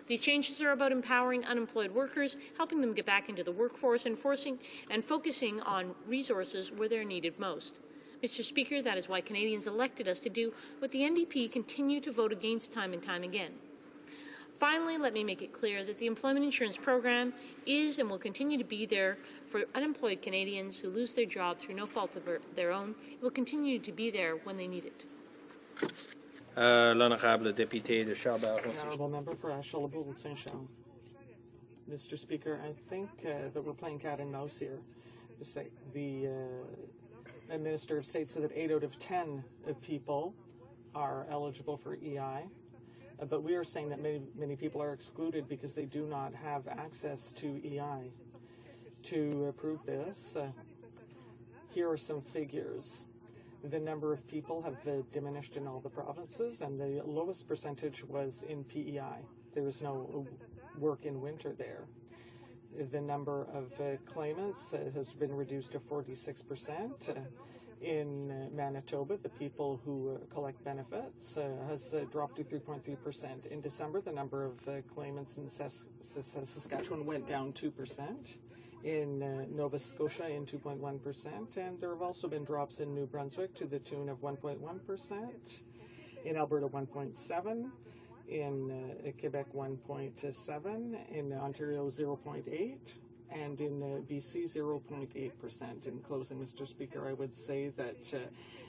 These changes are about empowering unemployed workers, helping them get back into the workforce, and focusing on resources where they're needed most. Mr. Speaker, that is why Canadians elected us to do what the NDP continue to vote against time and time again. Finally, let me make it clear that the Employment Insurance Program is and will continue to be there for unemployed Canadians who lose their job through no fault of their own. It will continue to be there when they need it. L'honorable député de Charbel. The honourable member for Asheville Saint Jean. Mr. Speaker, I think that we're playing cat and mouse here. The Minister of State said that 8 out of 10 people are eligible for EI. But we are saying that many people are excluded because they do not have access to EI. to approve this. Here are some figures. The number of people have diminished in all the provinces, and the lowest percentage was in PEI. There was no work in winter there. The number of claimants has been reduced to 46%. In Manitoba, the people who collect benefits has dropped to 3.3%. In December, the number of claimants in Saskatchewan went down 2%. In Nova Scotia in 2.1%, and there have also been drops in New Brunswick to the tune of 1.1%, in Alberta 1.7%, in Quebec 1.7%, in Ontario 0.8%, and in BC 0.8%. In closing, Mr. Speaker, I would say that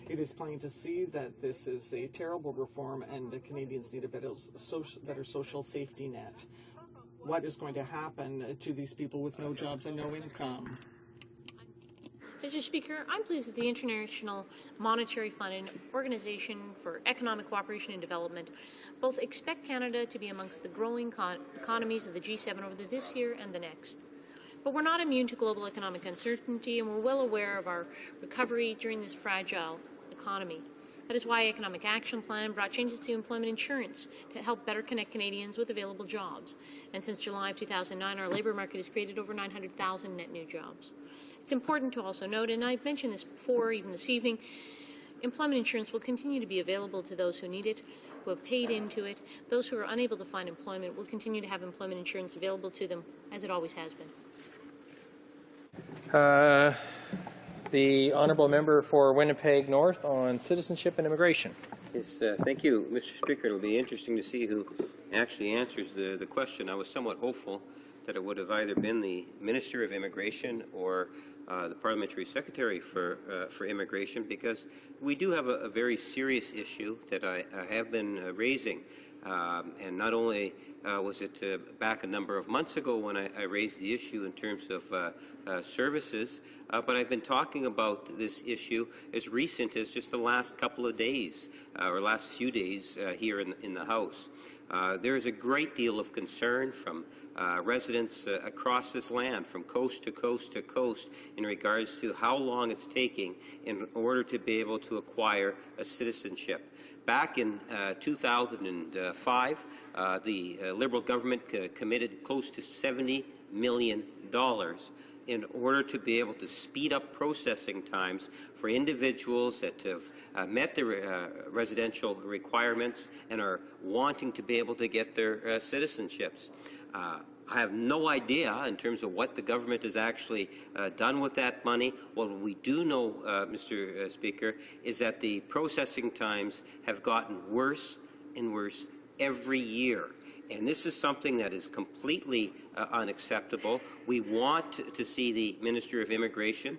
it is plain to see that this is a terrible reform and Canadians need a better social safety net. What is going to happen to these people with no jobs and no income? Mr. Speaker, I'm pleased that the International Monetary Fund and Organization for Economic Cooperation and Development both expect Canada to be amongst the growing economies of the G7 over this year and the next. But we're not immune to global economic uncertainty, and we're well aware of our recovery during this fragile economy. That is why Economic Action Plan brought changes to employment insurance to help better connect Canadians with available jobs. And since July of 2009, our labour market has created over 900,000 net new jobs. It's important to also note, and I've mentioned this before, even this evening, employment insurance will continue to be available to those who need it, who have paid into it. Those who are unable to find employment will continue to have employment insurance available to them, as it always has been. The Honourable Member for Winnipeg North on citizenship and immigration. Yes, thank you, Mr. Speaker. It'll be interesting to see who actually answers the question. I was somewhat hopeful that it would have either been the Minister of Immigration or the Parliamentary Secretary for Immigration, because we do have a very serious issue that I have been raising. And not only was it back a number of months ago when I raised the issue in terms of services, but I've been talking about this issue as recent as just the last couple of days, or last few days here in the House. There is a great deal of concern from residents across this land, from coast to coast to coast, in regards to how long it's taking in order to be able to acquire a citizenship. Back in 2005, the Liberal government committed close to $70 million in order to be able to speed up processing times for individuals that have met the residential requirements and are wanting to be able to get their citizenships. I have no idea in terms of what the government has actually done with that money. What we do know, Mr. Speaker, is that the processing times have gotten worse and worse every year. And this is something that is completely unacceptable. We want to see the Minister of Immigration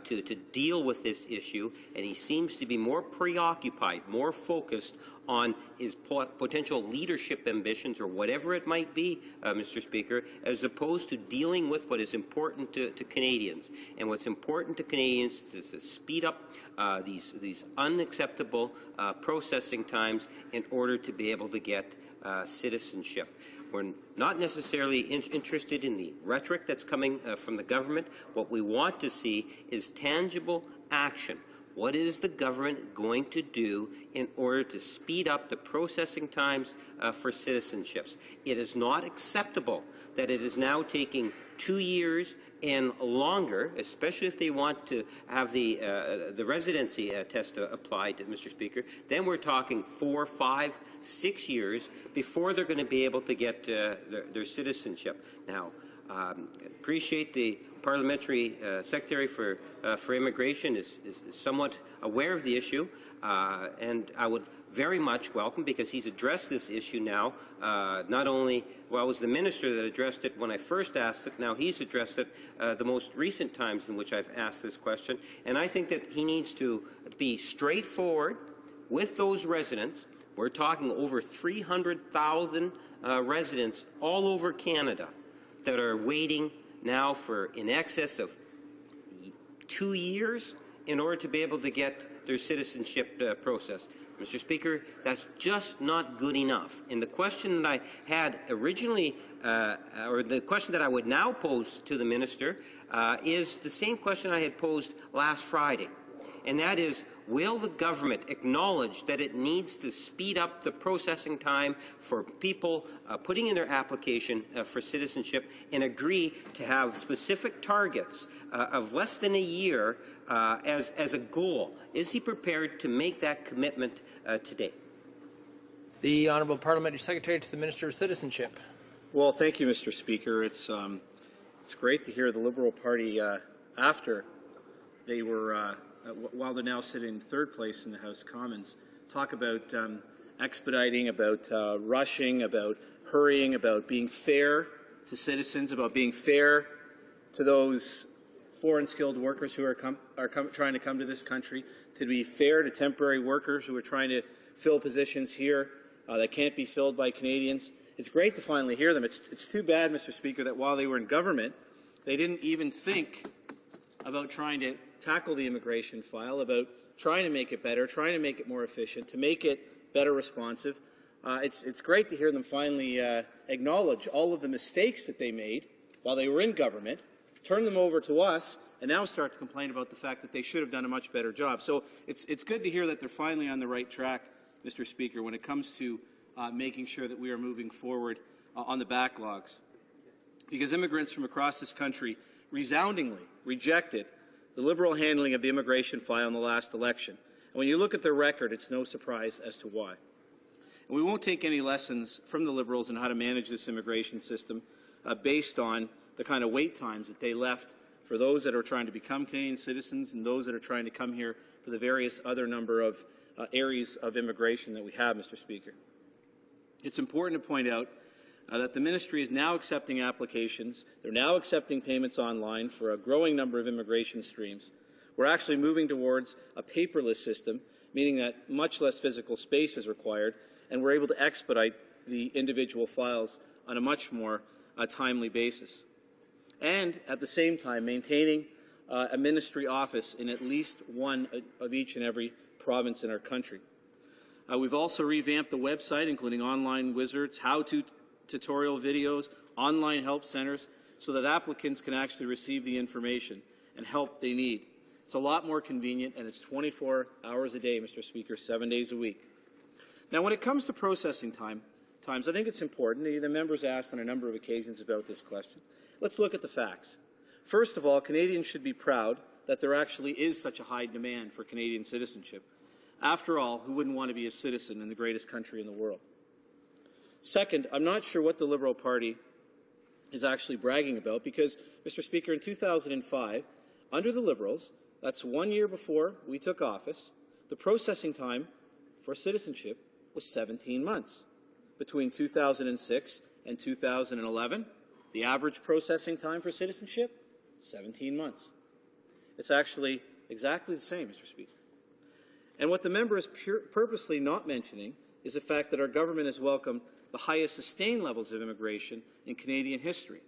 to deal with this issue, and he seems to be more preoccupied, more focused on his potential leadership ambitions or whatever it might be, Mr. Speaker, as opposed to dealing with what is important to Canadians. And what's important to Canadians is to speed up these unacceptable processing times in order to be able to get citizenship. We're not necessarily interested in the rhetoric that's coming from the government. What we want to see is tangible action. What is the government going to do in order to speed up the processing times for citizenships? It is not acceptable that it is now taking 2 years and longer, especially if they want to have the residency test applied, Mr. Speaker. Then we're talking 4, 5, 6 years before they're going to be able to get their citizenship. Now, appreciate the Parliamentary Secretary for Immigration is somewhat aware of the issue, and I would very much welcome, because he's addressed this issue now. Not only, well, it was the minister that addressed it when I first asked it, now he's addressed it the most recent times in which I've asked this question, and I think that he needs to be straightforward with those residents. We're talking over 300,000 residents all over Canada that are waiting now for in excess of 2 years in order to be able to get their citizenship process. Mr. Speaker, that's just not good enough. And the question that I had originally, or the question that I would now pose to the minister, is the same question I had posed last Friday. And that is, will the government acknowledge that it needs to speed up the processing time for people putting in their application for citizenship and agree to have specific targets of less than a year as a goal? Is he prepared to make that commitment today? The Honourable Parliamentary Secretary to the Minister of Citizenship. Well, thank you, Mr. Speaker. It's great to hear the Liberal Party after they were, while they're now sitting in third place in the House of Commons, talk about expediting, about rushing, about hurrying, about being fair to citizens, about being fair to those foreign skilled workers who are trying to come to this country, to be fair to temporary workers who are trying to fill positions here that can't be filled by Canadians. It's great to finally hear them. It's too bad, Mr. Speaker, that while they were in government, they didn't even think about trying to tackle the immigration file, about trying to make it better, trying to make it more efficient, to make it better responsive. It's great to hear them finally acknowledge all of the mistakes that they made while they were in government, turn them over to us, and now start to complain about the fact that they should have done a much better job. So it's good to hear that they're finally on the right track, Mr. Speaker, when it comes to making sure that we are moving forward on the backlogs. Because immigrants from across this country resoundingly rejected the Liberal handling of the immigration file in the last election. And when you look at their record, it's no surprise as to why. And we won't take any lessons from the Liberals on how to manage this immigration system based on the kind of wait times that they left for those that are trying to become Canadian citizens and those that are trying to come here for the various other number of areas of immigration that we have, Mr. Speaker. It's important to point out that the ministry is now accepting applications. They're now accepting payments online for a growing number of immigration streams. We're actually moving towards a paperless system, meaning that much less physical space is required, and we're able to expedite the individual files on a much more timely basis. And at the same time, maintaining a ministry office in at least one of each and every province in our country. We've also revamped the website, including online wizards, how-to tutorial videos, online help centers, so that applicants can actually receive the information and help they need. It's a lot more convenient, and it's 24 hours a day, Mr. Speaker, 7 days a week. Now, when it comes to processing times, I think it's important. The members asked on a number of occasions about this question. Let's look at the facts. First of all, Canadians should be proud that there actually is such a high demand for Canadian citizenship. After all, who wouldn't want to be a citizen in the greatest country in the world? Second, I'm not sure what the Liberal Party is actually bragging about because, Mr. Speaker, in 2005, under the Liberals, that's 1 year before we took office, the processing time for citizenship was 17 months. Between 2006 and 2011, the average processing time for citizenship, 17 months. It's actually exactly the same, Mr. Speaker. And what the member is purposely not mentioning is the fact that our government has welcomed the highest sustained levels of immigration in Canadian history.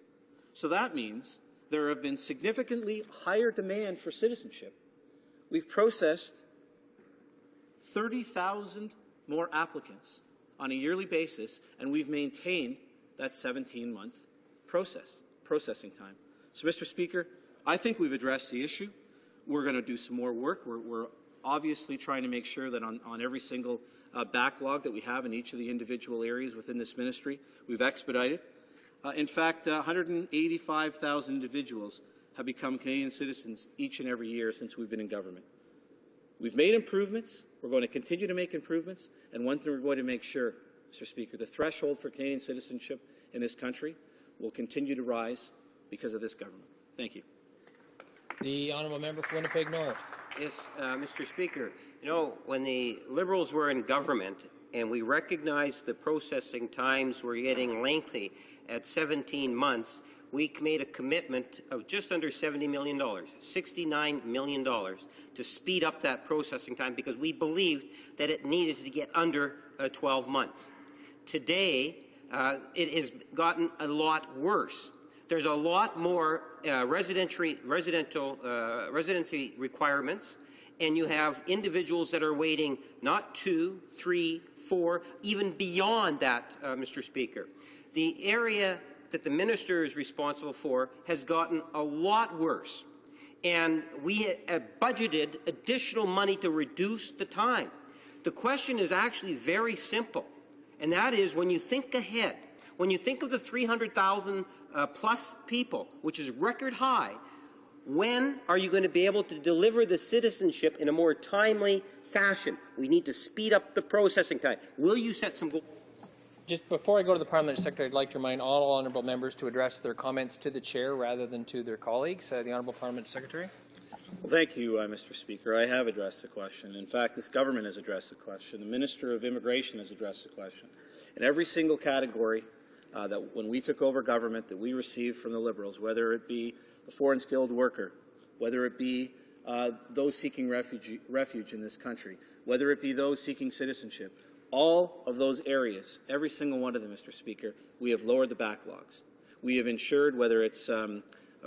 So that means there have been significantly higher demand for citizenship. We've processed 30,000 more applicants on a yearly basis, and we've maintained that 17-month processing time. So, Mr. Speaker, I think we've addressed the issue. We're going to do some more work. We're obviously trying to make sure that on every single backlog that we have in each of the individual areas within this ministry, we've expedited. In fact, 185,000 individuals have become Canadian citizens each and every year since we've been in government. We've made improvements. We're going to continue to make improvements. And one thing we're going to make sure, Mr. Speaker, the threshold for Canadian citizenship in this country will continue to rise because of this government. Thank you. The honourable member for Winnipeg North. Yes, Mr. Speaker. You know, when the Liberals were in government and we recognized the processing times were getting lengthy at 17 months, we made a commitment of just under $70 million, $69 million, to speed up that processing time because we believed that it needed to get under 12 months. Today, it has gotten a lot worse. There's a lot more residency requirements and you have individuals that are waiting not 2, 3, 4, even beyond that, Mr. Speaker. The area that the minister is responsible for has gotten a lot worse, and we budgeted additional money to reduce the time. The question is actually very simple, and that is, when you think ahead, when you think of the 300,000 plus people, which is record high, when are you going to be able to deliver the citizenship in a more timely fashion? We need to speed up the processing time. Will you set some goals? Just before I go to the Parliamentary Secretary, I'd like to remind all honourable members to address their comments to the Chair rather than to their colleagues. The Honourable Parliamentary Secretary. Well, thank you, Mr. Speaker. I have addressed the question. In fact, this government has addressed the question. The Minister of Immigration has addressed the question. In every single category that when we took over government that we received from the Liberals, whether it be the foreign skilled worker, whether it be those seeking refuge in this country, whether it be those seeking citizenship, all of those areas, every single one of them, Mr. Speaker, we have lowered the backlogs. We have ensured, whether it's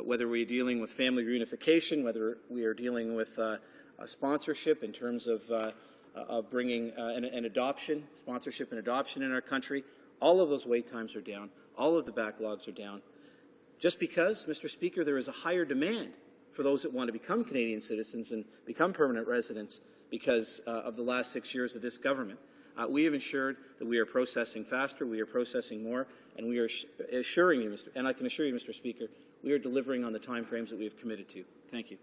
whether we're dealing with family reunification, whether we are dealing with a sponsorship in terms of bringing an adoption, sponsorship and adoption in our country, all of those wait times are down. All of the backlogs are down. Just because, Mr. Speaker, there is a higher demand for those that want to become Canadian citizens and become permanent residents because of the last 6 years of this government. We have ensured that we are processing faster, we are processing more, and we are assuring you, and I can assure you, Mr. Speaker, we are delivering on the timeframes that we have committed to. Thank you.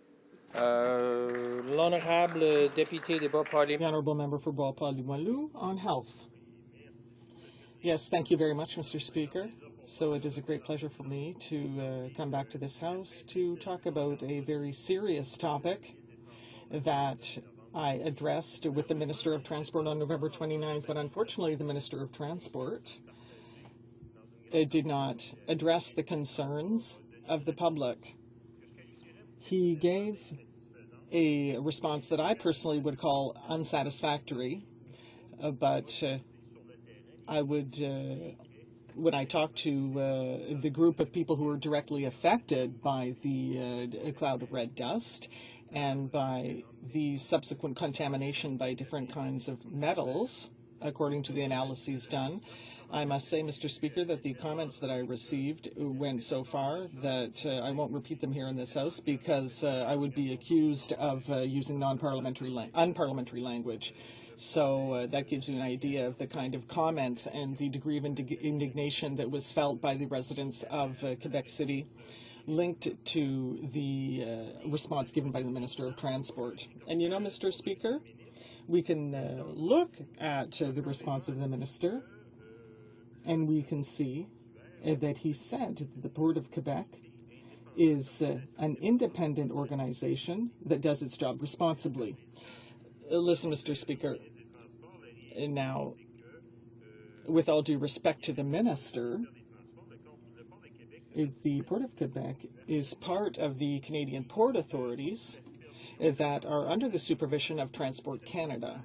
L'honorable député de Beauport-Limoilou. The Honourable Member for Beauport-Limoilou on health. Yes, thank you very much, Mr. Speaker. So it is a great pleasure for me to come back to this House to talk about a very serious topic that I addressed with the Minister of Transport on November 29th, but unfortunately the Minister of Transport did not address the concerns of the public. He gave a response that I personally would call unsatisfactory, but I would, when I talked to the group of people who were directly affected by the cloud of red dust and by the subsequent contamination by different kinds of metals, according to the analyses done, I must say, Mr. Speaker, that the comments that I received went so far that I won't repeat them here in this House because I would be accused of using unparliamentary language. So that gives you an idea of the kind of comments and the degree of indignation that was felt by the residents of Quebec City linked to the response given by the Minister of Transport. And you know, Mr. Speaker, we can look at the response of the Minister and we can see that he said that the Port of Quebec is an independent organization that does its job responsibly. Listen, Mr. Speaker, now, with all due respect to the Minister, the Port of Quebec is part of the Canadian Port Authorities that are under the supervision of Transport Canada.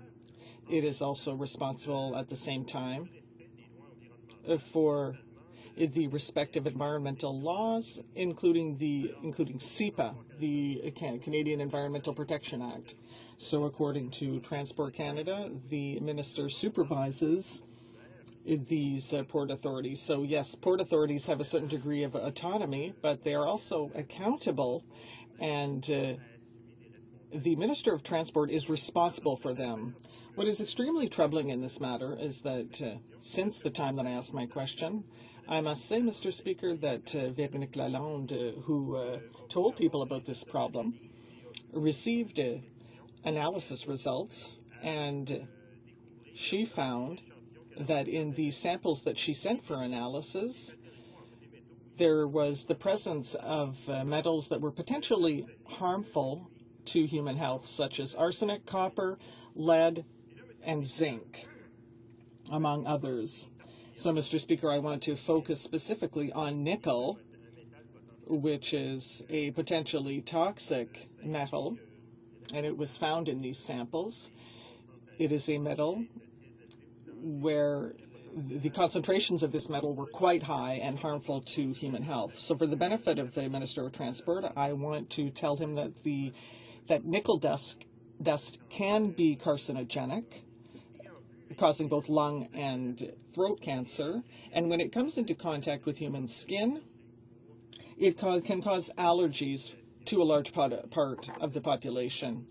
It is also responsible at the same time for the respective environmental laws, including CEPA, the Canadian Environmental Protection Act. So according to Transport Canada, the minister supervises these port authorities. So yes, port authorities have a certain degree of autonomy, but they are also accountable, and the Minister of Transport is responsible for them. What is extremely troubling in this matter is that since the time that I asked my question, I must say, Mr. Speaker, that Véronique Lalonde, who told people about this problem, received analysis results, and she found that in the samples that she sent for analysis, there was the presence of metals that were potentially harmful to human health, such as arsenic, copper, lead, and zinc, among others. So, Mr. Speaker, I want to focus specifically on nickel, which is a potentially toxic metal, and it was found in these samples. It is a metal where the concentrations of this metal were quite high and harmful to human health. So for the benefit of the Minister of Transport, I want to tell him that that nickel dust Dust can be carcinogenic, causing both lung and throat cancer. And when it comes into contact with human skin, it can cause allergies to a large part of the population.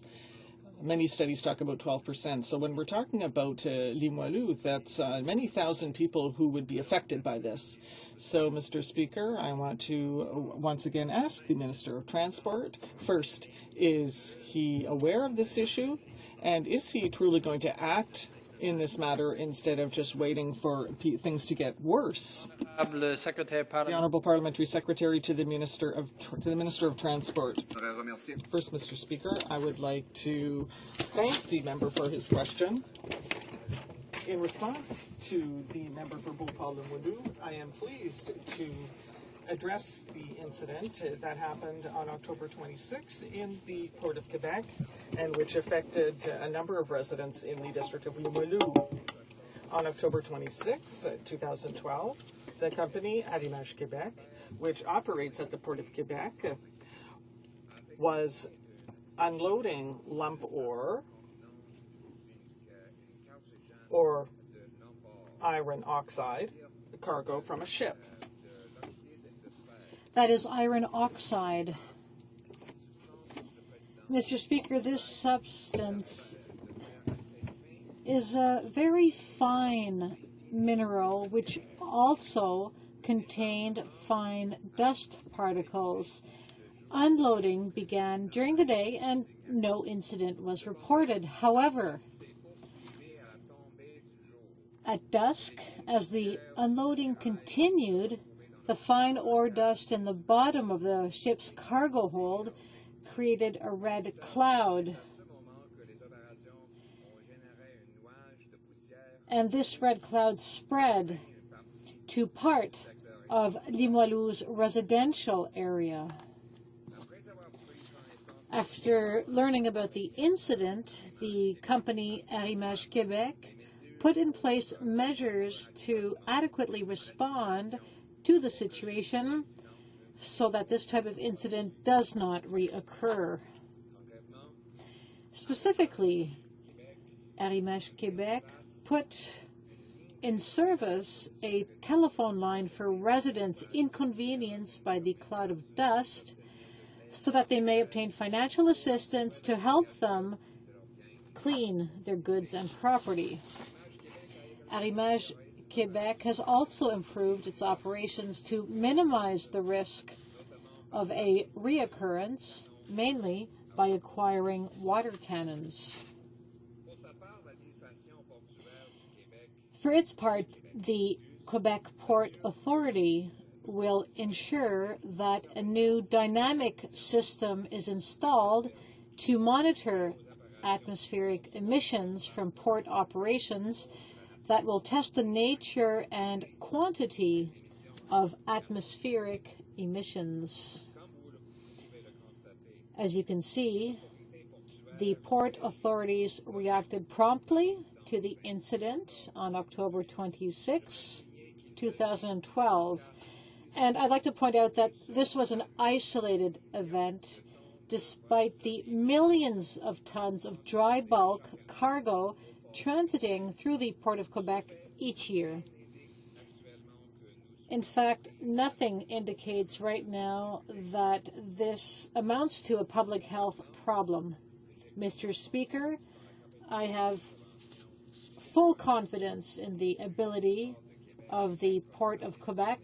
Many studies talk about 12%. So when we're talking about Limoilou, that's many thousand people who would be affected by this. So, Mr. Speaker, I want to once again ask the Minister of Transport, first, is he aware of this issue? And is he truly going to act in this matter instead of just waiting for things to get worse? The Honourable Parliamentary Secretary to the Minister of Transport. First, Mr. Speaker, I would like to thank the member for his question. In response to the member for Beauport-Limoilou, I am pleased to address the incident that happened on October 26 in the Port of Quebec and which affected a number of residents in the district of Limoilou. On October 26, 2012, the company Arimage Quebec, which operates at the Port of Quebec, was unloading lump ore or iron oxide cargo from a ship. That is iron oxide. Mr. Speaker, this substance is a very fine mineral which also contained fine dust particles. Unloading began during the day and no incident was reported. However, at dusk, as the unloading continued, the fine ore dust in the bottom of the ship's cargo hold created a red cloud. And this red cloud spread to part of Limoilou's residential area. After learning about the incident, the company Arimage Quebec put in place measures to adequately respond to the situation so that this type of incident does not reoccur. Specifically, Arimage Quebec put in service a telephone line for residents inconvenienced by the cloud of dust so that they may obtain financial assistance to help them clean their goods and property. Arimage Quebec has also improved its operations to minimize the risk of a reoccurrence, mainly by acquiring water cannons. For its part, the Quebec Port Authority will ensure that a new dynamic system is installed to monitor atmospheric emissions from port operations that will test the nature and quantity of atmospheric emissions. As you can see, the port authorities reacted promptly to the incident on October 26, 2012. And I'd like to point out that this was an isolated event, despite the millions of tons of dry bulk cargo transiting through the Port of Quebec each year. In fact, nothing indicates right now that this amounts to a public health problem. Mr. Speaker, I have full confidence in the ability of the Port of Quebec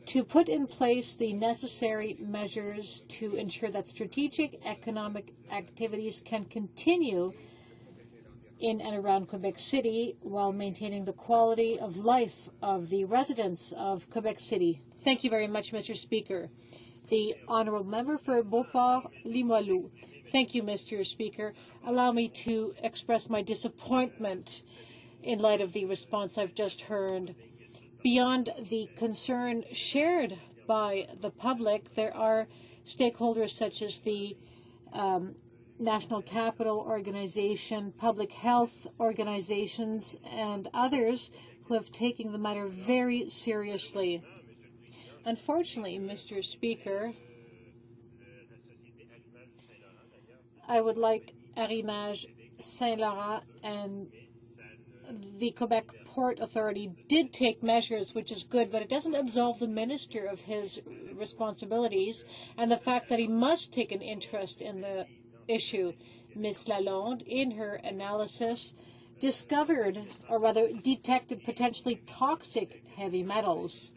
to put in place the necessary measures to ensure that strategic economic activities can continue in and around Quebec City while maintaining the quality of life of the residents of Quebec City. Thank you very much, Mr. Speaker. The Honourable Member for Beauport-Limoilou. Thank you, Mr. Speaker. Allow me to express my disappointment in light of the response I've just heard. Beyond the concern shared by the public, there are stakeholders such as the National Capital Organization, public health organizations, and others who have taken the matter very seriously. Unfortunately, Mr. Speaker, I would like Arrimage, Saint-Laurent, and the Quebec Port Authority did take measures, which is good, but it doesn't absolve the minister of his responsibilities and the fact that he must take an interest in the issue. Ms. Lalonde, in her analysis, discovered, or rather detected, potentially toxic heavy metals.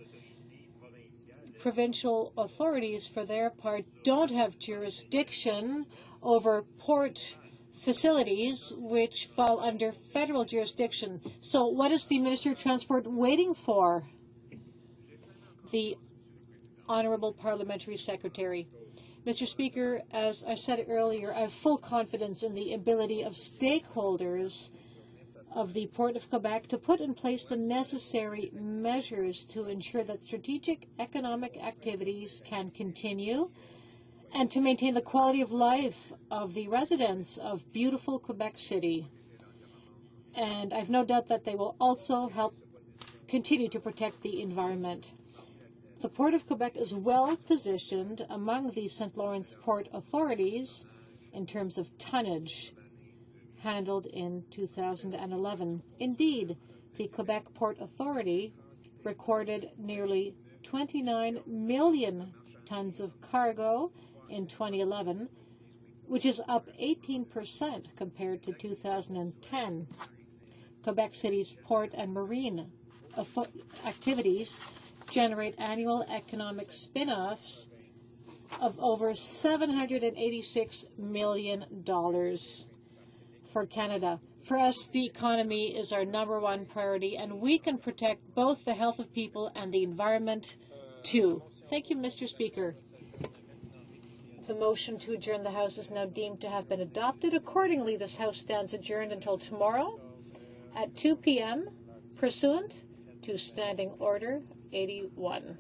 Provincial authorities, for their part, don't have jurisdiction over port facilities which fall under federal jurisdiction. So what is the Minister of Transport waiting for? The Honourable Parliamentary Secretary. Mr. Speaker, as I said earlier, I have full confidence in the ability of stakeholders of the Port of Quebec to put in place the necessary measures to ensure that strategic economic activities can continue and to maintain the quality of life of the residents of beautiful Quebec City. And I've no doubt that they will also help continue to protect the environment. The Port of Quebec is well positioned among the St. Lawrence Port authorities in terms of tonnage handled in 2011. Indeed, the Quebec Port Authority recorded nearly 29 million tons of cargo in 2011, which is up 18% compared to 2010. Quebec City's port and marine activities generate annual economic spin-offs of over $786 million for Canada. For us, the economy is our #1 priority, and we can protect both the health of people and the environment, too. Thank you, Mr. Speaker. The motion to adjourn the House is now deemed to have been adopted. Accordingly, this House stands adjourned until tomorrow at 2 p.m., pursuant to Standing Order 81.